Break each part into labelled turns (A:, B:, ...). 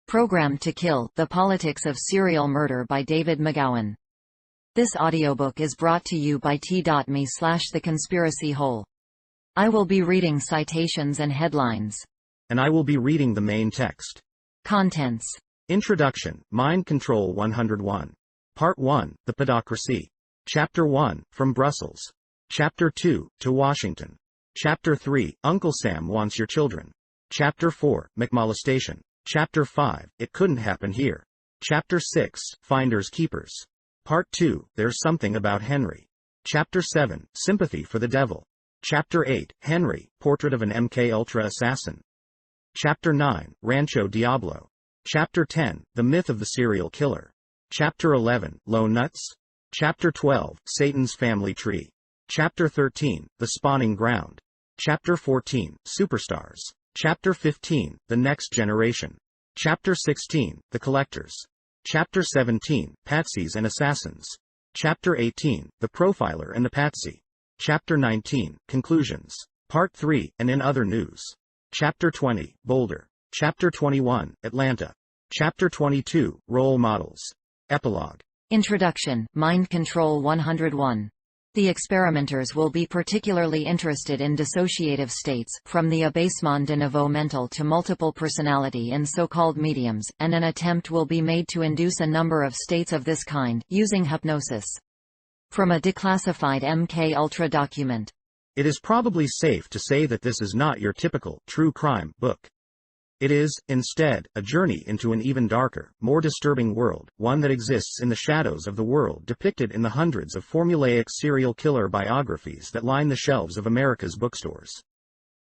A: Programmed to Kill: The Politics of Serial Murder by David McGowan. This audiobook is brought to you by t.me/theconspiracyhole. I will be reading citations and headlines.
B: And I will be reading the main text.
A: Contents.
B: Introduction, Mind Control 101. Part 1, The Podocracy. Chapter 1, From Brussels. Chapter 2, To Washington. Chapter 3, Uncle Sam Wants Your Children. Chapter 4, McMolestation. Chapter 5, It Couldn't Happen Here. Chapter 6, Finders Keepers. Part 2, There's Something About Henry. Chapter 7, Sympathy for the Devil. Chapter 8, Henry, Portrait of an MKUltra Assassin. Chapter 9, Rancho Diablo. Chapter 10, The Myth of the Serial Killer. Chapter 11, Lone Nuts. Chapter 12, Satan's Family Tree. Chapter 13, The Spawning Ground. Chapter 14, Superstars. Chapter 15, The Next Generation. Chapter 16, The Collectors. Chapter 17, Patsies and Assassins. Chapter 18, The Profiler and the Patsy. Chapter 19, Conclusions. Part 3, and in other news. Chapter 20, Boulder. Chapter 21, Atlanta. Chapter 22, Role Models. Epilogue.
A: Introduction, Mind Control 101. The experimenters will be particularly interested in dissociative states, from the abaissement de niveau mental to multiple personality in so-called mediums, and an attempt will be made to induce a number of states of this kind, using hypnosis. From a declassified MKUltra document.
B: It is probably safe to say that this is not your typical true crime book. It is, instead, a journey into an even darker, more disturbing world, one that exists in the shadows of the world depicted in the hundreds of formulaic serial killer biographies that line the shelves of America's bookstores.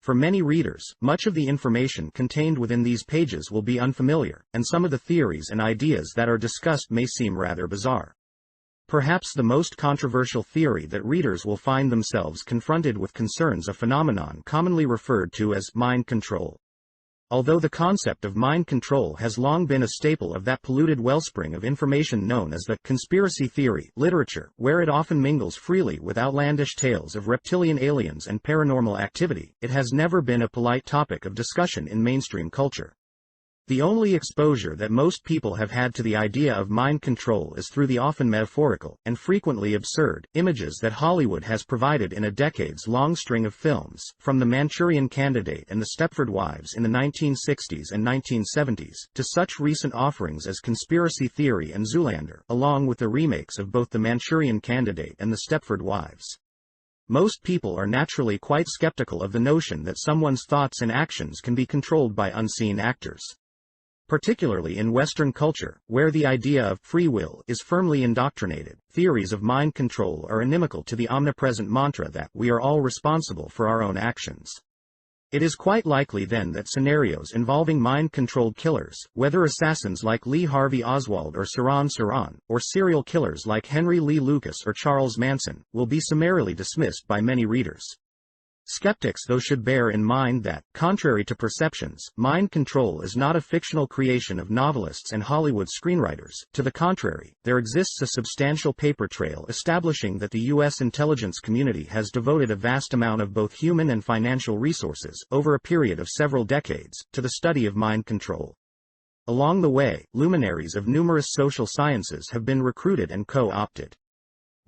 B: For many readers, much of the information contained within these pages will be unfamiliar, and some of the theories and ideas that are discussed may seem rather bizarre. Perhaps the most controversial theory that readers will find themselves confronted with concerns a phenomenon commonly referred to as mind control. Although the concept of mind control has long been a staple of that polluted wellspring of information known as the conspiracy theory literature, where it often mingles freely with outlandish tales of reptilian aliens and paranormal activity, it has never been a polite topic of discussion in mainstream culture. The only exposure that most people have had to the idea of mind control is through the often metaphorical, and frequently absurd, images that Hollywood has provided in a decades-long string of films, from The Manchurian Candidate and The Stepford Wives in the 1960s and 1970s, to such recent offerings as Conspiracy Theory and Zoolander, along with the remakes of both The Manchurian Candidate and The Stepford Wives. Most people are naturally quite skeptical of the notion that someone's thoughts and actions can be controlled by unseen actors. Particularly in Western culture, where the idea of free will is firmly indoctrinated, theories of mind control are inimical to the omnipresent mantra that we are all responsible for our own actions. It is quite likely then that scenarios involving mind-controlled killers, whether assassins like Lee Harvey Oswald or Sirhan Sirhan, or serial killers like Henry Lee Lucas or Charles Manson, will be summarily dismissed by many readers. Skeptics though should bear in mind that, contrary to perceptions, mind control is not a fictional creation of novelists and Hollywood screenwriters. To the contrary, there exists a substantial paper trail establishing that the U.S. intelligence community has devoted a vast amount of both human and financial resources, over a period of several decades, to the study of mind control. Along the way, luminaries of numerous social sciences have been recruited and co-opted.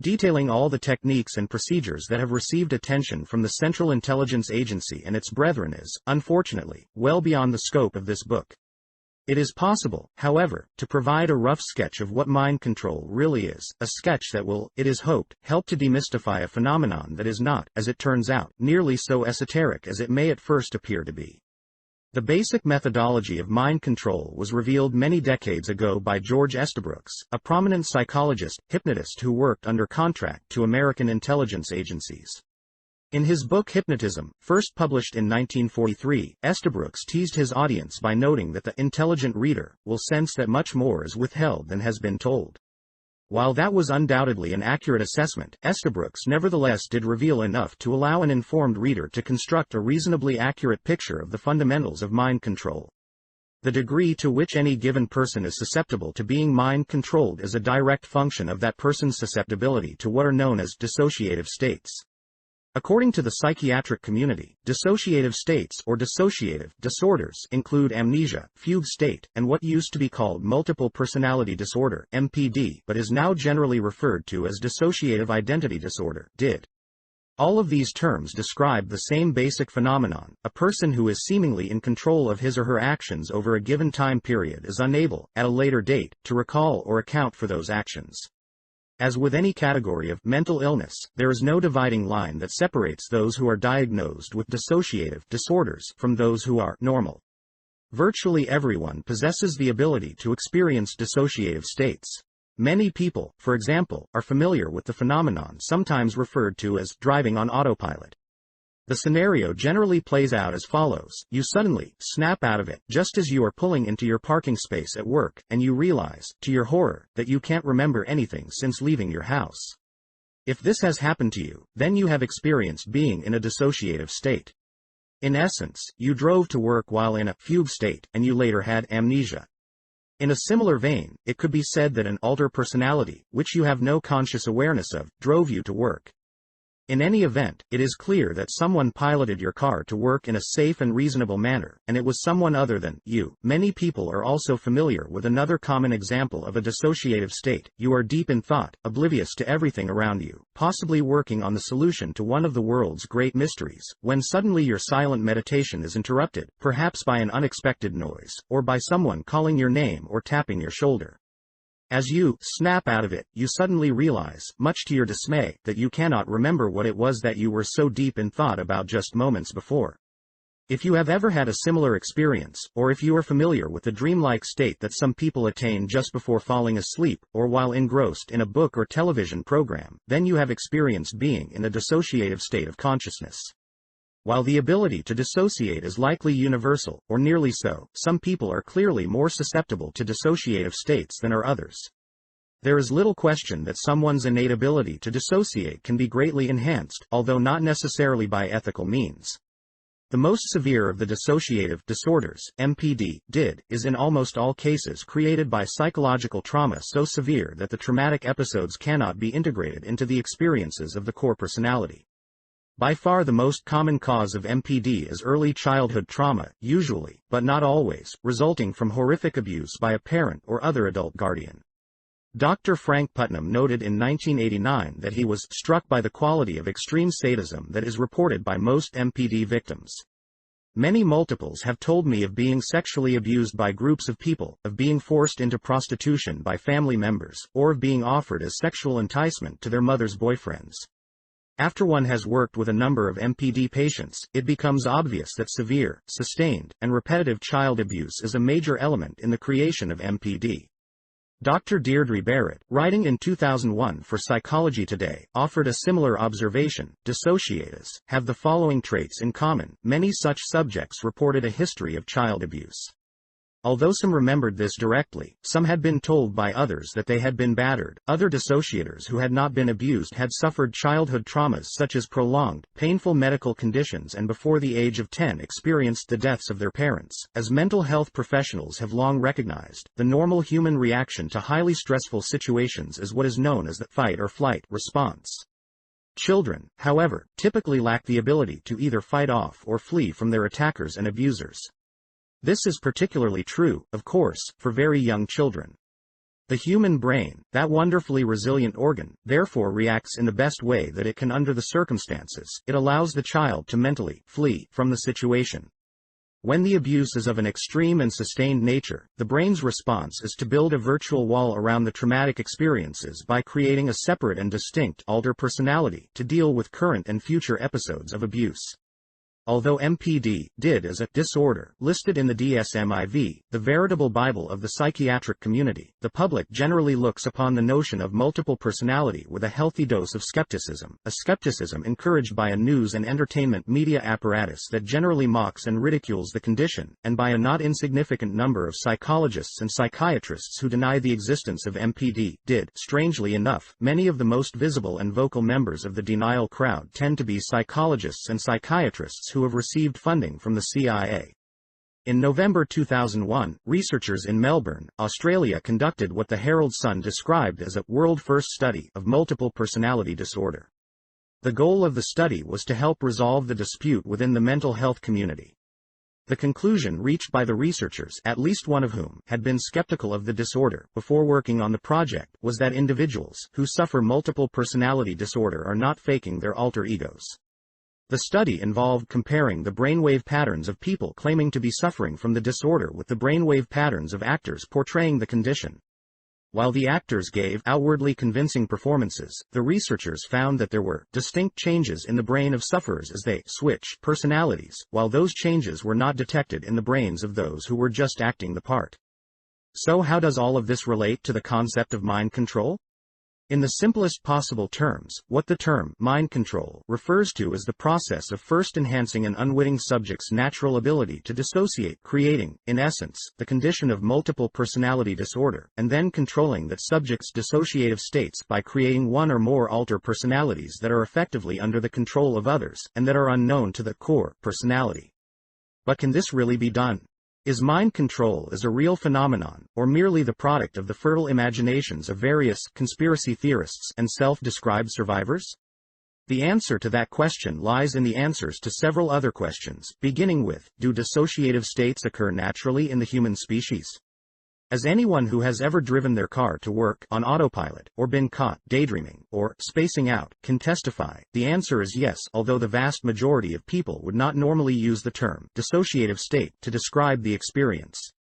B: Detailing all the techniques and procedures that have received attention from the Central Intelligence Agency and its brethren is, unfortunately, well beyond the scope of this book. It is possible, however, to provide a rough sketch of what mind control really is, a sketch that will, it is hoped, help to demystify a phenomenon that is not, as it turns out, nearly so esoteric as it may at first appear to be. The basic methodology of mind control was revealed many decades ago by George Estabrooks, a prominent psychologist, hypnotist who worked under contract to American intelligence agencies. In his book Hypnotism, first published in 1943, Estabrooks teased his audience by noting that the intelligent reader will sense that much more is withheld than has been told. While that was undoubtedly an accurate assessment, Estabrooks nevertheless did reveal enough to allow an informed reader to construct a reasonably accurate picture of the fundamentals of mind control. The degree to which any given person is susceptible to being mind-controlled is a direct function of that person's susceptibility to what are known as dissociative states. According to the psychiatric community, dissociative states or dissociative disorders include amnesia, fugue state, and what used to be called multiple personality disorder (MPD) but is now generally referred to as dissociative identity disorder (DID). All of these terms describe the same basic phenomenon: a person who is seemingly in control of his or her actions over a given time period is unable, at a later date, to recall or account for those actions. As with any category of mental illness, there is no dividing line that separates those who are diagnosed with dissociative disorders from those who are normal. Virtually everyone possesses the ability to experience dissociative states. Many people, for example, are familiar with the phenomenon sometimes referred to as driving on autopilot. The scenario generally plays out as follows: you suddenly snap out of it just as you are pulling into your parking space at work, and you realize, to your horror, that you can't remember anything since leaving your house. If this has happened to you, then you have experienced being in a dissociative state. In essence, you drove to work while in a fugue state, and you later had amnesia. In a similar vein, it could be said that an alter personality, which you have no conscious awareness of, drove you to work. In any event, it is clear that someone piloted your car to work in a safe and reasonable manner, and it was someone other than you. Many people are also familiar with another common example of a dissociative state: you are deep in thought, oblivious to everything around you, possibly working on the solution to one of the world's great mysteries, when suddenly your silent meditation is interrupted, perhaps by an unexpected noise, or by someone calling your name or tapping your shoulder. As you snap out of it, you suddenly realize, much to your dismay, that you cannot remember what it was that you were so deep in thought about just moments before. If you have ever had a similar experience, or if you are familiar with the dreamlike state that some people attain just before falling asleep, or while engrossed in a book or television program, then you have experienced being in a dissociative state of consciousness. While the ability to dissociate is likely universal, or nearly so, some people are clearly more susceptible to dissociative states than are others. There is little question that someone's innate ability to dissociate can be greatly enhanced, although not necessarily by ethical means. The most severe of the dissociative disorders, MPD, DID, is in almost all cases created by psychological trauma so severe that the traumatic episodes cannot be integrated into the experiences of the core personality. By far the most common cause of MPD is early childhood trauma, usually, but not always, resulting from horrific abuse by a parent or other adult guardian. Dr. Frank Putnam noted in 1989 that he was struck by the quality of extreme sadism that is reported by most MPD victims. Many multiples have told me of being sexually abused by groups of people, of being forced into prostitution by family members, or of being offered as sexual enticement to their mother's boyfriends. After one has worked with a number of MPD patients, it becomes obvious that severe, sustained, and repetitive child abuse is a major element in the creation of MPD. Dr. Deirdre Barrett, writing in 2001 for Psychology Today, offered a similar observation: dissociators have the following traits in common. Many such subjects reported a history of child abuse. Although some remembered this directly, some had been told by others that they had been battered. Other dissociators who had not been abused had suffered childhood traumas such as prolonged, painful medical conditions and before the age of 10 experienced the deaths of their parents. As mental health professionals have long recognized, the normal human reaction to highly stressful situations is what is known as the fight or flight response. Children, however, typically lack the ability to either fight off or flee from their attackers and abusers. This is particularly true, of course, for very young children. The human brain, that wonderfully resilient organ, therefore reacts in the best way that it can under the circumstances. It allows the child to mentally flee from the situation. When the abuse is of an extreme and sustained nature, the brain's response is to build a virtual wall around the traumatic experiences by creating a separate and distinct alter personality to deal with current and future episodes of abuse. Although MPD, DID is a disorder listed in the DSM-IV, the veritable Bible of the psychiatric community, the public generally looks upon the notion of multiple personality with a healthy dose of skepticism, a skepticism encouraged by a news and entertainment media apparatus that generally mocks and ridicules the condition, and by a not insignificant number of psychologists and psychiatrists who deny the existence of MPD, DID. Strangely enough, many of the most visible and vocal members of the denial crowd tend to be psychologists and psychiatrists who have received funding from the CIA. In November 2001, researchers in Melbourne, Australia conducted what the Herald Sun described as a world-first study of multiple personality disorder. The goal of the study was to help resolve the dispute within the mental health community. The conclusion reached by the researchers, at least one of whom had been skeptical of the disorder before working on the project, was that individuals who suffer multiple personality disorder are not faking their alter egos. The study involved comparing the brainwave patterns of people claiming to be suffering from the disorder with the brainwave patterns of actors portraying the condition. While the actors gave outwardly convincing performances, the researchers found that there were distinct changes in the brain of sufferers as they switch personalities, while those changes were not detected in the brains of those who were just acting the part. So how does all of this relate to the concept of mind control? In the simplest possible terms, what the term mind control refers to is the process of first enhancing an unwitting subject's natural ability to dissociate, creating, in essence, the condition of multiple personality disorder, and then controlling that subject's dissociative states by creating one or more alter personalities that are effectively under the control of others, and that are unknown to the core personality. But can this really be done? Is mind control a real phenomenon, or merely the product of the fertile imaginations of various conspiracy theorists and self-described survivors? The answer to that question lies in the answers to several other questions, beginning with, do dissociative states occur naturally in the human species? As anyone who has ever driven their car to work on autopilot, or been caught daydreaming, or spacing out, can testify, the answer is yes, although the vast majority of people would not normally use the term dissociative state to describe the experience.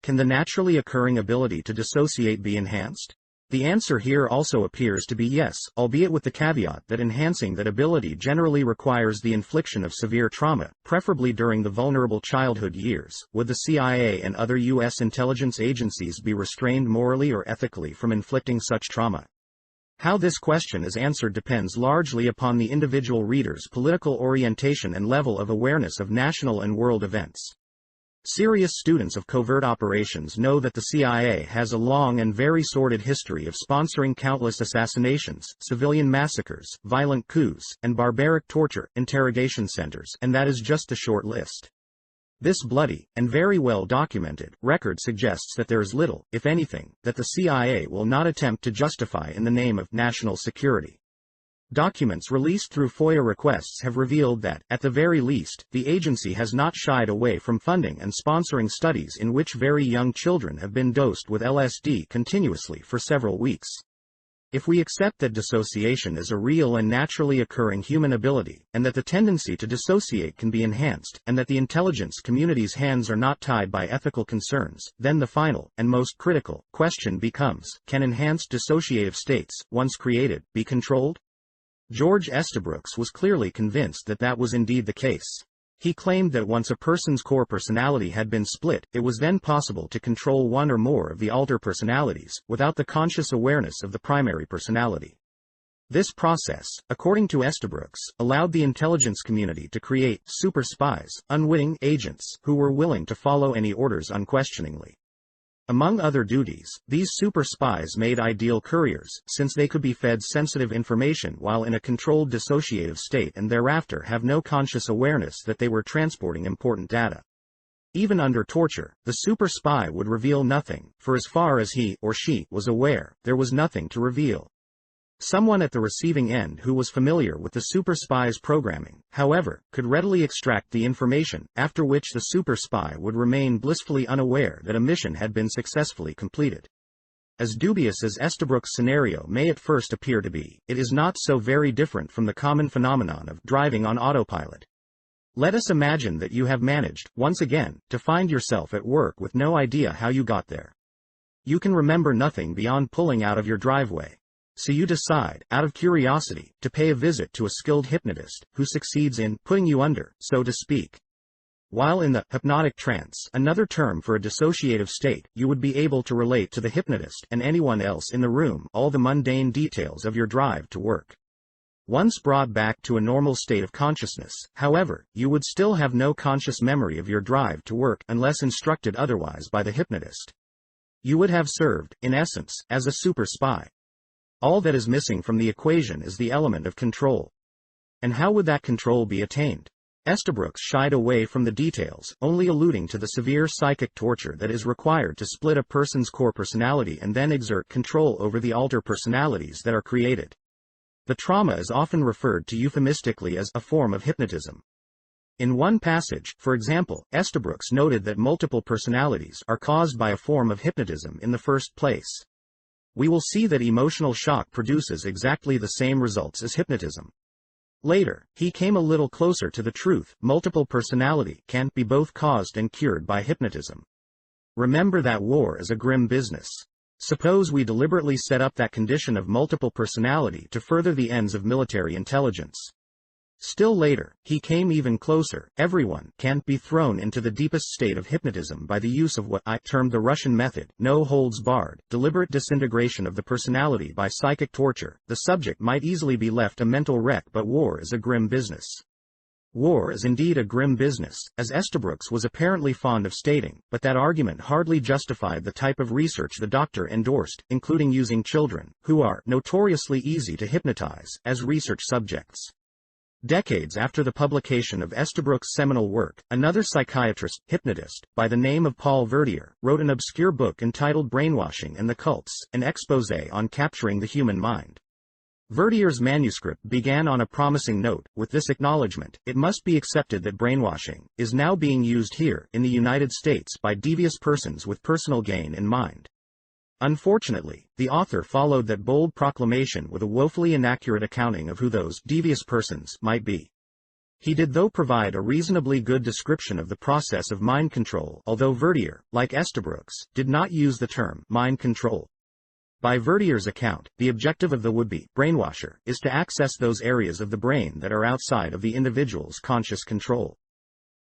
B: Can the naturally occurring ability to dissociate be enhanced? The answer here also appears to be yes, albeit with the caveat that enhancing that ability generally requires the infliction of severe trauma, preferably during the vulnerable childhood years. Would the CIA and other U.S. intelligence agencies be restrained morally or ethically from inflicting such trauma? How this question is answered depends largely upon the individual reader's political orientation and level of awareness of national and world events. Serious students of covert operations know that the CIA has a long and very sordid history of sponsoring countless assassinations, civilian massacres, violent coups, and barbaric torture, interrogation centers, and that is just a short list. This bloody, and very well documented, record suggests that there is little, if anything, that the CIA will not attempt to justify in the name of national security. Documents released through FOIA requests have revealed that, at the very least, the agency has not shied away from funding and sponsoring studies in which very young children have been dosed with LSD continuously for several weeks. If we accept that dissociation is a real and naturally occurring human ability, and that the tendency to dissociate can be enhanced, and that the intelligence community's hands are not tied by ethical concerns, then the final, and most critical, question becomes, can enhanced dissociative states, once created, be controlled? George Estabrooks was clearly convinced that that was indeed the case. He claimed that once a person's core personality had been split, it was then possible to control one or more of the alter personalities, without the conscious awareness of the primary personality. This process, according to Estabrooks, allowed the intelligence community to create super spies, unwitting agents, who were willing to follow any orders unquestioningly. Among other duties, these super spies made ideal couriers, since they could be fed sensitive information while in a controlled dissociative state and thereafter have no conscious awareness that they were transporting important data. Even under torture, the super spy would reveal nothing, for as far as he or she was aware, there was nothing to reveal. Someone at the receiving end who was familiar with the super spy's programming, however, could readily extract the information, after which the super spy would remain blissfully unaware that a mission had been successfully completed. As dubious as Estabrooks' scenario may at first appear to be, it is not so very different from the common phenomenon of driving on autopilot. Let us imagine that you have managed, once again, to find yourself at work with no idea how you got there. You can remember nothing beyond pulling out of your driveway. So you decide, out of curiosity, to pay a visit to a skilled hypnotist, who succeeds in putting you under, so to speak. While in the hypnotic trance, another term for a dissociative state, you would be able to relate to the hypnotist and anyone else in the room all the mundane details of your drive to work. Once brought back to a normal state of consciousness, however, you would still have no conscious memory of your drive to work unless instructed otherwise by the hypnotist. You would have served, in essence, as a super spy. All that is missing from the equation is the element of control. And how would that control be attained? Estabrooks shied away from the details, only alluding to the severe psychic torture that is required to split a person's core personality and then exert control over the alter personalities that are created. The trauma is often referred to euphemistically as a form of hypnotism. In one passage, for example, Estabrooks noted that multiple personalities are caused by a form of hypnotism in the first place. We will see that emotional shock produces exactly the same results as hypnotism. Later, he came a little closer to the truth: multiple personality can be both caused and cured by hypnotism. Remember that war is a grim business. Suppose we deliberately set up that condition of multiple personality to further the ends of military intelligence. Still later, he came even closer: everyone can be thrown into the deepest state of hypnotism by the use of what I termed the Russian method, no holds barred, deliberate disintegration of the personality by psychic torture. The subject might easily be left a mental wreck, but war is a grim business. War is indeed a grim business, as Estabrooks was apparently fond of stating, but that argument hardly justified the type of research the doctor endorsed, including using children, who are notoriously easy to hypnotize, as research subjects. Decades after the publication of Estabrooks' seminal work, another psychiatrist, hypnotist, by the name of Paul Verdier, wrote an obscure book entitled Brainwashing and the Cults, an exposé on capturing the human mind. Verdier's manuscript began on a promising note, with this acknowledgement: it must be accepted that brainwashing is now being used here, in the United States, by devious persons with personal gain in mind. Unfortunately, the author followed that bold proclamation with a woefully inaccurate accounting of who those devious persons might be. He did though provide a reasonably good description of the process of mind control, although Verdier, like Estabrooks, did not use the term mind control. By Verdier's account, the objective of the would-be brainwasher is to access those areas of the brain that are outside of the individual's conscious control.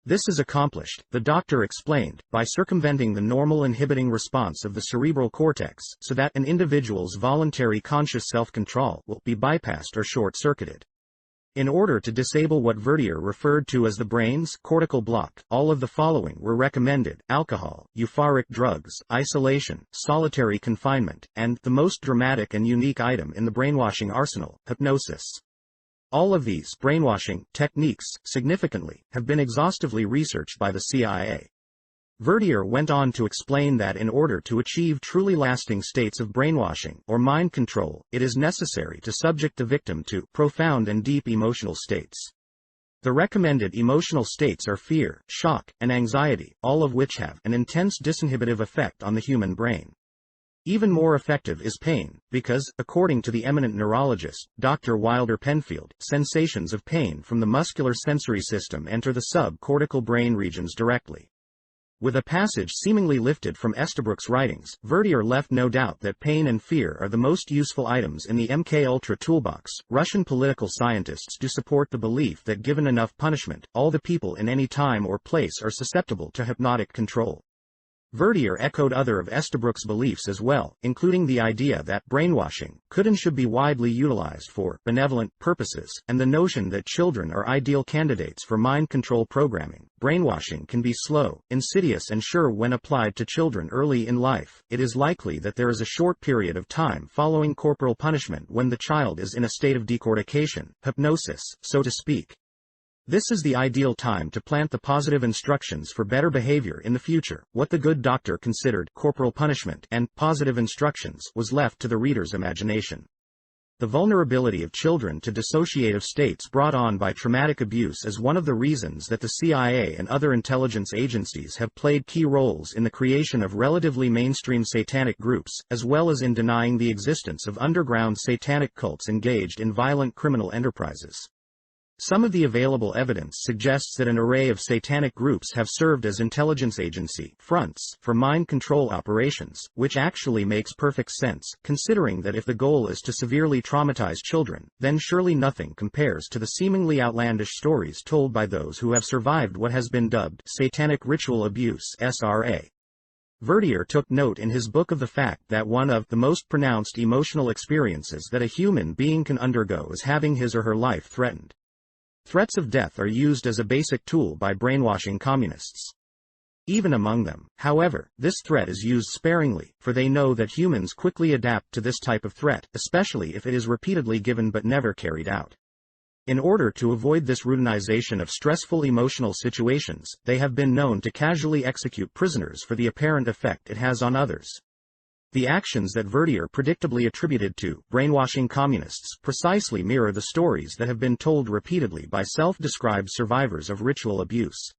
B: This is accomplished, the doctor explained, by circumventing the normal inhibiting response of the cerebral cortex, so that an individual's voluntary conscious self-control will be bypassed or short-circuited. In order to disable what Verdier referred to as the brain's cortical block, all of the following were recommended: alcohol, euphoric drugs, isolation, solitary confinement, and, the most dramatic and unique item in the brainwashing arsenal, hypnosis. All of these brainwashing techniques, significantly, have been exhaustively researched by the CIA. Verdier went on to explain that in order to achieve truly lasting states of brainwashing, or mind control, it is necessary to subject the victim to profound and deep emotional states. The recommended emotional states are fear, shock, and anxiety, all of which have an intense disinhibitive effect on the human brain. Even more effective is pain, because, according to the eminent neurologist, Dr. Wilder Penfield, sensations of pain from the muscular sensory system enter the subcortical brain regions directly. With a passage seemingly lifted from Estabrooks' writings, Verdier left no doubt that pain and fear are the most useful items in the MK-Ultra toolbox. Russian political scientists do support the belief that given enough punishment, all the people in any time or place are susceptible to hypnotic control. Verdier echoed other of Estabrooks' beliefs as well, including the idea that brainwashing could and should be widely utilized for benevolent purposes, and the notion that children are ideal candidates for mind control programming. Brainwashing can be slow, insidious, and sure when applied to children early in life. It is likely that there is a short period of time following corporal punishment when the child is in a state of decortication, hypnosis, so to speak. This is the ideal time to plant the positive instructions for better behavior in the future. What the good doctor considered corporal punishment and positive instructions was left to the reader's imagination. The vulnerability of children to dissociative states brought on by traumatic abuse is one of the reasons that the CIA and other intelligence agencies have played key roles in the creation of relatively mainstream satanic groups, as well as in denying the existence of underground satanic cults engaged in violent criminal enterprises. Some of the available evidence suggests that an array of satanic groups have served as intelligence agency fronts for mind control operations, which actually makes perfect sense, considering that if the goal is to severely traumatize children, then surely nothing compares to the seemingly outlandish stories told by those who have survived what has been dubbed satanic ritual abuse (SRA). Verdier took note in his book of the fact that one of the most pronounced emotional experiences that a human being can undergo is having his or her life threatened. Threats of death are used as a basic tool by brainwashing communists. Even among them, however, this threat is used sparingly, for they know that humans quickly adapt to this type of threat, especially if it is repeatedly given but never carried out. In order to avoid this routinization of stressful emotional situations, they have been known to casually execute prisoners for the apparent effect it has on others. The actions that Verdier predictably attributed to brainwashing communists precisely mirror the stories that have been told repeatedly by self-described survivors of ritual abuse.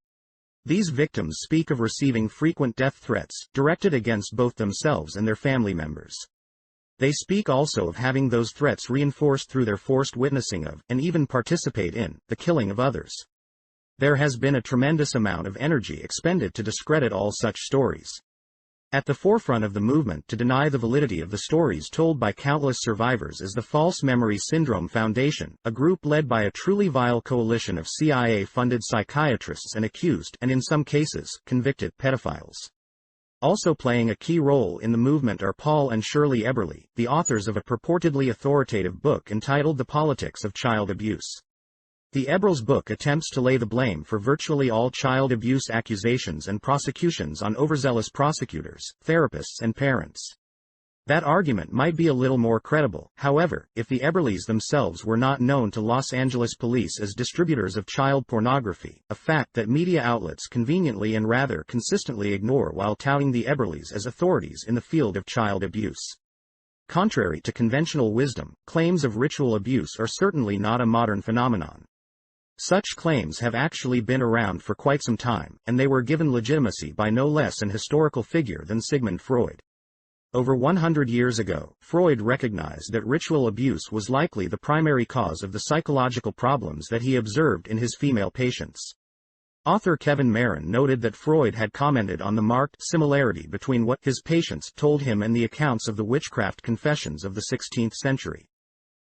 B: These victims speak of receiving frequent death threats, directed against both themselves and their family members. They speak also of having those threats reinforced through their forced witnessing of, and even participate in, the killing of others. There has been a tremendous amount of energy expended to discredit all such stories. At the forefront of the movement to deny the validity of the stories told by countless survivors is the False Memory Syndrome Foundation, a group led by a truly vile coalition of CIA-funded psychiatrists and accused, and in some cases, convicted pedophiles. Also playing a key role in the movement are Paul and Shirley Eberly, the authors of a purportedly authoritative book entitled The Politics of Child Abuse. The Eberls book attempts to lay the blame for virtually all child abuse accusations and prosecutions on overzealous prosecutors, therapists and parents. That argument might be a little more credible, however, if the Eberlys themselves were not known to Los Angeles police as distributors of child pornography, a fact that media outlets conveniently and rather consistently ignore while touting the Eberlys as authorities in the field of child abuse. Contrary to conventional wisdom, claims of ritual abuse are certainly not a modern phenomenon. Such claims have actually been around for quite some time, and they were given legitimacy by no less an historical figure than Sigmund Freud. Over 100 years ago, Freud recognized that ritual abuse was likely the primary cause of the psychological problems that he observed in his female patients. Author Kevin Marin noted that Freud had commented on the marked similarity between what his patients told him and the accounts of the witchcraft confessions of the 16th century.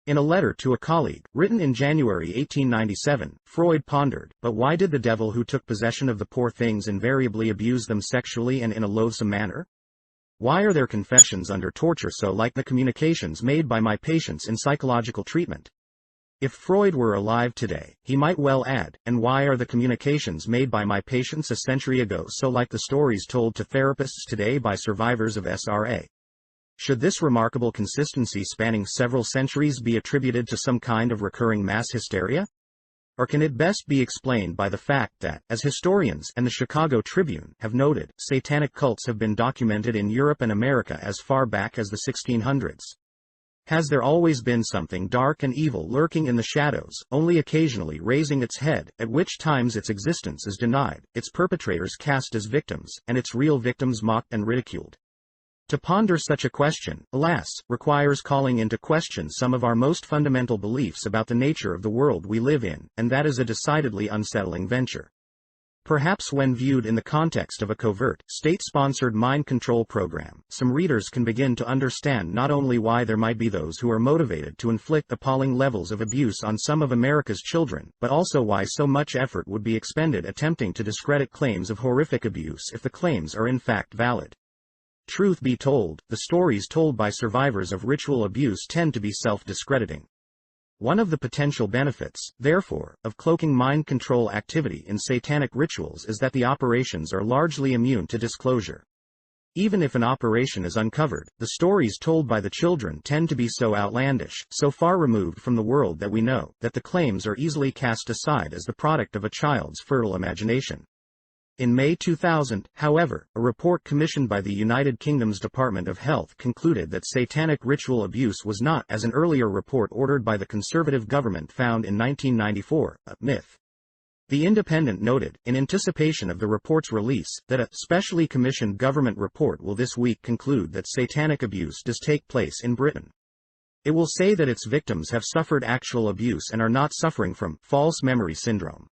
B: In a letter to a colleague, written in January 1897, Freud pondered, but why did the devil who took possession of the poor things invariably abuse them sexually and in a loathsome manner? Why are their confessions under torture so like the communications made by my patients in psychological treatment? If Freud were alive today, he might well add, and why are the communications made by my patients a century ago so like the stories told to therapists today by survivors of SRA? Should this remarkable consistency spanning several centuries be attributed to some kind of recurring mass hysteria? Or can it best be explained by the fact that, as historians and the Chicago Tribune have noted, satanic cults have been documented in Europe and America as far back as the 1600s? Has there always been something dark and evil lurking in the shadows, only occasionally raising its head, at which times its existence is denied, its perpetrators cast as victims, and its real victims mocked and ridiculed? To ponder such a question, alas, requires calling into question some of our most fundamental beliefs about the nature of the world we live in, and that is a decidedly unsettling venture. Perhaps when viewed in the context of a covert, state-sponsored mind control program, some readers can begin to understand not only why there might be those who are motivated to inflict appalling levels of abuse on some of America's children, but also why so much effort would be expended attempting to discredit claims of horrific abuse if the claims are in fact valid. Truth be told, the stories told by survivors of ritual abuse tend to be self-discrediting. One of the potential benefits, therefore, of cloaking mind control activity in satanic rituals is that the operations are largely immune to disclosure. Even if an operation is uncovered, the stories told by the children tend to be so outlandish, so far removed from the world that we know, that the claims are easily cast aside as the product of a child's fertile imagination. In May 2000, however, a report commissioned by the United Kingdom's Department of Health concluded that satanic ritual abuse was not, as an earlier report ordered by the Conservative government found in 1994, a myth. The Independent noted, in anticipation of the report's release, that a specially commissioned government report will this week conclude that satanic abuse does take place in Britain. It will say that its victims have suffered actual abuse and are not suffering from false memory syndrome.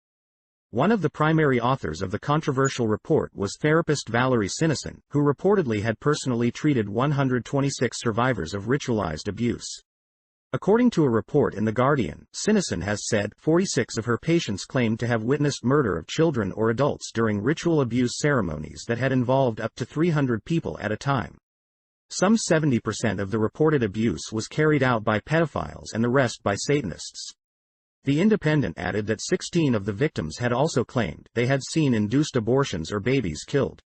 B: One of the primary authors of the controversial report was therapist Valerie Sinison, who reportedly had personally treated 126 survivors of ritualized abuse. According to a report in The Guardian, Sinison has said 46 of her patients claimed to have witnessed murder of children or adults during ritual abuse ceremonies that had involved up to 300 people at a time. Some 70% of the reported abuse was carried out by pedophiles and the rest by Satanists. The Independent added that 16 of the victims had also claimed they had seen induced abortions or babies killed.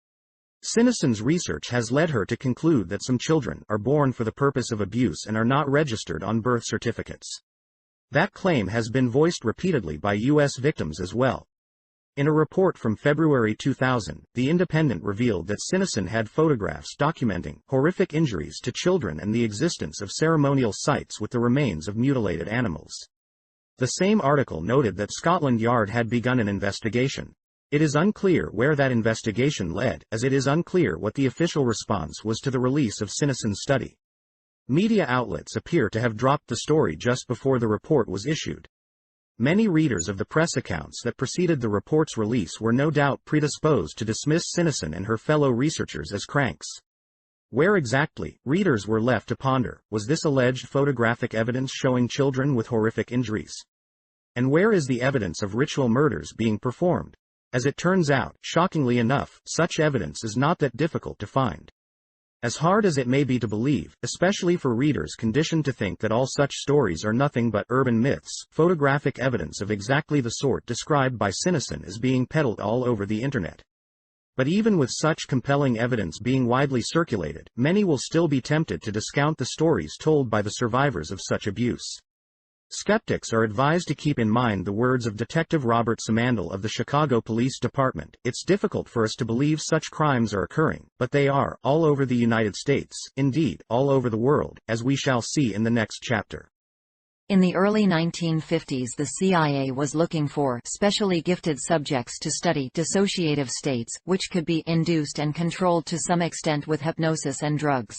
B: Sinison's research has led her to conclude that some children are born for the purpose of abuse and are not registered on birth certificates. That claim has been voiced repeatedly by U.S. victims as well. In a report from February 2000, The Independent revealed that Sinison had photographs documenting horrific injuries to children and the existence of ceremonial sites with the remains of mutilated animals. The same article noted that Scotland Yard had begun an investigation. It is unclear where that investigation led, as it is unclear what the official response was to the release of Sinison's study. Media outlets appear to have dropped the story just before the report was issued. Many readers of the press accounts that preceded the report's release were no doubt predisposed to dismiss Sinison and her fellow researchers as cranks. Where exactly, readers were left to ponder, was this alleged photographic evidence showing children with horrific injuries? And where is the evidence of ritual murders being performed? As it turns out, shockingly enough, such evidence is not that difficult to find. As hard as it may be to believe, especially for readers conditioned to think that all such stories are nothing but urban myths, photographic evidence of exactly the sort described by Sinison is being peddled all over the internet. But even with such compelling evidence being widely circulated, many will still be tempted to discount the stories told by the survivors of such abuse. Skeptics are advised to keep in mind the words of Detective Robert Simandl of the Chicago Police Department. It's difficult for us to believe such crimes are occurring, but they are, all over the United States, indeed, all over the world, as we shall see in the next chapter.
A: In the early 1950s, the CIA was looking for specially gifted subjects to study dissociative states, which could be induced and controlled to some extent with hypnosis and drugs.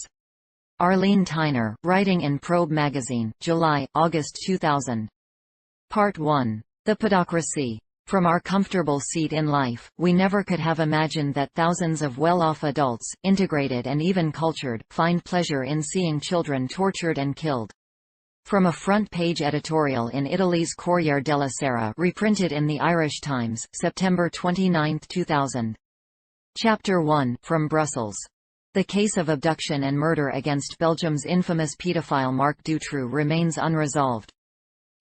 A: Arlene Tyner, writing in Probe magazine, July-August 2000. Part 1. The Podocracy. From our comfortable seat in life, we never could have imagined that thousands of well-off adults, integrated and even cultured, find pleasure in seeing children tortured and killed. From a front-page editorial in Italy's Corriere della Sera, reprinted in the Irish Times, September 29, 2000. Chapter 1, from Brussels. The case of abduction and murder against Belgium's infamous pedophile Marc Dutroux remains unresolved.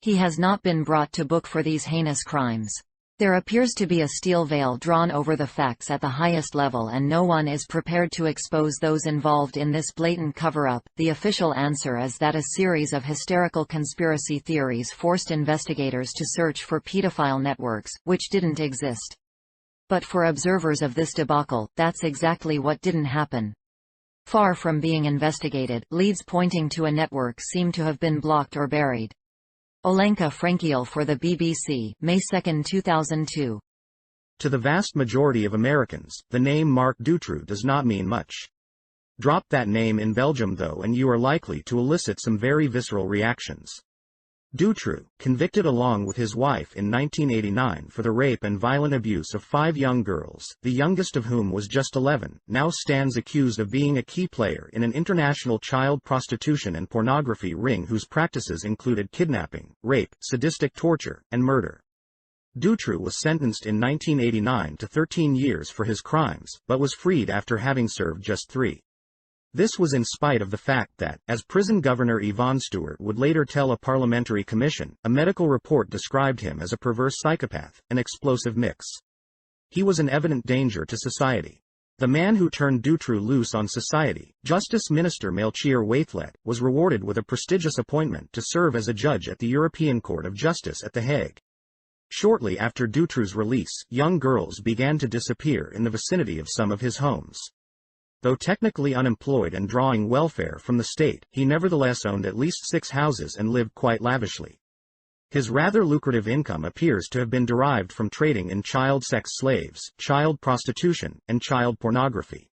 A: He has not been brought to book for these heinous crimes. There appears to be a steel veil drawn over the facts at the highest level, and no one is prepared to expose those involved in this blatant cover-up. The official answer is that a series of hysterical conspiracy theories forced investigators to search for pedophile networks, which didn't exist. But for observers of this debacle, that's exactly what didn't happen. Far from being investigated, leads pointing to a network seem to have been blocked or buried. Olenka Frankiel for the BBC, May 2, 2002.
B: To the vast majority of Americans, the name Marc Dutroux does not mean much. Drop that name in Belgium though and you are likely to elicit some very visceral reactions. Dutroux, convicted along with his wife in 1989 for the rape and violent abuse of 5 young girls, the youngest of whom was just 11, now stands accused of being a key player in an international child prostitution and pornography ring whose practices included kidnapping, rape, sadistic torture, and murder. Dutroux was sentenced in 1989 to 13 years for his crimes, but was freed after having served just 3. This was in spite of the fact that, as prison governor Yvonne Stewart would later tell a parliamentary commission, a medical report described him as a perverse psychopath, an explosive mix. He was an evident danger to society. The man who turned Dutroux loose on society, Justice Minister Melchior Waithlet, was rewarded with a prestigious appointment to serve as a judge at the European Court of Justice at The Hague. Shortly after Dutroux's release, young girls began to disappear in the vicinity of some of his homes. Though technically unemployed and drawing welfare from the state, he nevertheless owned at least 6 houses and lived quite lavishly. His rather lucrative income appears to have been derived from trading in child sex slaves, child prostitution, and child pornography.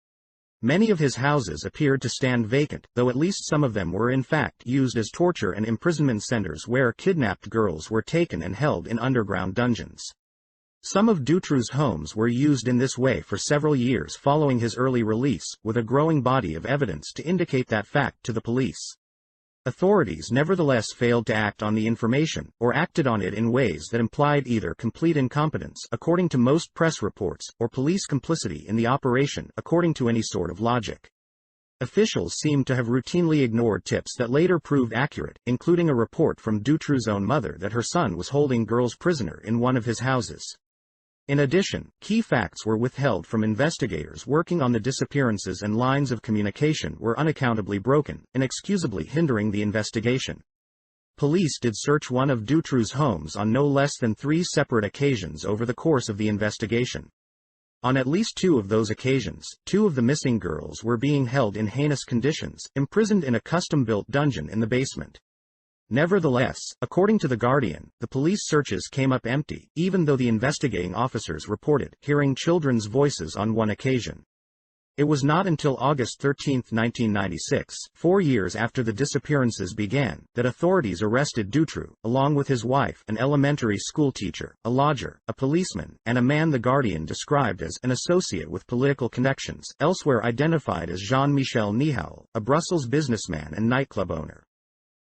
B: Many of his houses appeared to stand vacant, though at least some of them were in fact used as torture and imprisonment centers where kidnapped girls were taken and held in underground dungeons. Some of Dutroux's homes were used in this way for several years following his early release, with a growing body of evidence to indicate that fact to the police. Authorities nevertheless failed to act on the information, or acted on it in ways that implied either complete incompetence, according to most press reports, or police complicity in the operation, according to any sort of logic. Officials seemed to have routinely ignored tips that later proved accurate, including a report from Dutroux's own mother that her son was holding girls prisoner in one of his houses. In addition, key facts were withheld from investigators working on the disappearances, and lines of communication were unaccountably broken, inexcusably hindering the investigation. Police did search one of Dutroux's homes on no less than 3 separate occasions over the course of the investigation. On at least 2 of those occasions, 2 of the missing girls were being held in heinous conditions, imprisoned in a custom-built dungeon in the basement. Nevertheless, according to The Guardian, the police searches came up empty, even though the investigating officers reported hearing children's voices on one occasion. It was not until August 13, 1996, 4 years after the disappearances began, that authorities arrested Dutroux, along with his wife, an elementary school teacher, a lodger, a policeman, and a man The Guardian described as an associate with political connections, elsewhere identified as Jean-Michel Nihoul, a Brussels businessman and nightclub owner.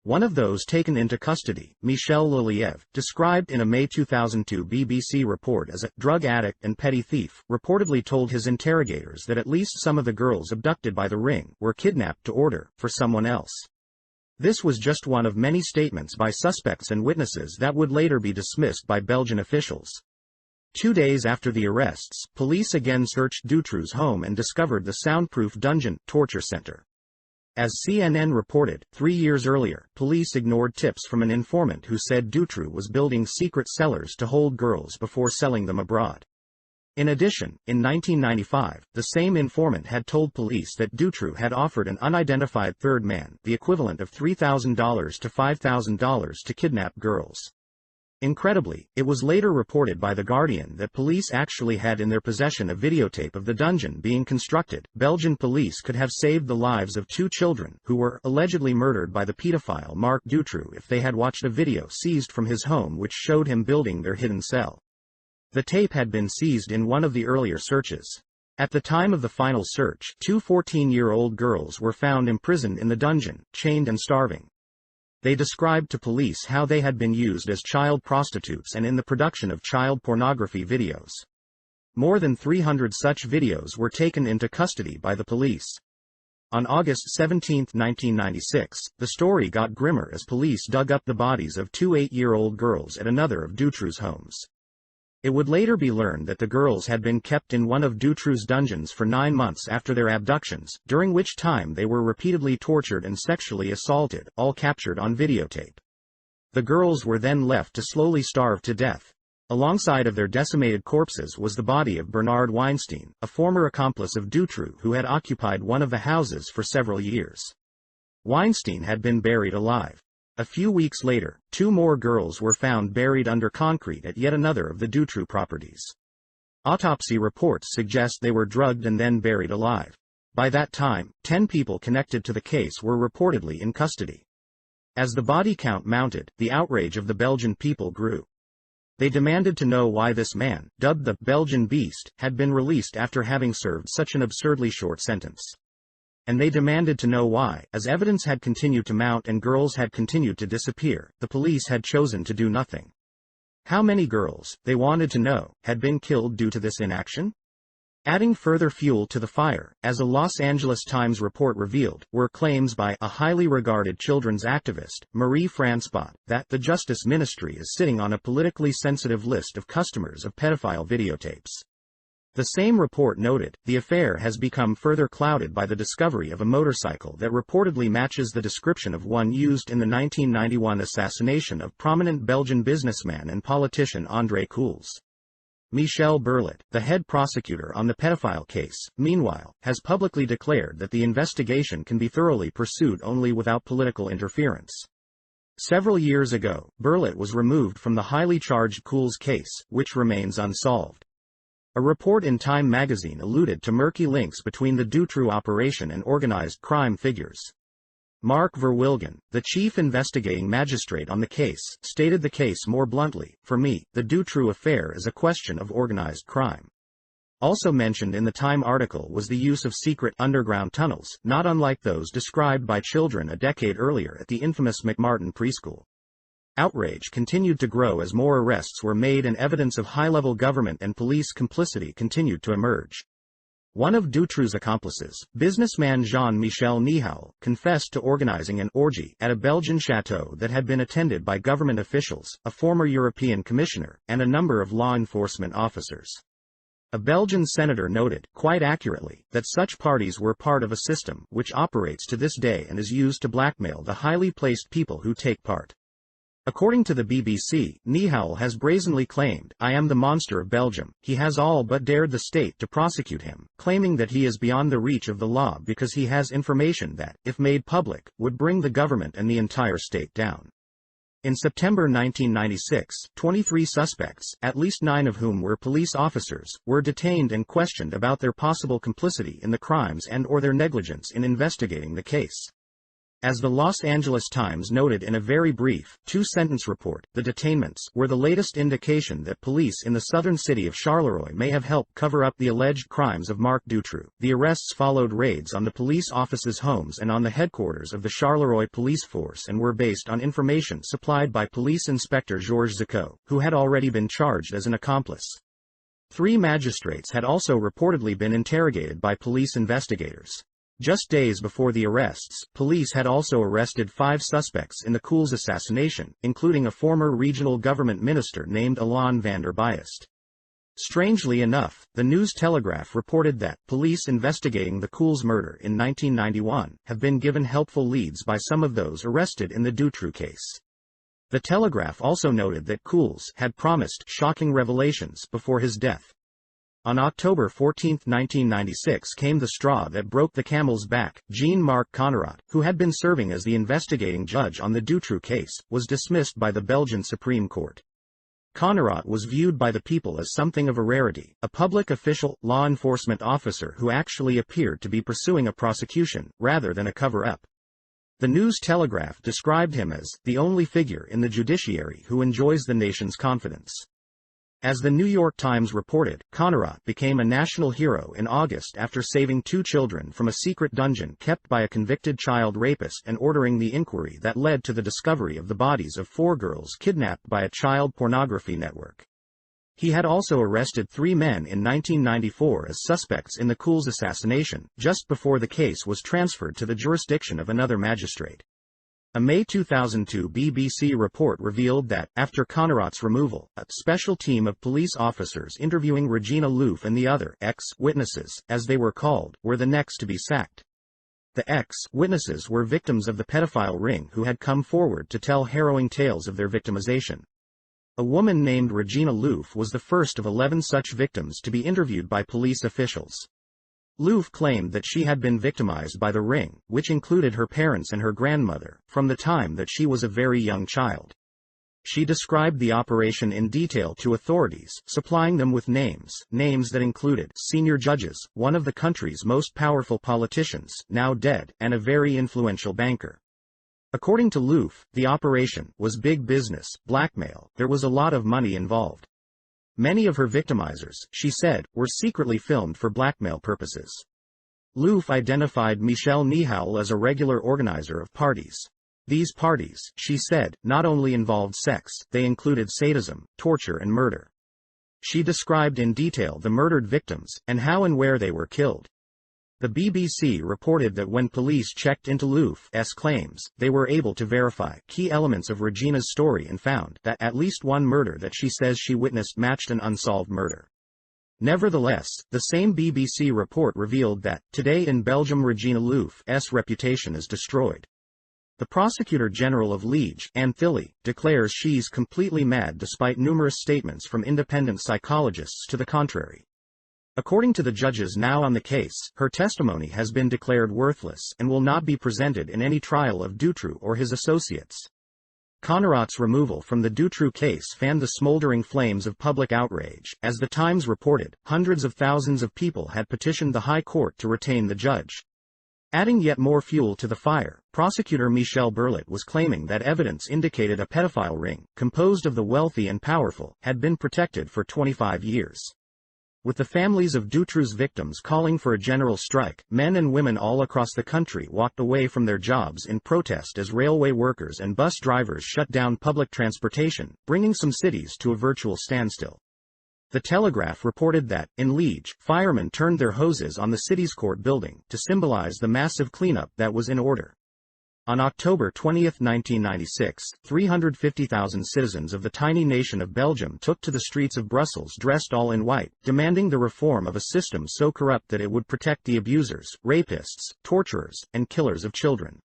B: One of those taken into custody, Michel Leliev, described in a May 2002 BBC report as a drug addict and petty thief, reportedly told his interrogators that at least some of the girls abducted by the ring were kidnapped to order for someone else. This was just one of many statements by suspects and witnesses that would later be dismissed by Belgian officials. 2 days after the arrests, police again searched Dutroux's home and discovered the soundproof dungeon torture center. As CNN reported, 3 years earlier, police ignored tips from an informant who said Dutroux was building secret cellars to hold girls before selling them abroad. In addition, in 1995, the same informant had told police that Dutroux had offered an unidentified third man, the equivalent of $3,000 to $5,000 to kidnap girls. Incredibly, it was later reported by The Guardian that police actually had in their possession a videotape of the dungeon being constructed. Belgian police could have saved the lives of 2 children who were allegedly murdered by the pedophile Marc Dutroux if they had watched a video seized from his home which showed him building their hidden cell. The tape had been seized in one of the earlier searches. At the time of the final search, 2 14-year-old girls were found imprisoned in the dungeon, chained and starving. They described to police how they had been used as child prostitutes and in the production of child pornography videos. More than 300 such videos were taken into custody by the police. On August 17, 1996, the story got grimmer as police dug up the bodies of 2 8-year-old girls at another of Dutroux's homes. It would later be learned that the girls had been kept in one of Dutroux's dungeons for 9 months after their abductions, during which time they were repeatedly tortured and sexually assaulted, all captured on videotape. The girls were then left to slowly starve to death. Alongside of their decimated corpses was the body of Bernard Weinstein, a former accomplice of Dutroux who had occupied one of the houses for several years. Weinstein had been buried alive. A few weeks later, 2 more girls were found buried under concrete at yet another of the Dutroux properties. Autopsy reports suggest they were drugged and then buried alive. By that time, 10 people connected to the case were reportedly in custody. As the body count mounted, the outrage of the Belgian people grew. They demanded to know why this man, dubbed the Belgian Beast, had been released after having served such an absurdly short sentence. And they demanded to know why, as evidence had continued to mount and girls had continued to disappear, the police had chosen to do nothing. How many girls, they wanted to know, had been killed due to this inaction? Adding further fuel to the fire, as a Los Angeles Times report revealed, were claims by a highly regarded children's activist, Marie-France Bott, that the Justice Ministry is sitting on a politically sensitive list of customers of pedophile videotapes. The same report noted, the affair has become further clouded by the discovery of a motorcycle that reportedly matches the description of one used in the 1991 assassination of prominent Belgian businessman and politician André Kuhls. Michel Berlet, the head prosecutor on the pedophile case, meanwhile, has publicly declared that the investigation can be thoroughly pursued only without political interference. Several years ago, Berlet was removed from the highly charged Kuhls case, which remains unsolved. A report in Time magazine alluded to murky links between the Dutroux operation and organized crime figures. Mark Verwilgen, the chief investigating magistrate on the case, stated the case more bluntly, "For me, the Dutroux affair is a question of organized crime." Also mentioned in the Time article was the use of secret underground tunnels, not unlike those described by children a decade earlier at the infamous McMartin preschool. Outrage continued to grow as more arrests were made and evidence of high-level government and police complicity continued to emerge. One of Dutroux's accomplices, businessman Jean-Michel Nihoul, confessed to organizing an orgy at a Belgian chateau that had been attended by government officials, a former European commissioner, and a number of law enforcement officers. A Belgian senator noted, quite accurately, that such parties were part of a system which operates to this day and is used to blackmail the highly placed people who take part. According to the BBC, Nihoul has brazenly claimed, "I am the monster of Belgium." He has all but dared the state to prosecute him, claiming that he is beyond the reach of the law because he has information that, if made public, would bring the government and the entire state down. In September 1996, 23 suspects, at least 9 of whom were police officers, were detained and questioned about their possible complicity in the crimes and/or their negligence in investigating the case. As the Los Angeles Times noted in a very brief, 2-sentence report, the detainments were the latest indication that police in the southern city of Charleroi may have helped cover up the alleged crimes of Marc Dutroux. The arrests followed raids on the police officers' homes and on the headquarters of the Charleroi police force and were based on information supplied by Police Inspector Georges Zicot, who had already been charged as an accomplice. 3 magistrates had also reportedly been interrogated by police investigators. Just days before the arrests, police had also arrested 5 suspects in the Kool's assassination, including a former regional government minister named Alain van der Biest. Strangely enough, the News Telegraph reported that police investigating the Kool's murder in 1991 have been given helpful leads by some of those arrested in the Dutroux case. The Telegraph also noted that Kool's had promised shocking revelations before his death. On October 14, 1996 came the straw that broke the camel's back. Jean-Marc Connerotte, who had been serving as the investigating judge on the Dutroux case, was dismissed by the Belgian Supreme Court. Connerotte was viewed by the people as something of a rarity, a public official, law enforcement officer who actually appeared to be pursuing a prosecution, rather than a cover-up. The News Telegraph described him as the only figure in the judiciary who enjoys the nation's confidence. As the New York Times reported, Connerotte became a national hero in August after saving 2 children from a secret dungeon kept by a convicted child rapist and ordering the inquiry that led to the discovery of the bodies of 4 girls kidnapped by a child pornography network. He had also arrested 3 men in 1994 as suspects in the Kool's assassination, just before the case was transferred to the jurisdiction of another magistrate. A May 2002 BBC report revealed that, after Connerotte's removal, a special team of police officers interviewing Regina Louf and the other ex-witnesses, as they were called, were the next to be sacked. The ex-witnesses were victims of the pedophile ring who had come forward to tell harrowing tales of their victimization. A woman named Regina Louf was the first of 11 such victims to be interviewed by police officials. Louf claimed that she had been victimized by the ring, which included her parents and her grandmother, from the time that she was a very young child. She described the operation in detail to authorities, supplying them with names that included senior judges, one of the country's most powerful politicians, now dead, and a very influential banker. According to Louf, the operation was big business, blackmail, there was a lot of money involved. Many of her victimizers, she said, were secretly filmed for blackmail purposes. Louf identified Michel Nihoul as a regular organizer of parties. These parties, she said, not only involved sex, they included sadism, torture and murder. She described in detail the murdered victims, and how and where they were killed. The BBC reported that when police checked into Louf's claims, they were able to verify key elements of Regina's story and found that at least one murder that she says she witnessed matched an unsolved murder. Nevertheless, the same BBC report revealed that, today in Belgium Regina Louf's reputation is destroyed. The Prosecutor General of Liege, Anne Thilly, declares she's completely mad despite numerous statements from independent psychologists to the contrary. According to the judges now on the case, her testimony has been declared worthless and will not be presented in any trial of Dutroux or his associates. Connerotte's removal from the Dutroux case fanned the smoldering flames of public outrage. As the Times reported, hundreds of thousands of people had petitioned the High Court to retain the judge. Adding yet more fuel to the fire, prosecutor Michel Berlet was claiming that evidence indicated a pedophile ring, composed of the wealthy and powerful, had been protected for 25 years. With the families of Dutroux's victims calling for a general strike, men and women all across the country walked away from their jobs in protest as railway workers and bus drivers shut down public transportation, bringing some cities to a virtual standstill. The Telegraph reported that, in Liege, firemen turned their hoses on the city's court building to symbolize the massive cleanup that was in order. On October 20, 1996, 350,000 citizens of the tiny nation of Belgium took to the streets of Brussels dressed all in white, demanding the reform of a system so corrupt that it would protect the abusers, rapists, torturers, and killers of children.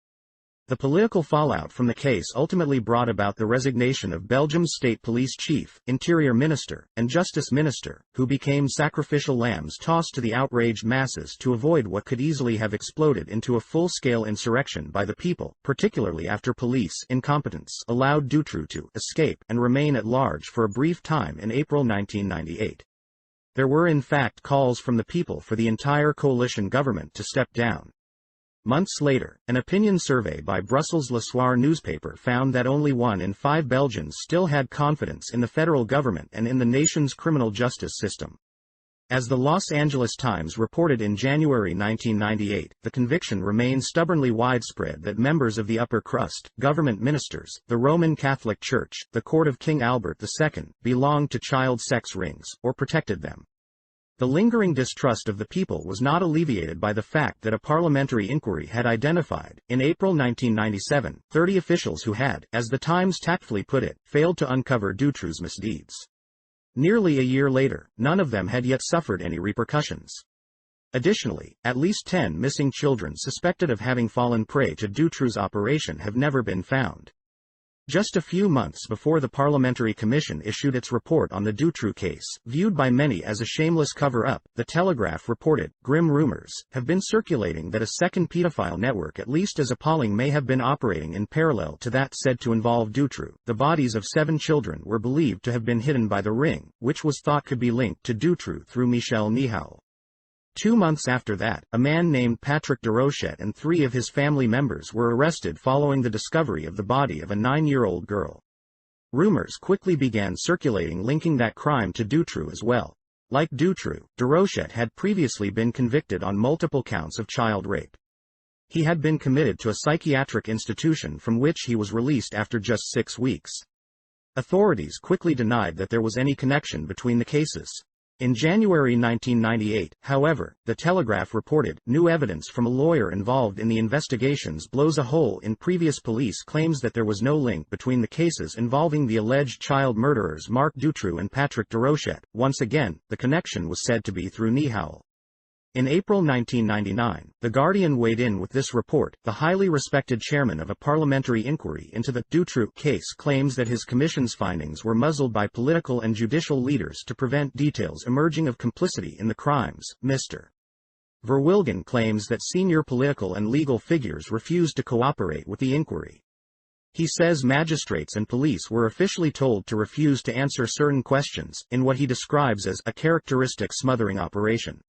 B: The political fallout from the case ultimately brought about the resignation of Belgium's state police chief, interior minister, and justice minister, who became sacrificial lambs tossed to the outraged masses to avoid what could easily have exploded into a full-scale insurrection by the people, particularly after police incompetence allowed Dutroux to escape and remain at large for a brief time in April 1998. There were in fact calls from the people for the entire coalition government to step down. Months later, an opinion survey by Brussels' Le Soir newspaper found that only 1 in 5 Belgians still had confidence in the federal government and in the nation's criminal justice system. As the Los Angeles Times reported in January 1998, the conviction remained stubbornly widespread that members of the upper crust, government ministers, the Roman Catholic Church, the court of King Albert II, belonged to child sex rings, or protected them. The lingering distrust of the people was not alleviated by the fact that a parliamentary inquiry had identified, in April 1997, 30 officials who had, as the Times tactfully put it, failed to uncover Dutroux's misdeeds. Nearly a year later, none of them had yet suffered any repercussions. Additionally, at least 10 missing children suspected of having fallen prey to Dutroux's operation have never been found. Just a few months before the Parliamentary Commission issued its report on the Dutroux case, viewed by many as a shameless cover-up, The Telegraph reported, grim rumors have been circulating that a second pedophile network at least as appalling may have been operating in parallel to that said to involve Dutroux. The bodies of 7 children were believed to have been hidden by the ring, which was thought could be linked to Dutroux through Michel Nihoul. 2 months after that, a man named Patrick Dérochette and 3 of his family members were arrested following the discovery of the body of a 9-year-old girl. Rumors quickly began circulating linking that crime to Dutroux as well. Like Dutroux, Dérochette had previously been convicted on multiple counts of child rape. He had been committed to a psychiatric institution from which he was released after just 6 weeks. Authorities quickly denied that there was any connection between the cases. In January 1998, however, The Telegraph reported, new evidence from a lawyer involved in the investigations blows a hole in previous police claims that there was no link between the cases involving the alleged child murderers Marc Dutroux and Patrick Dérochette. Once again, the connection was said to be through Nihoul. In April 1999, The Guardian weighed in with this report. The highly respected chairman of a parliamentary inquiry into the Dutroux case claims that his commission's findings were muzzled by political and judicial leaders to prevent details emerging of complicity in the crimes. Mr. Verwilgen claims that senior political and legal figures refused to cooperate with the inquiry. He says magistrates and police were officially told to refuse to answer certain questions, in what he describes as a characteristic smothering operation.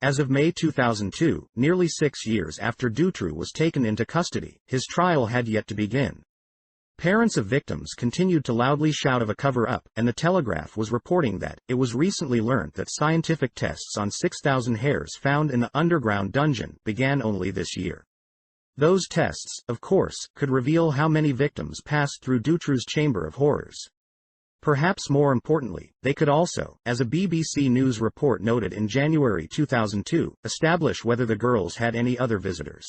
B: As of May 2002, nearly 6 years after Dutroux was taken into custody, his trial had yet to begin. Parents of victims continued to loudly shout of a cover-up, and The Telegraph was reporting that it was recently learned that scientific tests on 6,000 hairs found in the underground dungeon began only this year. Those tests, of course, could reveal how many victims passed through Dutroux's chamber of horrors. Perhaps more importantly, they could also, as a BBC News report noted in January 2002, establish whether the girls had any other visitors.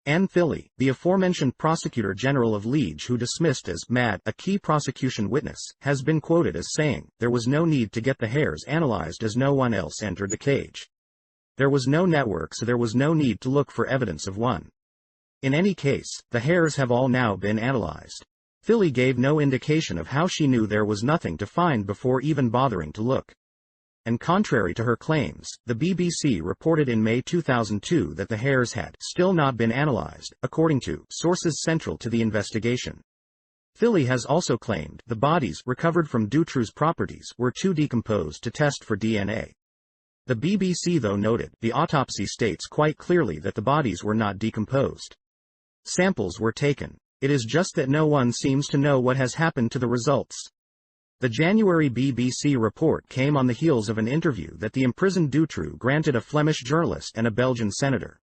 B: Anne Thilly, the aforementioned Prosecutor General of Liege who dismissed as mad a key prosecution witness, has been quoted as saying, "There was no need to get the hairs analyzed as no one else entered the cage. There was no network, so there was no need to look for evidence of one. In any case, the hairs have all now been analyzed." Thilly gave no indication of how she knew there was nothing to find before even bothering to look. And contrary to her claims, the BBC reported in May 2002 that the hairs had still not been analyzed, according to sources central to the investigation. Thilly has also claimed the bodies recovered from Dutroux's properties were too decomposed to test for DNA. The BBC though noted, the autopsy states quite clearly that the bodies were not decomposed. Samples were taken. It is just that no one seems to know what has happened to the results. The January BBC report came on the heels of an interview that the imprisoned Dutroux granted a Flemish journalist and a Belgian senator.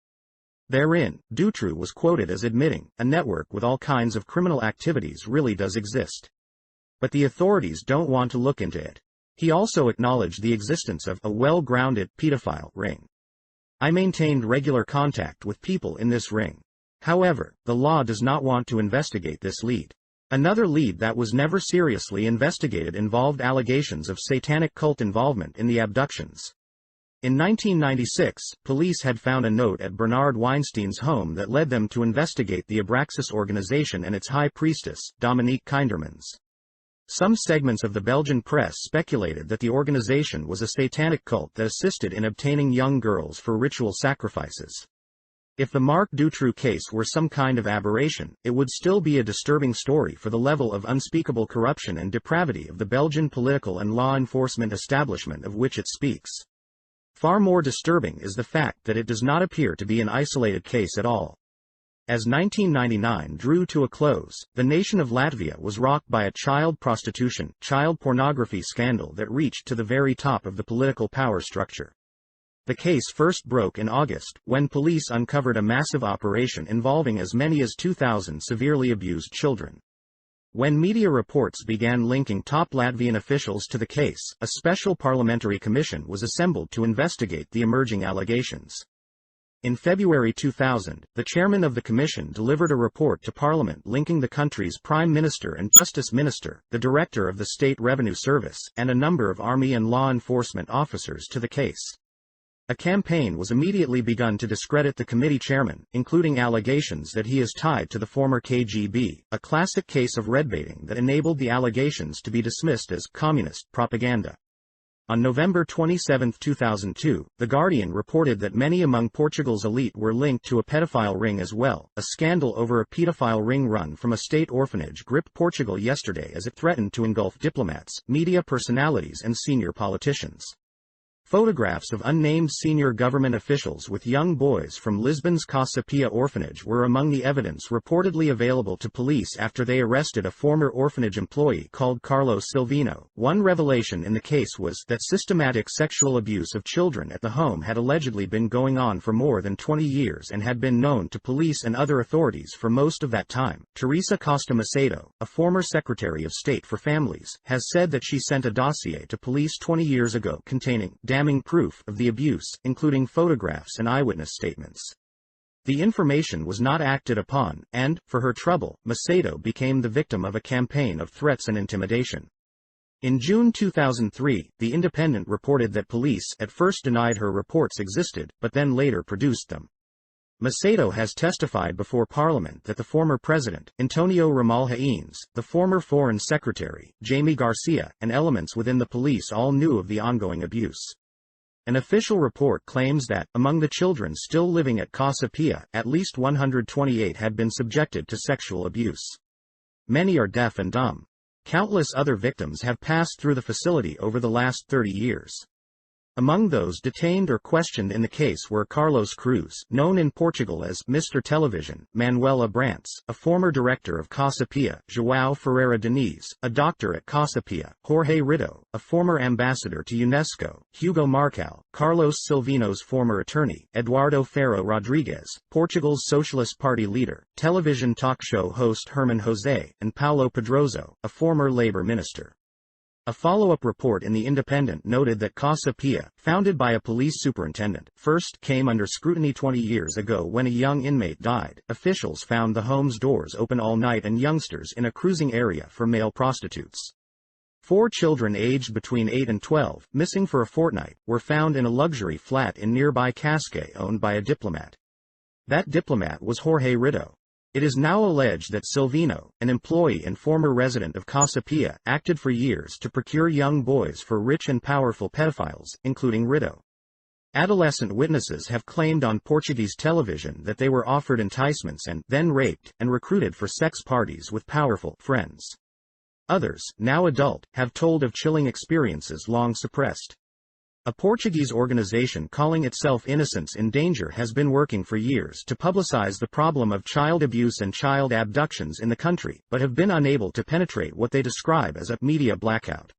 B: Therein, Dutroux was quoted as admitting, a network with all kinds of criminal activities really does exist. But the authorities don't want to look into it. He also acknowledged the existence of a well-grounded pedophile ring. "I maintained regular contact with people in this ring. However, the law does not want to investigate this lead." Another lead that was never seriously investigated involved allegations of satanic cult involvement in the abductions. In 1996, police had found a note at Bernard Weinstein's home that led them to investigate the Abraxas organization and its high priestess, Dominique Kindermans. Some segments of the Belgian press speculated that the organization was a satanic cult that assisted in obtaining young girls for ritual sacrifices. If the Marc Dutroux case were some kind of aberration, it would still be a disturbing story for the level of unspeakable corruption and depravity of the Belgian political and law enforcement establishment of which it speaks. Far more disturbing is the fact that it does not appear to be an isolated case at all. As 1999 drew to a close, the nation of Latvia was rocked by a child prostitution, child pornography scandal that reached to the very top of the political power structure. The case first broke in August, when police uncovered a massive operation involving as many as 2,000 severely abused children. When media reports began linking top Latvian officials to the case, a special parliamentary commission was assembled to investigate the emerging allegations. In February 2000, the chairman of the commission delivered a report to Parliament linking the country's Prime Minister and Justice Minister, the director of the State Revenue Service, and a number of army and law enforcement officers to the case. A campaign was immediately begun to discredit the committee chairman, including allegations that he is tied to the former KGB, a classic case of redbaiting that enabled the allegations to be dismissed as communist propaganda. On November 27, 2002, The Guardian reported that many among Portugal's elite were linked to a pedophile ring as well. A scandal over a pedophile ring run from a state orphanage gripped Portugal yesterday as it threatened to engulf diplomats, media personalities and senior politicians. Photographs of unnamed senior government officials with young boys from Lisbon's Casa Pia orphanage were among the evidence reportedly available to police after they arrested a former orphanage employee called Carlos Silvino. One revelation in the case was that systematic sexual abuse of children at the home had allegedly been going on for more than 20 years and had been known to police and other authorities for most of that time. Teresa Costa Macedo, a former Secretary of State for Families, has said that she sent a dossier to police 20 years ago containing damning proof of the abuse, including photographs and eyewitness statements. The information was not acted upon, and, for her trouble, Macedo became the victim of a campaign of threats and intimidation. In June 2003, The Independent reported that police at first denied her reports existed, but then later produced them. Macedo has testified before Parliament that the former president, Antonio Ramalho Eanes, the former foreign secretary, Jaime Garcia, and elements within the police all knew of the ongoing abuse. An official report claims that, among the children still living at Casa Pia, at least 128 had been subjected to sexual abuse. Many are deaf and dumb. Countless other victims have passed through the facility over the last 30 years. Among those detained or questioned in the case were Carlos Cruz, known in Portugal as Mr. Television, Manuel Abrantes, a former director of Casa Pia, João Ferreira Diniz, a doctor at Casa Pia, Jorge Rito, a former ambassador to UNESCO, Hugo Marcal, Carlos Silvino's former attorney, Eduardo Ferro Rodrigues, Portugal's Socialist Party leader, television talk show host Herman José, and Paulo Pedroso, a former labor minister. A follow-up report in The Independent noted that Casa Pia, founded by a police superintendent, first came under scrutiny 20 years ago when a young inmate died. Officials found the home's doors open all night and youngsters in a cruising area for male prostitutes. 4 children aged between 8 and 12, missing for a fortnight, were found in a luxury flat in nearby Cascais owned by a diplomat. That diplomat was Jorge Rito. It is now alleged that Silvino, an employee and former resident of Casa Pia, acted for years to procure young boys for rich and powerful pedophiles, including Rito. Adolescent witnesses have claimed on Portuguese television that they were offered enticements and then raped and recruited for sex parties with powerful friends. Others, now adult, have told of chilling experiences long suppressed. A Portuguese organization calling itself Innocence in Danger has been working for years to publicize the problem of child abuse and child abductions in the country, but have been unable to penetrate what they describe as a media blackout.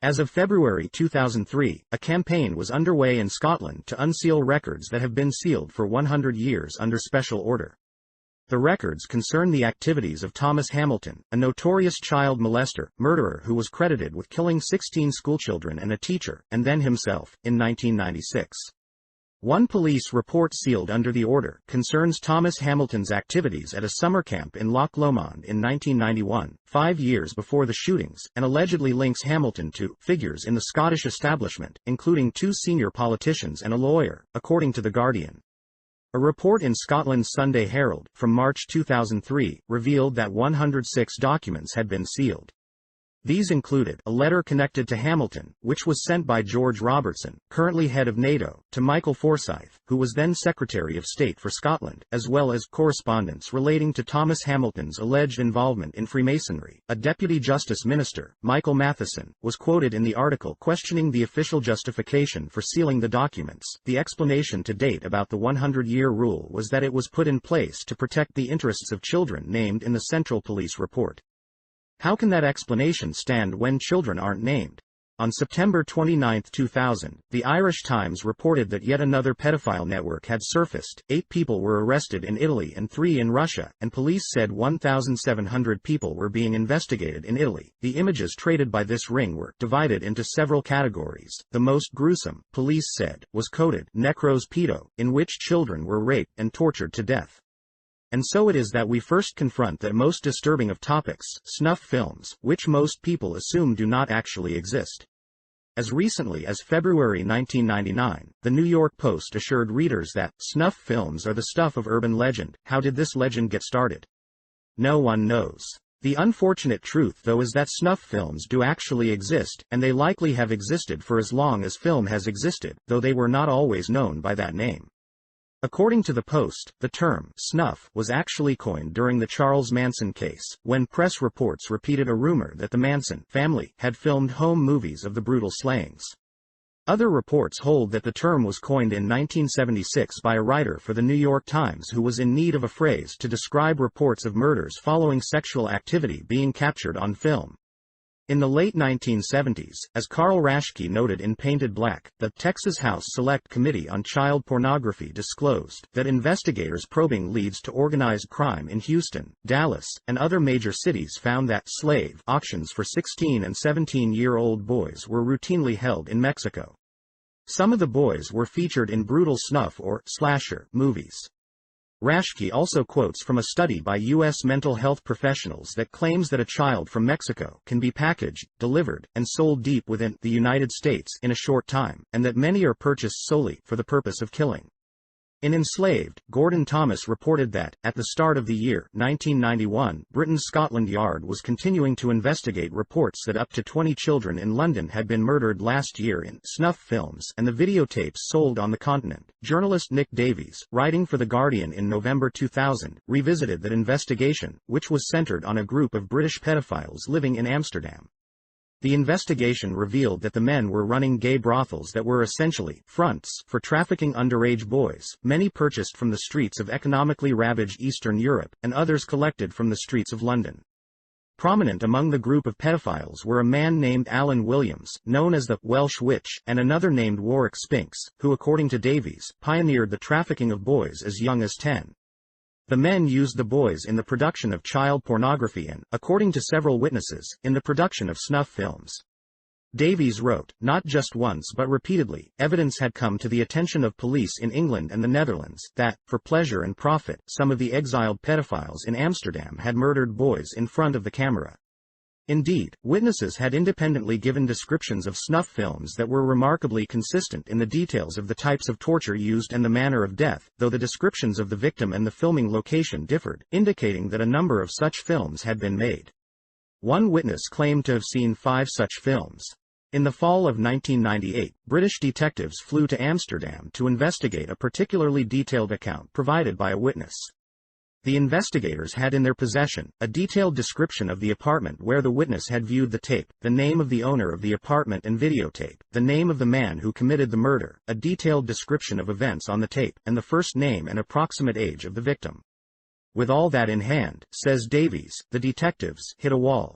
B: As of February 2003, a campaign was underway in Scotland to unseal records that have been sealed for 100 years under special order. The records concern the activities of Thomas Hamilton, a notorious child molester, murderer who was credited with killing 16 schoolchildren and a teacher, and then himself, in 1996. One police report sealed under the order concerns Thomas Hamilton's activities at a summer camp in Loch Lomond in 1991, 5 years before the shootings, and allegedly links Hamilton to figures in the Scottish establishment, including 2 senior politicians and a lawyer, according to The Guardian. A report in Scotland's Sunday Herald, from March 2003, revealed that 106 documents had been sealed. These included a letter connected to Hamilton, which was sent by George Robertson, currently head of NATO, to Michael Forsyth, who was then Secretary of State for Scotland, as well as correspondence relating to Thomas Hamilton's alleged involvement in Freemasonry. A Deputy Justice Minister, Michael Matheson, was quoted in the article questioning the official justification for sealing the documents. The explanation to date about the 100-year rule was that it was put in place to protect the interests of children named in the Central Police report. How can that explanation stand when children aren't named? On September 29, 2000, the Irish Times reported that yet another pedophile network had surfaced. 8 people were arrested in Italy and 3 in Russia, and police said 1,700 people were being investigated in Italy. The images traded by this ring were divided into several categories. The most gruesome, police said, was coded Necros Pedo, in which children were raped and tortured to death. And so it is that we first confront the most disturbing of topics, snuff films, which most people assume do not actually exist. As recently as February 1999, the New York Post assured readers that snuff films are the stuff of urban legend. How did this legend get started? No one knows. The unfortunate truth, though, is that snuff films do actually exist, and they likely have existed for as long as film has existed, though they were not always known by that name. According to the Post, the term snuff was actually coined during the Charles Manson case, when press reports repeated a rumor that the Manson family had filmed home movies of the brutal slayings. Other reports hold that the term was coined in 1976 by a writer for the New York Times who was in need of a phrase to describe reports of murders following sexual activity being captured on film. In the late 1970s, as Carl Raschke noted in Painted Black, the Texas House Select Committee on Child Pornography disclosed that investigators probing leads to organized crime in Houston, Dallas, and other major cities found that slave auctions for 16- and 17-year-old boys were routinely held in Mexico. Some of the boys were featured in brutal snuff or slasher movies. Raschke also quotes from a study by U.S. mental health professionals that claims that a child from Mexico can be packaged, delivered, and sold deep within the United States in a short time, and that many are purchased solely for the purpose of killing. In Enslaved, Gordon Thomas reported that, at the start of the year 1991, Britain's Scotland Yard was continuing to investigate reports that up to 20 children in London had been murdered last year in snuff films and the videotapes sold on the continent. Journalist Nick Davies, writing for The Guardian in November 2000, revisited that investigation, which was centered on a group of British pedophiles living in Amsterdam. The investigation revealed that the men were running gay brothels that were essentially fronts for trafficking underage boys, many purchased from the streets of economically ravaged Eastern Europe, and others collected from the streets of London. Prominent among the group of pedophiles were a man named Alan Williams, known as the Welsh Witch, and another named Warwick Spinks, who, according to Davies, pioneered the trafficking of boys as young as 10. The men used the boys in the production of child pornography and, according to several witnesses, in the production of snuff films. Davies wrote, not just once but repeatedly, evidence had come to the attention of police in England and the Netherlands, that, for pleasure and profit, some of the exiled pedophiles in Amsterdam had murdered boys in front of the camera. Indeed, witnesses had independently given descriptions of snuff films that were remarkably consistent in the details of the types of torture used and the manner of death, though the descriptions of the victim and the filming location differed, indicating that a number of such films had been made. One witness claimed to have seen 5 such films. In the fall of 1998, British detectives flew to Amsterdam to investigate a particularly detailed account provided by a witness. The investigators had in their possession a detailed description of the apartment where the witness had viewed the tape, the name of the owner of the apartment and videotape, the name of the man who committed the murder, a detailed description of events on the tape, and the first name and approximate age of the victim. With all that in hand, says Davies, the detectives hit a wall.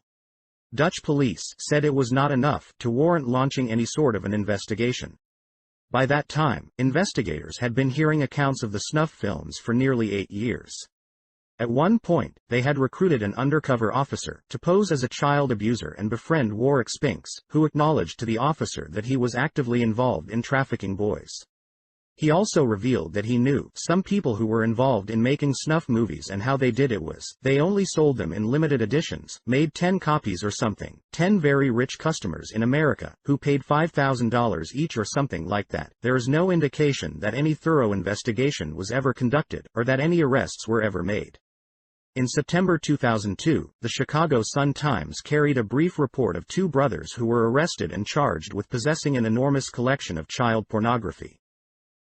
B: Dutch police said it was not enough to warrant launching any sort of an investigation. By that time, investigators had been hearing accounts of the snuff films for nearly 8 years. At one point, they had recruited an undercover officer to pose as a child abuser and befriend Warwick Spinks, who acknowledged to the officer that he was actively involved in trafficking boys. He also revealed that he knew some people who were involved in making snuff movies, and how they did it was, they only sold them in limited editions, made 10 copies or something, 10 very rich customers in America, who paid $5,000 each or something like that. There is no indication that any thorough investigation was ever conducted, or that any arrests were ever made. In September 2002, the Chicago Sun-Times carried a brief report of two brothers who were arrested and charged with possessing an enormous collection of child pornography.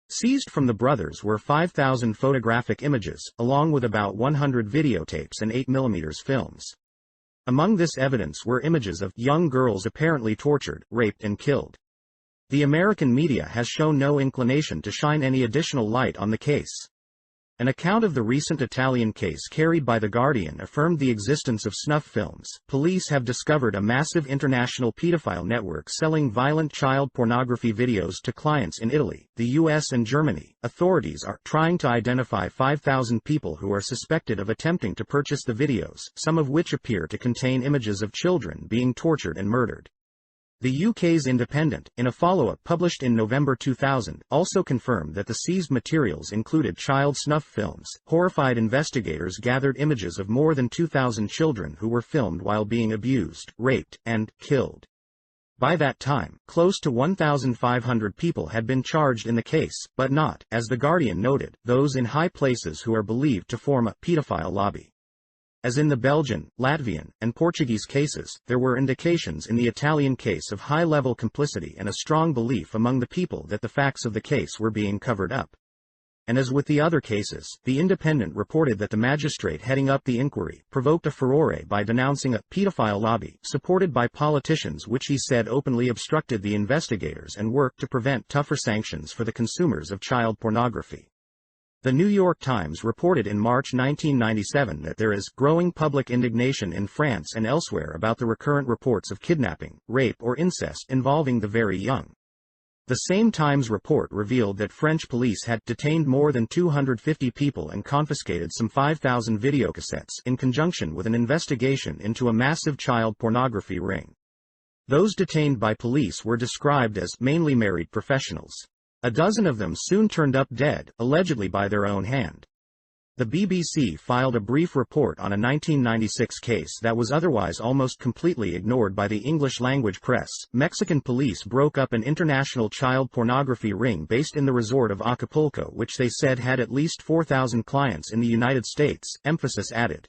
B: Seized from the brothers were 5,000 photographic images, along with about 100 videotapes and 8mm films. Among this evidence were images of young girls apparently tortured, raped and killed. The American media has shown no inclination to shine any additional light on the case. An account of the recent Italian case carried by The Guardian affirmed the existence of snuff films. Police have discovered a massive international pedophile network selling violent child pornography videos to clients in Italy, the US and Germany. Authorities are trying to identify 5,000 people who are suspected of attempting to purchase the videos, some of which appear to contain images of children being tortured and murdered. The UK's Independent, in a follow-up published in November 2000, also confirmed that the seized materials included child snuff films. Horrified investigators gathered images of more than 2,000 children who were filmed while being abused, raped, and killed. By that time, close to 1,500 people had been charged in the case, but not, as The Guardian noted, those in high places who are believed to form a pedophile lobby. As in the Belgian, Latvian, and Portuguese cases, there were indications in the Italian case of high-level complicity and a strong belief among the people that the facts of the case were being covered up. And as with the other cases, The Independent reported that the magistrate heading up the inquiry provoked a furore by denouncing a pedophile lobby supported by politicians, which he said openly obstructed the investigators and worked to prevent tougher sanctions for the consumers of child pornography. The New York Times reported in March 1997 that there is growing public indignation in France and elsewhere about the recurrent reports of kidnapping, rape or incest involving the very young. The same Times report revealed that French police had detained more than 250 people and confiscated some 5,000 videocassettes in conjunction with an investigation into a massive child pornography ring. Those detained by police were described as mainly married professionals. A dozen of them soon turned up dead, allegedly by their own hand. The BBC filed a brief report on a 1996 case that was otherwise almost completely ignored by the English-language press. Mexican police broke up an international child pornography ring based in the resort of Acapulco, which they said had at least 4,000 clients in the United States, emphasis added.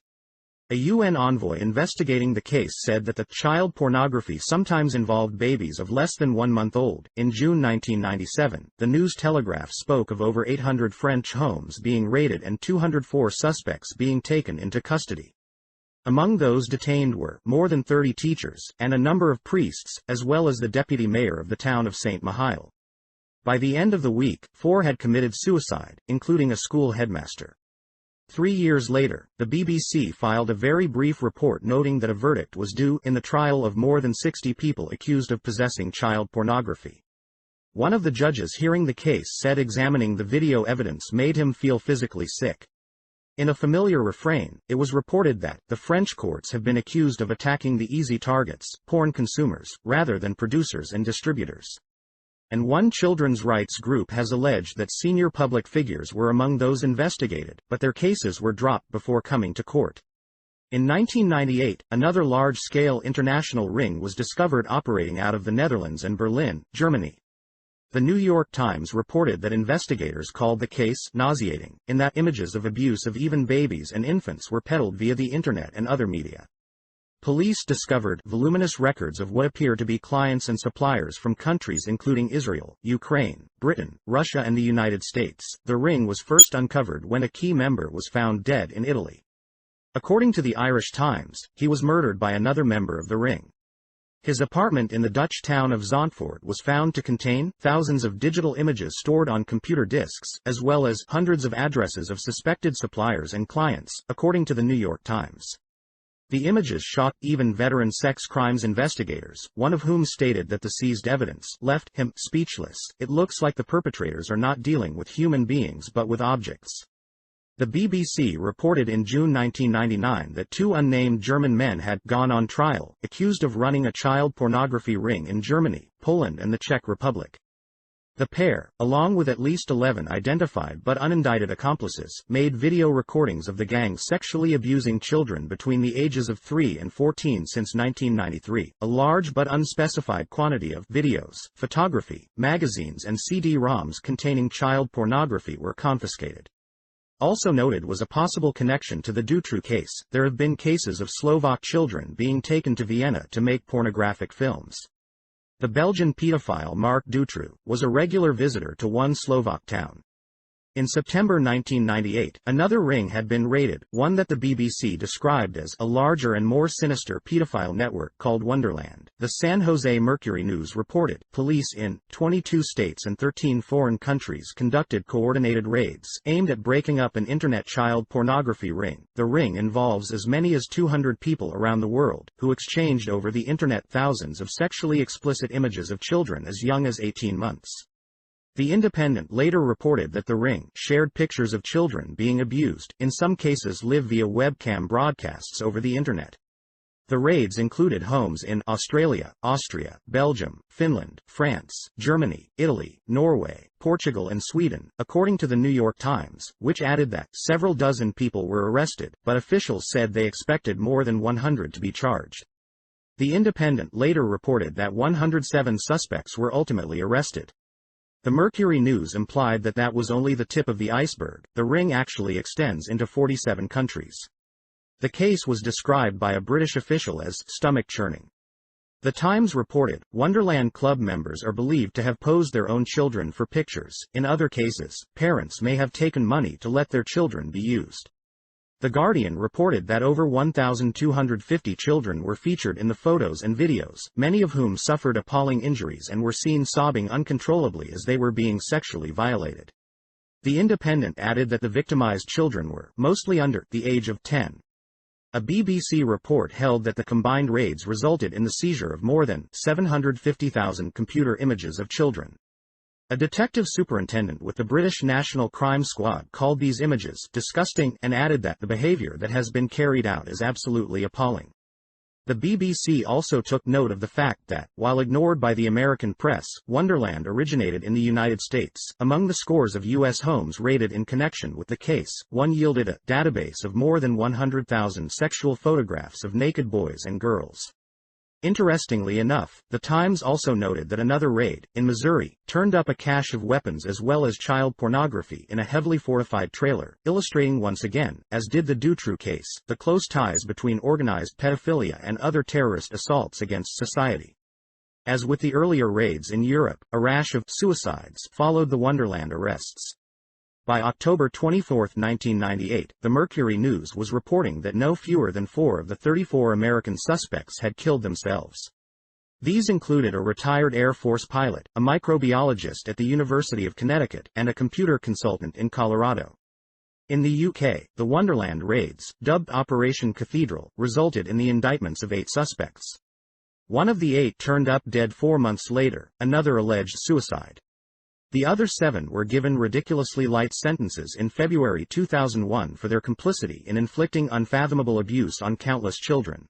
B: A UN envoy investigating the case said that the child pornography sometimes involved babies of less than 1 month old. In June 1997, the News Telegraph spoke of over 800 French homes being raided and 204 suspects being taken into custody. Among those detained were more than 30 teachers, and a number of priests, as well as the deputy mayor of the town of Saint Mihiel. By the end of the week, 4 had committed suicide, including a school headmaster. 3 years later, the BBC filed a very brief report noting that a verdict was due in the trial of more than 60 people accused of possessing child pornography. One of the judges hearing the case said examining the video evidence made him feel physically sick. In a familiar refrain, it was reported that the French courts have been accused of attacking the easy targets, porn consumers, rather than producers and distributors. And one children's rights group has alleged that senior public figures were among those investigated, but their cases were dropped before coming to court. In 1998, another large-scale international ring was discovered operating out of the Netherlands and Berlin, Germany. The New York Times reported that investigators called the case nauseating, in that images of abuse of even babies and infants were peddled via the internet and other media. Police discovered voluminous records of what appear to be clients and suppliers from countries including Israel, Ukraine, Britain, Russia and the United States. The ring was first uncovered when a key member was found dead in Italy. According to the Irish Times, he was murdered by another member of the ring. His apartment in the Dutch town of Zandvoort was found to contain thousands of digital images stored on computer disks, as well as hundreds of addresses of suspected suppliers and clients, according to the New York Times. The images shocked even veteran sex crimes investigators, one of whom stated that the seized evidence left him speechless. It looks like the perpetrators are not dealing with human beings but with objects. The BBC reported in June 1999 that 2 unnamed German men had gone on trial, accused of running a child pornography ring in Germany, Poland and the Czech Republic. The pair, along with at least 11 identified but unindicted accomplices, made video recordings of the gang sexually abusing children between the ages of 3 and 14 since 1993. A large but unspecified quantity of videos, photography, magazines and CD-ROMs containing child pornography were confiscated. Also noted was a possible connection to the Dutroux case. There have been cases of Slovak children being taken to Vienna to make pornographic films. The Belgian pedophile Marc Dutroux was a regular visitor to one Slovak town. In September 1998, another ring had been raided, one that the BBC described as a larger and more sinister pedophile network called Wonderland. The San Jose Mercury News reported, police in 22 states and 13 foreign countries conducted coordinated raids aimed at breaking up an internet child pornography ring. The ring involves as many as 200 people around the world, who exchanged over the internet thousands of sexually explicit images of children as young as 18 months. The Independent later reported that the ring shared pictures of children being abused, in some cases live via webcam broadcasts over the internet. The raids included homes in Australia, Austria, Belgium, Finland, France, Germany, Italy, Norway, Portugal and Sweden, according to the New York Times, which added that several dozen people were arrested, but officials said they expected more than 100 to be charged. The Independent later reported that 107 suspects were ultimately arrested. The Mercury News implied that that was only the tip of the iceberg. The ring actually extends into 47 countries. The case was described by a British official as stomach-churning. The Times reported, Wonderland Club members are believed to have posed their own children for pictures. In other cases, parents may have taken money to let their children be used. The Guardian reported that over 1,250 children were featured in the photos and videos, many of whom suffered appalling injuries and were seen sobbing uncontrollably as they were being sexually violated. The Independent added that the victimized children were mostly under the age of 10. A BBC report held that the combined raids resulted in the seizure of more than 750,000 computer images of children. A detective superintendent with the British National Crime Squad called these images disgusting and added that the behavior that has been carried out is absolutely appalling. The BBC also took note of the fact that, while ignored by the American press, Wonderland originated in the United States. Among the scores of U.S. homes raided in connection with the case, one yielded a database of more than 100,000 sexual photographs of naked boys and girls. Interestingly enough, the Times also noted that another raid, in Missouri, turned up a cache of weapons as well as child pornography in a heavily fortified trailer, illustrating once again, as did the Dutroux case, the close ties between organized pedophilia and other terrorist assaults against society. As with the earlier raids in Europe, a rash of suicides followed the Wonderland arrests. By October 24, 1998, the Mercury News was reporting that no fewer than 4 of the 34 American suspects had killed themselves. These included a retired Air Force pilot, a microbiologist at the University of Connecticut, and a computer consultant in Colorado. In the UK, the Wonderland raids, dubbed Operation Cathedral, resulted in the indictments of 8 suspects. One of the 8 turned up dead 4 months later, another alleged suicide. The other 7 were given ridiculously light sentences in February 2001 for their complicity in inflicting unfathomable abuse on countless children.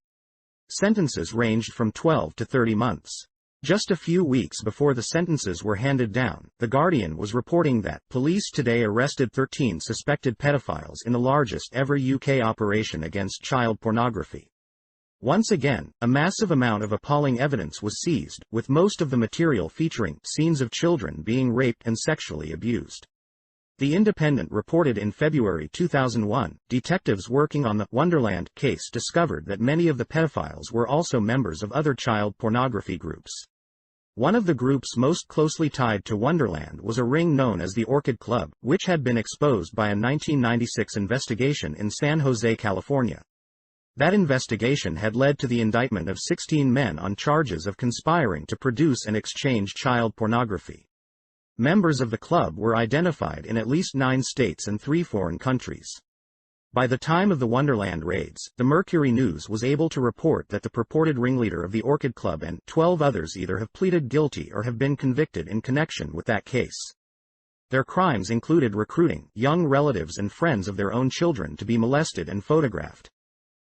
B: Sentences ranged from 12 to 30 months. Just a few weeks before the sentences were handed down, The Guardian was reporting that police today arrested 13 suspected pedophiles in the largest ever UK operation against child pornography. Once again, a massive amount of appalling evidence was seized, with most of the material featuring scenes of children being raped and sexually abused. The Independent reported in February 2001, detectives working on the Wonderland case discovered that many of the pedophiles were also members of other child pornography groups. One of the groups most closely tied to Wonderland was a ring known as the Orchid Club, which had been exposed by a 1996 investigation in San Jose, California. That investigation had led to the indictment of 16 men on charges of conspiring to produce and exchange child pornography. Members of the club were identified in at least 9 states and 3 foreign countries. By the time of the Wonderland raids, the Mercury News was able to report that the purported ringleader of the Orchid Club and 12 others either have pleaded guilty or have been convicted in connection with that case. Their crimes included recruiting young relatives and friends of their own children to be molested and photographed.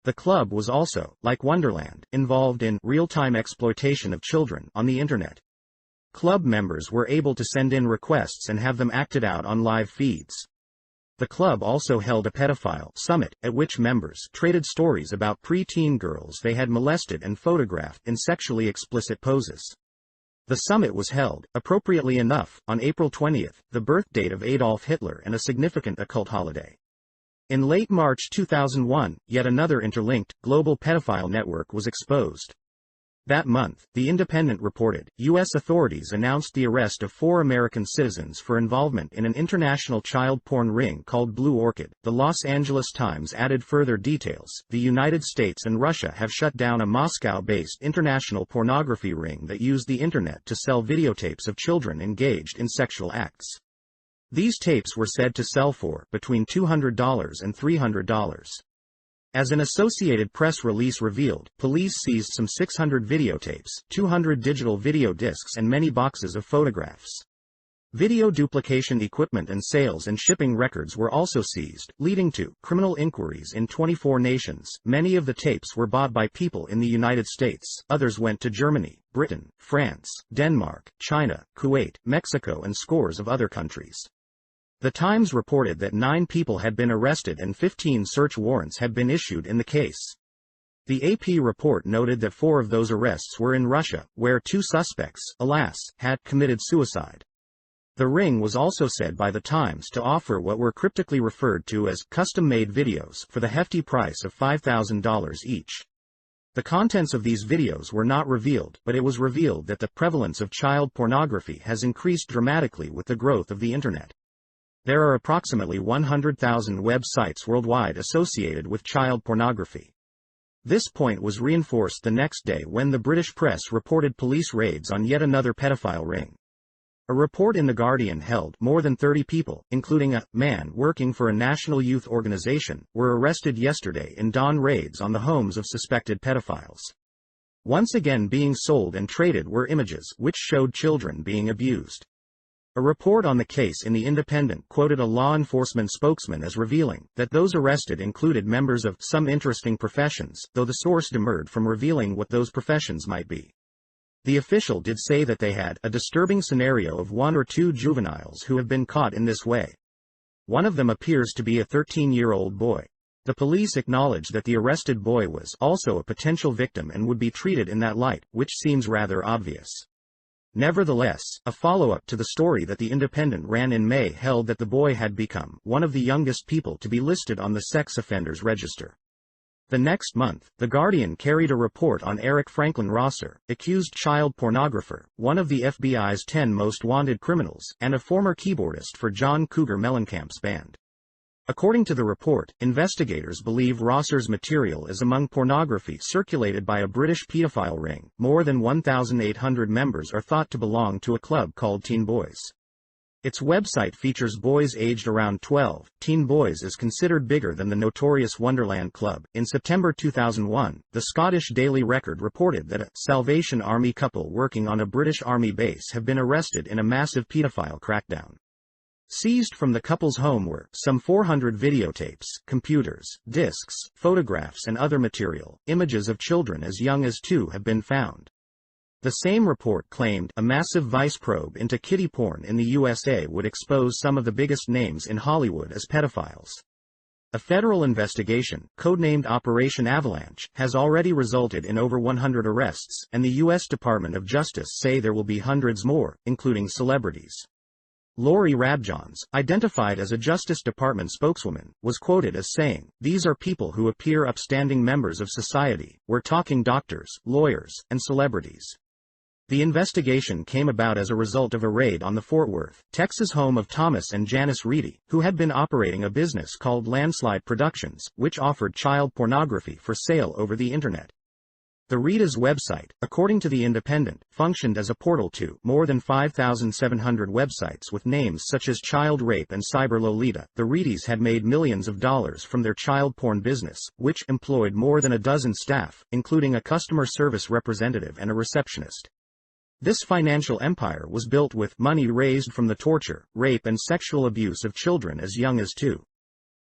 B: The club was also, like Wonderland, involved in real-time exploitation of children on the internet. Club members were able to send in requests and have them acted out on live feeds. The club also held a pedophile summit, at which members traded stories about pre-teen girls they had molested and photographed in sexually explicit poses. The summit was held, appropriately enough, on April 20, the birth date of Adolf Hitler and a significant occult holiday. In late March 2001, yet another interlinked, global pedophile network was exposed. That month, The Independent reported, U.S. authorities announced the arrest of 4 American citizens for involvement in an international child porn ring called Blue Orchid. The Los Angeles Times added further details. The United States and Russia have shut down a Moscow-based international pornography ring that used the internet to sell videotapes of children engaged in sexual acts. These tapes were said to sell for between $200 and $300. As an Associated Press release revealed, police seized some 600 videotapes, 200 digital video discs and many boxes of photographs. Video duplication equipment and sales and shipping records were also seized, leading to criminal inquiries in 24 nations. Many of the tapes were bought by people in the United States, others went to Germany, Britain, France, Denmark, China, Kuwait, Mexico and scores of other countries. The Times reported that 9 people had been arrested and 15 search warrants had been issued in the case. The AP report noted that 4 of those arrests were in Russia, where 2 suspects, alas, had committed suicide. The ring was also said by the Times to offer what were cryptically referred to as custom-made videos for the hefty price of $5,000 each. The contents of these videos were not revealed, but it was revealed that the prevalence of child pornography has increased dramatically with the growth of the Internet. There are approximately 100,000 websites worldwide associated with child pornography. This point was reinforced the next day when the British press reported police raids on yet another pedophile ring. A report in The Guardian held more than 30 people, including a man working for a national youth organization, were arrested yesterday in dawn raids on the homes of suspected pedophiles. Once again being sold and traded were images which showed children being abused. A report on the case in The Independent quoted a law enforcement spokesman as revealing that those arrested included members of some interesting professions, though the source demurred from revealing what those professions might be. The official did say that they had a disturbing scenario of 1 or 2 juveniles who have been caught in this way. One of them appears to be a 13-year-old boy. The police acknowledged that the arrested boy was also a potential victim and would be treated in that light, which seems rather obvious. Nevertheless, a follow-up to the story that The Independent ran in May held that the boy had become one of the youngest people to be listed on the sex offenders register. The next month, The Guardian carried a report on Eric Franklin Rosser, accused child pornographer, one of the FBI's 10 most wanted criminals, and a former keyboardist for John Cougar Mellencamp's band. According to the report, investigators believe Rosser's material is among pornography circulated by a British pedophile ring. More than 1,800 members are thought to belong to a club called Teen Boys. Its website features boys aged around 12. Teen Boys is considered bigger than the notorious Wonderland Club. In September 2001, the Scottish Daily Record reported that a Salvation Army couple working on a British Army base have been arrested in a massive pedophile crackdown. Seized from the couple's home were some 400 videotapes, computers, discs, photographs and other material. Images of children as young as 2 have been found. The same report claimed a massive Vice probe into kiddie porn in the USA would expose some of the biggest names in Hollywood as pedophiles. A federal investigation, codenamed Operation Avalanche, has already resulted in over 100 arrests, and the U.S. Department of Justice say there will be hundreds more, including celebrities. Lori Rabjohns, identified as a Justice Department spokeswoman, was quoted as saying, "These are people who appear upstanding members of society. We're talking doctors, lawyers, and celebrities." The investigation came about as a result of a raid on the Fort Worth, Texas home of Thomas and Janice Reedy, who had been operating a business called Landslide Productions, which offered child pornography for sale over the Internet. The Reeda's website, according to The Independent, functioned as a portal to more than 5,700 websites with names such as Child Rape and Cyber Lolita. The Reedys had made millions of dollars from their child porn business, which employed more than a dozen staff, including a customer service representative and a receptionist. This financial empire was built with money raised from the torture, rape and sexual abuse of children as young as 2.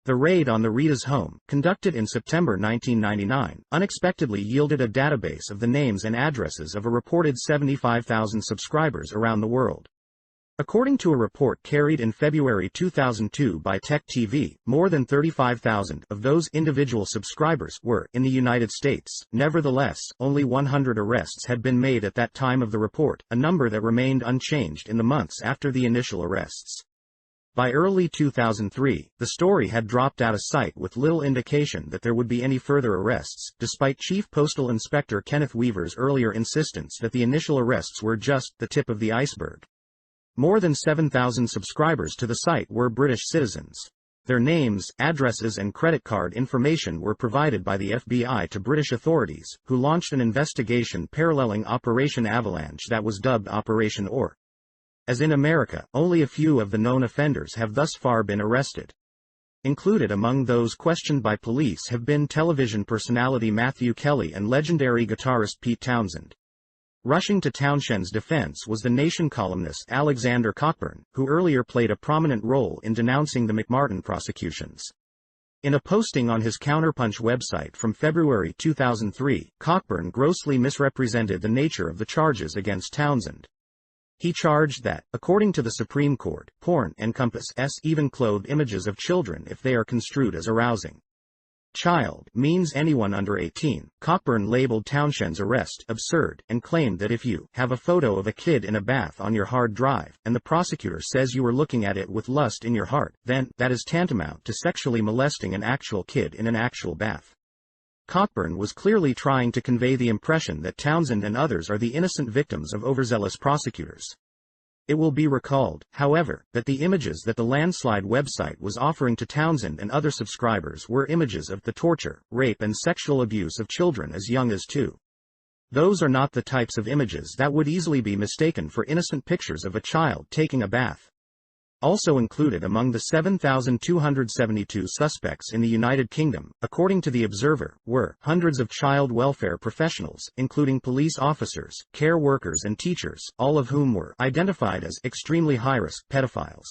B: The raid on the Rita's home, conducted in September 1999, unexpectedly yielded a database of the names and addresses of a reported 75,000 subscribers around the world. According to a report carried in February 2002 by Tech TV, more than 35,000 of those individual subscribers were in the United States. Nevertheless, only 100 arrests had been made at that time of the report, a number that remained unchanged in the months after the initial arrests. By early 2003, the story had dropped out of sight with little indication that there would be any further arrests, despite Chief Postal Inspector Kenneth Weaver's earlier insistence that the initial arrests were just the tip of the iceberg. More than 7,000 subscribers to the site were British citizens. Their names, addresses and credit card information were provided by the FBI to British authorities, who launched an investigation paralleling Operation Avalanche that was dubbed Operation OR. As in America, only a few of the known offenders have thus far been arrested. Included among those questioned by police have been television personality Matthew Kelly and legendary guitarist Pete Townshend. Rushing to Townshend's defense was the Nation columnist Alexander Cockburn, who earlier played a prominent role in denouncing the McMartin prosecutions. In a posting on his Counterpunch website from February 2003, Cockburn grossly misrepresented the nature of the charges against Townshend. He charged that, according to the Supreme Court, porn encompasses even clothed images of children if they are construed as arousing. Child means anyone under 18. Cockburn labeled Townshend's arrest absurd and claimed that if you have a photo of a kid in a bath on your hard drive, and the prosecutor says you were looking at it with lust in your heart, then that is tantamount to sexually molesting an actual kid in an actual bath. Cockburn was clearly trying to convey the impression that Townshend and others are the innocent victims of overzealous prosecutors. It will be recalled, however, that the images that the Landslide website was offering to Townshend and other subscribers were images of the torture, rape and sexual abuse of children as young as 2. Those are not the types of images that would easily be mistaken for innocent pictures of a child taking a bath. Also included among the 7,272 suspects in the United Kingdom, according to The Observer, were hundreds of child welfare professionals, including police officers, care workers and teachers, all of whom were identified as extremely high-risk pedophiles.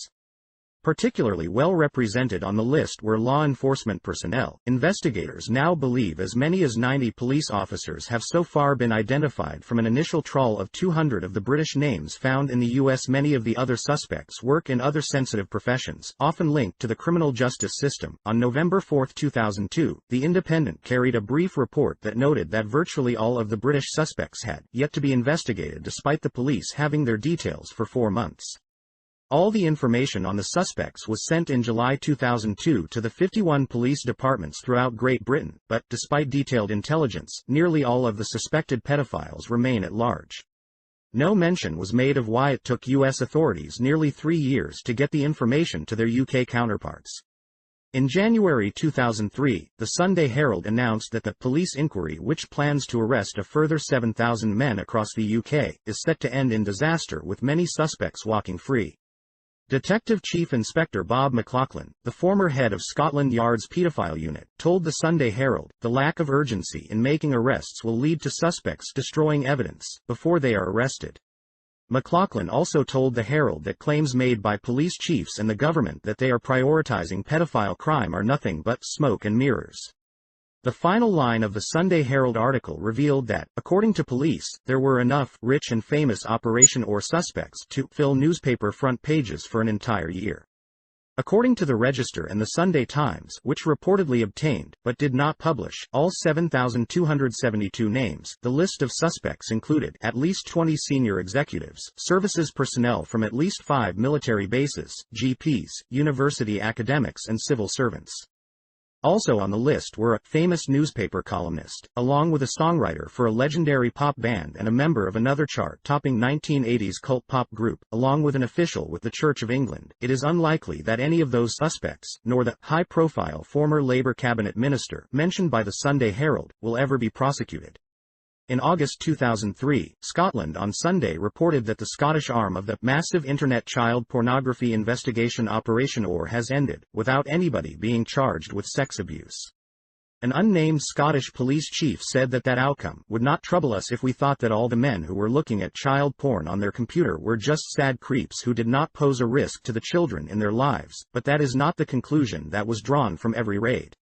B: Particularly well represented on the list were law enforcement personnel. Investigators now believe as many as 90 police officers have so far been identified from an initial trawl of 200 of the British names found in the US. Many of the other suspects work in other sensitive professions, often linked to the criminal justice system. On November 4, 2002, The Independent carried a brief report that noted that virtually all of the British suspects had yet to be investigated despite the police having their details for 4 months. All the information on the suspects was sent in July 2002 to the 51 police departments throughout Great Britain, but, despite detailed intelligence, nearly all of the suspected pedophiles remain at large. No mention was made of why it took US authorities nearly 3 years to get the information to their UK counterparts. In January 2003, the Sunday Herald announced that the police inquiry, which plans to arrest a further 7,000 men across the UK, is set to end in disaster with many suspects walking free. Detective Chief Inspector Bob McLaughlin, the former head of Scotland Yard's paedophile unit, told the Sunday Herald, the lack of urgency in making arrests will lead to suspects destroying evidence before they are arrested. McLaughlin also told the Herald that claims made by police chiefs and the government that they are prioritizing pedophile crime are nothing but smoke and mirrors. The final line of the Sunday Herald article revealed that, according to police, there were enough rich and famous Operation OR suspects to fill newspaper front pages for an entire year. According to the Register and the Sunday Times, which reportedly obtained, but did not publish, all 7,272 names, the list of suspects included at least 20 senior executives, services personnel from at least 5 military bases, GPs, university academics and civil servants. Also on the list were a famous newspaper columnist, along with a songwriter for a legendary pop band and a member of another chart-topping 1980s cult pop group, along with an official with the Church of England. It is unlikely that any of those suspects, nor the high-profile former Labour cabinet minister mentioned by the Sunday Herald, will ever be prosecuted. In August 2003, Scotland on Sunday reported that the Scottish arm of the massive internet child pornography investigation Operation OR has ended, without anybody being charged with sex abuse. An unnamed Scottish police chief said that outcome would not trouble us if we thought that all the men who were looking at child porn on their computer were just sad creeps who did not pose a risk to the children in their lives, but that is not the conclusion that was drawn from every raid.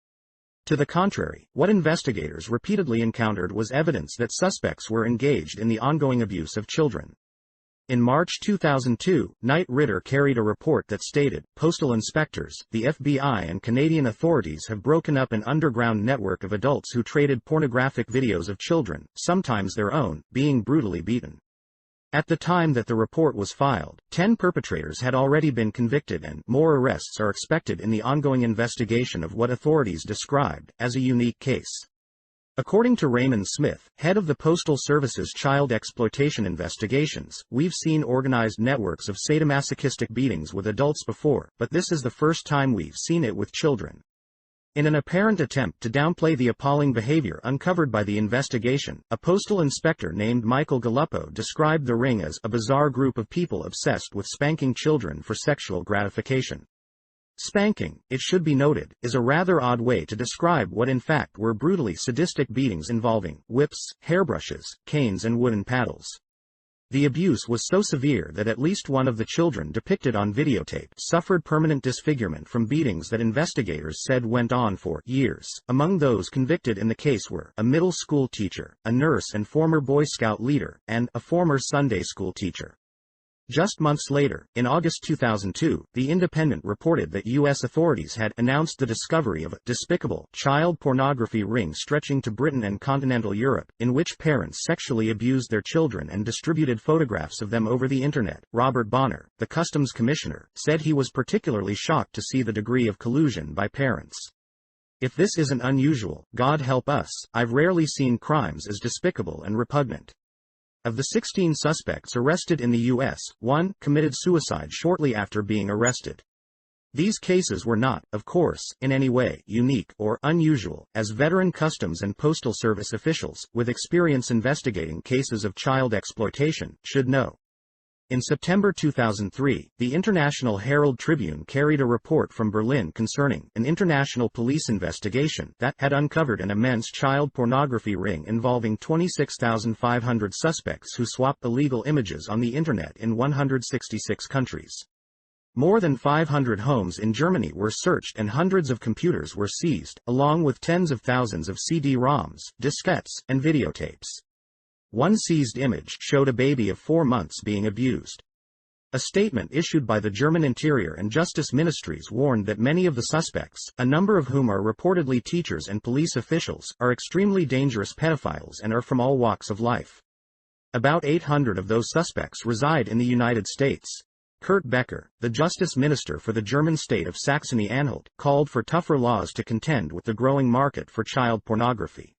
B: To the contrary, what investigators repeatedly encountered was evidence that suspects were engaged in the ongoing abuse of children. In March 2002, Knight Ridder carried a report that stated, "Postal inspectors, the FBI and Canadian authorities have broken up an underground network of adults who traded pornographic videos of children, sometimes their own, being brutally beaten." At the time that the report was filed, 10 perpetrators had already been convicted and more arrests are expected in the ongoing investigation of what authorities described as a unique case. According to Raymond Smith, head of the Postal Service's Child Exploitation Investigations, "We've seen organized networks of sadomasochistic beatings with adults before, but this is the first time we've seen it with children." In an apparent attempt to downplay the appalling behavior uncovered by the investigation, a postal inspector named Michael Galuppo described the ring as a bizarre group of people obsessed with spanking children for sexual gratification. Spanking, it should be noted, is a rather odd way to describe what in fact were brutally sadistic beatings involving whips, hairbrushes, canes and wooden paddles. The abuse was so severe that at least one of the children depicted on videotape suffered permanent disfigurement from beatings that investigators said went on for years. Among those convicted in the case were a middle school teacher, a nurse and former Boy Scout leader, and a former Sunday school teacher. Just months later, in August 2002, The Independent reported that U.S. authorities had announced the discovery of a despicable child pornography ring stretching to Britain and continental Europe, in which parents sexually abused their children and distributed photographs of them over the Internet. Robert Bonner, the Customs Commissioner, said he was particularly shocked to see the degree of collusion by parents. "If this isn't unusual, God help us, I've rarely seen crimes as despicable and repugnant." Of the 16 suspects arrested in the U.S., 1 committed suicide shortly after being arrested. These cases were not, of course, in any way unique or unusual, as veteran Customs and Postal Service officials, with experience investigating cases of child exploitation, should know. In September 2003, the International Herald Tribune carried a report from Berlin concerning an international police investigation that had uncovered an immense child pornography ring involving 26,500 suspects who swapped illegal images on the Internet in 166 countries. More than 500 homes in Germany were searched and hundreds of computers were seized, along with tens of thousands of CD-ROMs, diskettes, and videotapes. One seized image showed a baby of 4 months being abused. A statement issued by the German Interior and Justice Ministries warned that many of the suspects, a number of whom are reportedly teachers and police officials, are extremely dangerous pedophiles and are from all walks of life. About 800 of those suspects reside in the United States. Kurt Becker, the Justice Minister for the German state of Saxony-Anhalt, called for tougher laws to contend with the growing market for child pornography.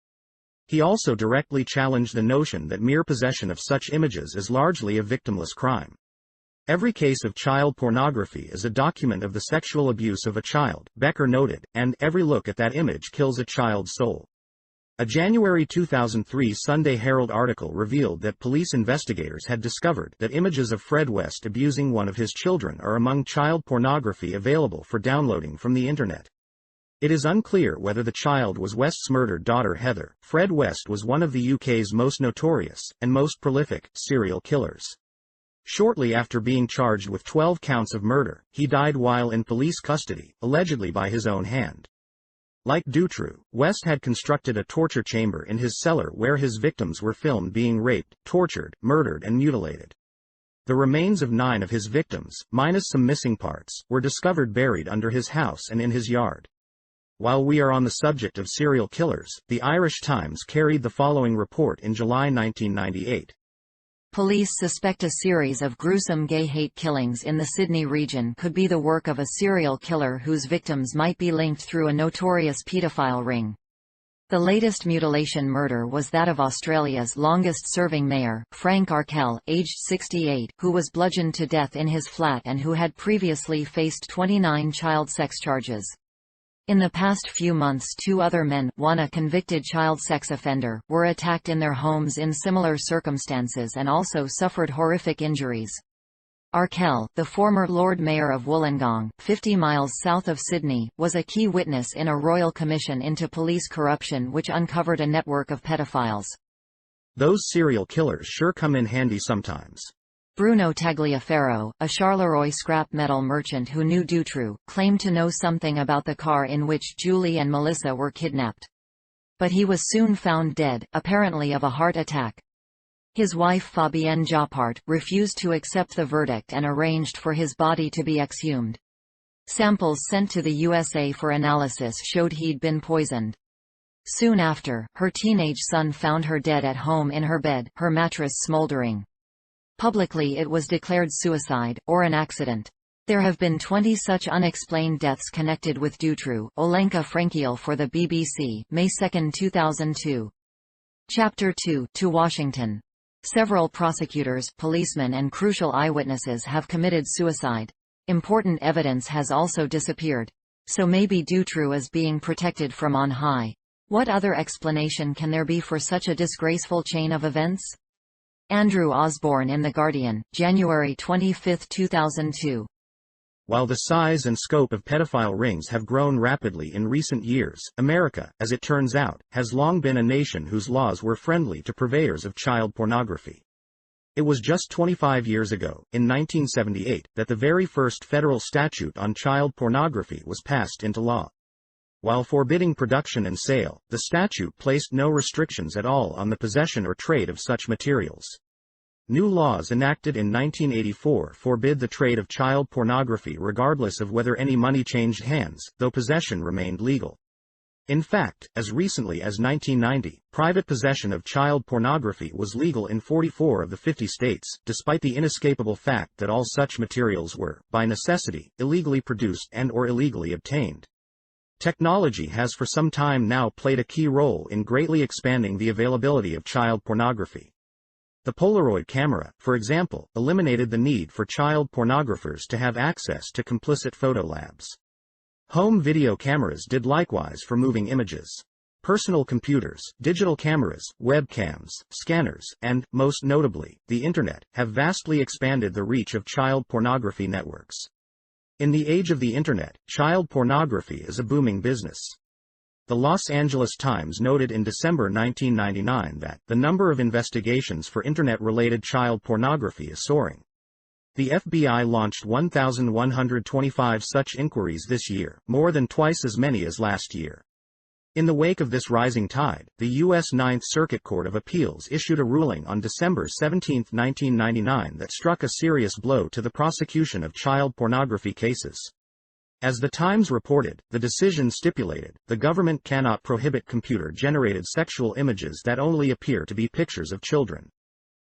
B: He also directly challenged the notion that mere possession of such images is largely a victimless crime. "Every case of child pornography is a document of the sexual abuse of a child," Becker noted, and every look at that image kills a child's soul. A January 2003 Sunday Herald article revealed that police investigators had discovered that images of Fred West abusing one of his children are among child pornography available for downloading from the Internet. It is unclear whether the child was West's murdered daughter Heather. Fred West was one of the UK's most notorious, and most prolific, serial killers. Shortly after being charged with 12 counts of murder, he died while in police custody, allegedly by his own hand. Like Dutroux, West had constructed a torture chamber in his cellar where his victims were filmed being raped, tortured, murdered and mutilated. The remains of 9 of his victims, minus some missing parts, were discovered buried under his house and in his yard. While we are on the subject of serial killers, the Irish Times carried the following report in July 1998.
A: Police suspect a series of gruesome gay hate killings in the Sydney region could be the work of a serial killer whose victims might be linked through a notorious paedophile ring. The latest mutilation murder was that of Australia's longest-serving mayor, Frank Arkell, aged 68, who was bludgeoned to death in his flat and who had previously faced 29 child sex charges. In the past few months 2 other men, one a convicted child sex offender, were attacked in their homes in similar circumstances and also suffered horrific injuries. Arkell, the former Lord Mayor of Wollongong, 50 miles south of Sydney, was a key witness in a royal commission into police corruption which uncovered a network of pedophiles.
B: Those serial killers sure come in handy sometimes.
A: Bruno Tagliaferro, a Charleroi scrap metal merchant who knew Dutroux, claimed to know something about the car in which Julie and Melissa were kidnapped. But he was soon found dead, apparently of a heart attack. His wife Fabienne Joppart refused to accept the verdict and arranged for his body to be exhumed. Samples sent to the USA for analysis showed he'd been poisoned. Soon after, her teenage son found her dead at home in her bed, her mattress smoldering. Publicly it was declared suicide, or an accident. There have been 20 such unexplained deaths connected with Dutroux. Olenka Frankiel for the BBC, May 2, 2002. Chapter 2, To Washington. Several prosecutors, policemen and crucial eyewitnesses have committed suicide. Important evidence has also disappeared. So maybe Dutroux is being protected from on high. What other explanation can there be for such a disgraceful chain of events? Andrew Osborne in The Guardian, January 25, 2002.
B: While the size and scope of pedophile rings have grown rapidly in recent years, America, as it turns out, has long been a nation whose laws were friendly to purveyors of child pornography. It was just 25 years ago, in 1978, that the very first federal statute on child pornography was passed into law. While forbidding production and sale, the statute placed no restrictions at all on the possession or trade of such materials. New laws enacted in 1984 forbid the trade of child pornography regardless of whether any money changed hands, though possession remained legal. In fact, as recently as 1990, private possession of child pornography was legal in 44 of the 50 states, despite the inescapable fact that all such materials were, by necessity, illegally produced and/or illegally obtained. Technology has for some time now played a key role in greatly expanding the availability of child pornography. The Polaroid camera, for example, eliminated the need for child pornographers to have access to complicit photo labs. Home video cameras did likewise for moving images. Personal computers, digital cameras, webcams, scanners, and, most notably, the Internet, have vastly expanded the reach of child pornography networks. In the age of the Internet, child pornography is a booming business. The Los Angeles Times noted in December 1999 that the number of investigations for Internet-related child pornography is soaring. The FBI launched 1,125 such inquiries this year, more than twice as many as last year. In the wake of this rising tide, the U.S. Ninth Circuit Court of Appeals issued a ruling on December 17, 1999 that struck a serious blow to the prosecution of child pornography cases. As the Times reported, the decision stipulated, the government cannot prohibit computer-generated sexual images that only appear to be pictures of children.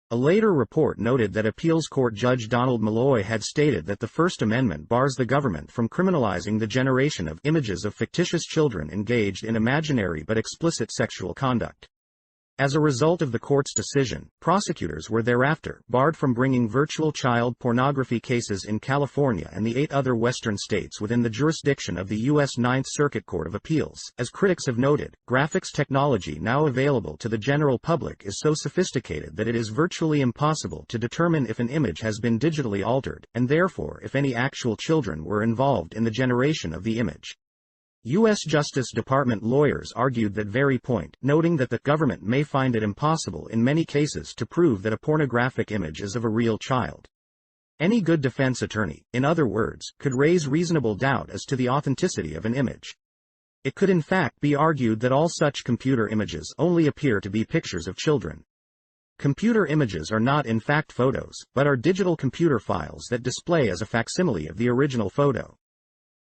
B: A later report noted that appeals court judge Donald Malloy had stated that the First Amendment bars the government from criminalizing the generation of images of fictitious children engaged in imaginary but explicit sexual conduct. As a result of the court's decision, prosecutors were thereafter barred from bringing virtual child pornography cases in California and the 8 other western states within the jurisdiction of the U.S. Ninth Circuit Court of Appeals. As critics have noted, graphics technology now available to the general public is so sophisticated that it is virtually impossible to determine if an image has been digitally altered, and therefore if any actual children were involved in the generation of the image. U.S. Justice Department lawyers argued that very point, noting that the government may find it impossible in many cases to prove that a pornographic image is of a real child. Any good defense attorney, in other words, could raise reasonable doubt as to the authenticity of an image. It could in fact be argued that all such computer images only appear to be pictures of children. Computer images are not in fact photos, but are digital computer files that display as a facsimile of the original photo.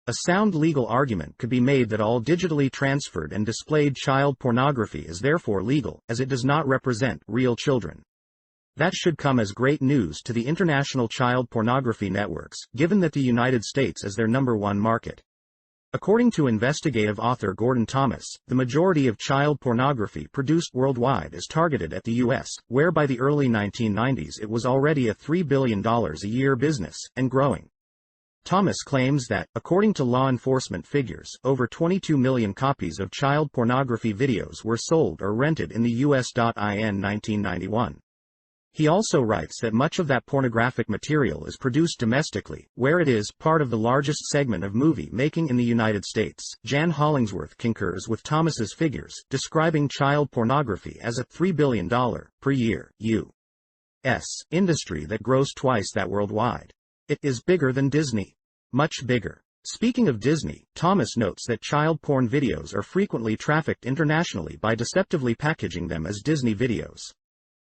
B: A sound legal argument could be made that all digitally transferred and displayed child pornography is therefore legal, as it does not represent real children. That should come as great news to the international child pornography networks, given that the United States is their #1 market. According to investigative author Gordon Thomas, the majority of child pornography produced worldwide is targeted at the U.S., where by the early 1990s it was already a $3 billion a year business, and growing. Thomas claims that, according to law enforcement figures, over 22 million copies of child pornography videos were sold or rented in the U.S. In 1991. He also writes that much of that pornographic material is produced domestically, where it is part of the largest segment of movie making in the United States. Jan Hollingsworth concurs with Thomas's figures, describing child pornography as a $3 billion per year U.S. industry that grows twice that worldwide. It is bigger than Disney. Much bigger. Speaking of Disney, Thomas notes that child porn videos are frequently trafficked internationally by deceptively packaging them as Disney videos.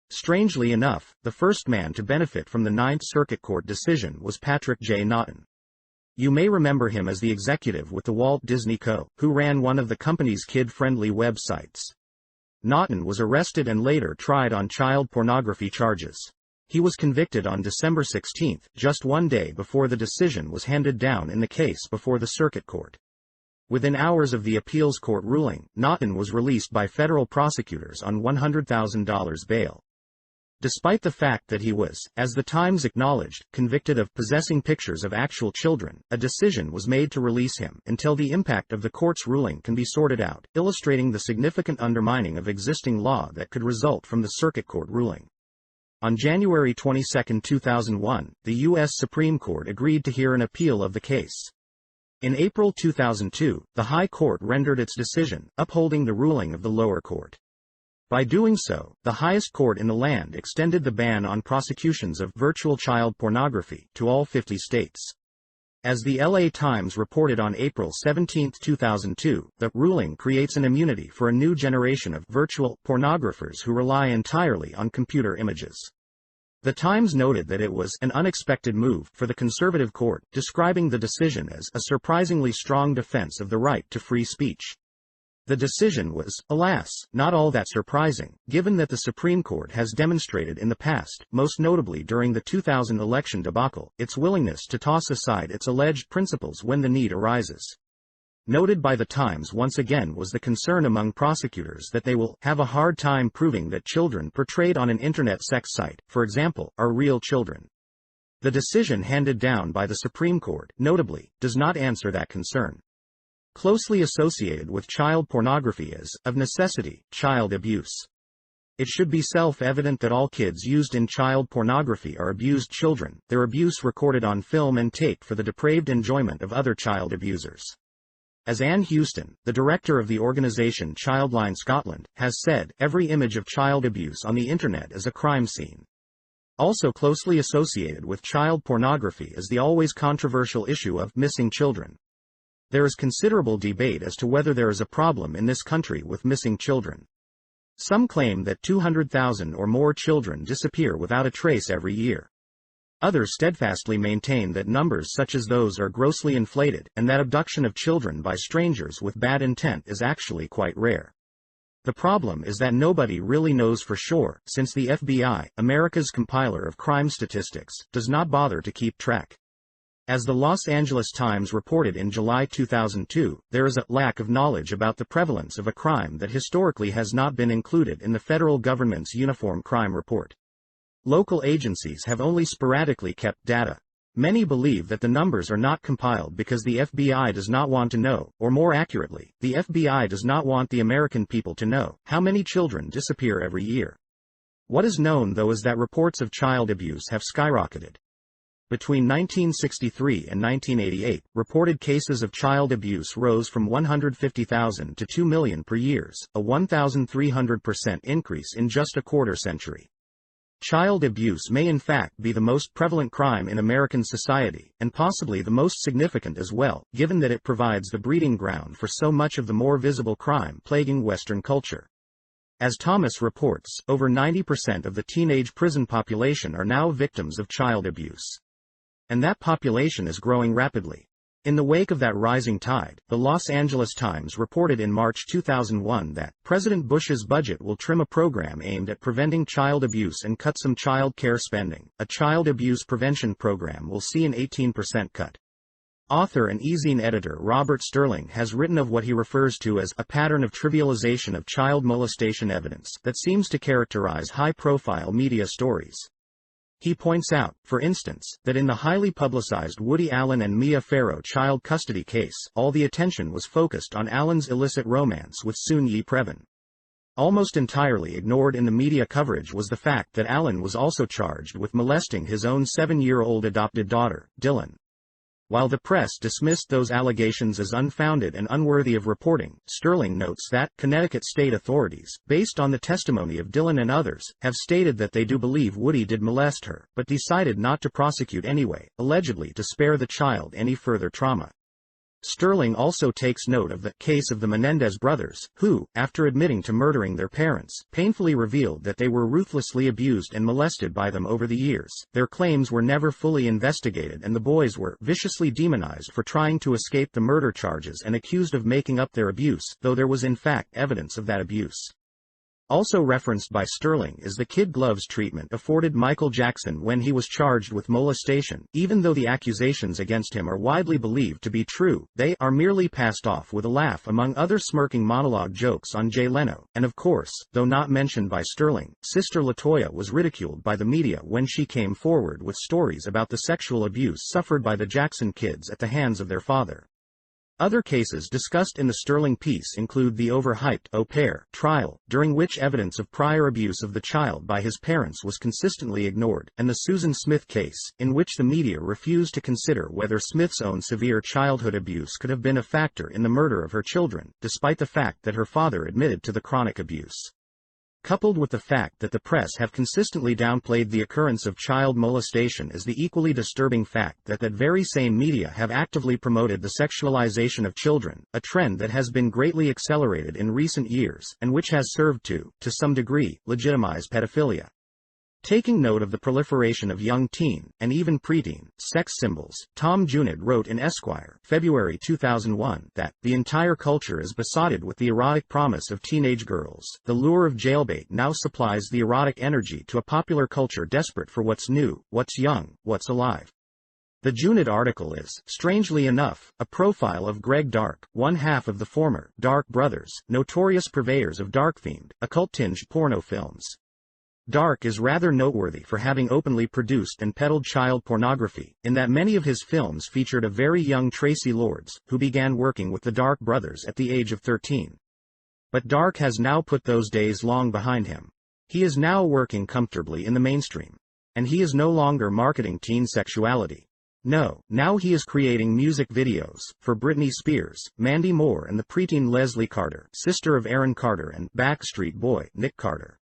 B: Strangely enough, the first man to benefit from the Ninth Circuit Court decision was Patrick J. Naughton. You may remember him as the executive with the Walt Disney Co., who ran one of the company's kid-friendly websites. Naughton was arrested and later tried on child pornography charges. He was convicted on December 16, just one day before the decision was handed down in the case before the Circuit Court. Within hours of the appeals court ruling, Naughton was released by federal prosecutors on $100,000 bail. Despite the fact that he was, as the Times acknowledged, convicted of possessing pictures of actual children, a decision was made to release him until the impact of the court's ruling can be sorted out, illustrating the significant undermining of existing law that could result from the Circuit Court ruling. On January 22, 2001, the U.S. Supreme Court agreed to hear an appeal of the case. In April 2002, the High Court rendered its decision, upholding the ruling of the lower court. By doing so, the highest court in the land extended the ban on prosecutions of virtual child pornography to all 50 states. As the LA Times reported on April 17, 2002, the ruling creates an immunity for a new generation of virtual pornographers who rely entirely on computer images. The Times noted that it was an unexpected move for the conservative court, describing the decision as a surprisingly strong defense of the right to free speech. The decision was, alas, not all that surprising, given that the Supreme Court has demonstrated in the past, most notably during the 2000 election debacle, its willingness to toss aside its alleged principles when the need arises. Noted by the Times once again was the concern among prosecutors that they will have a hard time proving that children portrayed on an internet sex site, for example, are real children. The decision handed down by the Supreme Court, notably, does not answer that concern. Closely associated with child pornography is, of necessity, child abuse. It should be self-evident that all kids used in child pornography are abused children, their abuse recorded on film and tape for the depraved enjoyment of other child abusers. As Anne Houston, the director of the organization Childline Scotland, has said, every image of child abuse on the internet is a crime scene. Also closely associated with child pornography is the always controversial issue of missing children. There is considerable debate as to whether there is a problem in this country with missing children. Some claim that 200,000 or more children disappear without a trace every year. Others steadfastly maintain that numbers such as those are grossly inflated, and that abduction of children by strangers with bad intent is actually quite rare. The problem is that nobody really knows for sure, since the FBI, America's compiler of crime statistics, does not bother to keep track. As the Los Angeles Times reported in July 2002, there is a lack of knowledge about the prevalence of a crime that historically has not been included in the federal government's Uniform Crime Report. Local agencies have only sporadically kept data. Many believe that the numbers are not compiled because the FBI does not want to know, or more accurately, the FBI does not want the American people to know, how many children disappear every year. What is known though is that reports of child abuse have skyrocketed. Between 1963 and 1988, reported cases of child abuse rose from 150,000 to 2 million per year, a 1,300% increase in just a quarter century. Child abuse may in fact be the most prevalent crime in American society, and possibly the most significant as well, given that it provides the breeding ground for so much of the more visible crime plaguing Western culture. As Thomas reports, over 90% of the teenage prison population are now victims of child abuse. And that population is growing rapidly. In the wake of that rising tide, the Los Angeles Times reported in March 2001 that President Bush's budget will trim a program aimed at preventing child abuse and cut some child care spending. A child abuse prevention program will see an 18% cut. Author and e-zine editor Robert Sterling has written of what he refers to as a pattern of trivialization of child molestation evidence that seems to characterize high-profile media stories. He points out, for instance, that in the highly publicized Woody Allen and Mia Farrow child custody case, all the attention was focused on Allen's illicit romance with Soon-Yi Previn. Almost entirely ignored in the media coverage was the fact that Allen was also charged with molesting his own 7-year-old adopted daughter, Dylan. While the press dismissed those allegations as unfounded and unworthy of reporting, Sterling notes that Connecticut state authorities, based on the testimony of Dylan and others, have stated that they do believe Woody did molest her, but decided not to prosecute anyway, allegedly to spare the child any further trauma. Sterling also takes note of the case of the Menendez brothers, who, after admitting to murdering their parents, painfully revealed that they were ruthlessly abused and molested by them over the years. Their claims were never fully investigated and the boys were viciously demonized for trying to escape the murder charges and accused of making up their abuse, though there was in fact evidence of that abuse. Also referenced by Sterling is the kid gloves treatment afforded Michael Jackson when he was charged with molestation. Even though the accusations against him are widely believed to be true, they are merely passed off with a laugh among other smirking monologue jokes on Jay Leno, and of course, though not mentioned by Sterling, Sister LaToya was ridiculed by the media when she came forward with stories about the sexual abuse suffered by the Jackson kids at the hands of their father. Other cases discussed in the Sterling piece include the overhyped au pair trial, during which evidence of prior abuse of the child by his parents was consistently ignored, and the Susan Smith case, in which the media refused to consider whether Smith's own severe childhood abuse could have been a factor in the murder of her children, despite the fact that her father admitted to the chronic abuse. Coupled with the fact that the press have consistently downplayed the occurrence of child molestation is the equally disturbing fact that that very same media have actively promoted the sexualization of children, a trend that has been greatly accelerated in recent years, and which has served to some degree, legitimize pedophilia. Taking note of the proliferation of young teen, and even preteen, sex symbols, Tom Junod wrote in Esquire, February 2001, that the entire culture is besotted with the erotic promise of teenage girls. The lure of jailbait now supplies the erotic energy to a popular culture desperate for what's new, what's young, what's alive. The Junod article is, strangely enough, a profile of Greg Dark, one half of the former Dark brothers, notorious purveyors of dark-themed, occult-tinged porno films. Dark is rather noteworthy for having openly produced and peddled child pornography, in that many of his films featured a very young Tracy Lords, who began working with the Dark brothers at the age of 13. But Dark has now put those days long behind him. He is now working comfortably in the mainstream. And he is no longer marketing teen sexuality. No, now he is creating music videos, for Britney Spears, Mandy Moore and the preteen Leslie Carter, sister of Aaron Carter and Backstreet Boy, Nick Carter.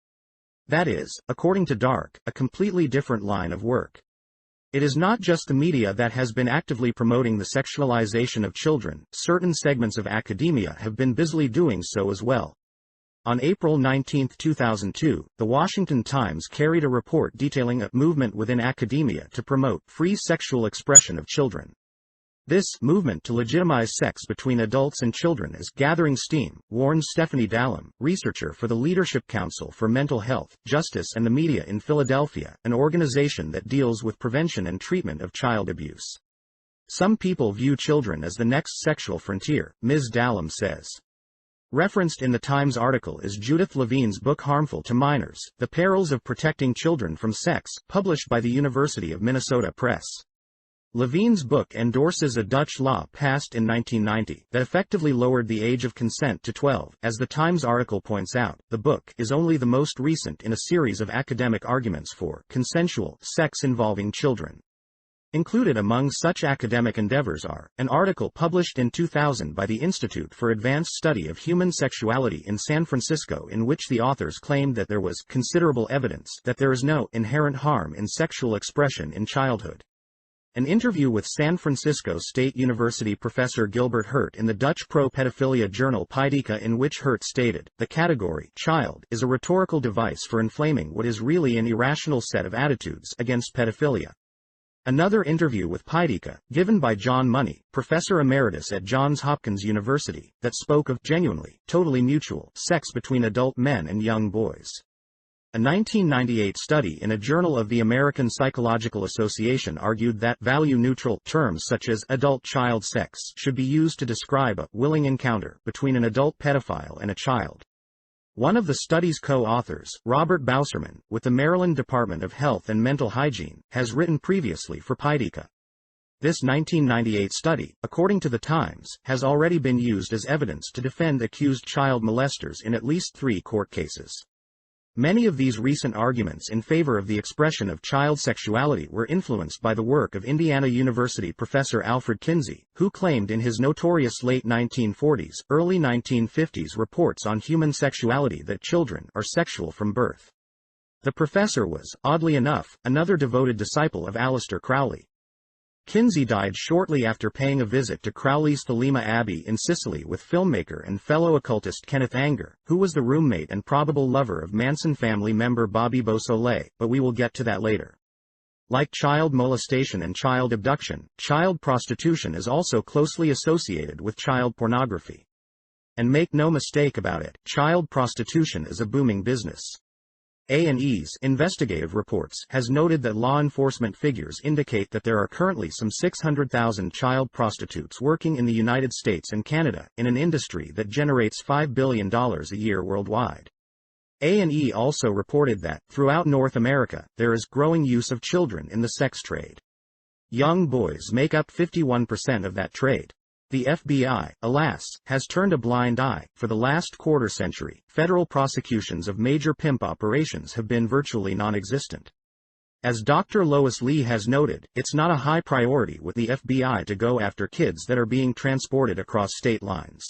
B: That is, according to Dark, a completely different line of work. It is not just the media that has been actively promoting the sexualization of children, certain segments of academia have been busily doing so as well. On April 19, 2002, The Washington Times carried a report detailing a movement within academia to promote free sexual expression of children. This movement to legitimize sex between adults and children is gathering steam, warns Stephanie Dallam, researcher for the Leadership Council for Mental Health, Justice and the Media in Philadelphia, an organization that deals with prevention and treatment of child abuse. Some people view children as the next sexual frontier, Ms. Dallam says. Referenced in the Times article is Judith Levine's book Harmful to Minors, The Perils of Protecting Children from Sex, published by the University of Minnesota Press. Levine's book endorses a Dutch law passed in 1990 that effectively lowered the age of consent to 12. As the Times article points out, the book is only the most recent in a series of academic arguments for consensual sex involving children. Included among such academic endeavors are an article published in 2000 by the Institute for Advanced Study of Human Sexuality in San Francisco, in which the authors claimed that there was considerable evidence that there is no inherent harm in sexual expression in childhood. An interview with San Francisco State University professor Gilbert Hurt in the Dutch pro-pedophilia journal Pijdica, in which Hurt stated, "The category child is a rhetorical device for inflaming what is really an irrational set of attitudes against pedophilia." Another interview with Pijdica, given by John Money, professor emeritus at Johns Hopkins University, that spoke of genuinely, totally mutual sex between adult men and young boys. A 1998 study in a journal of the American Psychological Association argued that value-neutral terms such as adult-child sex should be used to describe a willing encounter between an adult pedophile and a child. One of the study's co-authors, Robert Bauserman, with the Maryland Department of Health and Mental Hygiene, has written previously for Pijdica. This 1998 study, according to The Times, has already been used as evidence to defend accused child molesters in at least 3 court cases. Many of these recent arguments in favor of the expression of child sexuality were influenced by the work of Indiana University professor Alfred Kinsey, who claimed in his notorious late 1940s, early 1950s reports on human sexuality that children are sexual from birth. The professor was, oddly enough, another devoted disciple of Aleister Crowley. Kinsey died shortly after paying a visit to Crowley's Thelema Abbey in Sicily with filmmaker and fellow occultist Kenneth Anger, who was the roommate and probable lover of Manson family member Bobby Beausoleil, but we will get to that later. Like child molestation and child abduction, child prostitution is also closely associated with child pornography. And make no mistake about it, child prostitution is a booming business. A&E's investigative reports has noted that law enforcement figures indicate that there are currently some 600,000 child prostitutes working in the United States and Canada, in an industry that generates $5 billion a year worldwide. A&E also reported that, throughout North America, there is growing use of children in the sex trade. Young boys make up 51% of that trade. The FBI, alas, has turned a blind eye. For the last quarter-century, federal prosecutions of major pimp operations have been virtually non-existent. As Dr. Lois Lee has noted, it's not a high priority with the FBI to go after kids that are being transported across state lines.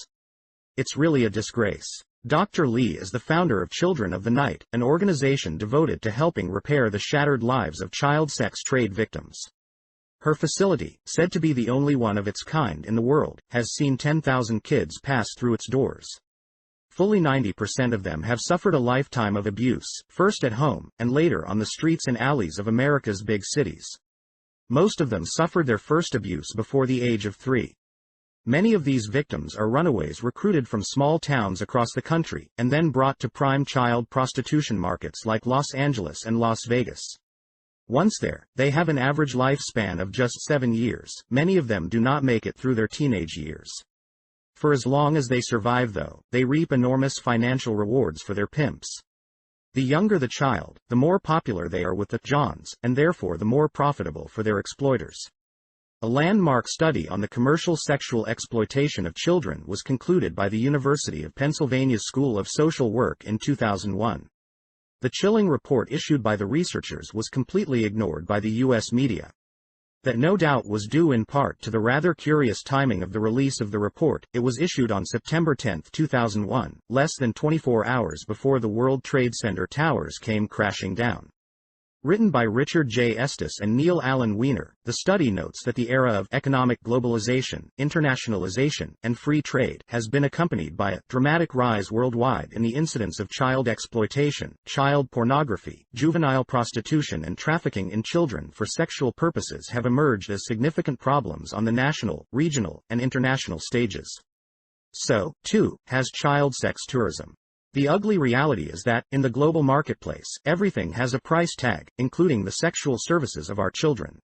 B: It's really a disgrace. Dr. Lee is the founder of Children of the Night, an organization devoted to helping repair the shattered lives of child sex trade victims. Her facility, said to be the only one of its kind in the world, has seen 10,000 kids pass through its doors. Fully 90% of them have suffered a lifetime of abuse, first at home, and later on the streets and alleys of America's big cities. Most of them suffered their first abuse before the age of 3. Many of these victims are runaways recruited from small towns across the country, and then brought to prime child prostitution markets like Los Angeles and Las Vegas. Once there, they have an average lifespan of just 7 years. Many of them do not make it through their teenage years. For as long as they survive though, they reap enormous financial rewards for their pimps. The younger the child, the more popular they are with the Johns, and therefore the more profitable for their exploiters. A landmark study on the commercial sexual exploitation of children was concluded by the University of Pennsylvania's School of Social Work in 2001. The chilling report issued by the researchers was completely ignored by the U.S. media. That no doubt was due in part to the rather curious timing of the release of the report. It was issued on September 10, 2001, less than 24 hours before the World Trade Center towers came crashing down. Written by Richard J. Estes and Neil Allen Weiner, the study notes that the era of economic globalization, internationalization, and free trade has been accompanied by a dramatic rise worldwide in the incidence of child exploitation, child pornography, juvenile prostitution, and trafficking in children for sexual purposes have emerged as significant problems on the national, regional, and international stages. So, too, has child sex tourism. The ugly reality is that, in the global marketplace, everything has a price tag, including the sexual services of our children.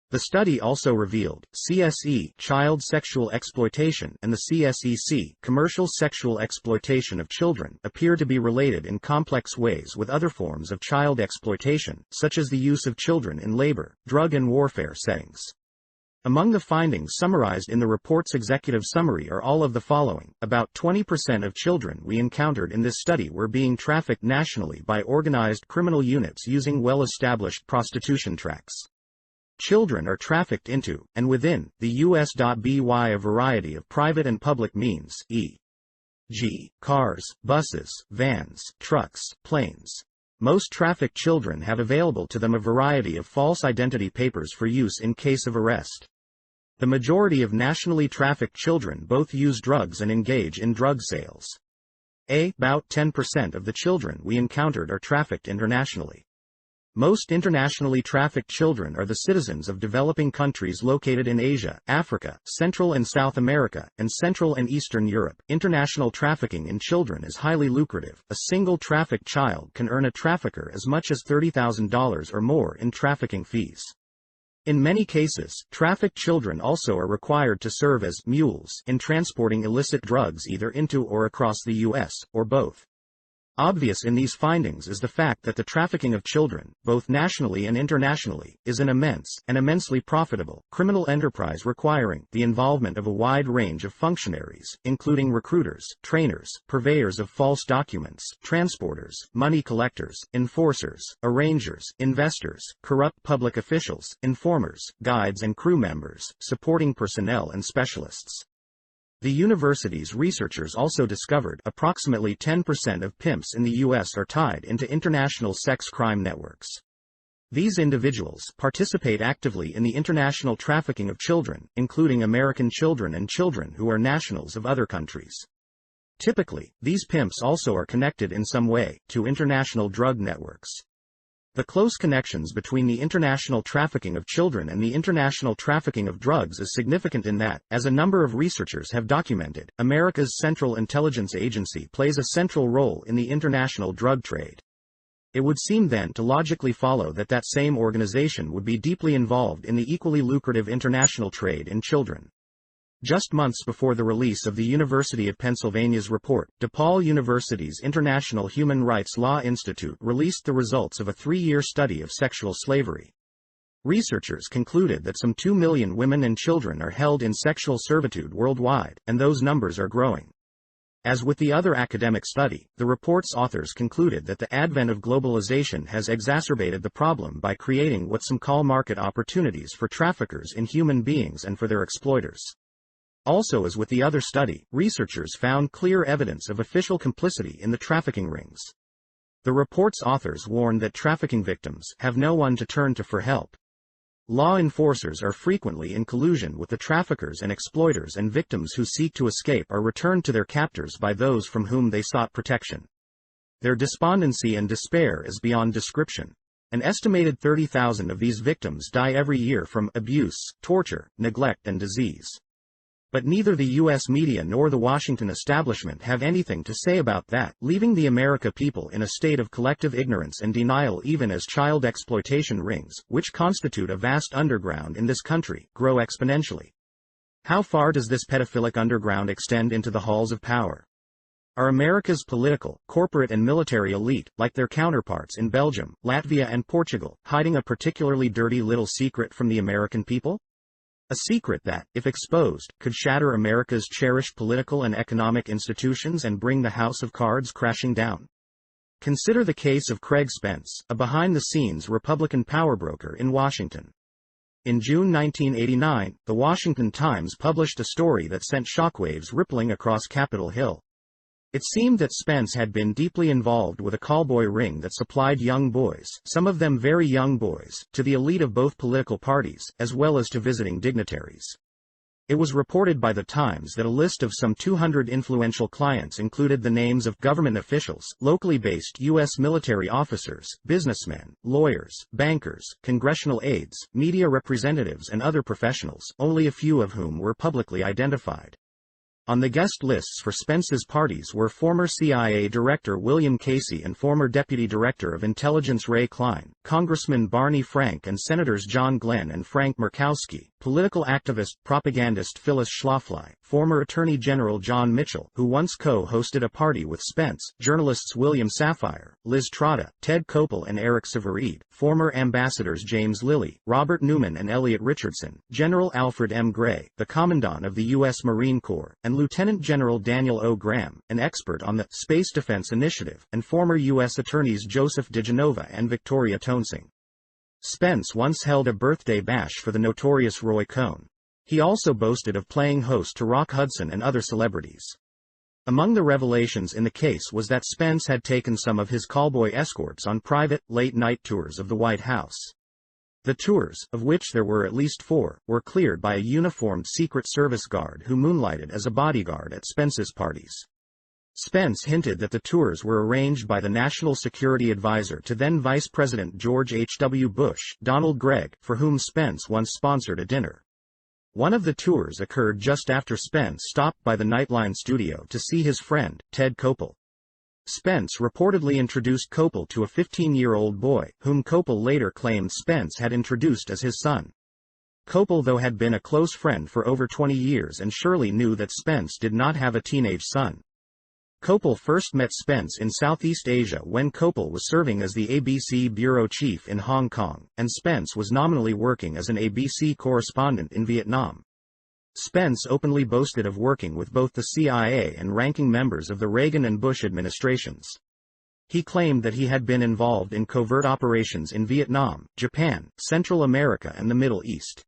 B: The study also revealed, CSE, child sexual exploitation, and the CSEC, commercial sexual exploitation of children, appear to be related in complex ways with other forms of child exploitation, such as the use of children in labor, drug and warfare settings. Among the findings summarized in the report's executive summary are all of the following. About 20% of children we encountered in this study were being trafficked nationally by organized criminal units using well-established prostitution tracks. Children are trafficked into, and within, the U.S.by a variety of private and public means, e.g., cars, buses, vans, trucks, planes. Most trafficked children have available to them a variety of false identity papers for use in case of arrest. The majority of nationally trafficked children both use drugs and engage in drug sales. About 10% of the children we encountered are trafficked internationally. Most internationally trafficked children are the citizens of developing countries located in Asia, Africa, Central and South America, and Central and Eastern Europe. International trafficking in children is highly lucrative. A single trafficked child can earn a trafficker as much as $30,000 or more in trafficking fees. In many cases, trafficked children also are required to serve as mules in transporting illicit drugs either into or across the U.S., or both. Obvious in these findings is the fact that the trafficking of children, both nationally and internationally, is an immense, and immensely profitable, criminal enterprise requiring the involvement of a wide range of functionaries, including recruiters, trainers, purveyors of false documents, transporters, money collectors, enforcers, arrangers, investors, corrupt public officials, informers, guides and crew members, supporting personnel and specialists. The university's researchers also discovered approximately 10% of pimps in the U.S. are tied into international sex crime networks. These individuals participate actively in the international trafficking of children, including American children and children who are nationals of other countries. Typically, these pimps also are connected in some way to international drug networks. The close connections between the international trafficking of children and the international trafficking of drugs is significant in that, as a number of researchers have documented, America's Central Intelligence Agency plays a central role in the international drug trade. It would seem then to logically follow that that same organization would be deeply involved in the equally lucrative international trade in children. Just months before the release of the University of Pennsylvania's report, DePaul University's International Human Rights Law Institute released the results of a 3-year study of sexual slavery. Researchers concluded that some 2 million women and children are held in sexual servitude worldwide, and those numbers are growing. As with the other academic study, the report's authors concluded that the advent of globalization has exacerbated the problem by creating what some call market opportunities for traffickers in human beings and for their exploiters. Also, as with the other study, researchers found clear evidence of official complicity in the trafficking rings. The report's authors warned that trafficking victims have no one to turn to for help. Law enforcers are frequently in collusion with the traffickers and exploiters, and victims who seek to escape are returned to their captors by those from whom they sought protection. Their despondency and despair is beyond description. An estimated 30,000 of these victims die every year from abuse, torture, neglect and disease. But neither the U.S. media nor the Washington establishment have anything to say about that, leaving the American people in a state of collective ignorance and denial even as child exploitation rings, which constitute a vast underground in this country, grow exponentially. How far does this pedophilic underground extend into the halls of power? Are America's political, corporate and military elite, like their counterparts in Belgium, Latvia and Portugal, hiding a particularly dirty little secret from the American people? A secret that, if exposed, could shatter America's cherished political and economic institutions and bring the house of cards crashing down. Consider the case of Craig Spence, a behind-the-scenes Republican power broker in Washington. In June 1989, The Washington Times published a story that sent shockwaves rippling across Capitol Hill. It seemed that Spence had been deeply involved with a callboy ring that supplied young boys, some of them very young boys, to the elite of both political parties, as well as to visiting dignitaries. It was reported by the Times that a list of some 200 influential clients included the names of government officials, locally based U.S. military officers, businessmen, lawyers, bankers, congressional aides, media representatives and other professionals, only a few of whom were publicly identified. On the guest lists for Spence's parties were former CIA Director William Casey and former Deputy Director of Intelligence Ray Klein, Congressman Barney Frank and Senators John Glenn and Frank Murkowski, political activist, propagandist Phyllis Schlafly, former Attorney General John Mitchell, who once co-hosted a party with Spence, journalists William Safire, Liz Trotta, Ted Koppel and Eric Sevareid, former ambassadors James Lilly, Robert Newman and Elliot Richardson, General Alfred M. Gray, the Commandant of the U.S. Marine Corps, and Lieutenant General Daniel O. Graham, an expert on the Space Defense Initiative, and former U.S. Attorneys Joseph DeGenova and Victoria Toensing. Spence once held a birthday bash for the notorious Roy Cohn. He also boasted of playing host to Rock Hudson and other celebrities. Among the revelations in the case was that Spence had taken some of his callboy escorts on private, late-night tours of the White House. The tours, of which there were at least 4, were cleared by a uniformed Secret Service guard who moonlighted as a bodyguard at Spence's parties. Spence hinted that the tours were arranged by the National Security Advisor to then Vice President George H. W. Bush, Donald Gregg, for whom Spence once sponsored a dinner. One of the tours occurred just after Spence stopped by the Nightline studio to see his friend, Ted Koppel. Spence reportedly introduced Koppel to a 15-year-old boy, whom Koppel later claimed Spence had introduced as his son. Koppel, though, had been a close friend for over 20 years and surely knew that Spence did not have a teenage son. Kopel first met Spence in Southeast Asia when Kopel was serving as the ABC bureau chief in Hong Kong, and Spence was nominally working as an ABC correspondent in Vietnam. Spence openly boasted of working with both the CIA and ranking members of the Reagan and Bush administrations. He claimed that he had been involved in covert operations in Vietnam, Japan, Central America and the Middle East.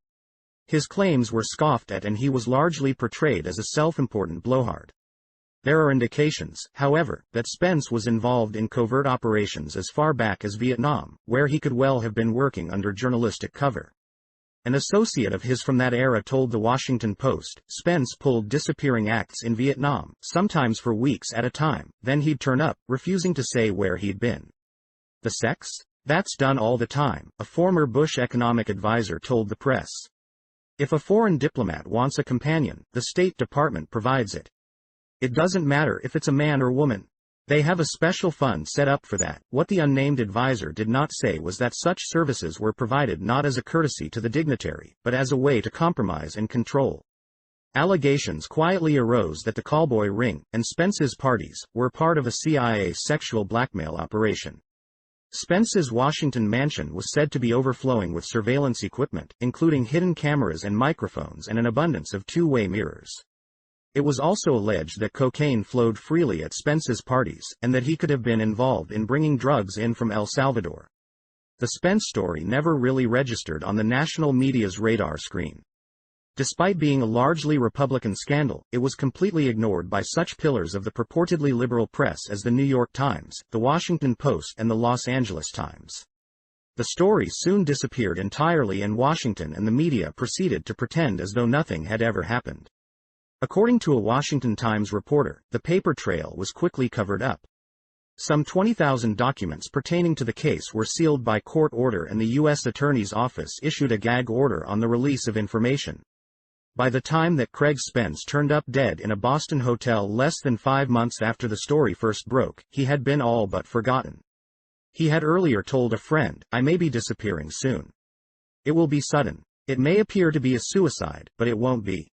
B: His claims were scoffed at and he was largely portrayed as a self-important blowhard. There are indications, however, that Spence was involved in covert operations as far back as Vietnam, where he could well have been working under journalistic cover. An associate of his from that era told The Washington Post, Spence pulled disappearing acts in Vietnam, sometimes for weeks at a time, then he'd turn up, refusing to say where he'd been. The sex? That's done all the time, a former Bush economic advisor told the press. If a foreign diplomat wants a companion, the State Department provides it. It doesn't matter if it's a man or woman. They have a special fund set up for that. What the unnamed advisor did not say was that such services were provided not as a courtesy to the dignitary, but as a way to compromise and control. Allegations quietly arose that the callboy ring, and Spence's parties, were part of a CIA sexual blackmail operation. Spence's Washington mansion was said to be overflowing with surveillance equipment, including hidden cameras and microphones and an abundance of two-way mirrors. It was also alleged that cocaine flowed freely at Spence's parties, and that he could have been involved in bringing drugs in from El Salvador. The Spence story never really registered on the national media's radar screen. Despite being a largely Republican scandal, it was completely ignored by such pillars of the purportedly liberal press as the New York Times, the Washington Post and the Los Angeles Times. The story soon disappeared entirely and Washington and the media proceeded to pretend as though nothing had ever happened. According to a Washington Times reporter, the paper trail was quickly covered up. Some 20,000 documents pertaining to the case were sealed by court order and the U.S. Attorney's Office issued a gag order on the release of information. By the time that Craig Spence turned up dead in a Boston hotel less than 5 months after the story first broke, he had been all but forgotten. He had earlier told a friend, "I may be disappearing soon. It will be sudden. It may appear to be a suicide, but it won't be."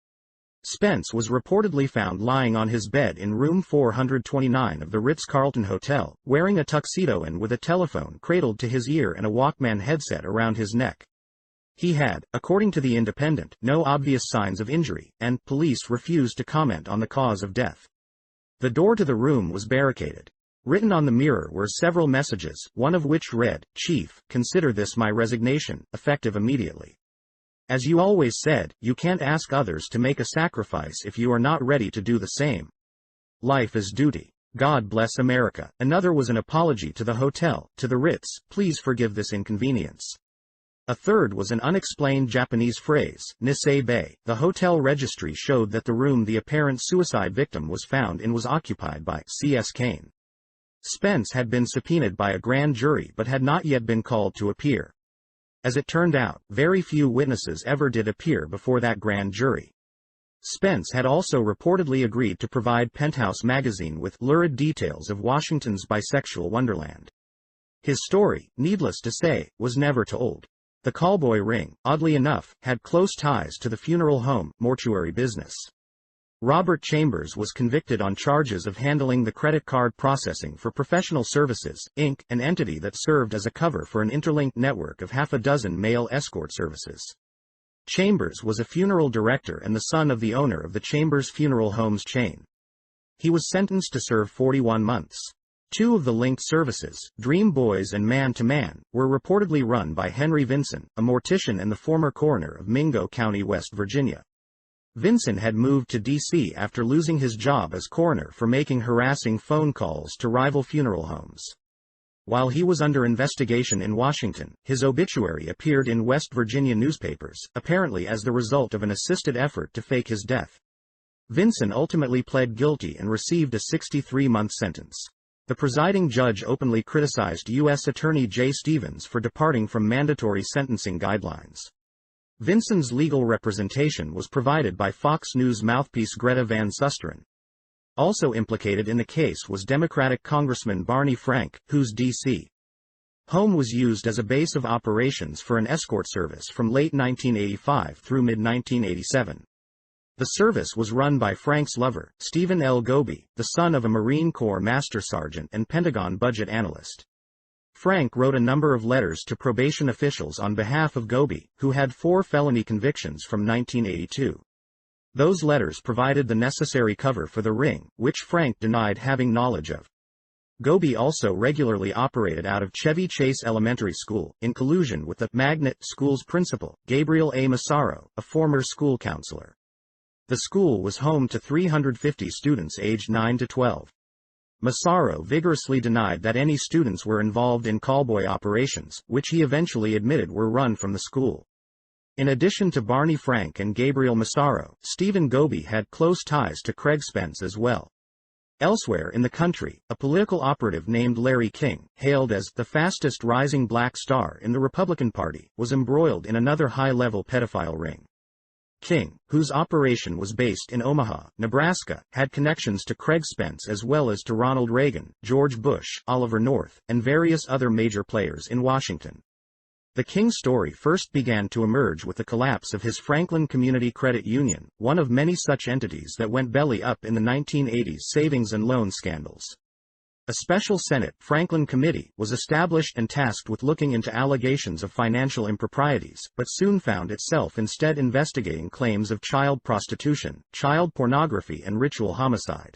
B: Spence was reportedly found lying on his bed in room 429 of the Ritz-Carlton Hotel, wearing a tuxedo and with a telephone cradled to his ear and a Walkman headset around his neck. He had, according to The Independent, no obvious signs of injury, and police refused to comment on the cause of death. The door to the room was barricaded. Written on the mirror were several messages, one of which read, "Chief, consider this my resignation, effective immediately. As you always said, you can't ask others to make a sacrifice if you are not ready to do the same. Life is duty. God bless America." Another was an apology to the hotel, to the Ritz, "Please forgive this inconvenience." A third was an unexplained Japanese phrase, "Nisei Bei." The hotel registry showed that the room the apparent suicide victim was found in was occupied by C.S. Kane. Spence had been subpoenaed by a grand jury but had not yet been called to appear. As it turned out, very few witnesses ever did appear before that grand jury. Spence had also reportedly agreed to provide Penthouse magazine with lurid details of Washington's bisexual wonderland. His story, needless to say, was never told. The callboy ring, oddly enough, had close ties to the funeral home, mortuary business. Robert Chambers was convicted on charges of handling the credit card processing for Professional Services, Inc., an entity that served as a cover for an interlinked network of half a dozen male escort services. Chambers was a funeral director and the son of the owner of the Chambers Funeral Homes chain. He was sentenced to serve 41 months. Two of the linked services, Dream Boys and Man to Man, were reportedly run by Henry Vinson, a mortician and the former coroner of Mingo County, West Virginia. Vinson had moved to D.C. after losing his job as coroner for making harassing phone calls to rival funeral homes. While he was under investigation in Washington, his obituary appeared in West Virginia newspapers, apparently as the result of an assisted effort to fake his death. Vinson ultimately pled guilty and received a 63-month sentence. The presiding judge openly criticized U.S. Attorney Jay Stevens for departing from mandatory sentencing guidelines. Vinson's legal representation was provided by Fox News mouthpiece Greta Van Susteren. Also implicated in the case was Democratic Congressman Barney Frank, whose D.C. home was used as a base of operations for an escort service from late 1985 through mid-1987. The service was run by Frank's lover, Stephen L. Goby, the son of a Marine Corps Master Sergeant and Pentagon budget analyst. Frank wrote a number of letters to probation officials on behalf of Goby, who had 4 felony convictions from 1982. Those letters provided the necessary cover for the ring, which Frank denied having knowledge of. Goby also regularly operated out of Chevy Chase Elementary School, in collusion with the Magnet School's principal, Gabriel A. Massaro, a former school counselor. The school was home to 350 students aged 9 to 12. Massaro vigorously denied that any students were involved in callboy operations, which he eventually admitted were run from the school. In addition to Barney Frank and Gabriel Massaro, Stephen Goby had close ties to Craig Spence as well. Elsewhere in the country, a political operative named Larry King, hailed as the fastest rising black star in the Republican Party, was embroiled in another high-level pedophile ring. King, whose operation was based in Omaha, Nebraska, had connections to Craig Spence as well as to Ronald Reagan, George Bush, Oliver North, and various other major players in Washington. The King story first began to emerge with the collapse of his Franklin Community Credit Union, one of many such entities that went belly up in the 1980s savings and loan scandals. A special Senate Franklin Committee was established and tasked with looking into allegations of financial improprieties, but soon found itself instead investigating claims of child prostitution, child pornography and ritual homicide.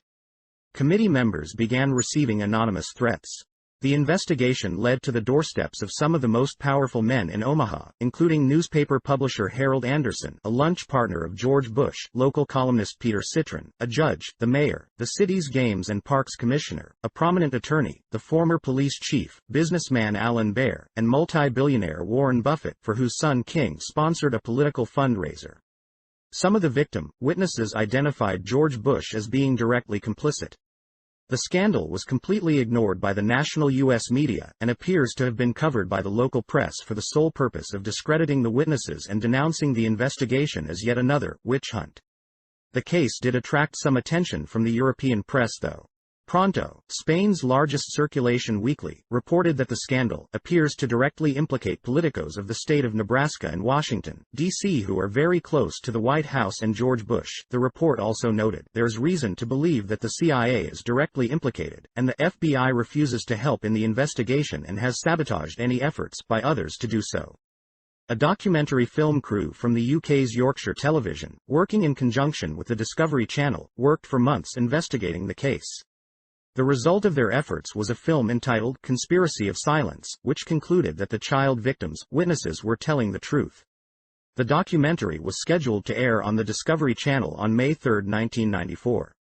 B: Committee members began receiving anonymous threats. The investigation led to the doorsteps of some of the most powerful men in Omaha, including newspaper publisher Harold Anderson, a lunch partner of George Bush, local columnist Peter Citron, a judge, the mayor, the city's Games and Parks commissioner, a prominent attorney, the former police chief, businessman Alan Baer, and multi-billionaire Warren Buffett, for whose son King sponsored a political fundraiser. Some of the witnesses identified George Bush as being directly complicit. The scandal was completely ignored by the national U.S. media and appears to have been covered by the local press for the sole purpose of discrediting the witnesses and denouncing the investigation as yet another witch hunt. The case did attract some attention from the European press though. Pronto, Spain's largest circulation weekly, reported that the scandal appears to directly implicate politicos of the state of Nebraska and Washington, D.C. who are very close to the White House and George Bush. The report also noted, there is reason to believe that the CIA is directly implicated, and the FBI refuses to help in the investigation and has sabotaged any efforts by others to do so. A documentary film crew from the UK's Yorkshire Television, working in conjunction with the Discovery Channel, worked for months investigating the case. The result of their efforts was a film entitled Conspiracy of Silence, which concluded that the child victims' witnesses were telling the truth. The documentary was scheduled to air on the Discovery Channel on May 3, 1994.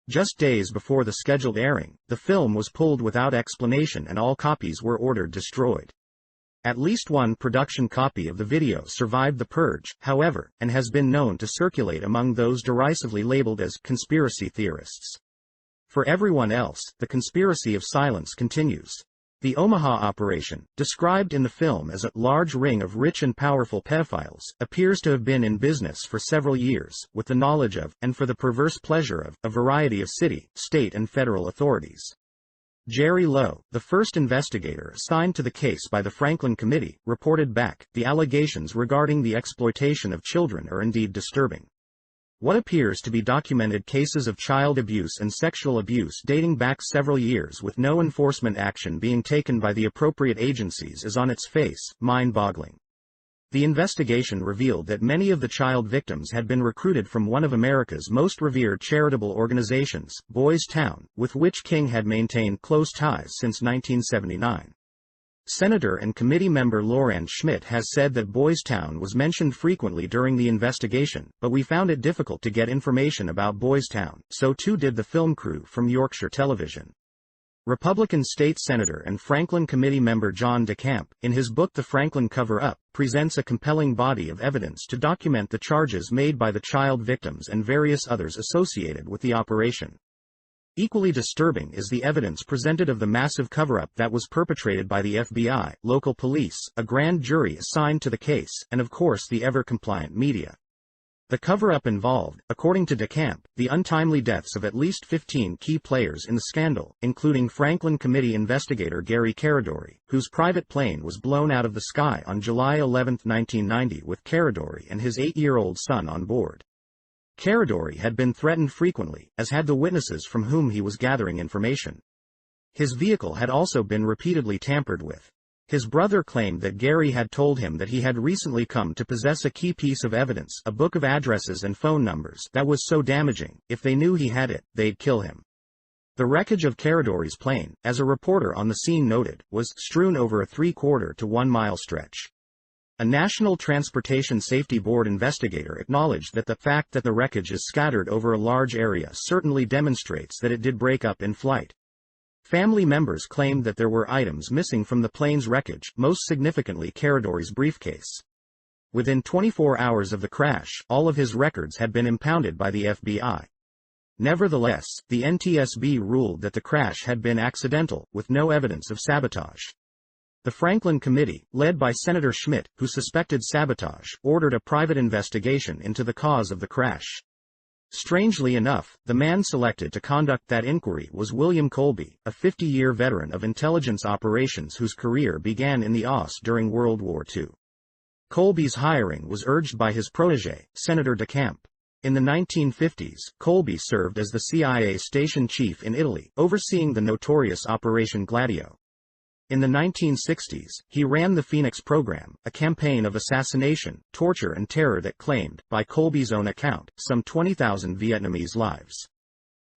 B: Just days before the scheduled airing, the film was pulled without explanation and all copies were ordered destroyed. At least one production copy of the video survived the purge, however, and has been known to circulate among those derisively labeled as conspiracy theorists. For everyone else, the conspiracy of silence continues. The Omaha operation, described in the film as a large ring of rich and powerful pedophiles, appears to have been in business for several years, with the knowledge of, and for the perverse pleasure of, a variety of city, state and federal authorities. Jerry Lowe, the first investigator assigned to the case by the Franklin Committee, reported back, the allegations regarding the exploitation of children are indeed disturbing. What appears to be documented cases of child abuse and sexual abuse dating back several years with no enforcement action being taken by the appropriate agencies is on its face, mind-boggling. The investigation revealed that many of the child victims had been recruited from one of America's most revered charitable organizations, Boys Town, with which King had maintained close ties since 1979. Senator and committee member Loran Schmidt has said that Boys Town was mentioned frequently during the investigation, but we found it difficult to get information about Boys Town, so too did the film crew from Yorkshire Television. Republican state senator and Franklin Committee member John DeCamp, in his book The Franklin Cover-Up, presents a compelling body of evidence to document the charges made by the child victims and various others associated with the operation. Equally disturbing is the evidence presented of the massive cover-up that was perpetrated by the FBI, local police, a grand jury assigned to the case, and of course the ever-compliant media. The cover-up involved, according to DeCamp, the untimely deaths of at least 15 key players in the scandal, including Franklin Committee investigator Gary Caradori, whose private plane was blown out of the sky on July 11, 1990 with Caradori and his 8-year-old son on board. Caradori had been threatened frequently, as had the witnesses from whom he was gathering information. His vehicle had also been repeatedly tampered with. His brother claimed that Gary had told him that he had recently come to possess a key piece of evidence, a book of addresses and phone numbers, that was so damaging, if they knew he had it, they'd kill him. The wreckage of Caradori's plane, as a reporter on the scene noted, was strewn over a 3/4 to 1 mile stretch. A National Transportation Safety Board investigator acknowledged that the fact that the wreckage is scattered over a large area certainly demonstrates that it did break up in flight. Family members claimed that there were items missing from the plane's wreckage, most significantly Caradori's briefcase. Within 24 hours of the crash, all of his records had been impounded by the FBI. Nevertheless, the NTSB ruled that the crash had been accidental, with no evidence of sabotage. The Franklin Committee, led by Senator Schmitt, who suspected sabotage, ordered a private investigation into the cause of the crash. Strangely enough, the man selected to conduct that inquiry was William Colby, a 50-year veteran of intelligence operations whose career began in the OSS during World War II. Colby's hiring was urged by his protégé, Senator DeCamp. In the 1950s, Colby served as the CIA station chief in Italy, overseeing the notorious Operation Gladio. In the 1960s, he ran the Phoenix program, a campaign of assassination, torture and terror that claimed, by Colby's own account, some 20,000 Vietnamese lives.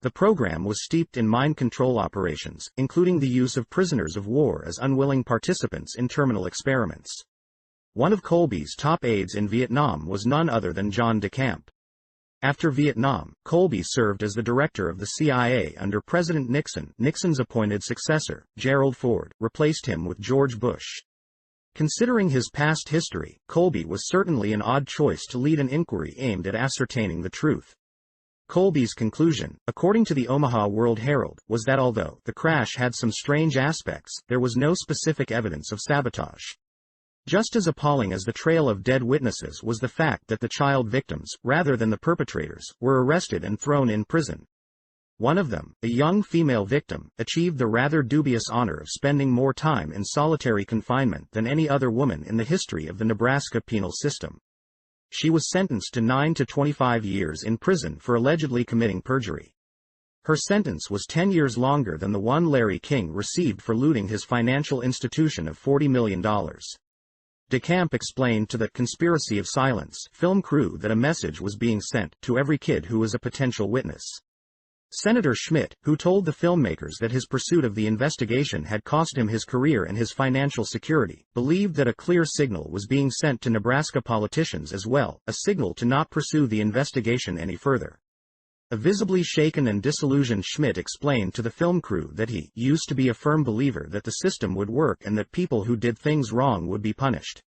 B: The program was steeped in mind control operations, including the use of prisoners of war as unwilling participants in terminal experiments. One of Colby's top aides in Vietnam was none other than John DeCamp. After Vietnam, Colby served as the director of the CIA under President Nixon. Nixon's appointed successor, Gerald Ford, replaced him with George Bush. Considering his past history, Colby was certainly an odd choice to lead an inquiry aimed at ascertaining the truth. Colby's conclusion, according to the Omaha World Herald, was that although the crash had some strange aspects, there was no specific evidence of sabotage. Just as appalling as the trail of dead witnesses was the fact that the child victims, rather than the perpetrators, were arrested and thrown in prison. One of them, a young female victim, achieved the rather dubious honor of spending more time in solitary confinement than any other woman in the history of the Nebraska penal system. She was sentenced to 9 to 25 years in prison for allegedly committing perjury. Her sentence was 10 years longer than the one Larry King received for looting his financial institution of $40 million. DeCamp explained to the Conspiracy of Silence film crew that a message was being sent to every kid who was a potential witness. Senator Schmitt, who told the filmmakers that his pursuit of the investigation had cost him his career and his financial security, believed that a clear signal was being sent to Nebraska politicians as well, a signal to not pursue the investigation any further. A visibly shaken and disillusioned Schmitt explained to the film crew that he used to be a firm believer that the system would work and that people who did things wrong would be punished.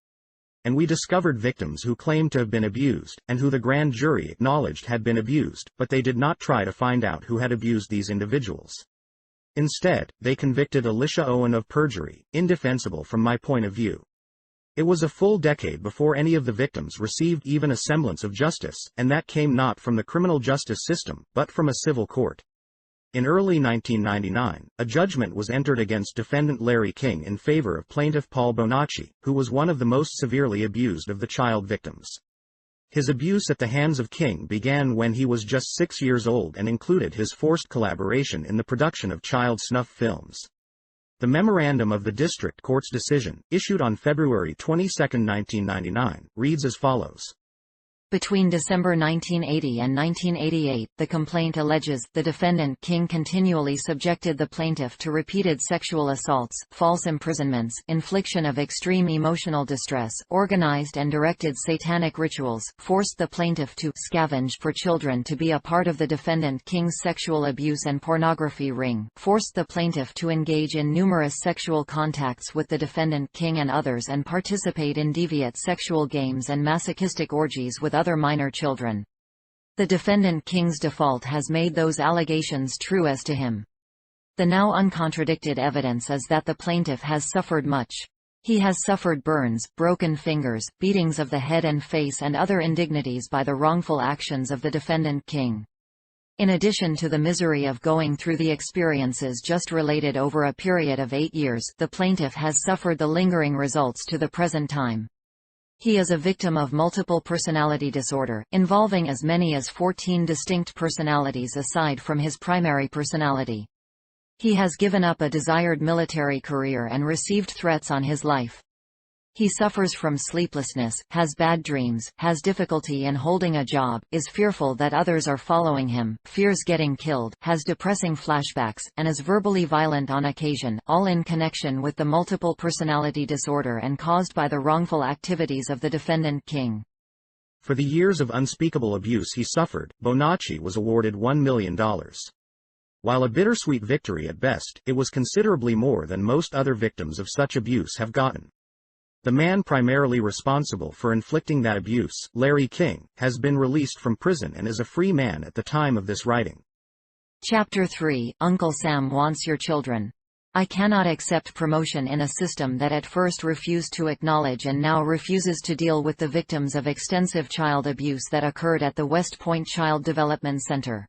B: And we discovered victims who claimed to have been abused, and who the grand jury acknowledged had been abused, but they did not try to find out who had abused these individuals. Instead, they convicted Alicia Owen of perjury, indefensible from my point of view. It was a full decade before any of the victims received even a semblance of justice, and that came not from the criminal justice system, but from a civil court. In early 1999, a judgment was entered against defendant Larry King in favor of plaintiff Paul Bonacci, who was one of the most severely abused of the child victims. His abuse at the hands of King began when he was just 6 years old and included his forced collaboration in the production of child snuff films. The memorandum of the district court's decision, issued on February 22, 1999, reads as follows.
A: Between December 1980 and 1988, the complaint alleges, the defendant King continually subjected the plaintiff to repeated sexual assaults, false imprisonments, infliction of extreme emotional distress, organized and directed satanic rituals, forced the plaintiff to scavenge for children to be a part of the defendant King's sexual abuse and pornography ring, forced the plaintiff to engage in numerous sexual contacts with the defendant King and others and participate in deviant sexual games and masochistic orgies with other minor children. The defendant King's default has made those allegations true as to him. The now uncontradicted evidence is that the plaintiff has suffered much. He has suffered burns, broken fingers, beatings of the head and face and other indignities by the wrongful actions of the defendant King. In addition to the misery of going through the experiences just related over a period of 8 years, the plaintiff has suffered the lingering results to the present time. He is a victim of multiple personality disorder, involving as many as 14 distinct personalities aside from his primary personality. He has given up a desired military career and received threats on his life. He suffers from sleeplessness, has bad dreams, has difficulty in holding a job, is fearful that others are following him, fears getting killed, has depressing flashbacks, and is verbally violent on occasion, all in connection with the multiple personality disorder and caused by the wrongful activities of the defendant King.
B: For the years of unspeakable abuse he suffered, Bonacci was awarded $1 million. While a bittersweet victory at best, it was considerably more than most other victims of such abuse have gotten. The man primarily responsible for inflicting that abuse, Larry King, has been released from prison and is a free man at the time of this writing.
A: Chapter 3: Uncle Sam Wants Your Children. I cannot accept promotion in a system that at first refused to acknowledge and now refuses to deal with the victims of extensive child abuse that occurred at the West Point Child Development Center.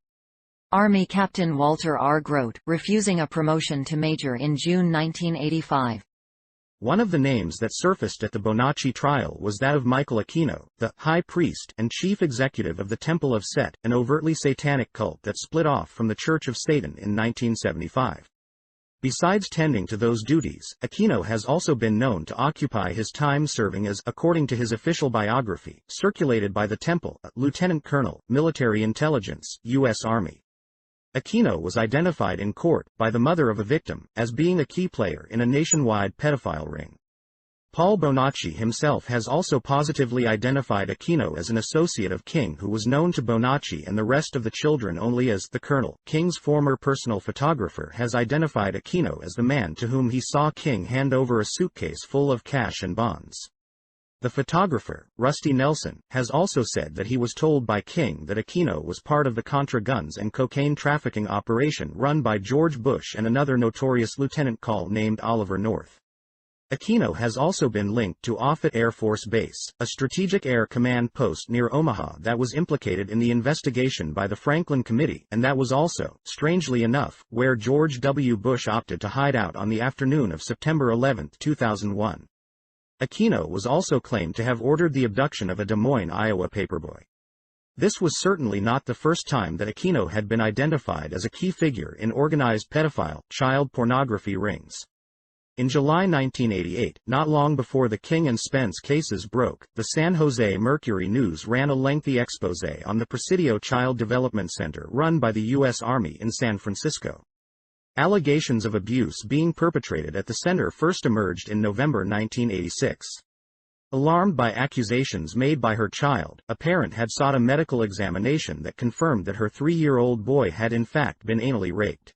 A: Army Captain Walter R. Grote, refusing a promotion to major in June 1985.
B: One of the names that surfaced at the Bonacci trial was that of Michael Aquino, the high priest and chief executive of the Temple of Set, an overtly satanic cult that split off from the Church of Satan in 1975. Besides tending to those duties, Aquino has also been known to occupy his time serving as, according to his official biography, circulated by the Temple, a Lieutenant Colonel, Military Intelligence, U.S. Army. Aquino was identified in court, by the mother of a victim, as being a key player in a nationwide pedophile ring. Paul Bonacci himself has also positively identified Aquino as an associate of King, who was known to Bonacci and the rest of the children only as the Colonel. King's former personal photographer has identified Aquino as the man to whom he saw King hand over a suitcase full of cash and bonds. The photographer, Rusty Nelson, has also said that he was told by King that Aquino was part of the Contra guns and cocaine trafficking operation run by George Bush and another notorious lieutenant colonel named Oliver North. Aquino has also been linked to Offutt Air Force Base, a strategic air command post near Omaha that was implicated in the investigation by the Franklin Committee, and that was also, strangely enough, where George W. Bush opted to hide out on the afternoon of September 11, 2001. Aquino was also claimed to have ordered the abduction of a Des Moines, Iowa paperboy. This was certainly not the first time that Aquino had been identified as a key figure in organized pedophile, child pornography rings. In July 1988, not long before the King and Spence cases broke, the San Jose Mercury News ran a lengthy exposé on the Presidio Child Development Center run by the U.S. Army in San Francisco. Allegations of abuse being perpetrated at the center first emerged in November 1986. Alarmed by accusations made by her child, a parent had sought a medical examination that confirmed that her 3-year-old boy had in fact been anally raped.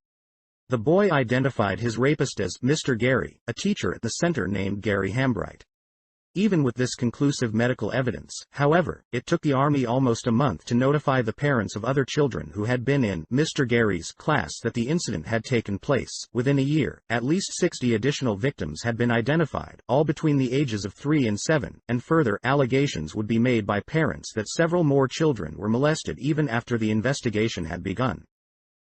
B: The boy identified his rapist as Mr. Gary, a teacher at the center named Gary Hambright. Even with this conclusive medical evidence, however, it took the Army almost a month to notify the parents of other children who had been in Mr. Gary's class that the incident had taken place. Within a year, at least 60 additional victims had been identified, all between the ages of 3 and 7, and further allegations would be made by parents that several more children were molested even after the investigation had begun.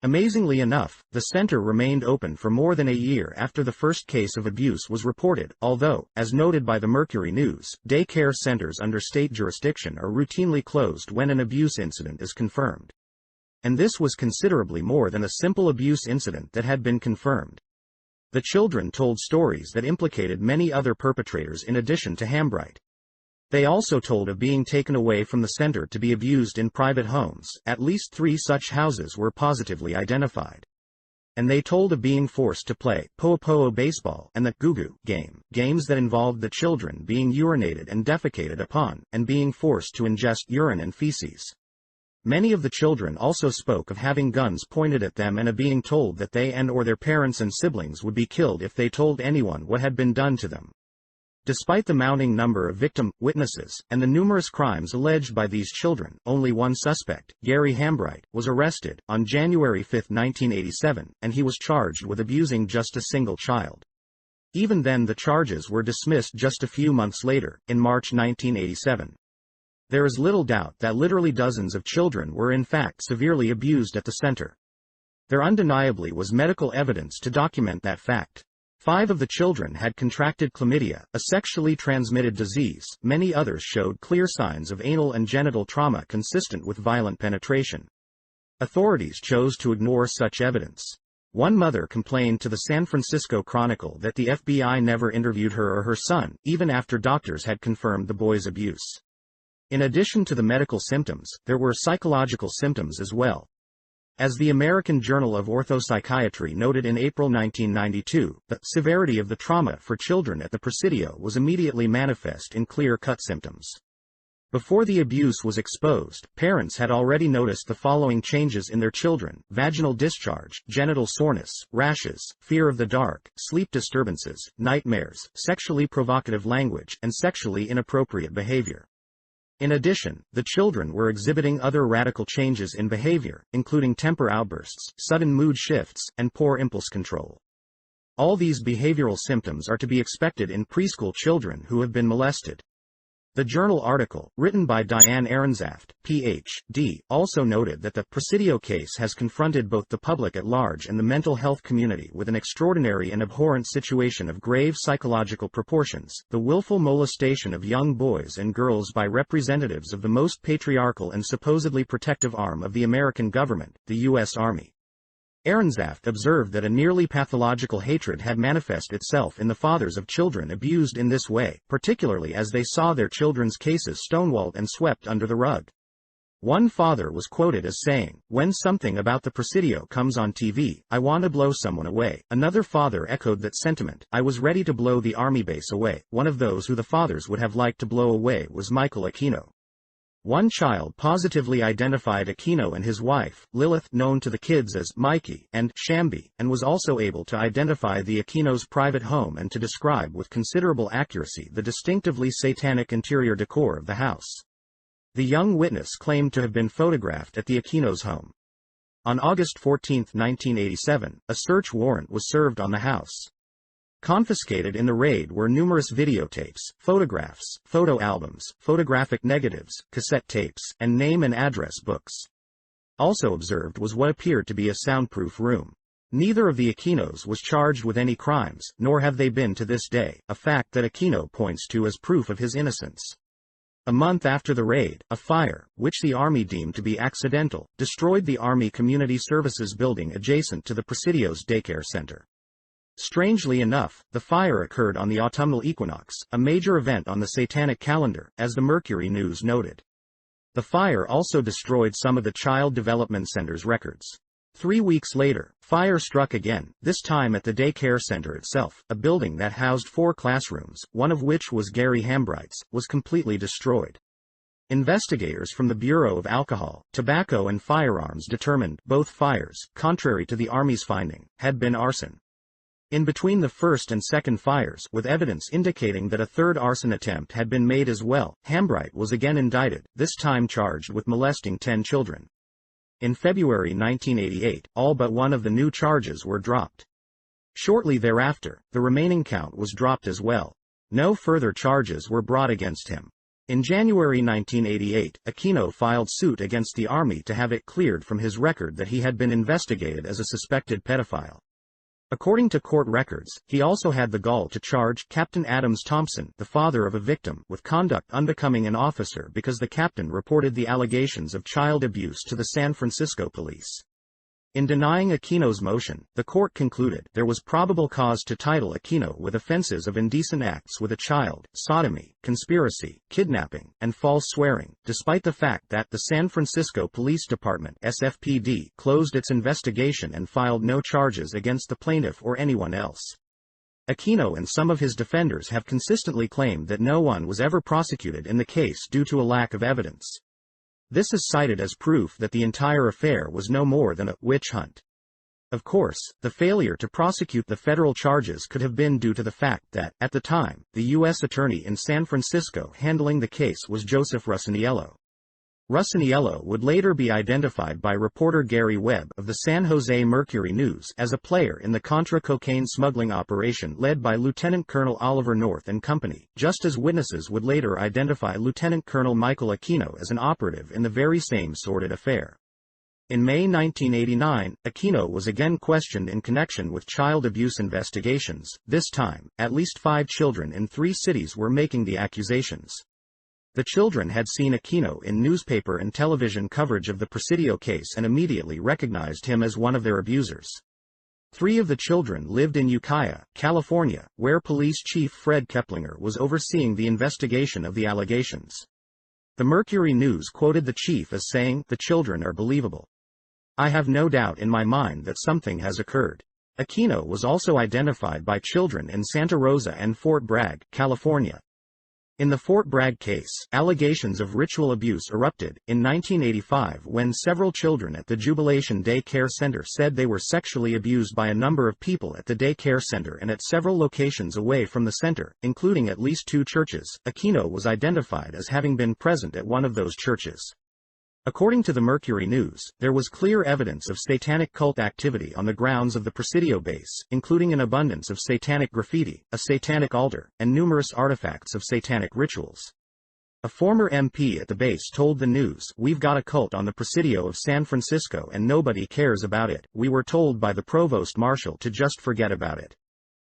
B: Amazingly enough, the center remained open for more than a year after the first case of abuse was reported, although, as noted by the Mercury News, daycare centers under state jurisdiction are routinely closed when an abuse incident is confirmed. And this was considerably more than a simple abuse incident that had been confirmed. The children told stories that implicated many other perpetrators in addition to Hambright. They also told of being taken away from the center to be abused in private homes. At least 3 such houses were positively identified. And they told of being forced to play po'o-po'o baseball and the goo-goo game, games that involved the children being urinated and defecated upon, and being forced to ingest urine and feces. Many of the children also spoke of having guns pointed at them and of being told that they and/or their parents and siblings would be killed if they told anyone what had been done to them. Despite the mounting number of victim witnesses and the numerous crimes alleged by these children, only one suspect, Gary Hambright, was arrested on January 5, 1987, and he was charged with abusing just a single child. Even then, the charges were dismissed just a few months later, in March 1987. There is little doubt that literally dozens of children were in fact severely abused at the center. There undeniably was medical evidence to document that fact. 5 of the children had contracted chlamydia, a sexually transmitted disease. Many others showed clear signs of anal and genital trauma consistent with violent penetration. Authorities chose to ignore such evidence. One mother complained to the San Francisco Chronicle that the FBI never interviewed her or her son, even after doctors had confirmed the boy's abuse. In addition to the medical symptoms, there were psychological symptoms as well. As the American Journal of Orthopsychiatry noted in April 1992, the severity of the trauma for children at the Presidio was immediately manifest in clear-cut symptoms. Before the abuse was exposed, parents had already noticed the following changes in their children: vaginal discharge, genital soreness, rashes, fear of the dark, sleep disturbances, nightmares, sexually provocative language, and sexually inappropriate behavior. In addition, the children were exhibiting other radical changes in behavior, including temper outbursts, sudden mood shifts, and poor impulse control. All these behavioral symptoms are to be expected in preschool children who have been molested. The journal article, written by Diane Ehrensaft, Ph.D., also noted that the Presidio case has confronted both the public at large and the mental health community with an extraordinary and abhorrent situation of grave psychological proportions: the willful molestation of young boys and girls by representatives of the most patriarchal and supposedly protective arm of the American government, the U.S. Army. Ehrensaft observed that a nearly pathological hatred had manifested itself in the fathers of children abused in this way, particularly as they saw their children's cases stonewalled and swept under the rug. One father was quoted as saying, "When something about the Presidio comes on TV, I want to blow someone away." Another father echoed that sentiment: "I was ready to blow the army base away." One of those who the fathers would have liked to blow away was Michael Aquino. One child positively identified Aquino and his wife, Lilith, known to the kids as Mikey and Shambi, and was also able to identify the Aquino's private home and to describe with considerable accuracy the distinctively satanic interior decor of the house. The young witness claimed to have been photographed at the Aquino's home. On August 14, 1987, a search warrant was served on the house. Confiscated in the raid were numerous videotapes, photographs, photo albums, photographic negatives, cassette tapes, and name and address books. Also observed was what appeared to be a soundproof room. Neither of the Aquinos was charged with any crimes, nor have they been to this day, a fact that Aquino points to as proof of his innocence. A month after the raid, a fire, which the Army deemed to be accidental, destroyed the Army Community Services building adjacent to the Presidio's daycare center. Strangely enough, the fire occurred on the autumnal equinox, a major event on the Satanic calendar, as the Mercury News noted. The fire also destroyed some of the Child Development Center's records. 3 weeks later, fire struck again, this time at the daycare center itself. A building that housed 4 classrooms, one of which was Gary Hambright's, was completely destroyed. Investigators from the Bureau of Alcohol, Tobacco and Firearms determined both fires, contrary to the Army's finding, had been arson. In between the first and second fires, with evidence indicating that a third arson attempt had been made as well, Hambright was again indicted, this time charged with molesting 10 children. In February 1988, all but one of the new charges were dropped. Shortly thereafter, the remaining count was dropped as well. No further charges were brought against him. In January 1988, Aquino filed suit against the Army to have it cleared from his record that he had been investigated as a suspected pedophile. According to court records, he also had the gall to charge Captain Adams Thompson, the father of a victim, with conduct unbecoming an officer because the captain reported the allegations of child abuse to the San Francisco police. In denying Aquino's motion, the court concluded there was probable cause to title Aquino with offenses of indecent acts with a child, sodomy, conspiracy, kidnapping, and false swearing, despite the fact that the San Francisco Police Department (SFPD) closed its investigation and filed no charges against the plaintiff or anyone else. Aquino and some of his defenders have consistently claimed that no one was ever prosecuted in the case due to a lack of evidence. This is cited as proof that the entire affair was no more than a witch hunt. Of course, the failure to prosecute the federal charges could have been due to the fact that, at the time, the U.S. attorney in San Francisco handling the case was Joseph Russiniello. Russiniello would later be identified by reporter Gary Webb of the San Jose Mercury News as a player in the Contra cocaine smuggling operation led by Lieutenant Colonel Oliver North and Company, just as witnesses would later identify Lieutenant Colonel Michael Aquino as an operative in the very same sordid affair. In May 1989, Aquino was again questioned in connection with child abuse investigations. This time, at least 5 children in 3 cities were making the accusations. The children had seen Aquino in newspaper and television coverage of the Presidio case and immediately recognized him as one of their abusers. 3 of the children lived in Ukiah, California, where Police Chief Fred Keplinger was overseeing the investigation of the allegations. The Mercury News quoted the chief as saying, "The children are believable. I have no doubt in my mind that something has occurred." Aquino was also identified by children in Santa Rosa and Fort Bragg, California. In the Fort Bragg case, allegations of ritual abuse erupted in 1985 when several children at the Jubilation Day Care Center said they were sexually abused by a number of people at the day care center and at several locations away from the center, including at least 2 churches. Aquino was identified as having been present at one of those churches. According to the Mercury News, there was clear evidence of satanic cult activity on the grounds of the Presidio base, including an abundance of satanic graffiti, a satanic altar, and numerous artifacts of satanic rituals. A former MP at the base told the News, "We've got a cult on the Presidio of San Francisco and nobody cares about it. We were told by the provost marshal to just forget about it."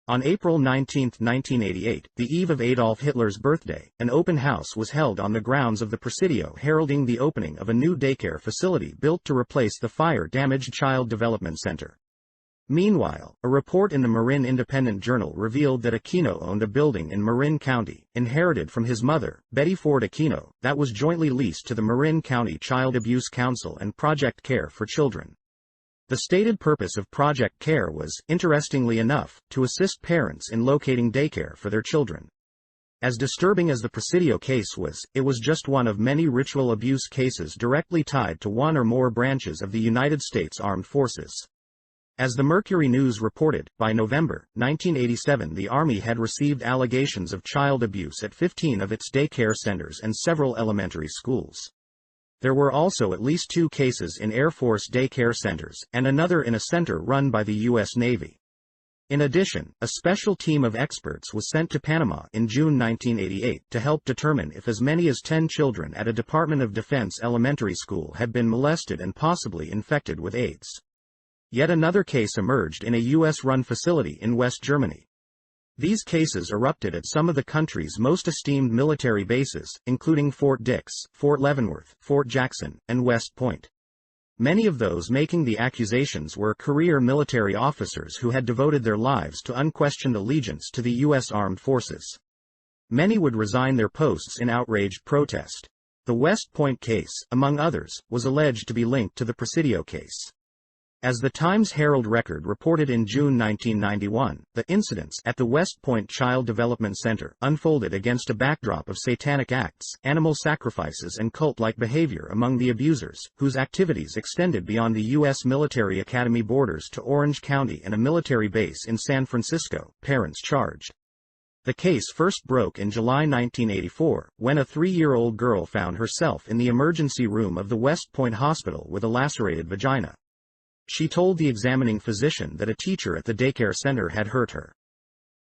B: On April 19, 1988, the eve of Adolf Hitler's birthday, an open house was held on the grounds of the Presidio heralding the opening of a new daycare facility built to replace the fire-damaged Child Development Center. Meanwhile, a report in the Marin Independent Journal revealed that Aquino owned a building in Marin County, inherited from his mother, Betty Ford Aquino, that was jointly leased to the Marin County Child Abuse Council and Project Care for Children. The stated purpose of Project Care was, interestingly enough, to assist parents in locating daycare for their children. As disturbing as the Presidio case was, it was just one of many ritual abuse cases directly tied to one or more branches of the United States Armed Forces. As the Mercury News reported, by November 1987 the Army had received allegations of child abuse at 15 of its daycare centers and several elementary schools. There were also at least 2 cases in Air Force daycare centers, and another in a center run by the U.S. Navy. In addition, a special team of experts was sent to Panama in June 1988 to help determine if as many as 10 children at a Department of Defense elementary school had been molested and possibly infected with AIDS. Yet another case emerged in a U.S.-run facility in West Germany. These cases erupted at some of the country's most esteemed military bases, including Fort Dix, Fort Leavenworth, Fort Jackson, and West Point. Many of those making the accusations were career military officers who had devoted their lives to unquestioned allegiance to the U.S. Armed Forces. Many would resign their posts in outraged protest. The West Point case, among others, was alleged to be linked to the Presidio case. As the Times-Herald Record reported in June 1991, the incidents at the West Point Child Development Center unfolded against a backdrop of satanic acts, animal sacrifices and cult-like behavior among the abusers, whose activities extended beyond the U.S. Military Academy borders to Orange County and a military base in San Francisco, parents charged. The case first broke in July 1984, when a 3-year-old girl found herself in the emergency room of the West Point Hospital with a lacerated vagina. She told the examining physician that a teacher at the daycare center had hurt her.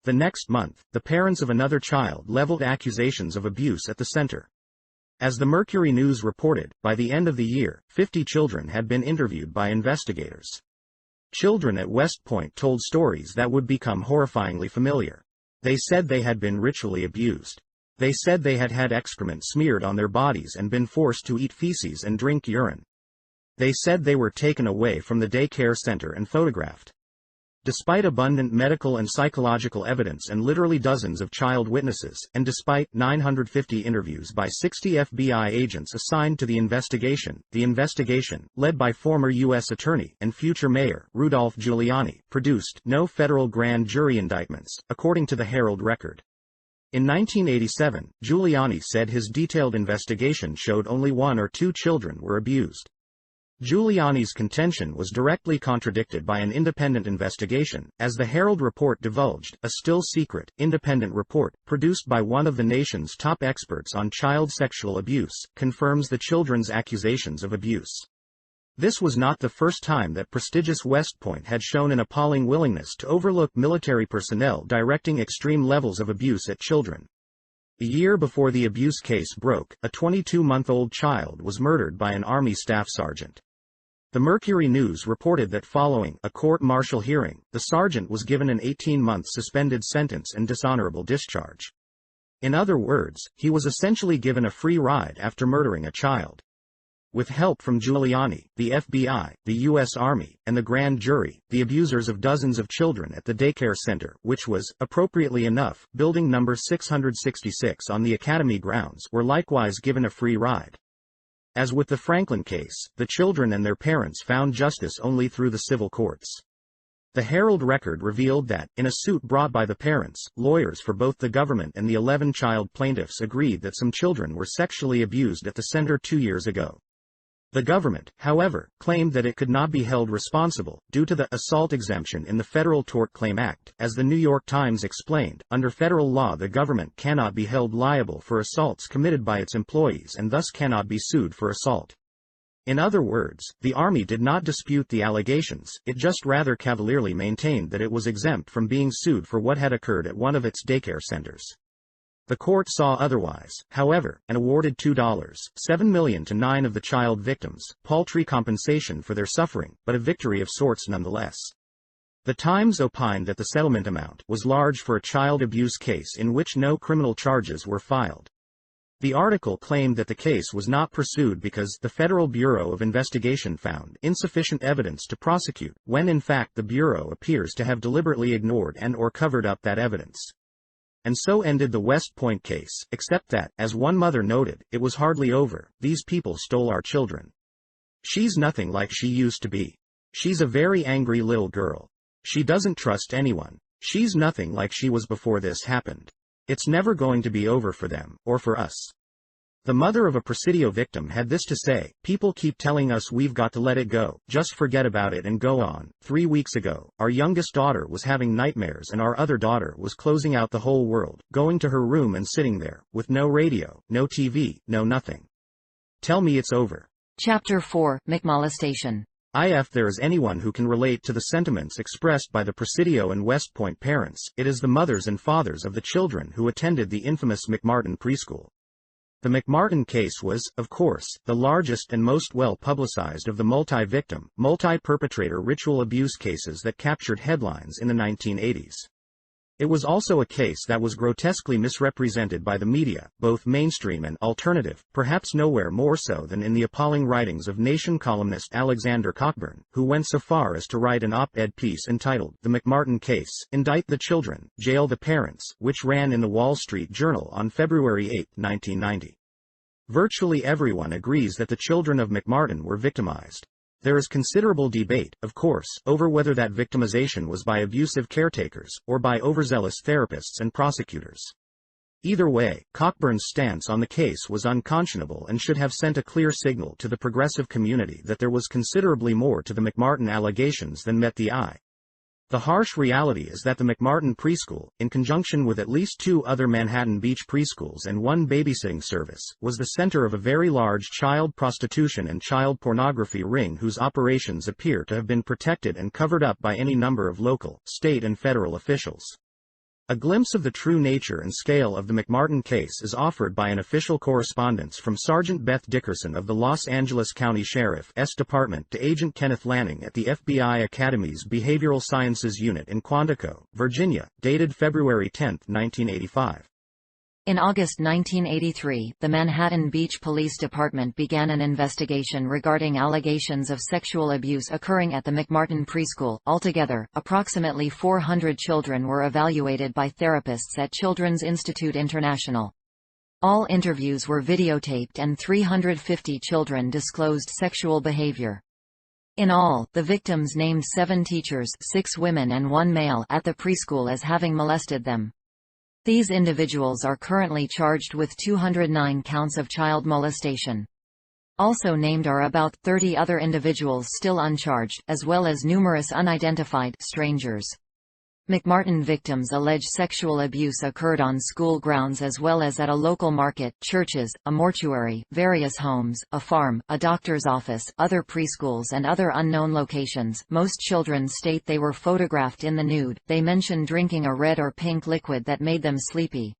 B: The next month, the parents of another child leveled accusations of abuse at the center. As the Mercury News reported, by the end of the year, 50 children had been interviewed by investigators. Children at West Point told stories that would become horrifyingly familiar. They said they had been ritually abused. They said they had had excrement smeared on their bodies and been forced to eat feces and drink urine. They said they were taken away from the daycare center and photographed. Despite abundant medical and psychological evidence and literally dozens of child witnesses, and despite 950 interviews by 60 FBI agents assigned to the investigation, led by former U.S. Attorney and future Mayor Rudolph Giuliani, produced no federal grand jury indictments, according to the Herald Record. In 1987, Giuliani said his detailed investigation showed only 1 or 2 children were abused. Giuliani's contention was directly contradicted by an independent investigation, as the Herald report divulged. A still-secret, independent report, produced by one of the nation's top experts on child sexual abuse, confirms the children's accusations of abuse. This was not the first time that prestigious West Point had shown an appalling willingness to overlook military personnel directing extreme levels of abuse at children. A year before the abuse case broke, a 22-month-old child was murdered by an Army staff sergeant. The Mercury News reported that following a court-martial hearing, the sergeant was given an 18-month suspended sentence and dishonorable discharge. In other words, he was essentially given a free ride after murdering a child. With help from Giuliani, the FBI, the U.S. Army, and the grand jury, the abusers of dozens of children at the daycare center, which was, appropriately enough, building number 666 on the Academy grounds, were likewise given a free ride. As with the Franklin case, the children and their parents found justice only through the civil courts. The Herald record revealed that, in a suit brought by the parents, lawyers for both the government and the 11 child plaintiffs agreed that some children were sexually abused at the center 2 years ago. The government, however, claimed that it could not be held responsible, due to the assault exemption in the Federal Tort Claim Act. As the New York Times explained, under federal law the government cannot be held liable for assaults committed by its employees and thus cannot be sued for assault. In other words, the Army did not dispute the allegations, it just rather cavalierly maintained that it was exempt from being sued for what had occurred at one of its daycare centers. The court saw otherwise, however, and awarded $2.7 million to 9 of the child victims, paltry compensation for their suffering, but a victory of sorts nonetheless. The Times opined that the settlement amount was large for a child abuse case in which no criminal charges were filed. The article claimed that the case was not pursued because the Federal Bureau of Investigation found insufficient evidence to prosecute, when in fact the Bureau appears to have deliberately ignored and/or covered up that evidence. And so ended the West Point case, except that, as one mother noted, it was hardly over. These people stole our children. She's nothing like she used to be. She's a very angry little girl. She doesn't trust anyone. She's nothing like she was before this happened. It's never going to be over for them, or for us. The mother of a Presidio victim had this to say: "People keep telling us we've got to let it go, just forget about it and go on. 3 weeks ago, our youngest daughter was having nightmares and our other daughter was closing out the whole world, going to her room and sitting there, with no radio, no TV, no nothing. Tell me it's over."
A: Chapter 4, McMolestation.
B: If there is anyone who can relate to the sentiments expressed by the Presidio and West Point parents, it is the mothers and fathers of the children who attended the infamous McMartin preschool. The McMartin case was, of course, the largest and most well-publicized of the multi-victim, multi-perpetrator ritual abuse cases that captured headlines in the 1980s. It was also a case that was grotesquely misrepresented by the media, both mainstream and alternative, perhaps nowhere more so than in the appalling writings of Nation columnist Alexander Cockburn, who went so far as to write an op-ed piece entitled "The McMartin Case: Indict the Children, Jail the Parents," which ran in the Wall Street Journal on February 8, 1990. Virtually everyone agrees that the children of McMartin were victimized. There is considerable debate, of course, over whether that victimization was by abusive caretakers, or by overzealous therapists and prosecutors. Either way, Cockburn's stance on the case was unconscionable and should have sent a clear signal to the progressive community that there was considerably more to the McMartin allegations than met the eye. The harsh reality is that the McMartin preschool, in conjunction with at least 2 other Manhattan Beach preschools and 1 babysitting service, was the center of a very large child prostitution and child pornography ring whose operations appear to have been protected and covered up by any number of local, state and federal officials. A glimpse of the true nature and scale of the McMartin case is offered by an official correspondence from Sergeant Beth Dickerson of the Los Angeles County Sheriff's Department to Agent Kenneth Lanning at the FBI Academy's Behavioral Sciences Unit in Quantico, Virginia, dated February 10, 1985.
A: In August 1983, the Manhattan Beach Police Department began an investigation regarding allegations of sexual abuse occurring at the McMartin preschool. Altogether, approximately 400 children were evaluated by therapists at Children's Institute International. All interviews were videotaped and 350 children disclosed sexual behavior. In all, the victims named 7 teachers, 6 women and 1 male, at the preschool as having molested them. These individuals are currently charged with 209 counts of child molestation. Also named are about 30 other individuals still uncharged, as well as numerous unidentified strangers. McMartin victims allege sexual abuse occurred on school grounds as well as at a local market, churches, a mortuary, various homes, a farm, a doctor's office, other preschools and other unknown locations. Most children state they were photographed in the nude. They mention drinking a red or pink liquid that made them sleepy.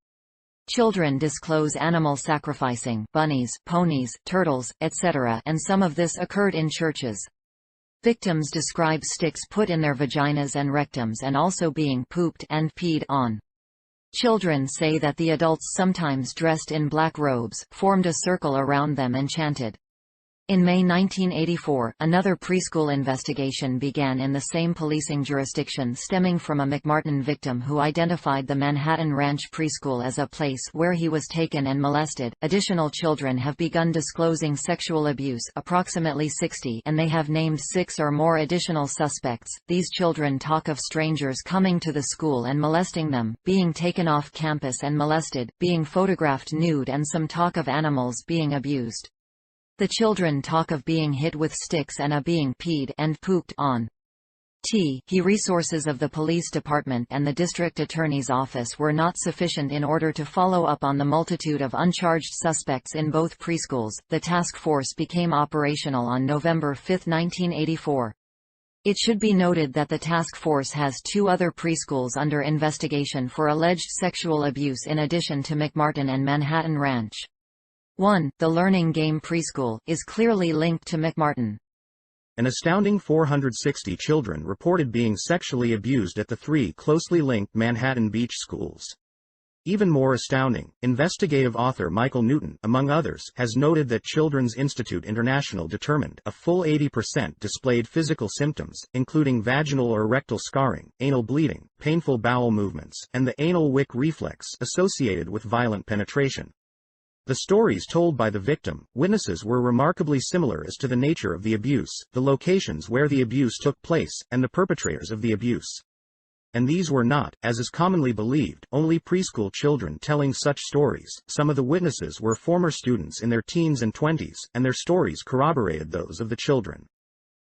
A: Children disclose animal sacrificing, bunnies, ponies, turtles, etc., and some of this occurred in churches. Victims describe sticks put in their vaginas and rectums and also being pooped and peed on. Children say that the adults, sometimes dressed in black robes, formed a circle around them and chanted. In May 1984, another preschool investigation began in the same policing jurisdiction, stemming from a McMartin victim who identified the Manhattan Ranch preschool as a place where he was taken and molested. Additional children have begun disclosing sexual abuse, approximately 60, and they have named 6 or more additional suspects. These children talk of strangers coming to the school and molesting them, being taken off campus and molested, being photographed nude, and some talk of animals being abused. The children talk of being hit with sticks and being peed and pooped on. Resources of the police department and the district attorney's office were not sufficient in order to follow up on the multitude of uncharged suspects in both preschools. The task force became operational on November 5, 1984. It should be noted that the task force has 2 other preschools under investigation for alleged sexual abuse in addition to McMartin and Manhattan Ranch. 1. The Learning Game Preschool is clearly linked to McMartin.
B: An astounding 460 children reported being sexually abused at the 3 closely linked Manhattan Beach schools. Even more astounding, investigative author Michael Newton, among others, has noted that Children's Institute International determined a full 80% displayed physical symptoms, including vaginal or rectal scarring, anal bleeding, painful bowel movements, and the anal wick reflex associated with violent penetration. The stories told by the victim witnesses were remarkably similar as to the nature of the abuse, the locations where the abuse took place, and the perpetrators of the abuse. And these were not, as is commonly believed, only preschool children telling such stories. Some of the witnesses were former students in their teens and 20s, and their stories corroborated those of the children.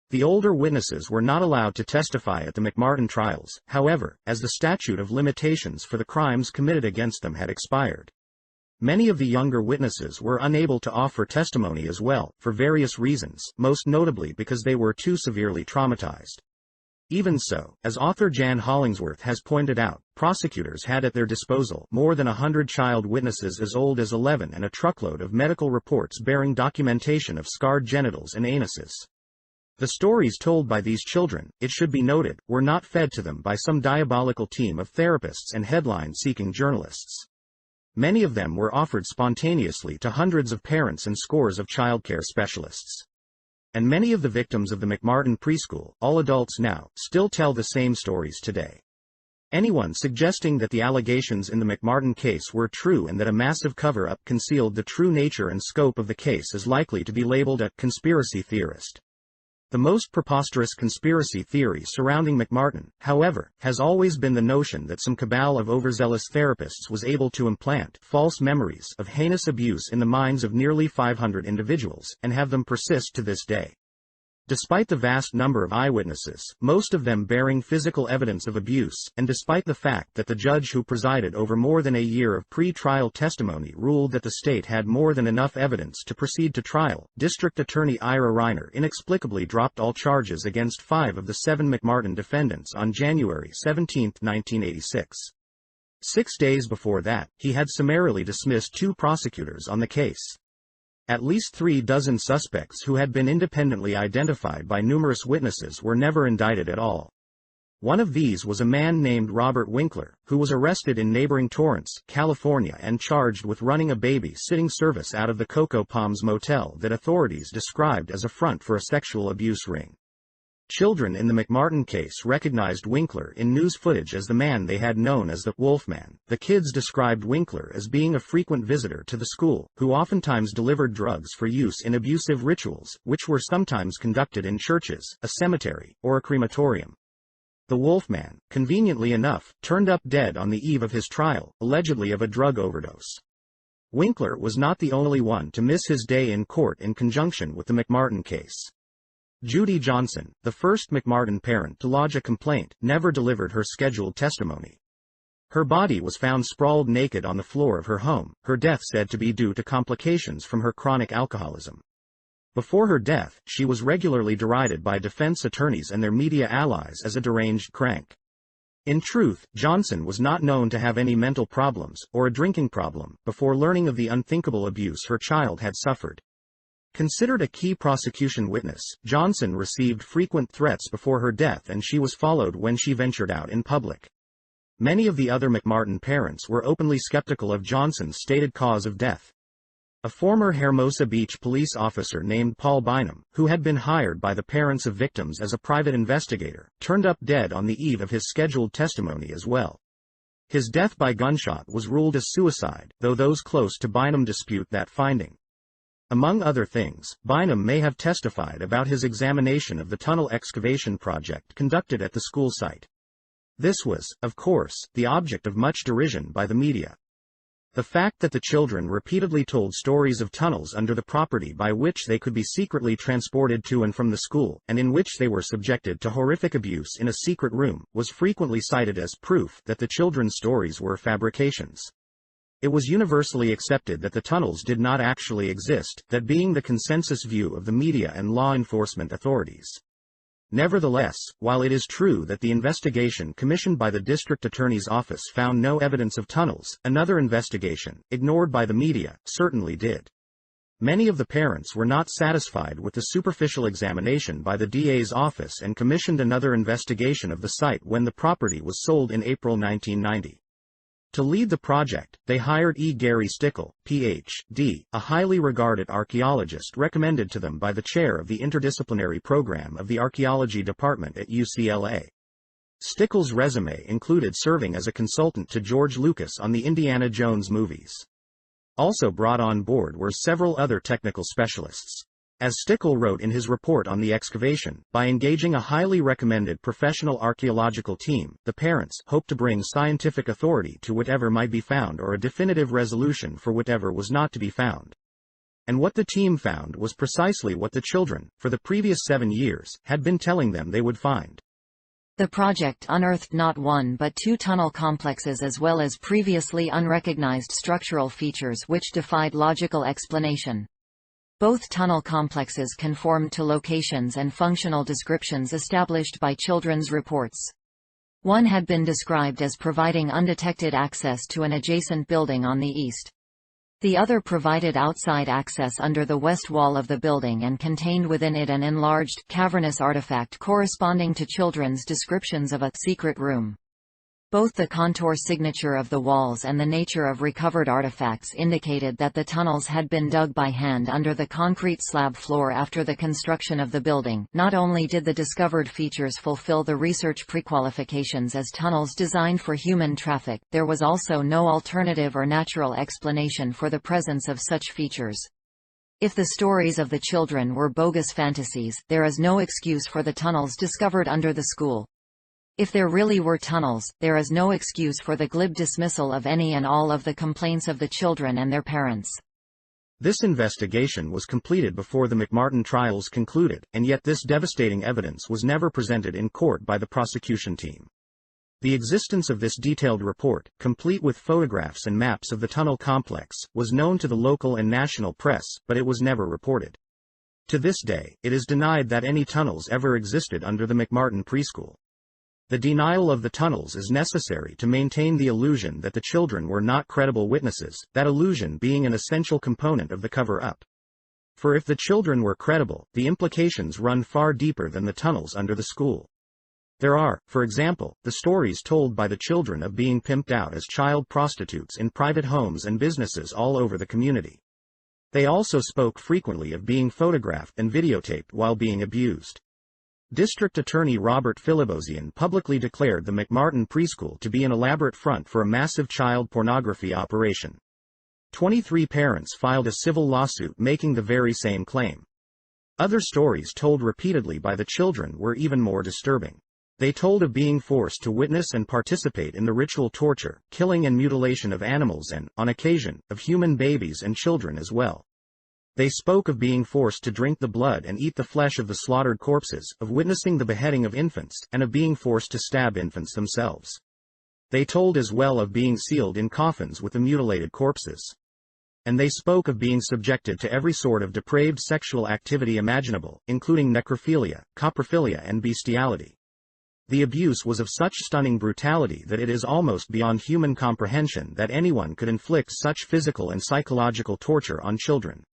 B: The older witnesses were not allowed to testify at the McMartin trials, however, as the statute of limitations for the crimes committed against them had expired. Many of the younger witnesses were unable to offer testimony as well, for various reasons, most notably because they were too severely traumatized. Even so, as author Jan Hollingsworth has pointed out, prosecutors had at their disposal more than 100 child witnesses as old as 11 and a truckload of medical reports bearing documentation of scarred genitals and anuses. The stories told by these children, it should be noted, were not fed to them by some diabolical team of therapists and headline-seeking journalists. Many of them were offered spontaneously to hundreds of parents and scores of childcare specialists. And many of the victims of the McMartin preschool, all adults now, still tell the same stories today. Anyone suggesting that the allegations in the McMartin case were true and that a massive cover-up concealed the true nature and scope of the case is likely to be labeled a conspiracy theorist. The most preposterous conspiracy theory surrounding McMartin, however, has always been the notion that some cabal of overzealous therapists was able to implant false memories of heinous abuse in the minds of nearly 500 individuals, and have them persist to this day. Despite the vast number of eyewitnesses, most of them bearing physical evidence of abuse, and despite the fact that the judge who presided over more than a year of pre-trial testimony ruled that the state had more than enough evidence to proceed to trial, District Attorney Ira Reiner inexplicably dropped all charges against 5 of the 7 McMartin defendants on January 17, 1986. 6 days before that, he had summarily dismissed 2 prosecutors on the case. At least 3 dozen suspects who had been independently identified by numerous witnesses were never indicted at all. One of these was a man named Robert Winkler, who was arrested in neighboring Torrance, California and charged with running a baby-sitting service out of the Cocoa Palms motel that authorities described as a front for a sexual abuse ring. Children in the McMartin case recognized Winkler in news footage as the man they had known as the Wolfman. The kids described Winkler as being a frequent visitor to the school, who oftentimes delivered drugs for use in abusive rituals, which were sometimes conducted in churches, a cemetery, or a crematorium. The Wolfman, conveniently enough, turned up dead on the eve of his trial, allegedly of a drug overdose. Winkler was not the only one to miss his day in court in conjunction with the McMartin case. Judy Johnson, the first McMartin parent to lodge a complaint, never delivered her scheduled testimony. Her body was found sprawled naked on the floor of her home, her death said to be due to complications from her chronic alcoholism. Before her death, she was regularly derided by defense attorneys and their media allies as a deranged crank. In truth, Johnson was not known to have any mental problems, or a drinking problem, before learning of the unthinkable abuse her child had suffered. Considered a key prosecution witness, Johnson received frequent threats before her death, and she was followed when she ventured out in public. Many of the other McMartin parents were openly skeptical of Johnson's stated cause of death. A former Hermosa Beach police officer named Paul Bynum, who had been hired by the parents of victims as a private investigator, turned up dead on the eve of his scheduled testimony as well. His death by gunshot was ruled as suicide, though those close to Bynum dispute that finding. Among other things, Bynum may have testified about his examination of the tunnel excavation project conducted at the school site. This was, of course, the object of much derision by the media. The fact that the children repeatedly told stories of tunnels under the property by which they could be secretly transported to and from the school, and in which they were subjected to horrific abuse in a secret room, was frequently cited as proof that the children's stories were fabrications. It was universally accepted that the tunnels did not actually exist, that being the consensus view of the media and law enforcement authorities. Nevertheless, while it is true that the investigation commissioned by the district attorney's office found no evidence of tunnels, another investigation, ignored by the media, certainly did. Many of the parents were not satisfied with the superficial examination by the DA's office and commissioned another investigation of the site when the property was sold in April 1990. To lead the project, they hired E. Gary Stickle, Ph.D., a highly regarded archaeologist recommended to them by the chair of the interdisciplinary program of the archaeology department at UCLA. Stickle's resume included serving as a consultant to George Lucas on the Indiana Jones movies. Also brought on board were several other technical specialists. As Stickle wrote in his report on the excavation, by engaging a highly recommended professional archaeological team, the parents hoped to bring scientific authority to whatever might be found or a definitive resolution for whatever was not to be found. And what the team found was precisely what the children, for the previous 7 years, had been telling them they would find.
A: The project unearthed not one but 2 tunnel complexes as well as previously unrecognized structural features which defied logical explanation. Both tunnel complexes conformed to locations and functional descriptions established by children's reports. One had been described as providing undetected access to an adjacent building on the east. The other provided outside access under the west wall of the building and contained within it an enlarged, cavernous artifact corresponding to children's descriptions of a secret room. Both the contour signature of the walls and the nature of recovered artifacts indicated that the tunnels had been dug by hand under the concrete slab floor after the construction of the building. Not only did the discovered features fulfill the research prequalifications as tunnels designed for human traffic, there was also no alternative or natural explanation for the presence of such features. If the stories of the children were bogus fantasies, there is no excuse for the tunnels discovered under the school. If there really were tunnels, there is no excuse for the glib dismissal of any and all of the complaints of the children and their parents.
B: This investigation was completed before the McMartin trials concluded, and yet this devastating evidence was never presented in court by the prosecution team. The existence of this detailed report, complete with photographs and maps of the tunnel complex, was known to the local and national press, but it was never reported. To this day, it is denied that any tunnels ever existed under the McMartin preschool. The denial of the tunnels is necessary to maintain the illusion that the children were not credible witnesses, that illusion being an essential component of the cover-up. For if the children were credible, the implications run far deeper than the tunnels under the school. There are, for example, the stories told by the children of being pimped out as child prostitutes in private homes and businesses all over the community. They also spoke frequently of being photographed and videotaped while being abused. District Attorney Robert Filibosian publicly declared the McMartin preschool to be an elaborate front for a massive child pornography operation. 23 parents filed a civil lawsuit making the very same claim. Other stories told repeatedly by the children were even more disturbing. They told of being forced to witness and participate in the ritual torture, killing and mutilation of animals and, on occasion, of human babies and children as well. They spoke of being forced to drink the blood and eat the flesh of the slaughtered corpses, of witnessing the beheading of infants, and of being forced to stab infants themselves. They told as well of being sealed in coffins with the mutilated corpses. And they spoke of being subjected to every sort of depraved sexual activity imaginable, including necrophilia, coprophilia and bestiality. The abuse was of such stunning brutality that it is almost beyond human comprehension that anyone could inflict such physical and psychological torture on children.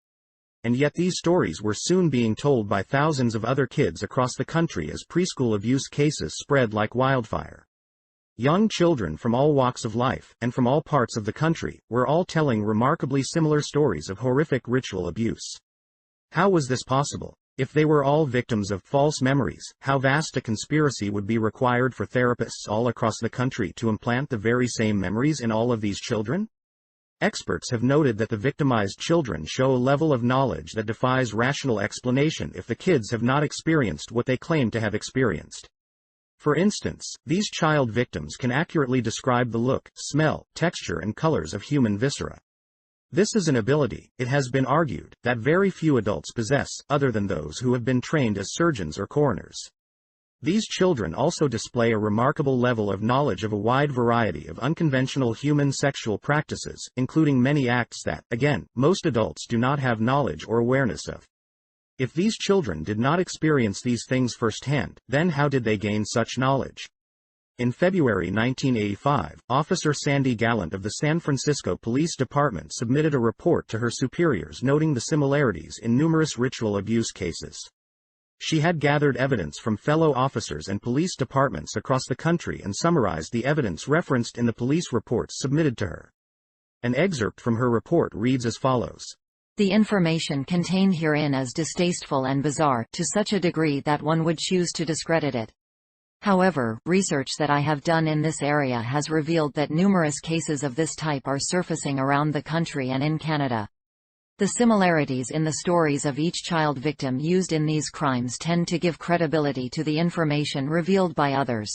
B: and yet these stories were soon being told by thousands of other kids across the country as preschool abuse cases spread like wildfire. Young children from all walks of life, and from all parts of the country, were all telling remarkably similar stories of horrific ritual abuse. How was this possible? If they were all victims of false memories, how vast a conspiracy would be required for therapists all across the country to implant the very same memories in all of these children? Experts have noted that the victimized children show a level of knowledge that defies rational explanation if the kids have not experienced what they claim to have experienced. For instance, these child victims can accurately describe the look, smell, texture and colors of human viscera. This is an ability, it has been argued, that very few adults possess, other than those who have been trained as surgeons or coroners. These children also display a remarkable level of knowledge of a wide variety of unconventional human sexual practices, including many acts that, again, most adults do not have knowledge or awareness of. If these children did not experience these things firsthand, then how did they gain such knowledge? In February 1985, Officer Sandy Gallant of the San Francisco Police Department submitted a report to her superiors noting the similarities in numerous ritual abuse cases. She had gathered evidence from fellow officers and police departments across the country and summarized the evidence referenced in the police reports submitted to her. An excerpt from her report reads as follows.
A: The information contained herein is distasteful and bizarre, to such a degree that one would choose to discredit it. However, research that I have done in this area has revealed that numerous cases of this type are surfacing around the country and in Canada. The similarities in the stories of each child victim used in these crimes tend to give credibility to the information revealed by others.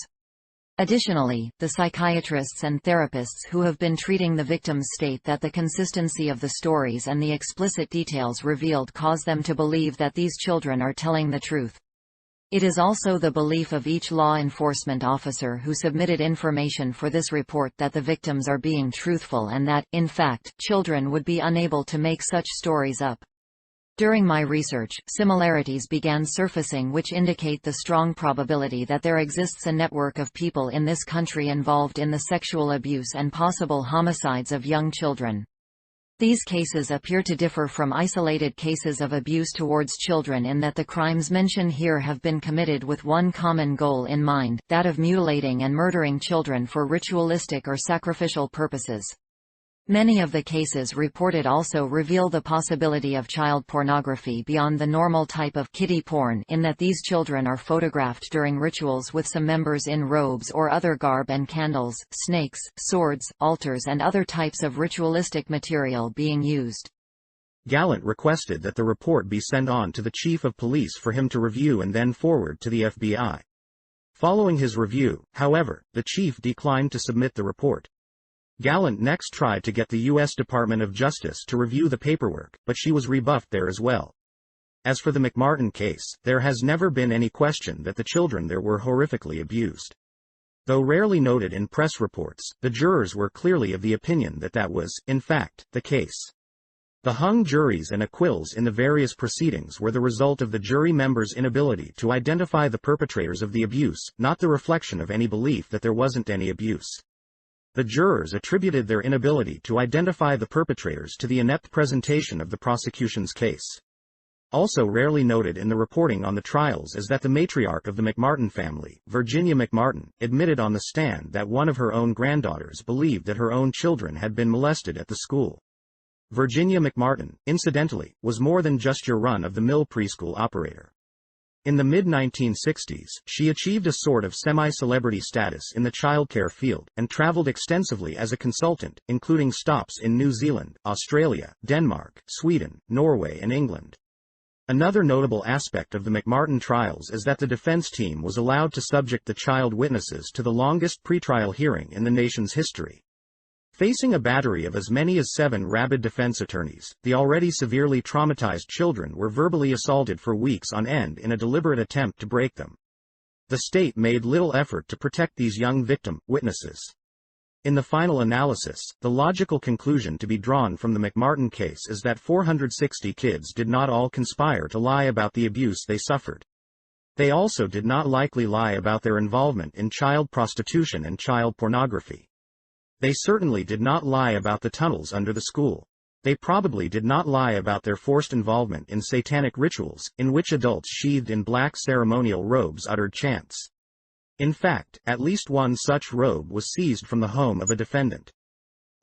A: Additionally, the psychiatrists and therapists who have been treating the victims state that the consistency of the stories and the explicit details revealed cause them to believe that these children are telling the truth. It is also the belief of each law enforcement officer who submitted information for this report that the victims are being truthful and that, in fact, children would be unable to make such stories up. During my research, similarities began surfacing which indicate the strong probability that there exists a network of people in this country involved in the sexual abuse and possible homicides of young children. These cases appear to differ from isolated cases of abuse towards children in that the crimes mentioned here have been committed with one common goal in mind, that of mutilating and murdering children for ritualistic or sacrificial purposes. Many of the cases reported also reveal the possibility of child pornography beyond the normal type of kiddie porn in that these children are photographed during rituals with some members in robes or other garb and candles, snakes, swords, altars and other types of ritualistic material being used.
B: Gallant requested that the report be sent on to the Chief of Police for him to review and then forward to the FBI. Following his review, however, the chief declined to submit the report. Gallant next tried to get the U.S. Department of Justice to review the paperwork, but she was rebuffed there as well. As for the McMartin case, there has never been any question that the children there were horrifically abused. Though rarely noted in press reports, the jurors were clearly of the opinion that that was, in fact, the case. The hung juries and acquittals in the various proceedings were the result of the jury members' inability to identify the perpetrators of the abuse, not the reflection of any belief that there wasn't any abuse. The jurors attributed their inability to identify the perpetrators to the inept presentation of the prosecution's case. Also rarely noted in the reporting on the trials is that the matriarch of the McMartin family, Virginia McMartin, admitted on the stand that one of her own granddaughters believed that her own children had been molested at the school. Virginia McMartin, incidentally, was more than just your run-of-the-mill preschool operator. In the mid-1960s, she achieved a sort of semi-celebrity status in the childcare field, and traveled extensively as a consultant, including stops in New Zealand, Australia, Denmark, Sweden, Norway and England. Another notable aspect of the McMartin trials is that the defense team was allowed to subject the child witnesses to the longest pretrial hearing in the nation's history. Facing a battery of as many as 7 rabid defense attorneys, the already severely traumatized children were verbally assaulted for weeks on end in a deliberate attempt to break them. The state made little effort to protect these young witnesses. In the final analysis, the logical conclusion to be drawn from the McMartin case is that 460 kids did not all conspire to lie about the abuse they suffered. They also did not likely lie about their involvement in child prostitution and child pornography. They certainly did not lie about the tunnels under the school. They probably did not lie about their forced involvement in satanic rituals, in which adults sheathed in black ceremonial robes uttered chants. In fact, at least one such robe was seized from the home of a defendant.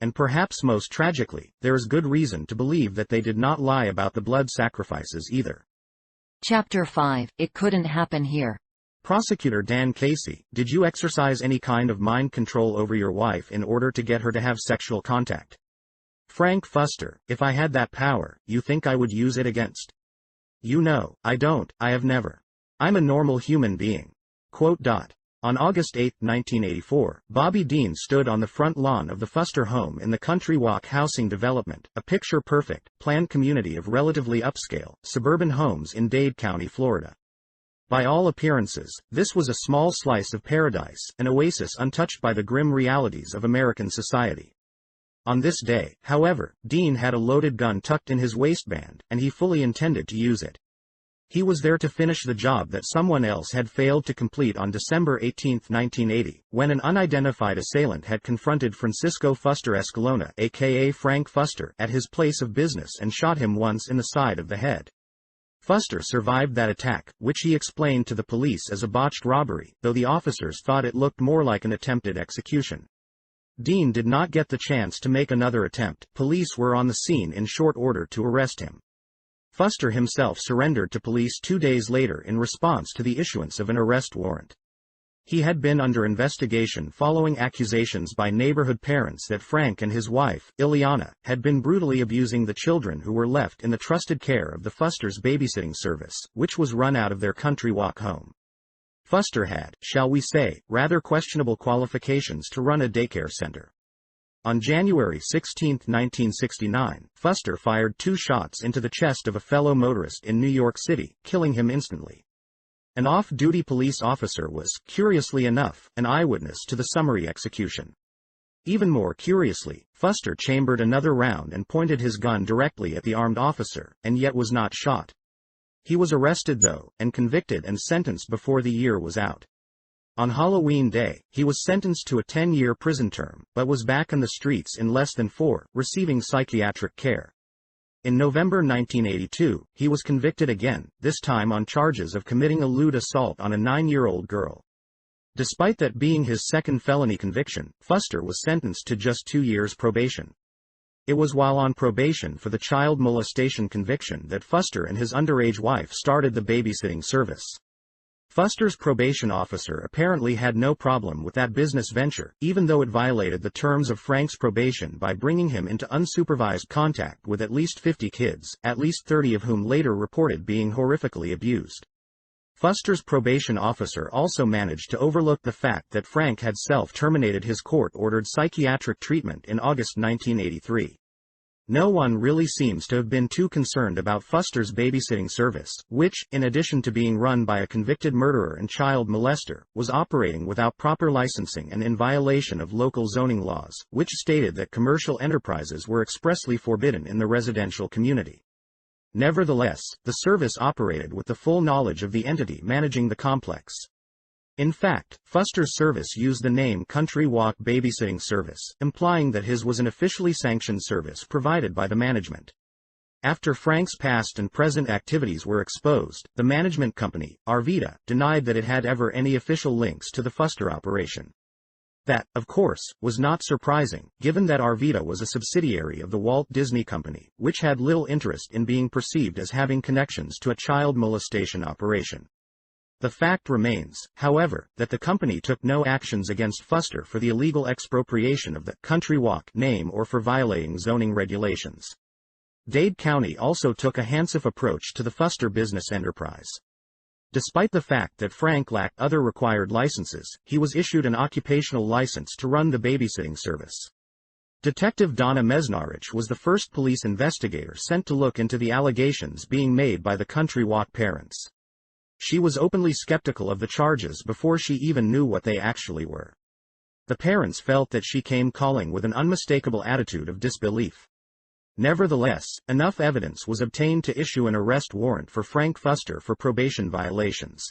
B: And perhaps most tragically, there is good reason to believe that they did not lie about the blood sacrifices either.
A: Chapter 5. It couldn't happen here.
B: Prosecutor Dan Casey, did you exercise any kind of mind control over your wife in order to get her to have sexual contact? Frank Fuster, if I had that power, you think I would use it against? You know, I don't, I have never. I'm a normal human being. Quote. On August 8, 1984, Bobby Dean stood on the front lawn of the Fuster home in the Country Walk housing development, a picture-perfect, planned community of relatively upscale, suburban homes in Dade County, Florida. By all appearances, this was a small slice of paradise, an oasis untouched by the grim realities of American society. On this day, however, Dean had a loaded gun tucked in his waistband, and he fully intended to use it. He was there to finish the job that someone else had failed to complete on December 18, 1980, when an unidentified assailant had confronted Francisco Fuster Escalona, aka Frank Fuster, at his place of business and shot him once in the side of the head. Fuster survived that attack, which he explained to the police as a botched robbery, though the officers thought it looked more like an attempted execution. Dean did not get the chance to make another attempt. Police were on the scene in short order to arrest him. Fuster himself surrendered to police 2 days later in response to the issuance of an arrest warrant. He had been under investigation following accusations by neighborhood parents that Frank and his wife, Ileana, had been brutally abusing the children who were left in the trusted care of the Fuster's babysitting service, which was run out of their Country Walk home. Fuster had, shall we say, rather questionable qualifications to run a daycare center. On January 16, 1969, Fuster fired 2 shots into the chest of a fellow motorist in New York City, killing him instantly. An off-duty police officer was, curiously enough, an eyewitness to the summary execution. Even more curiously, Fuster chambered another round and pointed his gun directly at the armed officer, and yet was not shot. He was arrested though, and convicted and sentenced before the year was out. On Halloween Day, he was sentenced to a 10-year prison term, but was back on the streets in less than 4, receiving psychiatric care. In November 1982, he was convicted again, this time on charges of committing a lewd assault on a 9-year-old girl. Despite that being his second felony conviction, Fuster was sentenced to just 2 years probation. It was while on probation for the child molestation conviction that Fuster and his underage wife started the babysitting service. Fuster's probation officer apparently had no problem with that business venture, even though it violated the terms of Frank's probation by bringing him into unsupervised contact with at least 50 kids, at least 30 of whom later reported being horrifically abused. Fuster's probation officer also managed to overlook the fact that Frank had self-terminated his court-ordered psychiatric treatment in August 1983. No one really seems to have been too concerned about Fuster's babysitting service, which, in addition to being run by a convicted murderer and child molester, was operating without proper licensing and in violation of local zoning laws, which stated that commercial enterprises were expressly forbidden in the residential community. Nevertheless, the service operated with the full knowledge of the entity managing the complex. In fact, Fuster's service used the name Country Walk Babysitting Service, implying that his was an officially sanctioned service provided by the management. After Frank's past and present activities were exposed, the management company, Arvida, denied that it had ever any official links to the Fuster operation. That, of course, was not surprising, given that Arvida was a subsidiary of the Walt Disney Company, which had little interest in being perceived as having connections to a child molestation operation. The fact remains, however, that the company took no actions against Fuster for the illegal expropriation of the Country Walk name or for violating zoning regulations. Dade County also took a hands-off approach to the Fuster business enterprise. Despite the fact that Frank lacked other required licenses, he was issued an occupational license to run the babysitting service. Detective Donna Mesnarich was the first police investigator sent to look into the allegations being made by the Country Walk parents. She was openly skeptical of the charges before she even knew what they actually were. The parents felt that she came calling with an unmistakable attitude of disbelief. Nevertheless, enough evidence was obtained to issue an arrest warrant for Frank Fuster for probation violations.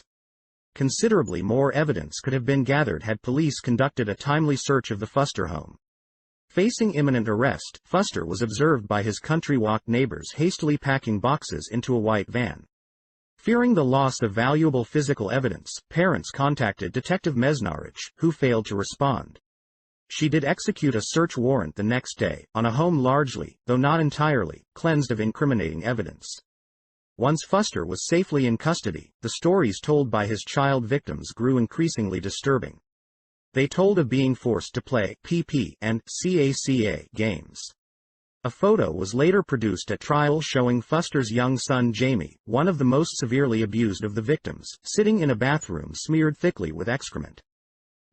B: Considerably more evidence could have been gathered had police conducted a timely search of the Fuster home. Facing imminent arrest, Fuster was observed by his country walk neighbors hastily packing boxes into a white van. Fearing the loss of valuable physical evidence, parents contacted Detective Mesnarich, who failed to respond. She did execute a search warrant the next day, on a home largely, though not entirely, cleansed of incriminating evidence. Once Fuster was safely in custody, the stories told by his child victims grew increasingly disturbing. They told of being forced to play PP and CACA games. A photo was later produced at trial showing Fuster's young son Jamie, one of the most severely abused of the victims, sitting in a bathroom smeared thickly with excrement.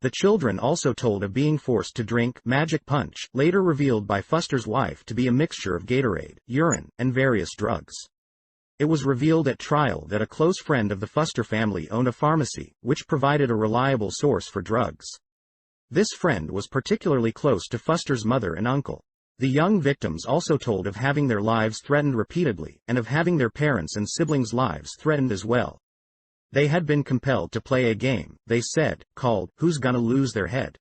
B: The children also told of being forced to drink magic punch, later revealed by Fuster's wife to be a mixture of Gatorade, urine, and various drugs. It was revealed at trial that a close friend of the Fuster family owned a pharmacy, which provided a reliable source for drugs. This friend was particularly close to Fuster's mother and uncle. The young victims also told of having their lives threatened repeatedly, and of having their parents' and siblings' lives threatened as well. They had been compelled to play a game, they said, called, Who's Gonna Lose Their Head?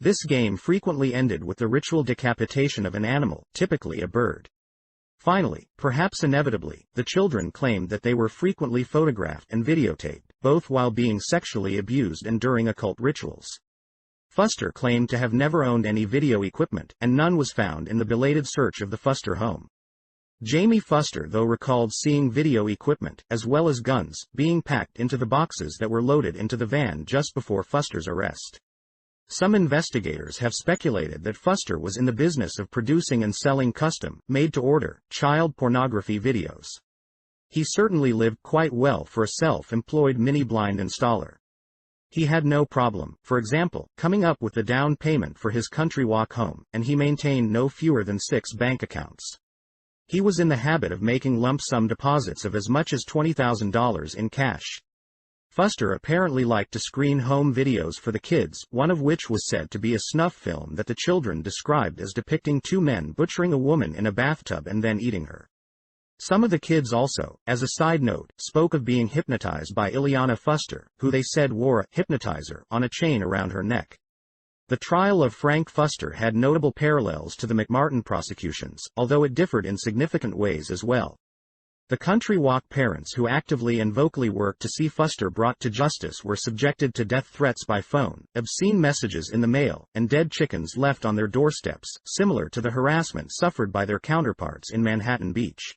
B: This game frequently ended with the ritual decapitation of an animal, typically a bird. Finally, perhaps inevitably, the children claimed that they were frequently photographed and videotaped, both while being sexually abused and during occult rituals. Fuster claimed to have never owned any video equipment, and none was found in the belated search of the Fuster home. Jamie Fuster though recalled seeing video equipment, as well as guns, being packed into the boxes that were loaded into the van just before Fuster's arrest. Some investigators have speculated that Fuster was in the business of producing and selling custom, made-to-order, child pornography videos. He certainly lived quite well for a self-employed mini-blind installer. He had no problem, for example, coming up with the down payment for his country walk home, and he maintained no fewer than 6 bank accounts. He was in the habit of making lump sum deposits of as much as $20,000 in cash. Fuster apparently liked to screen home videos for the kids, one of which was said to be a snuff film that the children described as depicting 2 men butchering a woman in a bathtub and then eating her. Some of the kids also, as a side note, spoke of being hypnotized by Ileana Fuster, who they said wore a hypnotizer on a chain around her neck. The trial of Frank Fuster had notable parallels to the McMartin prosecutions, although it differed in significant ways as well. The country walk parents who actively and vocally worked to see Fuster brought to justice were subjected to death threats by phone, obscene messages in the mail, and dead chickens left on their doorsteps, similar to the harassment suffered by their counterparts in Manhattan Beach.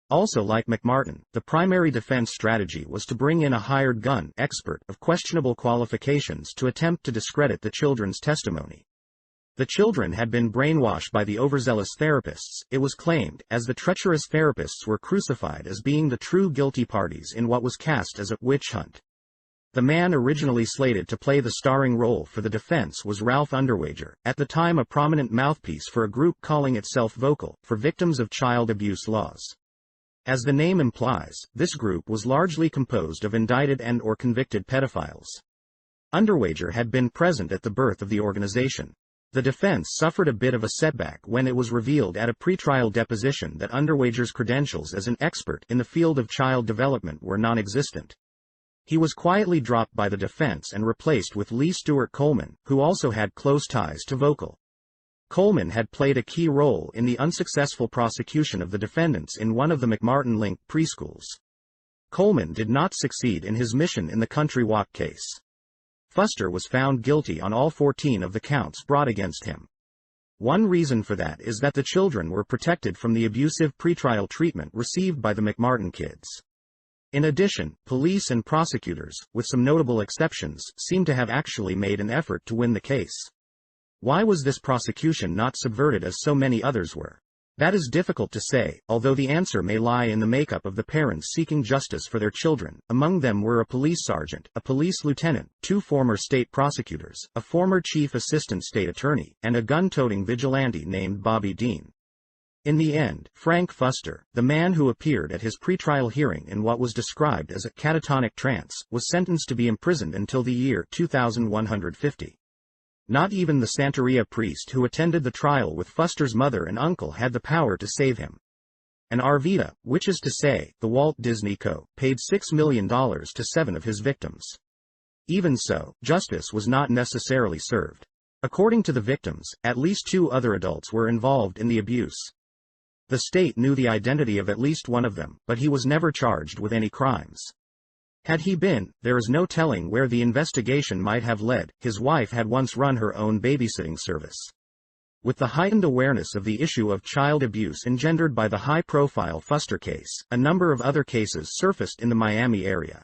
B: Also like McMartin, the primary defense strategy was to bring in a hired gun expert of questionable qualifications to attempt to discredit the children's testimony. The children had been brainwashed by the overzealous therapists, it was claimed, as the treacherous therapists were crucified as being the true guilty parties in what was cast as a witch hunt. The man originally slated to play the starring role for the defense was Ralph Underwager, at the time a prominent mouthpiece for a group calling itself Vocal for Victims of Child Abuse Laws. As the name implies, this group was largely composed of indicted and/or convicted pedophiles. Underwager had been present at the birth of the organization. The defense suffered a bit of a setback when it was revealed at a pretrial deposition that Underwager's credentials as an expert in the field of child development were non-existent. He was quietly dropped by the defense and replaced with Lee Stewart Coleman, who also had close ties to Vocal. Coleman had played a key role in the unsuccessful prosecution of the defendants in one of the McMartin-linked preschools. Coleman did not succeed in his mission in the country walk case. Fuster was found guilty on all 14 of the counts brought against him. One reason for that is that the children were protected from the abusive pretrial treatment received by the McMartin kids. In addition, police and prosecutors, with some notable exceptions, seem to have actually made an effort to win the case. Why was this prosecution not subverted as so many others were? That is difficult to say, although the answer may lie in the makeup of the parents seeking justice for their children. Among them were a police sergeant, a police lieutenant, 2 former state prosecutors, a former chief assistant state attorney, and a gun-toting vigilante named Bobby Dean. In the end, Frank Fuster, the man who appeared at his pretrial hearing in what was described as a catatonic trance, was sentenced to be imprisoned until the year 2150. Not even the Santeria priest who attended the trial with Fuster's mother and uncle had the power to save him. And Arvida, which is to say, the Walt Disney Co., paid $6 million to 7 of his victims. Even so, justice was not necessarily served. According to the victims, at least 2 other adults were involved in the abuse. The state knew the identity of at least one of them, but he was never charged with any crimes. Had he been, there is no telling where the investigation might have led. His wife had once run her own babysitting service. With the heightened awareness of the issue of child abuse engendered by the high-profile Fuster case, a number of other cases surfaced in the Miami area.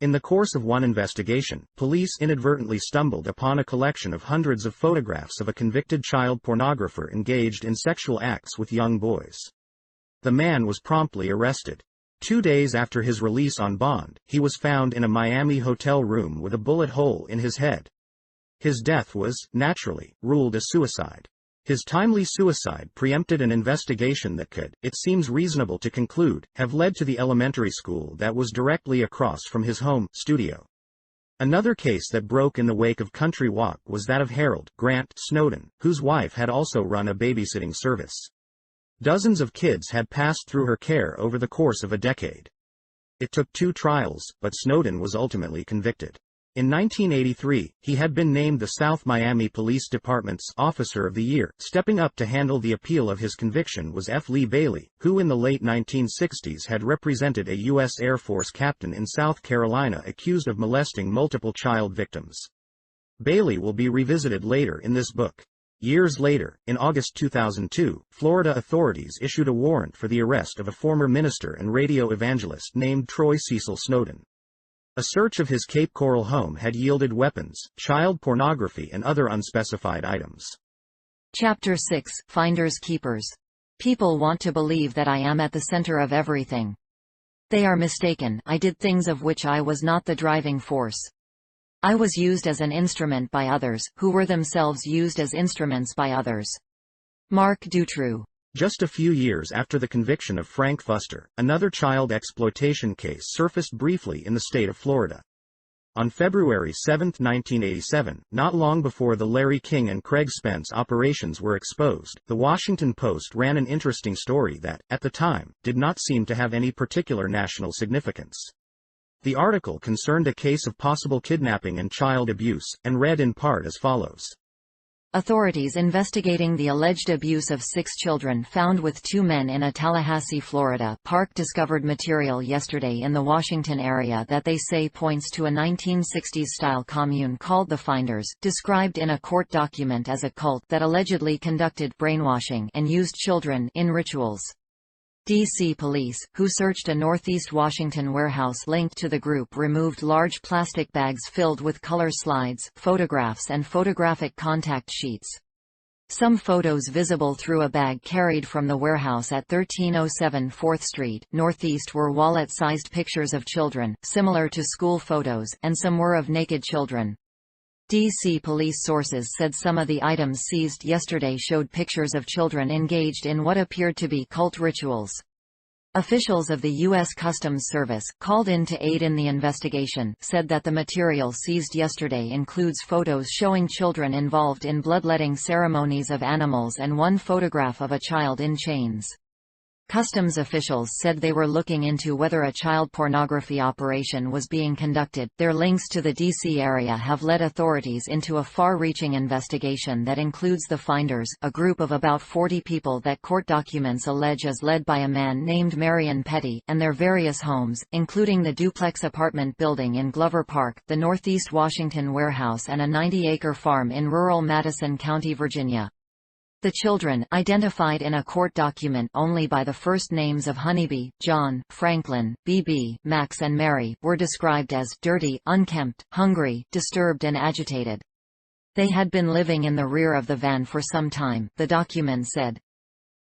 B: In the course of one investigation, police inadvertently stumbled upon a collection of hundreds of photographs of a convicted child pornographer engaged in sexual acts with young boys. The man was promptly arrested. 2 days after his release on bond, he was found in a Miami hotel room with a bullet hole in his head. His death was, naturally, ruled a suicide. His timely suicide preempted an investigation that could, it seems reasonable to conclude, have led to the elementary school that was directly across from his home studio. Another case that broke in the wake of Country Walk was that of Harold Grant Snowden, whose wife had also run a babysitting service. Dozens of kids had passed through her care over the course of a decade. It took 2 trials, but Snowden was ultimately convicted. In 1983, he had been named the South Miami Police Department's Officer of the Year. Stepping up to handle the appeal of his conviction was F. Lee Bailey, who in the late 1960s had represented a U.S. Air Force captain in South Carolina accused of molesting multiple child victims. Bailey will be revisited later in this book. Years later, in August 2002, Florida authorities issued a warrant for the arrest of a former minister and radio evangelist named Troy Cecil Snowden. A search of his Cape Coral home had yielded weapons, child pornography and other unspecified items.
A: Chapter 6: Finders Keepers. People want to believe that I am at the center of everything. They are mistaken. I did things of which I was not the driving force. I was used as an instrument by others, who were themselves used as instruments by others. Mark Dutroux.
B: Just a few years after the conviction of Frank Fuster, another child exploitation case surfaced briefly in the state of Florida. On February 7, 1987, not long before the Larry King and Craig Spence operations were exposed, The Washington Post ran an interesting story that, at the time, did not seem to have any particular national significance. The article concerned a case of possible kidnapping and child abuse, and read in part as follows.
A: Authorities investigating the alleged abuse of 6 children found with 2 men in a Tallahassee, Florida, park discovered material yesterday in the Washington area that they say points to a 1960s-style commune called the Finders, described in a court document as a cult that allegedly conducted brainwashing and used children in rituals. D.C. police, who searched a Northeast Washington warehouse linked to the group, removed large plastic bags filled with color slides, photographs and photographic contact sheets. Some photos visible through a bag carried from the warehouse at 1307 4th Street, Northeast were wallet-sized pictures of children, similar to school photos, and some were of naked children. D.C. police sources said some of the items seized yesterday showed pictures of children engaged in what appeared to be cult rituals. Officials of the U.S. Customs Service, called in to aid in the investigation, said that the material seized yesterday includes photos showing children involved in bloodletting ceremonies of animals and one photograph of a child in chains. Customs officials said they were looking into whether a child pornography operation was being conducted. Their links to the D.C. area have led authorities into a far-reaching investigation that includes the Finders, a group of about 40 people that court documents allege is led by a man named Marion Petty, and their various homes, including the duplex apartment building in Glover Park, the Northeast Washington warehouse and a 90-acre farm in rural Madison County, Virginia. The children, identified in a court document only by the first names of Honeybee, John, Franklin, BB, Max and Mary, were described as dirty, unkempt, hungry, disturbed and agitated. They had been living in the rear of the van for some time, the document said.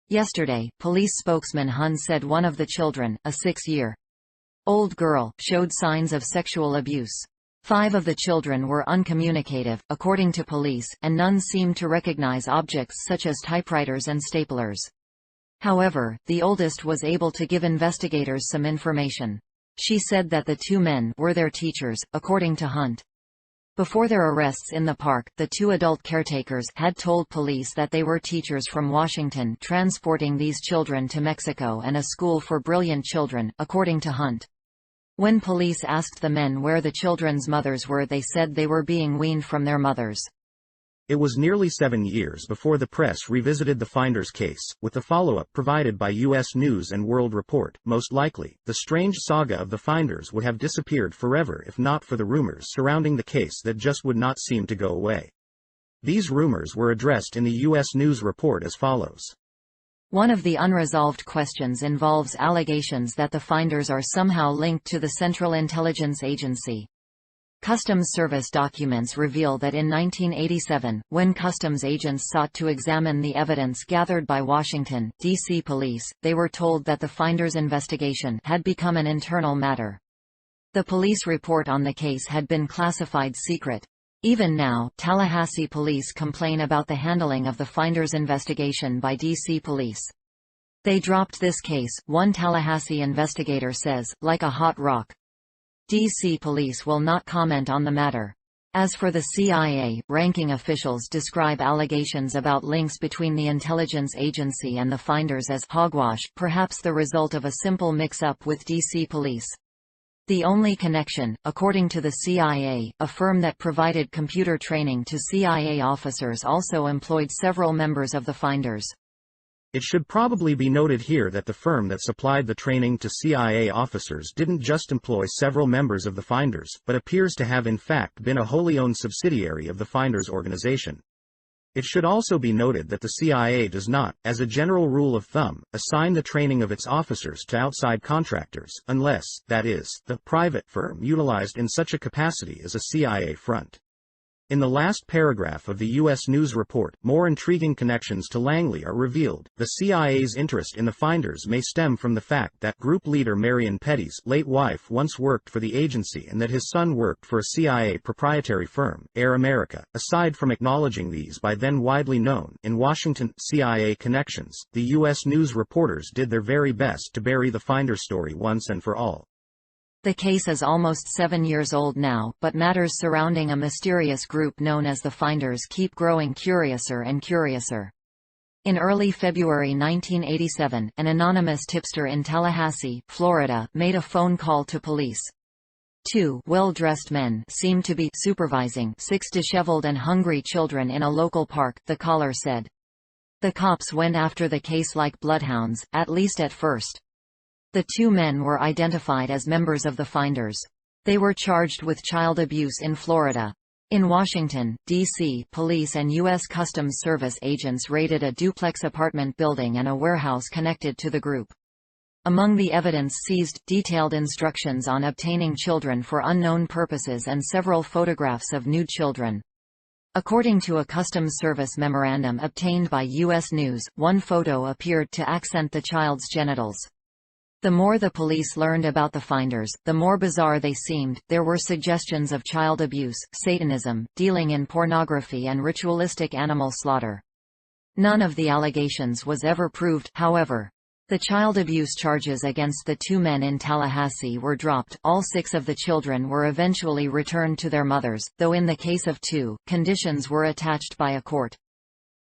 A: Yesterday, police spokesman Hun said one of the children, a 6-year-old girl, showed signs of sexual abuse. 5 of the children were uncommunicative, according to police, and none seemed to recognize objects such as typewriters and staplers. However, the oldest was able to give investigators some information. She said that the 2 men were their teachers, according to Hunt. Before their arrests in the park, the 2 adult caretakers had told police that they were teachers from Washington transporting these children to Mexico and a school for brilliant children, according to Hunt. When police asked the men where the children's mothers were, they said they were being weaned from their mothers.
B: It was nearly 7 years before the press revisited the Finders case, with the follow-up provided by U.S. News and World Report. Most likely, the strange saga of the Finders would have disappeared forever if not for the rumors surrounding the case that just would not seem to go away. These rumors were addressed in the U.S. News report as follows.
A: One of the unresolved questions involves allegations that the Finders are somehow linked to the Central Intelligence Agency. Customs Service documents reveal that in 1987, when customs agents sought to examine the evidence gathered by Washington, D.C. police, they were told that the Finders' investigation had become an internal matter. The police report on the case had been classified secret. Even now, Tallahassee police complain about the handling of the Finders' investigation by D.C. police. They dropped this case, one Tallahassee investigator says, like a hot rock. D.C. police will not comment on the matter. As for the CIA, ranking officials describe allegations about links between the intelligence agency and the Finders as hogwash, perhaps the result of a simple mix-up with D.C. police. The only connection, according to the CIA, a firm that provided computer training to CIA officers, also employed several members of the Finders.
B: It should probably be noted here that the firm that supplied the training to CIA officers didn't just employ several members of the Finders, but appears to have in fact been a wholly owned subsidiary of the Finders organization. It should also be noted that the CIA does not, as a general rule of thumb, assign the training of its officers to outside contractors, unless, that is, the private firm utilized in such a capacity is a CIA front. In the last paragraph of the U.S. News report, more intriguing connections to Langley are revealed. The CIA's interest in the Finders may stem from the fact that group leader Marion Petty's late wife once worked for the agency and that his son worked for a CIA proprietary firm, Air America. Aside from acknowledging these by then widely known, in Washington, CIA connections, the U.S. News reporters did their very best to bury the Finders story once and for all.
A: The case is almost 7 years old now, but matters surrounding a mysterious group known as the Finders keep growing curiouser and curiouser. In early February 1987, an anonymous tipster in Tallahassee, Florida, made a phone call to police. Two well-dressed men seemed to be supervising 6 disheveled and hungry children in a local park, the caller said. The cops went after the case like bloodhounds, at least at first. The 2 men were identified as members of the Finders. They were charged with child abuse in Florida. In Washington, D.C., police and U.S. Customs Service agents raided a duplex apartment building and a warehouse connected to the group. Among the evidence seized, detailed instructions on obtaining children for unknown purposes and several photographs of nude children. According to a Customs Service memorandum obtained by U.S. News, one photo appeared to accent the child's genitals. The more the police learned about the Finders, the more bizarre they seemed. There were suggestions of child abuse, Satanism, dealing in pornography and ritualistic animal slaughter. None of the allegations was ever proved, however. The child abuse charges against the 2 men in Tallahassee were dropped. All 6 of the children were eventually returned to their mothers, though in the case of 2, conditions were attached by a court.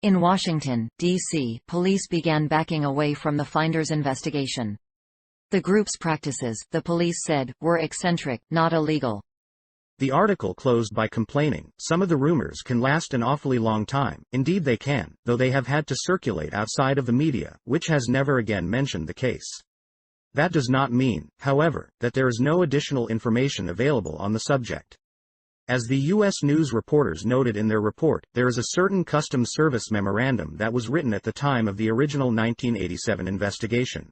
A: In Washington, D.C., police began backing away from the Finders investigation. The group's practices, the police said, were eccentric, not illegal.
B: The article closed by complaining, some of the rumors can last an awfully long time. Indeed they can, though they have had to circulate outside of the media, which has never again mentioned the case. That does not mean, however, that there is no additional information available on the subject. As the U.S. News reporters noted in their report, there is a certain Customs Service memorandum that was written at the time of the original 1987 investigation.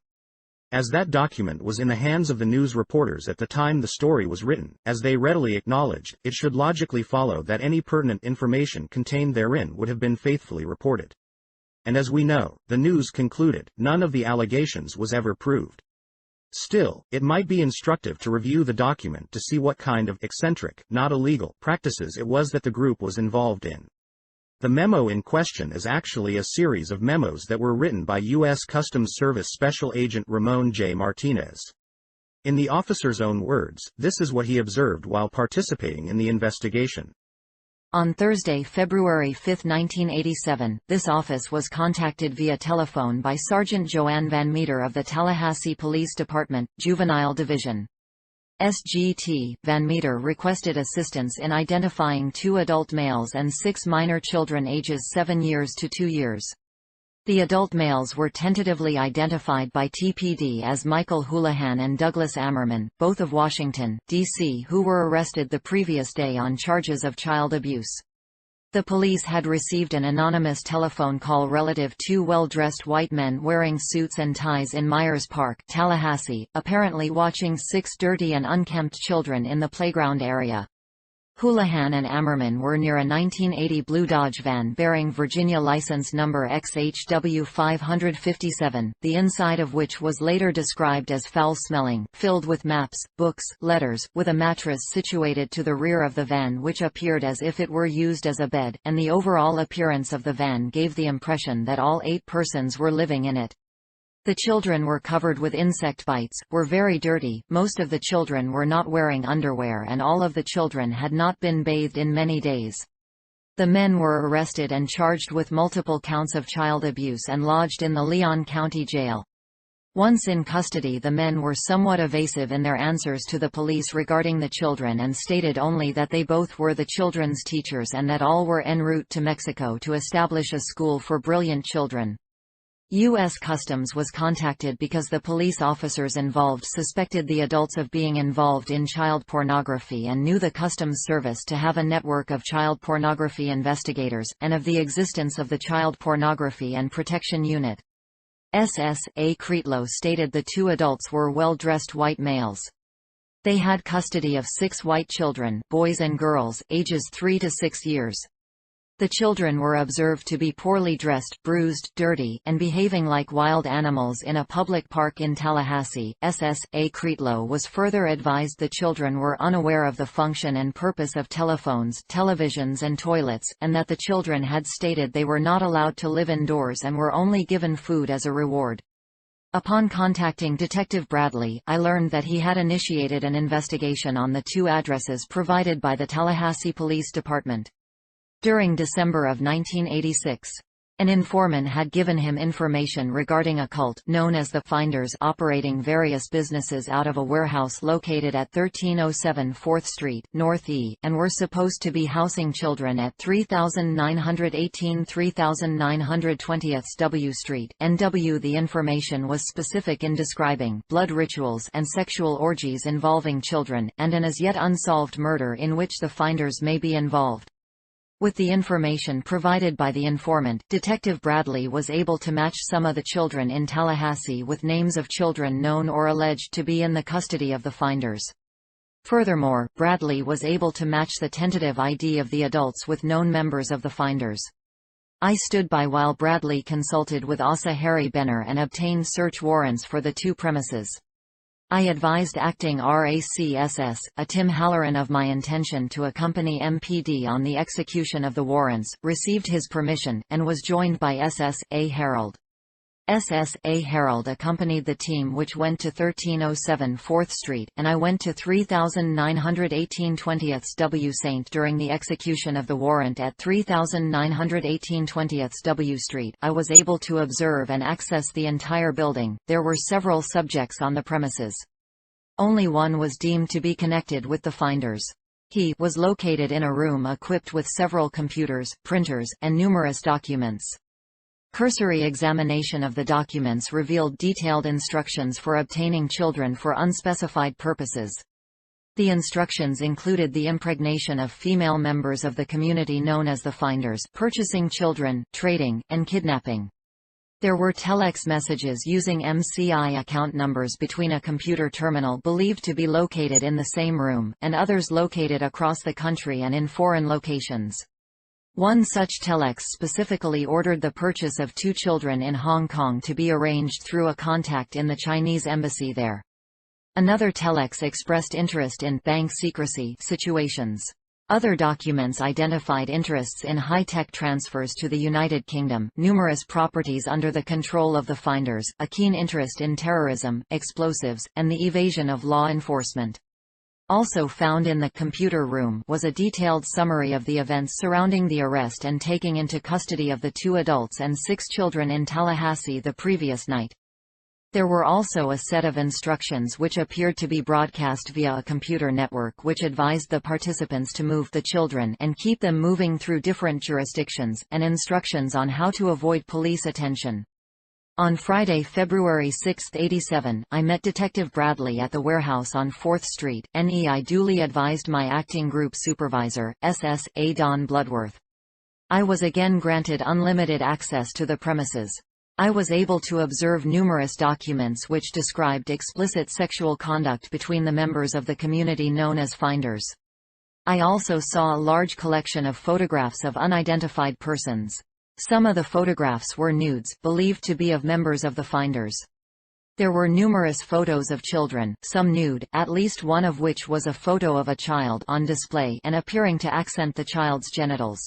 B: As that document was in the hands of the news reporters at the time the story was written, as they readily acknowledged, it should logically follow that any pertinent information contained therein would have been faithfully reported. And as we know, the news concluded, none of the allegations was ever proved. Still, it might be instructive to review the document to see what kind of eccentric, not illegal, practices it was that the group was involved in. The memo in question is actually a series of memos that were written by U.S. Customs Service Special Agent Ramon J. Martinez. In the officer's own words, this is what he observed while participating in the investigation.
A: On Thursday, February 5, 1987, this office was contacted via telephone by Sergeant Joanne Van Meter of the Tallahassee Police Department, Juvenile Division. SGT, Van Meter requested assistance in identifying 2 adult males and 6 minor children ages 7 years to 2 years. The adult males were tentatively identified by TPD as Michael Houlihan and Douglas Ammerman, both of Washington, D.C., who were arrested the previous day on charges of child abuse. The police had received an anonymous telephone call relative to well-dressed white men wearing suits and ties in Myers Park, Tallahassee, apparently watching 6 dirty and unkempt children in the playground area. Houlihan and Ammerman were near a 1980 blue Dodge van bearing Virginia license number XHW 557, the inside of which was later described as foul-smelling, filled with maps, books, letters, with a mattress situated to the rear of the van which appeared as if it were used as a bed, and the overall appearance of the van gave the impression that all 8 persons were living in it. The children were covered with insect bites, were very dirty, most of the children were not wearing underwear and all of the children had not been bathed in many days. The men were arrested and charged with multiple counts of child abuse and lodged in the Leon County Jail. Once in custody, the men were somewhat evasive in their answers to the police regarding the children and stated only that they both were the children's teachers and that all were en route to Mexico to establish a school for brilliant children. U.S. Customs was contacted because the police officers involved suspected the adults of being involved in child pornography and knew the Customs Service to have a network of child pornography investigators, and of the existence of the Child Pornography and Protection Unit. S.S.A. Kretlow stated the 2 adults were well-dressed white males. They had custody of 6 white children, boys and girls, ages 3 to 6 years. The children were observed to be poorly dressed, bruised, dirty, and behaving like wild animals in a public park in Tallahassee. S.S.A. Kretlow was further advised the children were unaware of the function and purpose of telephones, televisions and toilets, and that the children had stated they were not allowed to live indoors and were only given food as a reward. Upon contacting Detective Bradley, I learned that he had initiated an investigation on the 2 addresses provided by the Tallahassee Police Department. During December of 1986, an informant had given him information regarding a cult known as the Finders operating various businesses out of a warehouse located at 1307 4th Street, North E, and were supposed to be housing children at 3918 3920 W Street, NW. The information was specific in describing blood rituals and sexual orgies involving children, and an as yet unsolved murder in which the Finders may be involved. With the information provided by the informant, Detective Bradley was able to match some of the children in Tallahassee with names of children known or alleged to be in the custody of the Finders. Furthermore, Bradley was able to match the tentative ID of the adults with known members of the Finders. I stood by while Bradley consulted with Asa Harry Benner and obtained search warrants for the 2 premises. I advised acting RACSS, Tim Halloran, of my intention to accompany MPD on the execution of the warrants, received his permission, and was joined by S.S.A. Harold. S.S.A. Harold accompanied the team which went to 1307 4th Street, and I went to 3918 20th W. St. During the execution of the warrant at 3918 20th W. Street, I was able to observe and access the entire building. There were several subjects on the premises. Only one was deemed to be connected with the Finders. He was located in a room equipped with several computers, printers, and numerous documents. Cursory examination of the documents revealed detailed instructions for obtaining children for unspecified purposes. The instructions included the impregnation of female members of the community known as the Finders, purchasing children, trading, and kidnapping. There were telex messages using MCI account numbers between a computer terminal believed to be located in the same room, and others located across the country and in foreign locations. One such telex specifically ordered the purchase of 2 children in Hong Kong to be arranged through a contact in the Chinese embassy there. Another telex expressed interest in bank secrecy situations. Other documents identified interests in high-tech transfers to the United Kingdom, numerous properties under the control of the Finders, a keen interest in terrorism, explosives, and the evasion of law enforcement. Also found in the computer room was a detailed summary of the events surrounding the arrest and taking into custody of the 2 adults and 6 children in Tallahassee the previous night. There were also a set of instructions which appeared to be broadcast via a computer network which advised the participants to move the children and keep them moving through different jurisdictions, and instructions on how to avoid police attention. On Friday, February 6, 87, I met Detective Bradley at the warehouse on 4th Street, NE. I duly advised my acting group supervisor, S.S.A. Don Bloodworth. I was again granted unlimited access to the premises. I was able to observe numerous documents which described explicit sexual conduct between the members of the community known as finders. I also saw a large collection of photographs of unidentified persons. Some of the photographs were nudes, believed to be of members of the finders. There were numerous photos of children, some nude, at least one of which was a photo of a child on display and appearing to accent the child's genitals.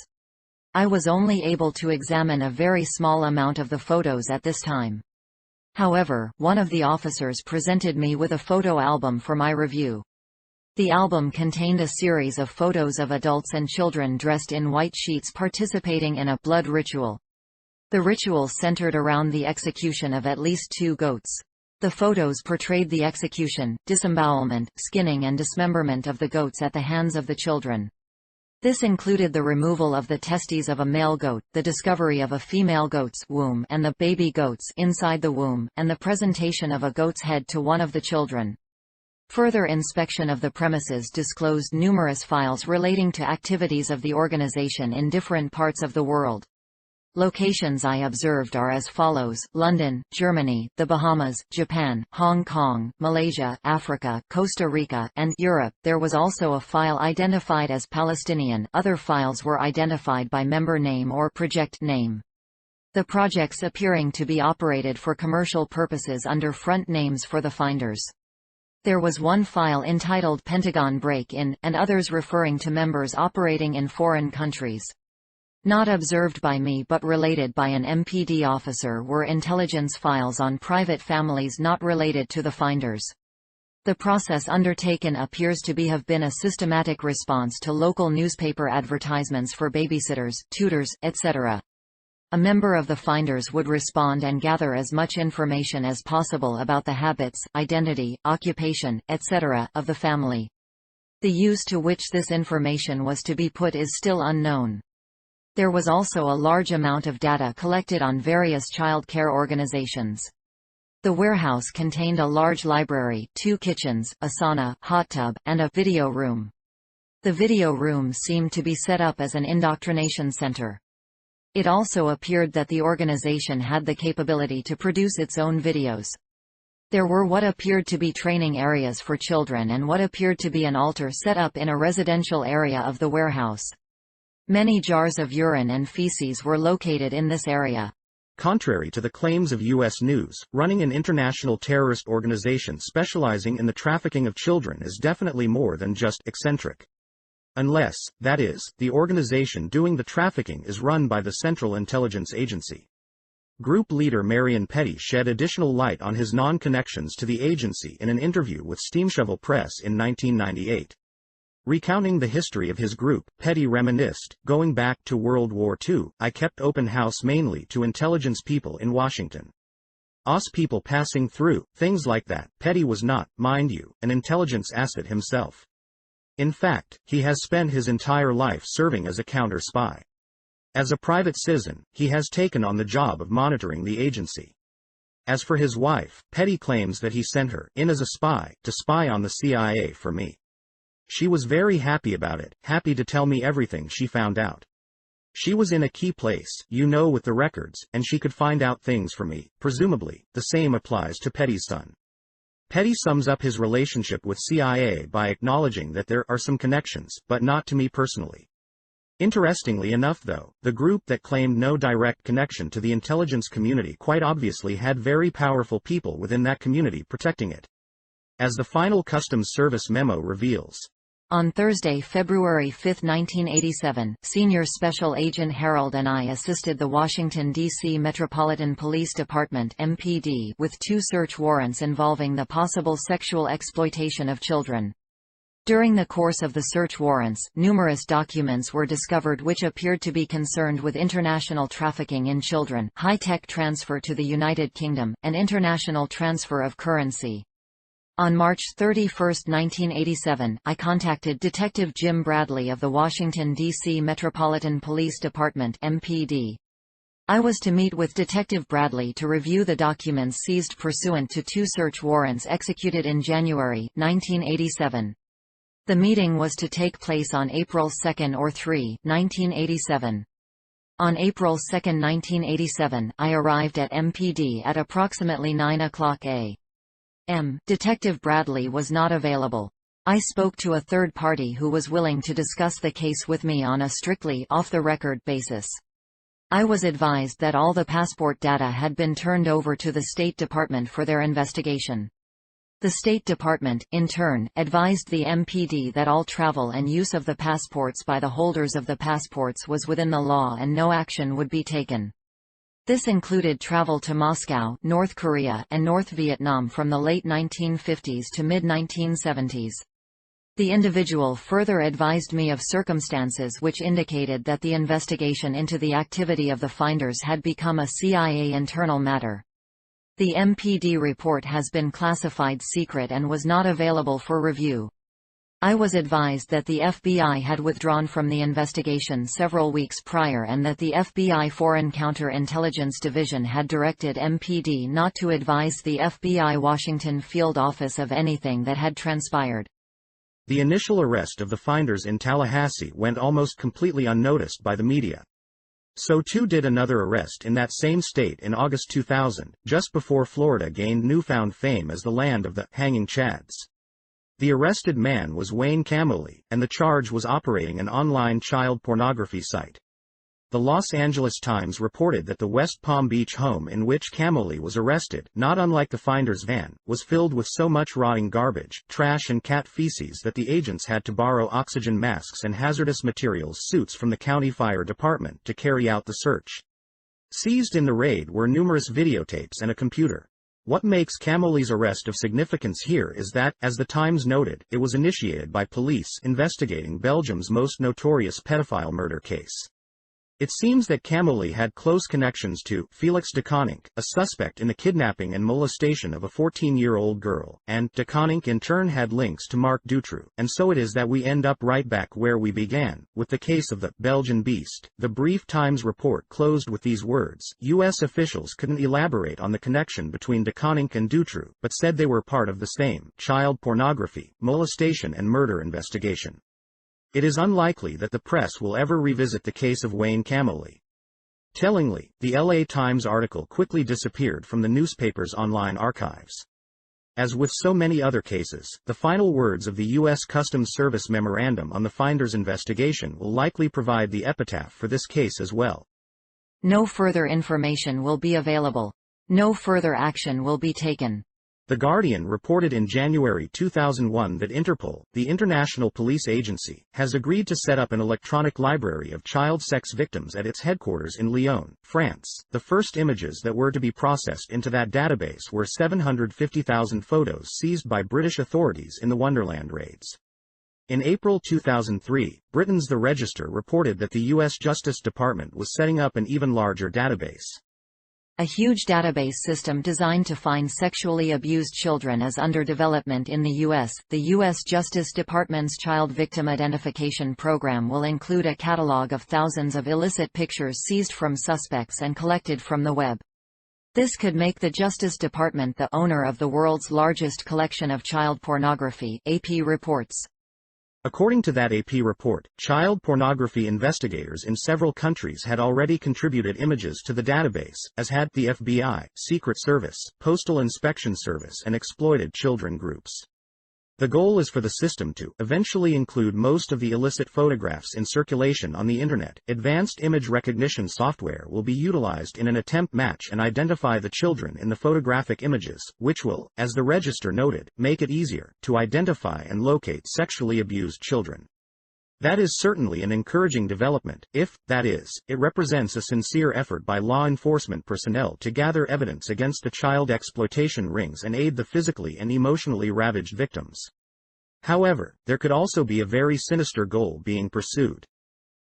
A: I was only able to examine a very small amount of the photos at this time. However, one of the officers presented me with a photo album for my review. The album contained a series of photos of adults and children dressed in white sheets participating in a blood ritual. The ritual centered around the execution of at least 2 goats. The photos portrayed the execution, disembowelment, skinning and dismemberment of the goats at the hands of the children. This included the removal of the testes of a male goat, the discovery of a female goat's womb and the baby goats inside the womb, and the presentation of a goat's head to one of the children. Further inspection of the premises disclosed numerous files relating to activities of the organization in different parts of the world. Locations I observed are as follows: London, Germany, the Bahamas, Japan, Hong Kong, Malaysia, Africa, Costa Rica, and Europe. There was also a file identified as Palestinian. Other files were identified by member name or project name. The projects appearing to be operated for commercial purposes under front names for the finders. There was one file entitled Pentagon Break-In, and others referring to members operating in foreign countries. Not observed by me but related by an MPD officer were intelligence files on private families not related to the finders. The process undertaken appears to have been a systematic response to local newspaper advertisements for babysitters, tutors, etc. A member of the finders would respond and gather as much information as possible about the habits, identity, occupation, etc., of the family. The use to which this information was to be put is still unknown. There was also a large amount of data collected on various child care organizations. The warehouse contained a large library, 2 kitchens, a sauna, hot tub, and a video room. The video room seemed to be set up as an indoctrination center. It also appeared that the organization had the capability to produce its own videos. There were what appeared to be training areas for children and what appeared to be an altar set up in a residential area of the warehouse. Many jars of urine and feces were located in this area.
B: Contrary to the claims of U.S. News, running an international terrorist organization specializing in the trafficking of children is definitely more than just eccentric. Unless, that is, the organization doing the trafficking is run by the Central Intelligence Agency. Group leader Marion Petty shed additional light on his non-connections to the agency in an interview with Steamshovel Press in 1998. Recounting the history of his group, Petty reminisced, "Going back to World War II, I kept open house mainly to intelligence people in Washington. Us people passing through, things like that." Petty was not, mind you, an intelligence asset himself. In fact, he has spent his entire life serving as a counter-spy. As a private citizen, he has taken on the job of monitoring the agency. As for his wife, Petty claims that he sent her in as a spy, to spy on the CIA for me. She was very happy about it, happy to tell me everything she found out. She was in a key place, with the records, and she could find out things for me. Presumably, the same applies to Petty's son. Petty sums up his relationship with CIA by acknowledging that there are some connections, but not to me personally. Interestingly enough though, the group that claimed no direct connection to the intelligence community quite obviously had very powerful people within that community protecting it. As the final Customs Service memo reveals.
A: On Thursday, February 5, 1987, Senior Special Agent Harold and I assisted the Washington, D.C. Metropolitan Police Department (MPD) with 2 search warrants involving the possible sexual exploitation of children. During the course of the search warrants, numerous documents were discovered which appeared to be concerned with international trafficking in children, high-tech transfer to the United Kingdom, and international transfer of currency. On March 31, 1987, I contacted Detective Jim Bradley of the Washington, D.C. Metropolitan Police Department (MPD). I was to meet with Detective Bradley to review the documents seized pursuant to 2 search warrants executed in January 1987. The meeting was to take place on April 2 or 3, 1987. On April 2, 1987, I arrived at MPD at approximately 9 o'clock a.m. Detective Bradley was not available. I spoke to a third party who was willing to discuss the case with me on a strictly off-the-record basis. I was advised that all the passport data had been turned over to the State Department for their investigation. The State Department, in turn, advised the MPD that all travel and use of the passports by the holders of the passports was within the law and no action would be taken. This included travel to Moscow, North Korea, and North Vietnam from the late 1950s to mid-1970s. The individual further advised me of circumstances which indicated that the investigation into the activity of the finders had become a CIA internal matter. The MPD report has been classified secret and was not available for review. I was advised that the FBI had withdrawn from the investigation several weeks prior and that the FBI Foreign Counterintelligence Division had directed MPD not to advise the FBI Washington field office of anything that had transpired.
B: The initial arrest of the finders in Tallahassee went almost completely unnoticed by the media. So too did another arrest in that same state in August 2000, just before Florida gained newfound fame as the land of the hanging chads. The arrested man was Wayne Camoli, and the charge was operating an online child pornography site. The Los Angeles Times reported that the West Palm Beach home in which Camoli was arrested, not unlike the finder's van, was filled with so much rotting garbage, trash and cat feces that the agents had to borrow oxygen masks and hazardous materials suits from the county fire department to carry out the search. Seized in the raid were numerous videotapes and a computer. What makes Camoli's arrest of significance here is that, as the Times noted, it was initiated by police investigating Belgium's most notorious pedophile murder case. It seems that Camoli had close connections to Felix de Koninck, a suspect in the kidnapping and molestation of a 14-year-old girl, and de Koninck in turn had links to Marc Dutroux, and so it is that we end up right back where we began, with the case of the Belgian Beast. The brief Times report closed with these words: U.S. officials couldn't elaborate on the connection between de Koninck and Dutroux, but said they were part of the same child pornography, molestation and murder investigation. It is unlikely that the press will ever revisit the case of Wayne Camoli. Tellingly, the LA Times article quickly disappeared from the newspaper's online archives. As with so many other cases, the final words of the U.S. Customs Service memorandum on the finder's investigation will likely provide the epitaph for this case as well.
A: No further information will be available. No further action will be taken.
B: The Guardian reported in January 2001 that Interpol, the international police agency, has agreed to set up an electronic library of child sex victims at its headquarters in Lyon, France. The first images that were to be processed into that database were 750,000 photos seized by British authorities in the Wonderland raids. In April 2003, Britain's The Register reported that the U.S. Justice Department was setting up an even larger database.
A: A huge database system designed to find sexually abused children is under development in the U.S. The U.S. Justice Department's Child Victim Identification Program will include a catalog of thousands of illicit pictures seized from suspects and collected from the web. This could make the Justice Department the owner of the world's largest collection of child pornography, AP reports.
B: According to that AP report, child pornography investigators in several countries had already contributed images to the database, as had the FBI, Secret Service, Postal Inspection Service and exploited children groups. The goal is for the system to eventually include most of the illicit photographs in circulation on the Internet. Advanced image recognition software will be utilized in an attempt match and identify the children in the photographic images, which will, as the Register noted, make it easier to identify and locate sexually abused children. That is certainly an encouraging development, if, that is, it represents a sincere effort by law enforcement personnel to gather evidence against the child exploitation rings and aid the physically and emotionally ravaged victims. However, there could also be a very sinister goal being pursued.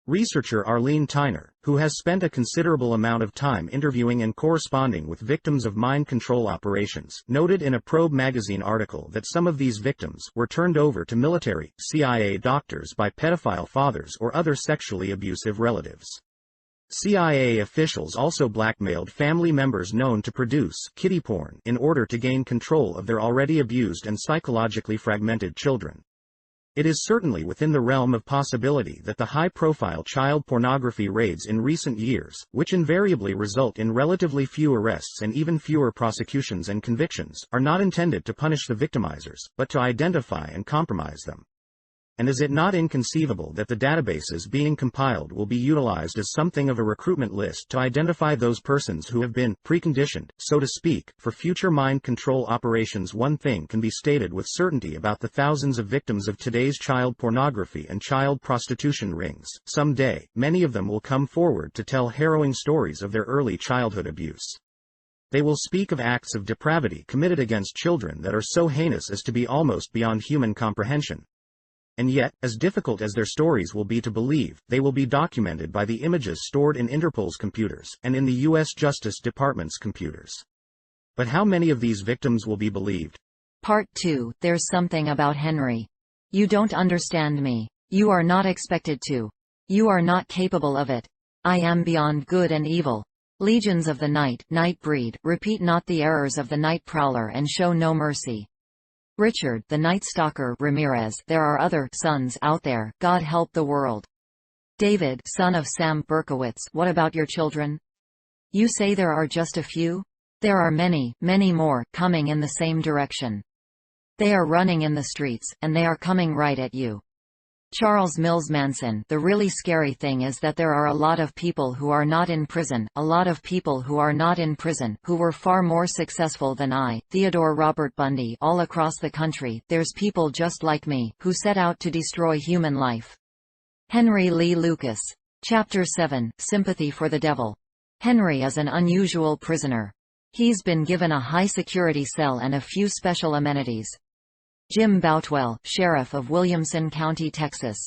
B: Researcher Arlene Tyner, who has spent a considerable amount of time interviewing and corresponding with victims of mind control operations, noted in a Probe magazine article that some of these victims were turned over to military, CIA doctors by pedophile fathers or other sexually abusive relatives. CIA officials also blackmailed family members known to produce kiddie porn in order to gain control of their already abused and psychologically fragmented children. It is certainly within the realm of possibility that the high-profile child pornography raids in recent years, which invariably result in relatively few arrests and even fewer prosecutions and convictions, are not intended to punish the victimizers, but to identify and compromise them. And is it not inconceivable that the databases being compiled will be utilized as something of a recruitment list to identify those persons who have been preconditioned, so to speak, for future mind control operations? One thing can be stated with certainty about the thousands of victims of today's child pornography and child prostitution rings: someday, many of them will come forward to tell harrowing stories of their early childhood abuse. They will speak of acts of depravity committed against children that are so heinous as to be almost beyond human comprehension. And yet, as difficult as their stories will be to believe, they will be documented by the images stored in Interpol's computers, and in the U.S. Justice Department's computers. But how many of these victims will be believed?
A: Part 2. There's something about Henry. You don't understand me. You are not expected to. You are not capable of it. I am beyond good and evil. Legions of the night, night breed, repeat not the errors of the night prowler and show no mercy. Richard, the Night Stalker Ramirez. There are other sons out there, God help the world. David, son of Sam Berkowitz. What about your children? You say there are just a few? There are many, many more, coming in the same direction. They are running in the streets, and they are coming right at you. Charles Mills Manson. The really scary thing is that there are a lot of people who are not in prison, a lot of people who are not in prison, who were far more successful than I. Theodore Robert Bundy. All across the country, there's people just like me, who set out to destroy human life. Henry Lee Lucas. Chapter 7, Sympathy for the Devil. Henry is an unusual prisoner. He's been given a high-security cell and a few special amenities. Jim Boutwell, Sheriff of Williamson County, Texas.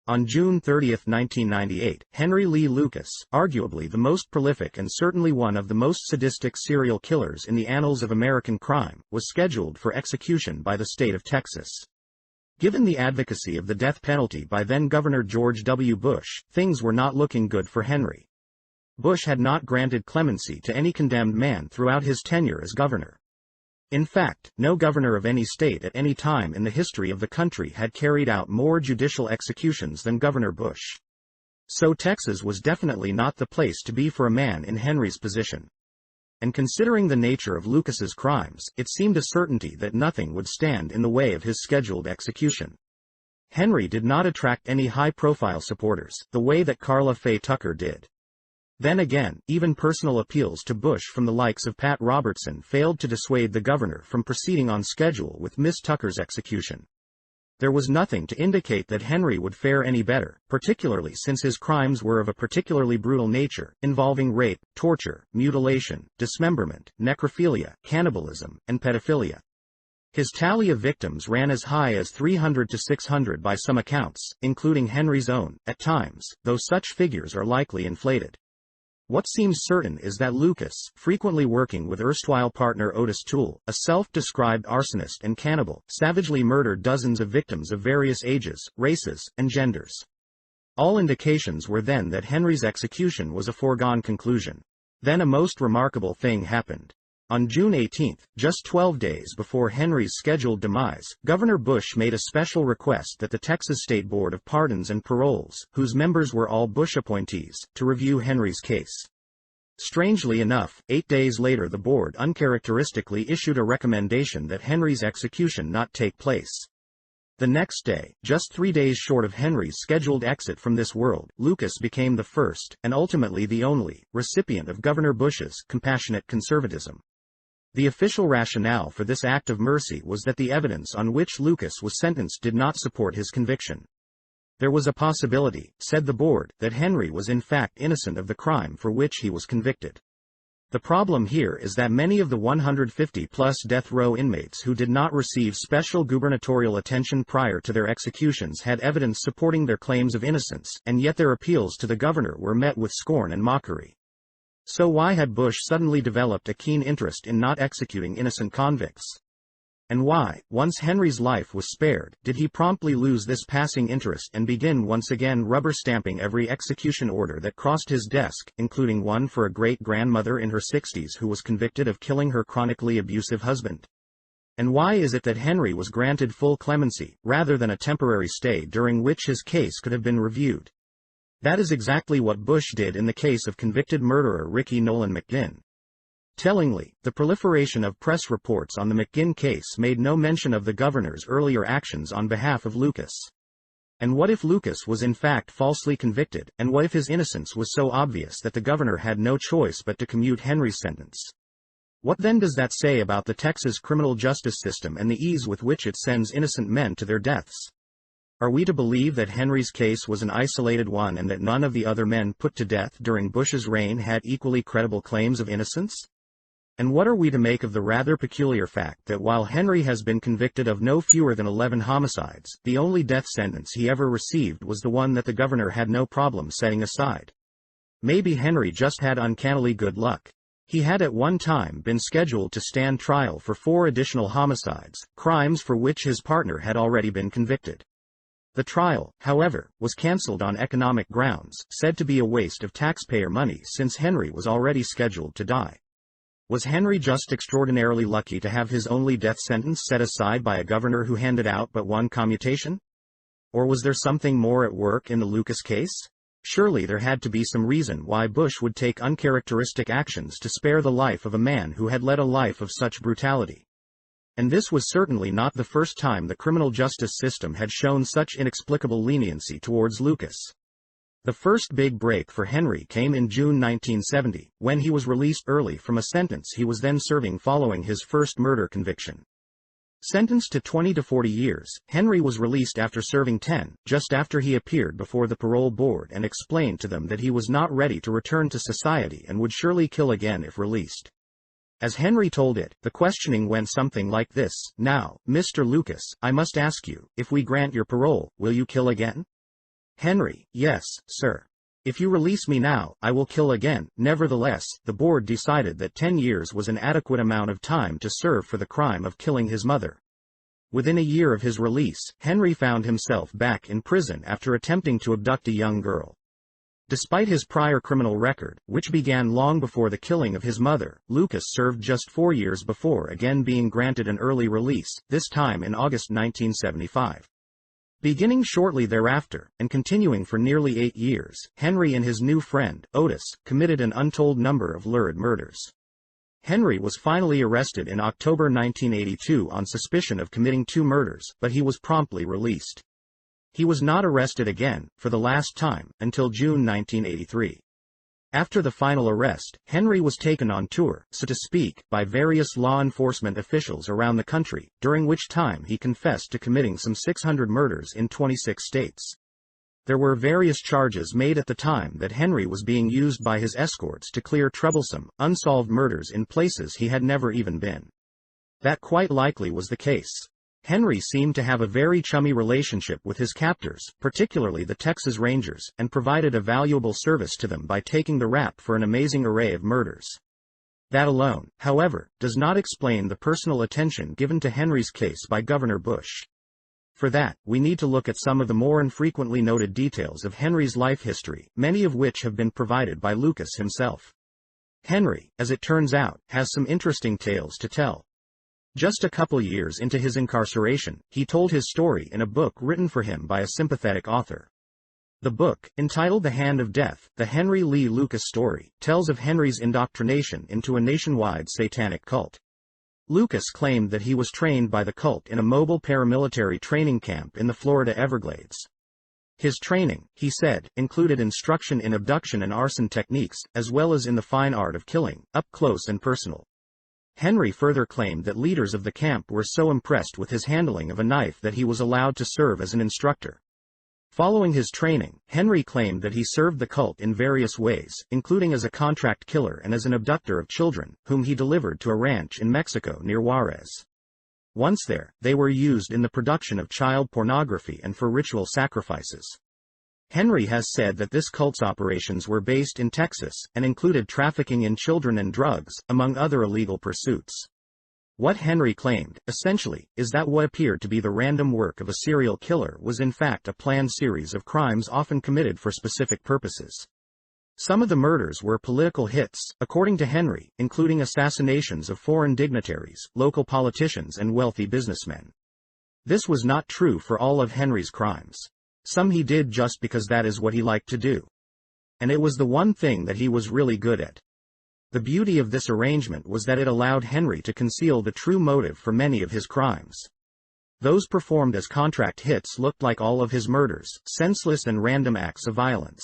B: On June 30, 1998, Henry Lee Lucas, arguably the most prolific and certainly one of the most sadistic serial killers in the annals of American crime, was scheduled for execution by the state of Texas. Given the advocacy of the death penalty by then-Governor George W. Bush, things were not looking good for Henry. Bush had not granted clemency to any condemned man throughout his tenure as governor. In fact, no governor of any state at any time in the history of the country had carried out more judicial executions than Governor Bush. So Texas was definitely not the place to be for a man in Henry's position. And considering the nature of Lucas's crimes, it seemed a certainty that nothing would stand in the way of his scheduled execution. Henry did not attract any high-profile supporters, the way that Karla Faye Tucker did. Then again, even personal appeals to Bush from the likes of Pat Robertson failed to dissuade the governor from proceeding on schedule with Miss Tucker's execution. There was nothing to indicate that Henry would fare any better, particularly since his crimes were of a particularly brutal nature, involving rape, torture, mutilation, dismemberment, necrophilia, cannibalism, and pedophilia. His tally of victims ran as high as 300 to 600 by some accounts, including Henry's own, at times, though such figures are likely inflated. What seems certain is that Lucas, frequently working with erstwhile partner Otis Toole, a self-described arsonist and cannibal, savagely murdered dozens of victims of various ages, races, and genders. All indications were then that Henry's execution was a foregone conclusion. Then a most remarkable thing happened. On June 18, just 12 days before Henry's scheduled demise, Governor Bush made a special request that the Texas State Board of Pardons and Paroles, whose members were all Bush appointees, to review Henry's case. Strangely enough, 8 days later the board uncharacteristically issued a recommendation that Henry's execution not take place. The next day, just 3 days short of Henry's scheduled exit from this world, Lucas became the first, and ultimately the only, recipient of Governor Bush's compassionate conservatism. The official rationale for this act of mercy was that the evidence on which Lucas was sentenced did not support his conviction. There was a possibility, said the board, that Henry was in fact innocent of the crime for which he was convicted. The problem here is that many of the 150-plus death row inmates who did not receive special gubernatorial attention prior to their executions had evidence supporting their claims of innocence, and yet their appeals to the governor were met with scorn and mockery. So why had Bush suddenly developed a keen interest in not executing innocent convicts? And why, once Henry's life was spared, did he promptly lose this passing interest and begin once again rubber-stamping every execution order that crossed his desk, including one for a great-grandmother in her 60s who was convicted of killing her chronically abusive husband? And why is it that Henry was granted full clemency, rather than a temporary stay during which his case could have been reviewed? That is exactly what Bush did in the case of convicted murderer Ricky Nolan McGinn. Tellingly, the proliferation of press reports on the McGinn case made no mention of the governor's earlier actions on behalf of Lucas. And what if Lucas was in fact falsely convicted, and what if his innocence was so obvious that the governor had no choice but to commute Henry's sentence? What then does that say about the Texas criminal justice system and the ease with which it sends innocent men to their deaths? Are we to believe that Henry's case was an isolated one and that none of the other men put to death during Bush's reign had equally credible claims of innocence? And what are we to make of the rather peculiar fact that while Henry has been convicted of no fewer than 11 homicides, the only death sentence he ever received was the one that the governor had no problem setting aside? Maybe Henry just had uncannily good luck. He had at one time been scheduled to stand trial for 4 additional homicides, crimes for which his partner had already been convicted. The trial, however, was cancelled on economic grounds, said to be a waste of taxpayer money since Henry was already scheduled to die. Was Henry just extraordinarily lucky to have his only death sentence set aside by a governor who handed out but one commutation? Or was there something more at work in the Lucas case? Surely there had to be some reason why Bush would take uncharacteristic actions to spare the life of a man who had led a life of such brutality. And this was certainly not the first time the criminal justice system had shown such inexplicable leniency towards Lucas. The first big break for Henry came in June 1970, when he was released early from a sentence he was then serving following his first murder conviction. Sentenced to 20 to 40 years, Henry was released after serving 10, just after he appeared before the parole board and explained to them that he was not ready to return to society and would surely kill again if released. As Henry told it, the questioning went something like this: "Now, Mr. Lucas, I must ask you, if we grant your parole, will you kill again?" Henry: "Yes, sir. If you release me now, I will kill again." Nevertheless, the board decided that 10 years was an adequate amount of time to serve for the crime of killing his mother. Within a year of his release, Henry found himself back in prison after attempting to abduct a young girl. Despite his prior criminal record, which began long before the killing of his mother, Lucas served just 4 years before again being granted an early release, this time in August 1975. Beginning shortly thereafter, and continuing for nearly 8 years, Henry and his new friend, Otis, committed an untold number of lurid murders. Henry was finally arrested in October 1982 on suspicion of committing 2 murders, but he was promptly released. He was not arrested again, for the last time, until June 1983. After the final arrest, Henry was taken on tour, so to speak, by various law enforcement officials around the country, during which time he confessed to committing some 600 murders in 26 states. There were various charges made at the time that Henry was being used by his escorts to clear troublesome, unsolved murders in places he had never even been. That quite likely was the case. Henry seemed to have a very chummy relationship with his captors, particularly the Texas Rangers, and provided a valuable service to them by taking the rap for an amazing array of murders. That alone, however, does not explain the personal attention given to Henry's case by Governor Bush. For that, we need to look at some of the more infrequently noted details of Henry's life history, many of which have been provided by Lucas himself. Henry, as it turns out, has some interesting tales to tell. Just a couple years into his incarceration, he told his story in a book written for him by a sympathetic author. The book, entitled The Hand of Death, The Henry Lee Lucas Story, tells of Henry's indoctrination into a nationwide satanic cult. Lucas claimed that he was trained by the cult in a mobile paramilitary training camp in the Florida Everglades. His training, he said, included instruction in abduction and arson techniques, as well as in the fine art of killing, up close and personal. Henry further claimed that leaders of the camp were so impressed with his handling of a knife that he was allowed to serve as an instructor. Following his training, Henry claimed that he served the cult in various ways, including as a contract killer and as an abductor of children, whom he delivered to a ranch in Mexico near Juarez. Once there, they were used in the production of child pornography and for ritual sacrifices. Henry has said that this cult's operations were based in Texas, and included trafficking in children and drugs, among other illegal pursuits. What Henry claimed, essentially, is that what appeared to be the random work of a serial killer was in fact a planned series of crimes often committed for specific purposes. Some of the murders were political hits, according to Henry, including assassinations of foreign dignitaries, local politicians and wealthy businessmen. This was not true for all of Henry's crimes. Some he did just because that is what he liked to do. And it was the one thing that he was really good at. The beauty of this arrangement was that it allowed Henry to conceal the true motive for many of his crimes. Those performed as contract hits looked like all of his murders, senseless and random acts of violence.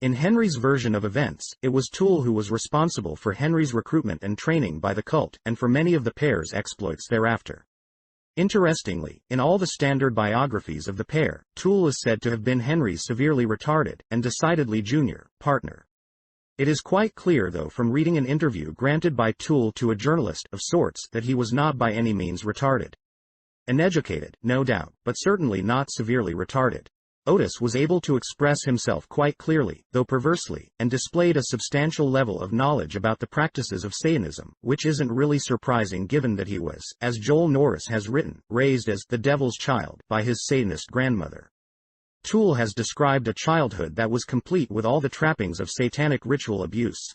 B: In Henry's version of events, it was Toole who was responsible for Henry's recruitment and training by the cult, and for many of the pair's exploits thereafter. Interestingly, in all the standard biographies of the pair, Toole is said to have been Henry's severely retarded, and decidedly junior, partner. It is quite clear though from reading an interview granted by Toole to a journalist of sorts that he was not by any means retarded. Uneducated, no doubt, but certainly not severely retarded. Otis was able to express himself quite clearly, though perversely, and displayed a substantial level of knowledge about the practices of Satanism, which isn't really surprising given that he was, as Joel Norris has written, raised as the devil's child by his Satanist grandmother. Toole has described a childhood that was complete with all the trappings of satanic ritual abuse.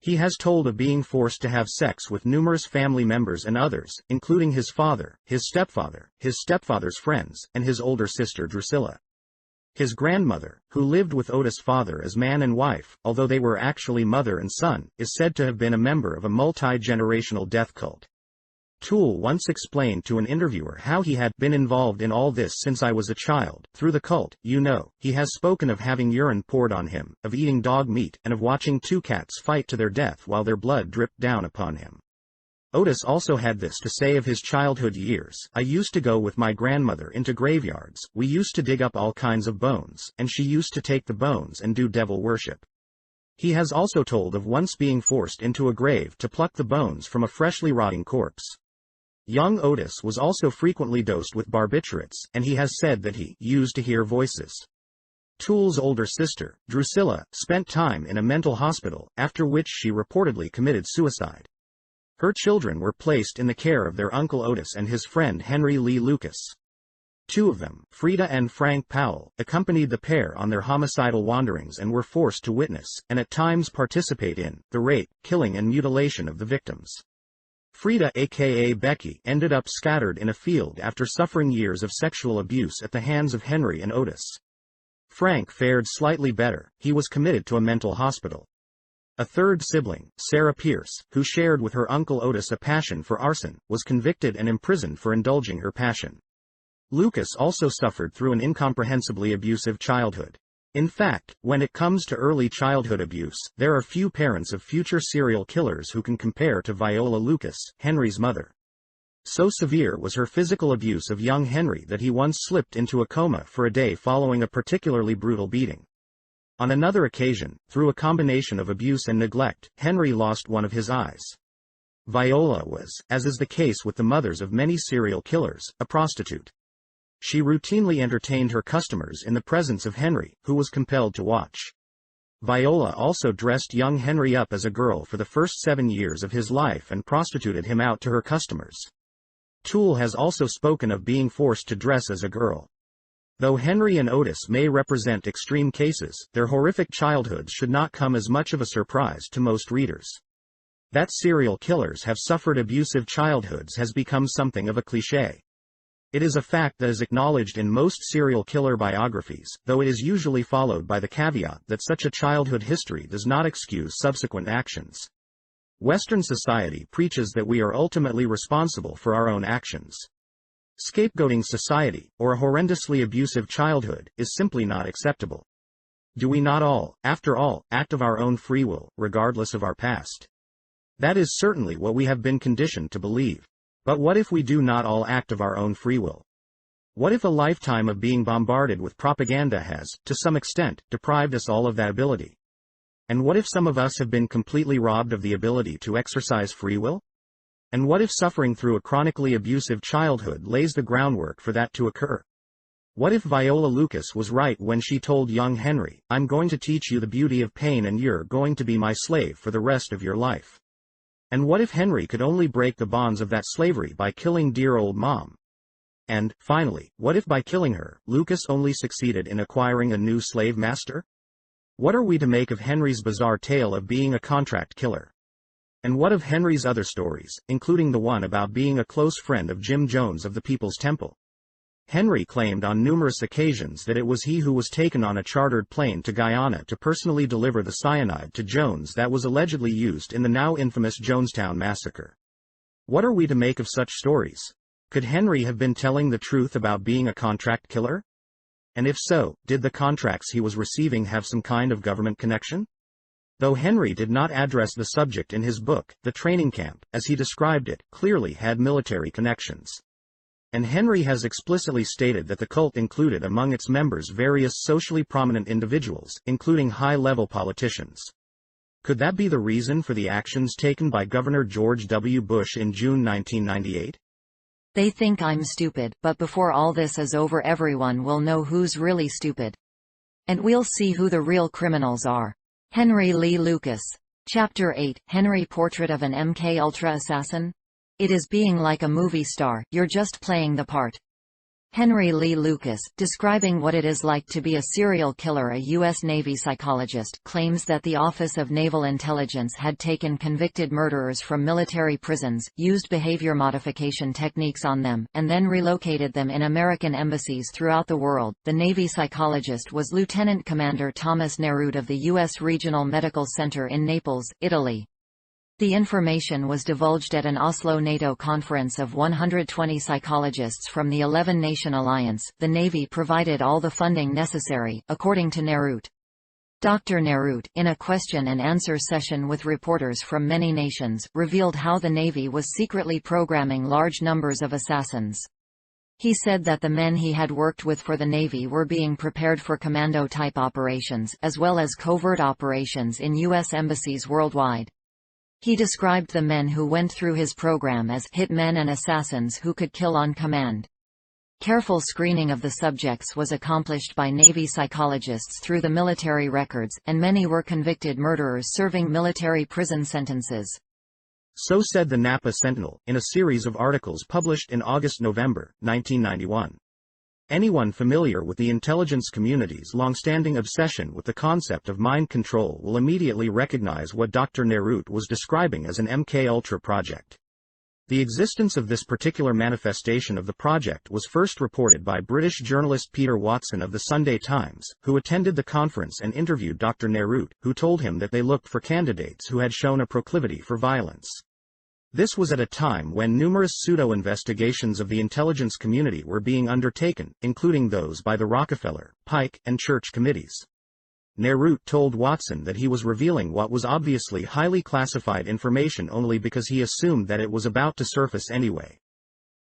B: He has told of being forced to have sex with numerous family members and others, including his father, his stepfather's friends, and his older sister Drusilla. His grandmother, who lived with Otis' father as man and wife, although they were actually mother and son, is said to have been a member of a multi-generational death cult. Toole once explained to an interviewer how he had been involved in all this since I was a child, through the cult, you know. He has spoken of having urine poured on him, of eating dog meat, and of watching two cats fight to their death while their blood dripped down upon him. Otis also had this to say of his childhood years: I used to go with my grandmother into graveyards, we used to dig up all kinds of bones, and she used to take the bones and do devil worship. He has also told of once being forced into a grave to pluck the bones from a freshly rotting corpse. Young Otis was also frequently dosed with barbiturates, and he has said that he used to hear voices. Toole's older sister, Drusilla, spent time in a mental hospital, after which she reportedly committed suicide. Her children were placed in the care of their uncle Otis and his friend Henry Lee Lucas. Two of them, Frida and Frank Powell, accompanied the pair on their homicidal wanderings and were forced to witness, and at times participate in, the rape, killing and mutilation of the victims. Frida, aka Becky, ended up scattered in a field after suffering years of sexual abuse at the hands of Henry and Otis. Frank fared slightly better, he was committed to a mental hospital. A third sibling, Sarah Pierce, who shared with her uncle Otis a passion for arson, was convicted and imprisoned for indulging her passion. Lucas also suffered through an incomprehensibly abusive childhood. In fact, when it comes to early childhood abuse, there are few parents of future serial killers who can compare to Viola Lucas, Henry's mother. So severe was her physical abuse of young Henry that he once slipped into a coma for a day following a particularly brutal beating. On another occasion, through a combination of abuse and neglect, Henry lost one of his eyes. Viola was, as is the case with the mothers of many serial killers, a prostitute. She routinely entertained her customers in the presence of Henry, who was compelled to watch. Viola also dressed young Henry up as a girl for the first 7 years of his life and prostituted him out to her customers. Toole has also spoken of being forced to dress as a girl. Though Henry and Otis may represent extreme cases, their horrific childhoods should not come as much of a surprise to most readers. That serial killers have suffered abusive childhoods has become something of a cliché. It is a fact that is acknowledged in most serial killer biographies, though it is usually followed by the caveat that such a childhood history does not excuse subsequent actions. Western society preaches that we are ultimately responsible for our own actions. Scapegoating society, or a horrendously abusive childhood, is simply not acceptable. Do we not all, after all, act of our own free will, regardless of our past? That is certainly what we have been conditioned to believe. But what if we do not all act of our own free will? What if a lifetime of being bombarded with propaganda has, to some extent, deprived us all of that ability? And what if some of us have been completely robbed of the ability to exercise free will? And what if suffering through a chronically abusive childhood lays the groundwork for that to occur? What if Viola Lucas was right when she told young Henry, "I'm going to teach you the beauty of pain and you're going to be my slave for the rest of your life"? And what if Henry could only break the bonds of that slavery by killing dear old Mom? And, finally, what if by killing her, Lucas only succeeded in acquiring a new slave master? What are we to make of Henry's bizarre tale of being a contract killer? And what of Henry's other stories, including the one about being a close friend of Jim Jones of the People's Temple? Henry claimed on numerous occasions that it was he who was taken on a chartered plane to Guyana to personally deliver the cyanide to Jones that was allegedly used in the now infamous Jonestown massacre. What are we to make of such stories? Could Henry have been telling the truth about being a contract killer? And if so, did the contracts he was receiving have some kind of government connection? Though Henry did not address the subject in his book, The Training Camp, as he described it, clearly had military connections. And Henry has explicitly stated that the cult included among its members various socially prominent individuals, including high-level politicians. Could that be the reason for the actions taken by Governor George W. Bush in June 1998?
A: They think I'm stupid, but before all this is over everyone will know who's really stupid. And we'll see who the real criminals are. Henry Lee Lucas. Chapter 8, Henry Portrait of an MKUltra Assassin? It is being like a movie star, you're just playing the part. Henry Lee Lucas, describing what it is like to be a serial killer. A U.S. Navy psychologist, claims that the Office of Naval Intelligence had taken convicted murderers from military prisons, used behavior modification techniques on them, and then relocated them in American embassies throughout the world. The Navy psychologist was Lieutenant Commander Thomas Nerud of the U.S. Regional Medical Center in Naples, Italy. The information was divulged at an Oslo NATO conference of 120 psychologists from the 11-nation alliance. The Navy provided all the funding necessary, according to Nerud. Dr. Nerud, in a question-and-answer session with reporters from many nations, revealed how the Navy was secretly programming large numbers of assassins. He said that the men he had worked with for the Navy were being prepared for commando-type operations, as well as covert operations in U.S. embassies worldwide. He described the men who went through his program as hitmen and assassins who could kill on command. Careful screening of the subjects was accomplished by Navy psychologists through the military records, and many were convicted murderers serving military prison sentences.
B: So said the Napa Sentinel, in a series of articles published in August-November, 1991. Anyone familiar with the intelligence community's long-standing obsession with the concept of mind control will immediately recognize what Dr. Nerud was describing as an MKUltra project. The existence of this particular manifestation of the project was first reported by British journalist Peter Watson of the Sunday Times, who attended the conference and interviewed Dr. Nerud, who told him that they looked for candidates who had shown a proclivity for violence. This was at a time when numerous pseudo-investigations of the intelligence community were being undertaken, including those by the Rockefeller, Pike, and Church committees. Nerud told Watson that he was revealing what was obviously highly classified information only because he assumed that it was about to surface anyway.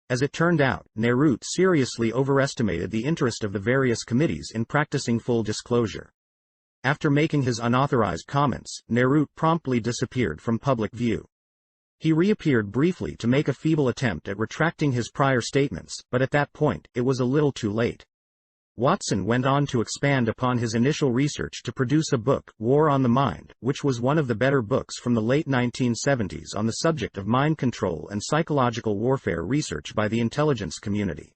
B: As it turned out, Nerud seriously overestimated the interest of the various committees in practicing full disclosure. After making his unauthorized comments, Nerud promptly disappeared from public view. He reappeared briefly to make a feeble attempt at retracting his prior statements, but at that point, it was a little too late. Watson went on to expand upon his initial research to produce a book, War on the Mind, which was one of the better books from the late 1970s on the subject of mind control and psychological warfare research by the intelligence community.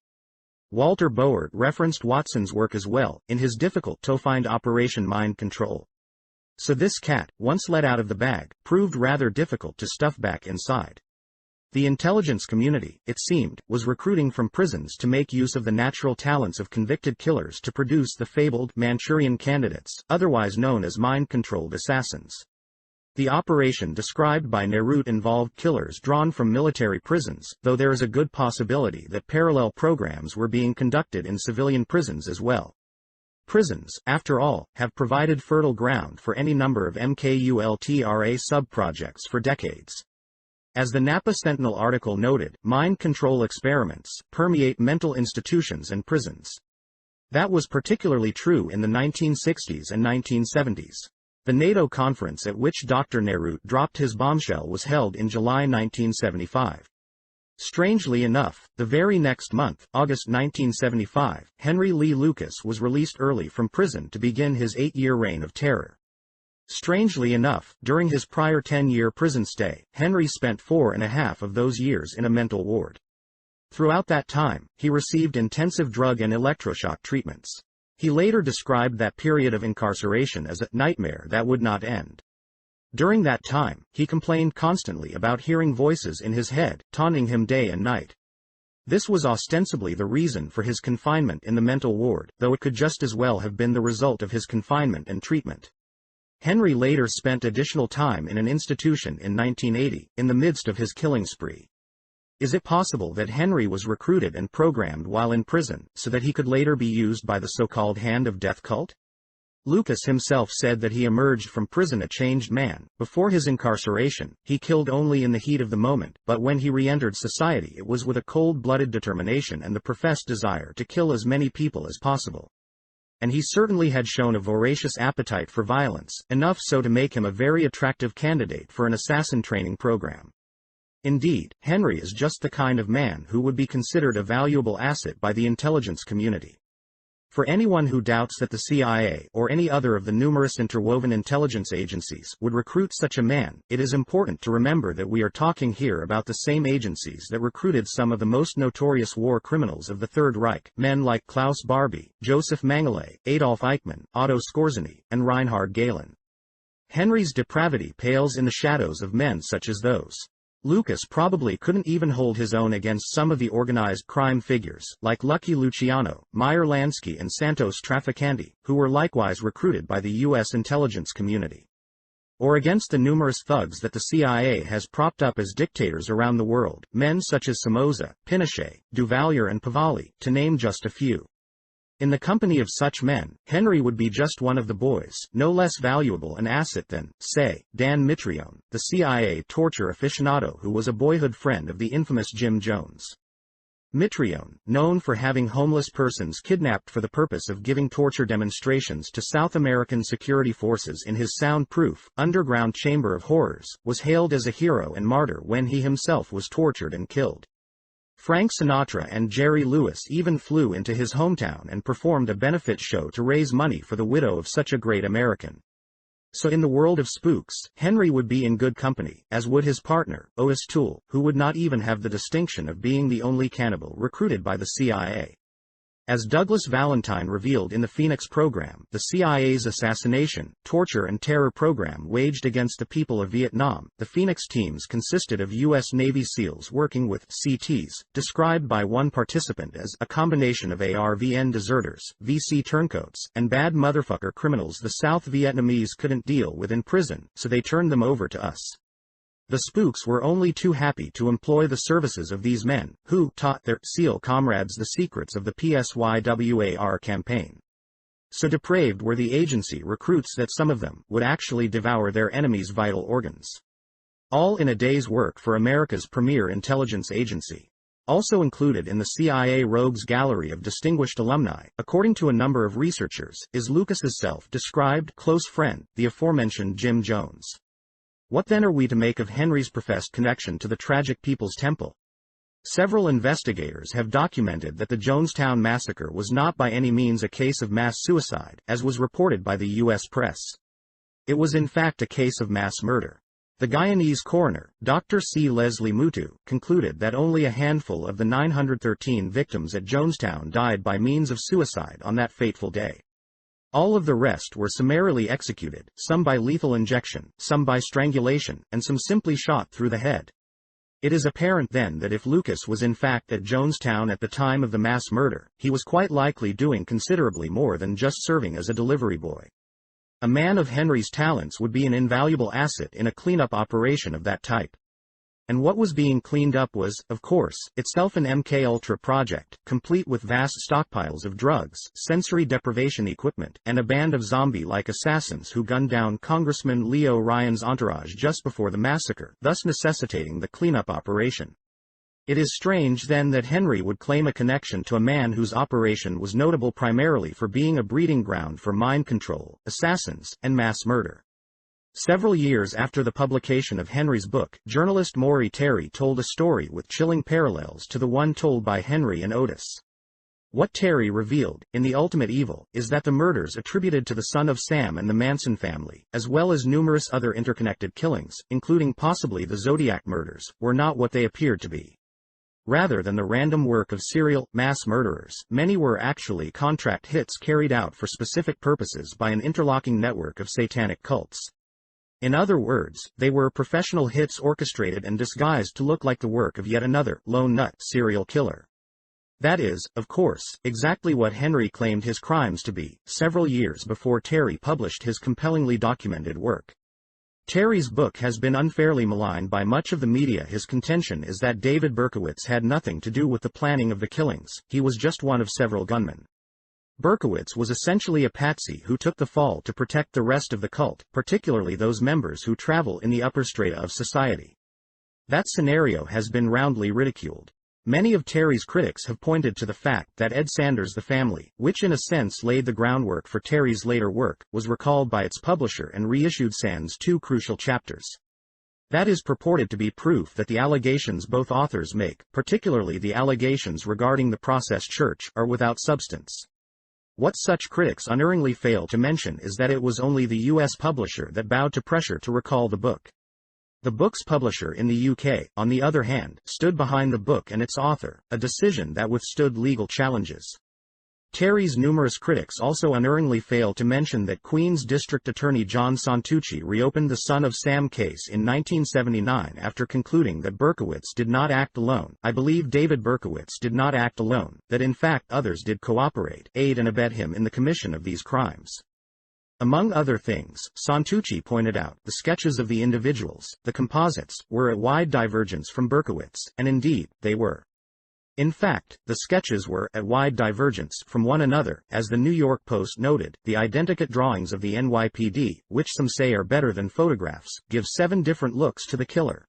B: Walter Board referenced Watson's work as well, in his difficult-to-find Operation Mind Control. So this cat, once let out of the bag, proved rather difficult to stuff back inside. The intelligence community, it seemed, was recruiting from prisons to make use of the natural talents of convicted killers to produce the fabled Manchurian candidates, otherwise known as mind-controlled assassins. The operation described by Nerud involved killers drawn from military prisons, though there is a good possibility that parallel programs were being conducted in civilian prisons as well. Prisons, after all, have provided fertile ground for any number of MKUltra sub-projects for decades. As the Napa Sentinel article noted, mind control experiments permeate mental institutions and prisons. That was particularly true in the 1960s and 1970s. The NATO conference at which Dr. Nehru dropped his bombshell was held in July 1975. Strangely enough, the very next month, August 1975, Henry Lee Lucas was released early from prison to begin his 8-year reign of terror. Strangely enough, during his prior 10-year prison stay, Henry spent 4.5 of those years in a mental ward. Throughout that time, he received intensive drug and electroshock treatments. He later described that period of incarceration as a nightmare that would not end. During that time, he complained constantly about hearing voices in his head, taunting him day and night. This was ostensibly the reason for his confinement in the mental ward, though it could just as well have been the result of his confinement and treatment. Henry later spent additional time in an institution in 1980, in the midst of his killing spree. Is it possible that Henry was recruited and programmed while in prison, so that he could later be used by the so-called Hand of Death cult? Lucas himself said that he emerged from prison a changed man. Before his incarceration, he killed only in the heat of the moment, but when he re-entered society it was with a cold-blooded determination and the professed desire to kill as many people as possible. And he certainly had shown a voracious appetite for violence, enough so to make him a very attractive candidate for an assassin training program. Indeed, Henry is just the kind of man who would be considered a valuable asset by the intelligence community. For anyone who doubts that the CIA or any other of the numerous interwoven intelligence agencies would recruit such a man, it is important to remember that we are talking here about the same agencies that recruited some of the most notorious war criminals of the Third Reich, men like Klaus Barbie, Joseph Mengele, Adolf Eichmann, Otto Skorzeny, and Reinhard Gehlen. Henry's depravity pales in the shadows of men such as those. Lucas probably couldn't even hold his own against some of the organized crime figures, like Lucky Luciano, Meyer Lansky and Santos Trafficante, who were likewise recruited by the U.S. intelligence community. Or against the numerous thugs that the CIA has propped up as dictators around the world, men such as Somoza, Pinochet, Duvalier and Pavalli, to name just a few. In the company of such men, Henry would be just one of the boys, no less valuable an asset than, say, Dan Mitrione, the CIA torture aficionado who was a boyhood friend of the infamous Jim Jones. Mitrione, known for having homeless persons kidnapped for the purpose of giving torture demonstrations to South American security forces in his soundproof, underground chamber of horrors, was hailed as a hero and martyr when he himself was tortured and killed. Frank Sinatra and Jerry Lewis even flew into his hometown and performed a benefit show to raise money for the widow of such a great American. So in the world of spooks, Henry would be in good company, as would his partner, Otis Toole, who would not even have the distinction of being the only cannibal recruited by the CIA. As Douglas Valentine revealed in the Phoenix program, the CIA's assassination, torture and terror program waged against the people of Vietnam, the Phoenix teams consisted of U.S. Navy SEALs working with CTs, described by one participant as a combination of ARVN deserters, VC turncoats, and bad motherfucker criminals the South Vietnamese couldn't deal with in prison, so they turned them over to us. The spooks were only too happy to employ the services of these men, who taught their SEAL comrades the secrets of the PSYWAR campaign. So depraved were the agency recruits that some of them would actually devour their enemies' vital organs. All in a day's work for America's premier intelligence agency. Also included in the CIA rogues gallery of distinguished alumni, according to a number of researchers, is Lucas's self-described close friend, the aforementioned Jim Jones. What then are we to make of Henry's professed connection to the tragic People's Temple? Several investigators have documented that the Jonestown massacre was not by any means a case of mass suicide, as was reported by the U.S. press. It was in fact a case of mass murder. The Guyanese coroner, Dr. C. Leslie Mutu, concluded that only a handful of the 913 victims at Jonestown died by means of suicide on that fateful day. All of the rest were summarily executed, some by lethal injection, some by strangulation, and some simply shot through the head. It is apparent then that if Lucas was in fact at Jonestown at the time of the mass murder, he was quite likely doing considerably more than just serving as a delivery boy. A man of Henry's talents would be an invaluable asset in a cleanup operation of that type. And what was being cleaned up was, of course, itself an MKUltra project, complete with vast stockpiles of drugs, sensory deprivation equipment, and a band of zombie-like assassins who gunned down Congressman Leo Ryan's entourage just before the massacre, thus necessitating the cleanup operation. It is strange then that Henry would claim a connection to a man whose operation was notable primarily for being a breeding ground for mind control, assassins, and mass murder. Several years after the publication of Henry's book, journalist Maury Terry told a story with chilling parallels to the one told by Henry and Otis. What Terry revealed, in The Ultimate Evil, is that the murders attributed to the son of Sam and the Manson family, as well as numerous other interconnected killings, including possibly the Zodiac murders, were not what they appeared to be. Rather than the random work of serial, mass murderers, many were actually contract hits carried out for specific purposes by an interlocking network of satanic cults. In other words, they were professional hits orchestrated and disguised to look like the work of yet another lone nut serial killer. That is, of course, exactly what Henry claimed his crimes to be, several years before Terry published his compellingly documented work. Terry's book has been unfairly maligned by much of the media. His contention is that David Berkowitz had nothing to do with the planning of the killings, he was just one of several gunmen. Berkowitz was essentially a patsy who took the fall to protect the rest of the cult, particularly those members who travel in the upper strata of society. That scenario has been roundly ridiculed. Many of Terry's critics have pointed to the fact that Ed Sanders' The Family, which in a sense laid the groundwork for Terry's later work, was recalled by its publisher and reissued sans two crucial chapters. That is purported to be proof that the allegations both authors make, particularly the allegations regarding the Process Church, are without substance. What such critics unerringly fail to mention is that it was only the U.S. publisher that bowed to pressure to recall the book. The book's publisher in the UK, on the other hand, stood behind the book and its author, a decision that withstood legal challenges. Terry's numerous critics also unerringly fail to mention that Queens District Attorney John Santucci reopened the Son of Sam case in 1979 after concluding that Berkowitz did not act alone. I believe David Berkowitz did not act alone, that in fact others did cooperate, aid and abet him in the commission of these crimes. Among other things, Santucci pointed out, the sketches of the individuals, the composites, were at wide divergence from Berkowitz, and indeed, they were. In fact, the sketches were at wide divergence from one another, as the New York Post noted. The identikit drawings of the NYPD, which some say are better than photographs, give 7 different looks to the killer.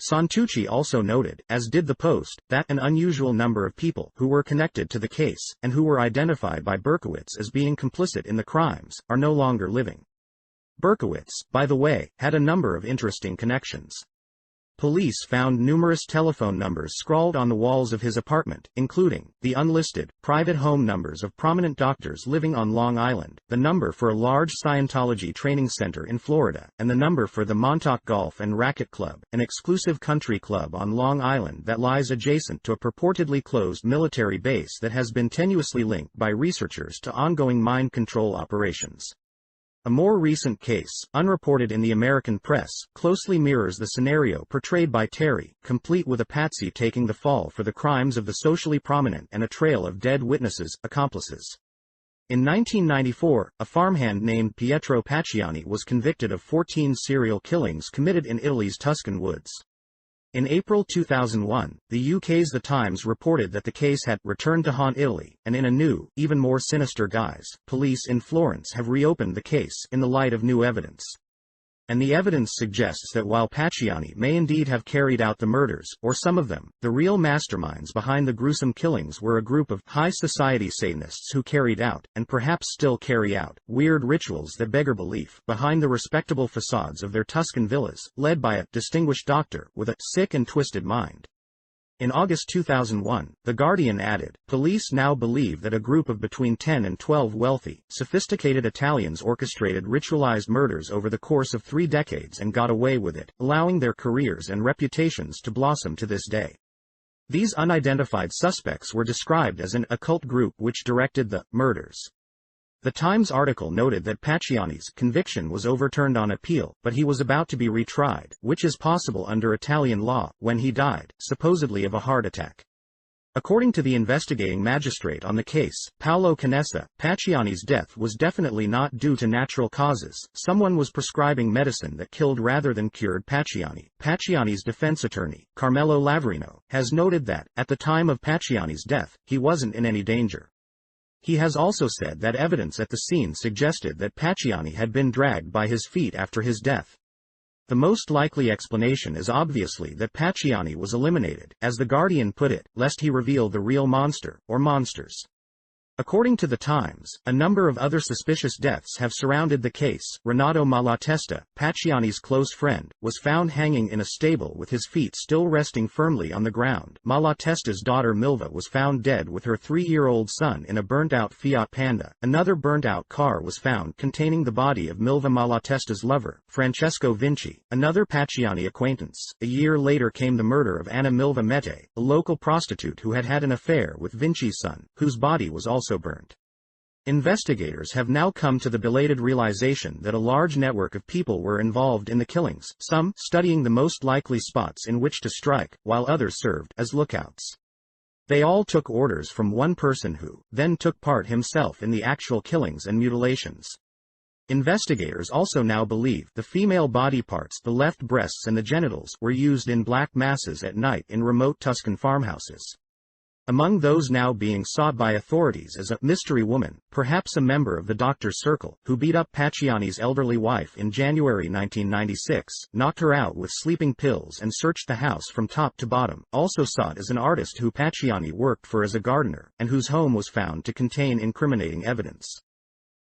B: Santucci also noted, as did the Post, that an unusual number of people who were connected to the case, and who were identified by Berkowitz as being complicit in the crimes, are no longer living. Berkowitz, by the way, had a number of interesting connections. Police found numerous telephone numbers scrawled on the walls of his apartment, including the unlisted, private home numbers of prominent doctors living on Long Island, the number for a large Scientology training center in Florida, and the number for the Montauk Golf and Racquet Club, an exclusive country club on Long Island that lies adjacent to a purportedly closed military base that has been tenuously linked by researchers to ongoing mind control operations. A more recent case, unreported in the American press, closely mirrors the scenario portrayed by Terry, complete with a patsy taking the fall for the crimes of the socially prominent and a trail of dead witnesses, accomplices. In 1994, a farmhand named Pietro Pacciani was convicted of 14 serial killings committed in Italy's Tuscan woods. In April 2001, the UK's The Times reported that the case had returned to haunt Italy, and in a new, even more sinister guise, police in Florence have reopened the case in the light of new evidence. And the evidence suggests that while Pacciani may indeed have carried out the murders, or some of them, the real masterminds behind the gruesome killings were a group of high society Satanists who carried out, and perhaps still carry out, weird rituals that beggar belief, behind the respectable facades of their Tuscan villas, led by a distinguished doctor with a sick and twisted mind. In August 2001, The Guardian added, police now believe that a group of between 10 and 12 wealthy, sophisticated Italians orchestrated ritualized murders over the course of 3 decades and got away with it, allowing their careers and reputations to blossom to this day. These unidentified suspects were described as an occult group which directed the murders. The Times article noted that Pacciani's conviction was overturned on appeal, but he was about to be retried, which is possible under Italian law, when he died, supposedly of a heart attack. According to the investigating magistrate on the case, Paolo Canessa, Pacciani's death was definitely not due to natural causes. Someone was prescribing medicine that killed rather than cured Pacciani. Pacciani's defense attorney, Carmelo Lavarino, has noted that, at the time of Pacciani's death, he wasn't in any danger. He has also said that evidence at the scene suggested that Pacciani had been dragged by his feet after his death. The most likely explanation is obviously that Pacciani was eliminated, as The Guardian put it, lest he reveal the real monster, or monsters. According to The Times, a number of other suspicious deaths have surrounded the case. Renato Malatesta, Pacciani's close friend, was found hanging in a stable with his feet still resting firmly on the ground. Malatesta's daughter Milva was found dead with her 3-year-old son in a burnt-out Fiat Panda. Another burnt-out car was found containing the body of Milva Malatesta's lover, Francesco Vinci, another Pacciani acquaintance. A year later came the murder of Anna Milva Mette, a local prostitute who had had an affair with Vinci's son, whose body was also burnt. Investigators have now come to the belated realization that a large network of people were involved in the killings, some studying the most likely spots in which to strike, while others served as lookouts. They all took orders from one person who then took part himself in the actual killings and mutilations. Investigators also now believe the female body parts, the left breasts and the genitals, were used in black masses at night in remote Tuscan farmhouses. Among those now being sought by authorities is a mystery woman, perhaps a member of the doctor's circle, who beat up Pacciani's elderly wife in January 1996, knocked her out with sleeping pills and searched the house from top to bottom. Also sought is an artist who Pacciani worked for as a gardener, and whose home was found to contain incriminating evidence.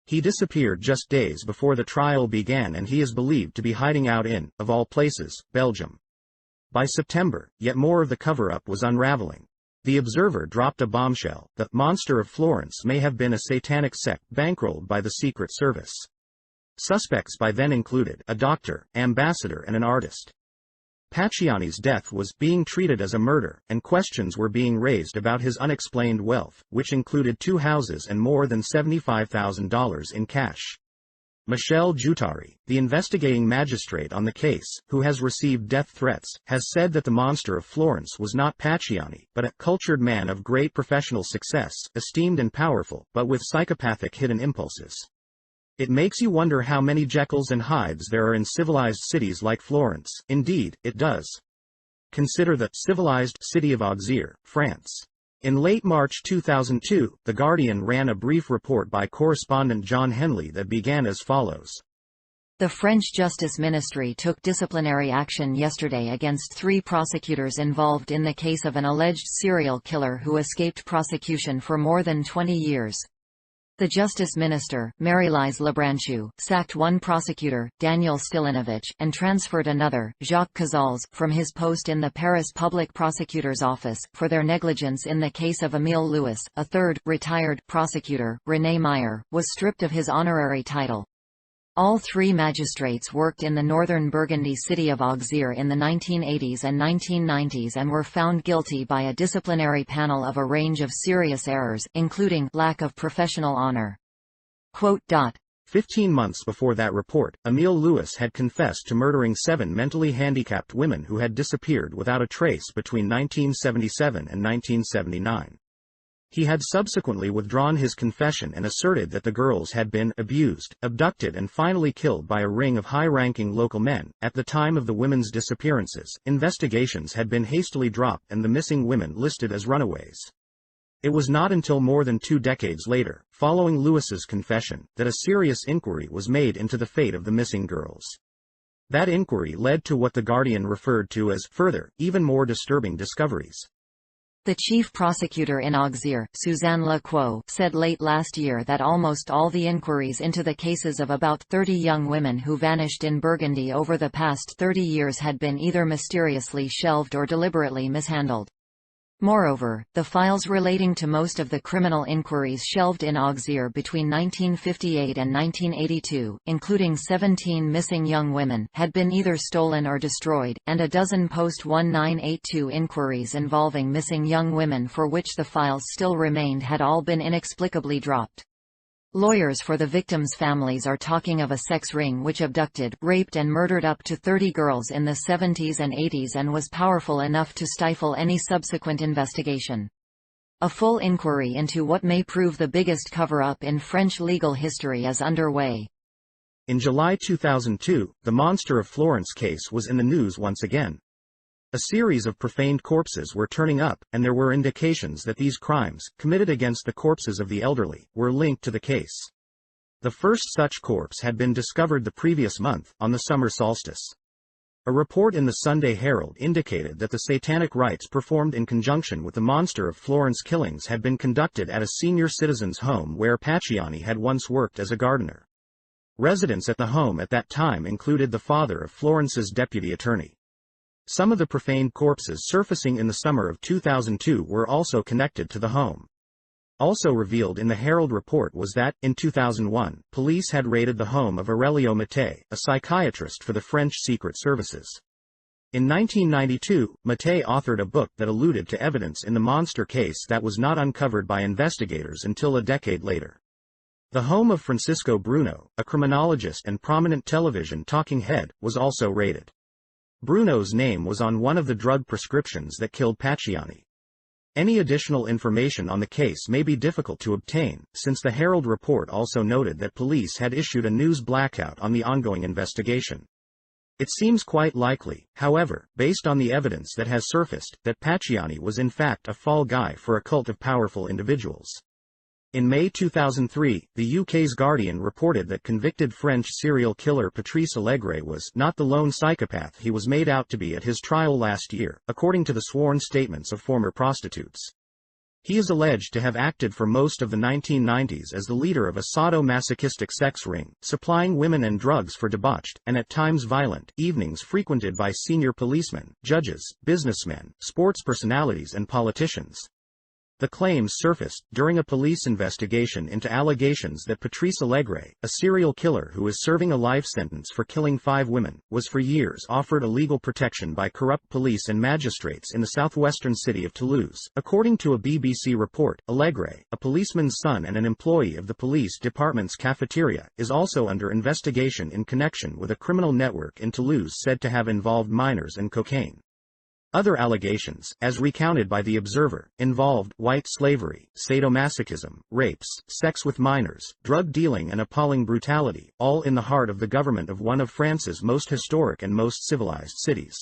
B: He disappeared just days before the trial began, and he is believed to be hiding out in, of all places, Belgium. By September, yet more of the cover-up was unraveling. The Observer dropped a bombshell: the Monster of Florence may have been a satanic sect bankrolled by the Secret Service. Suspects by then included a doctor, ambassador and an artist. Pacciani's death was being treated as a murder, and questions were being raised about his unexplained wealth, which included 2 houses and more than $75,000 in cash. Michel Giuttari, the investigating magistrate on the case, who has received death threats, has said that the Monster of Florence was not Pacciani, but a cultured man of great professional success, esteemed and powerful, but with psychopathic hidden impulses. It makes you wonder how many Jekylls and Hydes there are in civilized cities like Florence. Indeed, it does. Consider the civilized city of Auxerre, France. In late March 2002, The Guardian ran a brief report by correspondent John Henley that began as follows.
A: The French Justice Ministry took disciplinary action yesterday against 3 prosecutors involved in the case of an alleged serial killer who escaped prosecution for more than 20 years. The Justice Minister, Marie-Lise Lebranchu, sacked one prosecutor, Daniel Stilanovich, and transferred another, Jacques Casals, from his post in the Paris Public Prosecutor's Office, for their negligence in the case of Émile Louis. A third, retired prosecutor, René Meyer, was stripped of his honorary title. All 3 magistrates worked in the northern Burgundy city of Auxerre in the 1980s and 1990s and were found guilty by a disciplinary panel of a range of serious errors, including lack of professional honor.
B: 15 months before that report, Émile Louis had confessed to murdering 7 mentally handicapped women who had disappeared without a trace between 1977 and 1979. He had subsequently withdrawn his confession and asserted that the girls had been abused, abducted and finally killed by a ring of high-ranking local men. At the time of the women's disappearances, investigations had been hastily dropped and the missing women listed as runaways. It was not until more than 2 decades later, following Louis's confession, that a serious inquiry was made into the fate of the missing girls. That inquiry led to what The Guardian referred to as further, even more disturbing discoveries.
A: The chief prosecutor in Auxerre, Suzanne Lecaux, said late last year that almost all the inquiries into the cases of about 30 young women who vanished in Burgundy over the past 30 years had been either mysteriously shelved or deliberately mishandled. Moreover, the files relating to most of the criminal inquiries shelved in Auxerre between 1958 and 1982, including 17 missing young women, had been either stolen or destroyed, and a dozen post-1982 inquiries involving missing young women for which the files still remained had all been inexplicably dropped. Lawyers for the victims' families are talking of a sex ring which abducted, raped and murdered up to 30 girls in the 70s and 80s and was powerful enough to stifle any subsequent investigation. A full inquiry into what may prove the biggest cover-up in French legal history is underway.
B: In July 2002, the Monster of Florence case was in the news once again. A series of profaned corpses were turning up, and there were indications that these crimes, committed against the corpses of the elderly, were linked to the case. The first such corpse had been discovered the previous month, on the summer solstice. A report in the Sunday Herald indicated that the satanic rites performed in conjunction with the Monster of Florence killings had been conducted at a senior citizen's home where Pacciani had once worked as a gardener. Residents at the home at that time included the father of Florence's deputy attorney. Some of the profaned corpses surfacing in the summer of 2002 were also connected to the home. Also revealed in the Herald report was that, in 2001, police had raided the home of Aurelio Mattei, a psychiatrist for the French Secret Services. In 1992, Mattei authored a book that alluded to evidence in the monster case that was not uncovered by investigators until a decade later. The home of Francisco Bruno, a criminologist and prominent television talking head, was also raided. Bruno's name was on one of the drug prescriptions that killed Pacciani. Any additional information on the case may be difficult to obtain, since the Herald report also noted that police had issued a news blackout on the ongoing investigation. It seems quite likely, however, based on the evidence that has surfaced, that Pacciani was in fact a fall guy for a cult of powerful individuals. In May 2003, the UK's Guardian reported that convicted French serial killer Patrice Allegre was not the lone psychopath he was made out to be at his trial last year, according to the sworn statements of former prostitutes. He is alleged to have acted for most of the 1990s as the leader of a sadomasochistic sex ring, supplying women and drugs for debauched, and at times violent, evenings frequented by senior policemen, judges, businessmen, sports personalities and politicians. The claims surfaced during a police investigation into allegations that Patrice Allegre, a serial killer who is serving a life sentence for killing 5 women, was for years offered a legal protection by corrupt police and magistrates in the southwestern city of Toulouse. According to a BBC report, Allegre, a policeman's son and an employee of the police department's cafeteria, is also under investigation in connection with a criminal network in Toulouse said to have involved minors and cocaine. Other allegations, as recounted by The Observer, involved white slavery, sadomasochism, rapes, sex with minors, drug dealing and appalling brutality, all in the heart of the government of one of France's most historic and most civilized cities.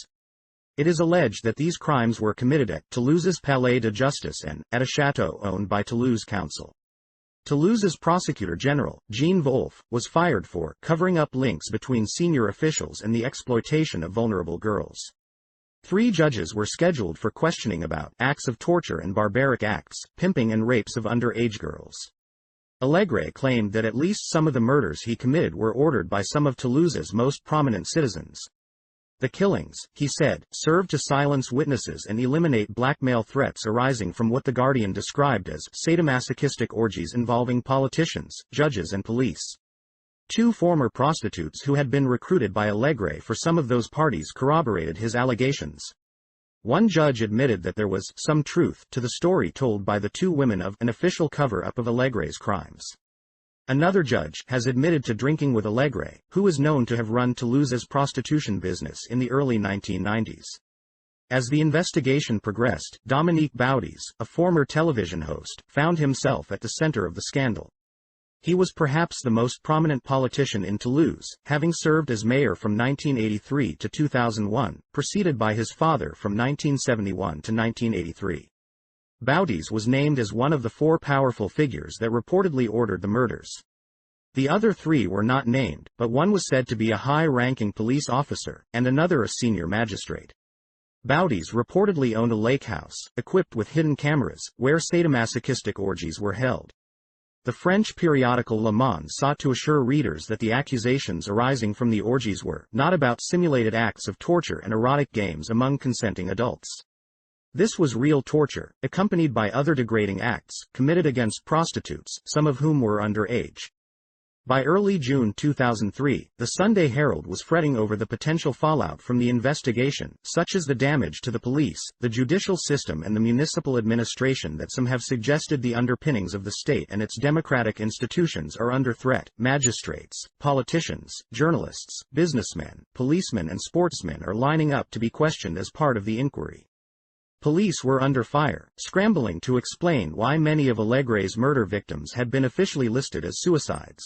B: It is alleged that these crimes were committed at Toulouse's Palais de Justice and at a chateau owned by Toulouse Council. Toulouse's Prosecutor General, Jean Wolf, was fired for covering up links between senior officials and the exploitation of vulnerable girls. 3 judges were scheduled for questioning about acts of torture and barbaric acts, pimping and rapes of underage girls. Allegre claimed that at least some of the murders he committed were ordered by some of Toulouse's most prominent citizens. The killings, he said, served to silence witnesses and eliminate blackmail threats arising from what The Guardian described as sadomasochistic orgies involving politicians, judges and police. 2 former prostitutes who had been recruited by Allegre for some of those parties corroborated his allegations. One judge admitted that there was some truth to the story told by the 2 women of an official cover-up of Allegre's crimes. Another judge has admitted to drinking with Allegre, who is known to have run Toulouse's prostitution business in the early 1990s. As the investigation progressed, Dominique Baudis, a former television host, found himself at the center of the scandal. He was perhaps the most prominent politician in Toulouse, having served as mayor from 1983 to 2001, preceded by his father from 1971 to 1983. Baudis was named as one of the 4 powerful figures that reportedly ordered the murders. The other 3 were not named, but one was said to be a high-ranking police officer, and another a senior magistrate. Baudis reportedly owned a lake house, equipped with hidden cameras, where sadomasochistic orgies were held. The French periodical Le Monde sought to assure readers that the accusations arising from the orgies were not about simulated acts of torture and erotic games among consenting adults. This was real torture, accompanied by other degrading acts, committed against prostitutes, some of whom were underage. By early June 2003, the Sunday Herald was fretting over the potential fallout from the investigation, such as the damage to the police, the judicial system and the municipal administration that some have suggested the underpinnings of the state and its democratic institutions are under threat. Magistrates, politicians, journalists, businessmen, policemen and sportsmen are lining up to be questioned as part of the inquiry. Police were under fire, scrambling to explain why many of Alegre's murder victims had been officially listed as suicides.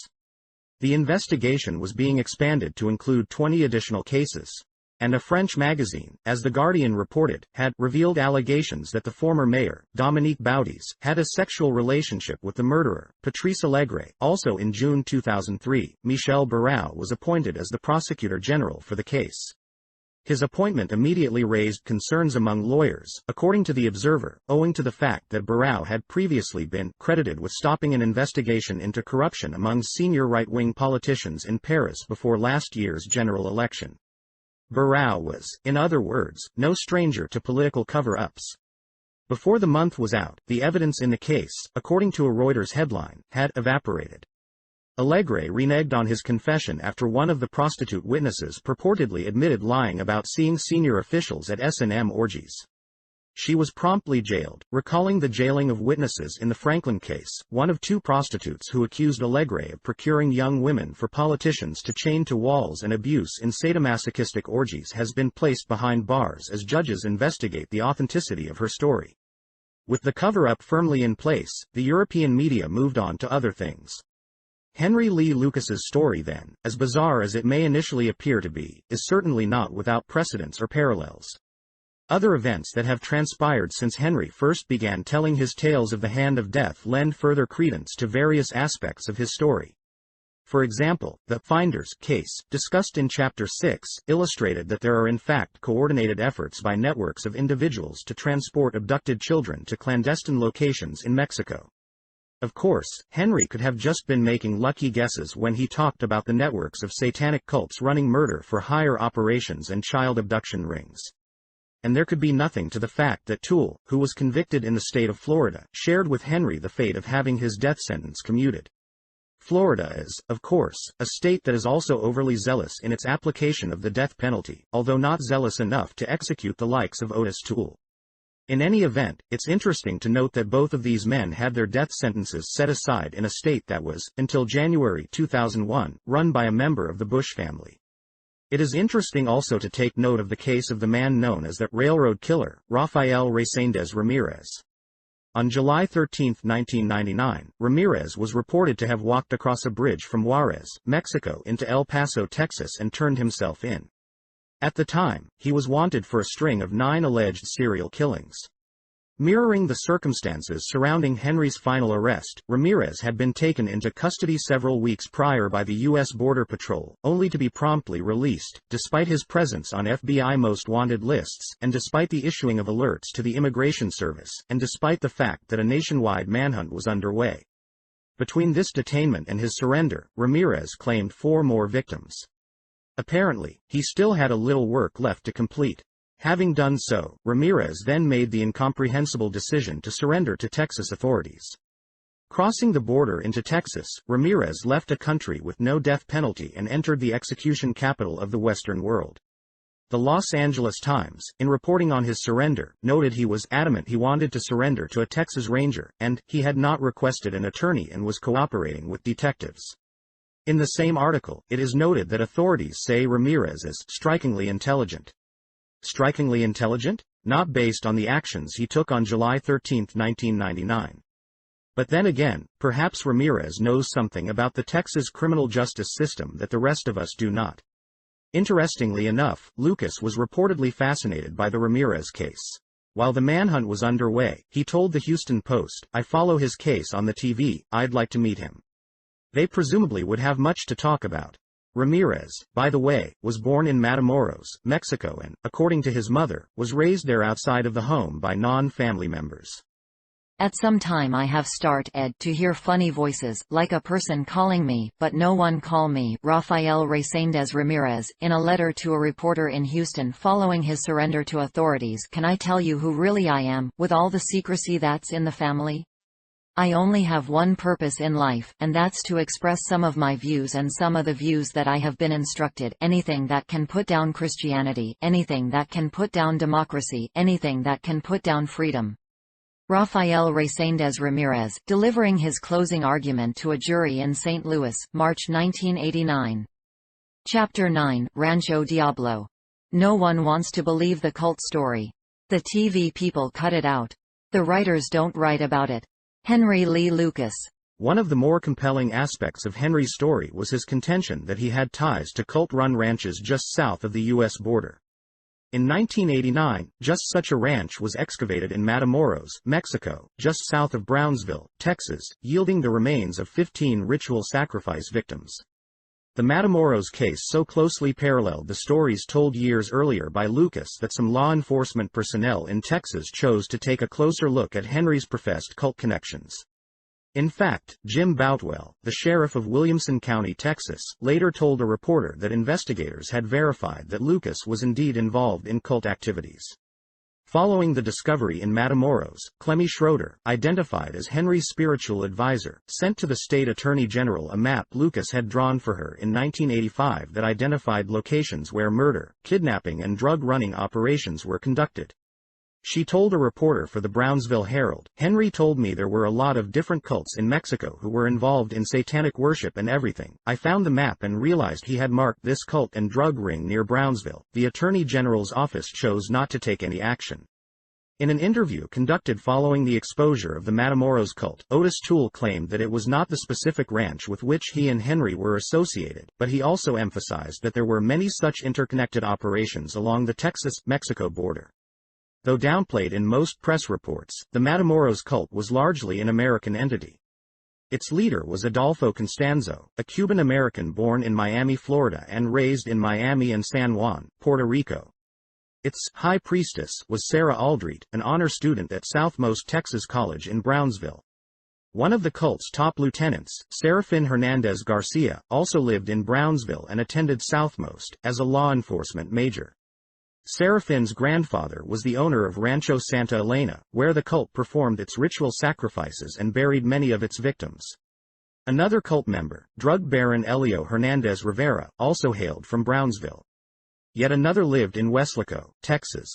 B: The investigation was being expanded to include 20 additional cases. And a French magazine, as The Guardian reported, had revealed allegations that the former mayor, Dominique Baudis, had a sexual relationship with the murderer, Patrice Alegre. Also in June 2003, Michel Barrau was appointed as the prosecutor general for the case. His appointment immediately raised concerns among lawyers, according to The Observer, owing to the fact that Barrau had previously been credited with stopping an investigation into corruption among senior right-wing politicians in Paris before last year's general election. Barrau was, in other words, no stranger to political cover-ups. Before the month was out, the evidence in the case, according to a Reuters headline, had evaporated. Alegre reneged on his confession after one of the prostitute witnesses purportedly admitted lying about seeing senior officials at S&M orgies. She was promptly jailed, recalling the jailing of witnesses in the Franklin case. One of two prostitutes who accused Alegre of procuring young women for politicians to chain to walls and abuse in sadomasochistic orgies has been placed behind bars as judges investigate the authenticity of her story. With the cover-up firmly in place, the European media moved on to other things. Henry Lee Lucas's story then, as bizarre as it may initially appear to be, is certainly not without precedents or parallels. Other events that have transpired since Henry first began telling his tales of the hand of death lend further credence to various aspects of his story. For example, the Finders case, discussed in Chapter 6, illustrated that there are in fact coordinated efforts by networks of individuals to transport abducted children to clandestine locations in Mexico. Of course, Henry could have just been making lucky guesses when he talked about the networks of satanic cults running murder for hire operations and child abduction rings. And there could be nothing to the fact that Toole, who was convicted in the state of Florida, shared with Henry the fate of having his death sentence commuted. Florida is, of course, a state that is also overly zealous in its application of the death penalty, although not zealous enough to execute the likes of Otis Toole. In any event, it's interesting to note that both of these men had their death sentences set aside in a state that was, until January 2001, run by a member of the Bush family. It is interesting also to take note of the case of the man known as the railroad killer, Rafael Reséndez Ramirez. On July 13, 1999, Ramirez was reported to have walked across a bridge from Juarez, Mexico into El Paso, Texas and turned himself in. At the time, he was wanted for a string of 9 alleged serial killings. Mirroring the circumstances surrounding Henry's final arrest, Ramirez had been taken into custody several weeks prior by the U.S. Border Patrol, only to be promptly released, despite his presence on FBI most wanted lists, and despite the issuing of alerts to the Immigration Service, and despite the fact that a nationwide manhunt was underway. Between this detainment and his surrender, Ramirez claimed 4 more victims. Apparently, he still had a little work left to complete. Having done so, Ramirez then made the incomprehensible decision to surrender to Texas authorities. Crossing the border into Texas, Ramirez left a country with no death penalty and entered the execution capital of the Western world. The Los Angeles Times, in reporting on his surrender, noted he was adamant he wanted to surrender to a Texas Ranger, and he had not requested an attorney and was cooperating with detectives. In the same article, it is noted that authorities say Ramirez is strikingly intelligent. Strikingly intelligent? Not based on the actions he took on July 13, 1999. But then again, perhaps Ramirez knows something about the Texas criminal justice system that the rest of us do not. Interestingly enough, Lucas was reportedly fascinated by the Ramirez case. While the manhunt was underway, he told the Houston Post, "I follow his case on the TV, I'd like to meet him." They presumably would have much to talk about. Ramirez, by the way, was born in Matamoros, Mexico and, according to his mother, was raised there outside of the home by non-family members.
A: At some time I have started to hear funny voices, like a person calling me, but no one call me. Rafael Reséndez Ramirez, in a letter to a reporter in Houston following his surrender to authorities. Can I tell you who really I am, with all the secrecy that's in the family? I only have one purpose in life, and that's to express some of my views and some of the views that I have been instructed. Anything that can put down Christianity, anything that can put down democracy, anything that can put down freedom. Rafael Reséndez Ramirez, delivering his closing argument to a jury in St. Louis, March 1989. Chapter 9, Rancho Diablo. No one wants to believe the cult story. The TV people cut it out. The writers don't write about it. Henry Lee Lucas.
B: One of the more compelling aspects of Henry's story was his contention that he had ties to cult-run ranches just south of the U.S. border. In 1989, just such a ranch was excavated in Matamoros, Mexico, just south of Brownsville, Texas, yielding the remains of 15 ritual sacrifice victims. The Matamoros case so closely paralleled the stories told years earlier by Lucas that some law enforcement personnel in Texas chose to take a closer look at Henry's professed cult connections. In fact, Jim Boutwell, the sheriff of Williamson County, Texas, later told a reporter that investigators had verified that Lucas was indeed involved in cult activities. Following the discovery in Matamoros, Clemmy Schroeder, identified as Henry's spiritual advisor, sent to the state attorney general a map Lucas had drawn for her in 1985 that identified locations where murder, kidnapping and drug-running operations were conducted. She told a reporter for the Brownsville Herald, "Henry told me there were a lot of different cults in Mexico who were involved in satanic worship and everything. I found the map and realized he had marked this cult and drug ring near Brownsville. The Attorney General's office chose not to take any action." In an interview conducted following the exposure of the Matamoros cult, Otis Toole claimed that it was not the specific ranch with which he and Henry were associated, but he also emphasized that there were many such interconnected operations along the Texas-Mexico border. Though downplayed in most press reports, the Matamoros cult was largely an American entity. Its leader was Adolfo Constanzo, a Cuban-American born in Miami, Florida and raised in Miami and San Juan, Puerto Rico. Its high priestess was Sarah Aldrete, an honor student at Southmost Texas College in Brownsville. One of the cult's top lieutenants, Serafin Hernandez Garcia, also lived in Brownsville and attended Southmost as a law enforcement major. Serafin's grandfather was the owner of Rancho Santa Elena, where the cult performed its ritual sacrifices and buried many of its victims. Another cult member, drug baron Elio Hernandez Rivera, also hailed from Brownsville. Yet another lived in Weslaco, Texas.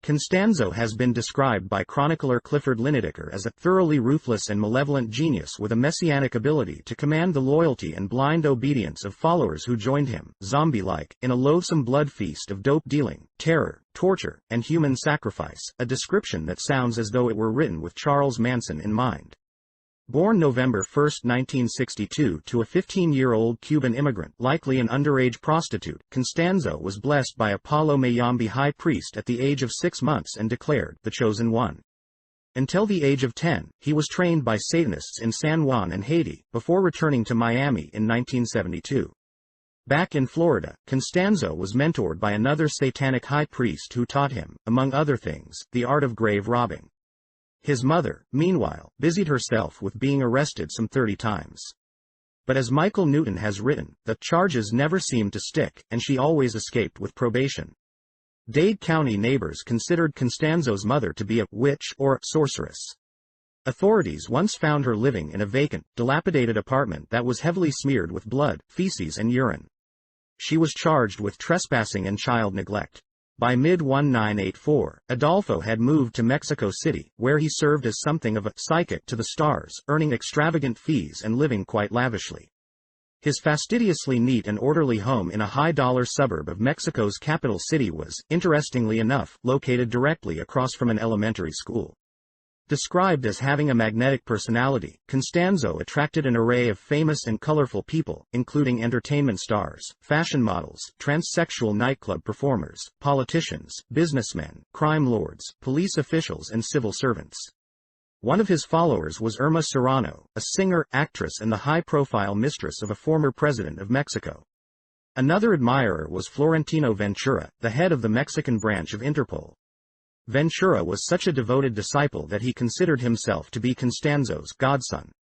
B: Constanzo has been described by chronicler Clifford Linedicker as a thoroughly ruthless and malevolent genius with a messianic ability to command the loyalty and blind obedience of followers who joined him, zombie-like, in a loathsome blood feast of dope dealing, terror, torture, and human sacrifice, a description that sounds as though it were written with Charles Manson in mind. Born November 1, 1962 to a 15-year-old Cuban immigrant, likely an underage prostitute, Constanzo was blessed by Apollo Mayambe, high priest, at the age of 6 months and declared the chosen one. Until the age of 10, he was trained by Satanists in San Juan and Haiti, before returning to Miami in 1972. Back in Florida, Constanzo was mentored by another satanic high priest who taught him, among other things, the art of grave robbing. His mother, meanwhile, busied herself with being arrested some 30 times. But as Michael Newton has written, the charges never seemed to stick, and she always escaped with probation. Dade County neighbors considered Constanzo's mother to be a witch or sorceress. Authorities once found her living in a vacant, dilapidated apartment that was heavily smeared with blood, feces and urine. She was charged with trespassing and child neglect. By mid-1984, Adolfo had moved to Mexico City, where he served as something of a psychic to the stars, earning extravagant fees and living quite lavishly. His fastidiously neat and orderly home in a high-dollar suburb of Mexico's capital city was, interestingly enough, located directly across from an elementary school. Described as having a magnetic personality, Constanzo attracted an array of famous and colorful people, including entertainment stars, fashion models, transsexual nightclub performers, politicians, businessmen, crime lords, police officials and civil servants. One of his followers was Irma Serrano, a singer, actress and the high-profile mistress of a former president of Mexico. Another admirer was Florentino Ventura, the head of the Mexican branch of Interpol. Ventura was such a devoted disciple that he considered himself to be Constanzo's godson.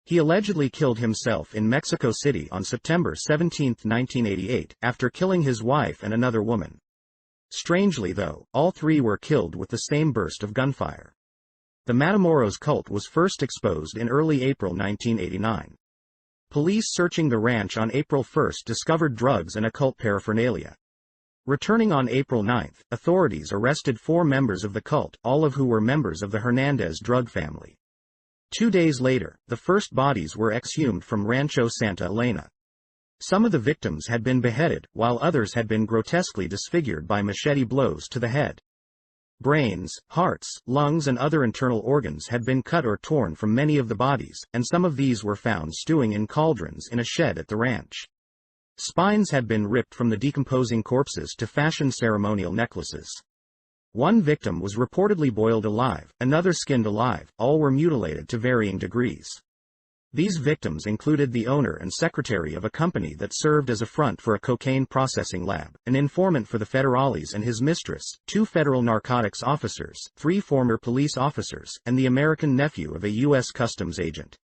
B: He allegedly killed himself in Mexico City on September 17, 1988, after killing his wife and another woman. Strangely though, all three were killed with the same burst of gunfire. The Matamoros cult was first exposed in early April 1989. Police searching the ranch on April 1 discovered drugs and occult paraphernalia. Returning on April 9, authorities arrested 4 members of the cult, all of who were members of the Hernandez drug family. 2 days later, the first bodies were exhumed from Rancho Santa Elena. Some of the victims had been beheaded, while others had been grotesquely disfigured by machete blows to the head. Brains, hearts, lungs and other internal organs had been cut or torn from many of the bodies, and some of these were found stewing in cauldrons in a shed at the ranch. Spines had been ripped from the decomposing corpses to fashion ceremonial necklaces. One victim was reportedly boiled alive, another skinned alive, all were mutilated to varying degrees. These victims included the owner and secretary of a company that served as a front for a cocaine processing lab, an informant for the federales and his mistress, 2 federal narcotics officers, 3 former police officers, and the American nephew of a U.S. Customs agent.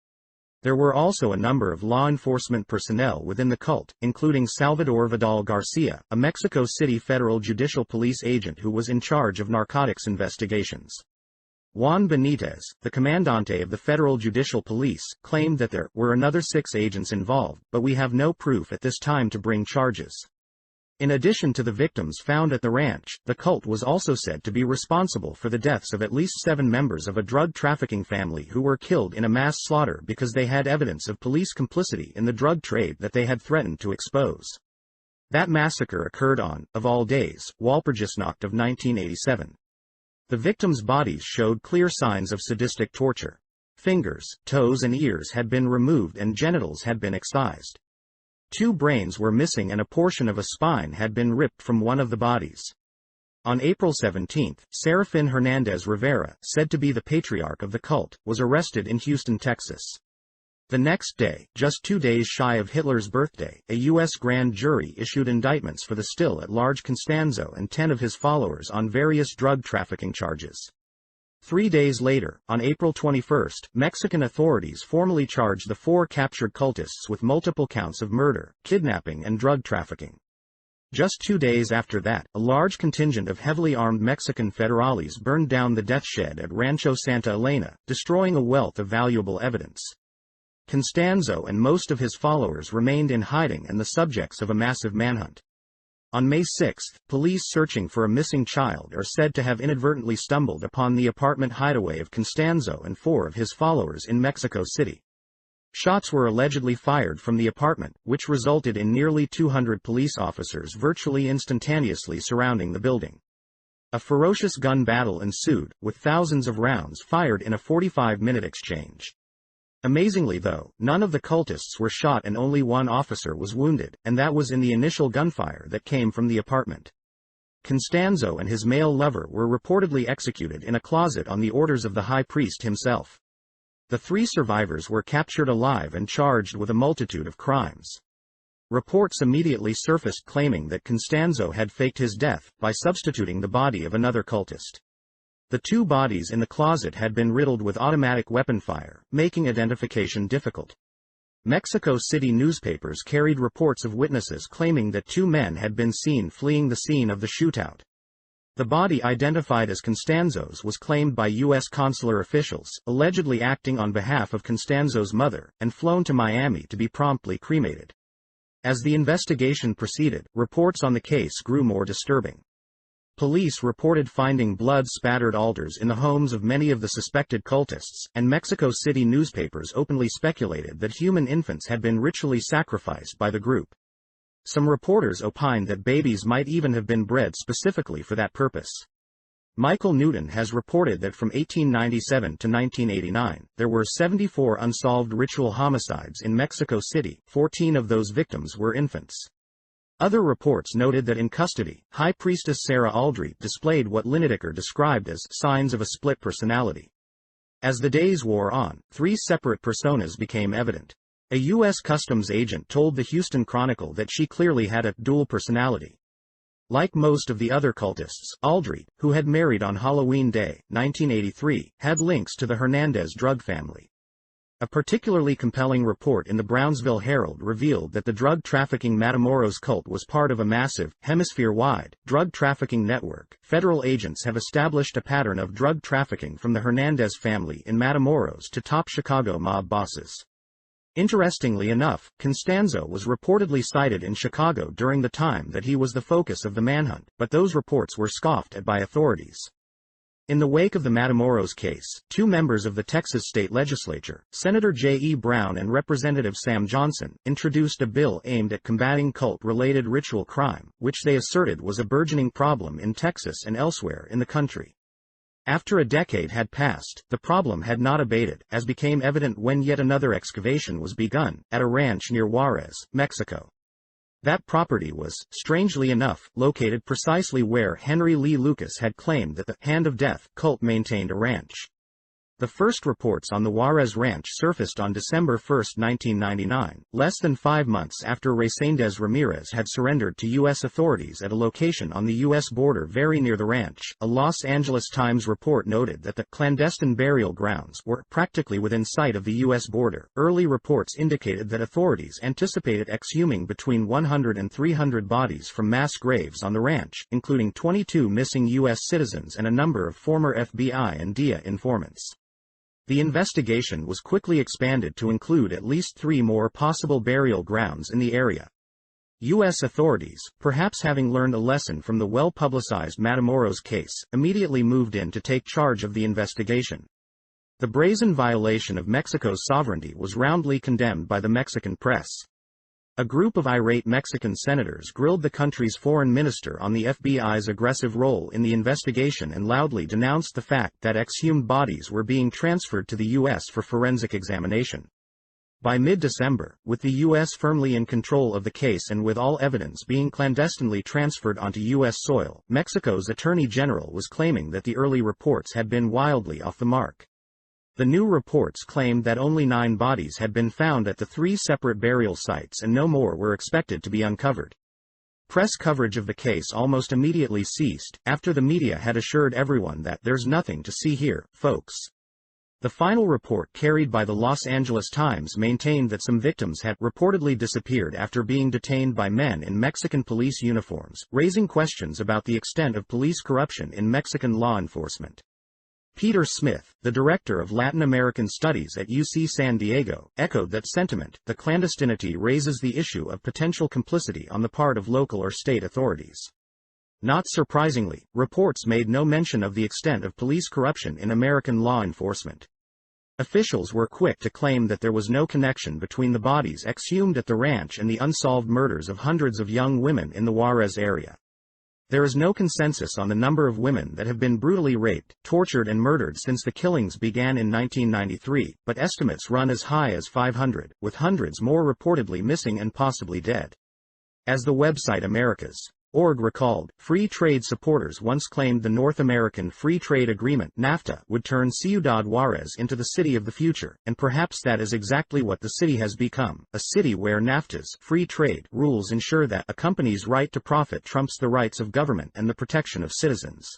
B: There were also a number of law enforcement personnel within the cult, including Salvador Vidal Garcia, a Mexico City Federal Judicial Police agent who was in charge of narcotics investigations. Juan Benitez, the comandante of the Federal Judicial Police, claimed that there were another 6 agents involved, but we have no proof at this time to bring charges. In addition to the victims found at the ranch, the cult was also said to be responsible for the deaths of at least 7 members of a drug trafficking family who were killed in a mass slaughter because they had evidence of police complicity in the drug trade that they had threatened to expose. That massacre occurred on, of all days, Walpurgisnacht of 1987. The victims' bodies showed clear signs of sadistic torture. Fingers, toes and ears had been removed and genitals had been excised. 2 brains were missing and a portion of a spine had been ripped from one of the bodies. On April 17, Serafin Hernandez Rivera, said to be the patriarch of the cult, was arrested in Houston, Texas. The next day, just 2 days shy of Hitler's birthday, a U.S. grand jury issued indictments for the still-at-large Constanzo and 10 of his followers on various drug trafficking charges. 3 days later, on April 21, Mexican authorities formally charged the 4 captured cultists with multiple counts of murder, kidnapping and drug trafficking. Just 2 days after that, a large contingent of heavily armed Mexican federales burned down the death shed at Rancho Santa Elena, destroying a wealth of valuable evidence. Constanzo and most of his followers remained in hiding and the subjects of a massive manhunt. On May 6, police searching for a missing child are said to have inadvertently stumbled upon the apartment hideaway of Constanzo and 4 of his followers in Mexico City. Shots were allegedly fired from the apartment, which resulted in nearly 200 police officers virtually instantaneously surrounding the building. A ferocious gun battle ensued, with thousands of rounds fired in a 45-minute exchange. Amazingly though, none of the cultists were shot and only 1 officer was wounded, and that was in the initial gunfire that came from the apartment. Constanzo and his male lover were reportedly executed in a closet on the orders of the high priest himself. The 3 survivors were captured alive and charged with a multitude of crimes. Reports immediately surfaced claiming that Constanzo had faked his death by substituting the body of another cultist. The 2 bodies in the closet had been riddled with automatic weapon fire, making identification difficult. Mexico City newspapers carried reports of witnesses claiming that 2 men had been seen fleeing the scene of the shootout. The body identified as Constanzo's was claimed by U.S. consular officials, allegedly acting on behalf of Constanzo's mother, and flown to Miami to be promptly cremated. As the investigation proceeded, reports on the case grew more disturbing. Police reported finding blood-spattered altars in the homes of many of the suspected cultists, and Mexico City newspapers openly speculated that human infants had been ritually sacrificed by the group. Some reporters opined that babies might even have been bred specifically for that purpose. Michael Newton has reported that from 1897 to 1989, there were 74 unsolved ritual homicides in Mexico City, 14 of those victims were infants. Other reports noted that in custody, High Priestess Sarah Aldrete displayed what Linacre described as signs of a split personality. As the days wore on, 3 separate personas became evident. A U.S. Customs agent told the Houston Chronicle that she clearly had a dual personality. Like most of the other cultists, Aldrete, who had married on Halloween Day, 1983, had links to the Hernandez drug family. A particularly compelling report in the Brownsville Herald revealed that the drug trafficking Matamoros cult was part of a massive, hemisphere-wide, drug trafficking network. Federal agents have established a pattern of drug trafficking from the Hernandez family in Matamoros to top Chicago mob bosses. Interestingly enough, Constanzo was reportedly sighted in Chicago during the time that he was the focus of the manhunt, but those reports were scoffed at by authorities. In the wake of the Matamoros case, 2 members of the Texas state legislature, Senator J. E. Brown and Representative Sam Johnson, introduced a bill aimed at combating cult-related ritual crime, which they asserted was a burgeoning problem in Texas and elsewhere in the country. After a decade had passed, the problem had not abated, as became evident when yet another excavation was begun, at a ranch near Juarez, Mexico. That property was, strangely enough, located precisely where Henry Lee Lucas had claimed that the Hand of Death cult maintained a ranch. The first reports on the Juarez Ranch surfaced on December 1, 1999, less than 5 months after Reséndez Ramirez had surrendered to U.S. authorities at a location on the U.S. border very near the ranch. A Los Angeles Times report noted that the clandestine burial grounds were practically within sight of the U.S. border. Early reports indicated that authorities anticipated exhuming between 100 and 300 bodies from mass graves on the ranch, including 22 missing U.S. citizens and a number of former FBI and DEA informants. The investigation was quickly expanded to include at least 3 more possible burial grounds in the area. U.S. authorities, perhaps having learned a lesson from the well-publicized Matamoros case, immediately moved in to take charge of the investigation. The brazen violation of Mexico's sovereignty was roundly condemned by the Mexican press. A group of irate Mexican senators grilled the country's foreign minister on the FBI's aggressive role in the investigation and loudly denounced the fact that exhumed bodies were being transferred to the U.S. for forensic examination. By mid-December, with the U.S. firmly in control of the case and with all evidence being clandestinely transferred onto U.S. soil, Mexico's Attorney General was claiming that the early reports had been wildly off the mark. The new reports claimed that only 9 bodies had been found at the 3 separate burial sites and no more were expected to be uncovered. Press coverage of the case almost immediately ceased, after the media had assured everyone that "there's nothing to see here, folks." The final report carried by the Los Angeles Times maintained that some victims had reportedly disappeared after being detained by men in Mexican police uniforms, raising questions about the extent of police corruption in Mexican law enforcement. Peter Smith, the director of Latin American Studies at UC San Diego, echoed that sentiment. The clandestinity raises the issue of potential complicity on the part of local or state authorities. Not surprisingly, reports made no mention of the extent of police corruption in American law enforcement. Officials were quick to claim that there was no connection between the bodies exhumed at the ranch and the unsolved murders of hundreds of young women in the Juarez area. There is no consensus on the number of women that have been brutally raped, tortured and murdered since the killings began in 1993, but estimates run as high as 500, with hundreds more reportedly missing and possibly dead. As the website Americas.org recalled, free trade supporters once claimed the North American Free Trade Agreement (NAFTA) would turn Ciudad Juarez into the city of the future, and perhaps that is exactly what the city has become, a city where NAFTA's free trade rules ensure that a company's right to profit trumps the rights of government and the protection of citizens.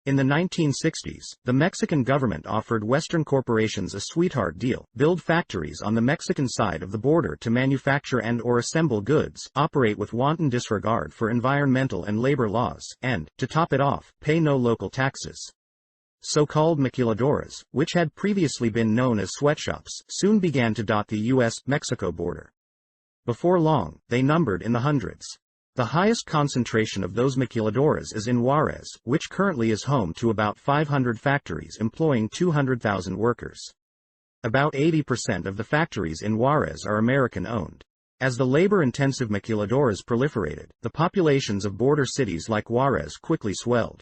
B: In the 1960s, the Mexican government offered Western corporations a sweetheart deal: build factories on the Mexican side of the border to manufacture and/or assemble goods, operate with wanton disregard for environmental and labor laws, and, to top it off, pay no local taxes. So-called maquiladoras, which had previously been known as sweatshops, soon began to dot the U.S.-Mexico border. Before long, they numbered in the hundreds. The highest concentration of those maquiladoras is in Juarez, which currently is home to about 500 factories employing 200,000 workers. About 80% of the factories in Juarez are American-owned. As the labor-intensive maquiladoras proliferated, the populations of border cities like Juarez quickly swelled.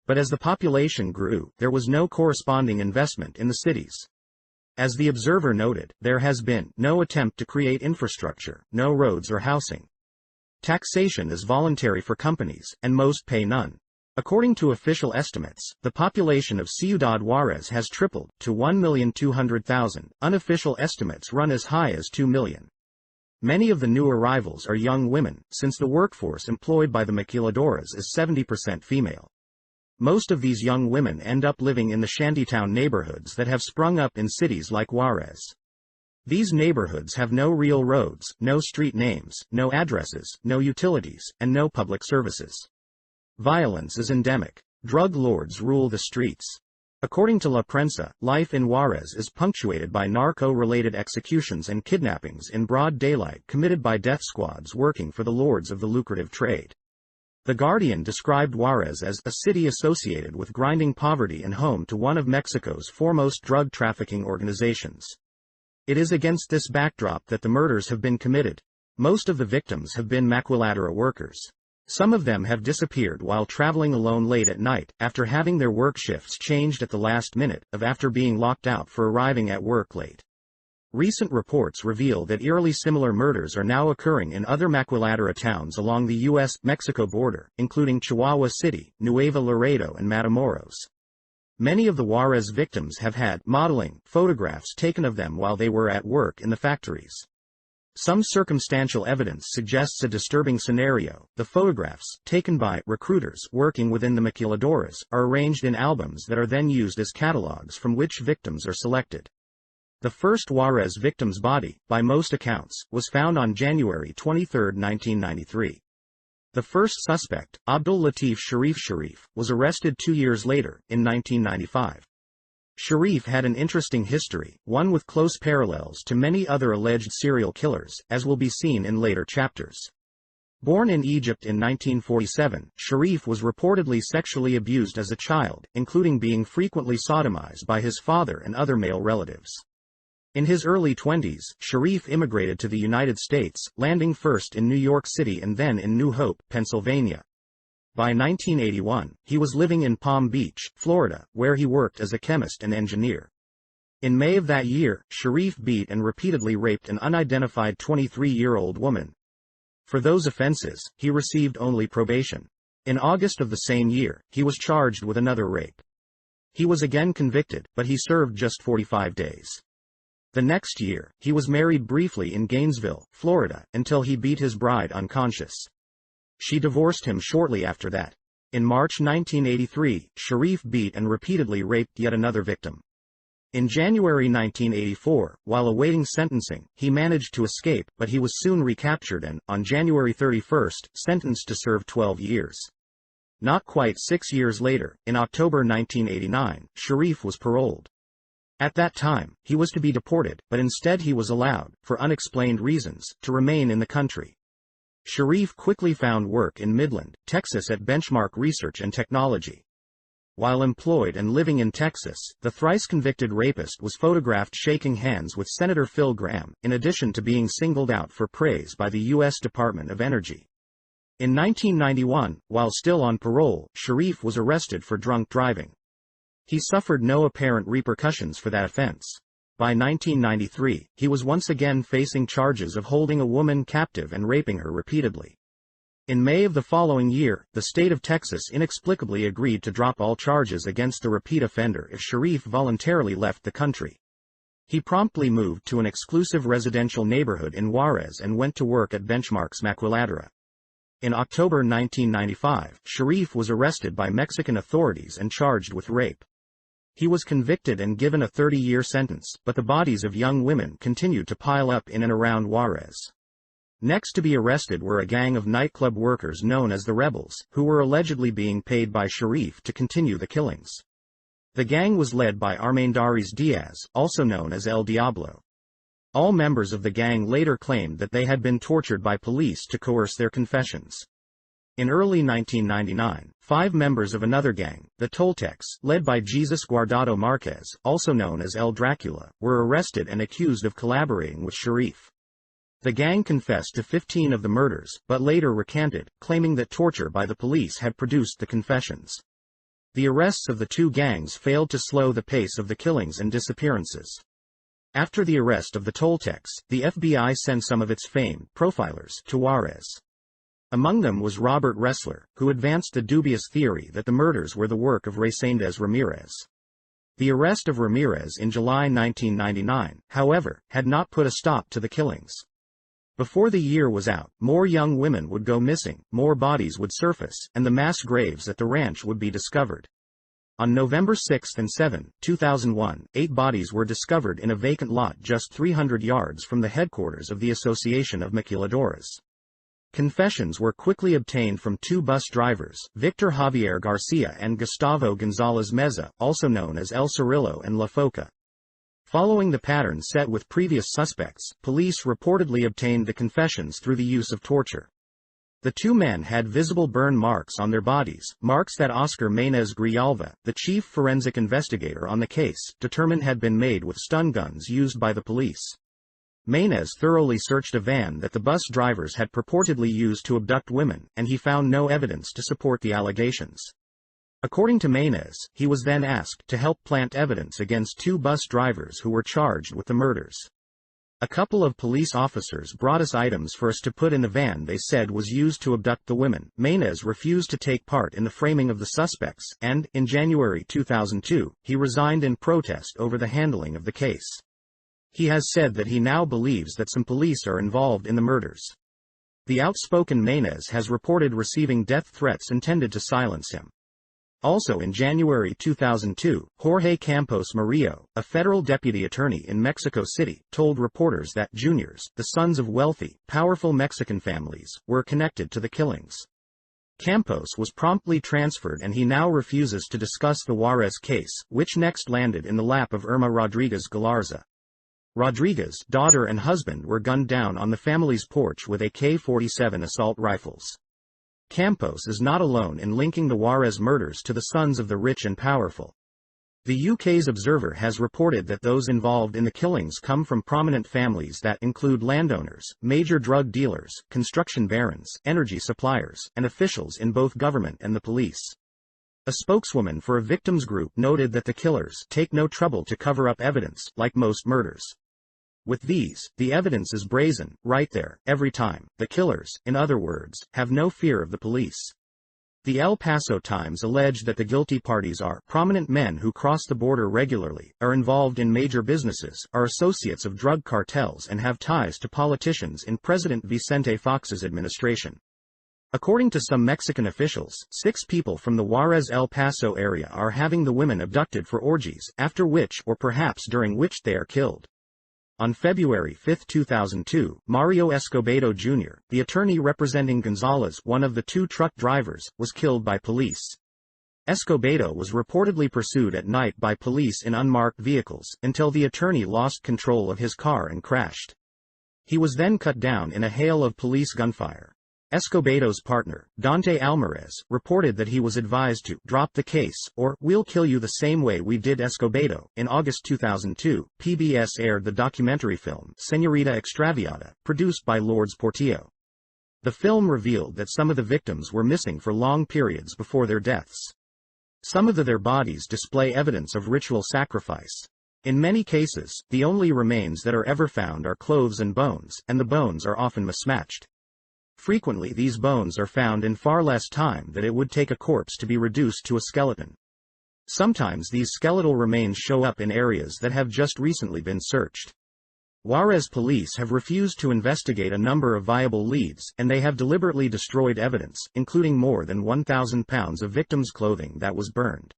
B: But as the population grew, there was no corresponding investment in the cities. As the Observer noted, there has been no attempt to create infrastructure, no roads or housing. Taxation is voluntary for companies, and most pay none. According to official estimates, the population of Ciudad Juarez has tripled to 1,200,000. Unofficial estimates run as high as 2 million. Many of the new arrivals are young women, since the workforce employed by the maquiladoras is 70% female. Most of these young women end up living in the shantytown neighborhoods that have sprung up in cities like Juarez. These neighborhoods have no real roads, no street names, no addresses, no utilities, and no public services. Violence is endemic. Drug lords rule the streets. According to La Prensa, life in Juarez is punctuated by narco-related executions and kidnappings in broad daylight committed by death squads working for the lords of the lucrative trade. The Guardian described Juarez as a city associated with grinding poverty and home to one of Mexico's foremost drug trafficking organizations. It is against this backdrop that the murders have been committed. Most of the victims have been maquiladora workers. Some of them have disappeared while traveling alone late at night, after having their work shifts changed at the last minute, after being locked out for arriving at work late. Recent reports reveal that eerily similar murders are now occurring in other Maquiladora towns along the U.S.-Mexico border, including Chihuahua City, Nuevo Laredo and Matamoros. Many of the Juarez victims have had modeling photographs taken of them while they were at work in the factories. Some circumstantial evidence suggests a disturbing scenario. The photographs, taken by recruiters working within the Maquiladoras, are arranged in albums that are then used as catalogs from which victims are selected. The first Juarez victim's body, by most accounts, was found on January 23, 1993. The first suspect, Abdul Latif Sharif, was arrested 2 years later, in 1995. Sharif had an interesting history, one with close parallels to many other alleged serial killers, as will be seen in later chapters. Born in Egypt in 1947, Sharif was reportedly sexually abused as a child, including being frequently sodomized by his father and other male relatives. In his early 20s, Sharif immigrated to the United States, landing first in New York City and then in New Hope, Pennsylvania. By 1981, he was living in Palm Beach, Florida, where he worked as a chemist and engineer. In May of that year, Sharif beat and repeatedly raped an unidentified 23-year-old woman. For those offenses, he received only probation. In August of the same year, he was charged with another rape. He was again convicted, but he served just 45 days. The next year, he was married briefly in Gainesville, Florida, until he beat his bride unconscious. She divorced him shortly after that. In March 1983, Sharif beat and repeatedly raped yet another victim. In January 1984, while awaiting sentencing, he managed to escape, but he was soon recaptured and, on January 31, sentenced to serve 12 years. Not quite 6 years later, in October 1989, Sharif was paroled. At that time, he was to be deported, but instead he was allowed, for unexplained reasons, to remain in the country. Sharif quickly found work in Midland, Texas at Benchmark Research and Technology. While employed and living in Texas, the thrice-convicted rapist was photographed shaking hands with Senator Phil Gramm, in addition to being singled out for praise by the U.S. Department of Energy. In 1991, while still on parole, Sharif was arrested for drunk driving. He suffered no apparent repercussions for that offense. By 1993, he was once again facing charges of holding a woman captive and raping her repeatedly. In May of the following year, the state of Texas inexplicably agreed to drop all charges against the repeat offender if Sharif voluntarily left the country. He promptly moved to an exclusive residential neighborhood in Juarez and went to work at Benchmark's Maquiladora. In October 1995, Sharif was arrested by Mexican authorities and charged with rape. He was convicted and given a 30-year sentence, but the bodies of young women continued to pile up in and around Juarez. Next to be arrested were a gang of nightclub workers known as the Rebels, who were allegedly being paid by Sharif to continue the killings. The gang was led by Armendariz Diaz, also known as El Diablo. All members of the gang later claimed that they had been tortured by police to coerce their confessions. In early 1999, 5 members of another gang, the Toltecs, led by Jesus Guardado Marquez, also known as El Dracula, were arrested and accused of collaborating with Sharif. The gang confessed to 15 of the murders, but later recanted, claiming that torture by the police had produced the confessions. The arrests of the 2 gangs failed to slow the pace of the killings and disappearances. After the arrest of the Toltecs, the FBI sent some of its famed profilers to Juarez. Among them was Robert Ressler, who advanced the dubious theory that the murders were the work of Reséndez Ramirez. The arrest of Ramirez in July 1999, however, had not put a stop to the killings. Before the year was out, more young women would go missing, more bodies would surface, and the mass graves at the ranch would be discovered. On November 6 and 7, 2001, 8 bodies were discovered in a vacant lot just 300 yards from the headquarters of the Association of Maquiladoras. Confessions were quickly obtained from 2 bus drivers, Victor Javier Garcia and Gustavo González Meza, also known as El Cirillo and La Foca. Following the pattern set with previous suspects, police reportedly obtained the confessions through the use of torture. The 2 men had visible burn marks on their bodies, marks that Oscar Maynez Grijalva, the chief forensic investigator on the case, determined had been made with stun guns used by the police. Menez thoroughly searched a van that the bus drivers had purportedly used to abduct women, and he found no evidence to support the allegations. According to Menez, he was then asked to help plant evidence against 2 bus drivers who were charged with the murders. A couple of police officers brought us items for us to put in the van they said was used to abduct the women. Menez refused to take part in the framing of the suspects, and, in January 2002, he resigned in protest over the handling of the case. He has said that he now believes that some police are involved in the murders. The outspoken Menez has reported receiving death threats intended to silence him. Also in January 2002, Jorge Campos Murillo, a federal deputy attorney in Mexico City, told reporters that juniors, the sons of wealthy, powerful Mexican families, were connected to the killings. Campos was promptly transferred and he now refuses to discuss the Juarez case, which next landed in the lap of Irma Rodriguez Galarza. Rodriguez, daughter and husband were gunned down on the family's porch with AK-47 assault rifles. Campos is not alone in linking the Juarez murders to the sons of the rich and powerful. The UK's Observer has reported that those involved in the killings come from prominent families that include landowners, major drug dealers, construction barons, energy suppliers, and officials in both government and the police. A spokeswoman for a victims group noted that the killers take no trouble to cover up evidence, like most murders. With these, the evidence is brazen, right there, every time. The killers, in other words, have no fear of the police. The El Paso Times alleged that the guilty parties are prominent men who cross the border regularly, are involved in major businesses, are associates of drug cartels and have ties to politicians in President Vicente Fox's administration. According to some Mexican officials, 6 people from the Juarez El Paso area are having the women abducted for orgies, after which or perhaps during which they are killed. On February 5, 2002, Mario Escobedo Jr., the attorney representing Gonzalez, one of the 2 truck drivers, was killed by police. Escobedo was reportedly pursued at night by police in unmarked vehicles, until the attorney lost control of his car and crashed. He was then cut down in a hail of police gunfire. Escobedo's partner, Dante Almarez, reported that he was advised to drop the case, or we'll kill you the same way we did Escobedo. In August 2002, PBS aired the documentary film Señorita Extraviada, produced by Lourdes Portillo. The film revealed that some of the victims were missing for long periods before their deaths. Some of their bodies display evidence of ritual sacrifice. In many cases, the only remains that are ever found are clothes and bones, and the bones are often mismatched. Frequently these bones are found in far less time than it would take a corpse to be reduced to a skeleton. Sometimes these skeletal remains show up in areas that have just recently been searched. Juarez police have refused to investigate a number of viable leads, and they have deliberately destroyed evidence, including more than 1,000 pounds of victims' clothing that was burned.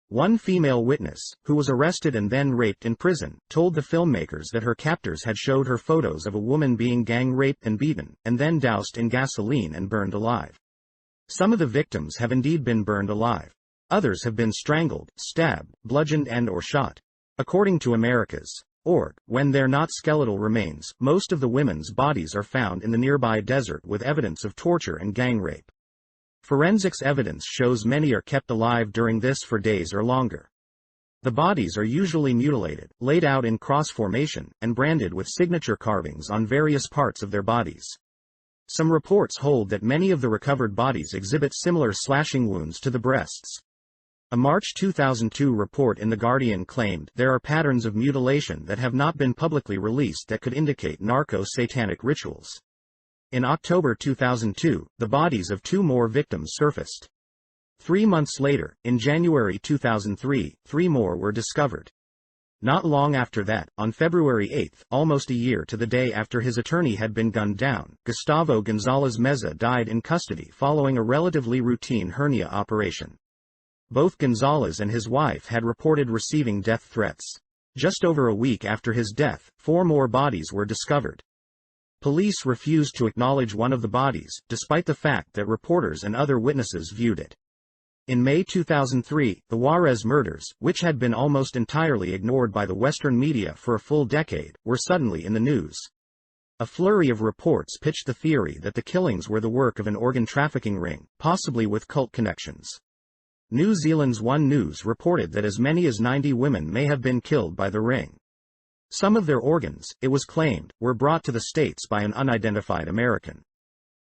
B: One female witness, who was arrested and then raped in prison, told the filmmakers that her captors had showed her photos of a woman being gang raped and beaten, and then doused in gasoline and burned alive. Some of the victims have indeed been burned alive. Others have been strangled, stabbed, bludgeoned and/or shot. According to Americas.org, when they're not skeletal remains, most of the women's bodies are found in the nearby desert with evidence of torture and gang rape. Forensics evidence shows many are kept alive during this for days or longer. The bodies are usually mutilated, laid out in cross formation, and branded with signature carvings on various parts of their bodies. Some reports hold that many of the recovered bodies exhibit similar slashing wounds to the breasts. A March 2002 report in The Guardian claimed there are patterns of mutilation that have not been publicly released that could indicate narco-satanic rituals. In October 2002, the bodies of 2 more victims surfaced. 3 months later, in January 2003, 3 more were discovered. Not long after that, on February 8, almost a year to the day after his attorney had been gunned down, Gustavo Gonzalez Meza died in custody following a relatively routine hernia operation. Both Gonzalez and his wife had reported receiving death threats. Just over a week after his death, 4 more bodies were discovered. Police refused to acknowledge one of the bodies, despite the fact that reporters and other witnesses viewed it. In May 2003, the Juarez murders, which had been almost entirely ignored by the Western media for a full decade, were suddenly in the news. A flurry of reports pitched the theory that the killings were the work of an organ trafficking ring, possibly with cult connections. New Zealand's One News reported that as many as 90 women may have been killed by the ring. Some of their organs, it was claimed, were brought to the States by an unidentified American.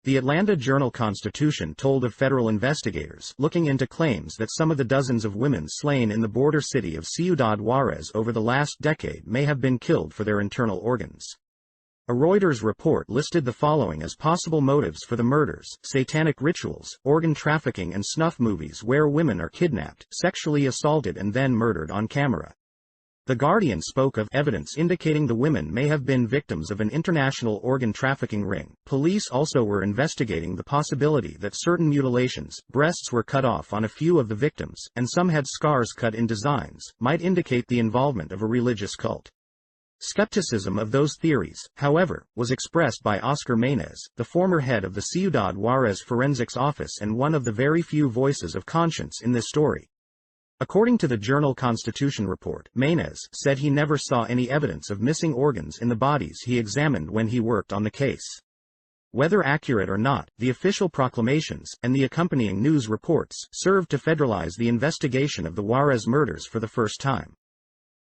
B: The Atlanta Journal-Constitution told of federal investigators looking into claims that some of the dozens of women slain in the border city of Ciudad Juarez over the last decade may have been killed for their internal organs. A Reuters report listed the following as possible motives for the murders: satanic rituals, organ trafficking, and snuff movies where women are kidnapped, sexually assaulted, and then murdered on camera. The Guardian spoke of evidence indicating the women may have been victims of an international organ trafficking ring. Police also were investigating the possibility that certain mutilations, breasts were cut off on a few of the victims, and some had scars cut in designs, might indicate the involvement of a religious cult. Skepticism of those theories, however, was expressed by Oscar Maynez, the former head of the Ciudad Juarez Forensics Office and one of the very few voices of conscience in this story. According to the Journal-Constitution report, Maynez said he never saw any evidence of missing organs in the bodies he examined when he worked on the case. Whether accurate or not, the official proclamations and the accompanying news reports served to federalize the investigation of the Juarez murders for the first time.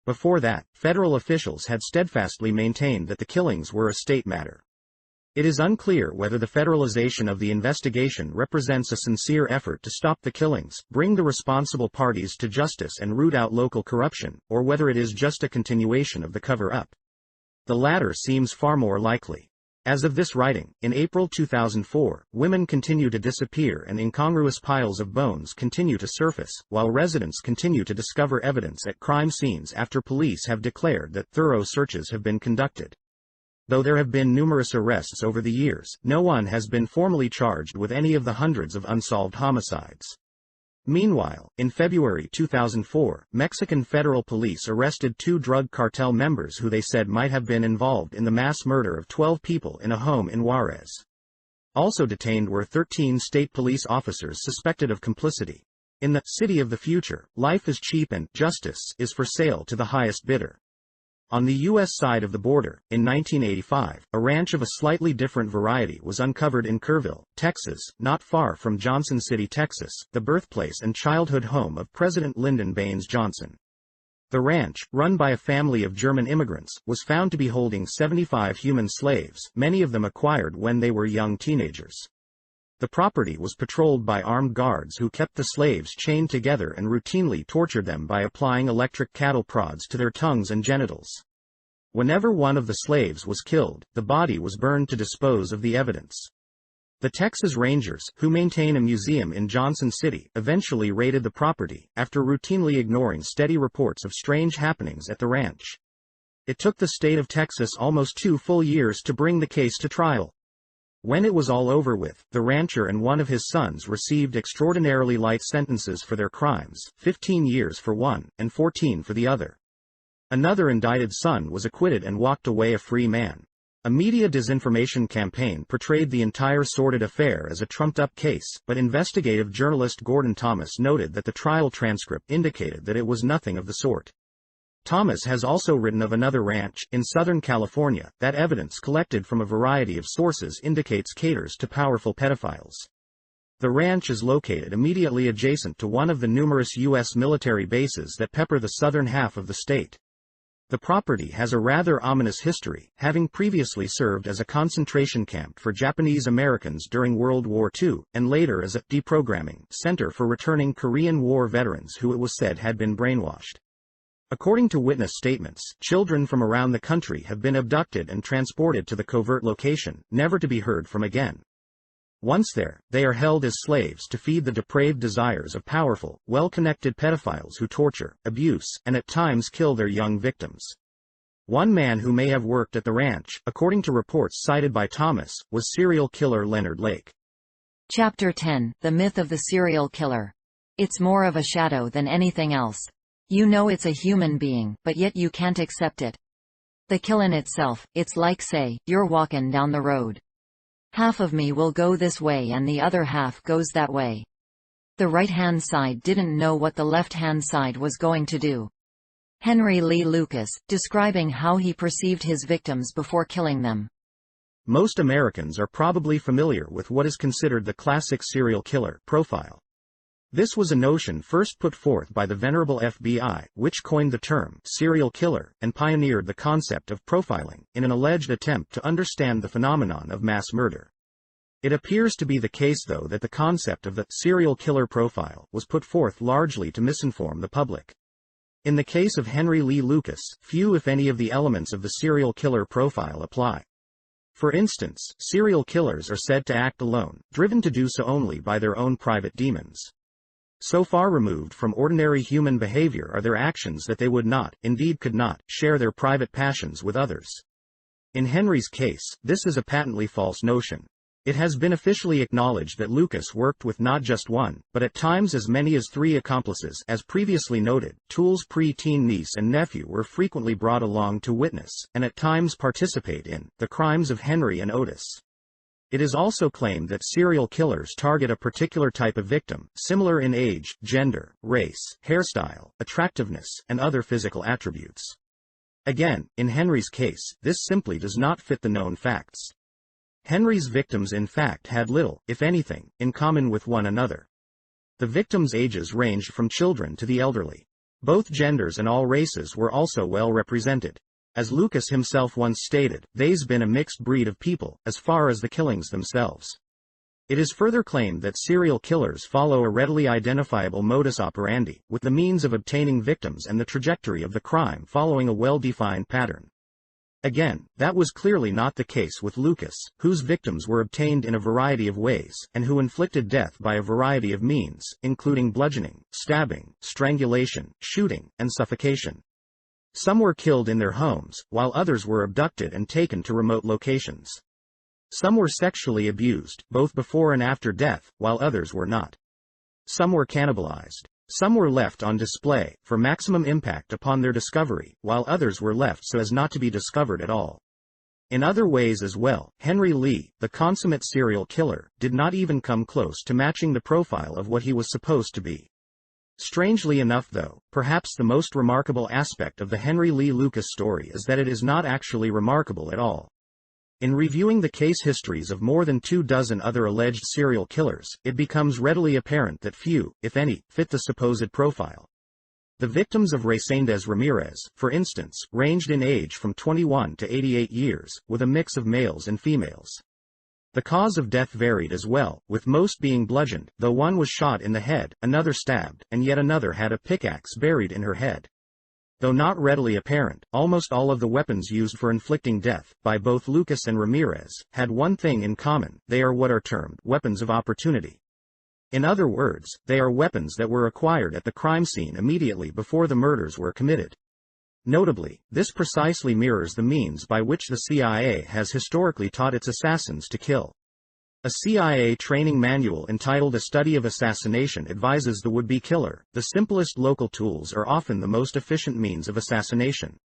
B: Before that, federal officials had steadfastly maintained that the killings were a state matter. It is unclear whether the federalization of the investigation represents a sincere effort to stop the killings, bring the responsible parties to justice, and root out local corruption, or whether it is just a continuation of the cover-up. The latter seems far more likely. As of this writing, in April 2004, women continue to disappear and incongruous piles of bones continue to surface, while residents continue to discover evidence at crime scenes after police have declared that thorough searches have been conducted. Though there have been numerous arrests over the years, no one has been formally charged with any of the hundreds of unsolved homicides. Meanwhile, in February 2004, Mexican federal police arrested 2 drug cartel members who they said might have been involved in the mass murder of 12 people in a home in Juarez. Also detained were 13 state police officers suspected of complicity. In the city of the future, life is cheap and justice is for sale to the highest bidder. On the U.S. side of the border, in 1985, a ranch of a slightly different variety was uncovered in Kerrville, Texas, not far from Johnson City, Texas, the birthplace and childhood home of President Lyndon Baines Johnson. The ranch, run by a family of German immigrants, was found to be holding 75 human slaves, many of them acquired when they were young teenagers. The property was patrolled by armed guards who kept the slaves chained together and routinely tortured them by applying electric cattle prods to their tongues and genitals. Whenever one of the slaves was killed, the body was burned to dispose of the evidence. The Texas Rangers, who maintain a museum in Johnson City, eventually raided the property, after routinely ignoring steady reports of strange happenings at the ranch. It took the state of Texas almost 2 full years to bring the case to trial. When it was all over with, the rancher and one of his sons received extraordinarily light sentences for their crimes, 15 years for one, and 14 for the other. Another indicted son was acquitted and walked away a free man. A media disinformation campaign portrayed the entire sordid affair as a trumped-up case, but investigative journalist Gordon Thomas noted that the trial transcript indicated that it was nothing of the sort. Thomas has also written of another ranch, in Southern California, that evidence collected from a variety of sources indicates caters to powerful pedophiles. The ranch is located immediately adjacent to one of the numerous U.S. military bases that pepper the southern half of the state. The property has a rather ominous history, having previously served as a concentration camp for Japanese Americans during World War II, and later as a deprogramming center for returning Korean War veterans who it was said had been brainwashed. According to witness statements, children from around the country have been abducted and transported to the covert location, never to be heard from again. Once there, they are held as slaves to feed the depraved desires of powerful, well-connected pedophiles who torture, abuse, and at times kill their young victims. One man who may have worked at the ranch, according to reports cited by Thomas, was serial killer Leonard Lake.
A: Chapter 10: The Myth of the Serial Killer. It's more of a shadow than anything else. You know it's a human being, but yet you can't accept it. The killin' itself, it's like say, you're walkin' down the road. Half of me will go this way and the other half goes that way. The right-hand side didn't know what the left-hand side was going to do. Henry Lee Lucas, describing how he perceived his victims before killing them.
B: Most Americans are probably familiar with what is considered the classic serial killer profile. This was a notion first put forth by the venerable FBI, which coined the term serial killer and pioneered the concept of profiling in an alleged attempt to understand the phenomenon of mass murder. It appears to be the case, though, that the concept of the serial killer profile was put forth largely to misinform the public. In the case of Henry Lee Lucas, few if any of the elements of the serial killer profile apply. For instance, serial killers are said to act alone, driven to do so only by their own private demons. So far removed from ordinary human behavior are their actions that they would not, indeed could not, share their private passions with others. In Henry's case, this is a patently false notion. It has been officially acknowledged that Lucas worked with not just one, but at times as many as 3 accomplices. As previously noted, Toole's pre-teen niece and nephew were frequently brought along to witness, and at times participate in, the crimes of Henry and Otis. It is also claimed that serial killers target a particular type of victim, similar in age, gender, race, hairstyle, attractiveness, and other physical attributes. Again, in Henry's case, this simply does not fit the known facts. Henry's victims in fact had little, if anything, in common with one another. The victims' ages ranged from children to the elderly. Both genders and all races were also well represented. As Lucas himself once stated, "They's been a mixed breed of people, as far as the killings themselves." It is further claimed that serial killers follow a readily identifiable modus operandi, with the means of obtaining victims and the trajectory of the crime following a well-defined pattern. Again, that was clearly not the case with Lucas, whose victims were obtained in a variety of ways, and who inflicted death by a variety of means, including bludgeoning, stabbing, strangulation, shooting, and suffocation. Some were killed in their homes, while others were abducted and taken to remote locations. Some were sexually abused, both before and after death, while others were not. Some were cannibalized. Some were left on display, for maximum impact upon their discovery, while others were left so as not to be discovered at all. In other ways as well, Henry Lee, the consummate serial killer, did not even come close to matching the profile of what he was supposed to be. Strangely enough, though, perhaps the most remarkable aspect of the Henry Lee Lucas story is that it is not actually remarkable at all. In reviewing the case histories of more than 24 other alleged serial killers, it becomes readily apparent that few, if any, fit the supposed profile. The victims of Reséndez Ramirez, for instance, ranged in age from 21 to 88 years, with a mix of males and females. The cause of death varied as well, with most being bludgeoned, though one was shot in the head, another stabbed, and yet another had a pickaxe buried in her head. Though not readily apparent, almost all of the weapons used for inflicting death, by both Lucas and Ramirez, had one thing in common: they are what are termed weapons of opportunity. In other words, they are weapons that were acquired at the crime scene immediately before the murders were committed. Notably, this precisely mirrors the means by which the CIA has historically taught its assassins to kill. A CIA training manual entitled A Study of Assassination advises the would-be killer: the simplest local tools are often the most efficient means of assassination.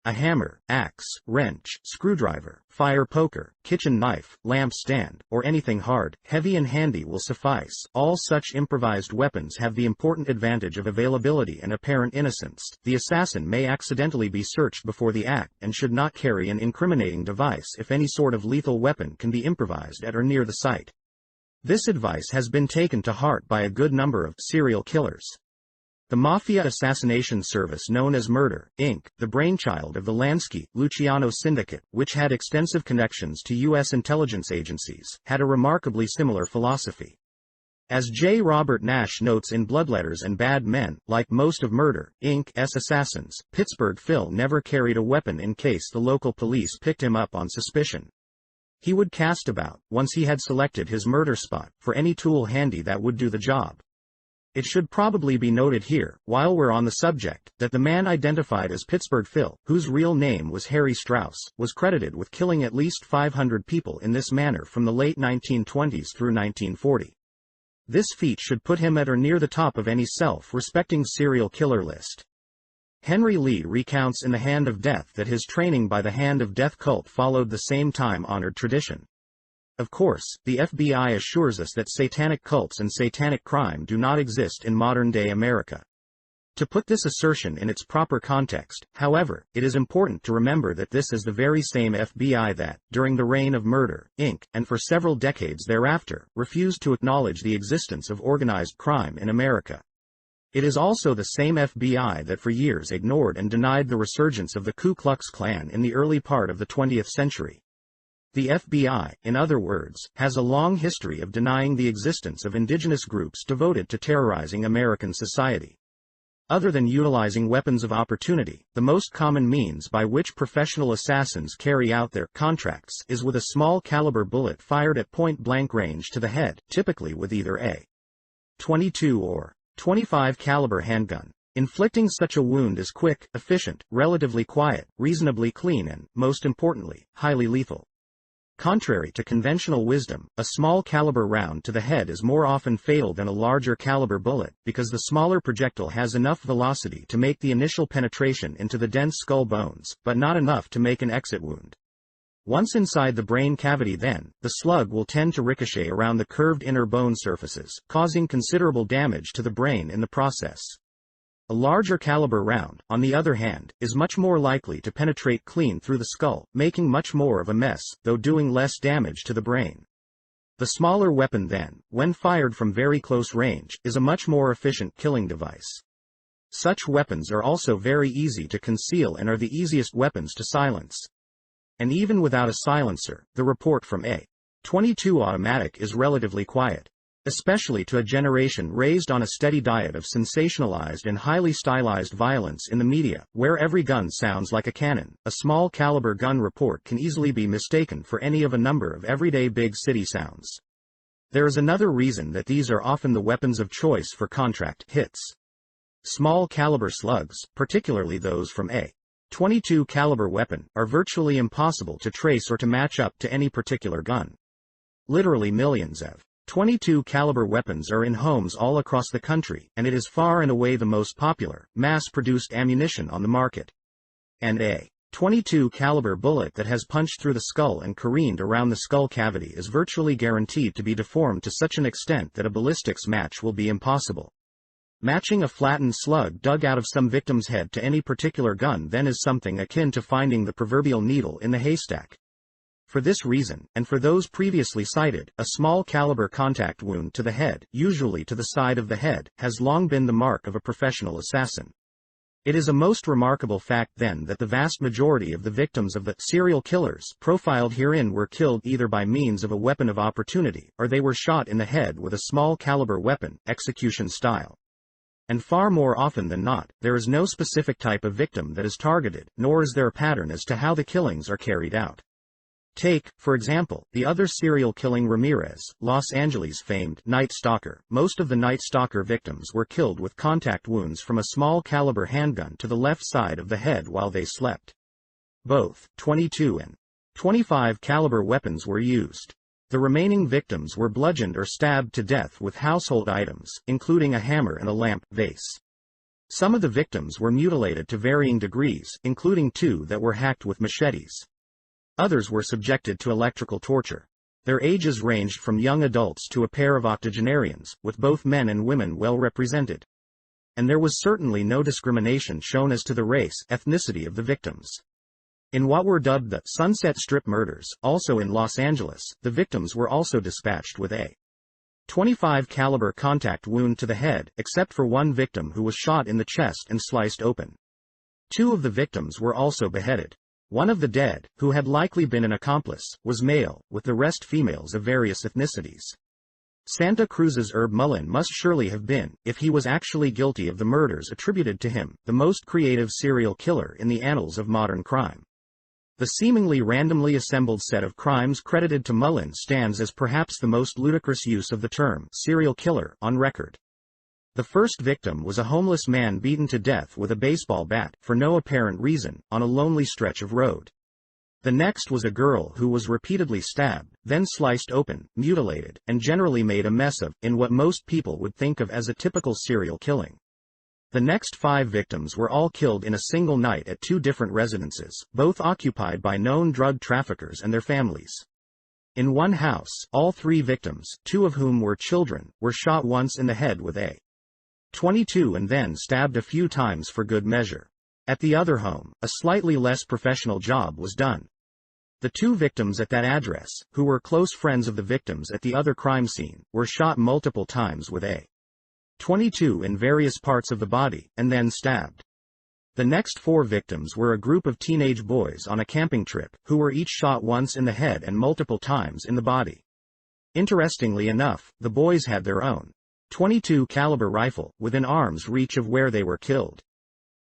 B: A hammer, axe, wrench, screwdriver, fire poker, kitchen knife, lamp stand, or anything hard, heavy and handy will suffice. All such improvised weapons have the important advantage of availability and apparent innocence. The assassin may accidentally be searched before the act and should not carry an incriminating device if any sort of lethal weapon can be improvised at or near the site. This advice has been taken to heart by a good number of serial killers. The Mafia assassination service known as Murder, Inc., the brainchild of the Lansky-Luciano syndicate, which had extensive connections to U.S. intelligence agencies, had a remarkably similar philosophy. As J. Robert Nash notes in Bloodletters and Bad Men, like most of Murder, Inc.'s assassins, Pittsburgh Phil never carried a weapon in case the local police picked him up on suspicion. He would cast about, once he had selected his murder spot, for any tool handy that would do the job. It should probably be noted here, while we're on the subject, that the man identified as Pittsburgh Phil, whose real name was Harry Strauss, was credited with killing at least 500 people in this manner from the late 1920s through 1940. This feat should put him at or near the top of any self-respecting serial killer list. Henry Lee recounts in The Hand of Death that his training by the Hand of Death cult followed the same time-honored tradition. Of course, the FBI assures us that satanic cults and satanic crime do not exist in modern-day America. To put this assertion in its proper context, however, it is important to remember that this is the very same FBI that, during the reign of Murder, Inc., and for several decades thereafter, refused to acknowledge the existence of organized crime in America. It is also the same FBI that for years ignored and denied the resurgence of the Ku Klux Klan in the early part of the 20th century. The FBI, in other words, has a long history of denying the existence of indigenous groups devoted to terrorizing American society. Other than utilizing weapons of opportunity, the most common means by which professional assassins carry out their contracts is with a small caliber bullet fired at point-blank range to the head, typically with either a .22 or .25 caliber handgun. Inflicting such a wound is quick, efficient, relatively quiet, reasonably clean and, most importantly, highly lethal. Contrary to conventional wisdom, a small caliber round to the head is more often fatal than a larger caliber bullet, because the smaller projectile has enough velocity to make the initial penetration into the dense skull bones, but not enough to make an exit wound. Once inside the brain cavity then, the slug will tend to ricochet around the curved inner bone surfaces, causing considerable damage to the brain in the process. A larger caliber round, on the other hand, is much more likely to penetrate clean through the skull, making much more of a mess, though doing less damage to the brain. The smaller weapon then, when fired from very close range, is a much more efficient killing device. Such weapons are also very easy to conceal and are the easiest weapons to silence. And even without a silencer, the report from a .22 automatic is relatively quiet. Especially to a generation raised on a steady diet of sensationalized and highly stylized violence in the media, where every gun sounds like a cannon, a small caliber gun report can easily be mistaken for any of a number of everyday big city sounds. There is another reason that these are often the weapons of choice for contract hits. Small caliber slugs, particularly those from a .22 caliber weapon, are virtually impossible to trace or to match up to any particular gun. Literally millions of .22 caliber weapons are in homes all across the country, and it is far and away the most popular, mass-produced ammunition on the market. And a .22 caliber bullet that has punched through the skull and careened around the skull cavity is virtually guaranteed to be deformed to such an extent that a ballistics match will be impossible. Matching a flattened slug dug out of some victim's head to any particular gun then is something akin to finding the proverbial needle in the haystack. For this reason, and for those previously cited, a small caliber contact wound to the head, usually to the side of the head, has long been the mark of a professional assassin. It is a most remarkable fact then that the vast majority of the victims of the serial killers profiled herein were killed either by means of a weapon of opportunity, or they were shot in the head with a small caliber weapon, execution style. And far more often than not, there is no specific type of victim that is targeted, nor is there a pattern as to how the killings are carried out. Take, for example, the other serial killing Ramirez, Los Angeles famed Night Stalker. Most of the Night Stalker victims were killed with contact wounds from a small caliber handgun to the left side of the head while they slept. Both .22 and .25 caliber weapons were used. The remaining victims were bludgeoned or stabbed to death with household items, including a hammer and a lamp vase. Some of the victims were mutilated to varying degrees, including 2 that were hacked with machetes. Others were subjected to electrical torture. Their ages ranged from young adults to a pair of octogenarians, with both men and women well represented. And there was certainly no discrimination shown as to the race, ethnicity of the victims. In what were dubbed the Sunset Strip murders, also in Los Angeles, the victims were also dispatched with a .25 caliber contact wound to the head, except for one victim who was shot in the chest and sliced open. 2 of the victims were also beheaded. One of the dead, who had likely been an accomplice, was male, with the rest females of various ethnicities. Santa Cruz's Herb Mullin must surely have been, if he was actually guilty of the murders attributed to him, the most creative serial killer in the annals of modern crime. The seemingly randomly assembled set of crimes credited to Mullin stands as perhaps the most ludicrous use of the term serial killer on record. The first victim was a homeless man beaten to death with a baseball bat, for no apparent reason, on a lonely stretch of road. The next was a girl who was repeatedly stabbed, then sliced open, mutilated, and generally made a mess of, in what most people would think of as a typical serial killing. The next 5 victims were all killed in a single night at 2 different residences, both occupied by known drug traffickers and their families. In one house, all 3 victims, 2 of whom were children, were shot once in the head with a 22 and then stabbed a few times for good measure. At the other home, a slightly less professional job was done. The two victims at that address, who were close friends of the victims at the other crime scene, were shot multiple times with a 22 in various parts of the body, and then stabbed. The next four victims were a group of teenage boys on a camping trip, who were each shot once in the head and multiple times in the body. Interestingly enough, the boys had their own .22 caliber rifle, within arm's reach of where they were killed.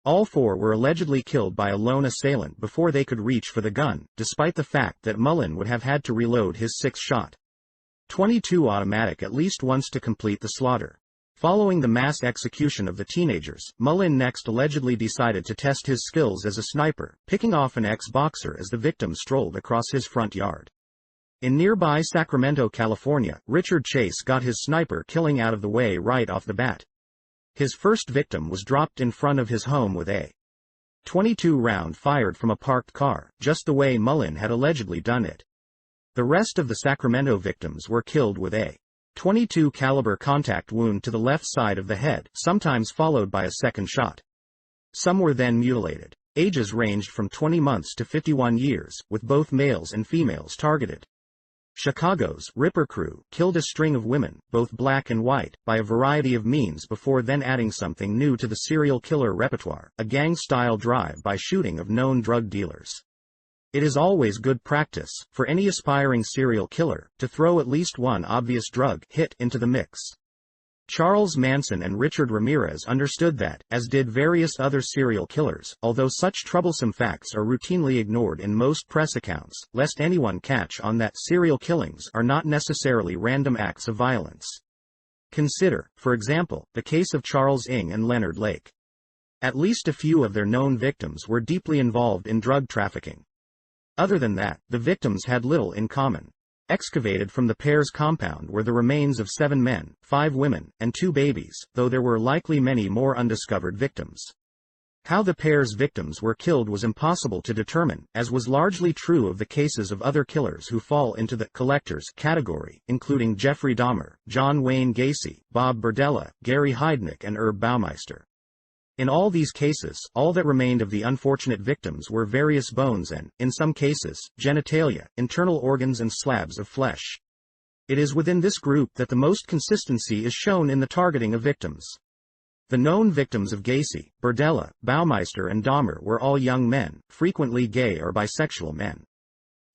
B: All four were allegedly killed by a lone assailant before they could reach for the gun, despite the fact that Mullen would have had to reload his six-shot .22 automatic at least once to complete the slaughter. Following the mass execution of the teenagers, Mullen next allegedly decided to test his skills as a sniper, picking off an ex-boxer as the victim strolled across his front yard. In nearby Sacramento, California, Richard Chase got his sniper killing out of the way right off the bat. His first victim was dropped in front of his home with a .22 round fired from a parked car, just the way Mullen had allegedly done it. The rest of the Sacramento victims were killed with a .22 caliber contact wound to the left side of the head, sometimes followed by a second shot. Some were then mutilated. Ages ranged from 20 months to 51 years, with both males and females targeted. Chicago's Ripper Crew killed a string of women, both black and white, by a variety of means before then adding something new to the serial killer repertoire, a gang-style drive-by shooting of known drug dealers. It is always good practice, for any aspiring serial killer, to throw at least one obvious drug hit into the mix. Charles Manson and Richard Ramirez understood that, as did various other serial killers, although such troublesome facts are routinely ignored in most press accounts, lest anyone catch on that serial killings are not necessarily random acts of violence. Consider, for example, the case of Charles Ng and Leonard Lake. At least a few of their known victims were deeply involved in drug trafficking. Other than that, the victims had little in common. Excavated from the pair's compound were the remains of 7 men, 5 women, and 2 babies, though there were likely many more undiscovered victims. How the pair's victims were killed was impossible to determine, as was largely true of the cases of other killers who fall into the collectors category, including Jeffrey Dahmer, John Wayne Gacy, Bob Berdella, Gary Heidnik, and Herb Baumeister. In all these cases, all that remained of the unfortunate victims were various bones and, in some cases, genitalia, internal organs and slabs of flesh. It is within this group that the most consistency is shown in the targeting of victims. The known victims of Gacy, Berdella, Baumeister and Dahmer were all young men, frequently gay or bisexual men.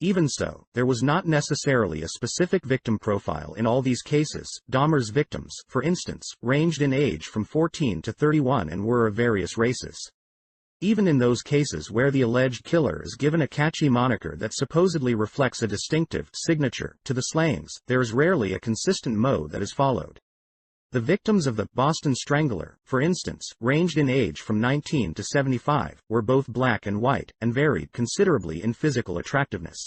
B: Even so, there was not necessarily a specific victim profile in all these cases. Dahmer's victims, for instance, ranged in age from 14 to 31 and were of various races. Even in those cases where the alleged killer is given a catchy moniker that supposedly reflects a distinctive signature to the slayings, there is rarely a consistent mode that is followed. The victims of the Boston Strangler, for instance, ranged in age from 19 to 75, were both black and white, and varied considerably in physical attractiveness.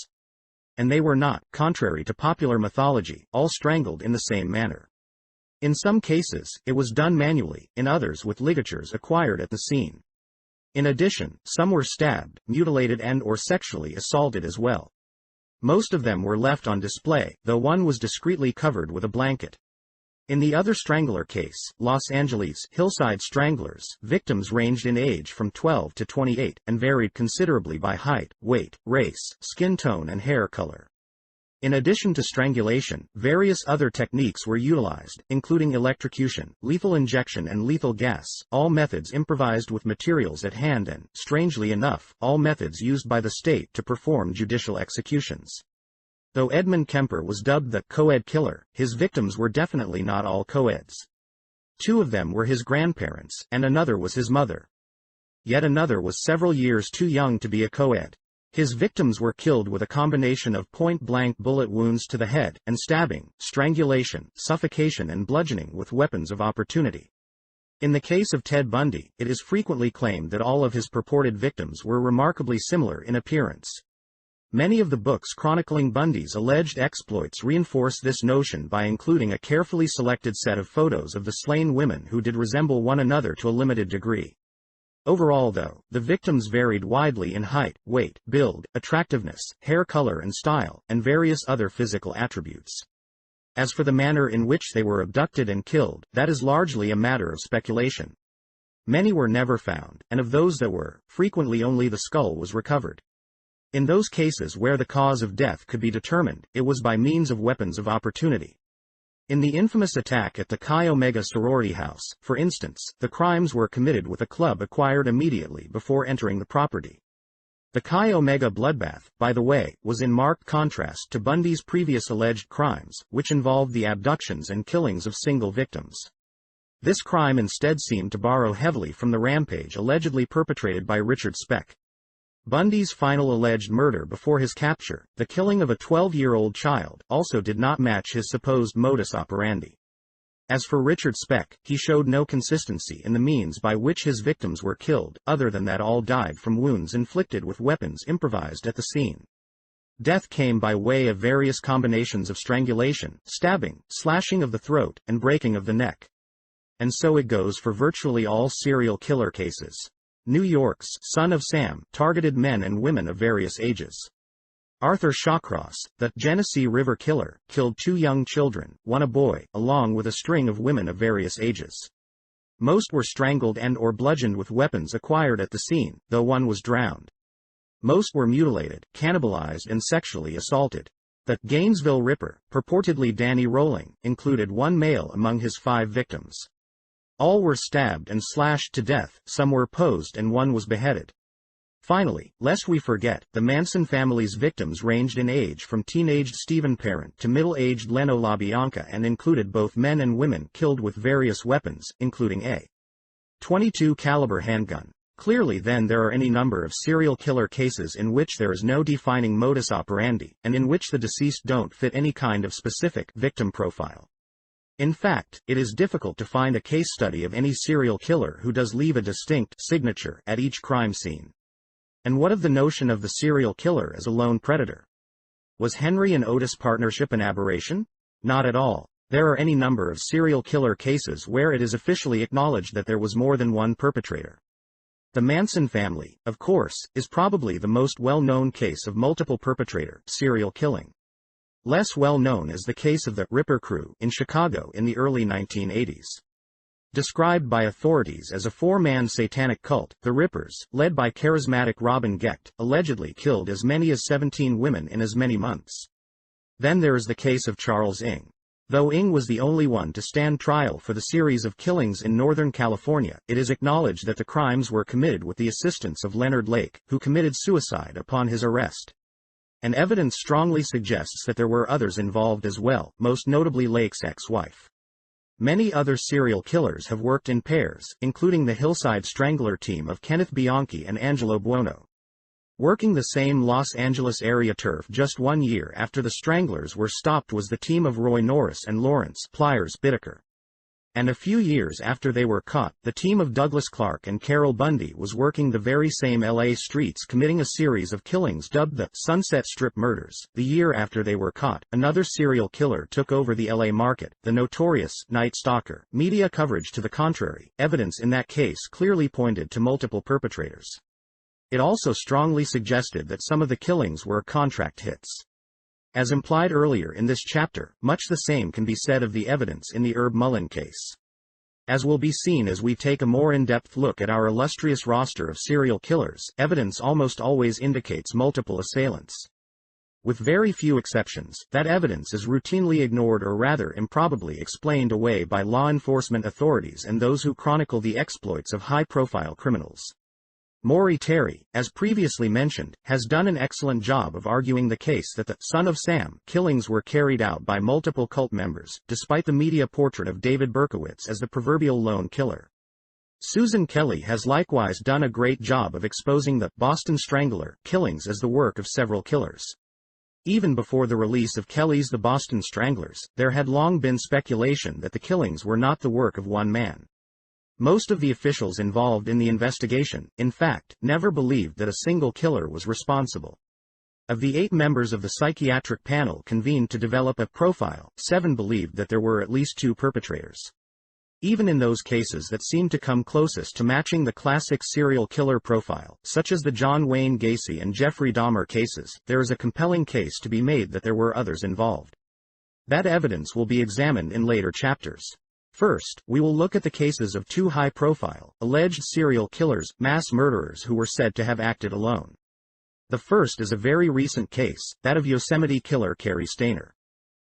B: And they were not, contrary to popular mythology, all strangled in the same manner. In some cases, it was done manually, in others with ligatures acquired at the scene. In addition, some were stabbed, mutilated and/or sexually assaulted as well. Most of them were left on display, though one was discreetly covered with a blanket. In the other strangler case, Los Angeles Hillside Stranglers, victims ranged in age from 12 to 28, and varied considerably by height, weight, race, skin tone and hair color. In addition to strangulation, various other techniques were utilized, including electrocution, lethal injection and lethal gas, all methods improvised with materials at hand and, strangely enough, all methods used by the state to perform judicial executions. Though Edmund Kemper was dubbed the co-ed killer, his victims were definitely not all co-eds. 2 of them were his grandparents, and another was his mother. Yet another was several years too young to be a co-ed. His victims were killed with a combination of point-blank bullet wounds to the head, and stabbing, strangulation, suffocation and bludgeoning with weapons of opportunity. In the case of Ted Bundy, it is frequently claimed that all of his purported victims were remarkably similar in appearance. Many of the books chronicling Bundy's alleged exploits reinforce this notion by including a carefully selected set of photos of the slain women who did resemble one another to a limited degree. Overall though, the victims varied widely in height, weight, build, attractiveness, hair color and style, and various other physical attributes. As for the manner in which they were abducted and killed, that is largely a matter of speculation. Many were never found, and of those that were, frequently only the skull was recovered. In those cases where the cause of death could be determined, it was by means of weapons of opportunity. In the infamous attack at the Chi Omega sorority house, for instance, the crimes were committed with a club acquired immediately before entering the property. The Chi Omega bloodbath, by the way, was in marked contrast to Bundy's previous alleged crimes, which involved the abductions and killings of single victims. This crime instead seemed to borrow heavily from the rampage allegedly perpetrated by Richard Speck. Bundy's final alleged murder before his capture, the killing of a 12-year-old child, also did not match his supposed modus operandi. As for Richard Speck, he showed no consistency in the means by which his victims were killed, other than that all died from wounds inflicted with weapons improvised at the scene. Death came by way of various combinations of strangulation, stabbing, slashing of the throat, and breaking of the neck. And so it goes for virtually all serial killer cases. New York's Son of Sam targeted men and women of various ages. Arthur Shawcross, the Genesee River Killer, killed 2 young children, one a boy, along with a string of women of various ages. Most were strangled and/or bludgeoned with weapons acquired at the scene, though one was drowned. Most were mutilated, cannibalized and sexually assaulted. The Gainesville Ripper, purportedly Danny Rolling, included 1 male among his 5 victims. All were stabbed and slashed to death, some were posed and one was beheaded. Finally, lest we forget, the Manson family's victims ranged in age from teenaged Stephen Parent to middle-aged Leno LaBianca and included both men and women killed with various weapons, including a .22 caliber handgun. Clearly then there are any number of serial killer cases in which there is no defining modus operandi, and in which the deceased don't fit any kind of specific victim profile. In fact, it is difficult to find a case study of any serial killer who does leave a distinct signature at each crime scene. And what of the notion of the serial killer as a lone predator? Was Henry and Otis partnership an aberration? Not at all. There are any number of serial killer cases where it is officially acknowledged that there was more than one perpetrator. The Manson family, of course, is probably the most well-known case of multiple perpetrator serial killing. Less well known is the case of the Ripper Crew in Chicago in the early 1980s. Described by authorities as a 4-man satanic cult, the Rippers, led by charismatic Robin Gecht, allegedly killed as many as 17 women in as many months. Then there is the case of Charles Ng. Though Ng was the only one to stand trial for the series of killings in Northern California, it is acknowledged that the crimes were committed with the assistance of Leonard Lake, who committed suicide upon his arrest. And evidence strongly suggests that there were others involved as well, most notably Lake's ex-wife. Many other serial killers have worked in pairs, including the Hillside Strangler team of Kenneth Bianchi and Angelo Buono. Working the same Los Angeles area turf just 1 year after the Stranglers were stopped was the team of Roy Norris and Lawrence Pliers Bittaker. And a few years after they were caught, the team of Douglas Clark and Carol Bundy was working the very same LA streets committing a series of killings dubbed the Sunset Strip Murders. The year after they were caught, another serial killer took over the LA market, the notorious Night Stalker. Media coverage to the contrary, evidence in that case clearly pointed to multiple perpetrators. It also strongly suggested that some of the killings were contract hits. As implied earlier in this chapter, much the same can be said of the evidence in the Herb Mullin case. As will be seen as we take a more in-depth look at our illustrious roster of serial killers, evidence almost always indicates multiple assailants. With very few exceptions, that evidence is routinely ignored or rather improbably explained away by law enforcement authorities and those who chronicle the exploits of high-profile criminals. Maury Terry, as previously mentioned, has done an excellent job of arguing the case that the Son of Sam killings were carried out by multiple cult members, despite the media portrait of David Berkowitz as the proverbial lone killer. Susan Kelly has likewise done a great job of exposing the Boston Strangler killings as the work of several killers. Even before the release of Kelly's The Boston Stranglers, there had long been speculation that the killings were not the work of one man. Most of the officials involved in the investigation, in fact, never believed that a single killer was responsible. Of the 8 members of the psychiatric panel convened to develop a profile, 7 believed that there were at least 2 perpetrators. Even in those cases that seemed to come closest to matching the classic serial killer profile, such as the John Wayne Gacy and Jeffrey Dahmer cases, there is a compelling case to be made that there were others involved. That evidence will be examined in later chapters. First, we will look at the cases of two high-profile, alleged serial killers, mass murderers who were said to have acted alone. The first is a very recent case, that of Yosemite killer Cary Stayner.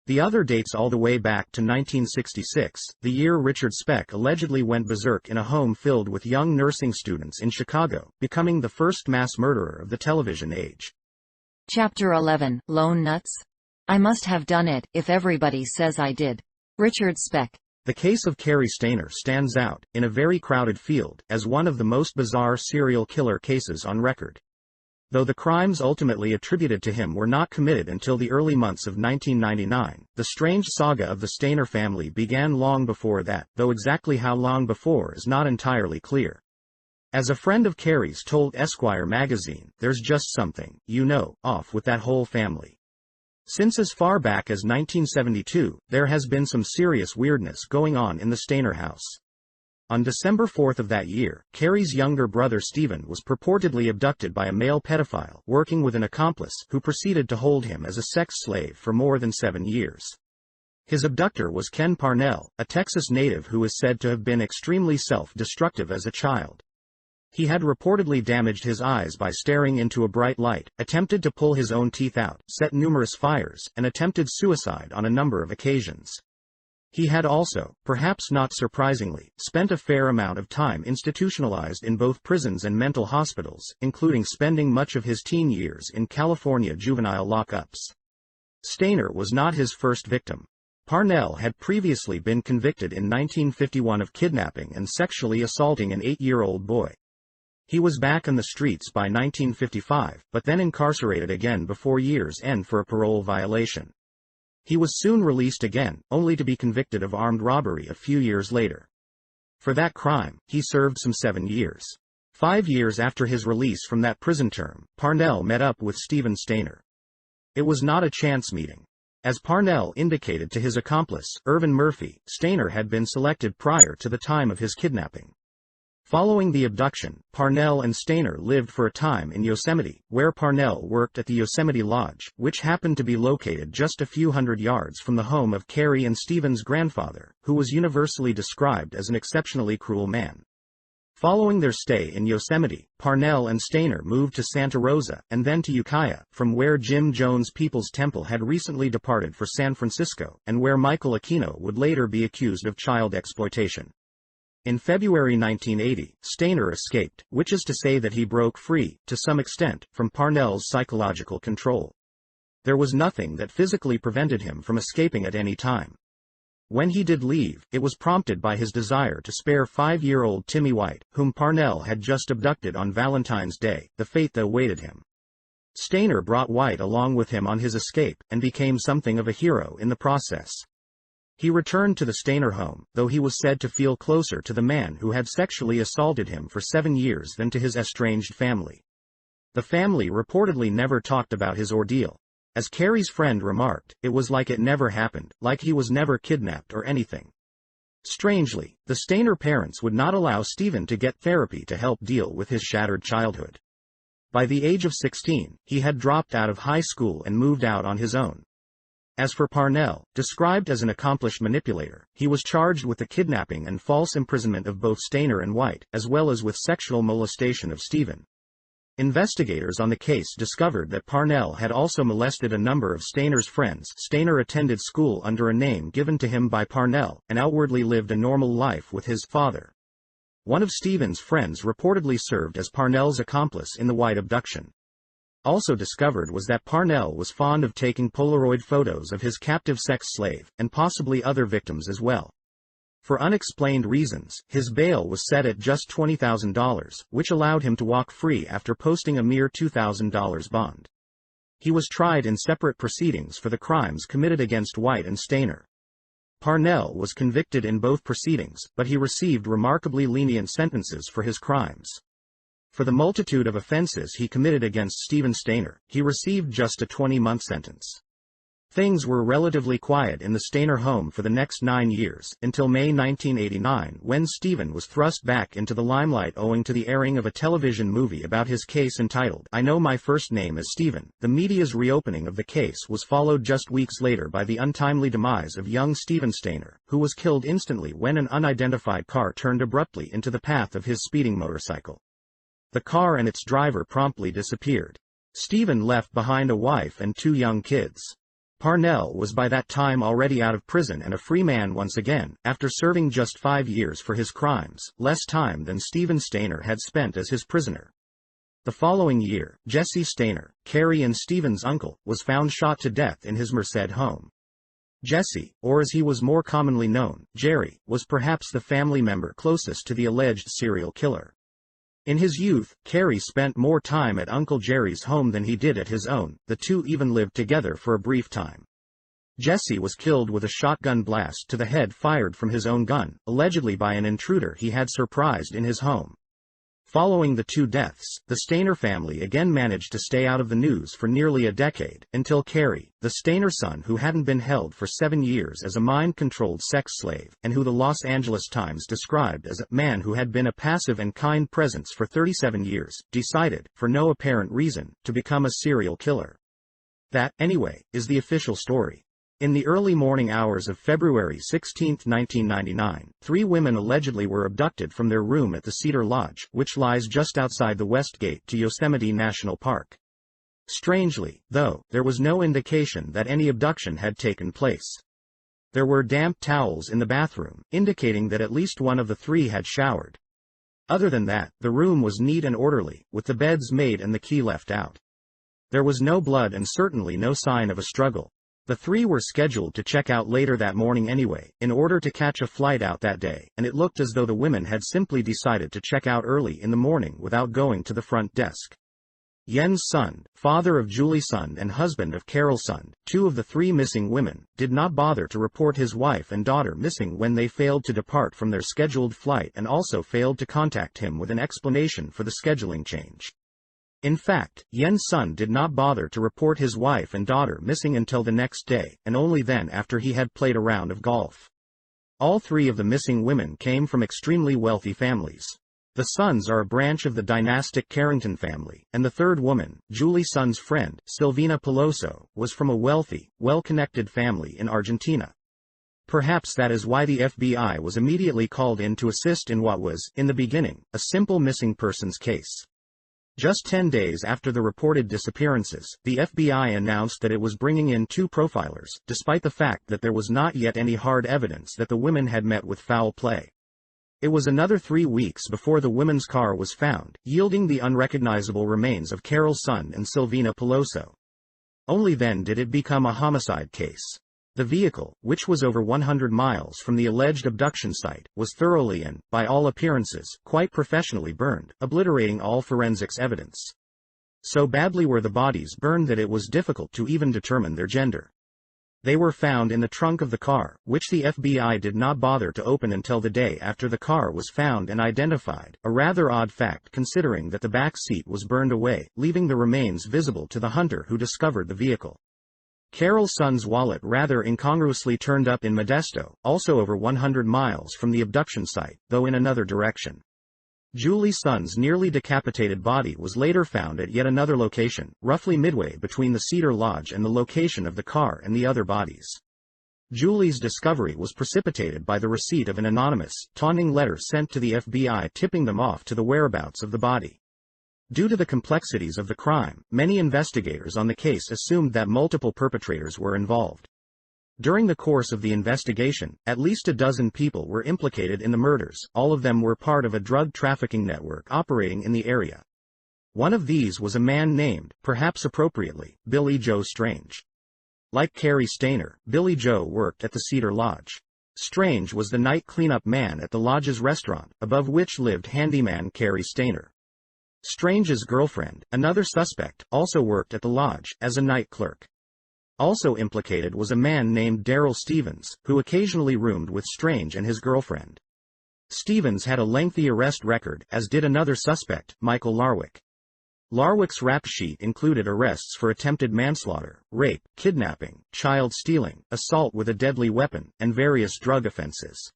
B: The other dates all the way back to 1966, the year Richard Speck allegedly went berserk in a home filled with young nursing students in Chicago, becoming the first mass murderer of the television age.
A: Chapter 11, Lone Nuts? I must have done it, if everybody says I did. Richard Speck.
B: The case of Cary Stayner stands out, in a very crowded field, as one of the most bizarre serial killer cases on record. Though the crimes ultimately attributed to him were not committed until the early months of 1999, the strange saga of the Stayner family began long before that, though exactly how long before is not entirely clear. As a friend of Cary's told Esquire magazine, there's just something, off with that whole family. Since as far back as 1972, there has been some serious weirdness going on in the Stayner house. On December 4 of that year, Cary's younger brother Stephen was purportedly abducted by a male pedophile working with an accomplice who proceeded to hold him as a sex slave for more than 7 years. His abductor was Ken Parnell, a Texas native who is said to have been extremely self-destructive as a child. He had reportedly damaged his eyes by staring into a bright light, attempted to pull his own teeth out, set numerous fires, and attempted suicide on a number of occasions. He had also, perhaps not surprisingly, spent a fair amount of time institutionalized in both prisons and mental hospitals, including spending much of his teen years in California juvenile lockups. Stayner was not his first victim. Parnell had previously been convicted in 1951 of kidnapping and sexually assaulting an 8-year-old boy. He was back on the streets by 1955, but then incarcerated again before year's end for a parole violation. He was soon released again, only to be convicted of armed robbery a few years later. For that crime, he served some 7 years. 5 years after his release from that prison term, Parnell met up with Stephen Stayner. It was not a chance meeting. As Parnell indicated to his accomplice, Irvin Murphy, Stayner had been selected prior to the time of his kidnapping. Following the abduction, Parnell and Stayner lived for a time in Yosemite, where Parnell worked at the Yosemite Lodge, which happened to be located just a few hundred yards from the home of Cary and Stephen's grandfather, who was universally described as an exceptionally cruel man. Following their stay in Yosemite, Parnell and Stayner moved to Santa Rosa, and then to Ukiah, from where Jim Jones People's Temple had recently departed for San Francisco, and where Michael Aquino would later be accused of child exploitation. In February 1980, Stayner escaped, which is to say that he broke free, to some extent, from Parnell's psychological control. There was nothing that physically prevented him from escaping at any time. When he did leave, it was prompted by his desire to spare 5-year-old Timmy White, whom Parnell had just abducted on Valentine's Day, the fate that awaited him. Stayner brought White along with him on his escape, and became something of a hero in the process. He returned to the Stayner home, though he was said to feel closer to the man who had sexually assaulted him for 7 years than to his estranged family. The family reportedly never talked about his ordeal. As Cary's friend remarked, it was like it never happened, like he was never kidnapped or anything. Strangely, the Stayner parents would not allow Stephen to get therapy to help deal with his shattered childhood. By the age of 16, he had dropped out of high school and moved out on his own. As for Parnell, described as an accomplished manipulator, he was charged with the kidnapping and false imprisonment of both Stayner and White, as well as with sexual molestation of Stephen. Investigators on the case discovered that Parnell had also molested a number of Stayner's friends. Stayner attended school under a name given to him by Parnell, and outwardly lived a normal life with his father. One of Stephen's friends reportedly served as Parnell's accomplice in the White abduction. Also discovered was that Parnell was fond of taking Polaroid photos of his captive sex slave, and possibly other victims as well. For unexplained reasons, his bail was set at just $20,000, which allowed him to walk free after posting a mere $2,000 bond. He was tried in separate proceedings for the crimes committed against White and Stayner. Parnell was convicted in both proceedings, but he received remarkably lenient sentences for his crimes. For the multitude of offenses he committed against Stephen Stayner, he received just a 20-month sentence. Things were relatively quiet in the Stainer home for the next 9 years, until May 1989 when Stephen was thrust back into the limelight owing to the airing of a television movie about his case entitled I Know My First Name is Stephen. The media's reopening of the case was followed just weeks later by the untimely demise of young Stephen Stainer, who was killed instantly when an unidentified car turned abruptly into the path of his speeding motorcycle. The car and its driver promptly disappeared. Stephen left behind a wife and 2 young kids. Parnell was by that time already out of prison and a free man once again, after serving just 5 years for his crimes, less time than Stephen Stainer had spent as his prisoner. The following year, Jesse Stainer, Carrie and Stephen's uncle, was found shot to death in his Merced home. Jesse, or as he was more commonly known, Jerry, was perhaps the family member closest to the alleged serial killer. In his youth, Carrie spent more time at Uncle Jerry's home than he did at his own. The two even lived together for a brief time. Jesse was killed with a shotgun blast to the head fired from his own gun, allegedly by an intruder he had surprised in his home. Following the 2 deaths, the Stainer family again managed to stay out of the news for nearly a decade, until Carrie, the Stainer son who hadn't been held for 7 years as a mind-controlled sex slave, and who the Los Angeles Times described as a man who had been a passive and kind presence for 37 years, decided, for no apparent reason, to become a serial killer. That, anyway, is the official story. In the early morning hours of February 16, 1999, 3 women allegedly were abducted from their room at the Cedar Lodge, which lies just outside the West Gate to Yosemite National Park. Strangely, though, there was no indication that any abduction had taken place. There were damp towels in the bathroom, indicating that at least one of the 3 had showered. Other than that, the room was neat and orderly, with the beds made and the key left out. There was no blood and certainly no sign of a struggle. The 3 were scheduled to check out later that morning anyway, in order to catch a flight out that day, and it looked as though the women had simply decided to check out early in the morning without going to the front desk. Jens Sund, father of Julie Sund and husband of Carol Sund, 2 of the 3 missing women, did not bother to report his wife and daughter missing when they failed to depart from their scheduled flight and also failed to contact him with an explanation for the scheduling change. In fact, Jens Sund did not bother to report his wife and daughter missing until the next day, and only then after he had played a round of golf. All 3 of the missing women came from extremely wealthy families. The Sunds are a branch of the dynastic Carrington family, and the 3rd woman, Julie Sund's friend, Silvina Peloso, was from a wealthy, well-connected family in Argentina. Perhaps that is why the FBI was immediately called in to assist in what was, in the beginning, a simple missing persons case. Just 10 days after the reported disappearances, the FBI announced that it was bringing in 2 profilers, despite the fact that there was not yet any hard evidence that the women had met with foul play. It was another 3 weeks before the women's car was found, yielding the unrecognizable remains of Carol Sund and Silvina Peloso. Only then did it become a homicide case. The vehicle, which was over 100 miles from the alleged abduction site, was thoroughly and, by all appearances, quite professionally burned, obliterating all forensics evidence. So badly were the bodies burned that it was difficult to even determine their gender. They were found in the trunk of the car, which the FBI did not bother to open until the day after the car was found and identified, a rather odd fact considering that the back seat was burned away, leaving the remains visible to the hunter who discovered the vehicle. Carol Sund's wallet rather incongruously turned up in Modesto, also over 100 miles from the abduction site, though in another direction. Julie Sund's nearly decapitated body was later found at yet another location, roughly midway between the Cedar Lodge and the location of the car and the other bodies. Julie's discovery was precipitated by the receipt of an anonymous, taunting letter sent to the FBI tipping them off to the whereabouts of the body. Due to the complexities of the crime, many investigators on the case assumed that multiple perpetrators were involved. During the course of the investigation, at least a dozen people were implicated in the murders, all of them were part of a drug trafficking network operating in the area. One of these was a man named, perhaps appropriately, Billy Joe Strange. Like Cary Stainer, Billy Joe worked at the Cedar Lodge. Strange was the night cleanup man at the lodge's restaurant, above which lived handyman Cary Stainer. Strange's girlfriend, another suspect, also worked at the lodge, as a night clerk. Also implicated was a man named Daryl Stevens, who occasionally roomed with Strange and his girlfriend. Stevens had a lengthy arrest record, as did another suspect, Michael Larwick. Larwick's rap sheet included arrests for attempted manslaughter, rape, kidnapping, child stealing, assault with a deadly weapon, and various drug offenses.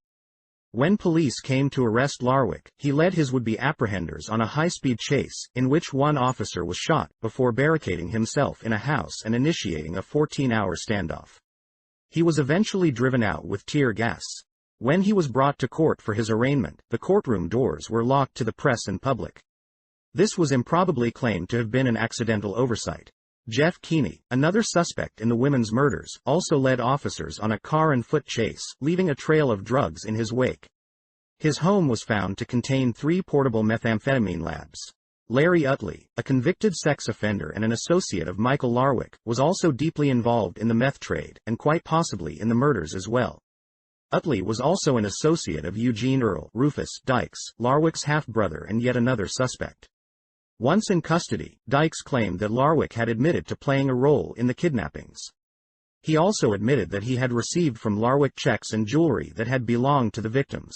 B: When police came to arrest Larwick, he led his would-be apprehenders on a high-speed chase, in which one officer was shot, before barricading himself in a house and initiating a 14-hour standoff. He was eventually driven out with tear gas. When he was brought to court for his arraignment, the courtroom doors were locked to the press and public. This was improbably claimed to have been an accidental oversight. Jeff Keeney, another suspect in the women's murders, also led officers on a car and foot chase, leaving a trail of drugs in his wake. His home was found to contain 3 portable methamphetamine labs. Larry Utley, a convicted sex offender and an associate of Michael Larwick, was also deeply involved in the meth trade, and quite possibly in the murders as well. Utley was also an associate of Eugene Earl Rufus Dykes, Larwick's half-brother and yet another suspect. Once in custody, Dykes claimed that Larwick had admitted to playing a role in the kidnappings. He also admitted that he had received from Larwick checks and jewelry that had belonged to the victims.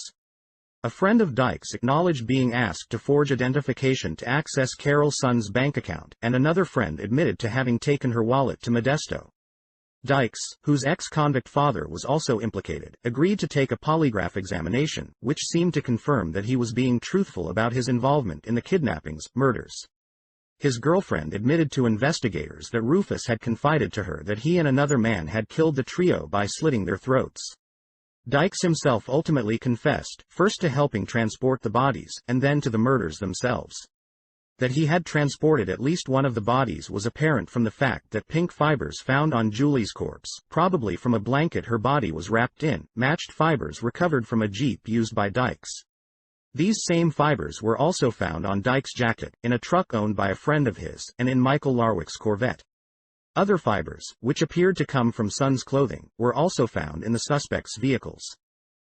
B: A friend of Dykes acknowledged being asked to forge identification to access Carol Sun's bank account, and another friend admitted to having taken her wallet to Modesto. Dykes, whose ex-convict father was also implicated, agreed to take a polygraph examination, which seemed to confirm that he was being truthful about his involvement in the kidnappings, murders. His girlfriend admitted to investigators that Rufus had confided to her that he and another man had killed the trio by slitting their throats. Dykes himself ultimately confessed, first to helping transport the bodies, and then to the murders themselves. That he had transported at least one of the bodies was apparent from the fact that pink fibers found on Julie's corpse, probably from a blanket her body was wrapped in, matched fibers recovered from a Jeep used by Dykes. These same fibers were also found on Dykes' jacket, in a truck owned by a friend of his, and in Michael Larwick's Corvette. Other fibers, which appeared to come from Sun's clothing, were also found in the suspects' vehicles.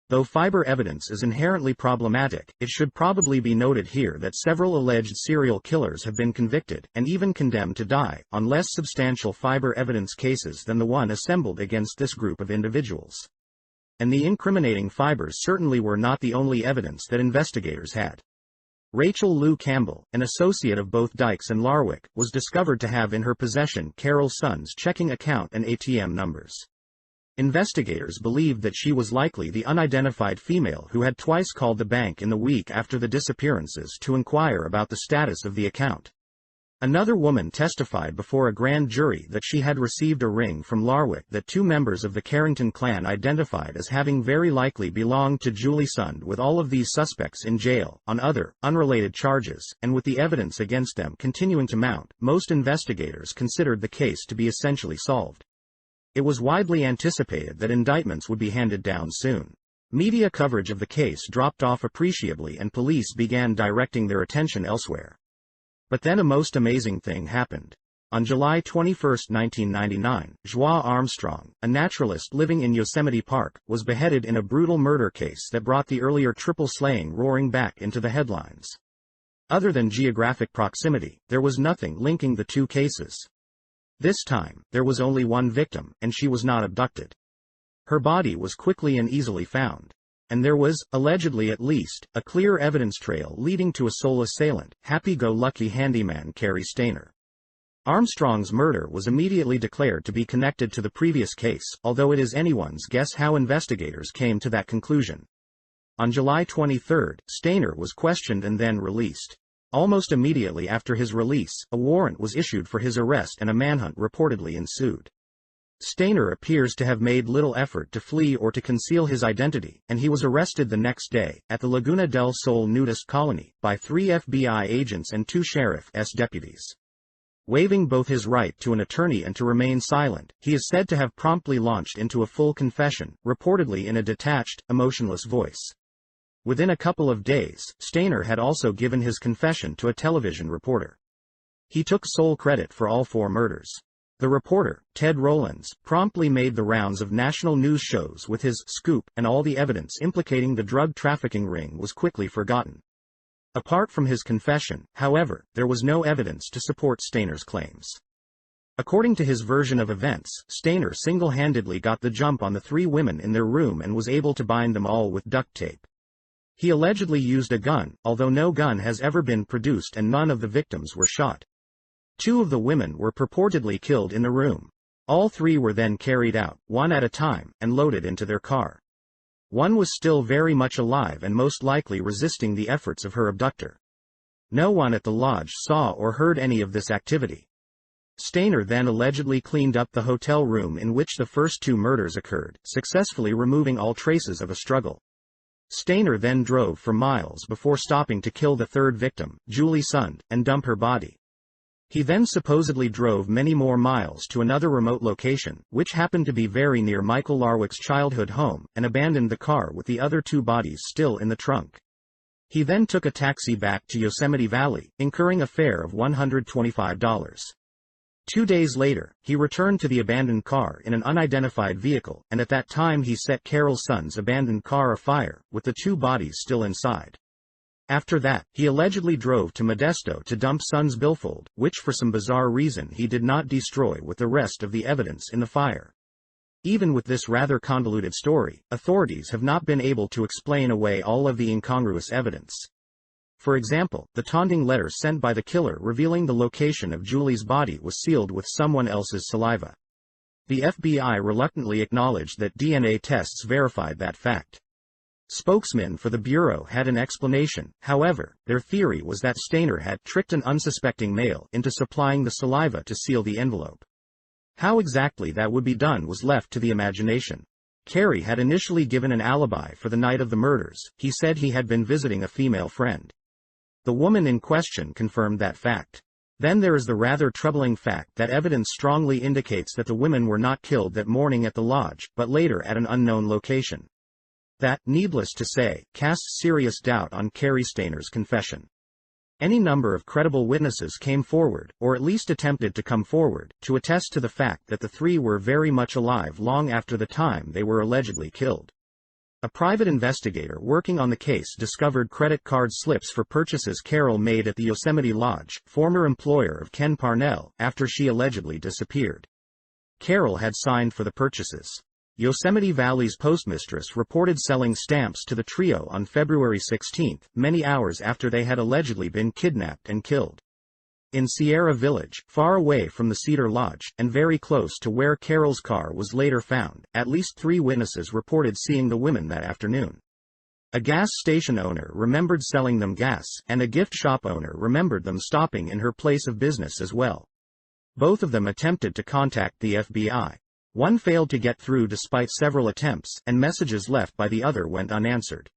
B: Though fiber evidence is inherently problematic, it should probably be noted here that several alleged serial killers have been convicted, and even condemned to die, on less substantial fiber evidence cases than the one assembled against this group of individuals. And the incriminating fibers certainly were not the only evidence that investigators had. Rachel Lou Campbell, an associate of both Dykes and Larwick, was discovered to have in her possession Carol Sun's checking account and ATM numbers. Investigators believed that she was likely the unidentified female who had twice called the bank in the week after the disappearances to inquire about the status of the account. Another woman testified before a grand jury that she had received a ring from Larwick that 2 members of the Carrington clan identified as having very likely belonged to Julie Sund, with all of these suspects in jail, on other, unrelated charges, and with the evidence against them continuing to mount. Most investigators considered the case to be essentially solved. It was widely anticipated that indictments would be handed down soon. Media coverage of the case dropped off appreciably and police began directing their attention elsewhere. But then a most amazing thing happened. On July 21, 1999, Joie Armstrong, a naturalist living in Yosemite Park, was beheaded in a brutal murder case that brought the earlier triple slaying roaring back into the headlines. Other than geographic proximity, there was nothing linking the 2 cases. This time, there was only one victim, and she was not abducted. Her body was quickly and easily found. And there was, allegedly at least, a clear evidence trail leading to a sole assailant, happy-go-lucky handyman Cary Stayner. Armstrong's murder was immediately declared to be connected to the previous case, although it is anyone's guess how investigators came to that conclusion. On July 23, Stayner was questioned and then released. Almost immediately after his release, a warrant was issued for his arrest and a manhunt reportedly ensued. Stayner appears to have made little effort to flee or to conceal his identity, and he was arrested the next day, at the Laguna del Sol nudist colony, by 3 FBI agents and 2 sheriff's deputies. Waiving both his right to an attorney and to remain silent, he is said to have promptly launched into a full confession, reportedly in a detached, emotionless voice. Within a couple of days, Stayner had also given his confession to a television reporter. He took sole credit for all 4 murders. The reporter, Ted Rowlands, promptly made the rounds of national news shows with his scoop, and all the evidence implicating the drug trafficking ring was quickly forgotten. Apart from his confession, however, there was no evidence to support Stayner's claims. According to his version of events, Stayner single-handedly got the jump on the 3 women in their room and was able to bind them all with duct tape. He allegedly used a gun, although no gun has ever been produced and none of the victims were shot. Two of the women were purportedly killed in the room. All three were then carried out, one at a time, and loaded into their car. One was still very much alive and most likely resisting the efforts of her abductor. No one at the lodge saw or heard any of this activity. Stainer then allegedly cleaned up the hotel room in which the first two murders occurred, successfully removing all traces of a struggle. Stainer then drove for miles before stopping to kill the third victim, Julie Sund, and dump her body. He then supposedly drove many more miles to another remote location, which happened to be very near Michael Larwick's childhood home, and abandoned the car with the other two bodies still in the trunk. He then took a taxi back to Yosemite Valley, incurring a fare of $125. 2 days later, he returned to the abandoned car in an unidentified vehicle, and at that time he set Carol Sund's abandoned car afire, with the two bodies still inside. After that, he allegedly drove to Modesto to dump Sund's billfold, which for some bizarre reason he did not destroy with the rest of the evidence in the fire. Even with this rather convoluted story, authorities have not been able to explain away all of the incongruous evidence. For example, the taunting letter sent by the killer revealing the location of Julie's body was sealed with someone else's saliva. The FBI reluctantly acknowledged that DNA tests verified that fact. Spokesmen for the Bureau had an explanation, however. Their theory was that Stainer had tricked an unsuspecting male into supplying the saliva to seal the envelope. How exactly that would be done was left to the imagination. Carey had initially given an alibi for the night of the murders. He said he had been visiting a female friend. The woman in question confirmed that fact. Then there is the rather troubling fact that evidence strongly indicates that the women were not killed that morning at the lodge, but later at an unknown location. That, needless to say, casts serious doubt on Cary Stainer's confession. Any number of credible witnesses came forward, or at least attempted to come forward, to attest to the fact that the three were very much alive long after the time they were allegedly killed. A private investigator working on the case discovered credit card slips for purchases Carol made at the Yosemite Lodge, former employer of Ken Parnell, after she allegedly disappeared. Carol had signed for the purchases. Yosemite Valley's postmistress reported selling stamps to the trio on February 16, many hours after they had allegedly been kidnapped and killed. In Sierra Village, far away from the Cedar Lodge, and very close to where Carol's car was later found, at least 3 witnesses reported seeing the women that afternoon. A gas station owner remembered selling them gas, and a gift shop owner remembered them stopping in her place of business as well. Both of them attempted to contact the FBI. One failed to get through despite several attempts, and messages left by the other went unanswered.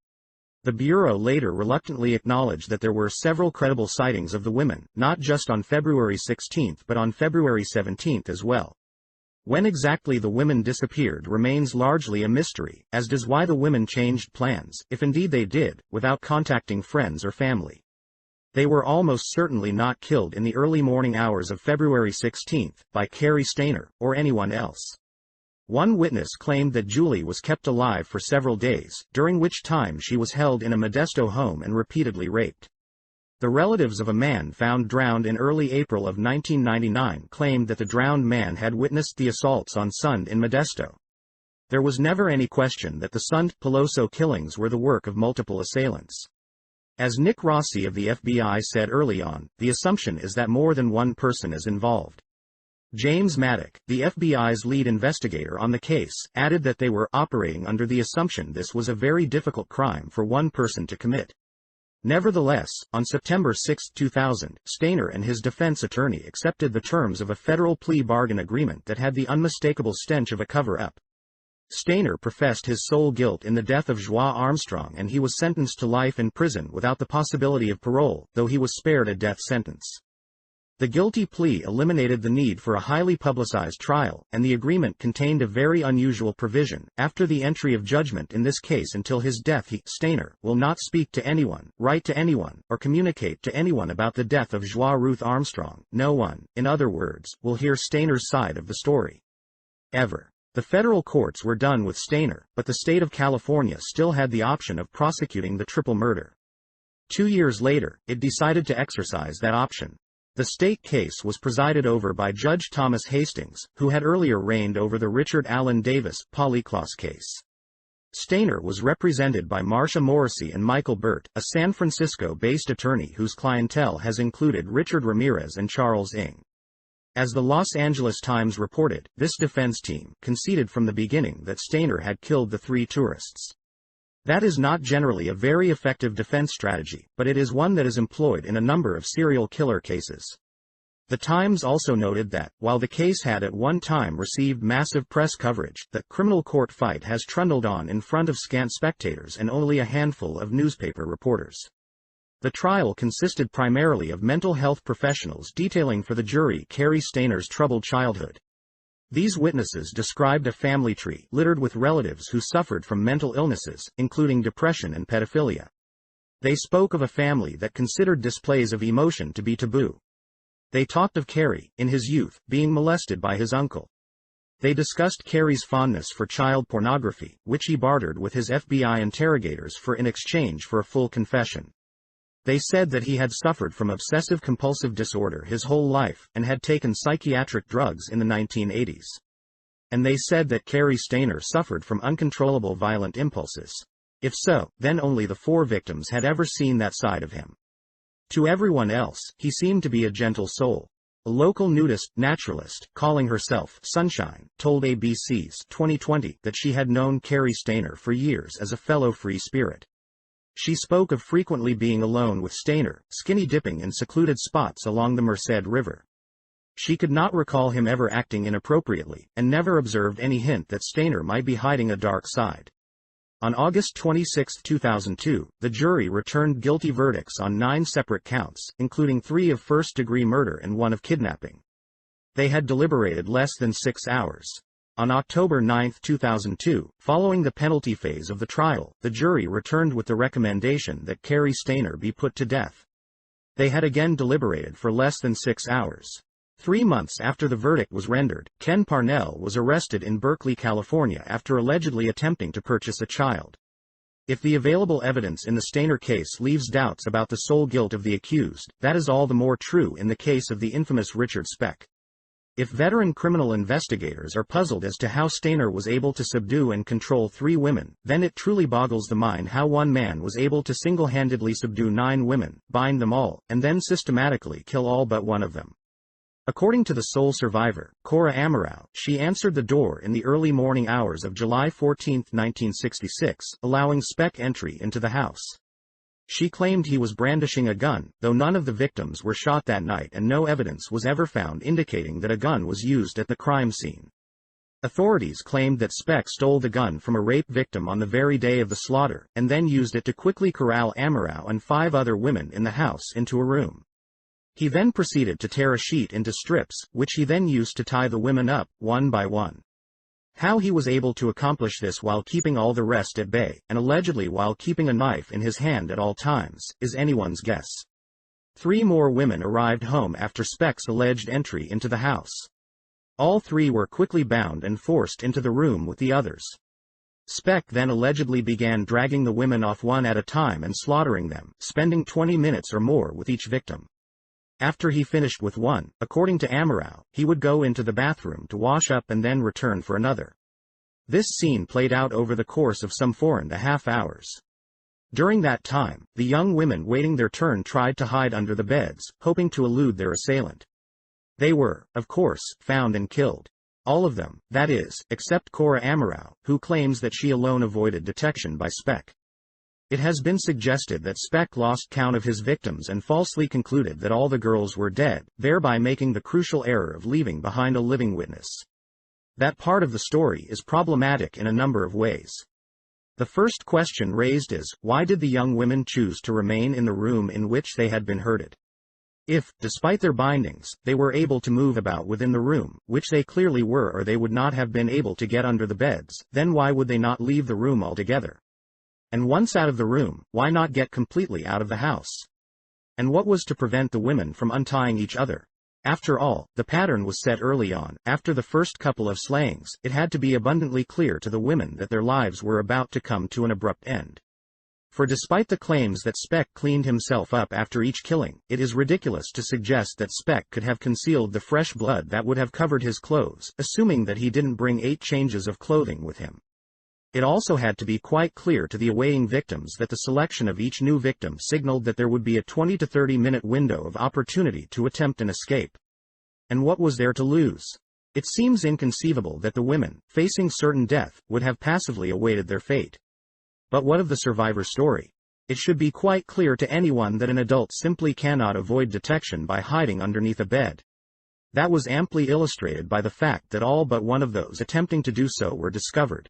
B: The Bureau later reluctantly acknowledged that there were several credible sightings of the women, not just on February 16 but on February 17 as well. When exactly the women disappeared remains largely a mystery, as does why the women changed plans, if indeed they did, without contacting friends or family. They were almost certainly not killed in the early morning hours of February 16 by Cary Stainer, or anyone else. One witness claimed that Julie was kept alive for several days, during which time she was held in a Modesto home and repeatedly raped. The relatives of a man found drowned in early April of 1999 claimed that the drowned man had witnessed the assaults on Sund in Modesto. There was never any question that the Sund-Peloso killings were the work of multiple assailants. As Nick Rossi of the FBI said early on, the assumption is that more than one person is involved. James Maddock, the FBI's lead investigator on the case, added that they were operating under the assumption this was a very difficult crime for one person to commit. Nevertheless, on September 6, 2000, Stainer and his defense attorney accepted the terms of a federal plea bargain agreement that had the unmistakable stench of a cover-up. Stainer professed his sole guilt in the death of Joie Armstrong, and he was sentenced to life in prison without the possibility of parole, though he was spared a death sentence. The guilty plea eliminated the need for a highly publicized trial, and the agreement contained a very unusual provision. After the entry of judgment in this case until his death, he, Stainer, will not speak to anyone, write to anyone, or communicate to anyone about the death of Joie Ruth Armstrong. No one, in other words, will hear Stainer's side of the story. Ever. The federal courts were done with Stainer, but the state of California still had the option of prosecuting the triple murder. 2 years later, it decided to exercise that option. The state case was presided over by Judge Thomas Hastings, who had earlier reigned over the Richard Allen Davis Polyclos case. Stainer was represented by Marsha Morrissey and Michael Burt, a San Francisco-based attorney whose clientele has included Richard Ramirez and Charles Ng. As the Los Angeles Times reported, this defense team conceded from the beginning that Stayner had killed the 3 tourists. That is not generally a very effective defense strategy, but it is one that is employed in a number of serial killer cases. The Times also noted that, while the case had at one time received massive press coverage, the criminal court fight has trundled on in front of scant spectators and only a handful of newspaper reporters. The trial consisted primarily of mental health professionals detailing for the jury Cary Stayner's troubled childhood. These witnesses described a family tree littered with relatives who suffered from mental illnesses, including depression and pedophilia. They spoke of a family that considered displays of emotion to be taboo. They talked of Cary, in his youth, being molested by his uncle. They discussed Cary's fondness for child pornography, which he bartered with his FBI interrogators for in exchange for a full confession. They said that he had suffered from obsessive-compulsive disorder his whole life, and had taken psychiatric drugs in the 1980s. And they said that Cary Stayner suffered from uncontrollable violent impulses. If so, then only the 4 victims had ever seen that side of him. To everyone else, he seemed to be a gentle soul. A local nudist naturalist, calling herself Sunshine, told ABC's 2020 that she had known Cary Stayner for years as a fellow free spirit. She spoke of frequently being alone with Stayner, skinny dipping in secluded spots along the Merced River. She could not recall him ever acting inappropriately, and never observed any hint that Stayner might be hiding a dark side. On August 26, 2002, the jury returned guilty verdicts on 9 separate counts, including 3 of first-degree murder and 1 of kidnapping. They had deliberated less than 6 hours. On October 9, 2002, following the penalty phase of the trial, the jury returned with the recommendation that Cary Stayner be put to death. They had again deliberated for less than 6 hours. 3 months after the verdict was rendered, Ken Parnell was arrested in Berkeley, California after allegedly attempting to purchase a child. If the available evidence in the Stayner case leaves doubts about the sole guilt of the accused, that is all the more true in the case of the infamous Richard Speck. If veteran criminal investigators are puzzled as to how Stayner was able to subdue and control 3 women, then it truly boggles the mind how one man was able to single-handedly subdue 9 women, bind them all, and then systematically kill all but one of them. According to the sole survivor, Cora Ammirau, she answered the door in the early morning hours of July 14, 1966, allowing Speck entry into the house. She claimed he was brandishing a gun, though none of the victims were shot that night and no evidence was ever found indicating that a gun was used at the crime scene. Authorities claimed that Speck stole the gun from a rape victim on the very day of the slaughter, and then used it to quickly corral Ammirau and 5 other women in the house into a room. He then proceeded to tear a sheet into strips, which he then used to tie the women up, one by one. How he was able to accomplish this while keeping all the rest at bay, and allegedly while keeping a knife in his hand at all times, is anyone's guess. 3 more women arrived home after Speck's alleged entry into the house. All 3 were quickly bound and forced into the room with the others. Speck then allegedly began dragging the women off one at a time and slaughtering them, spending 20 minutes or more with each victim. After he finished with one, according to Ammirau, he would go into the bathroom to wash up and then return for another. This scene played out over the course of some 4.5 hours. During that time, the young women waiting their turn tried to hide under the beds, hoping to elude their assailant. They were, of course, found and killed. All of them, that is, except Cora Ammirau, who claims that she alone avoided detection by Speck. It has been suggested that Speck lost count of his victims and falsely concluded that all the girls were dead, thereby making the crucial error of leaving behind a living witness. That part of the story is problematic in a number of ways. The first question raised is, why did the young women choose to remain in the room in which they had been hurted? If, despite their bindings, they were able to move about within the room, which they clearly were, or they would not have been able to get under the beds, then why would they not leave the room altogether? And once out of the room, why not get completely out of the house? And what was to prevent the women from untying each other? After all, the pattern was set early on. After the first couple of slayings, it had to be abundantly clear to the women that their lives were about to come to an abrupt end. For despite the claims that Speck cleaned himself up after each killing, it is ridiculous to suggest that Speck could have concealed the fresh blood that would have covered his clothes, assuming that he didn't bring 8 changes of clothing with him. It also had to be quite clear to the awaiting victims that the selection of each new victim signaled that there would be a 20 to 30 minute window of opportunity to attempt an escape. And what was there to lose? It seems inconceivable that the women, facing certain death, would have passively awaited their fate. But what of the survivor's story? It should be quite clear to anyone that an adult simply cannot avoid detection by hiding underneath a bed. That was amply illustrated by the fact that all but one of those attempting to do so were discovered.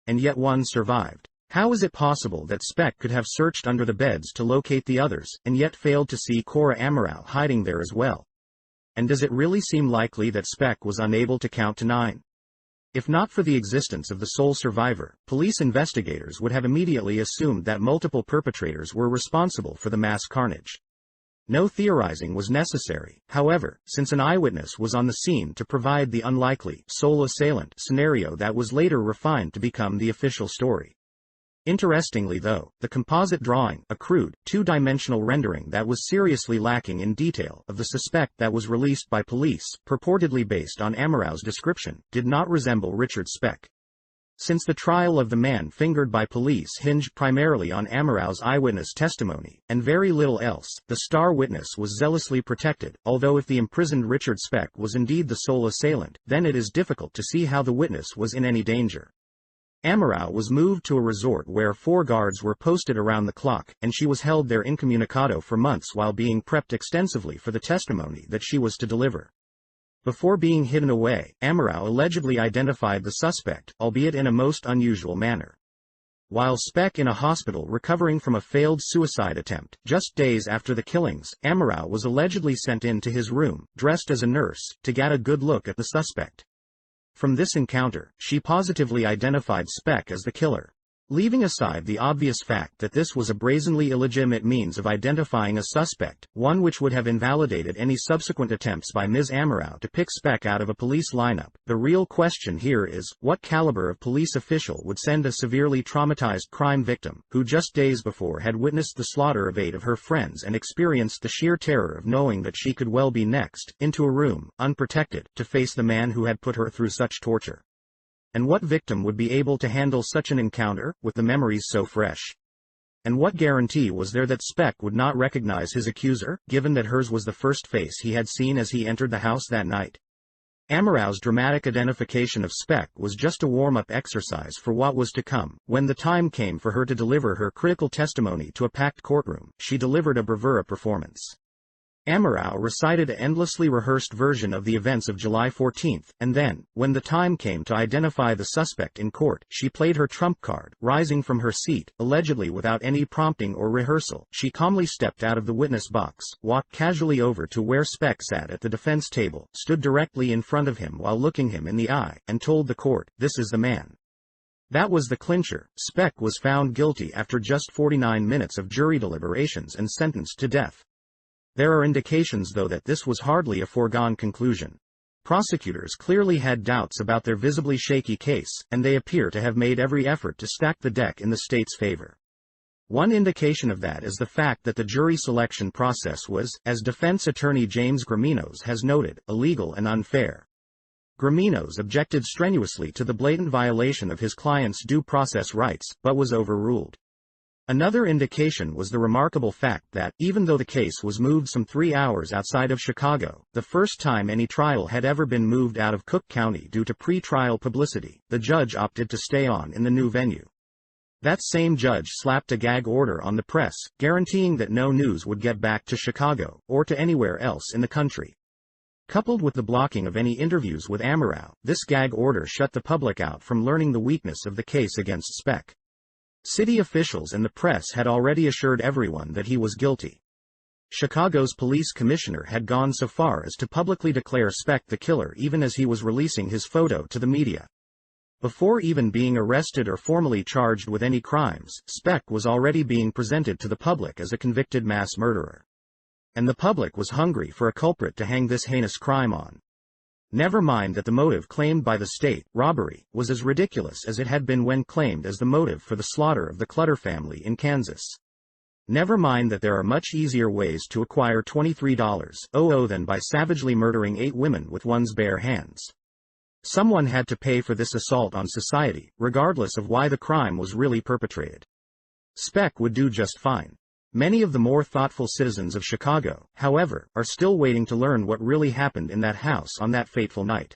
B: And yet one survived. How is it possible that Speck could have searched under the beds to locate the others, and yet failed to see Cora Amorau hiding there as well? And does it really seem likely that Speck was unable to count to 9? If not for the existence of the sole survivor, police investigators would have immediately assumed that multiple perpetrators were responsible for the mass carnage. No theorizing was necessary, however, since an eyewitness was on the scene to provide the unlikely sole assailant scenario that was later refined to become the official story. Interestingly though, the composite drawing, a crude, two-dimensional rendering that was seriously lacking in detail of the suspect that was released by police, purportedly based on Amorau's description, did not resemble Richard Speck. Since the trial of the man fingered by police hinged primarily on Amorau's eyewitness testimony, and very little else, the star witness was zealously protected, although if the imprisoned Richard Speck was indeed the sole assailant, then it is difficult to see how the witness was in any danger. Amorau was moved to a resort where 4 guards were posted around the clock, and she was held there incommunicado for months while being prepped extensively for the testimony that she was to deliver. Before being hidden away, Amorau allegedly identified the suspect, albeit in a most unusual manner. While Speck in a hospital recovering from a failed suicide attempt, just days after the killings, Amorau was allegedly sent into his room, dressed as a nurse, to get a good look at the suspect. From this encounter, she positively identified Speck as the killer. Leaving aside the obvious fact that this was a brazenly illegitimate means of identifying a suspect, one which would have invalidated any subsequent attempts by Ms. Amorau to pick Speck out of a police lineup, the real question here is, what caliber of police official would send a severely traumatized crime victim, who just days before had witnessed the slaughter of 8 of her friends and experienced the sheer terror of knowing that she could well be next, into a room, unprotected, to face the man who had put her through such torture? And what victim would be able to handle such an encounter, with the memories so fresh? And what guarantee was there that Speck would not recognize his accuser, given that hers was the first face he had seen as he entered the house that night? Amorau's dramatic identification of Speck was just a warm-up exercise for what was to come. When the time came for her to deliver her critical testimony to a packed courtroom, she delivered a bravura performance. Amorau recited an endlessly rehearsed version of the events of July 14, and then, when the time came to identify the suspect in court, she played her trump card. Rising from her seat, allegedly without any prompting or rehearsal, she calmly stepped out of the witness box, walked casually over to where Speck sat at the defense table, stood directly in front of him while looking him in the eye, and told the court, "This is the man." That was the clincher. Speck was found guilty after just 49 minutes of jury deliberations and sentenced to death. There are indications though that this was hardly a foregone conclusion. Prosecutors clearly had doubts about their visibly shaky case, and they appear to have made every effort to stack the deck in the state's favor. One indication of that is the fact that the jury selection process was, as defense attorney James Graminos has noted, illegal and unfair. Graminos objected strenuously to the blatant violation of his client's due process rights, but was overruled. Another indication was the remarkable fact that, even though the case was moved some 3 hours outside of Chicago, the first time any trial had ever been moved out of Cook County due to pre-trial publicity, the judge opted to stay on in the new venue. That same judge slapped a gag order on the press, guaranteeing that no news would get back to Chicago, or to anywhere else in the country. Coupled with the blocking of any interviews with Amorau, this gag order shut the public out from learning the weakness of the case against Speck. City officials and the press had already assured everyone that he was guilty. Chicago's police commissioner had gone so far as to publicly declare Speck the killer even as he was releasing his photo to the media. Before even being arrested or formally charged with any crimes, Speck was already being presented to the public as a convicted mass murderer. And the public was hungry for a culprit to hang this heinous crime on. Never mind that the motive claimed by the state, robbery, was as ridiculous as it had been when claimed as the motive for the slaughter of the Clutter family in Kansas. Never mind that there are much easier ways to acquire $23,000 than by savagely murdering 8 women with one's bare hands. Someone had to pay for this assault on society, regardless of why the crime was really perpetrated. Speck would do just fine. Many of the more thoughtful citizens of Chicago, however, are still waiting to learn what really happened in that house on that fateful night.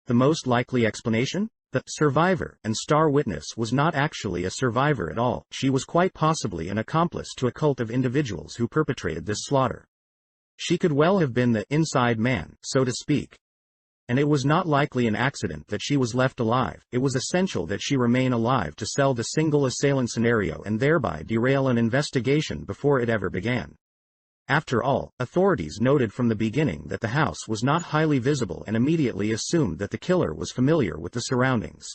B: The most likely explanation? The survivor and star witness was not actually a survivor at all. She was quite possibly an accomplice to a cult of individuals who perpetrated this slaughter. She could well have been the inside man, so to speak. And it was not likely an accident that she was left alive. It was essential that she remain alive to sell the single assailant scenario and thereby derail an investigation before it ever began. After all, authorities noted from the beginning that the house was not highly visible and immediately assumed that the killer was familiar with the surroundings.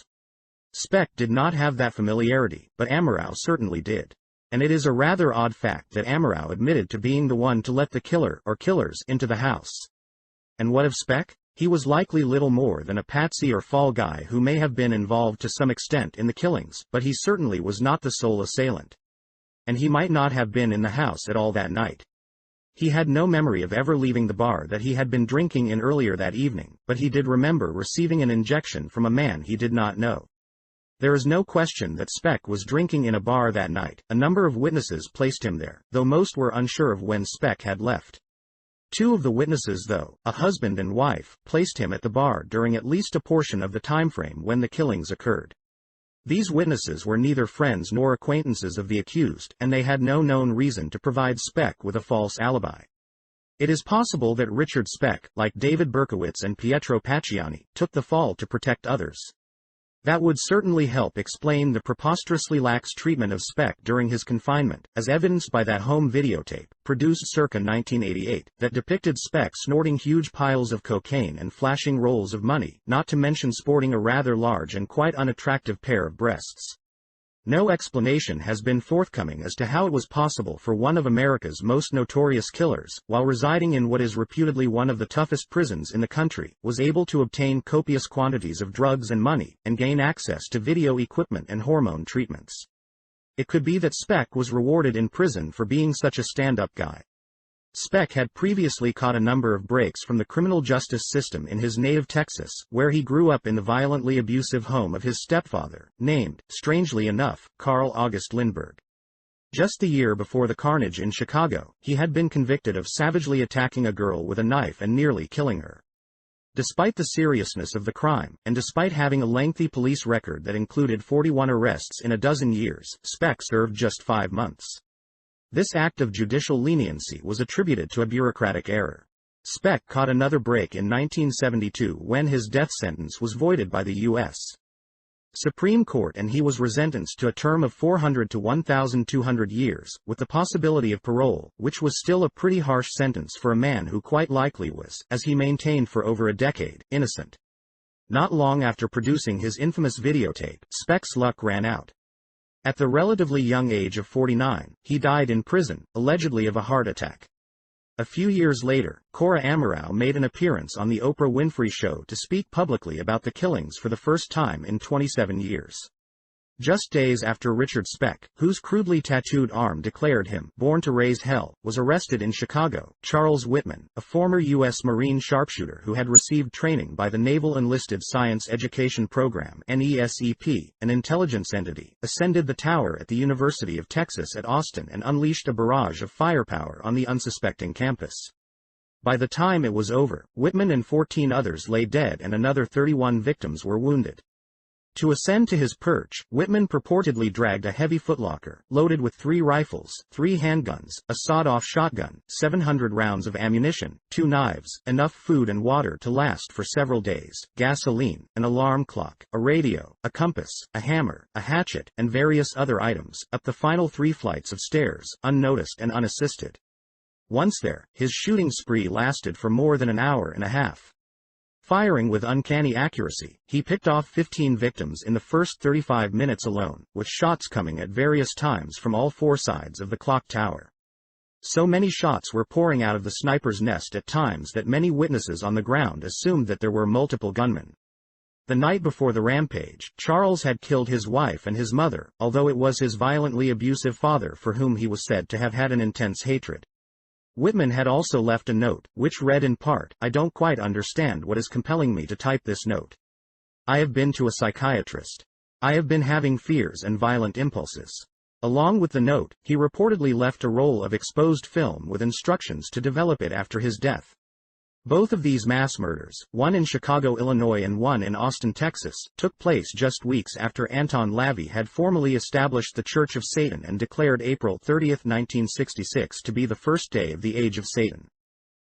B: Speck did not have that familiarity, but Ammirau certainly did. And it is a rather odd fact that Ammirau admitted to being the one to let the killer or killers into the house. And what of Speck? He was likely little more than a patsy or fall guy who may have been involved to some extent in the killings, but he certainly was not the sole assailant. And he might not have been in the house at all that night. He had no memory of ever leaving the bar that he had been drinking in earlier that evening, but he did remember receiving an injection from a man he did not know. There is no question that Speck was drinking in a bar that night. A number of witnesses placed him there, though most were unsure of when Speck had left. Two of the witnesses, though, a husband and wife, placed him at the bar during at least a portion of the time frame when the killings occurred. These witnesses were neither friends nor acquaintances of the accused, and they had no known reason to provide Speck with a false alibi. It is possible that Richard Speck, like David Berkowitz and Pietro Pacciani, took the fall to protect others. That would certainly help explain the preposterously lax treatment of Speck during his confinement, as evidenced by that home videotape, produced circa 1988, that depicted Speck snorting huge piles of cocaine and flashing rolls of money, not to mention sporting a rather large and quite unattractive pair of breasts. No explanation has been forthcoming as to how it was possible for one of America's most notorious killers, while residing in what is reputedly one of the toughest prisons in the country, was able to obtain copious quantities of drugs and money, and gain access to video equipment and hormone treatments. It could be that Speck was rewarded in prison for being such a stand-up guy. Speck had previously caught a number of breaks from the criminal justice system in his native Texas, where he grew up in the violently abusive home of his stepfather, named, strangely enough, Carl August Lindbergh. Just the year before the carnage in Chicago, he had been convicted of savagely attacking a girl with a knife and nearly killing her. Despite the seriousness of the crime, and despite having a lengthy police record that included 41 arrests in a dozen years, Speck served just 5 months. This act of judicial leniency was attributed to a bureaucratic error. Speck caught another break in 1972 when his death sentence was voided by the U.S. Supreme Court and he was sentenced to a term of 400 to 1,200 years, with the possibility of parole, which was still a pretty harsh sentence for a man who quite likely was, as he maintained for over a decade, innocent. Not long after producing his infamous videotape, Speck's luck ran out. At the relatively young age of 49, he died in prison, allegedly of a heart attack. A few years later, Cora Ammirau made an appearance on The Oprah Winfrey Show to speak publicly about the killings for the first time in 27 years. Just days after Richard Speck, whose crudely tattooed arm declared him born to raise hell, was arrested in Chicago, Charles Whitman, a former U.S. Marine sharpshooter who had received training by the Naval Enlisted Science Education Program (NESEP), an intelligence entity, ascended the tower at the University of Texas at Austin and unleashed a barrage of firepower on the unsuspecting campus. By the time it was over, Whitman and 14 others lay dead and another 31 victims were wounded. To ascend to his perch, Whitman purportedly dragged a heavy footlocker, loaded with 3 rifles, 3 handguns, a sawed-off shotgun, 700 rounds of ammunition, 2 knives, enough food and water to last for several days, gasoline, an alarm clock, a radio, a compass, a hammer, a hatchet, and various other items, up the final 3 flights of stairs, unnoticed and unassisted. Once there, his shooting spree lasted for more than an hour and a half. Firing with uncanny accuracy, he picked off 15 victims in the first 35 minutes alone, with shots coming at various times from all 4 sides of the clock tower. So many shots were pouring out of the sniper's nest at times that many witnesses on the ground assumed that there were multiple gunmen. The night before the rampage, Charles had killed his wife and his mother, although it was his violently abusive father for whom he was said to have had an intense hatred. Whitman had also left a note, which read in part, "I don't quite understand what is compelling me to type this note. I have been to a psychiatrist. I have been having fears and violent impulses. Along with the note, he reportedly left a roll of exposed film with instructions to develop it after his death. Both of these mass murders, one in Chicago, Illinois and one in Austin, Texas, took place just weeks after Anton LaVey had formally established the Church of Satan and declared April 30, 1966 to be the first day of the Age of Satan.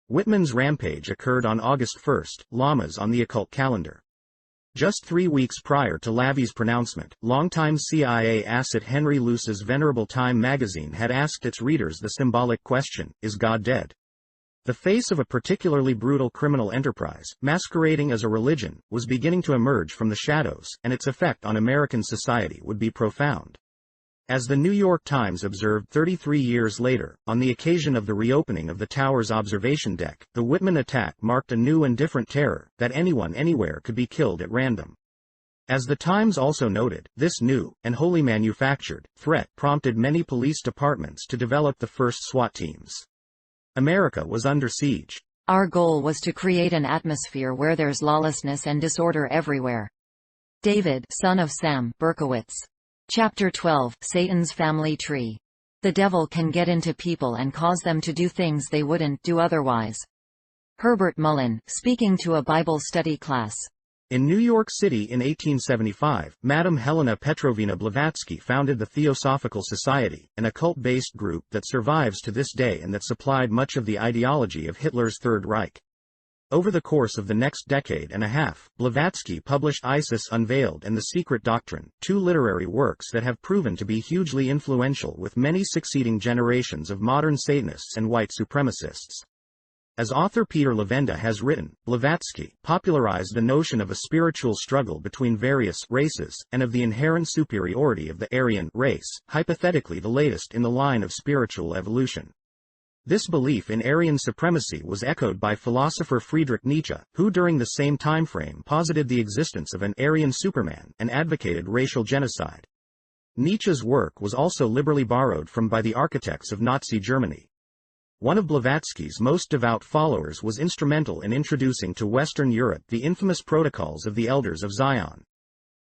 B: Whitman's rampage occurred on August 1, Lamas on the occult calendar. Just 3 weeks prior to LaVey's pronouncement, longtime CIA asset Henry Luce's venerable Time magazine had asked its readers the symbolic question, "Is God dead?" The face of a particularly brutal criminal enterprise, masquerading as a religion, was beginning to emerge from the shadows, and its effect on American society would be profound. As the New York Times observed 33 years later, on the occasion of the reopening of the tower's observation deck, the Whitman attack marked a new and different terror, that anyone anywhere could be killed at random. As the Times also noted, this new, and wholly manufactured, threat prompted many police departments to develop the first SWAT teams. America was under siege.
A: Our goal was to create an atmosphere where there's lawlessness and disorder everywhere. David, son of Sam, Berkowitz. Chapter 12, Satan's Family Tree. The devil can get into people and cause them to do things they wouldn't do otherwise. Herbert Mullin, speaking to a Bible study class.
B: In New York City in 1875, Madame Helena Petrovna Blavatsky founded the Theosophical Society, an occult-based group that survives to this day and that supplied much of the ideology of Hitler's Third Reich. Over the course of the next decade and a half, Blavatsky published Isis Unveiled and The Secret Doctrine, 2 literary works that have proven to be hugely influential with many succeeding generations of modern Satanists and white supremacists. As author Peter Levenda has written, Blavatsky popularized the notion of a spiritual struggle between various races, and of the inherent superiority of the Aryan race, hypothetically the latest in the line of spiritual evolution. This belief in Aryan supremacy was echoed by philosopher Friedrich Nietzsche, who during the same timeframe posited the existence of an Aryan Superman, and advocated racial genocide. Nietzsche's work was also liberally borrowed from by the architects of Nazi Germany. One of Blavatsky's most devout followers was instrumental in introducing to Western Europe the infamous Protocols of the Elders of Zion.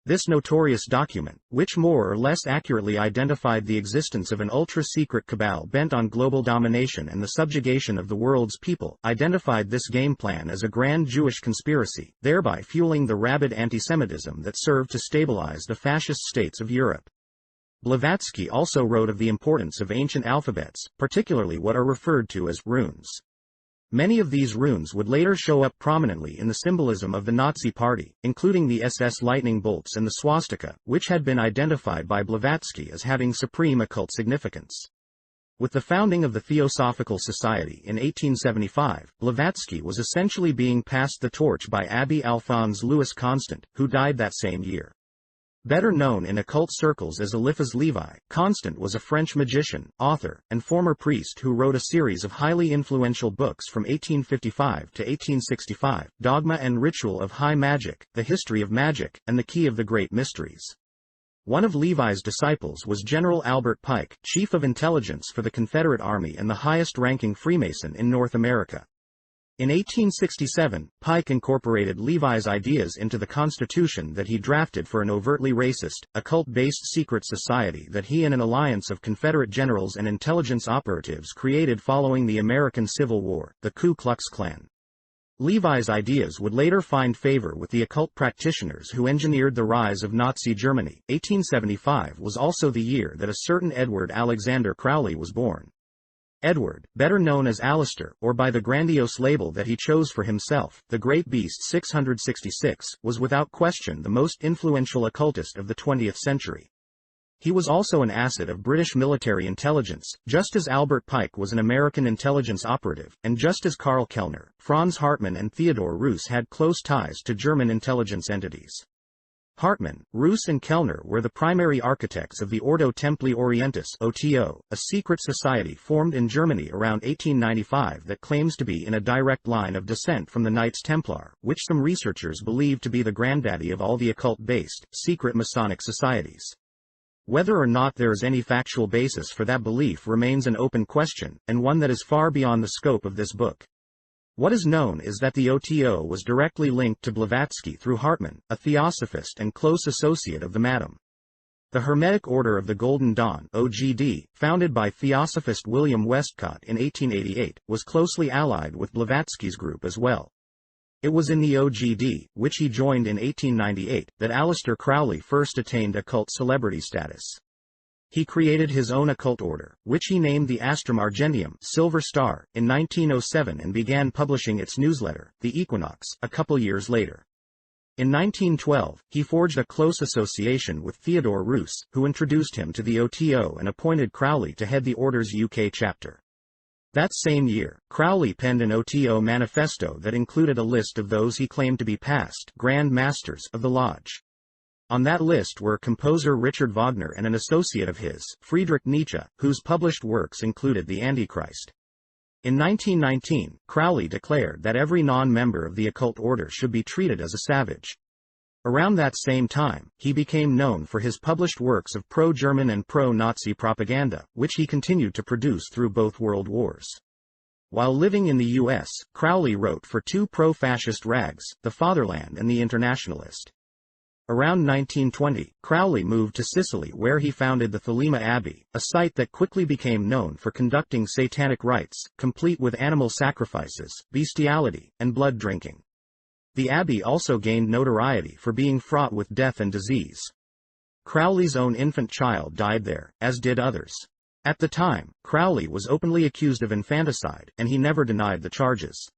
B: This notorious document, which more or less accurately identified the existence of an ultra-secret cabal bent on global domination and the subjugation of the world's people, identified this game plan as a grand Jewish conspiracy, thereby fueling the rabid antisemitism that served to stabilize the fascist states of Europe. Blavatsky also wrote of the importance of ancient alphabets, particularly what are referred to as runes. Many of these runes would later show up prominently in the symbolism of the Nazi Party, including the SS lightning bolts and the swastika, which had been identified by Blavatsky as having supreme occult significance. With the founding of the Theosophical Society in 1875, Blavatsky was essentially being passed the torch by Abbé Alphonse Louis Constant, who died that same year. Better known in occult circles as Eliphas Levi, Constant was a French magician, author, and former priest who wrote a series of highly influential books from 1855 to 1865, Dogma and Ritual of High Magic, The History of Magic, and The Key of the Great Mysteries. One of Levi's disciples was General Albert Pike, Chief of Intelligence for the Confederate Army and the highest-ranking Freemason in North America. In 1867, Pike incorporated Levi's ideas into the Constitution that he drafted for an overtly racist, occult-based secret society that he and an alliance of Confederate generals and intelligence operatives created following the American Civil War, the Ku Klux Klan. Levi's ideas would later find favor with the occult practitioners who engineered the rise of Nazi Germany. 1875 was also the year that a certain Edward Alexander Crowley was born. Edward, better known as Alistair, or by the grandiose label that he chose for himself, the Great Beast 666, was without question the most influential occultist of the 20th century. He was also an asset of British military intelligence, just as Albert Pike was an American intelligence operative, and just as Karl Kellner, Franz Hartmann and Theodore Roos had close ties to German intelligence entities. Hartmann, Roos and Kellner were the primary architects of the Ordo Templi Orientis (OTO), a secret society formed in Germany around 1895 that claims to be in a direct line of descent from the Knights Templar, which some researchers believe to be the granddaddy of all the occult-based, secret Masonic societies. Whether or not there is any factual basis for that belief remains an open question, and one that is far beyond the scope of this book. What is known is that the OTO was directly linked to Blavatsky through Hartmann, a theosophist and close associate of the Madame. The Hermetic Order of the Golden Dawn (OGD), founded by Theosophist William Westcott in 1888, was closely allied with Blavatsky's group as well. It was in the OGD, which he joined in 1898, that Aleister Crowley first attained occult celebrity status. He created his own occult order, which he named the Astrum Argenteum Silver Star, in 1907 and began publishing its newsletter, The Equinox, a couple years later. In 1912, he forged a close association with Theodore Roos, who introduced him to the OTO and appointed Crowley to head the order's UK chapter. That same year, Crowley penned an OTO manifesto that included a list of those he claimed to be past Grand Masters of the Lodge. On that list were composer Richard Wagner and an associate of his, Friedrich Nietzsche, whose published works included The Antichrist. In 1919, Crowley declared that every non-member of the occult order should be treated as a savage. Around that same time, he became known for his published works of pro-German and pro-Nazi propaganda, which he continued to produce through both world wars. While living in the U.S., Crowley wrote for two pro-fascist rags, The Fatherland and The Internationalist. Around 1920, Crowley moved to Sicily where he founded the Thelema Abbey, a site that quickly became known for conducting satanic rites, complete with animal sacrifices, bestiality, and blood drinking. The abbey also gained notoriety for being fraught with death and disease. Crowley's own infant child died there, as did others. At the time, Crowley was openly accused of infanticide, and he never denied the charges.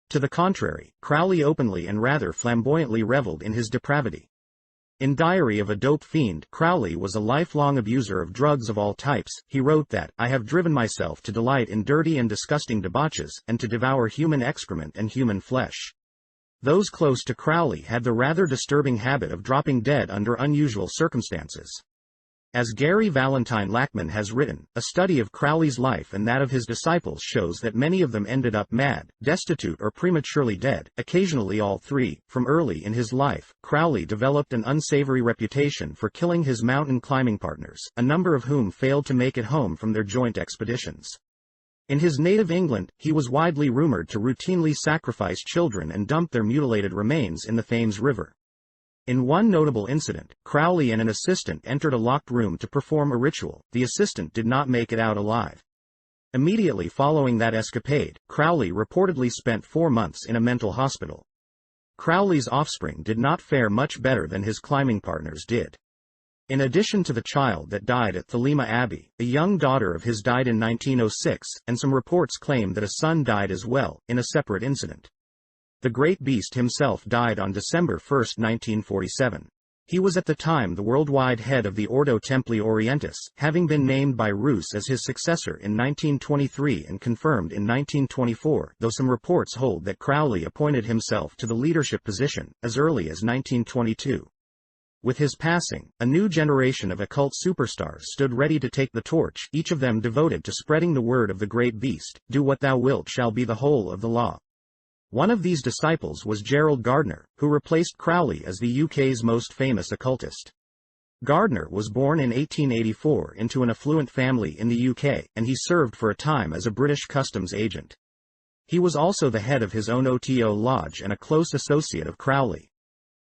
B: To the contrary, Crowley openly and rather flamboyantly reveled in his depravity. In Diary of a Dope Fiend, Crowley was a lifelong abuser of drugs of all types. He wrote that, "I have driven myself to delight in dirty and disgusting debauches, and to devour human excrement and human flesh." Those close to Crowley had the rather disturbing habit of dropping dead under unusual circumstances. As Gary Valentine Lackman has written, a study of Crowley's life and that of his disciples shows that many of them ended up mad, destitute or prematurely dead, occasionally all three. From early in his life, Crowley developed an unsavory reputation for killing his mountain climbing partners, a number of whom failed to make it home from their joint expeditions. In his native England, he was widely rumored to routinely sacrifice children and dump their mutilated remains in the Thames River. In one notable incident, Crowley and an assistant entered a locked room to perform a ritual. The assistant did not make it out alive. Immediately following that escapade, Crowley reportedly spent 4 months in a mental hospital. Crowley's offspring did not fare much better than his climbing partners did. In addition to the child that died at Thelema Abbey, a young daughter of his died in 1906, and some reports claim that a son died as well, in a separate incident. The Great Beast himself died on December 1, 1947. He was at the time the worldwide head of the Ordo Templi Orientis, having been named by Roos as his successor in 1923 and confirmed in 1924, though some reports hold that Crowley appointed himself to the leadership position as early as 1922. With his passing, a new generation of occult superstars stood ready to take the torch, each of them devoted to spreading the word of the Great Beast. "Do what thou wilt shall be the whole of the law." One of these disciples was Gerald Gardner, who replaced Crowley as the UK's most famous occultist. Gardner was born in 1884 into an affluent family in the UK, and he served for a time as a British customs agent. He was also the head of his own OTO lodge and a close associate of Crowley.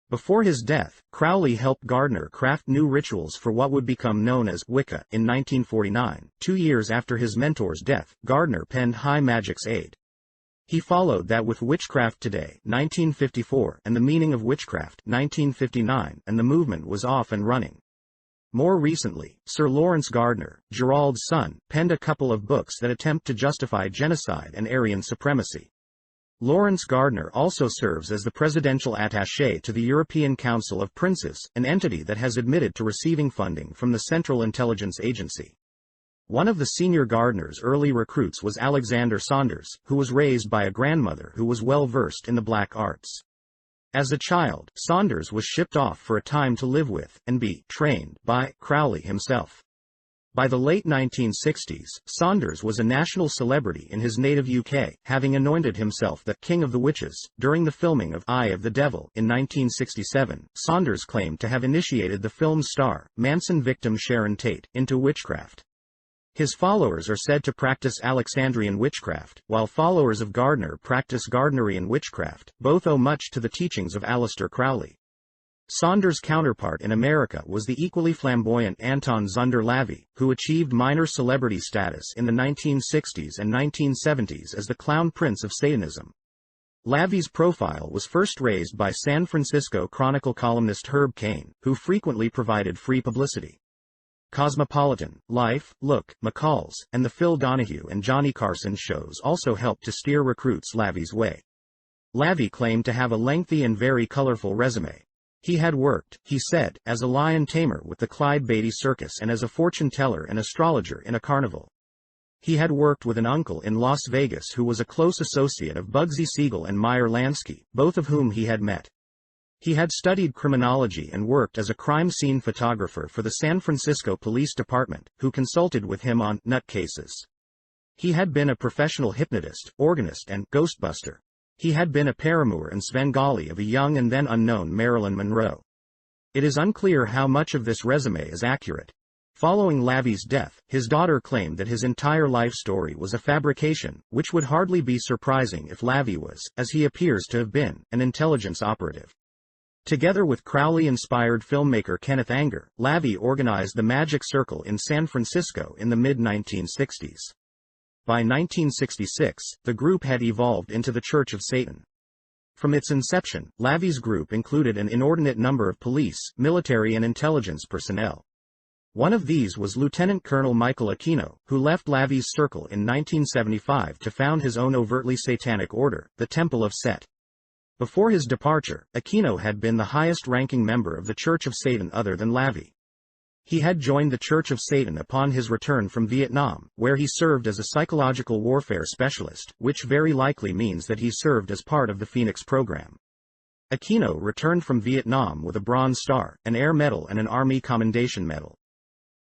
B: Before his death, Crowley helped Gardner craft new rituals for what would become known as Wicca in 1949. 2 years after his mentor's death, Gardner penned High Magic's Aid. He followed that with Witchcraft Today, 1954, and The Meaning of Witchcraft, 1959, and the movement was off and running. More recently, Sir Lawrence Gardner, Gerald's son, penned a couple of books that attempt to justify genocide and Aryan supremacy. Lawrence Gardner also serves as the presidential attaché to the European Council of Princes, an entity that has admitted to receiving funding from the Central Intelligence Agency. One of the senior Gardner's early recruits was Alexander Saunders, who was raised by a grandmother who was well versed in the black arts. As a child, Saunders was shipped off for a time to live with, and be trained by, Crowley himself. By the late 1960s, Saunders was a national celebrity in his native UK, having anointed himself the King of the Witches. During the filming of Eye of the Devil in 1967, Saunders claimed to have initiated the film's star, Manson victim Sharon Tate, into witchcraft. His followers are said to practice Alexandrian witchcraft, while followers of Gardner practice Gardnerian witchcraft. Both owe much to the teachings of Aleister Crowley. Saunders' counterpart in America was the equally flamboyant Anton Zunder Lavie, who achieved minor celebrity status in the 1960s and 1970s as the Clown Prince of Satanism. Lavie's profile was first raised by San Francisco Chronicle columnist Herb Caen, who frequently provided free publicity. Cosmopolitan, Life, Look, McCall's, and the Phil Donahue and Johnny Carson shows also helped to steer recruits Lavie's way. Lavie claimed to have a lengthy and very colorful resume. He had worked, he said, as a lion tamer with the Clyde Beatty Circus and as a fortune teller and astrologer in a carnival. He had worked with an uncle in Las Vegas who was a close associate of Bugsy Siegel and Meyer Lansky, both of whom he had met. He had studied criminology and worked as a crime scene photographer for the San Francisco Police Department, who consulted with him on nut cases. He had been a professional hypnotist, organist and ghostbuster. He had been a paramour and Svengali of a young and then unknown Marilyn Monroe. It is unclear how much of this resume is accurate. Following Lavie's death, his daughter claimed that his entire life story was a fabrication, which would hardly be surprising if Lavie was, as he appears to have been, an intelligence operative. Together with Crowley-inspired filmmaker Kenneth Anger, Lavie organized the Magic Circle in San Francisco in the mid-1960s. By 1966, the group had evolved into the Church of Satan. From its inception, Lavie's group included an inordinate number of police, military and intelligence personnel. One of these was Lieutenant Colonel Michael Aquino, who left Lavie's circle in 1975 to found his own overtly satanic order, the Temple of Set. Before his departure, Aquino had been the highest-ranking member of the Church of Satan other than Lavie. He had joined the Church of Satan upon his return from Vietnam, where he served as a psychological warfare specialist, which very likely means that he served as part of the Phoenix program. Aquino returned from Vietnam with a Bronze Star, an Air Medal and an Army Commendation Medal.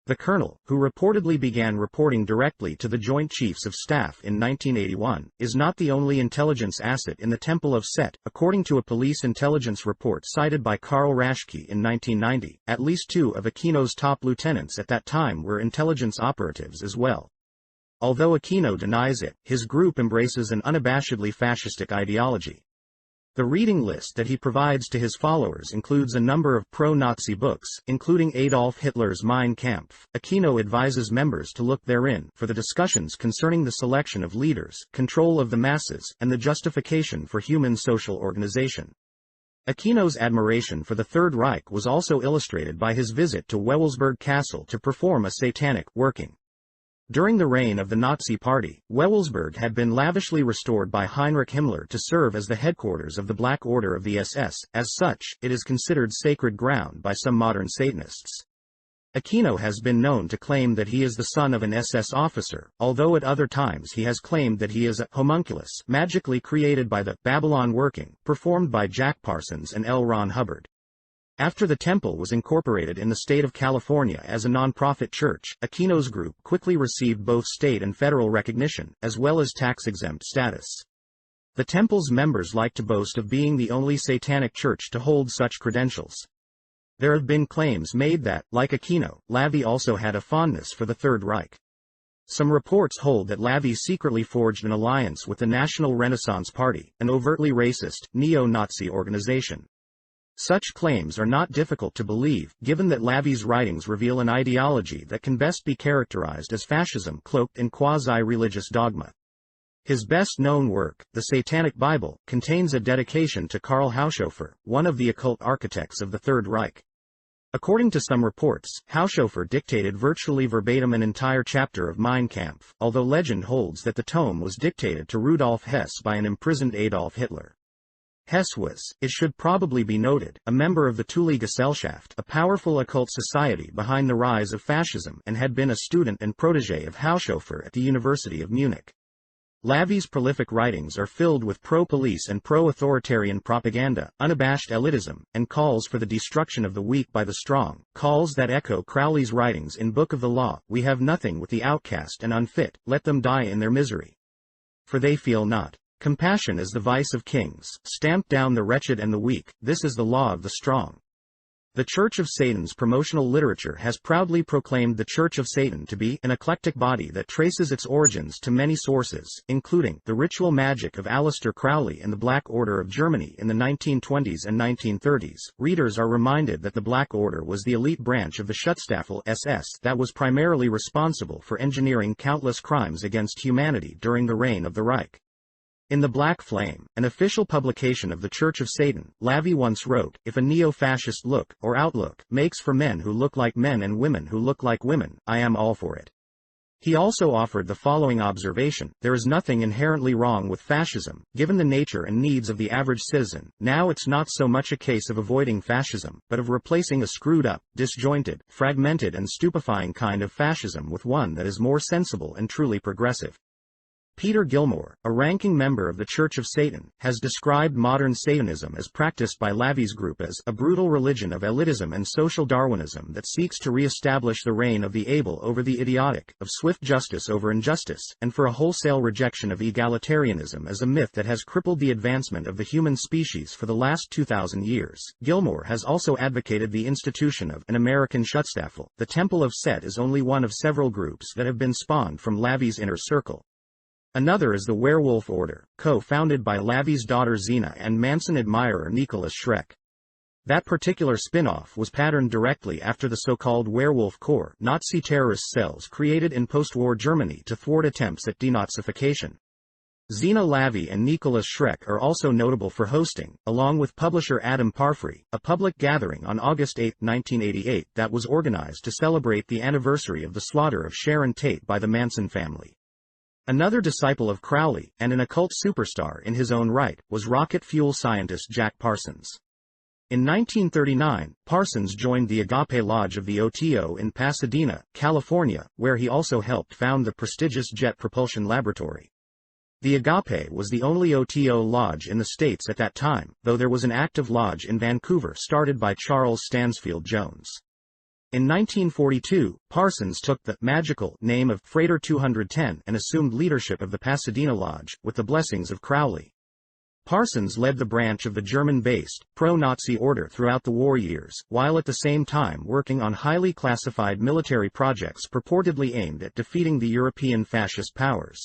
B: The colonel, who reportedly began reporting directly to the Joint Chiefs of Staff in 1981, is not the only intelligence asset in the Temple of Set. According to a police intelligence report cited by Carl Raschke in 1990, at least two of Aquino's top lieutenants at that time were intelligence operatives as well. Although Aquino denies it, his group embraces an unabashedly fascistic ideology. The reading list that he provides to his followers includes a number of pro-Nazi books, including Adolf Hitler's Mein Kampf. Aquino advises members to look therein for the discussions concerning the selection of leaders, control of the masses, and the justification for human social organization. Aquino's admiration for the Third Reich was also illustrated by his visit to Wewelsburg Castle to perform a satanic working. During the reign of the Nazi Party, Wewelsburg had been lavishly restored by Heinrich Himmler to serve as the headquarters of the Black Order of the SS. As such, it is considered sacred ground by some modern Satanists. Aquino has been known to claim that he is the son of an SS officer, although at other times he has claimed that he is a homunculus magically created by the Babylon working, performed by Jack Parsons and L. Ron Hubbard. After the temple was incorporated in the state of California as a non-profit church, Aquino's group quickly received both state and federal recognition, as well as tax-exempt status. The temple's members like to boast of being the only satanic church to hold such credentials. There have been claims made that, like Aquino, Lavie also had a fondness for the Third Reich. Some reports hold that Lavie secretly forged an alliance with the National Renaissance Party, an overtly racist, neo-Nazi organization. Such claims are not difficult to believe, given that Lavie's writings reveal an ideology that can best be characterized as fascism cloaked in quasi-religious dogma. His best-known work, The Satanic Bible, contains a dedication to Karl Haushofer, one of the occult architects of the Third Reich. According to some reports, Haushofer dictated virtually verbatim an entire chapter of Mein Kampf, although legend holds that the tome was dictated to Rudolf Hess by an imprisoned Adolf Hitler. Hess was, it should probably be noted, a member of the Thule Gesellschaft, a powerful occult society behind the rise of fascism, and had been a student and protege of Haushofer at the University of Munich. Lavie's prolific writings are filled with pro-police and pro-authoritarian propaganda, unabashed elitism, and calls for the destruction of the weak by the strong, calls that echo Crowley's writings in Book of the Law, "We have nothing with the outcast and unfit, let them die in their misery. For they feel not. Compassion is the vice of kings, stamp down the wretched and the weak, this is the law of the strong." The Church of Satan's promotional literature has proudly proclaimed the Church of Satan to be an eclectic body that traces its origins to many sources, including the ritual magic of Aleister Crowley and the Black Order of Germany in the 1920s and 1930s. Readers are reminded that the Black Order was the elite branch of the Schutzstaffel SS that was primarily responsible for engineering countless crimes against humanity during the reign of the Reich. In The Black Flame, an official publication of the Church of Satan, LaVey once wrote, "If a neo-fascist look, or outlook, makes for men who look like men and women who look like women, I am all for it." He also offered the following observation: "There is nothing inherently wrong with fascism, given the nature and needs of the average citizen. Now it's not so much a case of avoiding fascism, but of replacing a screwed-up, disjointed, fragmented and stupefying kind of fascism with one that is more sensible and truly progressive." Peter Gilmore, a ranking member of the Church of Satan, has described modern Satanism as practiced by LaVey's group as a brutal religion of elitism and social Darwinism that seeks to re-establish the reign of the able over the idiotic, of swift justice over injustice, and for a wholesale rejection of egalitarianism as a myth that has crippled the advancement of the human species for the last 2,000 years. Gilmore has also advocated the institution of an American Schutzstaffel. The Temple of Set is only one of several groups that have been spawned from LaVey's inner circle. Another is the Werewolf Order, co-founded by LaVey's daughter Zena and Manson admirer Nicholas Schreck. That particular spin-off was patterned directly after the so-called Werewolf Corps, Nazi terrorist cells created in post-war Germany to thwart attempts at denazification. Zena LaVey and Nicholas Schreck are also notable for hosting, along with publisher Adam Parfrey, a public gathering on August 8, 1988 that was organized to celebrate the anniversary of the slaughter of Sharon Tate by the Manson family. Another disciple of Crowley, and an occult superstar in his own right, was rocket fuel scientist Jack Parsons. In 1939, Parsons joined the Agape Lodge of the OTO in Pasadena, California, where he also helped found the prestigious Jet Propulsion Laboratory. The Agape was the only OTO lodge in the States at that time, though there was an active lodge in Vancouver started by Charles Stansfield Jones. In 1942, Parsons took the magical name of Freighter 210 and assumed leadership of the Pasadena Lodge, with the blessings of Crowley. Parsons led the branch of the German-based, pro-Nazi order throughout the war years, while at the same time working on highly classified military projects purportedly aimed at defeating the European fascist powers.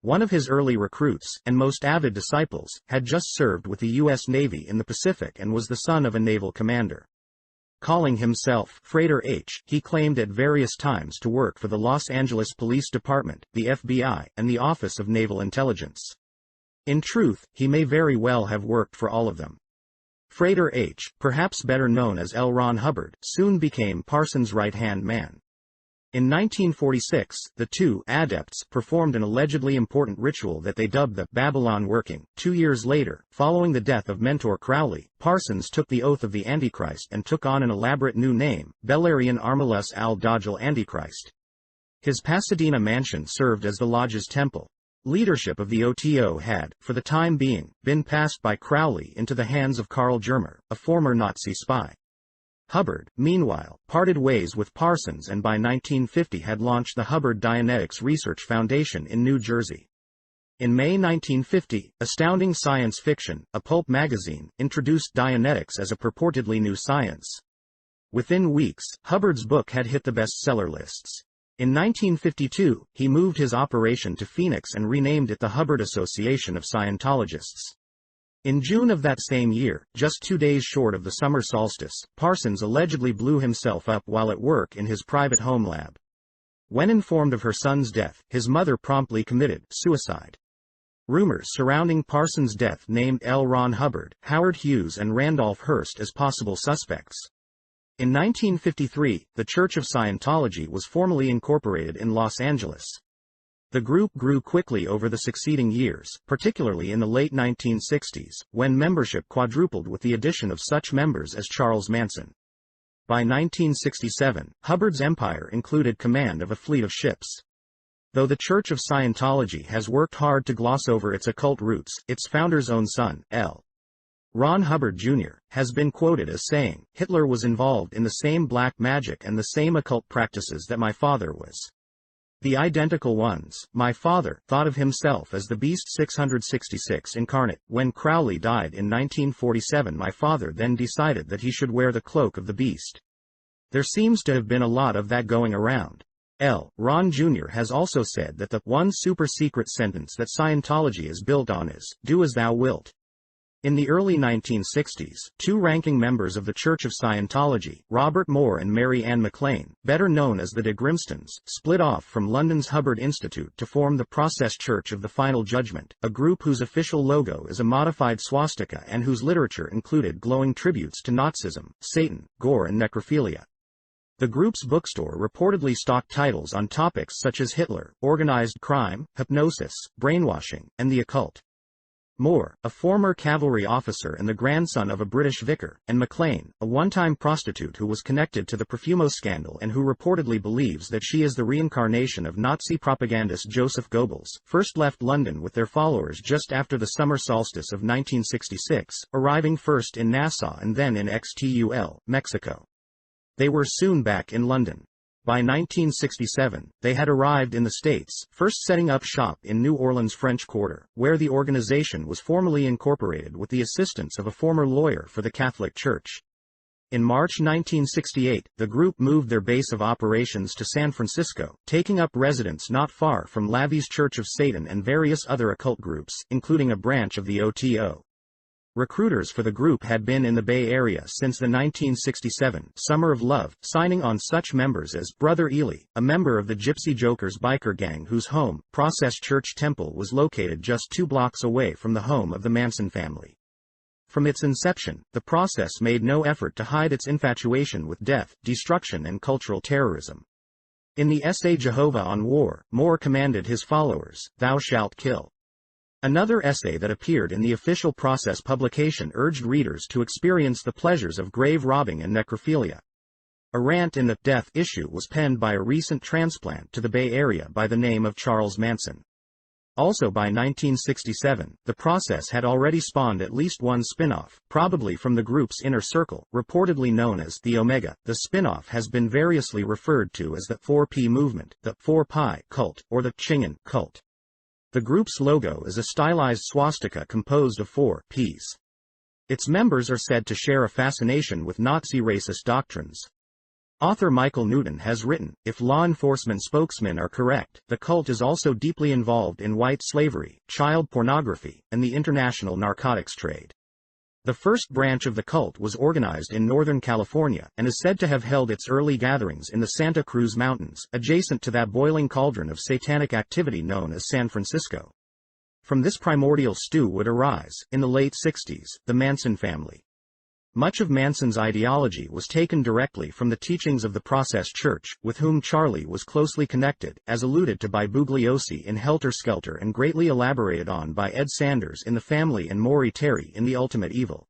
B: One of his early recruits, and most avid disciples, had just served with the U.S. Navy in the Pacific and was the son of a naval commander. Calling himself Freighter H, he claimed at various times to work for the Los Angeles Police Department, the FBI, and the Office of Naval Intelligence. In truth, he may very well have worked for all of them. Freighter H, perhaps better known as L. Ron Hubbard, soon became Parsons' right-hand man. In 1946, the two adepts performed an allegedly important ritual that they dubbed the Babylon Working. 2 years later, following the death of mentor Crowley, Parsons took the oath of the Antichrist and took on an elaborate new name, Belarian Armalus al-Dajjal Antichrist. His Pasadena mansion served as the lodge's temple. Leadership of the OTO had, for the time being, been passed by Crowley into the hands of Karl Germer, a former Nazi spy. Hubbard, meanwhile, parted ways with Parsons and by 1950 had launched the Hubbard Dianetics Research Foundation in New Jersey. In May 1950, Astounding Science Fiction, a pulp magazine, introduced Dianetics as a purportedly new science. Within weeks, Hubbard's book had hit the bestseller lists. In 1952, he moved his operation to Phoenix and renamed it the Hubbard Association of Scientologists. In June of that same year, just 2 days short of the summer solstice, Parsons allegedly blew himself up while at work in his private home lab. When informed of her son's death, his mother promptly committed suicide. Rumors surrounding Parsons' death named L. Ron Hubbard, Howard Hughes and Randolph Hearst as possible suspects. In 1953, the Church of Scientology was formally incorporated in Los Angeles. The group grew quickly over the succeeding years, particularly in the late 1960s, when membership quadrupled with the addition of such members as Charles Manson. By 1967, Hubbard's empire included command of a fleet of ships. Though the Church of Scientology has worked hard to gloss over its occult roots, its founder's own son, L. Ron Hubbard Jr., has been quoted as saying, "Hitler was involved in the same black magic and the same occult practices that my father was." The identical ones. My father thought of himself as the Beast 666 incarnate. When Crowley died in 1947, my father then decided that he should wear the cloak of the Beast. There seems to have been a lot of that going around. Ron Jr. has also said that the one super secret sentence that Scientology is built on is, "Do as thou wilt." In the early 1960s, two ranking members of the Church of Scientology, Robert Moore and Mary Ann McLean, better known as the de Grimstons, split off from London's Hubbard Institute to form the Process Church of the Final Judgment, a group whose official logo is a modified swastika and whose literature included glowing tributes to Nazism, Satan, gore and necrophilia. The group's bookstore reportedly stocked titles on topics such as Hitler, organized crime, hypnosis, brainwashing, and the occult. Moore, a former cavalry officer and the grandson of a British vicar, and McLean, a one-time prostitute who was connected to the Profumo scandal and who reportedly believes that she is the reincarnation of Nazi propagandist Joseph Goebbels, first left London with their followers just after the summer solstice of 1966, arriving first in Nassau and then in Xtul, Mexico. They were soon back in London. By 1967, they had arrived in the States, first setting up shop in New Orleans' French Quarter, where the organization was formally incorporated with the assistance of a former lawyer for the Catholic Church. In March 1968, the group moved their base of operations to San Francisco, taking up residence not far from Lave's Church of Satan and various other occult groups, including a branch of the OTO. Recruiters for the group had been in the Bay Area since the 1967 Summer of Love, signing on such members as Brother Ely, a member of the Gypsy Jokers biker gang whose home, Process Church Temple, was located just 2 blocks away from the home of the Manson family. From its inception, the Process made no effort to hide its infatuation with death, destruction and cultural terrorism. In the essay Jehovah on War, Moore commanded his followers, "Thou shalt kill." Another essay that appeared in the official Process publication urged readers to experience the pleasures of grave robbing and necrophilia. A rant in the Death issue was penned by a recent transplant to the Bay Area by the name of Charles Manson. Also by 1967, the Process had already spawned at least one spin-off, probably from the group's inner circle, reportedly known as the Omega. The spin-off has been variously referred to as the 4P movement, the 4Pi cult, or the Ching'an cult. The group's logo is a stylized swastika composed of 4 Ps. Its members are said to share a fascination with Nazi racist doctrines. Author Michael Newton has written, if law enforcement spokesmen are correct, the cult is also deeply involved in white slavery, child pornography, and the international narcotics trade. The first branch of the cult was organized in Northern California, and is said to have held its early gatherings in the Santa Cruz Mountains, adjacent to that boiling cauldron of satanic activity known as San Francisco. From this primordial stew would arise, in the late 60s, the Manson family. Much of Manson's ideology was taken directly from the teachings of the Process Church, with whom Charlie was closely connected, as alluded to by Bugliosi in Helter Skelter and greatly elaborated on by Ed Sanders in The Family and Maury Terry in The Ultimate Evil.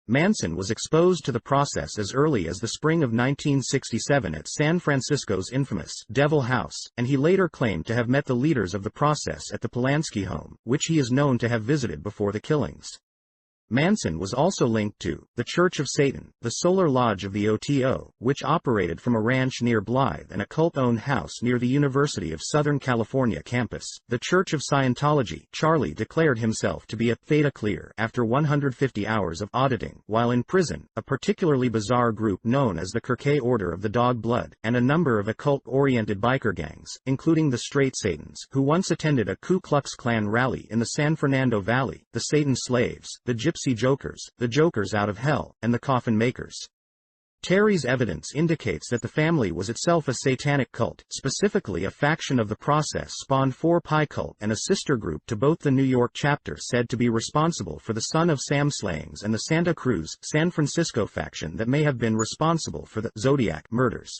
B: Manson was exposed to the Process as early as the spring of 1967 at San Francisco's infamous Devil House, and he later claimed to have met the leaders of the Process at the Polanski home, which he is known to have visited before the killings. Manson was also linked to the Church of Satan, the Solar Lodge of the OTO, which operated from a ranch near Blythe and a cult-owned house near the University of Southern California campus. The Church of Scientology. Charlie declared himself to be a theta clear after 150 hours of auditing while in prison, a particularly bizarre group known as the Kirke Order of the Dog Blood, and a number of occult-oriented biker gangs, including the Straight Satans, who once attended a Ku Klux Klan rally in the San Fernando Valley, the Satan Slaves, the Gypsy Jokers, the Jokers out of Hell, and the Coffin Makers. Terry's evidence indicates that the family was itself a satanic cult, specifically a faction of the Process spawned 4Pi cult and a sister group to both the New York chapter said to be responsible for the Son of Sam slayings and the Santa Cruz, San Francisco faction that may have been responsible for the Zodiac murders.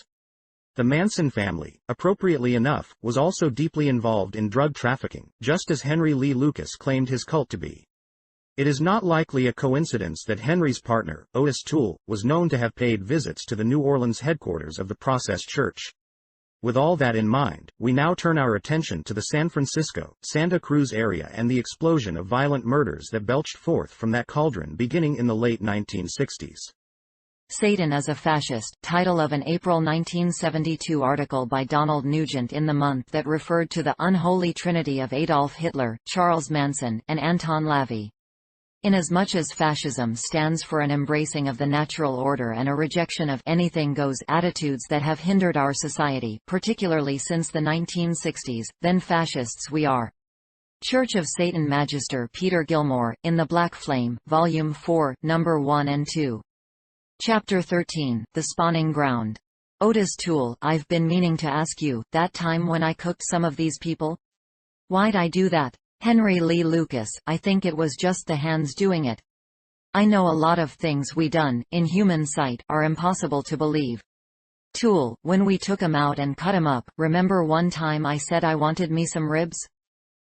B: The Manson family, appropriately enough, was also deeply involved in drug trafficking, just as Henry Lee Lucas claimed his cult to be. It is not likely a coincidence that Henry's partner, Otis Toole, was known to have paid visits to the New Orleans headquarters of the Process Church. With all that in mind, we now turn our attention to the San Francisco, Santa Cruz area and the explosion of violent murders that belched forth from that cauldron beginning in the late 1960s.
A: Satan is a Fascist, title of an April 1972 article by Donald Nugent in The Month that referred to the unholy trinity of Adolf Hitler, Charles Manson, and Anton LaVey. Inasmuch as fascism stands for an embracing of the natural order and a rejection of anything goes attitudes that have hindered our society, particularly since the 1960s, then fascists we are. Church of Satan Magister Peter Gilmore, in The Black Flame, Volume 4, No. 1 and 2. Chapter 13, The Spawning Ground. Otis Toole, I've been meaning to ask you, that time when I cooked some of these people? Why'd I do that? Henry Lee Lucas, I think it was just the hands doing it. I know a lot of things we done, in human sight, are impossible to believe. Toole, when we took 'em out and cut 'em up, remember one time I said I wanted me some ribs?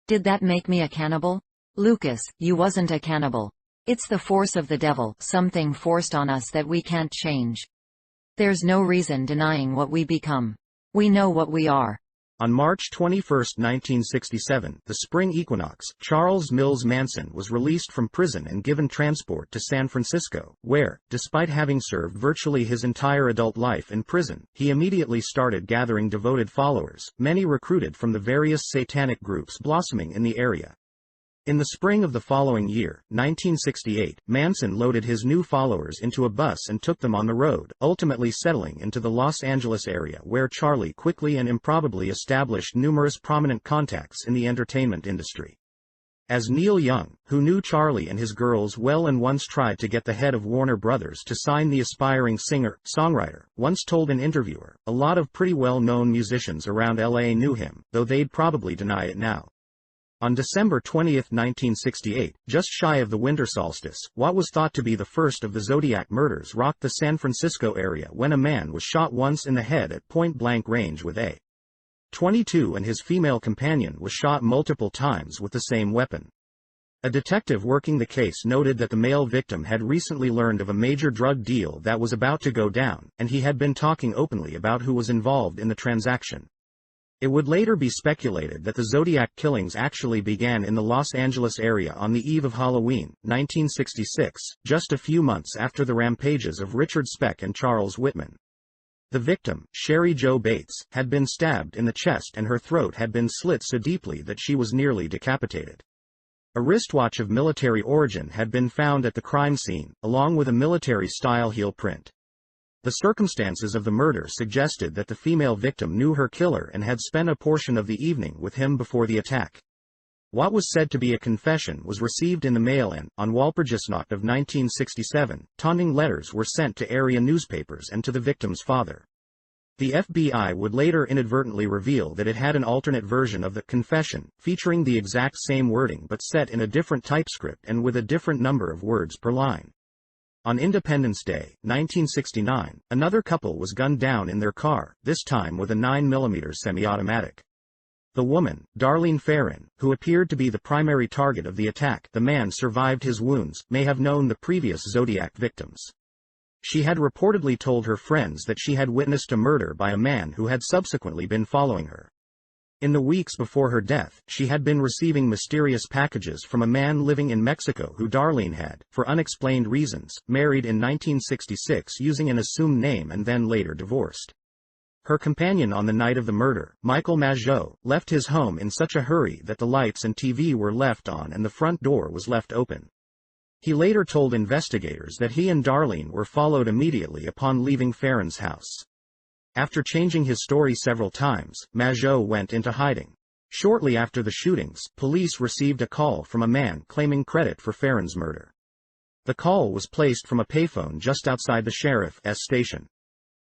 A: Did that make me a cannibal? Lucas, you wasn't a cannibal. It's the force of the devil, something forced on us that we can't change. There's no reason denying what we become. We know what we are.
B: On March 21, 1967, the spring equinox, Charles Mills Manson was released from prison and given transport to San Francisco, where, despite having served virtually his entire adult life in prison, he immediately started gathering devoted followers, many recruited from the various satanic groups blossoming in the area. In the spring of the following year, 1968, Manson loaded his new followers into a bus and took them on the road, ultimately settling into the Los Angeles area where Charlie quickly and improbably established numerous prominent contacts in the entertainment industry. As Neil Young, who knew Charlie and his girls well and once tried to get the head of Warner Brothers to sign the aspiring singer-songwriter, once told an interviewer, a lot of pretty well-known musicians around LA knew him, though they'd probably deny it now. On December 20, 1968, just shy of the winter solstice, what was thought to be the first of the Zodiac murders rocked the San Francisco area when a man was shot once in the head at point-blank range with a .22 and his female companion was shot multiple times with the same weapon. A detective working the case noted that the male victim had recently learned of a major drug deal that was about to go down, and he had been talking openly about who was involved in the transaction. It would later be speculated that the Zodiac killings actually began in the Los Angeles area on the eve of Halloween, 1966, just a few months after the rampages of Richard Speck and Charles Whitman. The victim, Sherry Jo Bates, had been stabbed in the chest and her throat had been slit so deeply that she was nearly decapitated. A wristwatch of military origin had been found at the crime scene, along with a military-style heel print. The circumstances of the murder suggested that the female victim knew her killer and had spent a portion of the evening with him before the attack. What was said to be a confession was received in the mail and, on Walpurgisnacht of 1967, taunting letters were sent to area newspapers and to the victim's father. The FBI would later inadvertently reveal that it had an alternate version of the confession, featuring the exact same wording but set in a different typescript and with a different number of words per line. On Independence Day, 1969, another couple was gunned down in their car, this time with a 9mm semi-automatic. The woman, Darlene Ferrin, who appeared to be the primary target of the attack, the man survived his wounds, may have known the previous Zodiac victims. She had reportedly told her friends that she had witnessed a murder by a man who had subsequently been following her. In the weeks before her death, she had been receiving mysterious packages from a man living in Mexico who Darlene had, for unexplained reasons, married in 1966 using an assumed name and then later divorced. Her companion on the night of the murder, Michael Mageau, left his home in such a hurry that the lights and TV were left on and the front door was left open. He later told investigators that he and Darlene were followed immediately upon leaving Ferrin's house. After changing his story several times, Mageau went into hiding. Shortly after the shootings, police received a call from a man claiming credit for Ferrin's murder. The call was placed from a payphone just outside the sheriff's station.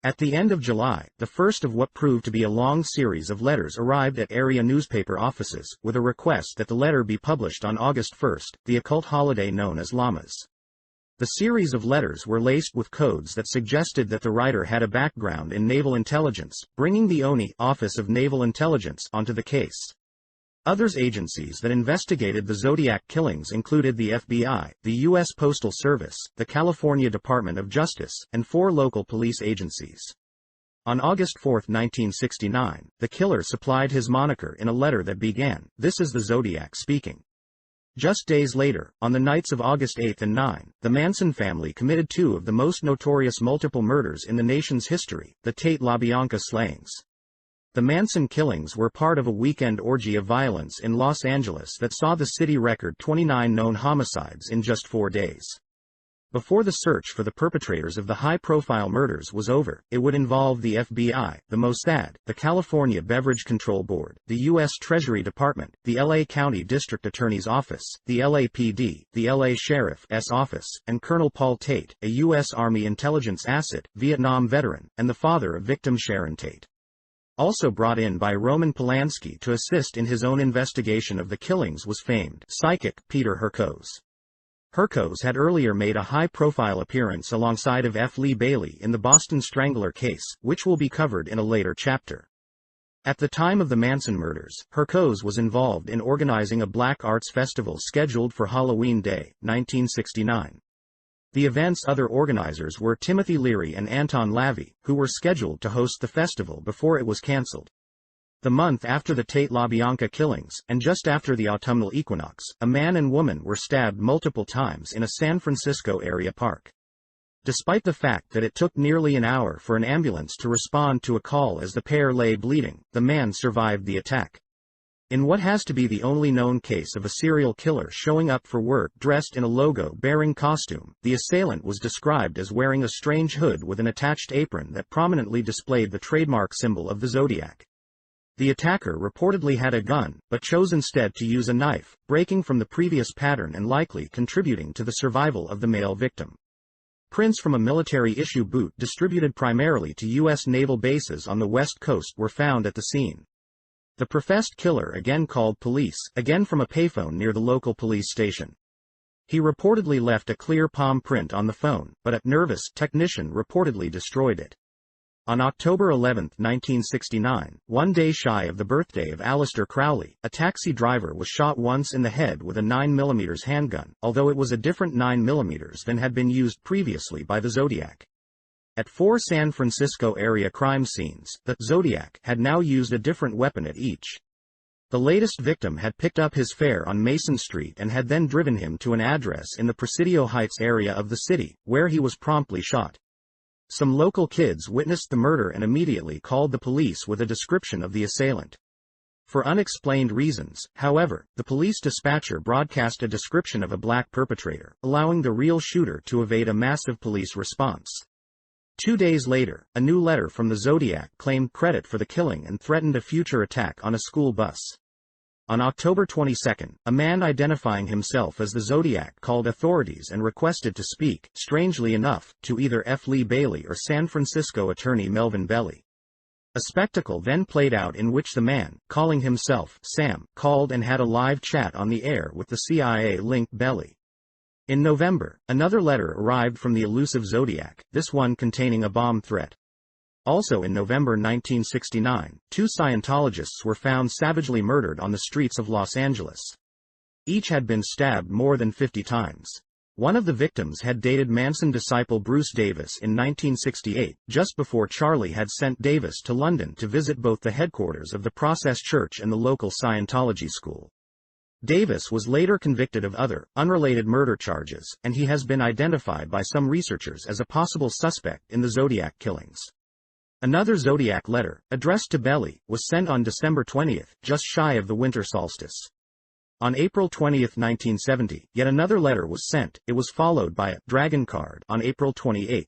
B: At the end of July, the first of what proved to be a long series of letters arrived at area newspaper offices, with a request that the letter be published on August 1, the occult holiday known as Lammas. The series of letters were laced with codes that suggested that the writer had a background in naval intelligence, bringing the ONI Office of Naval Intelligence onto the case. Other agencies that investigated the Zodiac killings included the FBI, the U.S. Postal Service, the California Department of Justice, and 4 local police agencies. On August 4, 1969, the killer supplied his moniker in a letter that began, "This is the Zodiac speaking." Just days later, on the nights of August 8 and 9, the Manson family committed two of the most notorious multiple murders in the nation's history, the Tate LaBianca slayings. The Manson killings were part of a weekend orgy of violence in Los Angeles that saw the city record 29 known homicides in just 4 days. Before the search for the perpetrators of the high-profile murders was over, it would involve the FBI, the Mossad, the California Beverage Control Board, the U.S. Treasury Department, the L.A. County District Attorney's Office, the LAPD, the L.A. Sheriff's Office, and Colonel Paul Tate, a U.S. Army intelligence asset, Vietnam veteran, and the father of victim Sharon Tate. Also brought in by Roman Polanski to assist in his own investigation of the killings was famed psychic Peter Hurkos. Hurkos had earlier made a high-profile appearance alongside of F. Lee Bailey in the Boston Strangler case, which will be covered in a later chapter. At the time of the Manson murders, Hurkos was involved in organizing a black arts festival scheduled for Halloween Day, 1969. The event's other organizers were Timothy Leary and Anton LaVey, who were scheduled to host the festival before it was cancelled. The month after the Tate LaBianca killings, and just after the autumnal equinox, a man and woman were stabbed multiple times in a San Francisco area park. Despite the fact that it took nearly an hour for an ambulance to respond to a call as the pair lay bleeding, the man survived the attack. In what has to be the only known case of a serial killer showing up for work dressed in a logo-bearing costume, the assailant was described as wearing a strange hood with an attached apron that prominently displayed the trademark symbol of the Zodiac. The attacker reportedly had a gun, but chose instead to use a knife, breaking from the previous pattern and likely contributing to the survival of the male victim. Prints from a military-issue boot distributed primarily to U.S. naval bases on the West Coast were found at the scene. The professed killer again called police, again from a payphone near the local police station. He reportedly left a clear palm print on the phone, but a nervous technician reportedly destroyed it. On October 11, 1969, one day shy of the birthday of Aleister Crowley, a taxi driver was shot once in the head with a 9mm handgun, although it was a different 9mm than had been used previously by the Zodiac. At 4 San Francisco area crime scenes, the Zodiac had now used a different weapon at each. The latest victim had picked up his fare on Mason Street and had then driven him to an address in the Presidio Heights area of the city, where he was promptly shot. Some local kids witnessed the murder and immediately called the police with a description of the assailant. For unexplained reasons, however, the police dispatcher broadcast a description of a black perpetrator, allowing the real shooter to evade a massive police response. 2 days later, a new letter from the Zodiac claimed credit for the killing and threatened a future attack on a school bus. On October 22, a man identifying himself as the Zodiac called authorities and requested to speak, strangely enough, to either F. Lee Bailey or San Francisco attorney Melvin Belli. A spectacle then played out in which the man, calling himself Sam, called and had a live chat on the air with the CIA-linked Belli. In November, another letter arrived from the elusive Zodiac, this one containing a bomb threat. Also in November 1969, 2 Scientologists were found savagely murdered on the streets of Los Angeles. Each had been stabbed more than 50 times. One of the victims had dated Manson disciple Bruce Davis in 1968, just before Charlie had sent Davis to London to visit both the headquarters of the Process Church and the local Scientology school. Davis was later convicted of other, unrelated murder charges, and he has been identified by some researchers as a possible suspect in the Zodiac killings. Another Zodiac letter, addressed to Belli, was sent on December 20, just shy of the winter solstice. On April 20, 1970, yet another letter was sent. It was followed by a dragon card on April 28.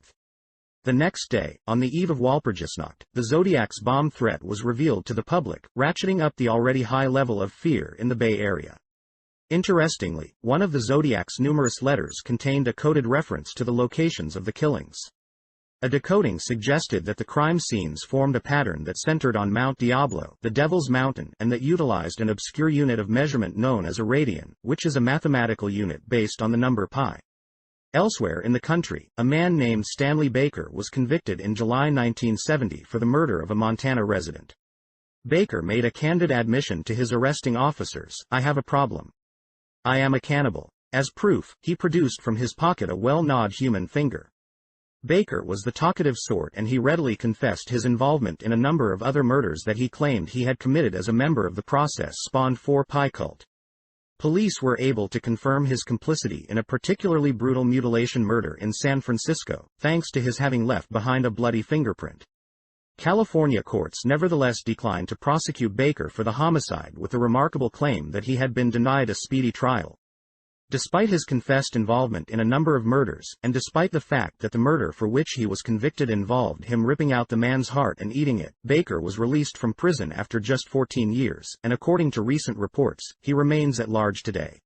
B: The next day, on the eve of Walpurgisnacht, the Zodiac's bomb threat was revealed to the public, ratcheting up the already high level of fear in the Bay Area. Interestingly, one of the Zodiac's numerous letters contained a coded reference to the locations of the killings. A decoding suggested that the crime scenes formed a pattern that centered on Mount Diablo, the Devil's Mountain, and that utilized an obscure unit of measurement known as a radian, which is a mathematical unit based on the number pi. Elsewhere in the country, a man named Stanley Baker was convicted in July 1970 for the murder of a Montana resident. Baker made a candid admission to his arresting officers: "I have a problem. I am a cannibal." As proof, he produced from his pocket a well-gnawed human finger. Baker was the talkative sort, and he readily confessed his involvement in a number of other murders that he claimed he had committed as a member of the process-spawned 4 Pi cult. Police were able to confirm his complicity in a particularly brutal mutilation murder in San Francisco, thanks to his having left behind a bloody fingerprint. California courts nevertheless declined to prosecute Baker for the homicide with the remarkable claim that he had been denied a speedy trial. Despite his confessed involvement in a number of murders, and despite the fact that the murder for which he was convicted involved him ripping out the man's heart and eating it, Baker was released from prison after just 14 years, and according to recent reports, he remains at large today.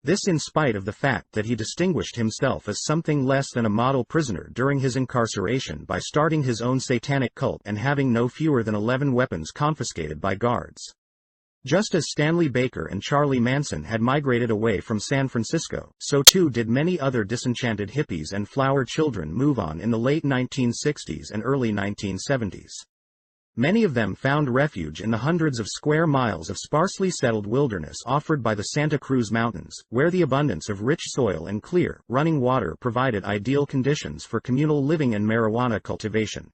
B: This in spite of the fact that he distinguished himself as something less than a model prisoner during his incarceration by starting his own satanic cult and having no fewer than 11 weapons confiscated by guards. Just as Stanley Baker and Charlie Manson had migrated away from San Francisco, so too did many other disenchanted hippies and flower children move on in the late 1960s and early 1970s. Many of them found refuge in the hundreds of square miles of sparsely settled wilderness offered by the Santa Cruz Mountains, where the abundance of rich soil and clear, running water provided ideal conditions for communal living and marijuana cultivation.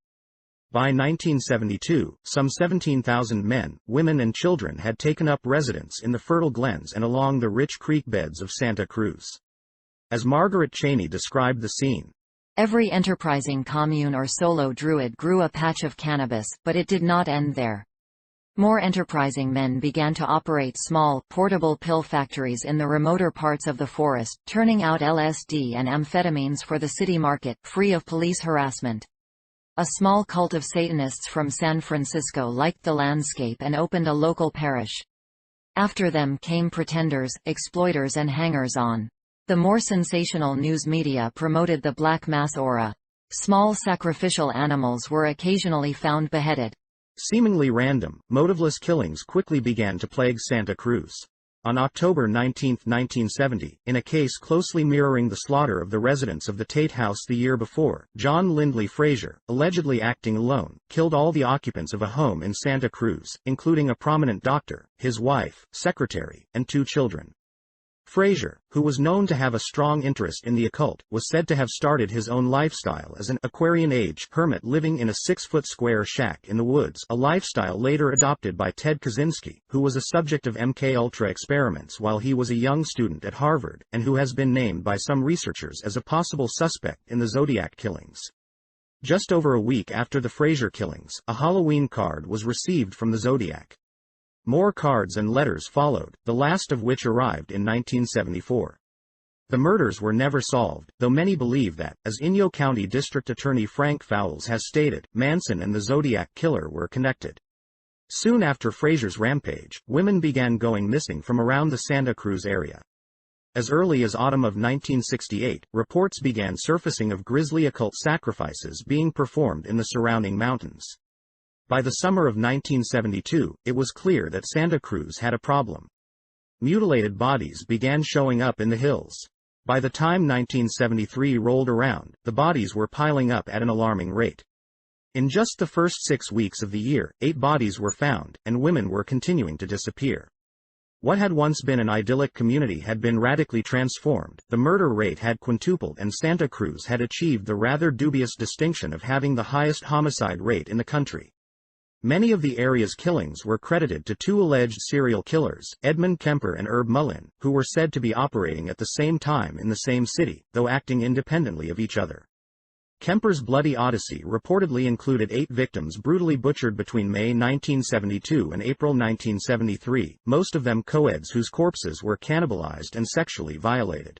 B: By 1972, some 17,000 men, women and children had taken up residence in the fertile glens and along the rich creek beds of Santa Cruz. As Margaret Cheney described the scene,
A: every enterprising commune or solo druid grew a patch of cannabis, but it did not end there. More enterprising men began to operate small, portable pill factories in the remoter parts of the forest, turning out LSD and amphetamines for the city market, free of police harassment. A small cult of Satanists from San Francisco liked the landscape and opened a local parish. After them came pretenders, exploiters and hangers-on. The more sensational news media promoted the black mass aura. Small sacrificial animals were occasionally found beheaded.
B: Seemingly random, motiveless killings quickly began to plague Santa Cruz. On October 19, 1970, in a case closely mirroring the slaughter of the residents of the Tate House the year before, John Lindley Frazier, allegedly acting alone, killed all the occupants of a home in Santa Cruz, including a prominent doctor, his wife, secretary, and 2 children. Frazier, who was known to have a strong interest in the occult, was said to have started his own lifestyle as an Aquarian-age hermit living in a 6-foot square shack in the woods, a lifestyle later adopted by Ted Kaczynski, who was a subject of MKUltra experiments while he was a young student at Harvard, and who has been named by some researchers as a possible suspect in the Zodiac killings. Just over a week after the Frazier killings, a Halloween card was received from the Zodiac. More cards and letters followed, the last of which arrived in 1974. The murders were never solved, though many believe that, as Inyo County District Attorney Frank Fowles has stated, Manson and the Zodiac Killer were connected. Soon after Frazier's rampage, women began going missing from around the Santa Cruz area. As early as autumn of 1968, reports began surfacing of grisly occult sacrifices being performed in the surrounding mountains. By the summer of 1972, it was clear that Santa Cruz had a problem. Mutilated bodies began showing up in the hills. By the time 1973 rolled around, the bodies were piling up at an alarming rate. In just the first 6 weeks of the year, 8 bodies were found, and women were continuing to disappear. What had once been an idyllic community had been radically transformed, the murder rate had quintupled, and Santa Cruz had achieved the rather dubious distinction of having the highest homicide rate in the country. Many of the area's killings were credited to 2 alleged serial killers, Edmund Kemper and Herb Mullin, who were said to be operating at the same time in the same city, though acting independently of each other. Kemper's bloody odyssey reportedly included 8 victims brutally butchered between May 1972 and April 1973, most of them co-eds whose corpses were cannibalized and sexually violated.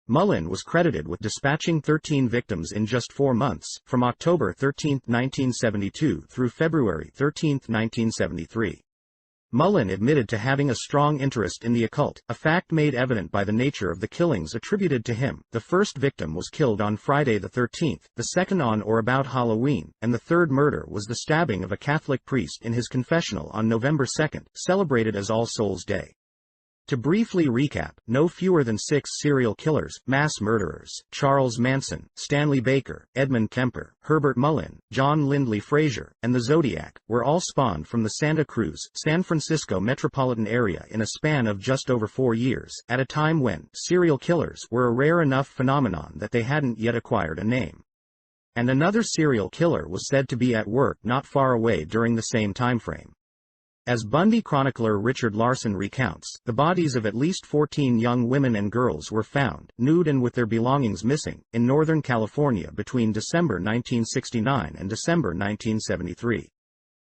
B: Mullin was credited with dispatching 13 victims in just 4 months, from October 13, 1972 through February 13, 1973. Mullin admitted to having a strong interest in the occult, a fact made evident by the nature of the killings attributed to him. The first victim was killed on Friday the 13th, the second on or about Halloween, and the third murder was the stabbing of a Catholic priest in his confessional on November 2, celebrated as All Souls' Day. To briefly recap, no fewer than 6 serial killers, mass murderers, Charles Manson, Stanley Baker, Edmund Kemper, Herbert Mullin, John Lindley Frazier, and the Zodiac, were all spawned from the Santa Cruz, San Francisco metropolitan area in a span of just over 4 years, at a time when serial killers were a rare enough phenomenon that they hadn't yet acquired a name. And another serial killer was said to be at work not far away during the same timeframe. As Bundy chronicler Richard Larson recounts, the bodies of at least 14 young women and girls were found, nude and with their belongings missing, in Northern California between December 1969 and December 1973.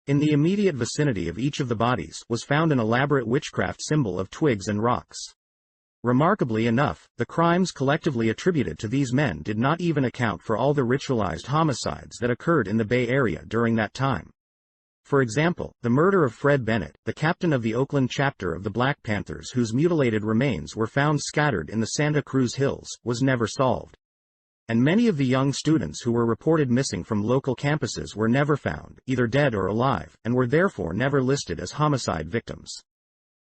B: In the immediate vicinity of each of the bodies was found an elaborate witchcraft symbol of twigs and rocks. Remarkably enough, the crimes collectively attributed to these men did not even account for all the ritualized homicides that occurred in the Bay Area during that time. For example, the murder of Fred Bennett, the captain of the Oakland chapter of the Black Panthers whose mutilated remains were found scattered in the Santa Cruz Hills, was never solved. And many of the young students who were reported missing from local campuses were never found, either dead or alive, and were therefore never listed as homicide victims.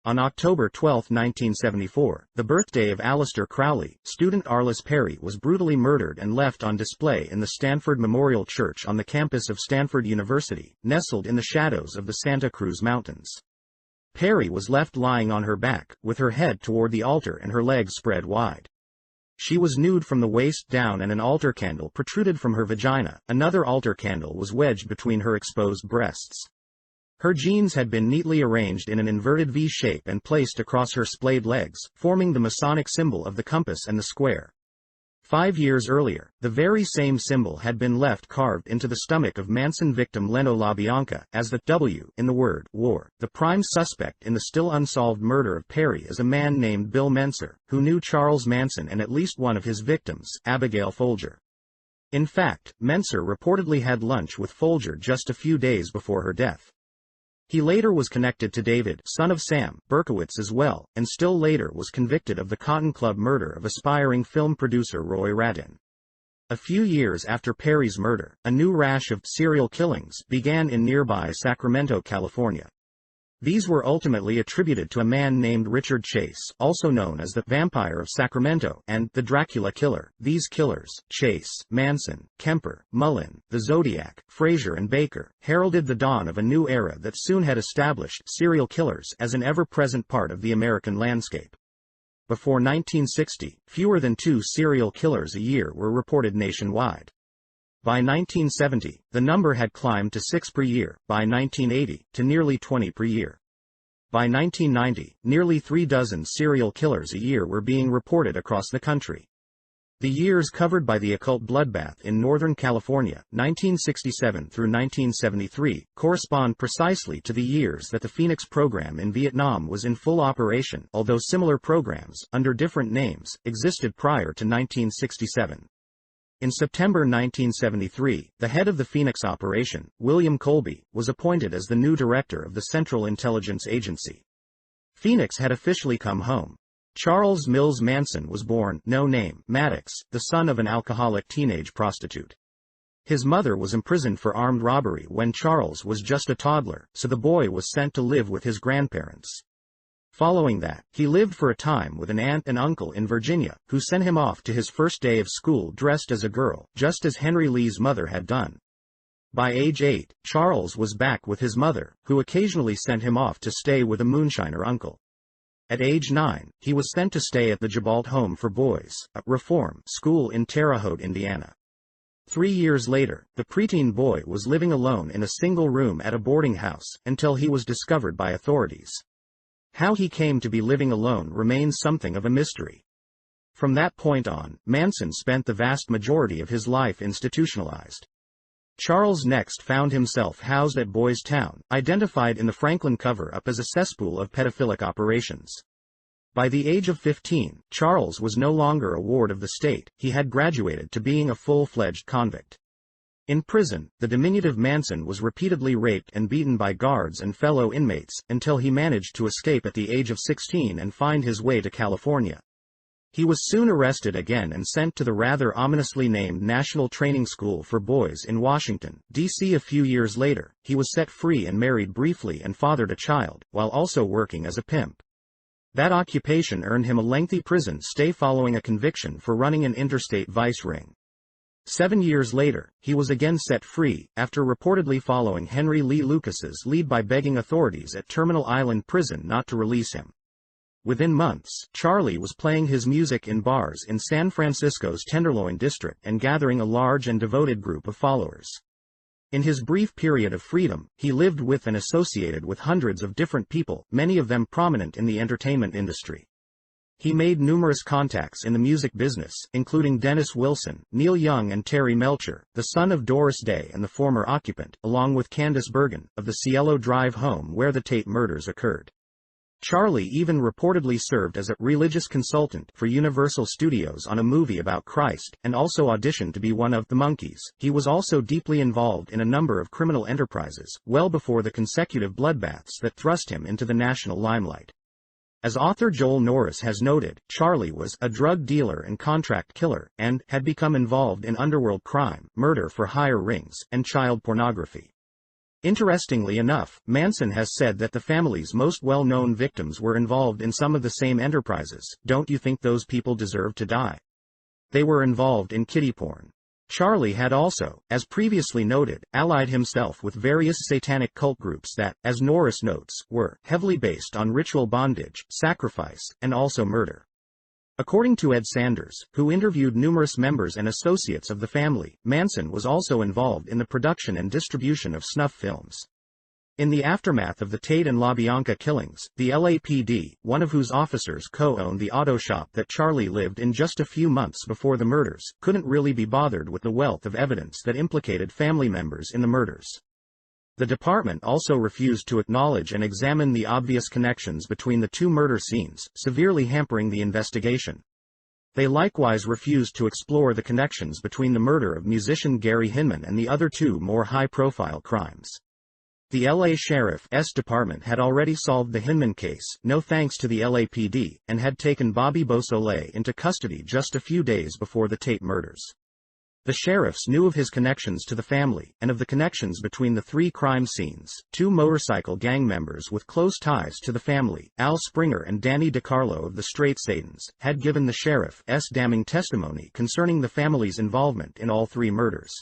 B: On October 12, 1974, the birthday of Aleister Crowley, student Arliss Perry was brutally murdered and left on display in the Stanford Memorial Church on the campus of Stanford University, nestled in the shadows of the Santa Cruz Mountains. Perry was left lying on her back, with her head toward the altar and her legs spread wide. She was nude from the waist down and an altar candle protruded from her vagina. Another altar candle was wedged between her exposed breasts. Her jeans had been neatly arranged in an inverted V shape and placed across her splayed legs, forming the Masonic symbol of the compass and the square. 5 years earlier, the very same symbol had been left carved into the stomach of Manson victim Leno LaBianca, as the W in the word war. The prime suspect in the still unsolved murder of Perry is a man named Bill Menser, who knew Charles Manson and at least one of his victims, Abigail Folger. In fact, Menser reportedly had lunch with Folger just a few days before her death. He later was connected to David, son of Sam, Berkowitz as well, and still later was convicted of the Cotton Club murder of aspiring film producer Roy Radin. A few years after Perry's murder, a new rash of serial killings began in nearby Sacramento, California. These were ultimately attributed to a man named Richard Chase, also known as the Vampire of Sacramento, and the Dracula Killer. These killers, Chase, Manson, Kemper, Mullen, the Zodiac, Frazier and Baker, heralded the dawn of a new era that soon had established serial killers as an ever-present part of the American landscape. Before 1960, fewer than 2 serial killers a year were reported nationwide. By 1970, the number had climbed to 6 per year, by 1980, to nearly 20 per year. By 1990, nearly 36 serial killers a year were being reported across the country. The years covered by the occult bloodbath in Northern California, 1967 through 1973, correspond precisely to the years that the Phoenix program in Vietnam was in full operation, although similar programs, under different names, existed prior to 1967. In September 1973, the head of the Phoenix operation, William Colby, was appointed as the new director of the Central Intelligence Agency. Phoenix had officially come home. Charles Mills Manson was born, no name, Maddox, the son of an alcoholic teenage prostitute. His mother was imprisoned for armed robbery when Charles was just a toddler, so the boy was sent to live with his grandparents. Following that, he lived for a time with an aunt and uncle in Virginia, who sent him off to his first day of school dressed as a girl, just as Henry Lee's mother had done. By age 8, Charles was back with his mother, who occasionally sent him off to stay with a moonshiner uncle. At age 9, he was sent to stay at the Jabalt Home for Boys, a reform school in Terre Haute, Indiana. 3 years later, the preteen boy was living alone in a single room at a boarding house, until he was discovered by authorities. How he came to be living alone remains something of a mystery. From that point on, Manson spent the vast majority of his life institutionalized. Charles next found himself housed at Boys Town, identified in the Franklin cover-up as a cesspool of pedophilic operations. By the age of 15, Charles was no longer a ward of the state, he had graduated to being a full-fledged convict. In prison, the diminutive Manson was repeatedly raped and beaten by guards and fellow inmates, until he managed to escape at the age of 16 and find his way to California. He was soon arrested again and sent to the rather ominously named National Training School for Boys in Washington, D.C. A few years later, he was set free and married briefly and fathered a child, while also working as a pimp. That occupation earned him a lengthy prison stay following a conviction for running an interstate vice ring. 7 years later, he was again set free, after reportedly following Henry Lee Lucas's lead by begging authorities at Terminal Island Prison not to release him. Within months, Charlie was playing his music in bars in San Francisco's Tenderloin district and gathering a large and devoted group of followers. In his brief period of freedom, he lived with and associated with hundreds of different people, many of them prominent in the entertainment industry. He made numerous contacts in the music business, including Dennis Wilson, Neil Young and Terry Melcher, the son of Doris Day and the former occupant, along with Candice Bergen, of the Cielo Drive home where the Tate murders occurred. Charlie even reportedly served as a religious consultant for Universal Studios on a movie about Christ, and also auditioned to be one of the Monkees. He was also deeply involved in a number of criminal enterprises, well before the consecutive bloodbaths that thrust him into the national limelight. As author Joel Norris has noted, Charlie was a drug dealer and contract killer, and had become involved in underworld crime, murder for hire rings, and child pornography. Interestingly enough, Manson has said that the family's most well-known victims were involved in some of the same enterprises. Don't you think those people deserve to die? They were involved in kiddie porn. Charlie had also, as previously noted, allied himself with various satanic cult groups that, as Norris notes, were heavily based on ritual bondage, sacrifice, and also murder. According to Ed Sanders, who interviewed numerous members and associates of the family, Manson was also involved in the production and distribution of snuff films. In the aftermath of the Tate and LaBianca killings, the LAPD, one of whose officers co-owned the auto shop that Charlie lived in just a few months before the murders, couldn't really be bothered with the wealth of evidence that implicated family members in the murders. The department also refused to acknowledge and examine the obvious connections between the two murder scenes, severely hampering the investigation. They likewise refused to explore the connections between the murder of musician Gary Hinman and the other two more high-profile crimes. The LA Sheriff's Department had already solved the Hinman case, no thanks to the LAPD, and had taken Bobby Beausoleil into custody just a few days before the Tate murders. The sheriffs knew of his connections to the family, and of the connections between the three crime scenes. Two motorcycle gang members with close ties to the family, Al Springer and Danny DiCarlo of the Straight Satans, had given the sheriff's damning testimony concerning the family's involvement in all three murders.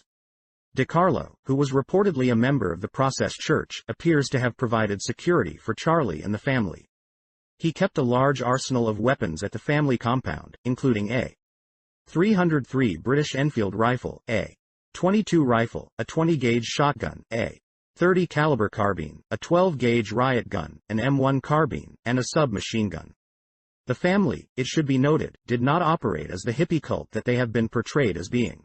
B: DiCarlo, who was reportedly a member of the Process Church, appears to have provided security for Charlie and the family. He kept a large arsenal of weapons at the family compound, including a .303 British Enfield rifle, a .22 rifle, a 20-gauge shotgun, a .30 caliber carbine, a 12-gauge riot gun, an M1 carbine, and a submachine gun. The family, it should be noted, did not operate as the hippie cult that they have been portrayed as being.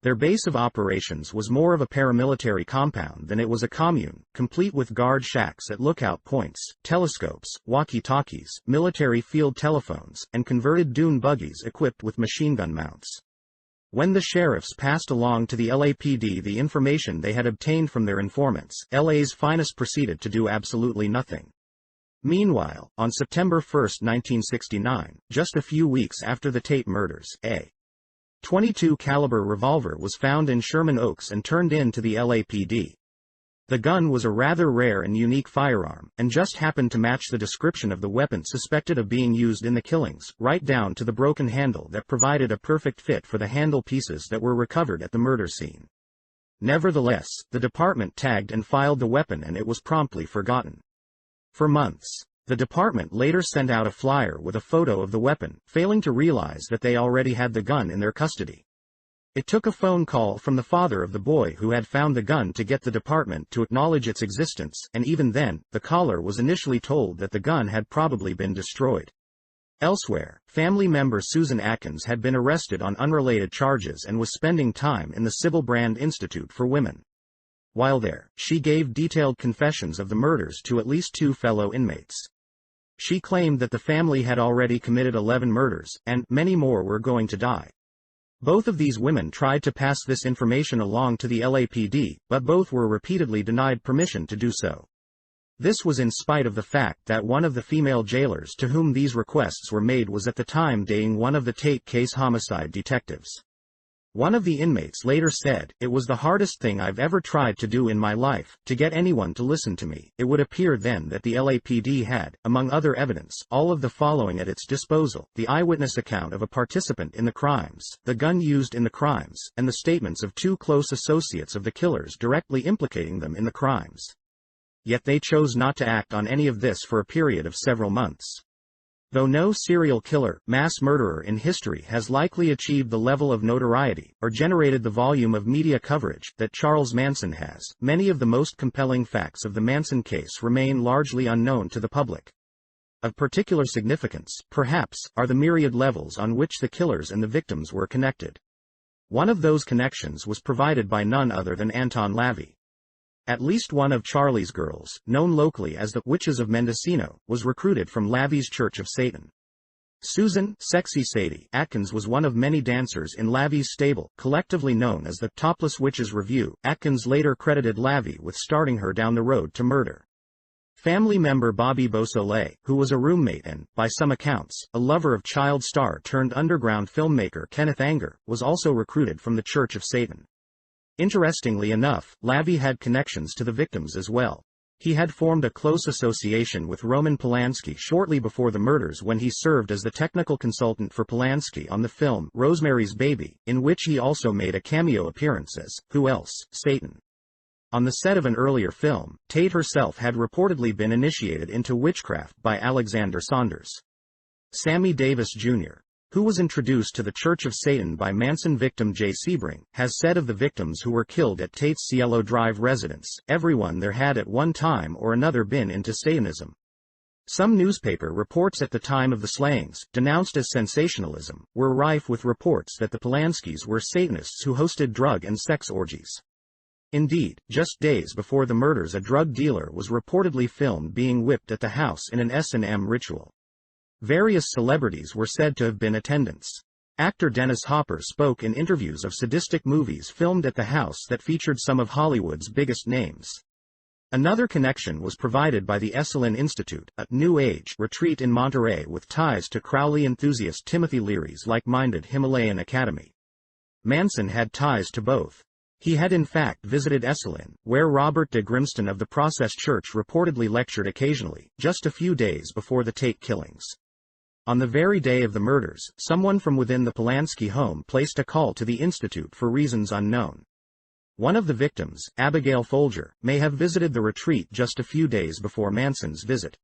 B: Their base of operations was more of a paramilitary compound than it was a commune, complete with guard shacks at lookout points, telescopes, walkie-talkies, military field telephones, and converted dune buggies equipped with machine gun mounts. When the sheriffs passed along to the LAPD the information they had obtained from their informants, LA's finest proceeded to do absolutely nothing. Meanwhile, on September 1, 1969, just a few weeks after the Tate murders, a .22 caliber revolver was found in Sherman Oaks and turned in to the LAPD. The gun was a rather rare and unique firearm, and just happened to match the description of the weapon suspected of being used in the killings, right down to the broken handle that provided a perfect fit for the handle pieces that were recovered at the murder scene. Nevertheless, the department tagged and filed the weapon and it was promptly forgotten. For months, the department later sent out a flyer with a photo of the weapon, failing to realize that they already had the gun in their custody. It took a phone call from the father of the boy who had found the gun to get the department to acknowledge its existence, and even then, the caller was initially told that the gun had probably been destroyed. Elsewhere, family member Susan Atkins had been arrested on unrelated charges and was spending time in the Sybil Brand Institute for Women. While there, she gave detailed confessions of the murders to at least 2 fellow inmates. She claimed that the family had already committed 11 murders, and many more were going to die. Both of these women tried to pass this information along to the LAPD, but both were repeatedly denied permission to do so. This was in spite of the fact that one of the female jailers to whom these requests were made was at the time dating one of the Tate case homicide detectives. One of the inmates later said, "It was the hardest thing I've ever tried to do in my life, to get anyone to listen to me." It would appear then that the LAPD had, among other evidence, all of the following at its disposal: the eyewitness account of a participant in the crimes, the gun used in the crimes, and the statements of 2 close associates of the killers directly implicating them in the crimes. Yet they chose not to act on any of this for a period of several months. Though no serial killer, mass murderer in history has likely achieved the level of notoriety, or generated the volume of media coverage, that Charles Manson has, many of the most compelling facts of the Manson case remain largely unknown to the public. Of particular significance, perhaps, are the myriad levels on which the killers and the victims were connected. One of those connections was provided by none other than Anton LaVey. At least one of Charlie's girls, known locally as the Witches of Mendocino, was recruited from LaVey's Church of Satan. Susan "Sexy Sadie" Atkins was one of many dancers in LaVey's stable, collectively known as the Topless Witches Revue. Atkins later credited LaVey with starting her down the road to murder. Family member Bobby Beausoleil, who was a roommate and, by some accounts, a lover of child star turned underground filmmaker Kenneth Anger, was also recruited from the Church of Satan. Interestingly enough, LaVey had connections to the victims as well. He had formed a close association with Roman Polanski shortly before the murders when he served as the technical consultant for Polanski on the film Rosemary's Baby, in which he also made a cameo appearance as, who else, Satan. On the set of an earlier film, Tate herself had reportedly been initiated into witchcraft by Alexander Saunders. Sammy Davis Jr., who was introduced to the Church of Satan by Manson victim Jay Sebring, has said of the victims who were killed at Tate's Cielo Drive residence, everyone there had at one time or another been into Satanism. Some newspaper reports at the time of the slayings, denounced as sensationalism, were rife with reports that the Polanskis were Satanists who hosted drug and sex orgies. Indeed, just days before the murders a drug dealer was reportedly filmed being whipped at the house in an S&M ritual. Various celebrities were said to have been attendants. Actor Dennis Hopper spoke in interviews of sadistic movies filmed at the house that featured some of Hollywood's biggest names. Another connection was provided by the Esalen Institute, a New Age retreat in Monterey with ties to Crowley enthusiast Timothy Leary's like-minded Himalayan Academy. Manson had ties to both. He had in fact visited Esalen, where Robert de Grimston of the Process Church reportedly lectured occasionally, just a few days before the Tate killings. On the very day of the murders, someone from within the Polanski home placed a call to the Institute for reasons unknown. One of the victims, Abigail Folger, may have visited the retreat just a few days before Manson's visit.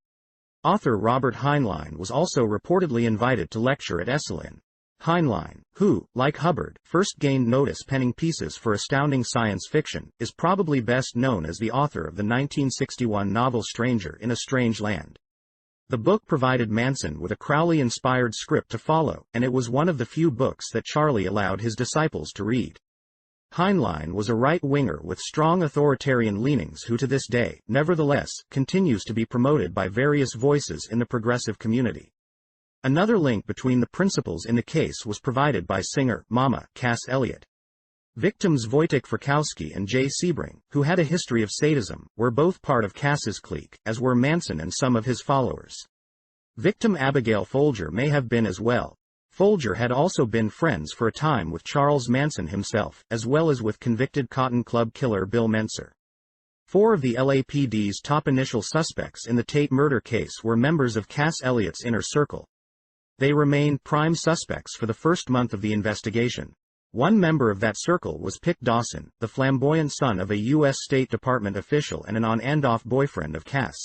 B: Author Robert Heinlein was also reportedly invited to lecture at Esalen. Heinlein, who, like Hubbard, first gained notice penning pieces for astounding science fiction, is probably best known as the author of the 1961 novel Stranger in a Strange Land. The book provided Manson with a Crowley-inspired script to follow, and it was one of the few books that Charlie allowed his disciples to read. Heinlein was a right-winger with strong authoritarian leanings who to this day, nevertheless, continues to be promoted by various voices in the progressive community. Another link between the principals in the case was provided by singer, Mama, Cass Elliot. Victims Wojtek Frykowski and Jay Sebring, who had a history of sadism, were both part of Cass's clique, as were Manson and some of his followers. Victim Abigail Folger may have been as well. Folger had also been friends for a time with Charles Manson himself, as well as with convicted Cotton Club killer Bill Menser. 4 of the LAPD's top initial suspects in the Tate murder case were members of Cass Elliott's inner circle. They remained prime suspects for the first month of the investigation. One member of that circle was Pick Dawson, the flamboyant son of a U.S. State Department official and an on-and-off boyfriend of Cass.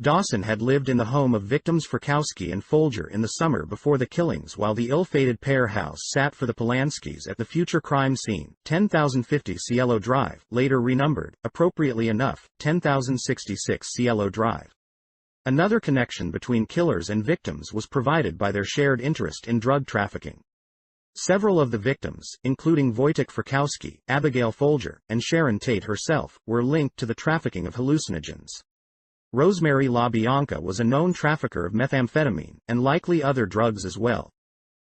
B: Dawson had lived in the home of victims Frykowski and Folger in the summer before the killings while the ill-fated pair house sat for the Polanskis at the future crime scene, 10,050 Cielo Drive, later renumbered, appropriately enough, 10,066 Cielo Drive. Another connection between killers and victims was provided by their shared interest in drug trafficking. Several of the victims, including Wojtek Frykowski, Abigail Folger, and Sharon Tate herself, were linked to the trafficking of hallucinogens. Rosemary LaBianca was a known trafficker of methamphetamine, and likely other drugs as well.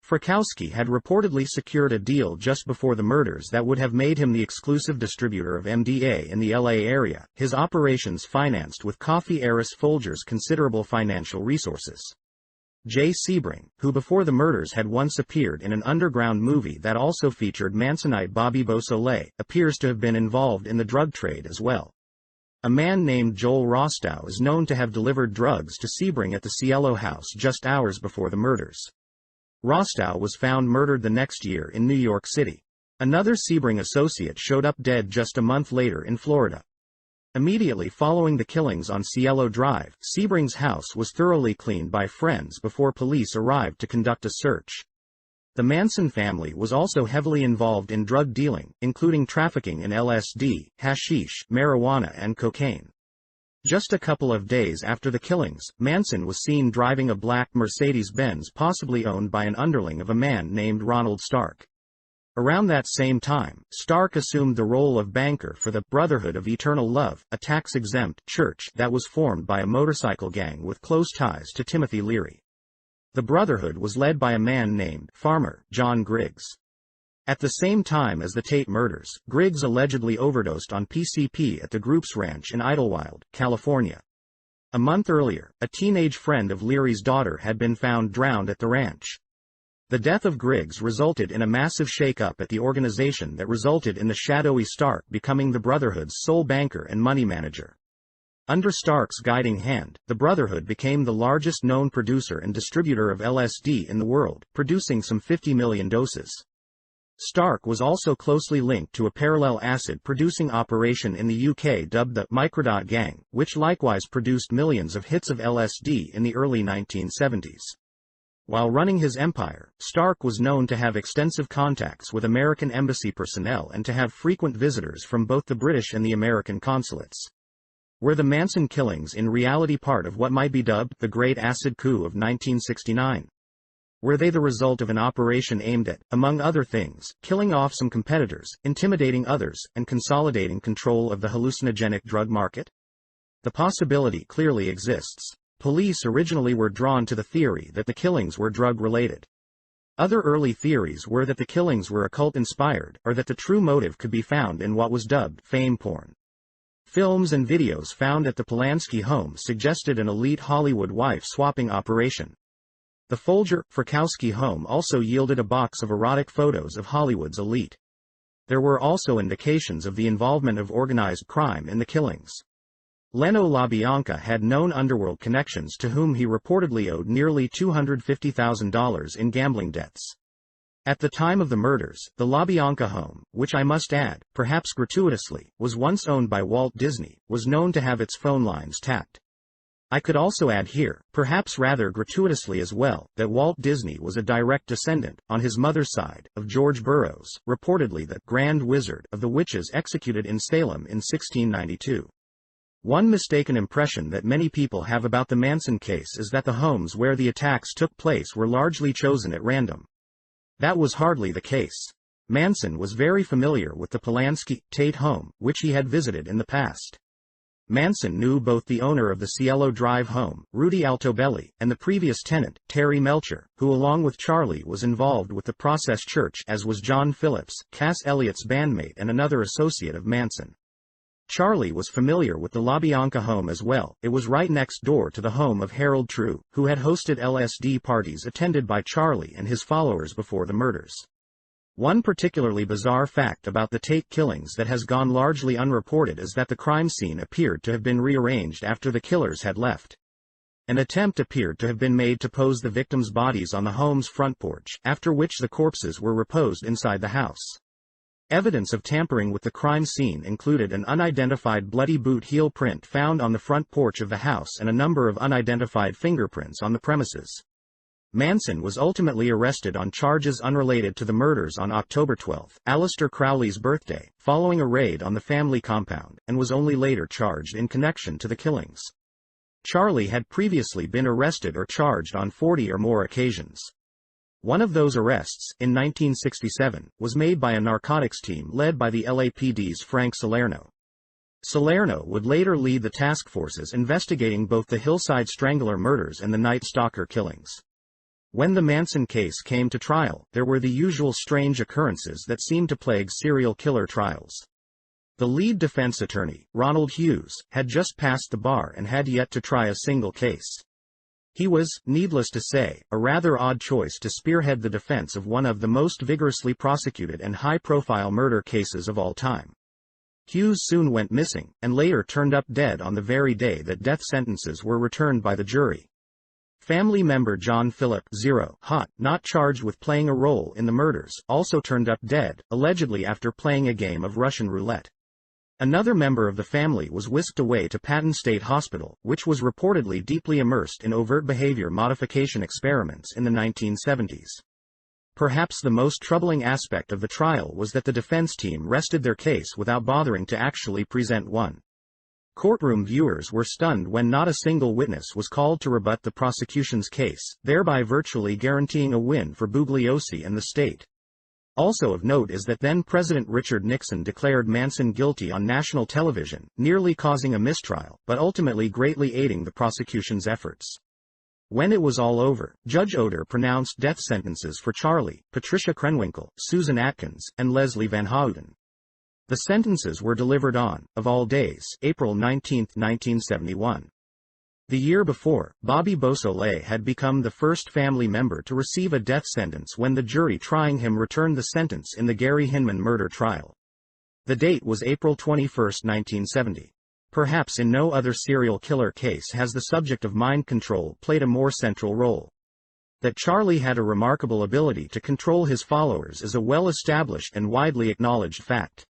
B: Frykowski had reportedly secured a deal just before the murders that would have made him the exclusive distributor of MDA in the LA area, his operations financed with coffee heiress Folger's considerable financial resources. Jay Sebring, who before the murders had once appeared in an underground movie that also featured Mansonite Bobby Beausoleil, appears to have been involved in the drug trade as well. A man named Joel Rostow is known to have delivered drugs to Sebring at the Cielo house just hours before the murders. Rostow was found murdered the next year in New York City. Another Sebring associate showed up dead just a month later in Florida. Immediately following the killings on Cielo Drive, Sebring's house was thoroughly cleaned by friends before police arrived to conduct a search. The Manson family was also heavily involved in drug dealing, including trafficking in LSD, hashish, marijuana and cocaine. Just a couple of days after the killings, Manson was seen driving a black Mercedes-Benz possibly owned by an underling of a man named Ronald Stark. Around that same time, Stark assumed the role of banker for the Brotherhood of Eternal Love, a tax-exempt church that was formed by a motorcycle gang with close ties to Timothy Leary. The Brotherhood was led by a man named Farmer John Griggs. At the same time as the Tate murders, Griggs allegedly overdosed on PCP at the group's ranch in Idlewild, California. A month earlier, a teenage friend of Leary's daughter had been found drowned at the ranch. The death of Griggs resulted in a massive shake-up at the organization that resulted in the shadowy Stark becoming the Brotherhood's sole banker and money manager. Under Stark's guiding hand, the Brotherhood became the largest known producer and distributor of LSD in the world, producing some 50 million doses. Stark was also closely linked to a parallel acid-producing operation in the UK dubbed the Microdot Gang, which likewise produced millions of hits of LSD in the early 1970s. While running his empire, Stark was known to have extensive contacts with American embassy personnel and to have frequent visitors from both the British and the American consulates. Were the Manson killings in reality part of what might be dubbed the Great Acid Coup of 1969? Were they the result of an operation aimed at, among other things, killing off some competitors, intimidating others, and consolidating control of the hallucinogenic drug market? The possibility clearly exists. Police originally were drawn to the theory that the killings were drug-related. Other early theories were that the killings were occult-inspired, or that the true motive could be found in what was dubbed fame porn. Films and videos found at the Polanski home suggested an elite Hollywood wife-swapping operation. The Folger-Frykowski home also yielded a box of erotic photos of Hollywood's elite. There were also indications of the involvement of organized crime in the killings. Leno LaBianca had known underworld connections to whom he reportedly owed nearly $250,000 in gambling debts. At the time of the murders, the LaBianca home, which I must add, perhaps gratuitously, was once owned by Walt Disney, was known to have its phone lines tapped. I could also add here, perhaps rather gratuitously as well, that Walt Disney was a direct descendant, on his mother's side, of George Burroughs, reportedly the Grand Wizard of the witches executed in Salem in 1692. One mistaken impression that many people have about the Manson case is that the homes where the attacks took place were largely chosen at random. That was hardly the case. Manson was very familiar with the Polanski-Tate home, which he had visited in the past. Manson knew both the owner of the Cielo Drive home, Rudy Altobelli, and the previous tenant, Terry Melcher, who along with Charlie was involved with the Process Church, as was John Phillips, Cass Elliott's bandmate and another associate of Manson. Charlie was familiar with the LaBianca home as well. It was right next door to the home of Harold True, who had hosted LSD parties attended by Charlie and his followers before the murders. One particularly bizarre fact about the Tate killings that has gone largely unreported is that the crime scene appeared to have been rearranged after the killers had left. An attempt appeared to have been made to pose the victims' bodies on the home's front porch, after which the corpses were reposed inside the house. Evidence of tampering with the crime scene included an unidentified bloody boot heel print found on the front porch of the house and a number of unidentified fingerprints on the premises. Manson was ultimately arrested on charges unrelated to the murders on October 12, Aleister Crowley's birthday, following a raid on the family compound, and was only later charged in connection to the killings. Charlie had previously been arrested or charged on 40 or more occasions. One of those arrests, in 1967, was made by a narcotics team led by the LAPD's Frank Salerno. Salerno would later lead the task forces investigating both the Hillside Strangler murders and the Night Stalker killings. When the Manson case came to trial, there were the usual strange occurrences that seem to plague serial killer trials. The lead defense attorney, Ronald Hughes, had just passed the bar and had yet to try a single case. He was, needless to say, a rather odd choice to spearhead the defense of one of the most vigorously prosecuted and high-profile murder cases of all time. Hughes soon went missing, and later turned up dead on the very day that death sentences were returned by the jury. Family member John Philip Zero Hot, not charged with playing a role in the murders, also turned up dead, allegedly after playing a game of Russian roulette. Another member of the family was whisked away to Patton State Hospital, which was reportedly deeply immersed in overt behavior modification experiments in the 1970s. Perhaps the most troubling aspect of the trial was that the defense team rested their case without bothering to actually present one. Courtroom viewers were stunned when not a single witness was called to rebut the prosecution's case, thereby virtually guaranteeing a win for Bugliosi and the state. Also of note is that then-President Richard Nixon declared Manson guilty on national television, nearly causing a mistrial, but ultimately greatly aiding the prosecution's efforts. When it was all over, Judge Oder pronounced death sentences for Charlie, Patricia Krenwinkel, Susan Atkins, and Leslie Van Houten. The sentences were delivered on, of all days, April 19, 1971. The year before, Bobby Beausoleil had become the first family member to receive a death sentence when the jury trying him returned the sentence in the Gary Hinman murder trial. The date was April 21, 1970. Perhaps in no other serial killer case has the subject of mind control played a more central role. That Charlie had a remarkable ability to control his followers is a well-established and widely acknowledged fact.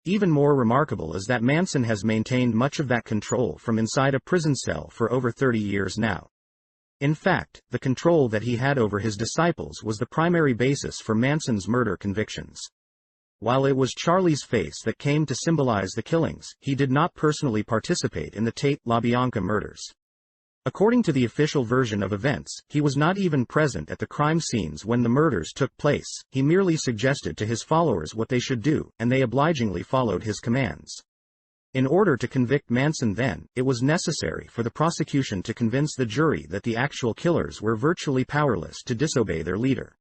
B: Even more remarkable is that Manson has maintained much of that control from inside a prison cell for over 30 years now. In fact, the control that he had over his disciples was the primary basis for Manson's murder convictions. While it was Charlie's face that came to symbolize the killings, he did not personally participate in the Tate LaBianca murders. According to the official version of events, he was not even present at the crime scenes when the murders took place. He merely suggested to his followers what they should do, and they obligingly followed his commands. In order to convict Manson then, it was necessary for the prosecution to convince the jury that the actual killers were virtually powerless to disobey their leader.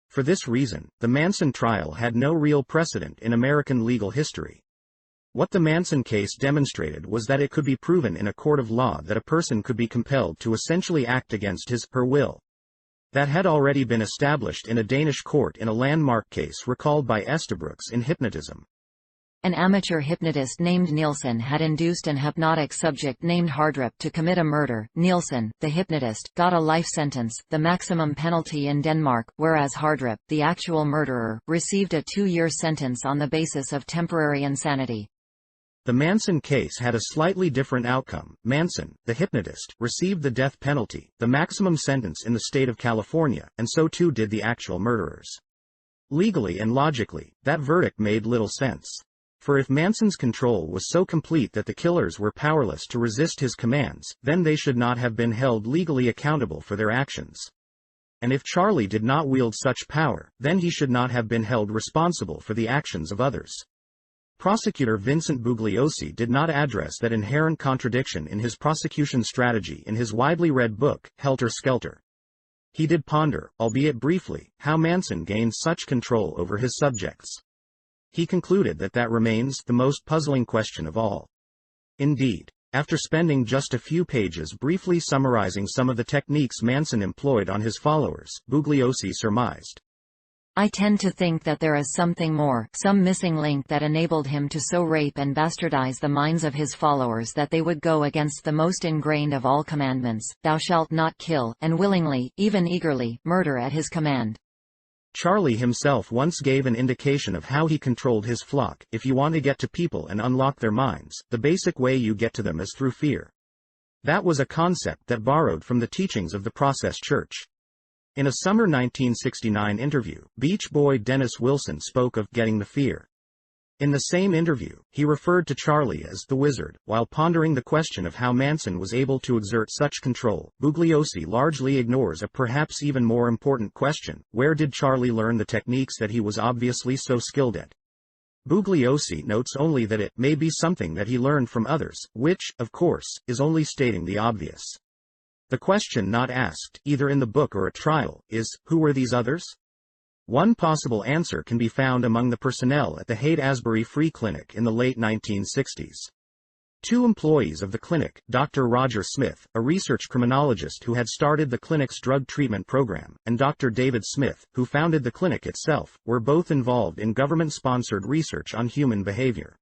B: For this reason, the Manson trial had no real precedent in American legal history. What the Manson case demonstrated was that it could be proven in a court of law that a person could be compelled to essentially act against his/her will. That had already been established in a Danish court in a landmark case recalled by Estabrooks in Hypnotism.
A: An amateur hypnotist named Nielsen had induced an hypnotic subject named Hardrup to commit a murder. Nielsen, the hypnotist, got a life sentence, the maximum penalty in Denmark, whereas Hardrup, the actual murderer, received a 2-year sentence on the basis of temporary insanity.
B: The Manson case had a slightly different outcome. Manson, the hypnotist, received the death penalty, the maximum sentence in the state of California, and so too did the actual murderers. Legally and logically, that verdict made little sense. For if Manson's control was so complete that the killers were powerless to resist his commands, then they should not have been held legally accountable for their actions. And if Charlie did not wield such power, then he should not have been held responsible for the actions of others. Prosecutor Vincent Bugliosi did not address that inherent contradiction in his prosecution strategy in his widely read book, Helter Skelter. He did ponder, albeit briefly, how Manson gained such control over his subjects. He concluded that that remains the most puzzling question of all. Indeed, after spending just a few pages briefly summarizing some of the techniques Manson employed on his followers, Bugliosi surmised,
A: I tend to think that there is something more, some missing link that enabled him to so rape and bastardize the minds of his followers that they would go against the most ingrained of all commandments, thou shalt not kill, and willingly, even eagerly, murder at his command.
B: Charlie himself once gave an indication of how he controlled his flock. If you want to get to people and unlock their minds, the basic way you get to them is through fear. That was a concept that borrowed from the teachings of the Process Church. In a summer 1969 interview, Beach Boy Dennis Wilson spoke of getting the fear. In the same interview, he referred to Charlie as the Wizard. While pondering the question of how Manson was able to exert such control, Bugliosi largely ignores a perhaps even more important question: where did Charlie learn the techniques that he was obviously so skilled at? Bugliosi notes only that it may be something that he learned from others, which, of course, is only stating the obvious. The question not asked, either in the book or at trial, is, who were these others? One possible answer can be found among the personnel at the Haight-Ashbury Free Clinic in the late 1960s. Two employees of the clinic, Dr. Roger Smith, a research criminologist who had started the clinic's drug treatment program, and Dr. David Smith, who founded the clinic itself, were both involved in government-sponsored research on human behavior.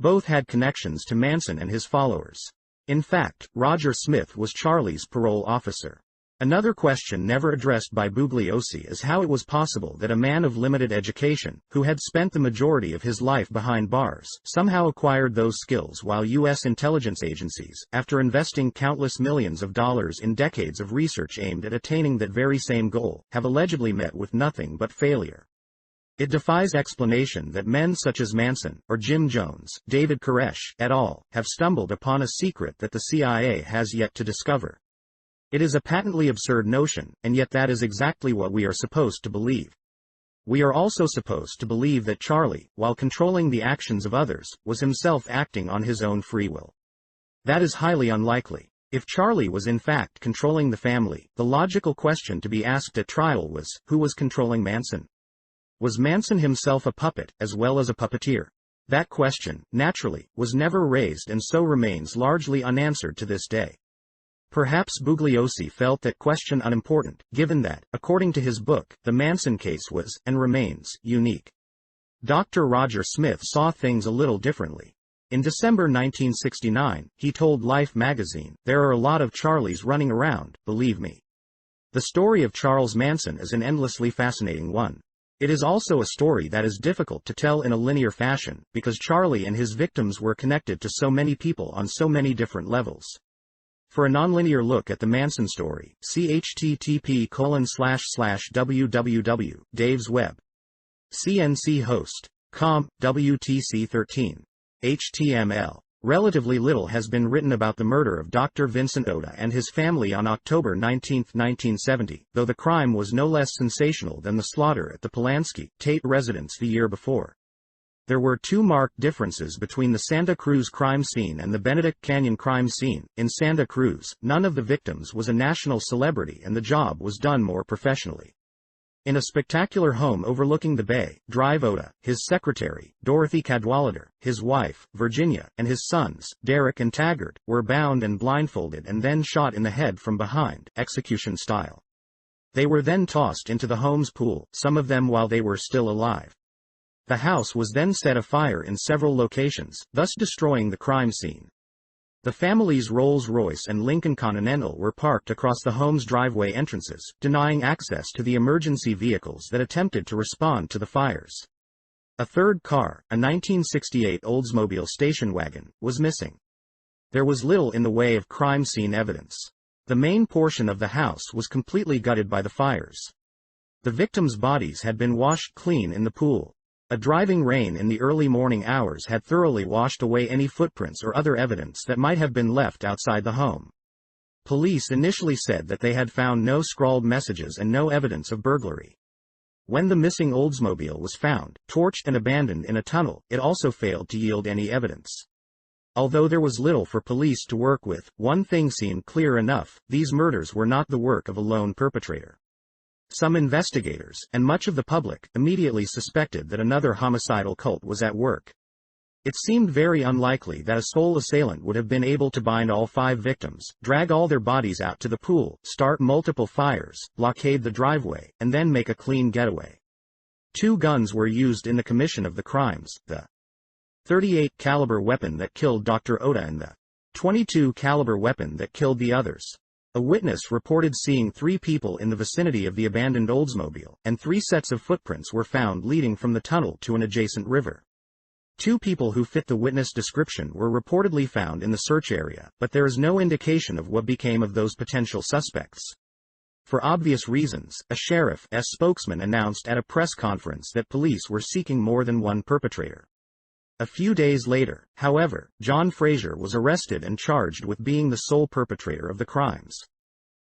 B: Both had connections to Manson and his followers. In fact, Roger Smith was Charlie's parole officer. Another question never addressed by Bugliosi is how it was possible that a man of limited education, who had spent the majority of his life behind bars, somehow acquired those skills while U.S. intelligence agencies, after investing countless millions of dollars in decades of research aimed at attaining that very same goal, have allegedly met with nothing but failure. It defies explanation that men such as Manson, or Jim Jones, David Koresh, et al., have stumbled upon a secret that the CIA has yet to discover. It is a patently absurd notion, and yet that is exactly what we are supposed to believe. We are also supposed to believe that Charlie, while controlling the actions of others, was himself acting on his own free will. That is highly unlikely. If Charlie was in fact controlling the family, the logical question to be asked at trial was, who was controlling Manson? Was Manson himself a puppet, as well as a puppeteer? That question, naturally, was never raised and so remains largely unanswered to this day. Perhaps Bugliosi felt that question unimportant, given that, according to his book, the Manson case was, and remains, unique. Dr. Roger Smith saw things a little differently. In December 1969, he told Life magazine, "There are a lot of Charlies running around, believe me. The story of Charles Manson is an endlessly fascinating one. It is also a story that is difficult to tell in a linear fashion, because Charlie and his victims were connected to so many people on so many different levels." For a nonlinear look at the Manson story, see http://www. Dave's Web. CNC host. Com. WTC13. HTML. Relatively little has been written about the murder of Dr. Vincent Oda and his family on October 19, 1970, though the crime was no less sensational than the slaughter at the Polanski, Tate residence the year before. There were two marked differences between the Santa Cruz crime scene and the Benedict Canyon crime scene. In Santa Cruz, none of the victims was a national celebrity and the job was done more professionally. In a spectacular home overlooking the bay, Drive, Oda, his secretary, Dorothy Cadwallader, his wife, Virginia, and his sons, Derek and Taggart, were bound and blindfolded and then shot in the head from behind, execution style. They were then tossed into the home's pool, some of them while they were still alive. The house was then set afire in several locations, thus destroying the crime scene. The family's Rolls-Royce and Lincoln Continental were parked across the home's driveway entrances, denying access to the emergency vehicles that attempted to respond to the fires. A third car, a 1968 Oldsmobile station wagon, was missing. There was little in the way of crime scene evidence. The main portion of the house was completely gutted by the fires. The victims' bodies had been washed clean in the pool. A driving rain in the early morning hours had thoroughly washed away any footprints or other evidence that might have been left outside the home. Police initially said that they had found no scrawled messages and no evidence of burglary. When the missing Oldsmobile was found, torched and abandoned in a tunnel, it also failed to yield any evidence. Although there was little for police to work with, one thing seemed clear enough: these murders were not the work of a lone perpetrator. Some investigators, and much of the public, immediately suspected that another homicidal cult was at work. It seemed very unlikely that a sole assailant would have been able to bind all 5 victims, drag all their bodies out to the pool, start multiple fires, blockade the driveway, and then make a clean getaway. 2 guns were used in the commission of the crimes: the .38 caliber weapon that killed Dr. Oda and the .22 caliber weapon that killed the others. A witness reported seeing 3 people in the vicinity of the abandoned Oldsmobile, and 3 sets of footprints were found leading from the tunnel to an adjacent river. 2 people who fit the witness description were reportedly found in the search area, but there is no indication of what became of those potential suspects. For obvious reasons, a sheriff's spokesman announced at a press conference that police were seeking more than one perpetrator. A few days later, however, John Fraser was arrested and charged with being the sole perpetrator of the crimes.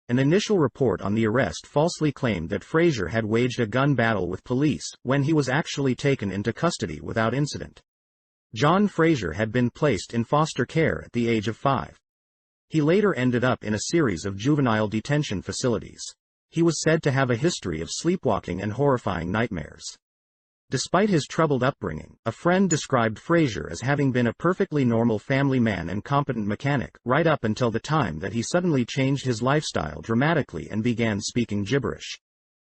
B: An initial report on the arrest falsely claimed that Fraser had waged a gun battle with police, when he was actually taken into custody without incident. John Fraser had been placed in foster care at the age of 5. He later ended up in a series of juvenile detention facilities. He was said to have a history of sleepwalking and horrifying nightmares. Despite his troubled upbringing, a friend described Fraser as having been a perfectly normal family man and competent mechanic, right up until the time that he suddenly changed his lifestyle dramatically and began speaking gibberish.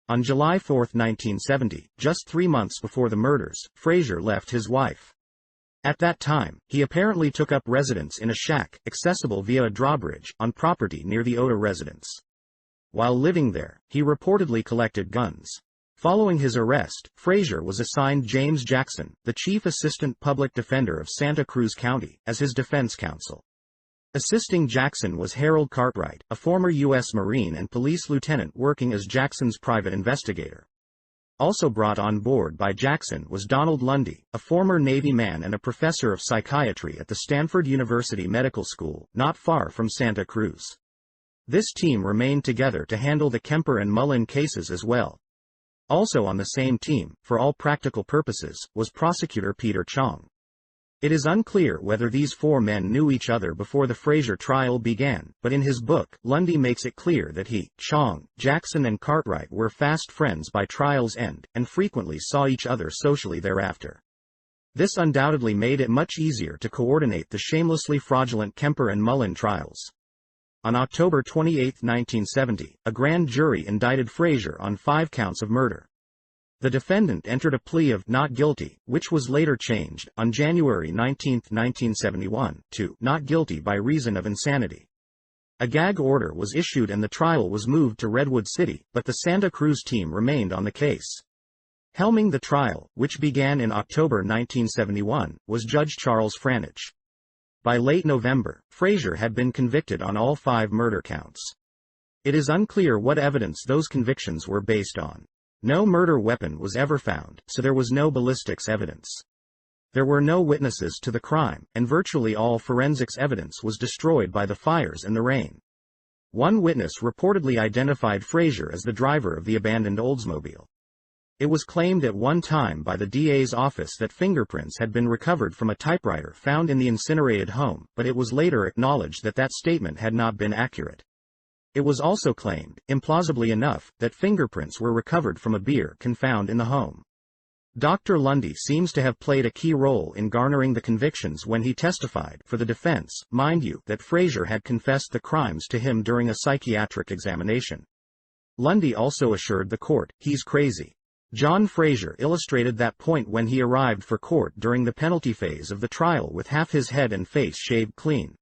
B: On July 4, 1970, just 3 months before the murders, Fraser left his wife. At that time, he apparently took up residence in a shack, accessible via a drawbridge, on property near the Oda residence. While living there, he reportedly collected guns. Following his arrest, Frazier was assigned James Jackson, the chief assistant public defender of Santa Cruz County, as his defense counsel. Assisting Jackson was Harold Cartwright, a former U.S. Marine and police lieutenant working as Jackson's private investigator. Also brought on board by Jackson was Donald Lundy, a former Navy man and a professor of psychiatry at the Stanford University Medical School, not far from Santa Cruz. This team remained together to handle the Kemper and Mullen cases as well. Also on the same team, for all practical purposes, was prosecutor Peter Chong. It is unclear whether these four men knew each other before the Frazier trial began, but in his book, Lundy makes it clear that he, Chong, Jackson and Cartwright were fast friends by trial's end, and frequently saw each other socially thereafter. This undoubtedly made it much easier to coordinate the shamelessly fraudulent Kemper and Mullen trials. On October 28, 1970, a grand jury indicted Frazier on 5 counts of murder. The defendant entered a plea of not guilty, which was later changed, on January 19, 1971, to not guilty by reason of insanity. A gag order was issued and the trial was moved to Redwood City, but the Santa Cruz team remained on the case. Helming the trial, which began in October 1971, was Judge Charles Franich. By late November, Frazier had been convicted on all 5 murder counts. It is unclear what evidence those convictions were based on. No murder weapon was ever found, so there was no ballistics evidence. There were no witnesses to the crime, and virtually all forensics evidence was destroyed by the fires and the rain. One witness reportedly identified Frazier as the driver of the abandoned Oldsmobile. It was claimed at one time by the DA's office that fingerprints had been recovered from a typewriter found in the incinerated home, but it was later acknowledged that that statement had not been accurate. It was also claimed, implausibly enough, that fingerprints were recovered from a beer can found in the home. Dr. Lundy seems to have played a key role in garnering the convictions when he testified for the defense, mind you, that Frazier had confessed the crimes to him during a psychiatric examination. Lundy also assured the court, "He's crazy." John Frazier illustrated that point when he arrived for court during the penalty phase of the trial with half his head and face shaved clean.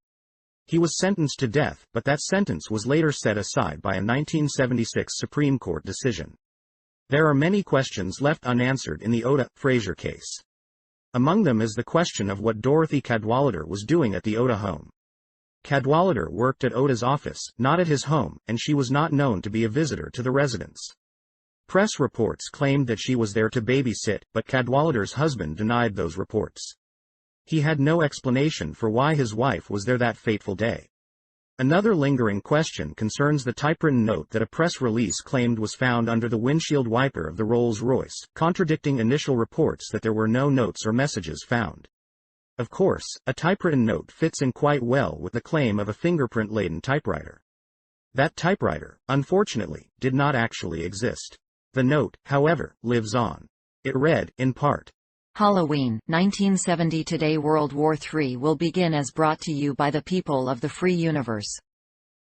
B: He was sentenced to death, but that sentence was later set aside by a 1976 Supreme Court decision. There are many questions left unanswered in the Oda Frazier case. Among them is the question of what Dorothy Cadwallader was doing at the Oda home. Cadwallader worked at Oda's office, not at his home, and she was not known to be a visitor to the residence. Press reports claimed that she was there to babysit, but Cadwallader's husband denied those reports. He had no explanation for why his wife was there that fateful day. Another lingering question concerns the typewritten note that a press release claimed was found under the windshield wiper of the Rolls-Royce, contradicting initial reports that there were no notes or messages found. Of course, a typewritten note fits in quite well with the claim of a fingerprint-laden typewriter. That typewriter, unfortunately, did not actually exist. The note, however, lives on. It read, in part,
A: Halloween, 1970 Today World War III will begin as brought to you by the people of the free universe.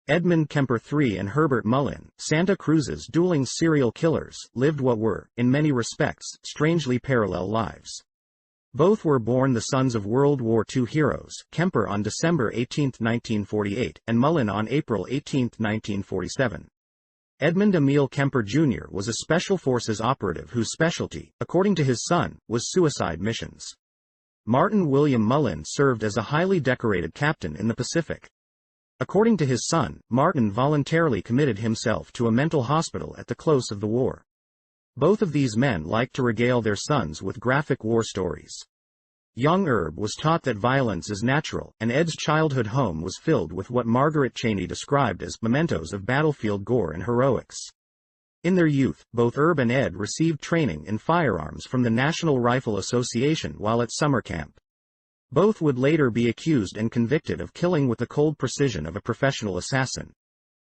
B: Edmund Kemper III and Herbert Mullen, Santa Cruz's dueling serial killers, lived what were, in many respects, strangely parallel lives. Both were born the sons of World War II heroes, Kemper on December 18, 1948, and Mullen on April 18, 1947. Edmund Emil Kemper Jr. was a Special Forces operative whose specialty, according to his son, was suicide missions. Martin William Mullen served as a highly decorated captain in the Pacific. According to his son, Martin voluntarily committed himself to a mental hospital at the close of the war. Both of these men liked to regale their sons with graphic war stories. Young Herb was taught that violence is natural, and Ed's childhood home was filled with what Margaret Cheney described as mementos of battlefield gore and heroics. In their youth, both Herb and Ed received training in firearms from the National Rifle Association while at summer camp. Both would later be accused and convicted of killing with the cold precision of a professional assassin.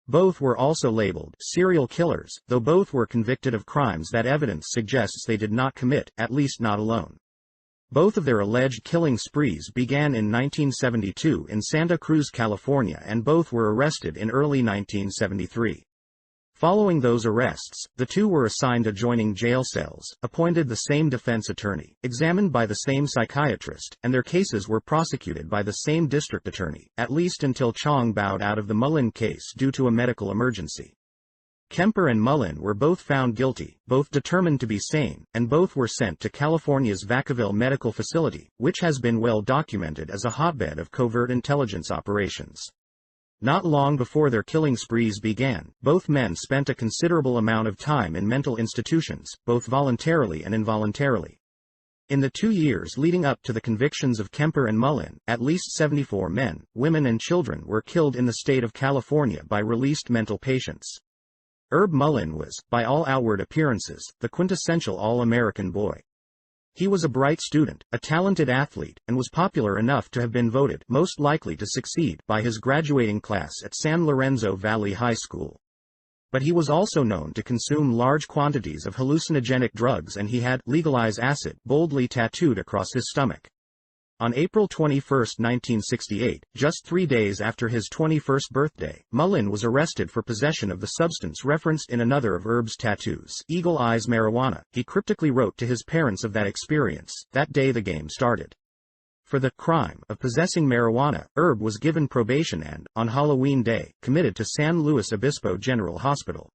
B: Both were also labeled serial killers, though both were convicted of crimes that evidence suggests they did not commit, at least not alone. Both of their alleged killing sprees began in 1972 in Santa Cruz, California, and both were arrested in early 1973. Following those arrests, the two were assigned adjoining jail cells, appointed the same defense attorney, examined by the same psychiatrist, and their cases were prosecuted by the same district attorney, at least until Chong bowed out of the Mullen case due to a medical emergency. Kemper and Mullen were both found guilty, both determined to be sane, and both were sent to California's Vacaville Medical Facility, which has been well documented as a hotbed of covert intelligence operations. Not long before their killing sprees began, both men spent a considerable amount of time in mental institutions, both voluntarily and involuntarily. In the 2 years leading up to the convictions of Kemper and Mullen, at least 74 men, women and children were killed in the state of California by released mental patients. Herb Mullen was, by all outward appearances, the quintessential all-American boy. He was a bright student, a talented athlete, and was popular enough to have been voted most likely to succeed by his graduating class at San Lorenzo Valley High School. But he was also known to consume large quantities of hallucinogenic drugs, and he had legalized acid boldly tattooed across his stomach. On April 21, 1968, just 3 days after his 21st birthday, Mullen was arrested for possession of the substance referenced in another of Herb's tattoos, Eagle Eyes marijuana. He cryptically wrote to his parents of that experience, that day the game started. For the crime of possessing marijuana, Herb was given probation and, on Halloween Day, committed to San Luis Obispo General Hospital.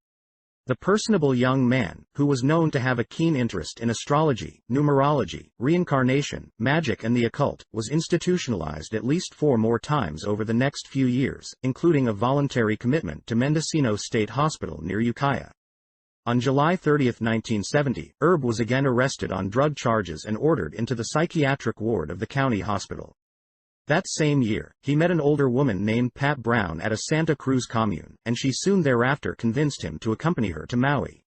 B: The personable young man, who was known to have a keen interest in astrology, numerology, reincarnation, magic and the occult, was institutionalized at least 4 more times over the next few years, including a voluntary commitment to Mendocino State Hospital near Ukiah. On July 30, 1970, Herb was again arrested on drug charges and ordered into the psychiatric ward of the county hospital. That same year, he met an older woman named Pat Brown at a Santa Cruz commune, and she soon thereafter convinced him to accompany her to Maui.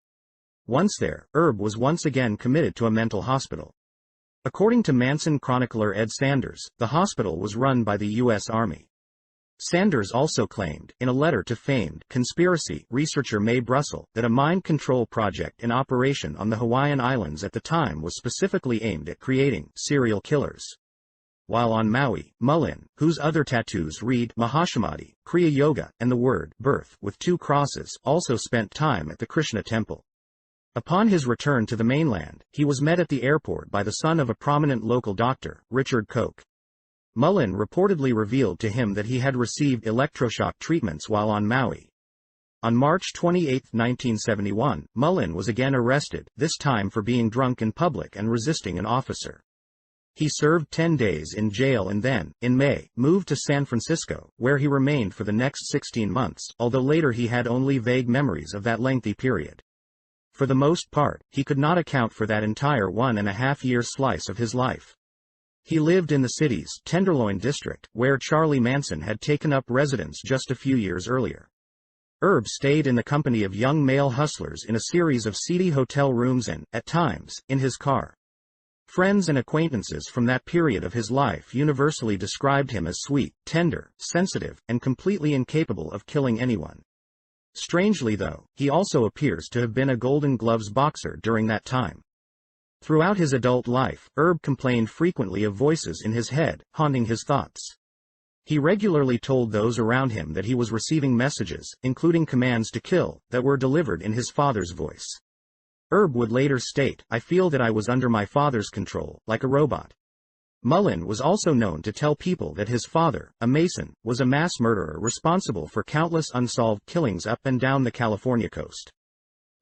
B: Once there, Herb was once again committed to a mental hospital. According to Manson chronicler Ed Sanders, the hospital was run by the U.S. Army. Sanders also claimed, in a letter to famed conspiracy researcher Mae Brussel, that a mind control project in operation on the Hawaiian Islands at the time was specifically aimed at creating serial killers. While on Maui, Mullen, whose other tattoos read Mahashamati, Kriya Yoga, and the word birth with 2 crosses, also spent time at the Krishna temple. Upon his return to the mainland, he was met at the airport by the son of a prominent local doctor, Richard Koch. Mullen reportedly revealed to him that he had received electroshock treatments while on Maui. On March 28, 1971, Mullen was again arrested, this time for being drunk in public and resisting an officer. He served 10 days in jail and then, in May, moved to San Francisco, where he remained for the next 16 months, although later he had only vague memories of that lengthy period. For the most part, he could not account for that entire 1.5-year slice of his life. He lived in the city's Tenderloin district, where Charlie Manson had taken up residence just a few years earlier. Herb stayed in the company of young male hustlers in a series of seedy hotel rooms and, at times, in his car. Friends and acquaintances from that period of his life universally described him as sweet, tender, sensitive, and completely incapable of killing anyone. Strangely though, he also appears to have been a Golden Gloves boxer during that time. Throughout his adult life, Herb complained frequently of voices in his head, haunting his thoughts. He regularly told those around him that he was receiving messages, including commands to kill, that were delivered in his father's voice. Herb would later state, "I feel that I was under my father's control, like a robot." Mullen was also known to tell people that his father, a Mason, was a mass murderer responsible for countless unsolved killings up and down the California coast.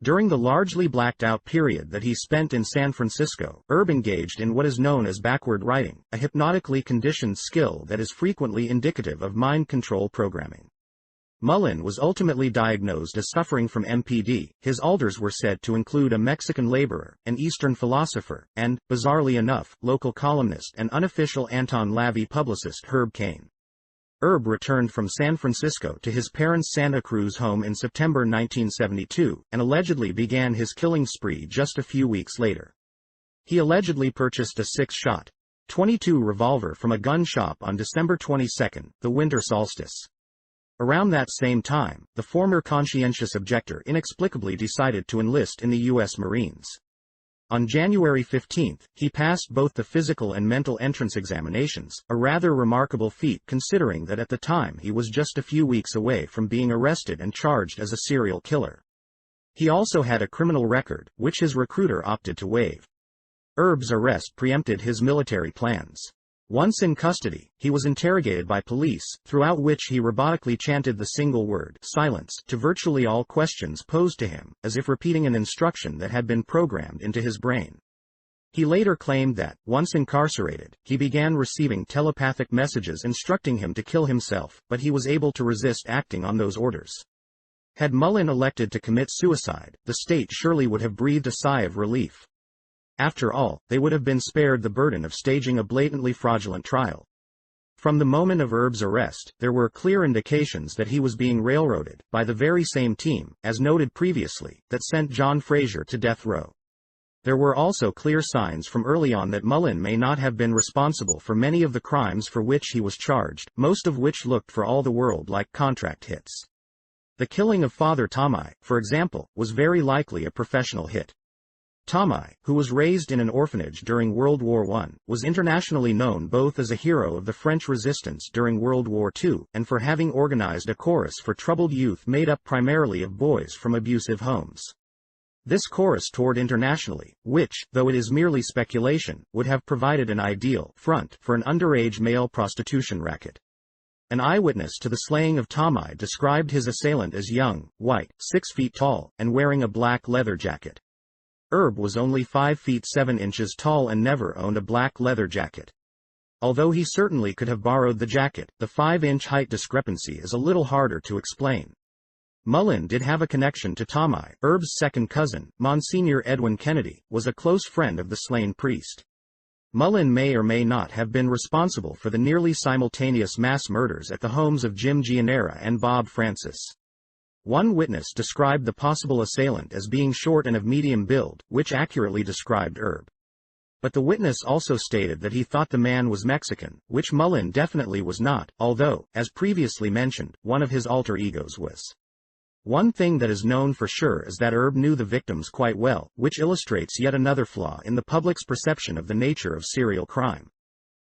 B: During the largely blacked-out period that he spent in San Francisco, Herb engaged in what is known as backward writing, a hypnotically conditioned skill that is frequently indicative of mind control programming. Mullen was ultimately diagnosed as suffering from MPD. His alters were said to include a Mexican laborer, an Eastern philosopher, and, bizarrely enough, local columnist and unofficial Anton LaVey publicist Herb Caen. Herb returned from San Francisco to his parents' Santa Cruz home in September 1972, and allegedly began his killing spree just a few weeks later. He allegedly purchased a 6-shot .22 revolver from a gun shop on December 22, the winter solstice. Around that same time, the former conscientious objector inexplicably decided to enlist in the U.S. Marines. On January 15, he passed both the physical and mental entrance examinations, a rather remarkable feat considering that at the time he was just a few weeks away from being arrested and charged as a serial killer. He also had a criminal record, which his recruiter opted to waive. Herb's arrest preempted his military plans. Once in custody, he was interrogated by police, throughout which he robotically chanted the single word, silence, to virtually all questions posed to him, as if repeating an instruction that had been programmed into his brain. He later claimed that, once incarcerated, he began receiving telepathic messages instructing him to kill himself, but he was able to resist acting on those orders. Had Mullen elected to commit suicide, the state surely would have breathed a sigh of relief. After all, they would have been spared the burden of staging a blatantly fraudulent trial. From the moment of Erb's arrest, there were clear indications that he was being railroaded, by the very same team, as noted previously, that sent John Fraser to death row. There were also clear signs from early on that Mullen may not have been responsible for many of the crimes for which he was charged, most of which looked for all the world like contract hits. The killing of Father Tomei, for example, was very likely a professional hit. Tomei, who was raised in an orphanage during World War I, was internationally known both as a hero of the French resistance during World War II, and for having organized a chorus for troubled youth made up primarily of boys from abusive homes. This chorus toured internationally, which, though it is merely speculation, would have provided an ideal front for an underage male prostitution racket. An eyewitness to the slaying of Tomei described his assailant as young, white, 6 feet tall, and wearing a black leather jacket. Erb was only 5 feet 7 inches tall and never owned a black leather jacket. Although he certainly could have borrowed the jacket, the 5-inch height discrepancy is a little harder to explain. Mullen did have a connection to Tomei. Erb's second cousin, Monsignor Edwin Kennedy, was a close friend of the slain priest. Mullen may or may not have been responsible for the nearly simultaneous mass murders at the homes of Jim Gianera and Bob Francis. One witness described the possible assailant as being short and of medium build, which accurately described Erb. But the witness also stated that he thought the man was Mexican, which Mullen definitely was not, although, as previously mentioned, one of his alter egos was. One thing that is known for sure is that Erb knew the victims quite well, which illustrates yet another flaw in the public's perception of the nature of serial crime.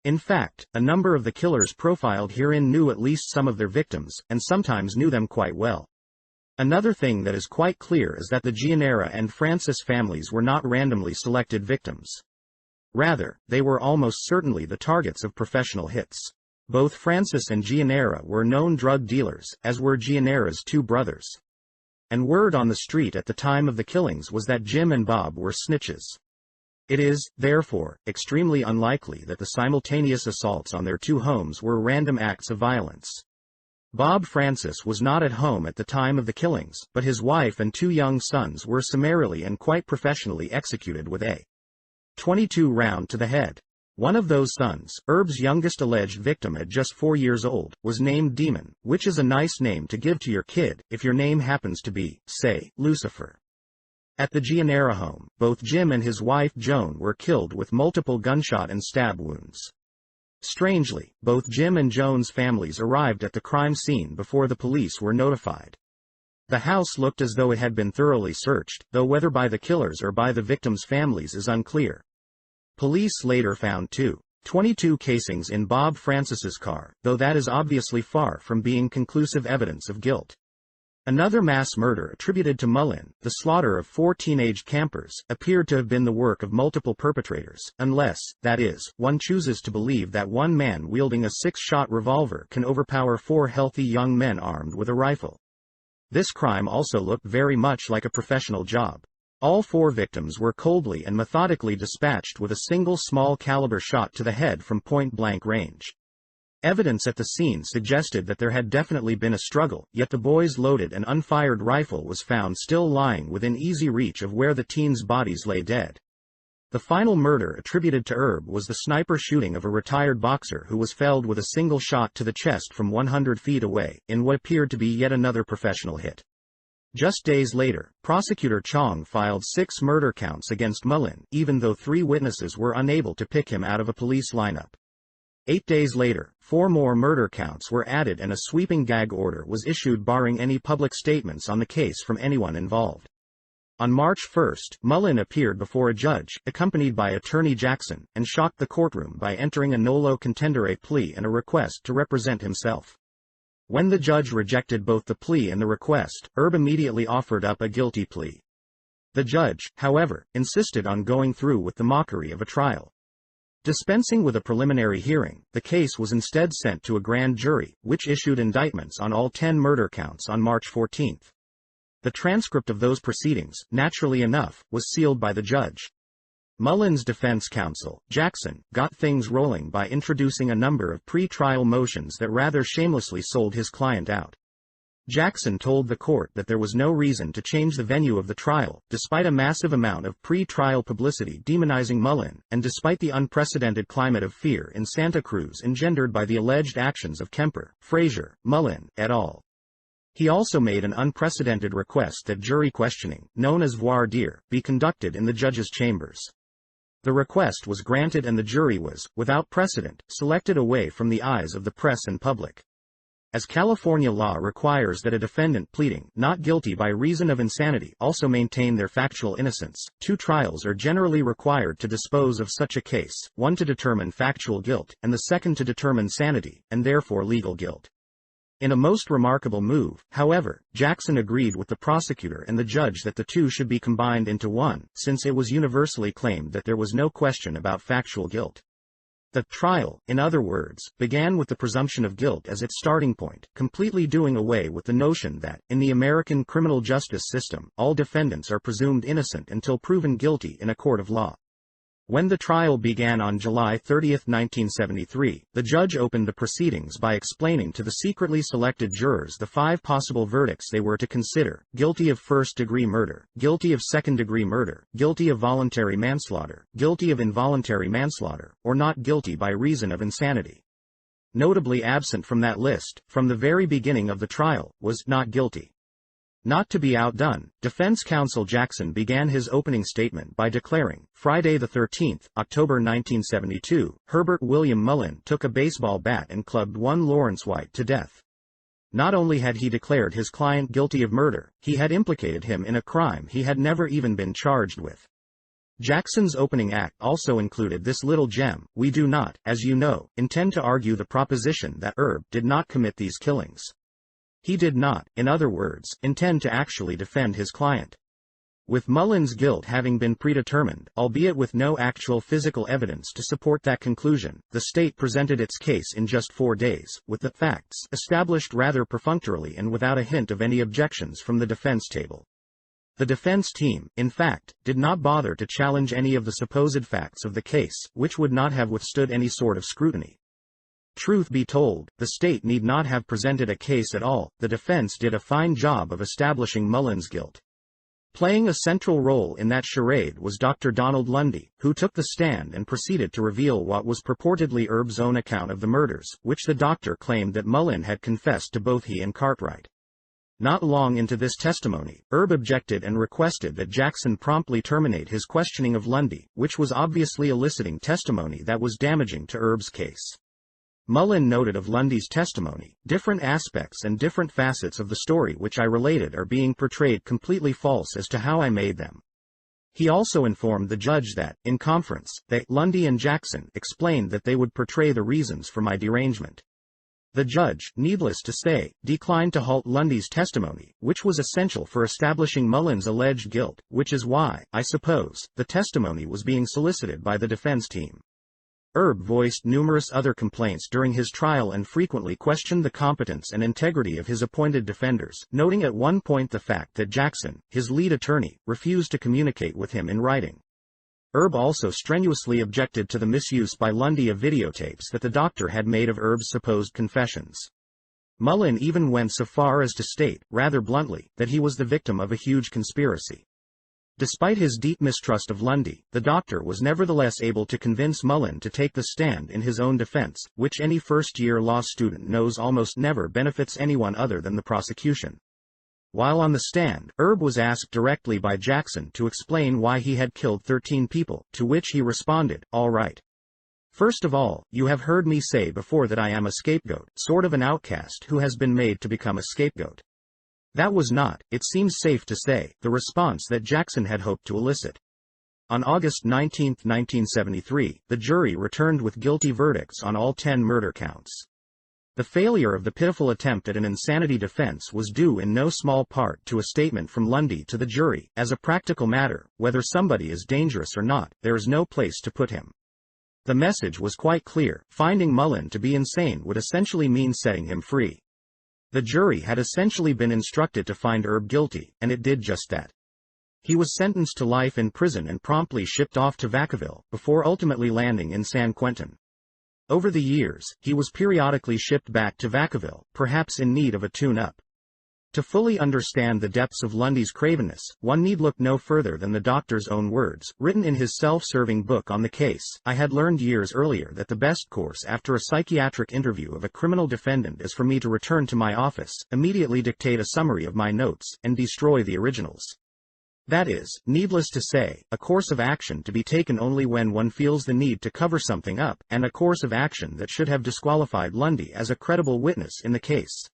B: In fact, a number of the killers profiled herein knew at least some of their victims, and sometimes knew them quite well. Another thing that is quite clear is that the Gianera and Francis families were not randomly selected victims. Rather, they were almost certainly the targets of professional hits. Both Francis and Gianera were known drug dealers, as were Gianera's 2 brothers. And word on the street at the time of the killings was that Jim and Bob were snitches. It is, therefore, extremely unlikely that the simultaneous assaults on their 2 homes were random acts of violence. Bob Francis was not at home at the time of the killings, but his wife and 2 young sons were summarily and quite professionally executed with a .22 round to the head. One of those sons, Erb's youngest alleged victim at just 4 years old, was named Demon, which is a nice name to give to your kid, if your name happens to be, say, Lucifer. At the Gianera home, both Jim and his wife Joan were killed with multiple gunshot and stab wounds. Strangely, both Jim and Joan's families arrived at the crime scene before the police were notified. The house looked as though it had been thoroughly searched, though whether by the killers or by the victims' families is unclear. Police later found 22 casings in Bob Francis's car, though that is obviously far from being conclusive evidence of guilt. Another mass murder attributed to Mullen, the slaughter of 4 teenage campers, appeared to have been the work of multiple perpetrators, unless, that is, one chooses to believe that one man wielding a 6-shot revolver can overpower 4 healthy young men armed with a rifle. This crime also looked very much like a professional job. All 4 victims were coldly and methodically dispatched with a single small-caliber shot to the head from point-blank range. Evidence at the scene suggested that there had definitely been a struggle, yet the boy's loaded and unfired rifle was found still lying within easy reach of where the teens' bodies lay dead. The final murder attributed to Erb was the sniper shooting of a retired boxer who was felled with a single shot to the chest from 100 feet away, in what appeared to be yet another professional hit. Just days later, Prosecutor Chong filed 6 murder counts against Mullen, even though 3 witnesses were unable to pick him out of a police lineup. 8 days later, 4 more murder counts were added and a sweeping gag order was issued barring any public statements on the case from anyone involved. On March 1, Mullen appeared before a judge, accompanied by Attorney Jackson, and shocked the courtroom by entering a nolo contendere plea and a request to represent himself. When the judge rejected both the plea and the request, Erb immediately offered up a guilty plea. The judge, however, insisted on going through with the mockery of a trial. Dispensing with a preliminary hearing, the case was instead sent to a grand jury, which issued indictments on all 10 murder counts on March 14. The transcript of those proceedings, naturally enough, was sealed by the judge. Mullen's defense counsel, Jackson, got things rolling by introducing a number of pre-trial motions that rather shamelessly sold his client out. Jackson told the court that there was no reason to change the venue of the trial, despite a massive amount of pre-trial publicity demonizing Mullen, and despite the unprecedented climate of fear in Santa Cruz engendered by the alleged actions of Kemper, Frazier, Mullen, et al. He also made an unprecedented request that jury questioning, known as voir dire, be conducted in the judge's chambers. The request was granted and the jury was, without precedent, selected away from the eyes of the press and public. As California law requires that a defendant pleading not guilty by reason of insanity also maintain their factual innocence, 2 trials are generally required to dispose of such a case, one to determine factual guilt, and the second to determine sanity, and therefore legal guilt. In a most remarkable move, however, Jackson agreed with the prosecutor and the judge that the 2 should be combined into one, since it was universally claimed that there was no question about factual guilt. The trial, in other words, began with the presumption of guilt as its starting point, completely doing away with the notion that, in the American criminal justice system, all defendants are presumed innocent until proven guilty in a court of law. When the trial began on July 30, 1973, the judge opened the proceedings by explaining to the secretly selected jurors the 5 possible verdicts they were to consider: guilty of first-degree murder, guilty of second-degree murder, guilty of voluntary manslaughter, guilty of involuntary manslaughter, or not guilty by reason of insanity. Notably absent from that list, from the very beginning of the trial, was not guilty. Not to be outdone, defense counsel Jackson began his opening statement by declaring, Friday the 13th, October 1972, Herbert William Mullen took a baseball bat and clubbed one Lawrence White to death. Not only had he declared his client guilty of murder, he had implicated him in a crime he had never even been charged with. Jackson's opening act also included this little gem: we do not, as you know, intend to argue the proposition that Herb did not commit these killings. He did not, in other words, intend to actually defend his client. With Mullen's guilt having been predetermined, albeit with no actual physical evidence to support that conclusion, the state presented its case in just 4 days, with the facts established rather perfunctorily and without a hint of any objections from the defense table. The defense team, in fact, did not bother to challenge any of the supposed facts of the case, which would not have withstood any sort of scrutiny. Truth be told, the state need not have presented a case at all. The defense did a fine job of establishing Mullen's guilt. Playing a central role in that charade was Dr. Donald Lundy, who took the stand and proceeded to reveal what was purportedly Herb's own account of the murders, which the doctor claimed that Mullen had confessed to both he and Cartwright. Not long into this testimony, Herb objected and requested that Jackson promptly terminate his questioning of Lundy, which was obviously eliciting testimony that was damaging to Herb's case. Mullen noted of Lundy's testimony, different aspects and different facets of the story which I related are being portrayed completely false as to how I made them. He also informed the judge that, in conference, they, Lundy and Jackson, explained that they would portray the reasons for my derangement. The judge, needless to say, declined to halt Lundy's testimony, which was essential for establishing Mullen's alleged guilt, which is why, I suppose, the testimony was being solicited by the defense team. Herb voiced numerous other complaints during his trial and frequently questioned the competence and integrity of his appointed defenders, noting at one point the fact that Jackson, his lead attorney, refused to communicate with him in writing. Herb also strenuously objected to the misuse by Lundy of videotapes that the doctor had made of Herb's supposed confessions. Mullen even went so far as to state, rather bluntly, that he was the victim of a huge conspiracy. Despite his deep mistrust of Lundy, the doctor was nevertheless able to convince Mullen to take the stand in his own defense, which any first-year law student knows almost never benefits anyone other than the prosecution. While on the stand, Herb was asked directly by Jackson to explain why he had killed 13 people, to which he responded, "All right. First of all, you have heard me say before that I am a scapegoat, sort of an outcast who has been made to become a scapegoat." That was not, it seems safe to say, the response that Jackson had hoped to elicit. On August 19, 1973, the jury returned with guilty verdicts on all 10 murder counts. The failure of the pitiful attempt at an insanity defense was due in no small part to a statement from Lundy to the jury: as a practical matter, whether somebody is dangerous or not, there is no place to put him. The message was quite clear: finding Mullen to be insane would essentially mean setting him free. The jury had essentially been instructed to find Erb guilty, and it did just that. He was sentenced to life in prison and promptly shipped off to Vacaville, before ultimately landing in San Quentin. Over the years, he was periodically shipped back to Vacaville, perhaps in need of a tune-up. To fully understand the depths of Lundy's cravenness, one need look no further than the doctor's own words, written in his self-serving book on the case. "I had learned years earlier that the best course after a psychiatric interview of a criminal defendant is for me to return to my office, immediately dictate a summary of my notes, and destroy the originals. That is, needless to say, a course of action to be taken only when one feels the need to cover something up, and a course of action that should have disqualified Lundy as a credible witness in the case."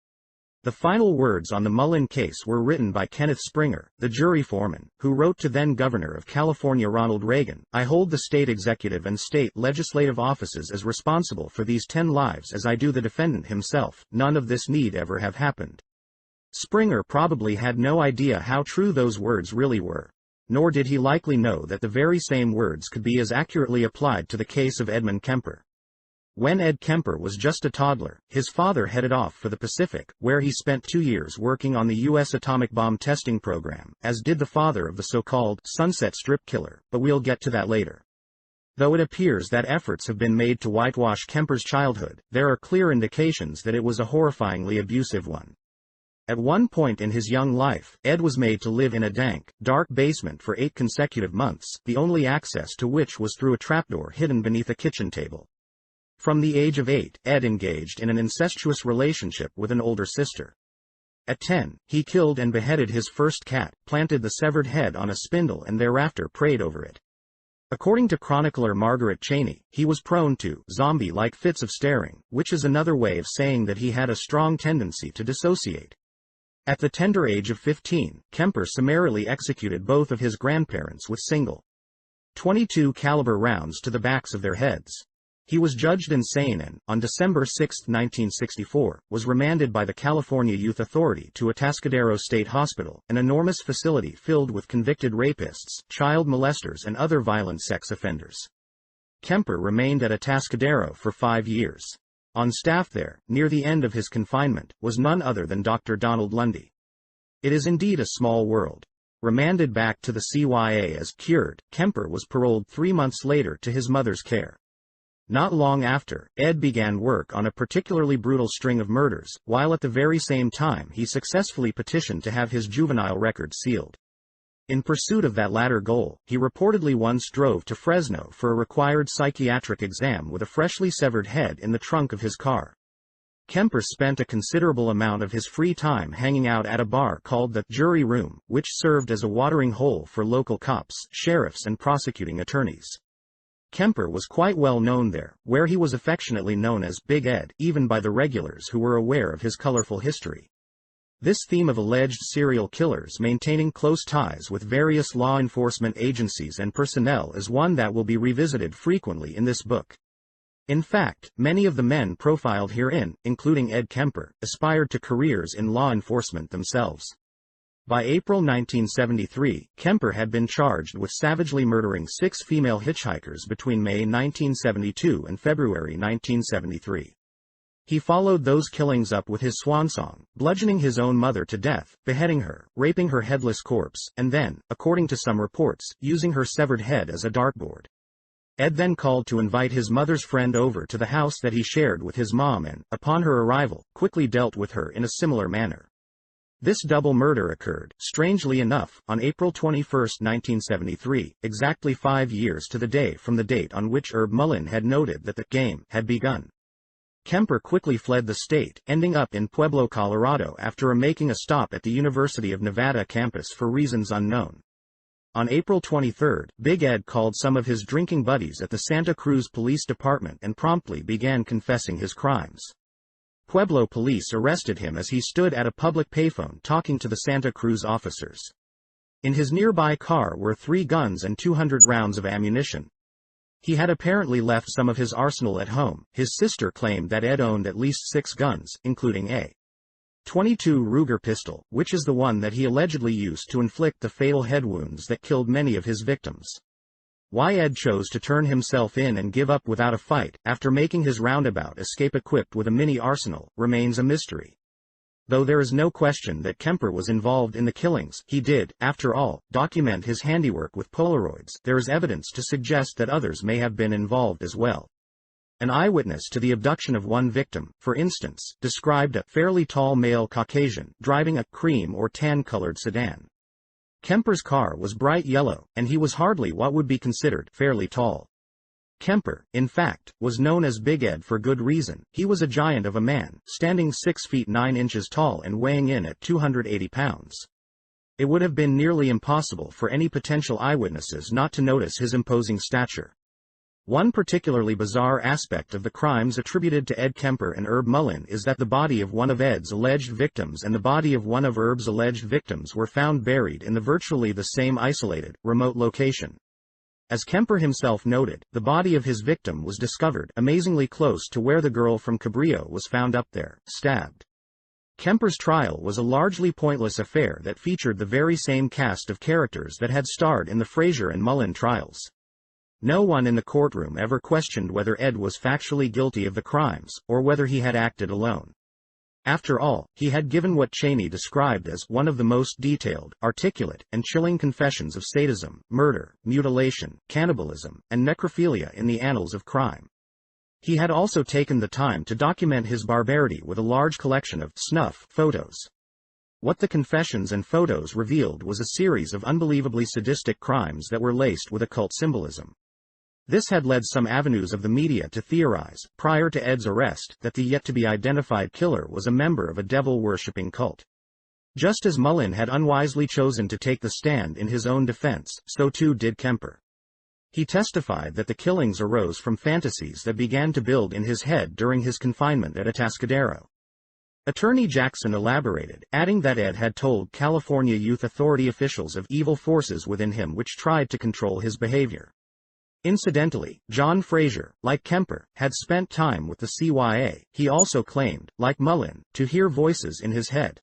B: The final words on the Mullen case were written by Kenneth Springer, the jury foreman, who wrote to then-Governor of California Ronald Reagan, "I hold the state executive and state legislative offices as responsible for these 10 lives as I do the defendant himself. None of this need ever have happened." Springer probably had no idea how true those words really were. Nor did he likely know that the very same words could be as accurately applied to the case of Edmund Kemper. When Ed Kemper was just a toddler, his father headed off for the Pacific, where he spent 2 years working on the U.S. atomic bomb testing program, as did the father of the so-called Sunset Strip killer, but we'll get to that later. Though it appears that efforts have been made to whitewash Kemper's childhood, there are clear indications that it was a horrifyingly abusive one. At one point in his young life, Ed was made to live in a dank, dark basement for 8 consecutive months, the only access to which was through a trapdoor hidden beneath a kitchen table. From the age of 8, Ed engaged in an incestuous relationship with an older sister. At 10, he killed and beheaded his first cat, planted the severed head on a spindle and thereafter prayed over it. According to chronicler Margaret Cheney, he was prone to zombie-like fits of staring, which is another way of saying that he had a strong tendency to dissociate. At the tender age of 15, Kemper summarily executed both of his grandparents with single .22 caliber rounds to the backs of their heads. He was judged insane and, on December 6, 1964, was remanded by the California Youth Authority to Atascadero State Hospital, an enormous facility filled with convicted rapists, child molesters and other violent sex offenders. Kemper remained at Atascadero for 5 years. On staff there, near the end of his confinement, was none other than Dr. Donald Lundy. It is indeed a small world. Remanded back to the CYA as cured, Kemper was paroled 3 months later to his mother's care. Not long after, Ed began work on a particularly brutal string of murders, while at the very same time he successfully petitioned to have his juvenile record sealed. In pursuit of that latter goal, he reportedly once drove to Fresno for a required psychiatric exam with a freshly severed head in the trunk of his car. Kemper spent a considerable amount of his free time hanging out at a bar called the Jury Room, which served as a watering hole for local cops, sheriffs and prosecuting attorneys. Kemper was quite well known there, where he was affectionately known as Big Ed, even by the regulars who were aware of his colorful history. This theme of alleged serial killers maintaining close ties with various law enforcement agencies and personnel is one that will be revisited frequently in this book. In fact, many of the men profiled herein, including Ed Kemper, aspired to careers in law enforcement themselves. By April 1973, Kemper had been charged with savagely murdering 6 female hitchhikers between May 1972 and February 1973. He followed those killings up with his swan song, bludgeoning his own mother to death, beheading her, raping her headless corpse, and then, according to some reports, using her severed head as a dartboard. Ed then called to invite his mother's friend over to the house that he shared with his mom and, upon her arrival, quickly dealt with her in a similar manner. This double murder occurred, strangely enough, on April 21, 1973, exactly 5 years to the day from the date on which Herb Mullen had noted that the game had begun. Kemper quickly fled the state, ending up in Pueblo, Colorado after making a stop at the University of Nevada campus for reasons unknown. On April 23, Big Ed called some of his drinking buddies at the Santa Cruz Police Department and promptly began confessing his crimes. Pueblo police arrested him as he stood at a public payphone talking to the Santa Cruz officers. In his nearby car were 3 guns and 200 rounds of ammunition. He had apparently left some of his arsenal at home. His sister claimed that Ed owned at least 6 guns, including a .22 Ruger pistol, which is the one that he allegedly used to inflict the fatal head wounds that killed many of his victims. Why Ed chose to turn himself in and give up without a fight, after making his roundabout escape equipped with a mini arsenal, remains a mystery. Though there is no question that Kemper was involved in the killings, he did, after all, document his handiwork with Polaroids. There is evidence to suggest that others may have been involved as well. An eyewitness to the abduction of one victim, for instance, described a fairly tall male Caucasian driving a cream or tan-colored sedan. Kemper's car was bright yellow, and he was hardly what would be considered fairly tall. Kemper, in fact, was known as Big Ed for good reason. He was a giant of a man, standing 6 feet 9 inches tall and weighing in at 280 pounds. It would have been nearly impossible for any potential eyewitnesses not to notice his imposing stature. One particularly bizarre aspect of the crimes attributed to Ed Kemper and Herb Mullin is that the body of one of Ed's alleged victims and the body of one of Herb's alleged victims were found buried in virtually the same isolated, remote location. As Kemper himself noted, the body of his victim was discovered amazingly close to where the girl from Cabrillo was found up there, stabbed. Kemper's trial was a largely pointless affair that featured the very same cast of characters that had starred in the Frazier and Mullin trials. No one in the courtroom ever questioned whether Ed was factually guilty of the crimes, or whether he had acted alone. After all, he had given what Cheney described as one of the most detailed, articulate, and chilling confessions of sadism, murder, mutilation, cannibalism, and necrophilia in the annals of crime. He had also taken the time to document his barbarity with a large collection of snuff photos. What the confessions and photos revealed was a series of unbelievably sadistic crimes that were laced with occult symbolism. This had led some avenues of the media to theorize, prior to Ed's arrest, that the yet-to-be-identified killer was a member of a devil-worshipping cult. Just as Mullin had unwisely chosen to take the stand in his own defense, so too did Kemper. He testified that the killings arose from fantasies that began to build in his head during his confinement at Atascadero. Attorney Jackson elaborated, adding that Ed had told California Youth Authority officials of evil forces within him which tried to control his behavior. Incidentally, John Frazier, like Kemper, had spent time with the CYA. He also claimed, like Mullin, to hear voices in his head.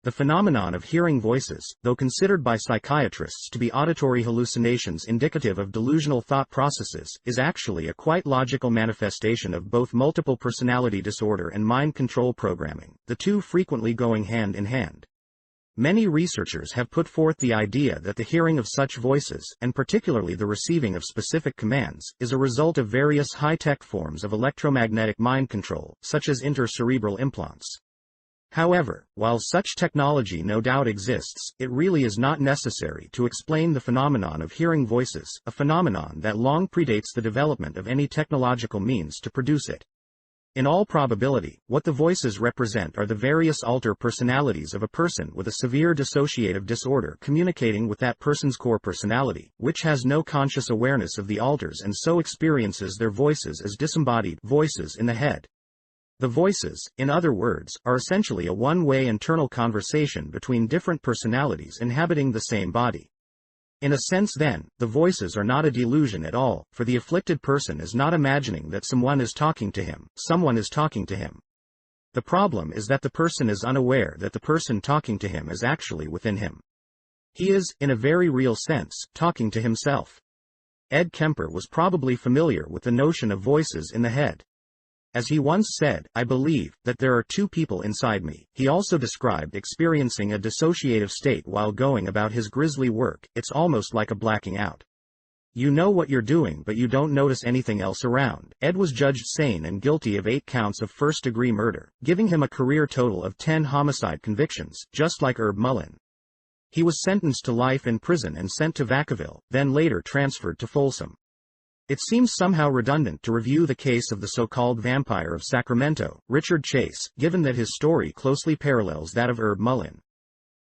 B: The phenomenon of hearing voices, though considered by psychiatrists to be auditory hallucinations indicative of delusional thought processes, is actually a quite logical manifestation of both multiple personality disorder and mind control programming, the two frequently going hand in hand. Many researchers have put forth the idea that the hearing of such voices, and particularly the receiving of specific commands, is a result of various high-tech forms of electromagnetic mind control, such as intercerebral implants. However, while such technology no doubt exists, it really is not necessary to explain the phenomenon of hearing voices, a phenomenon that long predates the development of any technological means to produce it. In all probability, what the voices represent are the various alter personalities of a person with a severe dissociative disorder communicating with that person's core personality, which has no conscious awareness of the alters and so experiences their voices as disembodied voices in the head. The voices, in other words, are essentially a one-way internal conversation between different personalities inhabiting the same body. In a sense then, the voices are not a delusion at all, for the afflicted person is not imagining that someone is talking to him, someone is talking to him. The problem is that the person is unaware that the person talking to him is actually within him. He is, in a very real sense, talking to himself. Ed Kemper was probably familiar with the notion of voices in the head. As he once said, "I believe that there are two people inside me." He also described experiencing a dissociative state while going about his grisly work. It's almost like a blacking out. You know what you're doing but you don't notice anything else around. Ed was judged sane and guilty of 8 counts of first-degree murder, giving him a career total of 10 homicide convictions, just like Herb Mullin. He was sentenced to life in prison and sent to Vacaville, then later transferred to Folsom. It seems somehow redundant to review the case of the so-called vampire of Sacramento, Richard Chase, given that his story closely parallels that of Herb Mullin.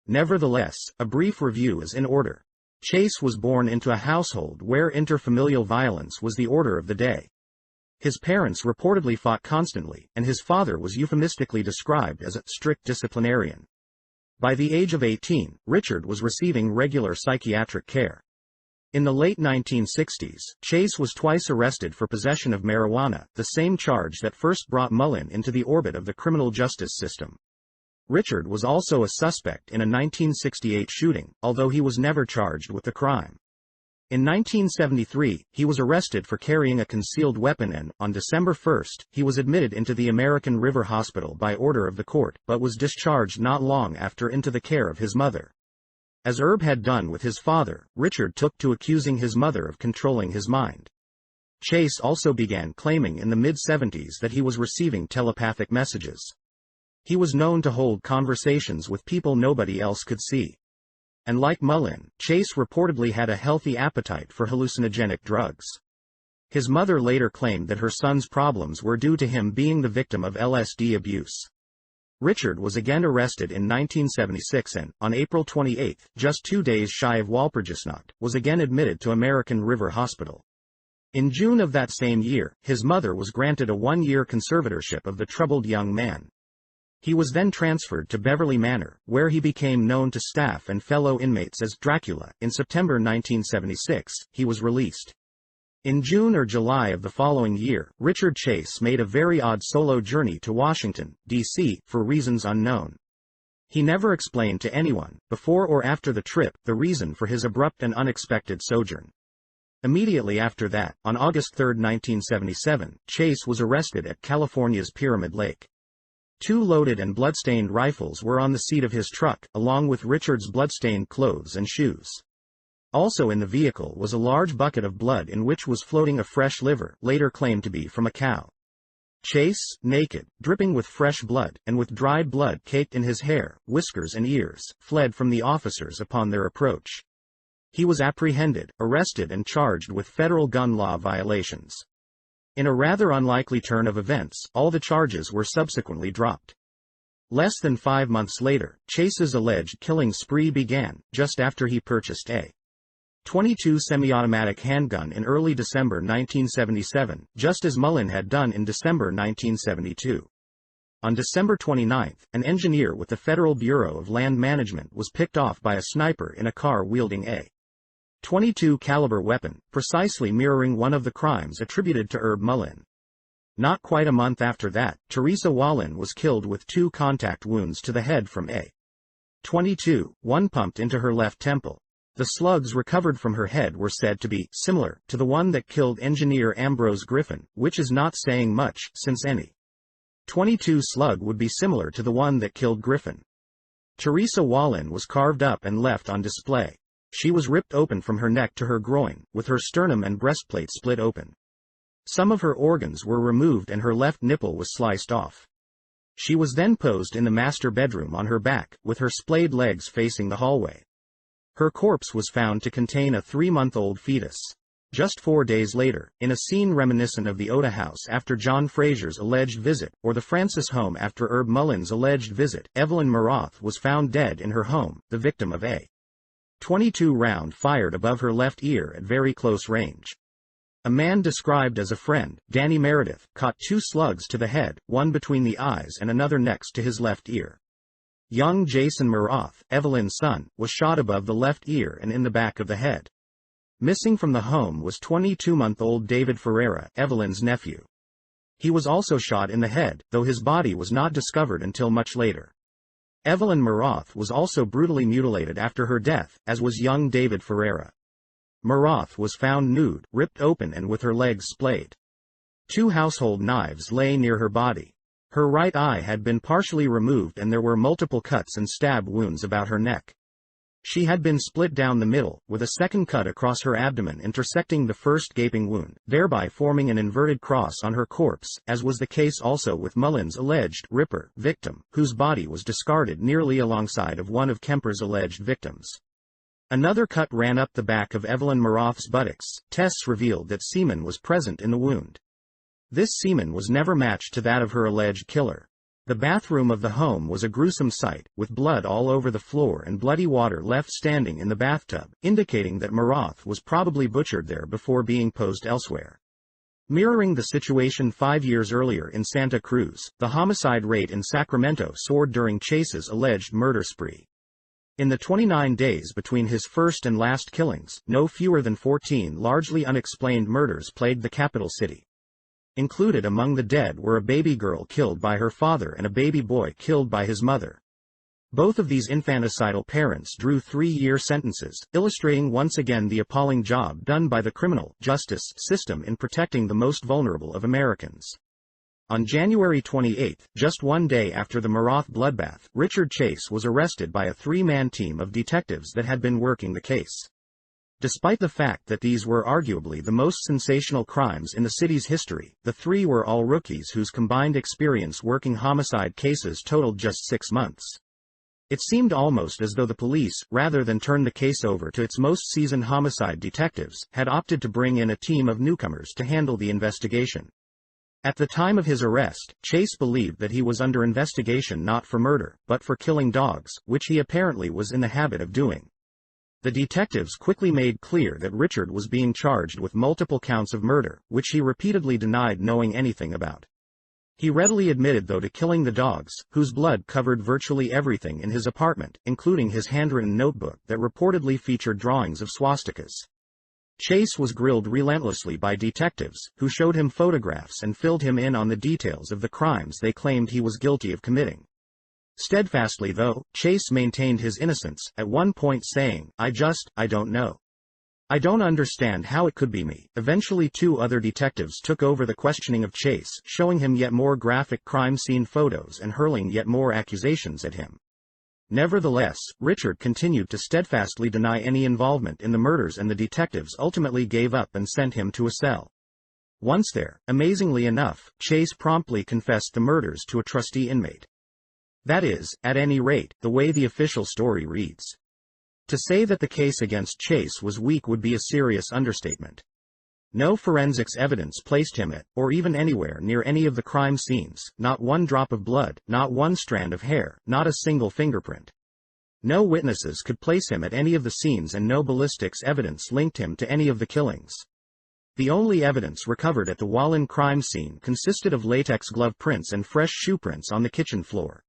B: Nevertheless, a brief review is in order. Chase was born into a household where interfamilial violence was the order of the day. His parents reportedly fought constantly, and his father was euphemistically described as a strict disciplinarian. By the age of 18, Richard was receiving regular psychiatric care. In the late 1960s, Chase was twice arrested for possession of marijuana, the same charge that first brought Mullin into the orbit of the criminal justice system. Richard was also a suspect in a 1968 shooting, although he was never charged with the crime. In 1973, he was arrested for carrying a concealed weapon and, on December 1, he was admitted into the American River Hospital by order of the court, but was discharged not long after into the care of his mother. As Herb had done with his father, Richard took to accusing his mother of controlling his mind. Chase also began claiming in the mid-70s that he was receiving telepathic messages. He was known to hold conversations with people nobody else could see. And like Mullen, Chase reportedly had a healthy appetite for hallucinogenic drugs. His mother later claimed that her son's problems were due to him being the victim of LSD abuse. Richard was again arrested in 1976 and, on April 28, just 2 days shy of Walpurgisnacht, was again admitted to American River Hospital. In June of that same year, his mother was granted a 1-year conservatorship of the troubled young man. He was then transferred to Beverly Manor, where he became known to staff and fellow inmates as Dracula. In September 1976, he was released. In June or July of the following year, Richard Chase made a very odd solo journey to Washington, D.C., for reasons unknown. He never explained to anyone, before or after the trip, the reason for his abrupt and unexpected sojourn. Immediately after that, on August 3, 1977, Chase was arrested at California's Pyramid Lake. 2 loaded and bloodstained rifles were on the seat of his truck, along with Richard's bloodstained clothes and shoes. Also in the vehicle was a large bucket of blood in which was floating a fresh liver, later claimed to be from a cow. Chase, naked, dripping with fresh blood, and with dried blood caked in his hair, whiskers and ears, fled from the officers upon their approach. He was apprehended, arrested and charged with federal gun law violations. In a rather unlikely turn of events, all the charges were subsequently dropped. Less than 5 months later, Chase's alleged killing spree began, just after he purchased a .22 semi-automatic handgun in early December 1977, just as Mullen had done in December 1972. On December 29, an engineer with the Federal Bureau of Land Management was picked off by a sniper in a car wielding a .22 caliber weapon, precisely mirroring one of the crimes attributed to Herb Mullen. Not quite a month after that, Teresa Wallin was killed with 2 contact wounds to the head from a .22, one pumped into her left temple. The slugs recovered from her head were said to be similar to the one that killed engineer Ambrose Griffin, which is not saying much, since any .22 slug would be similar to the one that killed Griffin. Teresa Wallin was carved up and left on display. She was ripped open from her neck to her groin, with her sternum and breastplate split open. Some of her organs were removed and her left nipple was sliced off. She was then posed in the master bedroom on her back, with her splayed legs facing the hallway. Her corpse was found to contain a 3-month-old fetus. Just 4 days later, in a scene reminiscent of the Oda House after John Fraser's alleged visit, or the Francis home after Herb Mullen's alleged visit, Evelyn Maroth was found dead in her home, the victim of a .22 round fired above her left ear at very close range. A man described as a friend, Danny Meredith, caught 2 slugs to the head, one between the eyes and another next to his left ear. Young Jason Maroth, Evelyn's son, was shot above the left ear and in the back of the head. Missing from the home was 22-month-old David Ferreira, Evelyn's nephew. He was also shot in the head, though his body was not discovered until much later. Evelyn Maroth was also brutally mutilated after her death, as was young David Ferreira. Maroth was found nude, ripped open and with her legs splayed. 2 household knives lay near her body. Her right eye had been partially removed and there were multiple cuts and stab wounds about her neck. She had been split down the middle, with a second cut across her abdomen intersecting the first gaping wound, thereby forming an inverted cross on her corpse, as was the case also with Mullen's alleged Ripper victim, whose body was discarded nearly alongside of one of Kemper's alleged victims. Another cut ran up the back of Evelyn Maroth's buttocks. Tests revealed that semen was present in the wound. This semen was never matched to that of her alleged killer. The bathroom of the home was a gruesome sight, with blood all over the floor and bloody water left standing in the bathtub, indicating that Maroth was probably butchered there before being posed elsewhere. Mirroring the situation 5 years earlier in Santa Cruz, the homicide rate in Sacramento soared during Chase's alleged murder spree. In the 29 days between his first and last killings, no fewer than 14 largely unexplained murders plagued the capital city. Included among the dead were a baby girl killed by her father and a baby boy killed by his mother. Both of these infanticidal parents drew 3-year sentences, illustrating once again the appalling job done by the criminal justice system in protecting the most vulnerable of Americans. On January 28, just one day after the Maroth bloodbath, Richard Chase was arrested by a 3-man team of detectives that had been working the case. Despite the fact that these were arguably the most sensational crimes in the city's history, the 3 were all rookies whose combined experience working homicide cases totaled just 6 months. It seemed almost as though the police, rather than turn the case over to its most seasoned homicide detectives, had opted to bring in a team of newcomers to handle the investigation. At the time of his arrest, Chase believed that he was under investigation not for murder, but for killing dogs, which he apparently was in the habit of doing. The detectives quickly made clear that Richard was being charged with multiple counts of murder, which he repeatedly denied knowing anything about. He readily admitted though to killing the dogs, whose blood covered virtually everything in his apartment, including his handwritten notebook that reportedly featured drawings of swastikas. Chase was grilled relentlessly by detectives, who showed him photographs and filled him in on the details of the crimes they claimed he was guilty of committing. Steadfastly though, Chase maintained his innocence, at one point saying, I don't know. I don't understand how it could be me." Eventually 2 other detectives took over the questioning of Chase, showing him yet more graphic crime scene photos and hurling yet more accusations at him. Nevertheless, Richard continued to steadfastly deny any involvement in the murders, and the detectives ultimately gave up and sent him to a cell. Once there, amazingly enough, Chase promptly confessed the murders to a trustee inmate. That is, at any rate, the way the official story reads. To say that the case against Chase was weak would be a serious understatement. No forensics evidence placed him at, or even anywhere near any of the crime scenes, not one drop of blood, not one strand of hair, not a single fingerprint. No witnesses could place him at any of the scenes, and no ballistics evidence linked him to any of the killings. The only evidence recovered at the Wallen crime scene consisted of latex glove prints and fresh shoe prints on the kitchen floor.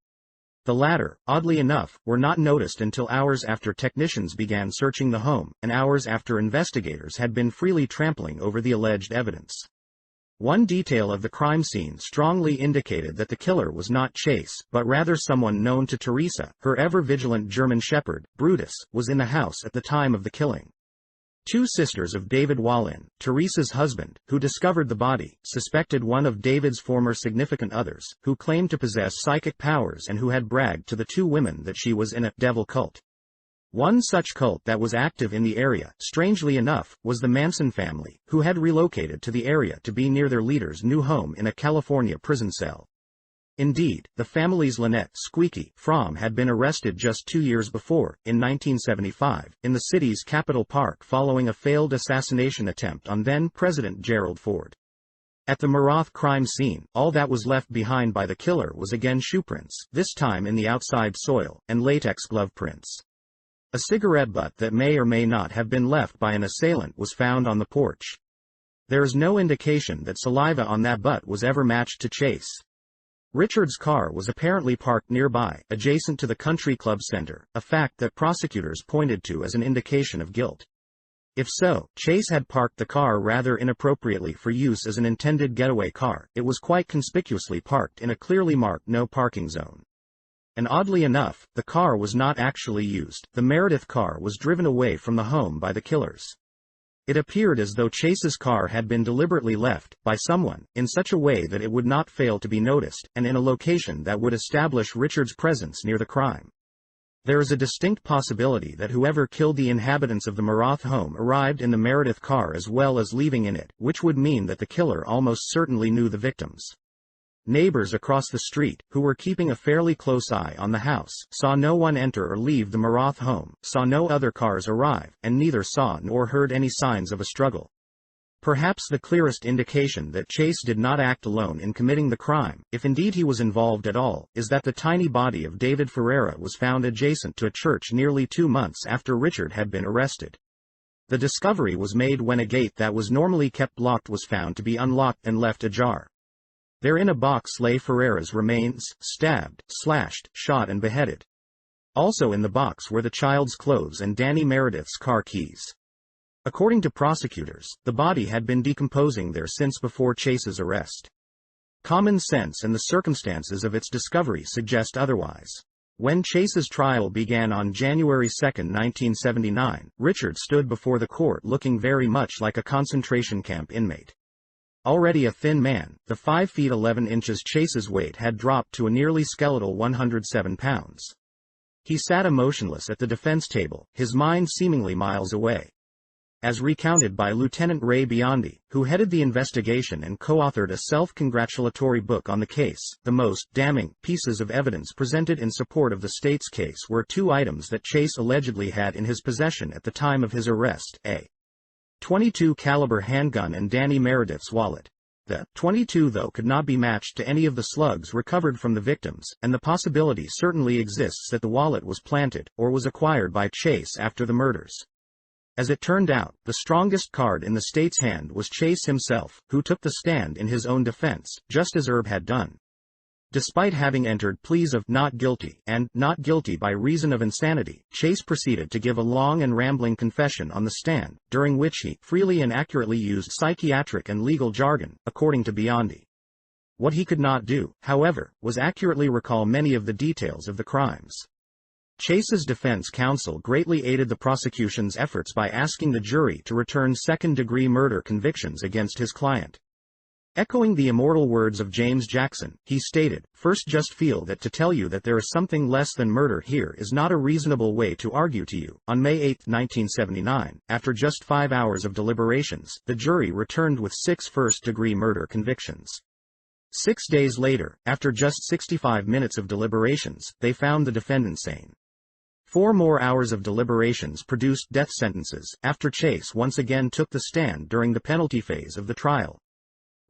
B: The latter, oddly enough, were not noticed until hours after technicians began searching the home, and hours after investigators had been freely trampling over the alleged evidence. One detail of the crime scene strongly indicated that the killer was not Chase, but rather someone known to Teresa. Her ever-vigilant German shepherd, Brutus, was in the house at the time of the killing. 2 sisters of David Wallen, Teresa's husband, who discovered the body, suspected one of David's former significant others, who claimed to possess psychic powers and who had bragged to the 2 women that she was in a devil cult. One such cult that was active in the area, strangely enough, was the Manson family, who had relocated to the area to be near their leader's new home in a California prison cell. Indeed, the family's Lynette "Squeaky" Fromm had been arrested just 2 years before, in 1975, in the city's Capitol Park following a failed assassination attempt on then-President Gerald Ford. At the Maroth crime scene, all that was left behind by the killer was again shoe prints, this time in the outside soil, and latex glove prints. A cigarette butt that may or may not have been left by an assailant was found on the porch. There is no indication that saliva on that butt was ever matched to Chase. Richard's car was apparently parked nearby, adjacent to the country club center, a fact that prosecutors pointed to as an indication of guilt. If so, Chase had parked the car rather inappropriately for use as an intended getaway car. It was quite conspicuously parked in a clearly marked no parking zone. And oddly enough, the car was not actually used. The Meredith car was driven away from the home by the killers. It appeared as though Chase's car had been deliberately left, by someone, in such a way that it would not fail to be noticed, and in a location that would establish Richard's presence near the crime. There is a distinct possibility that whoever killed the inhabitants of the Maroth home arrived in the Meredith car as well as leaving in it, which would mean that the killer almost certainly knew the victims. Neighbors across the street, who were keeping a fairly close eye on the house, saw no one enter or leave the Maroth home, saw no other cars arrive, and neither saw nor heard any signs of a struggle. Perhaps the clearest indication that Chase did not act alone in committing the crime, if indeed he was involved at all, is that the tiny body of David Ferreira was found adjacent to a church nearly 2 months after Richard had been arrested. The discovery was made when a gate that was normally kept locked was found to be unlocked and left ajar. There in a box lay Ferreira's remains, stabbed, slashed, shot and beheaded. Also in the box were the child's clothes and Danny Meredith's car keys. According to prosecutors, the body had been decomposing there since before Chase's arrest. Common sense and the circumstances of its discovery suggest otherwise. When Chase's trial began on January 2, 1979, Richard stood before the court looking very much like a concentration camp inmate. Already a thin man, the 5 feet 11 inches Chase's weight had dropped to a nearly skeletal 107 pounds. He sat emotionless at the defense table, his mind seemingly miles away. As recounted by Lieutenant Ray Biondi, who headed the investigation and co-authored a self-congratulatory book on the case, the most damning pieces of evidence presented in support of the state's case were 2 items that Chase allegedly had in his possession at the time of his arrest: a .22 caliber handgun and Danny Meredith's wallet. The .22 though could not be matched to any of the slugs recovered from the victims, and the possibility certainly exists that the wallet was planted, or was acquired by Chase after the murders. As it turned out, the strongest card in the state's hand was Chase himself, who took the stand in his own defense, just as Erb had done. Despite having entered pleas of not guilty and not guilty by reason of insanity, Chase proceeded to give a long and rambling confession on the stand, during which he freely and accurately used psychiatric and legal jargon, according to Biondi. What he could not do, however, was accurately recall many of the details of the crimes. Chase's defense counsel greatly aided the prosecution's efforts by asking the jury to return second-degree murder convictions against his client. Echoing the immortal words of James Jackson, he stated, "First just feel that to tell you that there is something less than murder here is not a reasonable way to argue to you." On May 8, 1979, after just 5 hours of deliberations, the jury returned with 6 first-degree murder convictions. 6 days later, after just 65 minutes of deliberations, they found the defendant sane. 4 more hours of deliberations produced death sentences, after Chase once again took the stand during the penalty phase of the trial.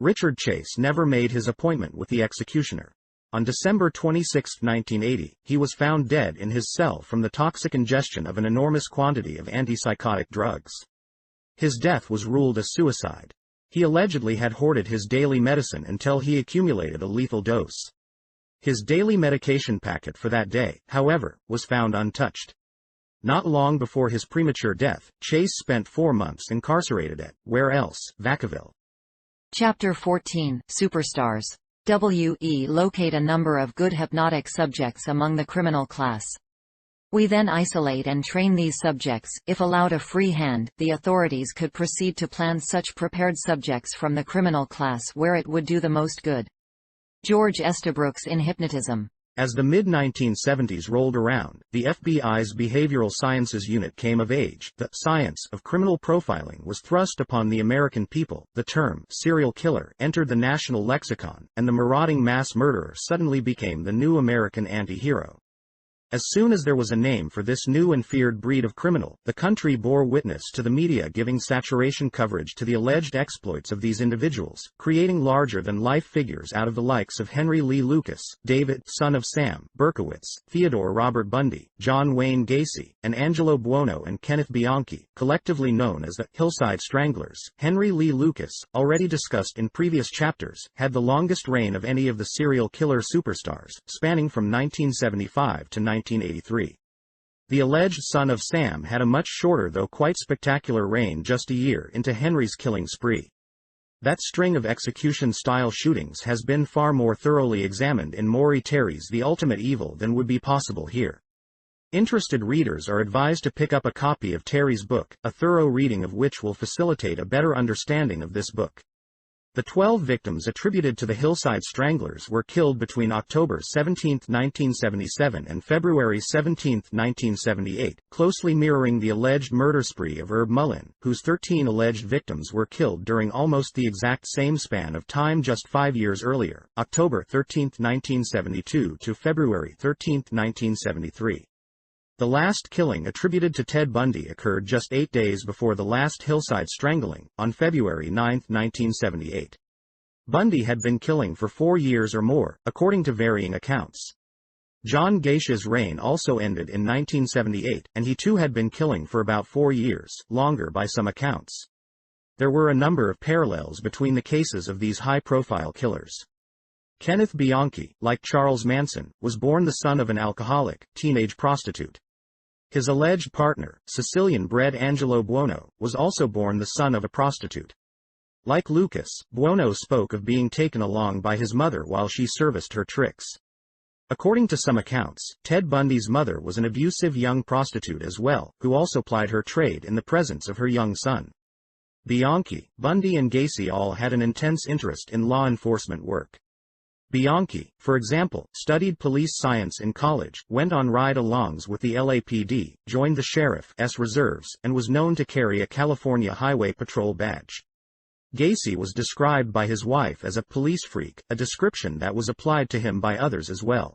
B: Richard Chase never made his appointment with the executioner. On December 26, 1980, he was found dead in his cell from the toxic ingestion of an enormous quantity of antipsychotic drugs. His death was ruled a suicide. He allegedly had hoarded his daily medicine until he accumulated a lethal dose. His daily medication packet for that day, however, was found untouched. Not long before his premature death, Chase spent 4 months incarcerated at, where else, Vacaville.
A: Chapter 14, Superstars. We locate a number of good hypnotic subjects among the criminal class. We then isolate and train these subjects. If allowed a free hand, the authorities could proceed to plan such prepared subjects from the criminal class where it would do the most good. George Estabrooks in Hypnotism.
B: As the mid-1970s rolled around, the FBI's Behavioral Sciences Unit came of age. The science of criminal profiling was thrust upon the American people. The term serial killer entered the national lexicon, and the marauding mass murderer suddenly became the new American anti-hero. As soon as there was a name for this new and feared breed of criminal, the country bore witness to the media giving saturation coverage to the alleged exploits of these individuals, creating larger-than-life figures out of the likes of Henry Lee Lucas, David, son of Sam, Berkowitz, Theodore Robert Bundy, John Wayne Gacy, and Angelo Buono and Kenneth Bianchi, collectively known as the Hillside Stranglers. Henry Lee Lucas, already discussed in previous chapters, had the longest reign of any of the serial killer superstars, spanning from 1975 to 1983. The alleged son of Sam had a much shorter though quite spectacular reign, just a year into Henry's killing spree. That string of execution-style shootings has been far more thoroughly examined in Maury Terry's The Ultimate Evil than would be possible here. Interested readers are advised to pick up a copy of Terry's book, a thorough reading of which will facilitate a better understanding of this book. The 12 victims attributed to the Hillside Stranglers were killed between October 17, 1977 and February 17, 1978, closely mirroring the alleged murder spree of Erb Mullin, whose 13 alleged victims were killed during almost the exact same span of time just 5 years earlier, October 13, 1972 to February 13, 1973. The last killing attributed to Ted Bundy occurred just 8 days before the last Hillside Strangling, on February 9, 1978. Bundy had been killing for 4 years or more, according to varying accounts. John Gacy's reign also ended in 1978, and he too had been killing for about 4 years, longer by some accounts. There were a number of parallels between the cases of these high-profile killers. Kenneth Bianchi, like Charles Manson, was born the son of an alcoholic, teenage prostitute. His alleged partner, Sicilian-bred Angelo Buono, was also born the son of a prostitute. Like Lucas, Buono spoke of being taken along by his mother while she serviced her tricks. According to some accounts, Ted Bundy's mother was an abusive young prostitute as well, who also plied her trade in the presence of her young son. Bianchi, Bundy and Gacy all had an intense interest in law enforcement work. Bianchi, for example, studied police science in college, went on ride-alongs with the LAPD, joined the sheriff's reserves, and was known to carry a California Highway Patrol badge. Gacy was described by his wife as a police freak, a description that was applied to him by others as well.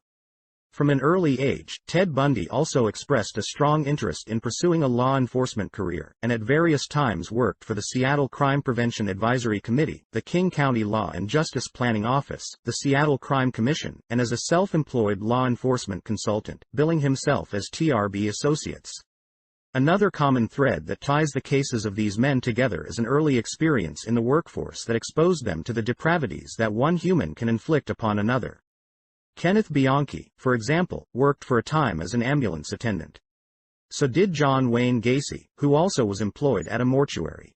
B: From an early age, Ted Bundy also expressed a strong interest in pursuing a law enforcement career, and at various times worked for the Seattle Crime Prevention Advisory Committee, the King County Law and Justice Planning Office, the Seattle Crime Commission, and as a self-employed law enforcement consultant, billing himself as TRB Associates. Another common thread that ties the cases of these men together is an early experience in the workforce that exposed them to the depravities that one human can inflict upon another. Kenneth Bianchi, for example, worked for a time as an ambulance attendant. So did John Wayne Gacy, who also was employed at a mortuary.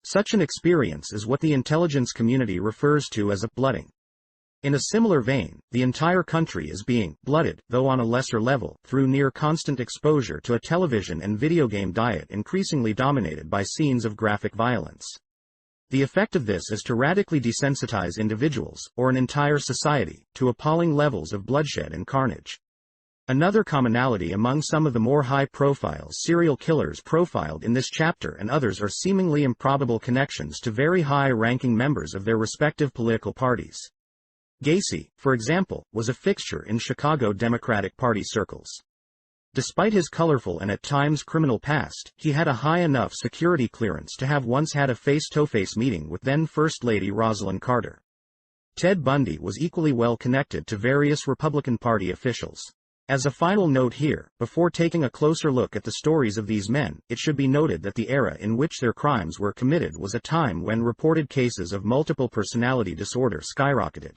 B: Such an experience is what the intelligence community refers to as a blooding. In a similar vein, the entire country is being blooded, though on a lesser level, through near constant exposure to a television and video game diet increasingly dominated by scenes of graphic violence. The effect of this is to radically desensitize individuals, or an entire society, to appalling levels of bloodshed and carnage. Another commonality among some of the more high-profile serial killers profiled in this chapter and others are seemingly improbable connections to very high-ranking members of their respective political parties. Gacy, for example, was a fixture in Chicago Democratic Party circles. Despite his colorful and at times criminal past, he had a high enough security clearance to have once had a face-to-face meeting with then First Lady Rosalind Carter. Ted Bundy was equally well connected to various Republican Party officials. As a final note here, before taking a closer look at the stories of these men, it should be noted that the era in which their crimes were committed was a time when reported cases of multiple personality disorder skyrocketed.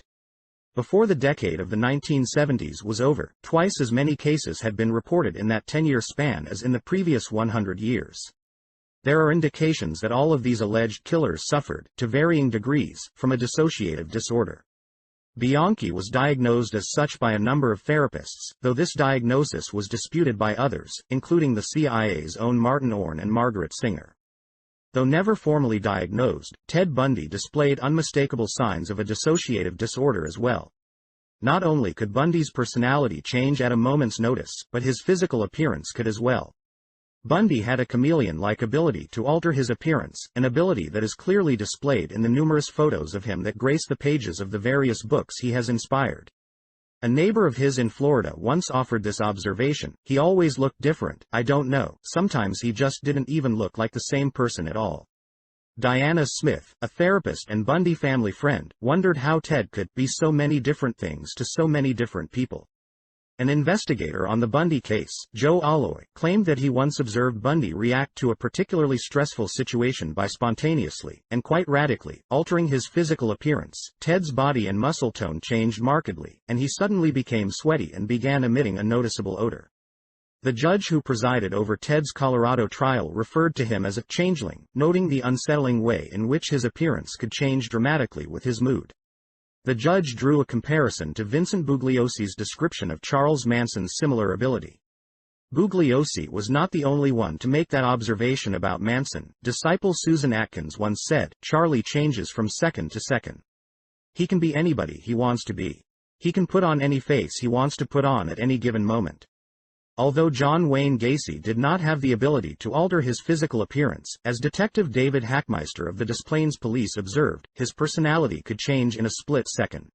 B: Before the decade of the 1970s was over, twice as many cases had been reported in that 10-year span as in the previous 100 years. There are indications that all of these alleged killers suffered, to varying degrees, from a dissociative disorder. Bianchi was diagnosed as such by a number of therapists, though this diagnosis was disputed by others, including the CIA's own Martin Orne and Margaret Singer. Though never formally diagnosed, Ted Bundy displayed unmistakable signs of a dissociative disorder as well. Not only could Bundy's personality change at a moment's notice, but his physical appearance could as well. Bundy had a chameleon-like ability to alter his appearance, an ability that is clearly displayed in the numerous photos of him that grace the pages of the various books he has inspired. A neighbor of his in Florida once offered this observation: "He always looked different, I don't know, sometimes he just didn't even look like the same person at all." Diana Smith, a therapist and Bundy family friend, wondered how Ted could be so many different things to so many different people. An investigator on the Bundy case, Joe Alloy, claimed that he once observed Bundy react to a particularly stressful situation by spontaneously, and quite radically, altering his physical appearance. Ted's body and muscle tone changed markedly, and he suddenly became sweaty and began emitting a noticeable odor. The judge who presided over Ted's Colorado trial referred to him as a changeling, noting the unsettling way in which his appearance could change dramatically with his mood. The judge drew a comparison to Vincent Bugliosi's description of Charles Manson's similar ability. Bugliosi was not the only one to make that observation about Manson. Disciple Susan Atkins once said, "Charlie changes from second to second. He can be anybody he wants to be. He can put on any face he wants to put on at any given moment." Although John Wayne Gacy did not have the ability to alter his physical appearance, as Detective David Hackmeister of the Des Plaines Police observed, his personality could change in a split second.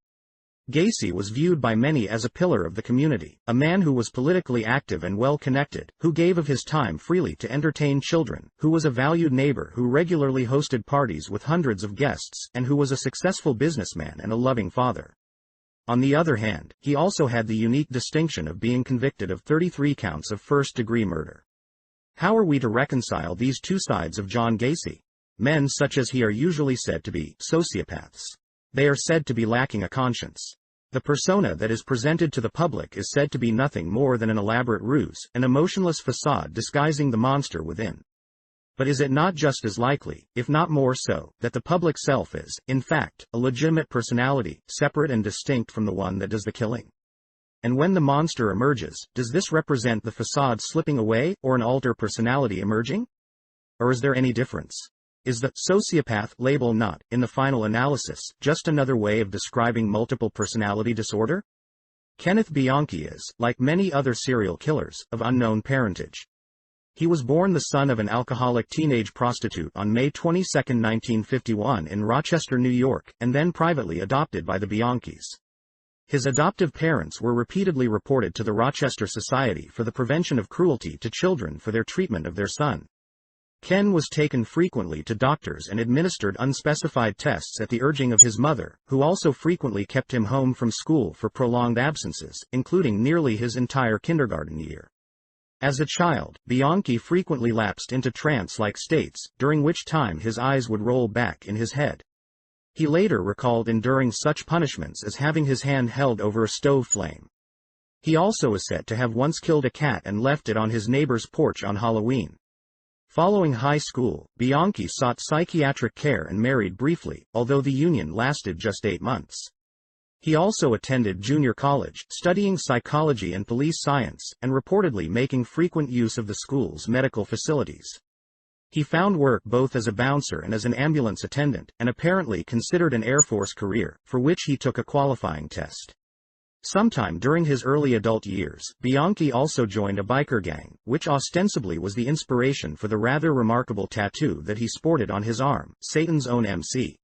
B: Gacy was viewed by many as a pillar of the community, a man who was politically active and well-connected, who gave of his time freely to entertain children, who was a valued neighbor who regularly hosted parties with hundreds of guests, and who was a successful businessman and a loving father. On the other hand, he also had the unique distinction of being convicted of 33 counts of first-degree murder. How are we to reconcile these two sides of John Gacy? Men such as he are usually said to be sociopaths. They are said to be lacking a conscience. The persona that is presented to the public is said to be nothing more than an elaborate ruse, an emotionless facade disguising the monster within. But is it not just as likely, if not more so, that the public self is, in fact, a legitimate personality, separate and distinct from the one that does the killing? And when the monster emerges, does this represent the facade slipping away, or an alter personality emerging? Or is there any difference? Is the sociopath label not, in the final analysis, just another way of describing multiple personality disorder? Kenneth Bianchi is, like many other serial killers, of unknown parentage. He was born the son of an alcoholic teenage prostitute on May 22, 1951 in Rochester, New York, and then privately adopted by the Bianchis. His adoptive parents were repeatedly reported to the Rochester Society for the Prevention of Cruelty to Children for their treatment of their son. Ken was taken frequently to doctors and administered unspecified tests at the urging of his mother, who also frequently kept him home from school for prolonged absences, including nearly his entire kindergarten year. As a child, Bianchi frequently lapsed into trance-like states, during which time his eyes would roll back in his head. He later recalled enduring such punishments as having his hand held over a stove flame. He also is said to have once killed a cat and left it on his neighbor's porch on Halloween. Following high school, Bianchi sought psychiatric care and married briefly, although the union lasted just 8 months. He also attended junior college, studying psychology and police science, and reportedly making frequent use of the school's medical facilities. He found work both as a bouncer and as an ambulance attendant, and apparently considered an Air Force career, for which he took a qualifying test. Sometime during his early adult years, Bianchi also joined a biker gang, which ostensibly was the inspiration for the rather remarkable tattoo that he sported on his arm, Satan's Own MC.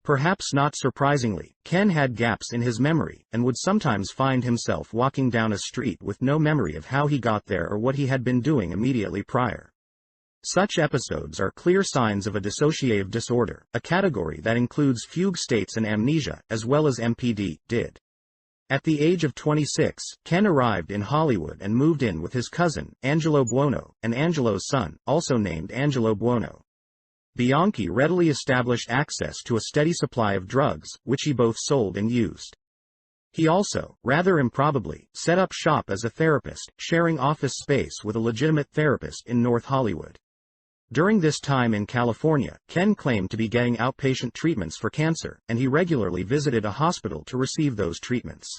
B: Perhaps not surprisingly, Ken had gaps in his memory, and would sometimes find himself walking down a street with no memory of how he got there or what he had been doing immediately prior. Such episodes are clear signs of a dissociative disorder, a category that includes fugue states and amnesia, as well as MPD/DID. At the age of 26, Ken arrived in Hollywood and moved in with his cousin, Angelo Buono, and Angelo's son, also named Angelo Buono. Bianchi readily established access to a steady supply of drugs, which he both sold and used. He also, rather improbably, set up shop as a therapist, sharing office space with a legitimate therapist in North Hollywood. During this time in California, Ken claimed to be getting outpatient treatments for cancer, and he regularly visited a hospital to receive those treatments.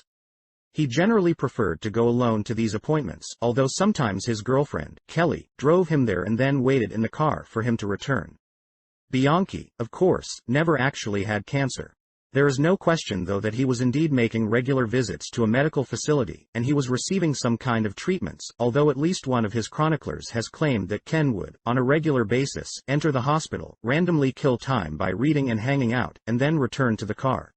B: He generally preferred to go alone to these appointments, although sometimes his girlfriend, Kelly, drove him there and then waited in the car for him to return. Bianchi, of course, never actually had cancer. There is no question though that he was indeed making regular visits to a medical facility, and he was receiving some kind of treatments, although at least one of his chroniclers has claimed that Ken would, on a regular basis, enter the hospital, randomly kill time by reading and hanging out, and then return to the car.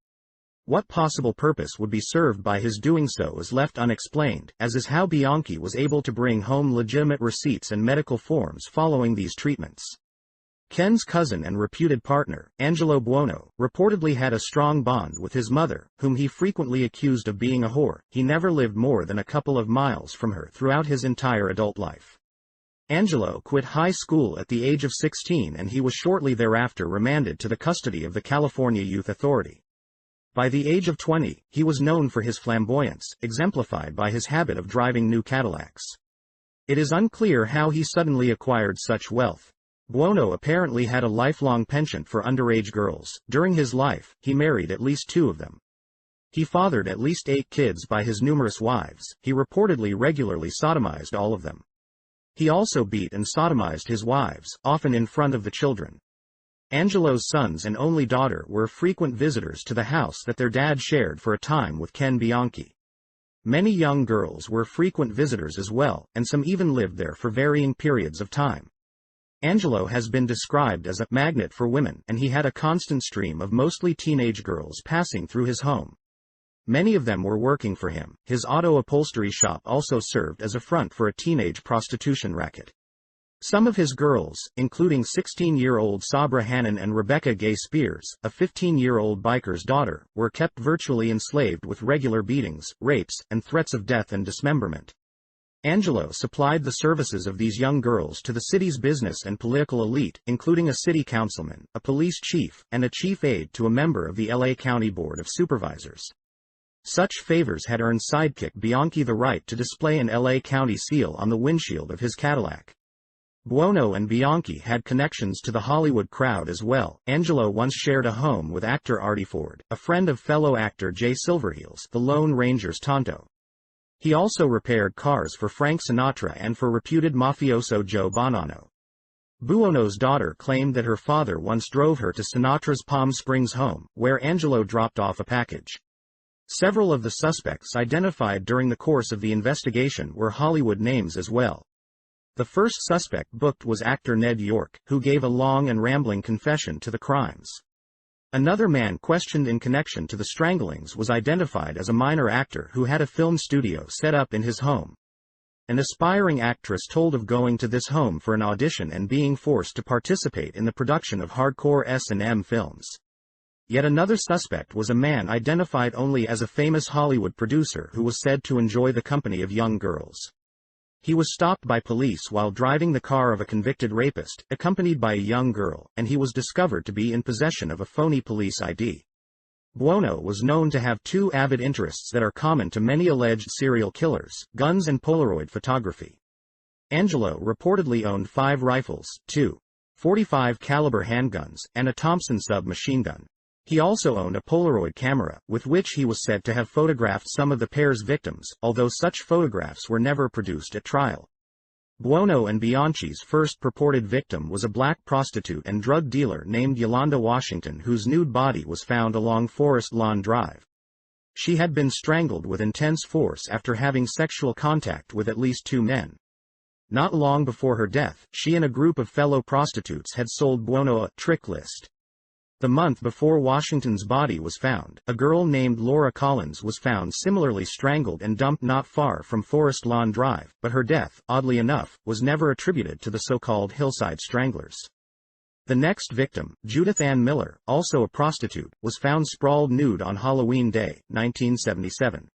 B: What possible purpose would be served by his doing so is left unexplained, as is how Bianchi was able to bring home legitimate receipts and medical forms following these treatments. Ken's cousin and reputed partner, Angelo Buono, reportedly had a strong bond with his mother, whom he frequently accused of being a whore. He never lived more than a couple of miles from her throughout his entire adult life. Angelo quit high school at the age of 16 and he was shortly thereafter remanded to the custody of the California Youth Authority. By the age of 20, he was known for his flamboyance, exemplified by his habit of driving new Cadillacs. It is unclear how he suddenly acquired such wealth. Buono apparently had a lifelong penchant for underage girls. During his life, he married at least 2 of them. He fathered at least 8 kids by his numerous wives. He reportedly regularly sodomized all of them. He also beat and sodomized his wives, often in front of the children. Angelo's sons and only daughter were frequent visitors to the house that their dad shared for a time with Ken Bianchi. Many young girls were frequent visitors as well, and some even lived there for varying periods of time. Angelo has been described as a magnet for women, and he had a constant stream of mostly teenage girls passing through his home. Many of them were working for him. His auto upholstery shop also served as a front for a teenage prostitution racket. Some of his girls, including 16-year-old Sabra Hannon and Rebecca Gay Spears, a 15-year-old biker's daughter, were kept virtually enslaved with regular beatings, rapes, and threats of death and dismemberment. Angelo supplied the services of these young girls to the city's business and political elite, including a city councilman, a police chief, and a chief aide to a member of the LA County Board of Supervisors. Such favors had earned sidekick Bianchi the right to display an LA County seal on the windshield of his Cadillac. Buono and Bianchi had connections to the Hollywood crowd as well. Angelo once shared a home with actor Artie Ford, a friend of fellow actor Jay Silverheels, the Lone Ranger's Tonto. He also repaired cars for Frank Sinatra and for reputed mafioso Joe Bonanno. Buono's daughter claimed that her father once drove her to Sinatra's Palm Springs home, where Angelo dropped off a package. Several of the suspects identified during the course of the investigation were Hollywood names as well. The first suspect booked was actor Ned York, who gave a long and rambling confession to the crimes. Another man questioned in connection to the stranglings was identified as a minor actor who had a film studio set up in his home. An aspiring actress told of going to this home for an audition and being forced to participate in the production of hardcore S&M films. Yet another suspect was a man identified only as a famous Hollywood producer who was said to enjoy the company of young girls. He was stopped by police while driving the car of a convicted rapist, accompanied by a young girl, and he was discovered to be in possession of a phony police ID. Buono was known to have two avid interests that are common to many alleged serial killers: guns and Polaroid photography. Angelo reportedly owned 5 rifles, 2 .45 caliber handguns, and a Thompson submachine gun. He also owned a Polaroid camera, with which he was said to have photographed some of the pair's victims, although such photographs were never produced at trial. Buono and Bianchi's first purported victim was a black prostitute and drug dealer named Yolanda Washington, whose nude body was found along Forest Lawn Drive. She had been strangled with intense force after having sexual contact with at least 2 men. Not long before her death, she and a group of fellow prostitutes had sold Buono a trick list. The month before Washington's body was found, a girl named Laura Collins was found similarly strangled and dumped not far from Forest Lawn Drive, but her death, oddly enough, was never attributed to the so-called Hillside Stranglers. The next victim, Judith Ann Miller, also a prostitute, was found sprawled nude on Halloween Day, 1977.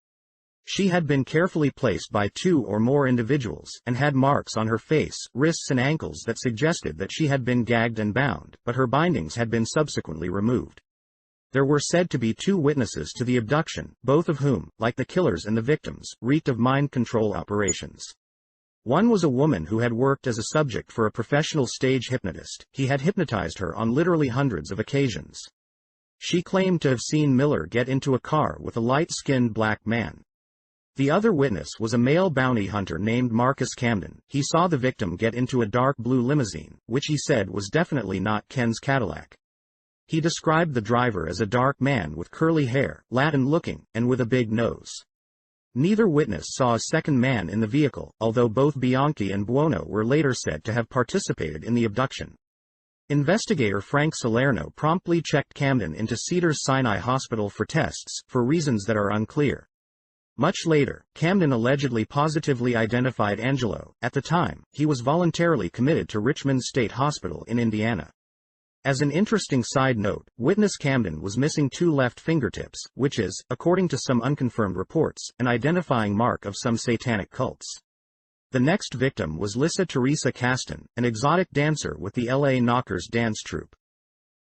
B: She had been carefully placed by 2 or more individuals, and had marks on her face, wrists and ankles that suggested that she had been gagged and bound, but her bindings had been subsequently removed. There were said to be 2 witnesses to the abduction, both of whom, like the killers and the victims, reeked of mind control operations. One was a woman who had worked as a subject for a professional stage hypnotist. He had hypnotized her on literally hundreds of occasions. She claimed to have seen Miller get into a car with a light-skinned black man. The other witness was a male bounty hunter named Marcus Camden. He saw the victim get into a dark blue limousine, which he said was definitely not Ken's Cadillac. He described the driver as a dark man with curly hair, Latin-looking, and with a big nose. Neither witness saw a second man in the vehicle, although both Bianchi and Buono were later said to have participated in the abduction. Investigator Frank Salerno promptly checked Camden into Cedars-Sinai Hospital for tests, for reasons that are unclear. Much later, Camden allegedly positively identified Angelo. At the time, he was voluntarily committed to Richmond State Hospital in Indiana. As an interesting side note, witness Camden was missing 2 left fingertips, which is, according to some unconfirmed reports, an identifying mark of some satanic cults. The next victim was Lisa Teresa Caston, an exotic dancer with the L.A. Knockers dance troupe.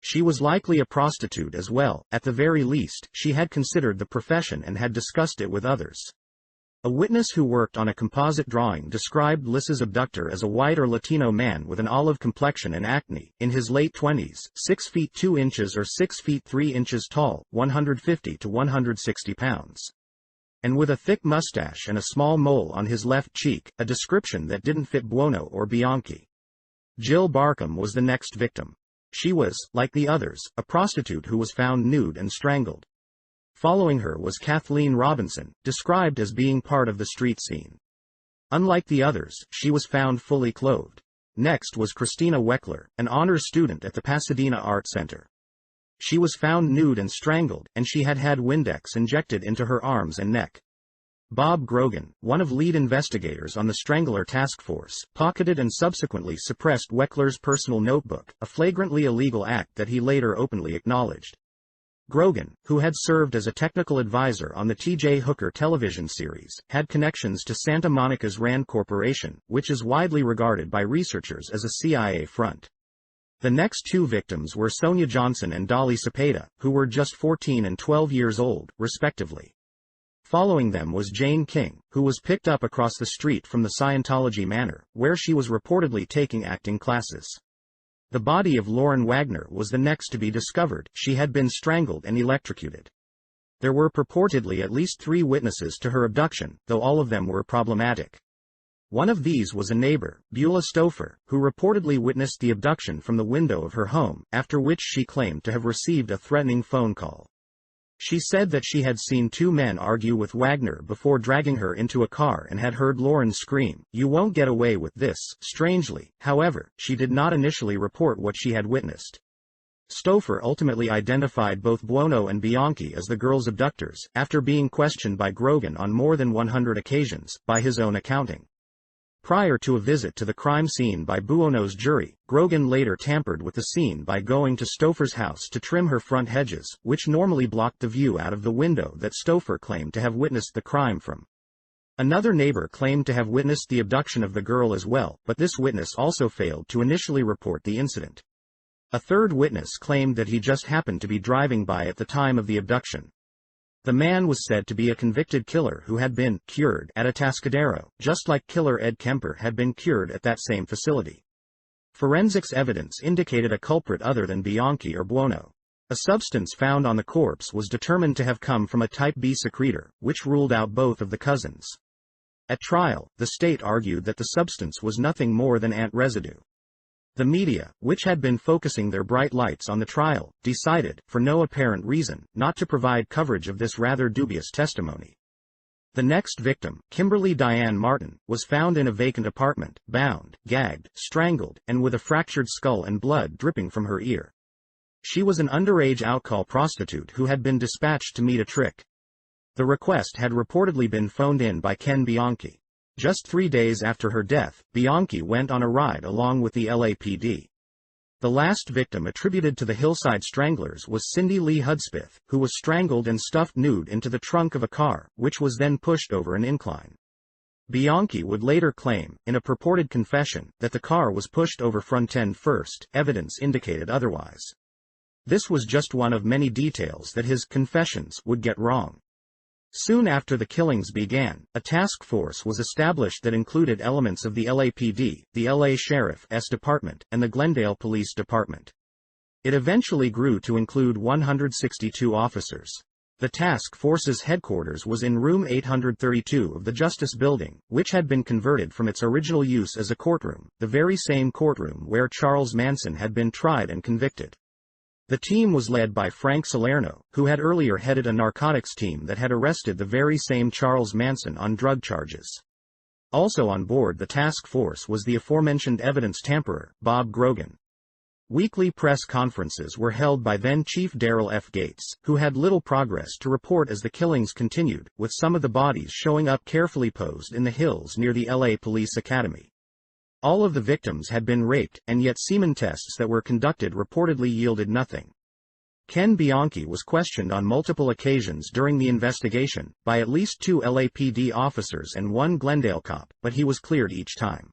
B: She was likely a prostitute as well. At the very least, she had considered the profession and had discussed it with others. A witness who worked on a composite drawing described Lisa's abductor as a white or Latino man with an olive complexion and acne, in his late 20s, 6 feet 2 inches or 6 feet 3 inches tall, 150 to 160 pounds. And with a thick mustache and a small mole on his left cheek, a description that didn't fit Buono or Bianchi. Jill Barkham was the next victim. She was, like the others, a prostitute who was found nude and strangled. Following her was Kathleen Robinson, described as being part of the street scene. Unlike the others, she was found fully clothed. Next was Christina Weckler, an honors student at the Pasadena Art Center. She was found nude and strangled, and she had had Windex injected into her arms and neck. Bob Grogan, one of lead investigators on the Strangler Task Force, pocketed and subsequently suppressed Weckler's personal notebook, a flagrantly illegal act that he later openly acknowledged. Grogan, who had served as a technical advisor on the T.J. Hooker television series, had connections to Santa Monica's Rand Corporation, which is widely regarded by researchers as a CIA front. The next 2 victims were Sonia Johnson and Dolly Cepeda, who were just 14 and 12 years old, respectively. Following them was Jane King, who was picked up across the street from the Scientology Manor, where she was reportedly taking acting classes. The body of Lauren Wagner was the next to be discovered. She had been strangled and electrocuted. There were purportedly at least 3 witnesses to her abduction, though all of them were problematic. One of these was a neighbor, Beulah Stouffer, who reportedly witnessed the abduction from the window of her home, after which she claimed to have received a threatening phone call. She said that she had seen 2 men argue with Wagner before dragging her into a car and had heard Lauren scream, "You won't get away with this." Strangely, however, she did not initially report what she had witnessed. Stouffer ultimately identified both Buono and Bianchi as the girls' abductors, after being questioned by Grogan on more than 100 occasions, by his own accounting. Prior to a visit to the crime scene by Buono's jury, Grogan later tampered with the scene by going to Stouffer's house to trim her front hedges, which normally blocked the view out of the window that Stouffer claimed to have witnessed the crime from. Another neighbor claimed to have witnessed the abduction of the girl as well, but this witness also failed to initially report the incident. A third witness claimed that he just happened to be driving by at the time of the abduction. The man was said to be a convicted killer who had been cured at Atascadero, just like killer Ed Kemper had been cured at that same facility. Forensics evidence indicated a culprit other than Bianchi or Buono. A substance found on the corpse was determined to have come from a type B secretor, which ruled out both of the cousins. At trial, the state argued that the substance was nothing more than ant residue. The media, which had been focusing their bright lights on the trial, decided, for no apparent reason, not to provide coverage of this rather dubious testimony. The next victim, Kimberly Diane Martin, was found in a vacant apartment, bound, gagged, strangled, and with a fractured skull and blood dripping from her ear. She was an underage outcall prostitute who had been dispatched to meet a trick. The request had reportedly been phoned in by Ken Bianchi. Just 3 days after her death, Bianchi went on a ride along with the LAPD. The last victim attributed to the Hillside Stranglers was Cindy Lee Hudspeth, who was strangled and stuffed nude into the trunk of a car, which was then pushed over an incline. Bianchi would later claim, in a purported confession, that the car was pushed over front end first. Evidence indicated otherwise. This was just one of many details that his confessions would get wrong. Soon after the killings began, a task force was established that included elements of the LAPD, the LA Sheriff's Department, and the Glendale Police Department. It eventually grew to include 162 officers. The task force's headquarters was in room 832 of the Justice Building, which had been converted from its original use as a courtroom, the very same courtroom where Charles Manson had been tried and convicted. The team was led by Frank Salerno, who had earlier headed a narcotics team that had arrested the very same Charles Manson on drug charges. Also on board the task force was the aforementioned evidence tamperer, Bob Grogan. Weekly press conferences were held by then-Chief Darrell F. Gates, who had little progress to report as the killings continued, with some of the bodies showing up carefully posed in the hills near the LA Police Academy. All of the victims had been raped, and yet semen tests that were conducted reportedly yielded nothing. Ken Bianchi was questioned on multiple occasions during the investigation, by at least 2 LAPD officers and 1 Glendale cop, but he was cleared each time.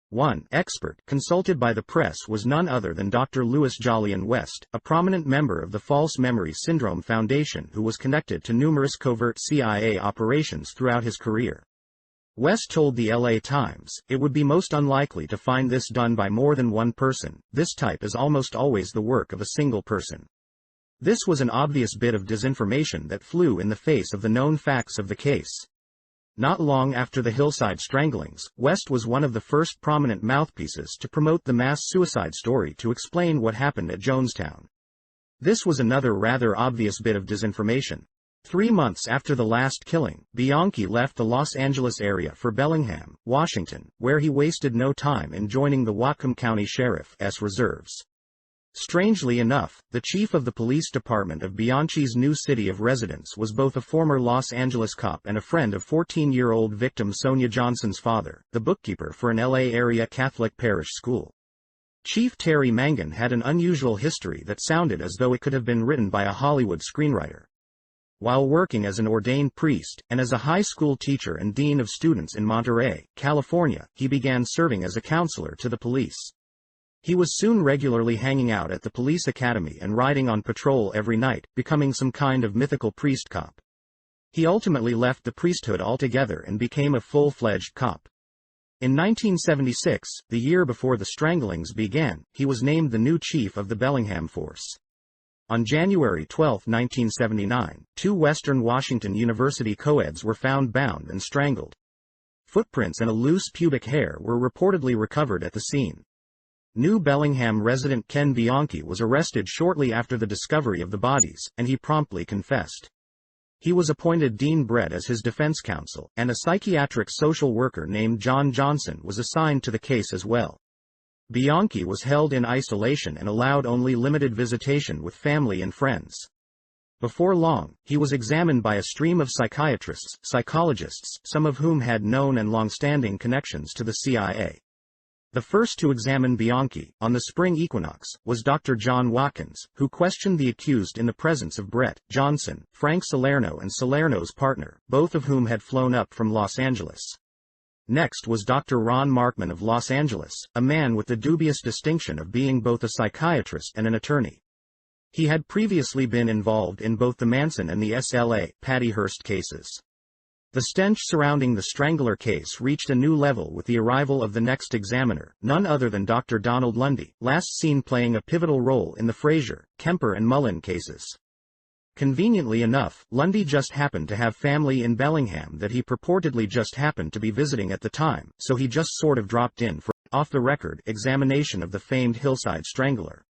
B: One expert consulted by the press was none other than Dr. Louis Jolyon West, a prominent member of the False Memory Syndrome Foundation who was connected to numerous covert CIA operations throughout his career. West told the LA Times, "It would be most unlikely to find this done by more than one person. This type is almost always the work of a single person." This was an obvious bit of disinformation that flew in the face of the known facts of the case. Not long after the Hillside Stranglings, West was one of the first prominent mouthpieces to promote the mass suicide story to explain what happened at Jonestown. This was another rather obvious bit of disinformation. 3 months after the last killing, Bianchi left the Los Angeles area for Bellingham, Washington, where he wasted no time in joining the Whatcom County Sheriff's reserves. Strangely enough, the chief of the police department of Bianchi's new city of residence was both a former Los Angeles cop and a friend of 14-year-old victim Sonia Johnson's father, the bookkeeper for an LA area Catholic parish school. Chief Terry Mangan had an unusual history that sounded as though it could have been written by a Hollywood screenwriter. While working as an ordained priest, and as a high school teacher and dean of students in Monterey, California, he began serving as a counselor to the police. He was soon regularly hanging out at the police academy and riding on patrol every night, becoming some kind of mythical priest cop. He ultimately left the priesthood altogether and became a full-fledged cop. In 1976, the year before the Stranglings began, he was named the new chief of the Bellingham Force. On January 12, 1979, two Western Washington University co-eds were found bound and strangled. Footprints and a loose pubic hair were reportedly recovered at the scene. New Bellingham resident Ken Bianchi was arrested shortly after the discovery of the bodies, and he promptly confessed. He was appointed Dean Brett as his defense counsel, and a psychiatric social worker named John Johnson was assigned to the case as well. Bianchi was held in isolation and allowed only limited visitation with family and friends. Before long, he was examined by a stream of psychiatrists, psychologists, some of whom had known and long-standing connections to the CIA. The first to examine Bianchi, on the spring equinox, was Dr. John Watkins, who questioned the accused in the presence of Brett, Johnson, Frank Salerno and Salerno's partner, both of whom had flown up from Los Angeles. Next was Dr. Ron Markman of Los Angeles, a man with the dubious distinction of being both a psychiatrist and an attorney. He had previously been involved in both the Manson and the SLA, Patty Hearst cases. The stench surrounding the Strangler case reached a new level with the arrival of the next examiner, none other than Dr. Donald Lundy, last seen playing a pivotal role in the Frazier, Kemper and Mullen cases. Conveniently enough, Lundy just happened to have family in Bellingham that he purportedly just happened to be visiting at the time, so he just sort of dropped in for off-the-record examination of the famed Hillside Strangler.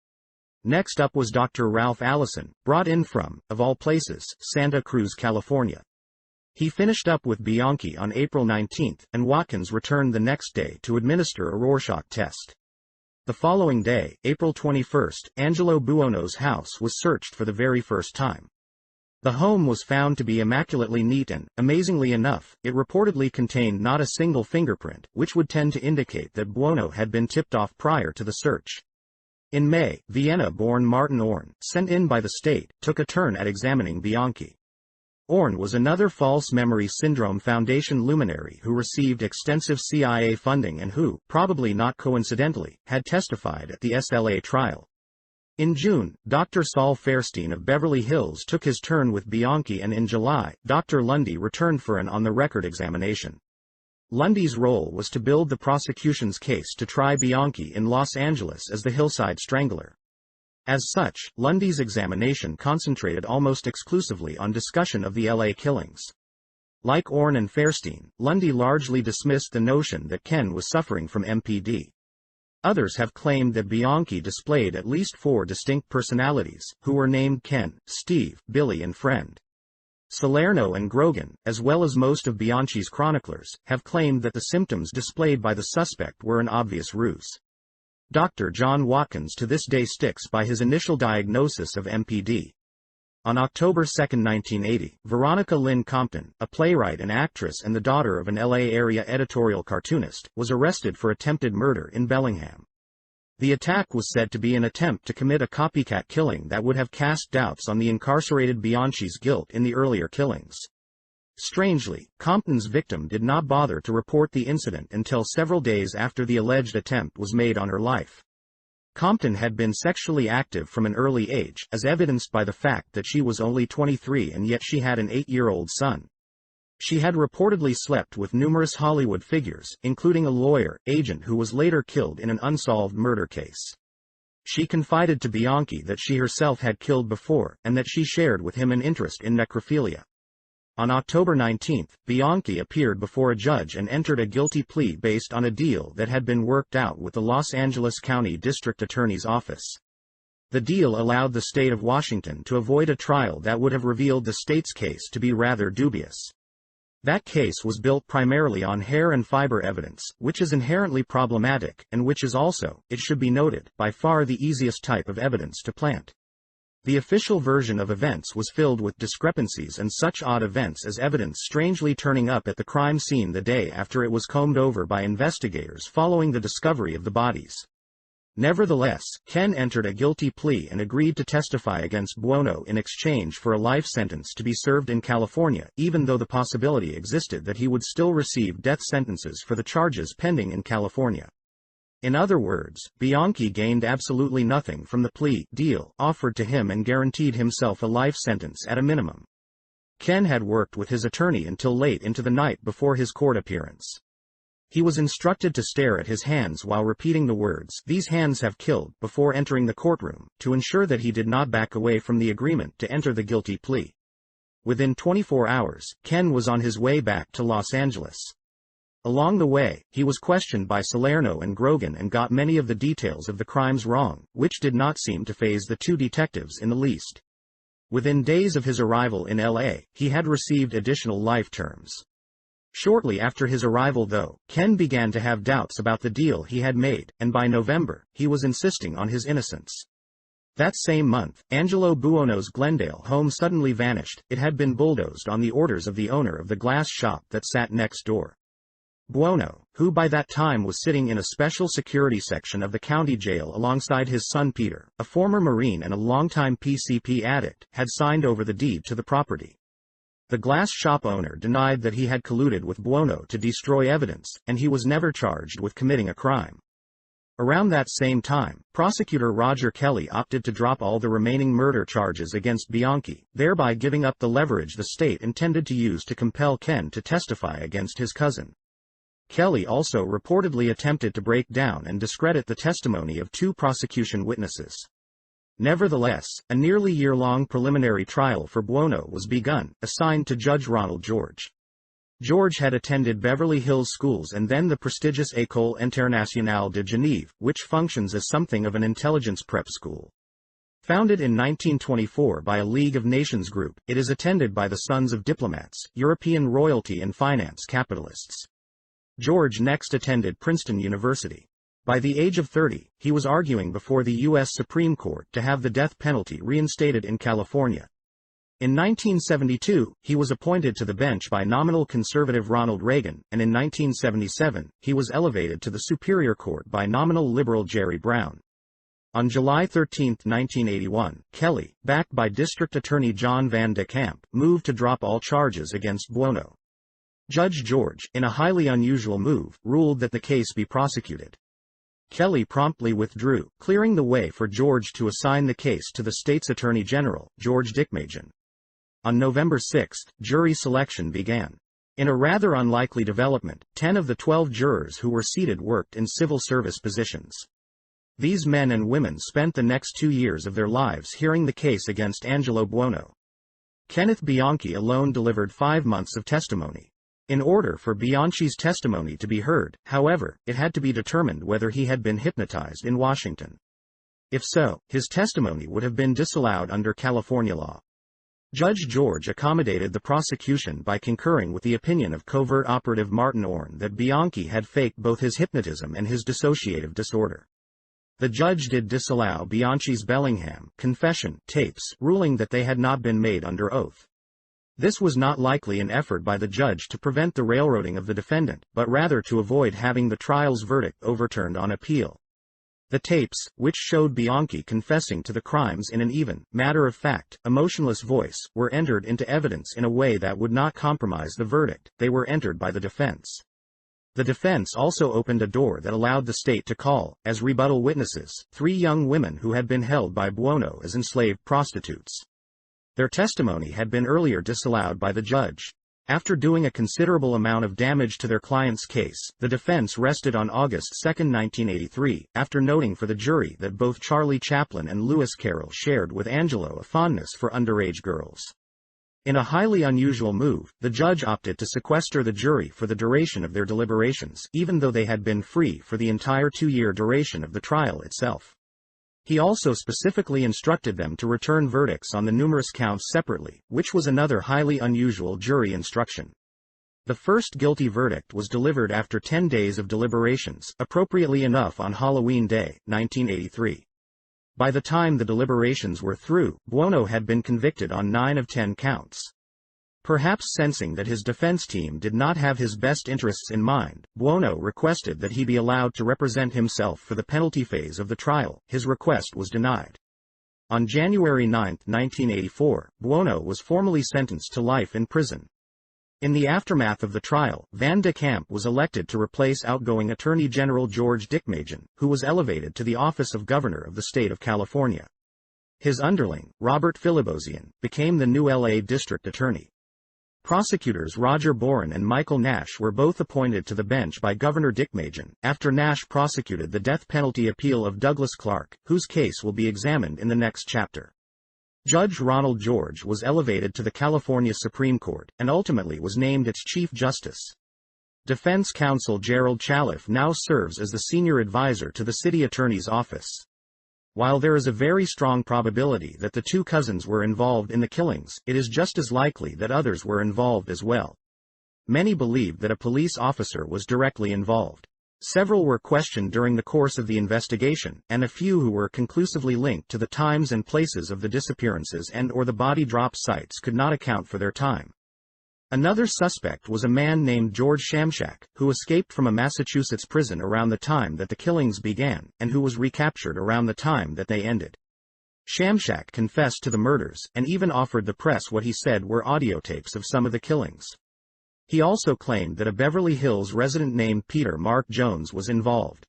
B: Next up was Dr. Ralph Allison, brought in from, of all places, Santa Cruz, California. He finished up with Bianchi on April 19, and Watkins returned the next day to administer a Rorschach test. The following day, April 21, Angelo Buono's house was searched for the very first time. The home was found to be immaculately neat and, amazingly enough, it reportedly contained not a single fingerprint, which would tend to indicate that Buono had been tipped off prior to the search. In May, Vienna-born Martin Orne, sent in by the state, took a turn at examining Bianchi. Orne was another False Memory Syndrome Foundation luminary who received extensive CIA funding and who, probably not coincidentally, had testified at the SLA trial. In June, Dr. Saul Fairstein of Beverly Hills took his turn with Bianchi, and in July, Dr. Lundy returned for an on-the-record examination. Lundy's role was to build the prosecution's case to try Bianchi in Los Angeles as the Hillside Strangler. As such, Lundy's examination concentrated almost exclusively on discussion of the LA killings. Like Orne and Fairstein, Lundy largely dismissed the notion that Ken was suffering from MPD. Others have claimed that Bianchi displayed at least 4 distinct personalities, who were named Ken, Steve, Billy and Friend. Salerno and Grogan, as well as most of Bianchi's chroniclers, have claimed that the symptoms displayed by the suspect were an obvious ruse. Dr. John Watkins to this day sticks by his initial diagnosis of MPD. On October 2, 1980, Veronica Lynn Compton, a playwright and actress and the daughter of an LA area editorial cartoonist, was arrested for attempted murder in Bellingham. The attack was said to be an attempt to commit a copycat killing that would have cast doubts on the incarcerated Bianchi's guilt in the earlier killings. Strangely, Compton's victim did not bother to report the incident until several days after the alleged attempt was made on her life. Compton had been sexually active from an early age, as evidenced by the fact that she was only 23 and yet she had an 8-year-old son. She had reportedly slept with numerous Hollywood figures, including a lawyer, agent who was later killed in an unsolved murder case. She confided to Bianchi that she herself had killed before, and that she shared with him an interest in necrophilia. On October 19, Bianchi appeared before a judge and entered a guilty plea based on a deal that had been worked out with the Los Angeles County District Attorney's Office. The deal allowed the state of Washington to avoid a trial that would have revealed the state's case to be rather dubious. That case was built primarily on hair and fiber evidence, which is inherently problematic, and which is also, it should be noted, by far the easiest type of evidence to plant. The official version of events was filled with discrepancies and such odd events as evidence strangely turning up at the crime scene the day after it was combed over by investigators following the discovery of the bodies. Nevertheless, Ken entered a guilty plea and agreed to testify against Buono in exchange for a life sentence to be served in California, even though the possibility existed that he would still receive death sentences for the charges pending in California. In other words, Bianchi gained absolutely nothing from the plea deal offered to him and guaranteed himself a life sentence at a minimum. Ken had worked with his attorney until late into the night before his court appearance. He was instructed to stare at his hands while repeating the words, "These hands have killed," before entering the courtroom, to ensure that he did not back away from the agreement to enter the guilty plea. Within 24 hours, Ken was on his way back to Los Angeles. Along the way, he was questioned by Salerno and Grogan and got many of the details of the crimes wrong, which did not seem to faze the two detectives in the least. Within days of his arrival in L.A., he had received additional life terms. Shortly after his arrival though, Ken began to have doubts about the deal he had made, and by November, he was insisting on his innocence. That same month, Angelo Buono's Glendale home suddenly vanished. It had been bulldozed on the orders of the owner of the glass shop that sat next door. Buono, who by that time was sitting in a special security section of the county jail alongside his son Peter, a former Marine and a longtime PCP addict, had signed over the deed to the property. The glass shop owner denied that he had colluded with Buono to destroy evidence, and he was never charged with committing a crime. Around that same time, prosecutor Roger Kelly opted to drop all the remaining murder charges against Bianchi, thereby giving up the leverage the state intended to use to compel Ken to testify against his cousin. Kelly also reportedly attempted to break down and discredit the testimony of two prosecution witnesses. Nevertheless, a nearly year-long preliminary trial for Buono was begun, assigned to Judge Ronald George. George had attended Beverly Hills schools and then the prestigious École Internationale de Genève, which functions as something of an intelligence prep school. Founded in 1924 by a League of Nations group, it is attended by the sons of diplomats, European royalty and finance capitalists. George next attended Princeton University. By the age of 30, he was arguing before the U.S. Supreme Court to have the death penalty reinstated in California. In 1972, he was appointed to the bench by nominal conservative Ronald Reagan, and in 1977, he was elevated to the Superior Court by nominal liberal Jerry Brown. On July 13, 1981, Kelly, backed by District Attorney John Van de Kamp, moved to drop all charges against Buono. Judge George, in a highly unusual move, ruled that the case be prosecuted. Kelly promptly withdrew, clearing the way for George to assign the case to the state's Attorney General, George Dickmajian. On November 6, jury selection began. In a rather unlikely development, 10 of the 12 jurors who were seated worked in civil service positions. These men and women spent the next 2 years of their lives hearing the case against Angelo Buono. Kenneth Bianchi alone delivered 5 months of testimony. In order for Bianchi's testimony to be heard, however, it had to be determined whether he had been hypnotized in Washington. If so, his testimony would have been disallowed under California law. Judge George accommodated the prosecution by concurring with the opinion of covert operative Martin Orne that Bianchi had faked both his hypnotism and his dissociative disorder. The judge did disallow Bianchi's Bellingham confession tapes, ruling that they had not been made under oath. This was not likely an effort by the judge to prevent the railroading of the defendant, but rather to avoid having the trial's verdict overturned on appeal. The tapes, which showed Bianchi confessing to the crimes in an even, matter-of-fact, emotionless voice, were entered into evidence in a way that would not compromise the verdict. They were entered by the defense. The defense also opened a door that allowed the state to call, as rebuttal witnesses, 3 young women who had been held by Buono as enslaved prostitutes. Their testimony had been earlier disallowed by the judge. After doing a considerable amount of damage to their client's case, the defense rested on August 2, 1983, after noting for the jury that both Charlie Chaplin and Lewis Carroll shared with Angelo a fondness for underage girls. In a highly unusual move, the judge opted to sequester the jury for the duration of their deliberations, even though they had been free for the entire 2-year duration of the trial itself. He also specifically instructed them to return verdicts on the numerous counts separately, which was another highly unusual jury instruction. The first guilty verdict was delivered after 10 days of deliberations, appropriately enough on Halloween Day, 1983. By the time the deliberations were through, Buono had been convicted on 9 of 10 counts. Perhaps sensing that his defense team did not have his best interests in mind, Buono requested that he be allowed to represent himself for the penalty phase of the trial. His request was denied. On January 9, 1984, Buono was formally sentenced to life in prison. In the aftermath of the trial, Van de Kamp was elected to replace outgoing Attorney General George Dickmajian, who was elevated to the office of Governor of the state of California. His underling, Robert Filibosian, became the new LA District Attorney. Prosecutors Roger Boren and Michael Nash were both appointed to the bench by Governor Dick Majan, after Nash prosecuted the death penalty appeal of Douglas Clark, whose case will be examined in the next chapter. Judge Ronald George was elevated to the California Supreme Court, and ultimately was named its Chief Justice. Defense counsel Gerald Chalif now serves as the senior advisor to the city attorney's office. While there is a very strong probability that the two cousins were involved in the killings, it is just as likely that others were involved as well. Many believe that a police officer was directly involved. Several were questioned during the course of the investigation, and a few who were conclusively linked to the times and places of the disappearances and/or the body drop sites could not account for their time. Another suspect was a man named George Shamshak, who escaped from a Massachusetts prison around the time that the killings began, and who was recaptured around the time that they ended. Shamshak confessed to the murders, and even offered the press what he said were audiotapes of some of the killings. He also claimed that a Beverly Hills resident named Peter Mark Jones was involved.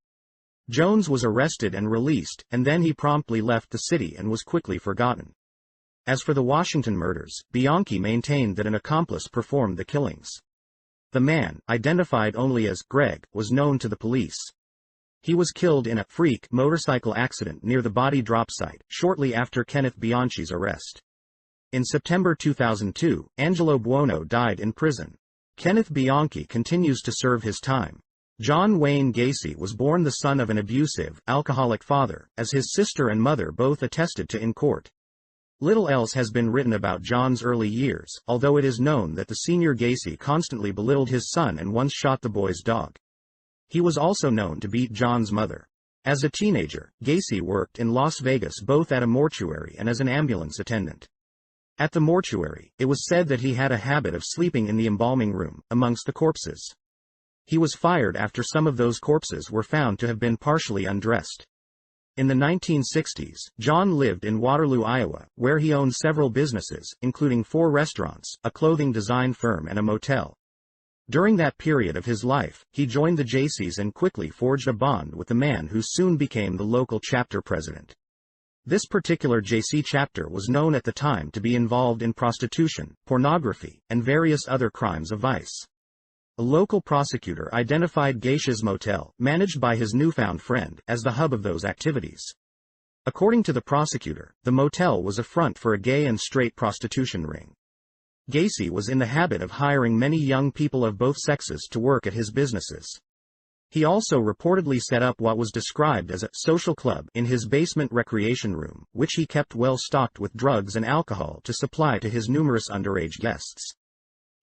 B: Jones was arrested and released, and then he promptly left the city and was quickly forgotten. As for the Washington murders, Bianchi maintained that an accomplice performed the killings. The man, identified only as Greg, was known to the police. He was killed in a freak motorcycle accident near the body drop site, shortly after Kenneth Bianchi's arrest. In September 2002, Angelo Buono died in prison. Kenneth Bianchi continues to serve his time. John Wayne Gacy was born the son of an abusive, alcoholic father, as his sister and mother both attested to in court. Little else has been written about John's early years, although it is known that the senior Gacy constantly belittled his son and once shot the boy's dog. He was also known to beat John's mother. As a teenager, Gacy worked in Las Vegas both at a mortuary and as an ambulance attendant. At the mortuary, it was said that he had a habit of sleeping in the embalming room, amongst the corpses. He was fired after some of those corpses were found to have been partially undressed. In the 1960s, John lived in Waterloo, Iowa, where he owned several businesses, including 4 restaurants, a clothing design firm and a motel. During that period of his life, he joined the Jaycees and quickly forged a bond with the man who soon became the local chapter president. This particular Jaycee chapter was known at the time to be involved in prostitution, pornography, and various other crimes of vice. A local prosecutor identified Geisha's motel, managed by his newfound friend, as the hub of those activities. According to the prosecutor, the motel was a front for a gay and straight prostitution ring. Gacy was in the habit of hiring many young people of both sexes to work at his businesses. He also reportedly set up what was described as a social club in his basement recreation room, which he kept well stocked with drugs and alcohol to supply to his numerous underage guests.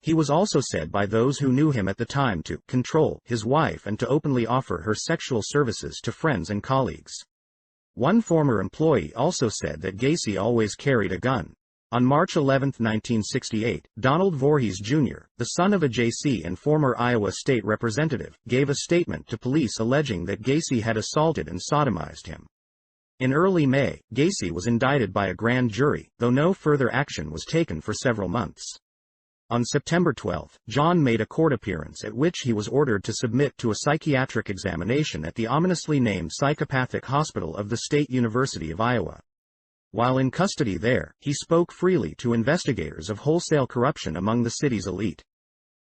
B: He was also said by those who knew him at the time to control his wife and to openly offer her sexual services to friends and colleagues. One former employee also said that Gacy always carried a gun. On March 11, 1968, Donald Voorhees Jr., the son of a Jaycee and former Iowa state representative, gave a statement to police alleging that Gacy had assaulted and sodomized him. In early May, Gacy was indicted by a grand jury, though no further action was taken for several months. On September 12, John made a court appearance at which he was ordered to submit to a psychiatric examination at the ominously named Psychopathic Hospital of the State University of Iowa. While in custody there, he spoke freely to investigators of wholesale corruption among the city's elite.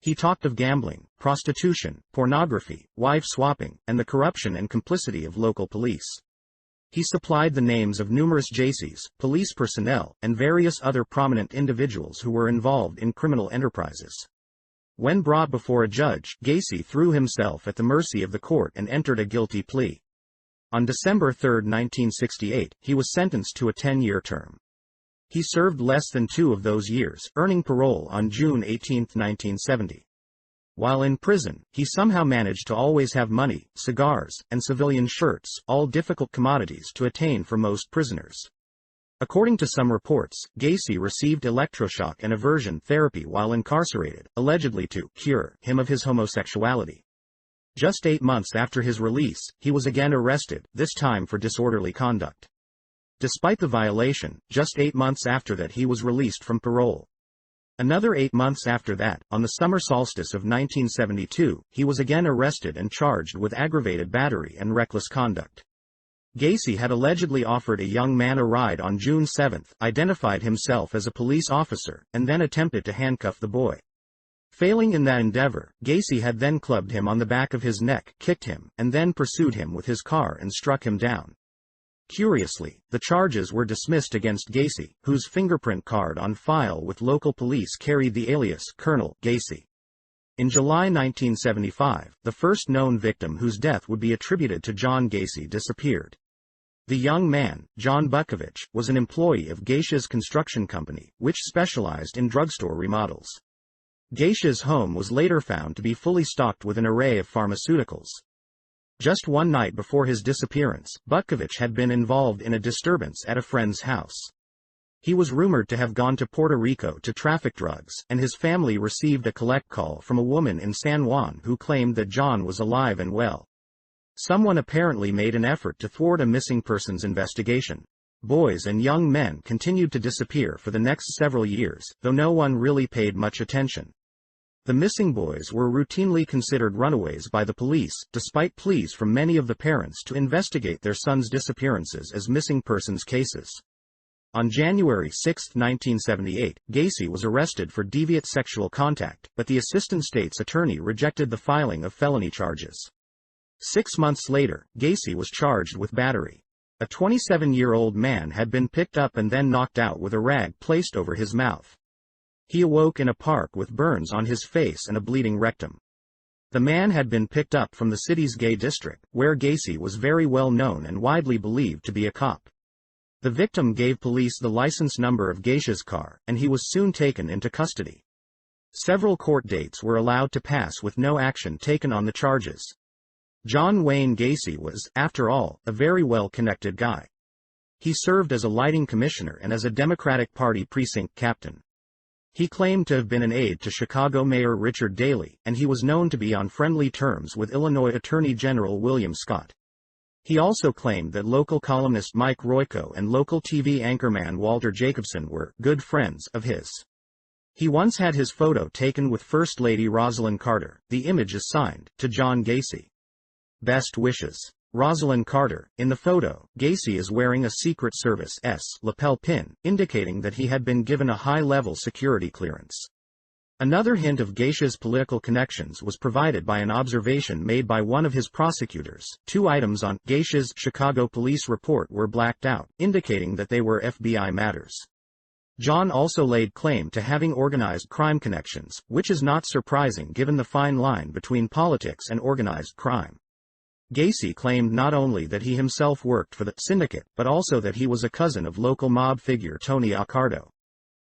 B: He talked of gambling, prostitution, pornography, wife swapping, and the corruption and complicity of local police. He supplied the names of numerous Jaycees, police personnel, and various other prominent individuals who were involved in criminal enterprises. When brought before a judge, Gacy threw himself at the mercy of the court and entered a guilty plea. On December 3, 1968, he was sentenced to a 10-year term. He served less than 2 of those years, earning parole on June 18, 1970. While in prison, he somehow managed to always have money, cigars, and civilian shirts, all difficult commodities to attain for most prisoners. According to some reports, Gacy received electroshock and aversion therapy while incarcerated, allegedly to cure him of his homosexuality. Just 8 months after his release, he was again arrested, this time for disorderly conduct. Despite the violation, just 8 months after that he was released from parole. Another 8 months after that, on the summer solstice of 1972, he was again arrested and charged with aggravated battery and reckless conduct. Gacy had allegedly offered a young man a ride on June 7, identified himself as a police officer, and then attempted to handcuff the boy. Failing in that endeavor, Gacy had then clubbed him on the back of his neck, kicked him, and then pursued him with his car and struck him down. Curiously, the charges were dismissed against Gacy, whose fingerprint card on file with local police carried the alias Colonel Gacy. In July 1975, the first known victim whose death would be attributed to John Gacy disappeared. The young man, John Butkovich, was an employee of Gacy's construction company, which specialized in drugstore remodels. Gacy's home was later found to be fully stocked with an array of pharmaceuticals. Just one night before his disappearance, Butkovich had been involved in a disturbance at a friend's house. He was rumored to have gone to Puerto Rico to traffic drugs, and his family received a collect call from a woman in San Juan who claimed that John was alive and well. Someone apparently made an effort to thwart a missing persons investigation. Boys and young men continued to disappear for the next several years, though no one really paid much attention. The missing boys were routinely considered runaways by the police, despite pleas from many of the parents to investigate their sons' disappearances as missing persons cases. On January 6, 1978, Gacy was arrested for deviant sexual contact, but the assistant state's attorney rejected the filing of felony charges. 6 months later, Gacy was charged with battery. A 27-year-old man had been picked up and then knocked out with a rag placed over his mouth. He awoke in a park with burns on his face and a bleeding rectum. The man had been picked up from the city's gay district, where Gacy was very well known and widely believed to be a cop. The victim gave police the license number of Gacy's car, and he was soon taken into custody. Several court dates were allowed to pass with no action taken on the charges. John Wayne Gacy was, after all, a very well-connected guy. He served as a lighting commissioner and as a Democratic Party precinct captain. He claimed to have been an aide to Chicago Mayor Richard Daley, and he was known to be on friendly terms with Illinois Attorney General William Scott. He also claimed that local columnist Mike Royko and local TV anchorman Walter Jacobson were good friends of his. He once had his photo taken with First Lady Rosalind Carter. The image is signed, "To John Gacy. Best wishes. Rosalind Carter." In the photo, Gacy is wearing a Secret Service lapel pin, indicating that he had been given a high-level security clearance. Another hint of Gacy's political connections was provided by an observation made by one of his prosecutors. 2 items on Gacy's Chicago police report were blacked out, indicating that they were FBI matters. John also laid claim to having organized crime connections, which is not surprising given the fine line between politics and organized crime. Gacy claimed not only that he himself worked for the syndicate, but also that he was a cousin of local mob figure Tony Accardo.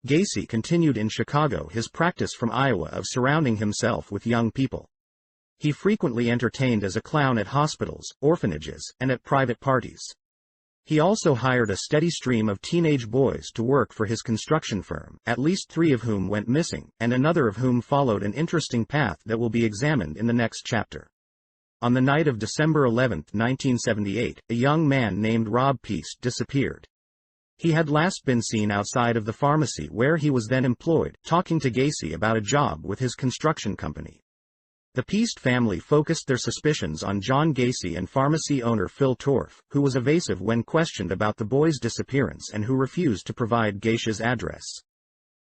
B: Gacy continued in Chicago his practice from Iowa of surrounding himself with young people. He frequently entertained as a clown at hospitals, orphanages, and at private parties. He also hired a steady stream of teenage boys to work for his construction firm, at least 3 of whom went missing, and another of whom followed an interesting path that will be examined in the next chapter. On the night of December 11, 1978, a young man named Rob Peast disappeared. He had last been seen outside of the pharmacy where he was then employed, talking to Gacy about a job with his construction company. The Peast family focused their suspicions on John Gacy and pharmacy owner Phil Torf, who was evasive when questioned about the boy's disappearance and who refused to provide Gacy's address.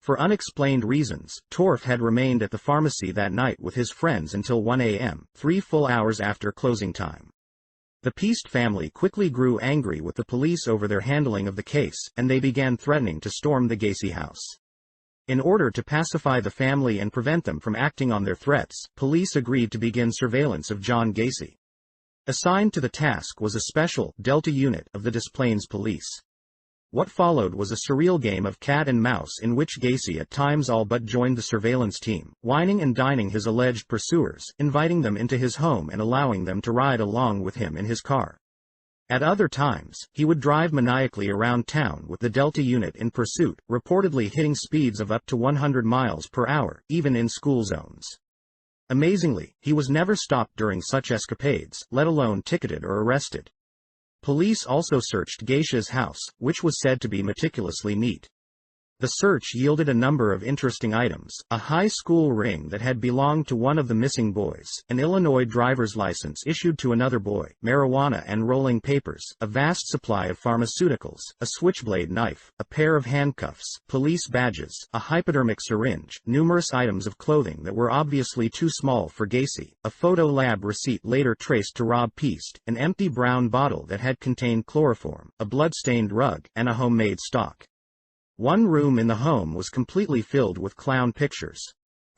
B: For unexplained reasons, Torf had remained at the pharmacy that night with his friends until 1 a.m., 3 full hours after closing time. The Peast family quickly grew angry with the police over their handling of the case, and they began threatening to storm the Gacy house. In order to pacify the family and prevent them from acting on their threats, police agreed to begin surveillance of John Gacy. Assigned to the task was a special Delta unit of the Des Plaines Police. What followed was a surreal game of cat and mouse in which Gacy at times all but joined the surveillance team, whining and dining his alleged pursuers, inviting them into his home and allowing them to ride along with him in his car. At other times, he would drive maniacally around town with the Delta unit in pursuit, reportedly hitting speeds of up to 100 miles per hour, even in school zones. Amazingly, he was never stopped during such escapades, let alone ticketed or arrested. Police also searched Gacy's house, which was said to be meticulously neat. The search yielded a number of interesting items: a high school ring that had belonged to one of the missing boys, an Illinois driver's license issued to another boy, marijuana and rolling papers, a vast supply of pharmaceuticals, a switchblade knife, a pair of handcuffs, police badges, a hypodermic syringe, numerous items of clothing that were obviously too small for Gacy, a photo lab receipt later traced to Rob Peast, an empty brown bottle that had contained chloroform, a blood-stained rug, and a homemade stock. One room in the home was completely filled with clown pictures.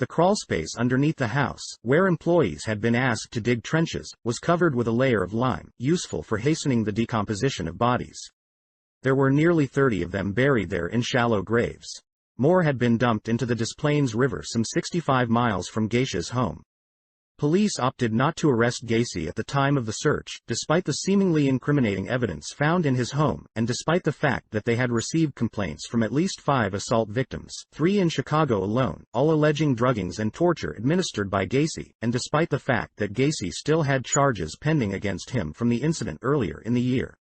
B: The crawlspace underneath the house, where employees had been asked to dig trenches, was covered with a layer of lime, useful for hastening the decomposition of bodies. There were nearly 30 of them buried there in shallow graves. More had been dumped into the Des Plaines River some 65 miles from Gacy's home. Police opted not to arrest Gacy at the time of the search, despite the seemingly incriminating evidence found in his home, and despite the fact that they had received complaints from at least 5 assault victims, 3 in Chicago alone, all alleging druggings and torture administered by Gacy, and despite the fact that Gacy still had charges pending against him from the incident earlier in the year.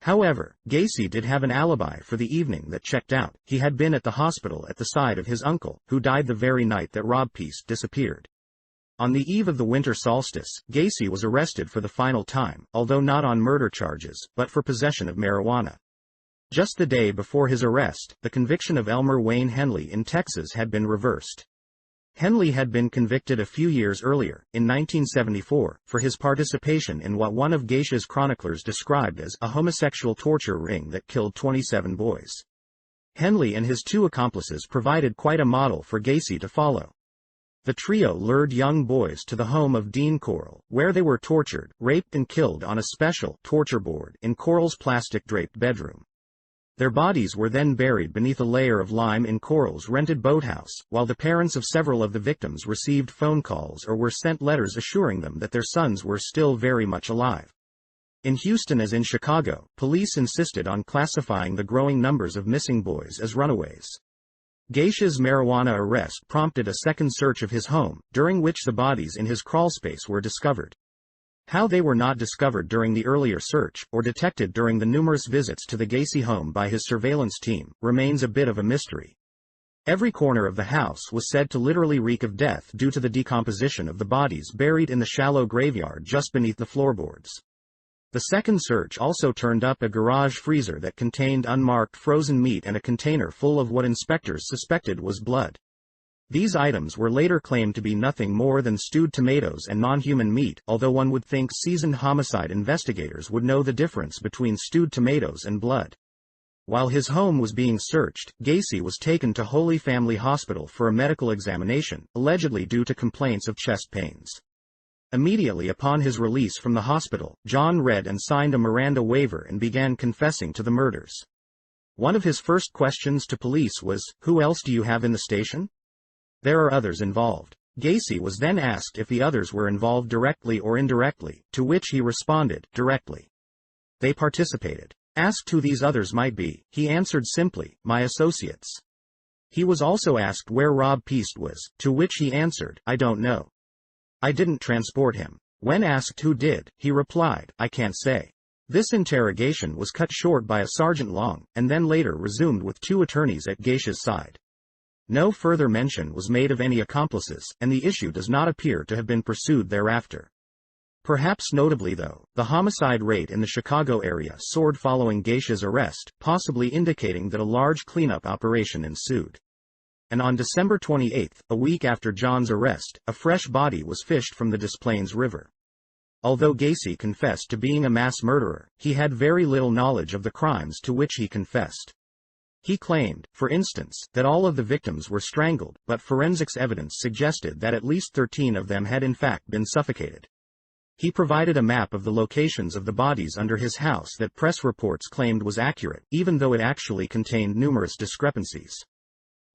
B: However, Gacy did have an alibi for the evening that checked out. He had been at the hospital at the side of his uncle, who died the very night that Rob Peast disappeared. On the eve of the winter solstice, Gacy was arrested for the final time, although not on murder charges, but for possession of marijuana. Just the day before his arrest, the conviction of Elmer Wayne Henley in Texas had been reversed. Henley had been convicted a few years earlier, in 1974, for his participation in what one of Gacy's chroniclers described as a homosexual torture ring that killed 27 boys. Henley and his 2 accomplices provided quite a model for Gacy to follow. The trio lured young boys to the home of Dean Corll, where they were tortured, raped and killed on a special torture board in Corll's plastic-draped bedroom. Their bodies were then buried beneath a layer of lime in Corll's rented boathouse, while the parents of several of the victims received phone calls or were sent letters assuring them that their sons were still very much alive. In Houston as in Chicago, police insisted on classifying the growing numbers of missing boys as runaways. Gacy's marijuana arrest prompted a second search of his home, during which the bodies in his crawlspace were discovered. How they were not discovered during the earlier search, or detected during the numerous visits to the Gacy home by his surveillance team, remains a bit of a mystery. Every corner of the house was said to literally reek of death due to the decomposition of the bodies buried in the shallow graveyard just beneath the floorboards. The second search also turned up a garage freezer that contained unmarked frozen meat and a container full of what inspectors suspected was blood. These items were later claimed to be nothing more than stewed tomatoes and non-human meat, although one would think seasoned homicide investigators would know the difference between stewed tomatoes and blood. While his home was being searched, Gacy was taken to Holy Family Hospital for a medical examination, allegedly due to complaints of chest pains. Immediately upon his release from the hospital, John read and signed a Miranda waiver and began confessing to the murders. One of his first questions to police was, "Who else do you have in the station?" "There are others involved." Gacy was then asked if the others were involved directly or indirectly, to which he responded, "Directly. They participated." Asked who these others might be, he answered simply, "My associates." He was also asked where Rob Peast was, to which he answered, "I don't know. I didn't transport him." When asked who did, he replied, "I can't say." This interrogation was cut short by a Sergeant Long, and then later resumed with 2 attorneys at Gacy's side. No further mention was made of any accomplices, and the issue does not appear to have been pursued thereafter. Perhaps notably though, the homicide rate in the Chicago area soared following Gacy's arrest, possibly indicating that a large cleanup operation ensued. And on December 28, a week after John's arrest, a fresh body was fished from the Des Plaines River. Although Gacy confessed to being a mass murderer, he had very little knowledge of the crimes to which he confessed. He claimed, for instance, that all of the victims were strangled, but forensics evidence suggested that at least 13 of them had in fact been suffocated. He provided a map of the locations of the bodies under his house that press reports claimed was accurate, even though it actually contained numerous discrepancies.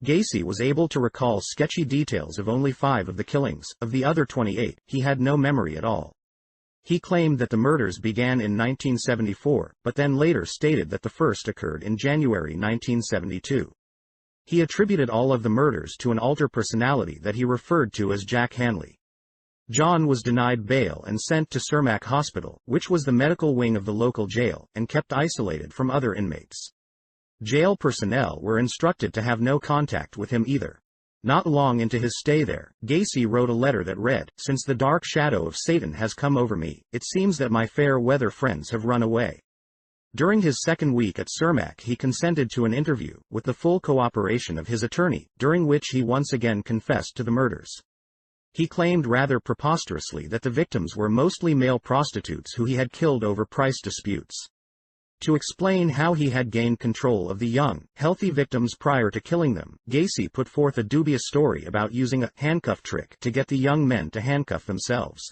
B: Gacy was able to recall sketchy details of only 5 of the killings. Of the other 28, he had no memory at all. He claimed that the murders began in 1974, but then later stated that the first occurred in January 1972. He attributed all of the murders to an alter personality that he referred to as Jack Hanley. John was denied bail and sent to Cermak Hospital, which was the medical wing of the local jail, and kept isolated from other inmates. Jail personnel were instructed to have no contact with him either. Not long into his stay there, Gacy wrote a letter that read, "Since the dark shadow of Satan has come over me, it seems that my fair weather friends have run away." During his second week at Cermak, he consented to an interview, with the full cooperation of his attorney, during which he once again confessed to the murders. He claimed rather preposterously that the victims were mostly male prostitutes who he had killed over price disputes. To explain how he had gained control of the young, healthy victims prior to killing them, Gacy put forth a dubious story about using a handcuff trick to get the young men to handcuff themselves.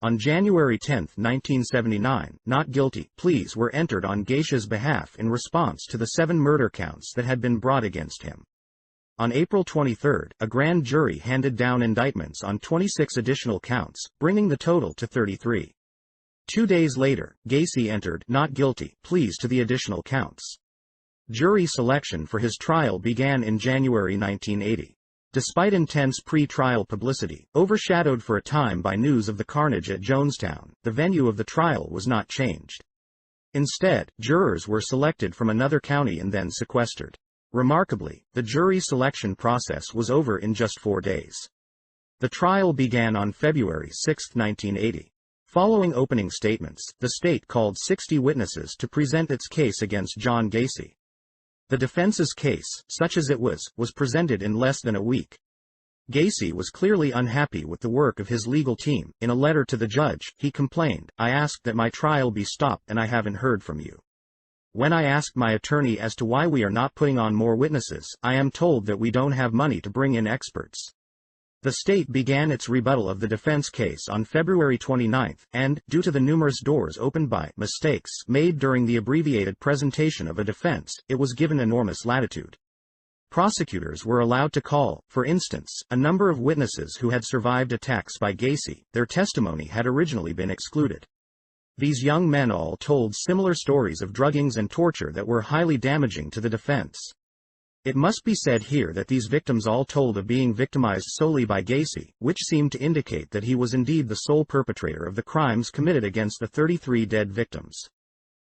B: On January 10, 1979, not guilty pleas were entered on Gacy's behalf in response to the 7 murder counts that had been brought against him. On April 23, a grand jury handed down indictments on 26 additional counts, bringing the total to 33. 2 days later, Gacy entered not guilty pleas to the additional counts. Jury selection for his trial began in January 1980. Despite intense pre-trial publicity, overshadowed for a time by news of the carnage at Jonestown, the venue of the trial was not changed. Instead, jurors were selected from another county and then sequestered. Remarkably, the jury selection process was over in just 4 days. The trial began on February 6, 1980. Following opening statements, the state called 60 witnesses to present its case against John Gacy. The defense's case, such as it was presented in less than a week. Gacy was clearly unhappy with the work of his legal team. In a letter to the judge, he complained, "I asked that my trial be stopped and I haven't heard from you. When I asked my attorney as to why we are not putting on more witnesses, I am told that we don't have money to bring in experts." The state began its rebuttal of the defense case on February 29, and, due to the numerous doors opened by mistakes made during the abbreviated presentation of a defense, it was given enormous latitude. Prosecutors were allowed to call, for instance, a number of witnesses who had survived attacks by Gacy. Their testimony had originally been excluded. These young men all told similar stories of druggings and torture that were highly damaging to the defense. It must be said here that these victims all told of being victimized solely by Gacy, which seemed to indicate that he was indeed the sole perpetrator of the crimes committed against the 33 dead victims.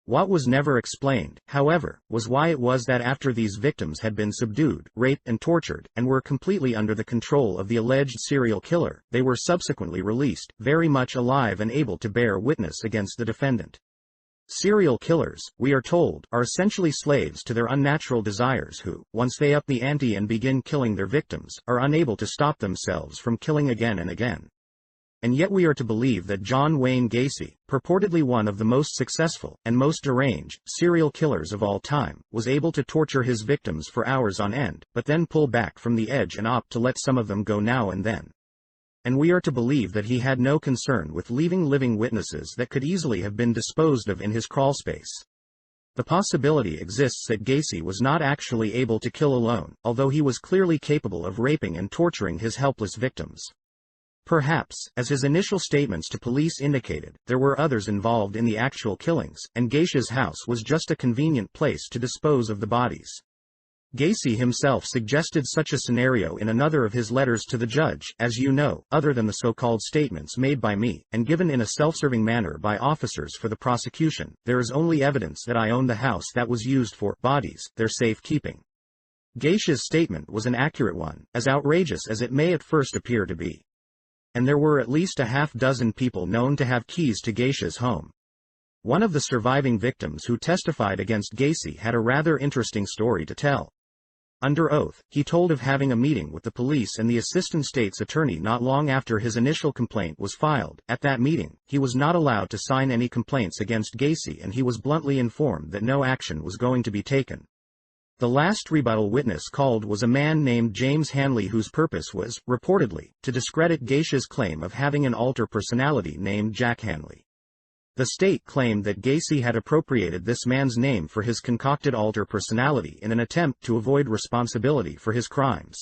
B: What was never explained, however, was why it was that after these victims had been subdued, raped and tortured, and were completely under the control of the alleged serial killer, they were subsequently released, very much alive and able to bear witness against the defendant. Serial killers, we are told, are essentially slaves to their unnatural desires who, once they up the ante and begin killing their victims, are unable to stop themselves from killing again and again. And yet we are to believe that John Wayne Gacy, purportedly one of the most successful, and most deranged, serial killers of all time, was able to torture his victims for hours on end, but then pull back from the edge and opt to let some of them go now and then. And we are to believe that he had no concern with leaving living witnesses that could easily have been disposed of in his crawlspace. The possibility exists that Gacy was not actually able to kill alone, although he was clearly capable of raping and torturing his helpless victims. Perhaps, as his initial statements to police indicated, there were others involved in the actual killings, and Gacy's house was just a convenient place to dispose of the bodies. Gacy himself suggested such a scenario in another of his letters to the judge. "As you know, other than the so-called statements made by me, and given in a self-serving manner by officers for the prosecution, there is only evidence that I own the house that was used for bodies, their safekeeping." Gacy's statement was an accurate one, as outrageous as it may at first appear to be. And there were at least a half-dozen people known to have keys to Gacy's home. One of the surviving victims who testified against Gacy had a rather interesting story to tell. Under oath, he told of having a meeting with the police and the assistant state's attorney not long after his initial complaint was filed. At that meeting, he was not allowed to sign any complaints against Gacy and he was bluntly informed that no action was going to be taken. The last rebuttal witness called was a man named James Hanley whose purpose was, reportedly, to discredit Gacy's claim of having an alter personality named Jack Hanley. The state claimed that Gacy had appropriated this man's name for his concocted alter personality in an attempt to avoid responsibility for his crimes.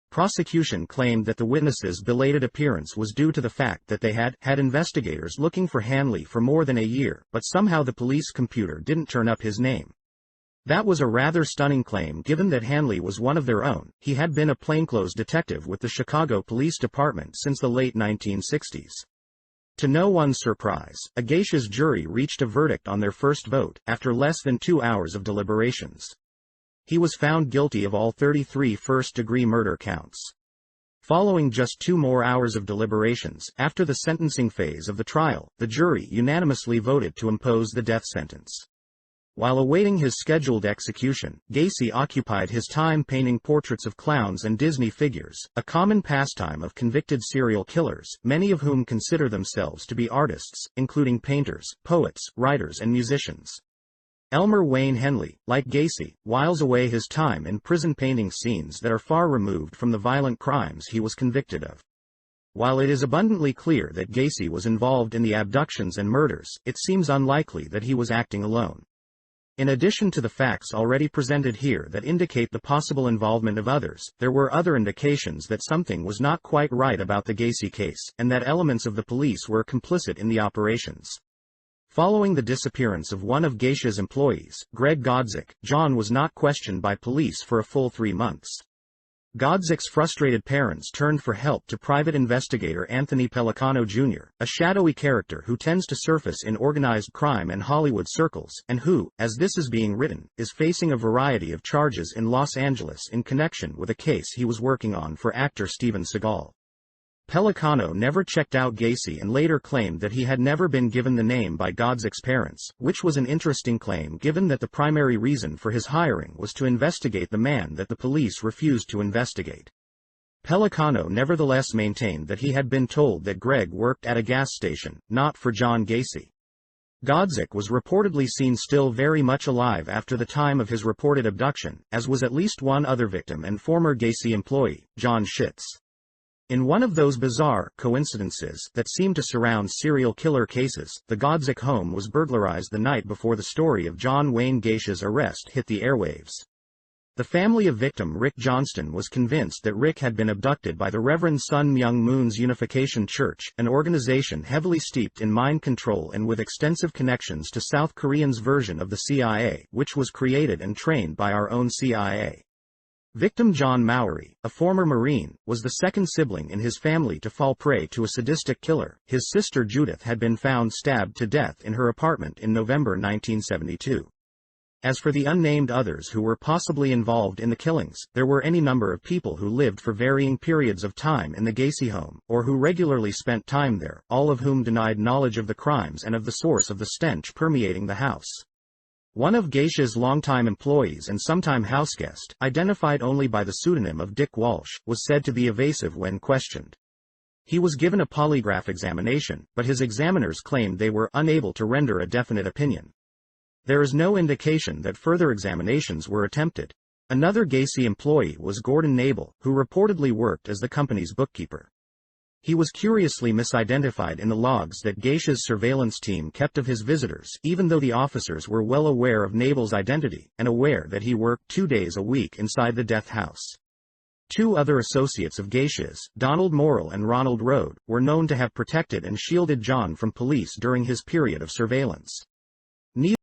B: Prosecution claimed that the witness's belated appearance was due to the fact that they had investigators looking for Hanley for more than a year, but somehow the police computer didn't turn up his name. That was a rather stunning claim given that Hanley was one of their own. He had been a plainclothes detective with the Chicago Police Department since the late 1960s. To no one's surprise, Gacy's jury reached a verdict on their first vote, after less than 2 hours of deliberations. He was found guilty of all 33 first-degree murder counts. Following just 2 more hours of deliberations, after the sentencing phase of the trial, the jury unanimously voted to impose the death sentence. While awaiting his scheduled execution, Gacy occupied his time painting portraits of clowns and Disney figures, a common pastime of convicted serial killers, many of whom consider themselves to be artists, including painters, poets, writers and musicians. Elmer Wayne Henley, like Gacy, whiles away his time in prison painting scenes that are far removed from the violent crimes he was convicted of. While it is abundantly clear that Gacy was involved in the abductions and murders, it seems unlikely that he was acting alone. In addition to the facts already presented here that indicate the possible involvement of others, there were other indications that something was not quite right about the Gacy case, and that elements of the police were complicit in the operations. Following the disappearance of one of Gacy's employees, Greg Godzik, John was not questioned by police for a full 3 months. Godzik's frustrated parents turned for help to private investigator Anthony Pellicano Jr., a shadowy character who tends to surface in organized crime and Hollywood circles, and who, as this is being written, is facing a variety of charges in Los Angeles in connection with a case he was working on for actor Steven Seagal. Pellicano never checked out Gacy and later claimed that he had never been given the name by Godzik's parents, which was an interesting claim given that the primary reason for his hiring was to investigate the man that the police refused to investigate. Pellicano nevertheless maintained that he had been told that Greg worked at a gas station, not for John Gacy. Godzik was reportedly seen still very much alive after the time of his reported abduction, as was at least one other victim and former Gacy employee, John Schitz. In one of those bizarre coincidences that seem to surround serial killer cases, the Godzik home was burglarized the night before the story of John Wayne Gacy's arrest hit the airwaves. The family of victim Rick Johnston was convinced that Rick had been abducted by the Reverend Sun Myung Moon's Unification Church, an organization heavily steeped in mind control and with extensive connections to South Korean's version of the CIA, which was created and trained by our own CIA. Victim John Mowry, a former Marine, was the second sibling in his family to fall prey to a sadistic killer. His sister Judith had been found stabbed to death in her apartment in November 1972. As for the unnamed others who were possibly involved in the killings, there were any number of people who lived for varying periods of time in the Gacy home, or who regularly spent time there, all of whom denied knowledge of the crimes and of the source of the stench permeating the house. One of Gacy's longtime employees and sometime houseguest, identified only by the pseudonym of Dick Walsh, was said to be evasive when questioned. He was given a polygraph examination, but his examiners claimed they were unable to render a definite opinion. There is no indication that further examinations were attempted. Another Gacy employee was Gordon Nabel, who reportedly worked as the company's bookkeeper. He was curiously misidentified in the logs that Gacy's surveillance team kept of his visitors, even though the officers were well aware of Nabel's identity, and aware that he worked 2 days a week inside the death house. 2 other associates of Gacy's, Donald Morrill and Ronald Rode, were known to have protected and shielded John from police during his period of surveillance.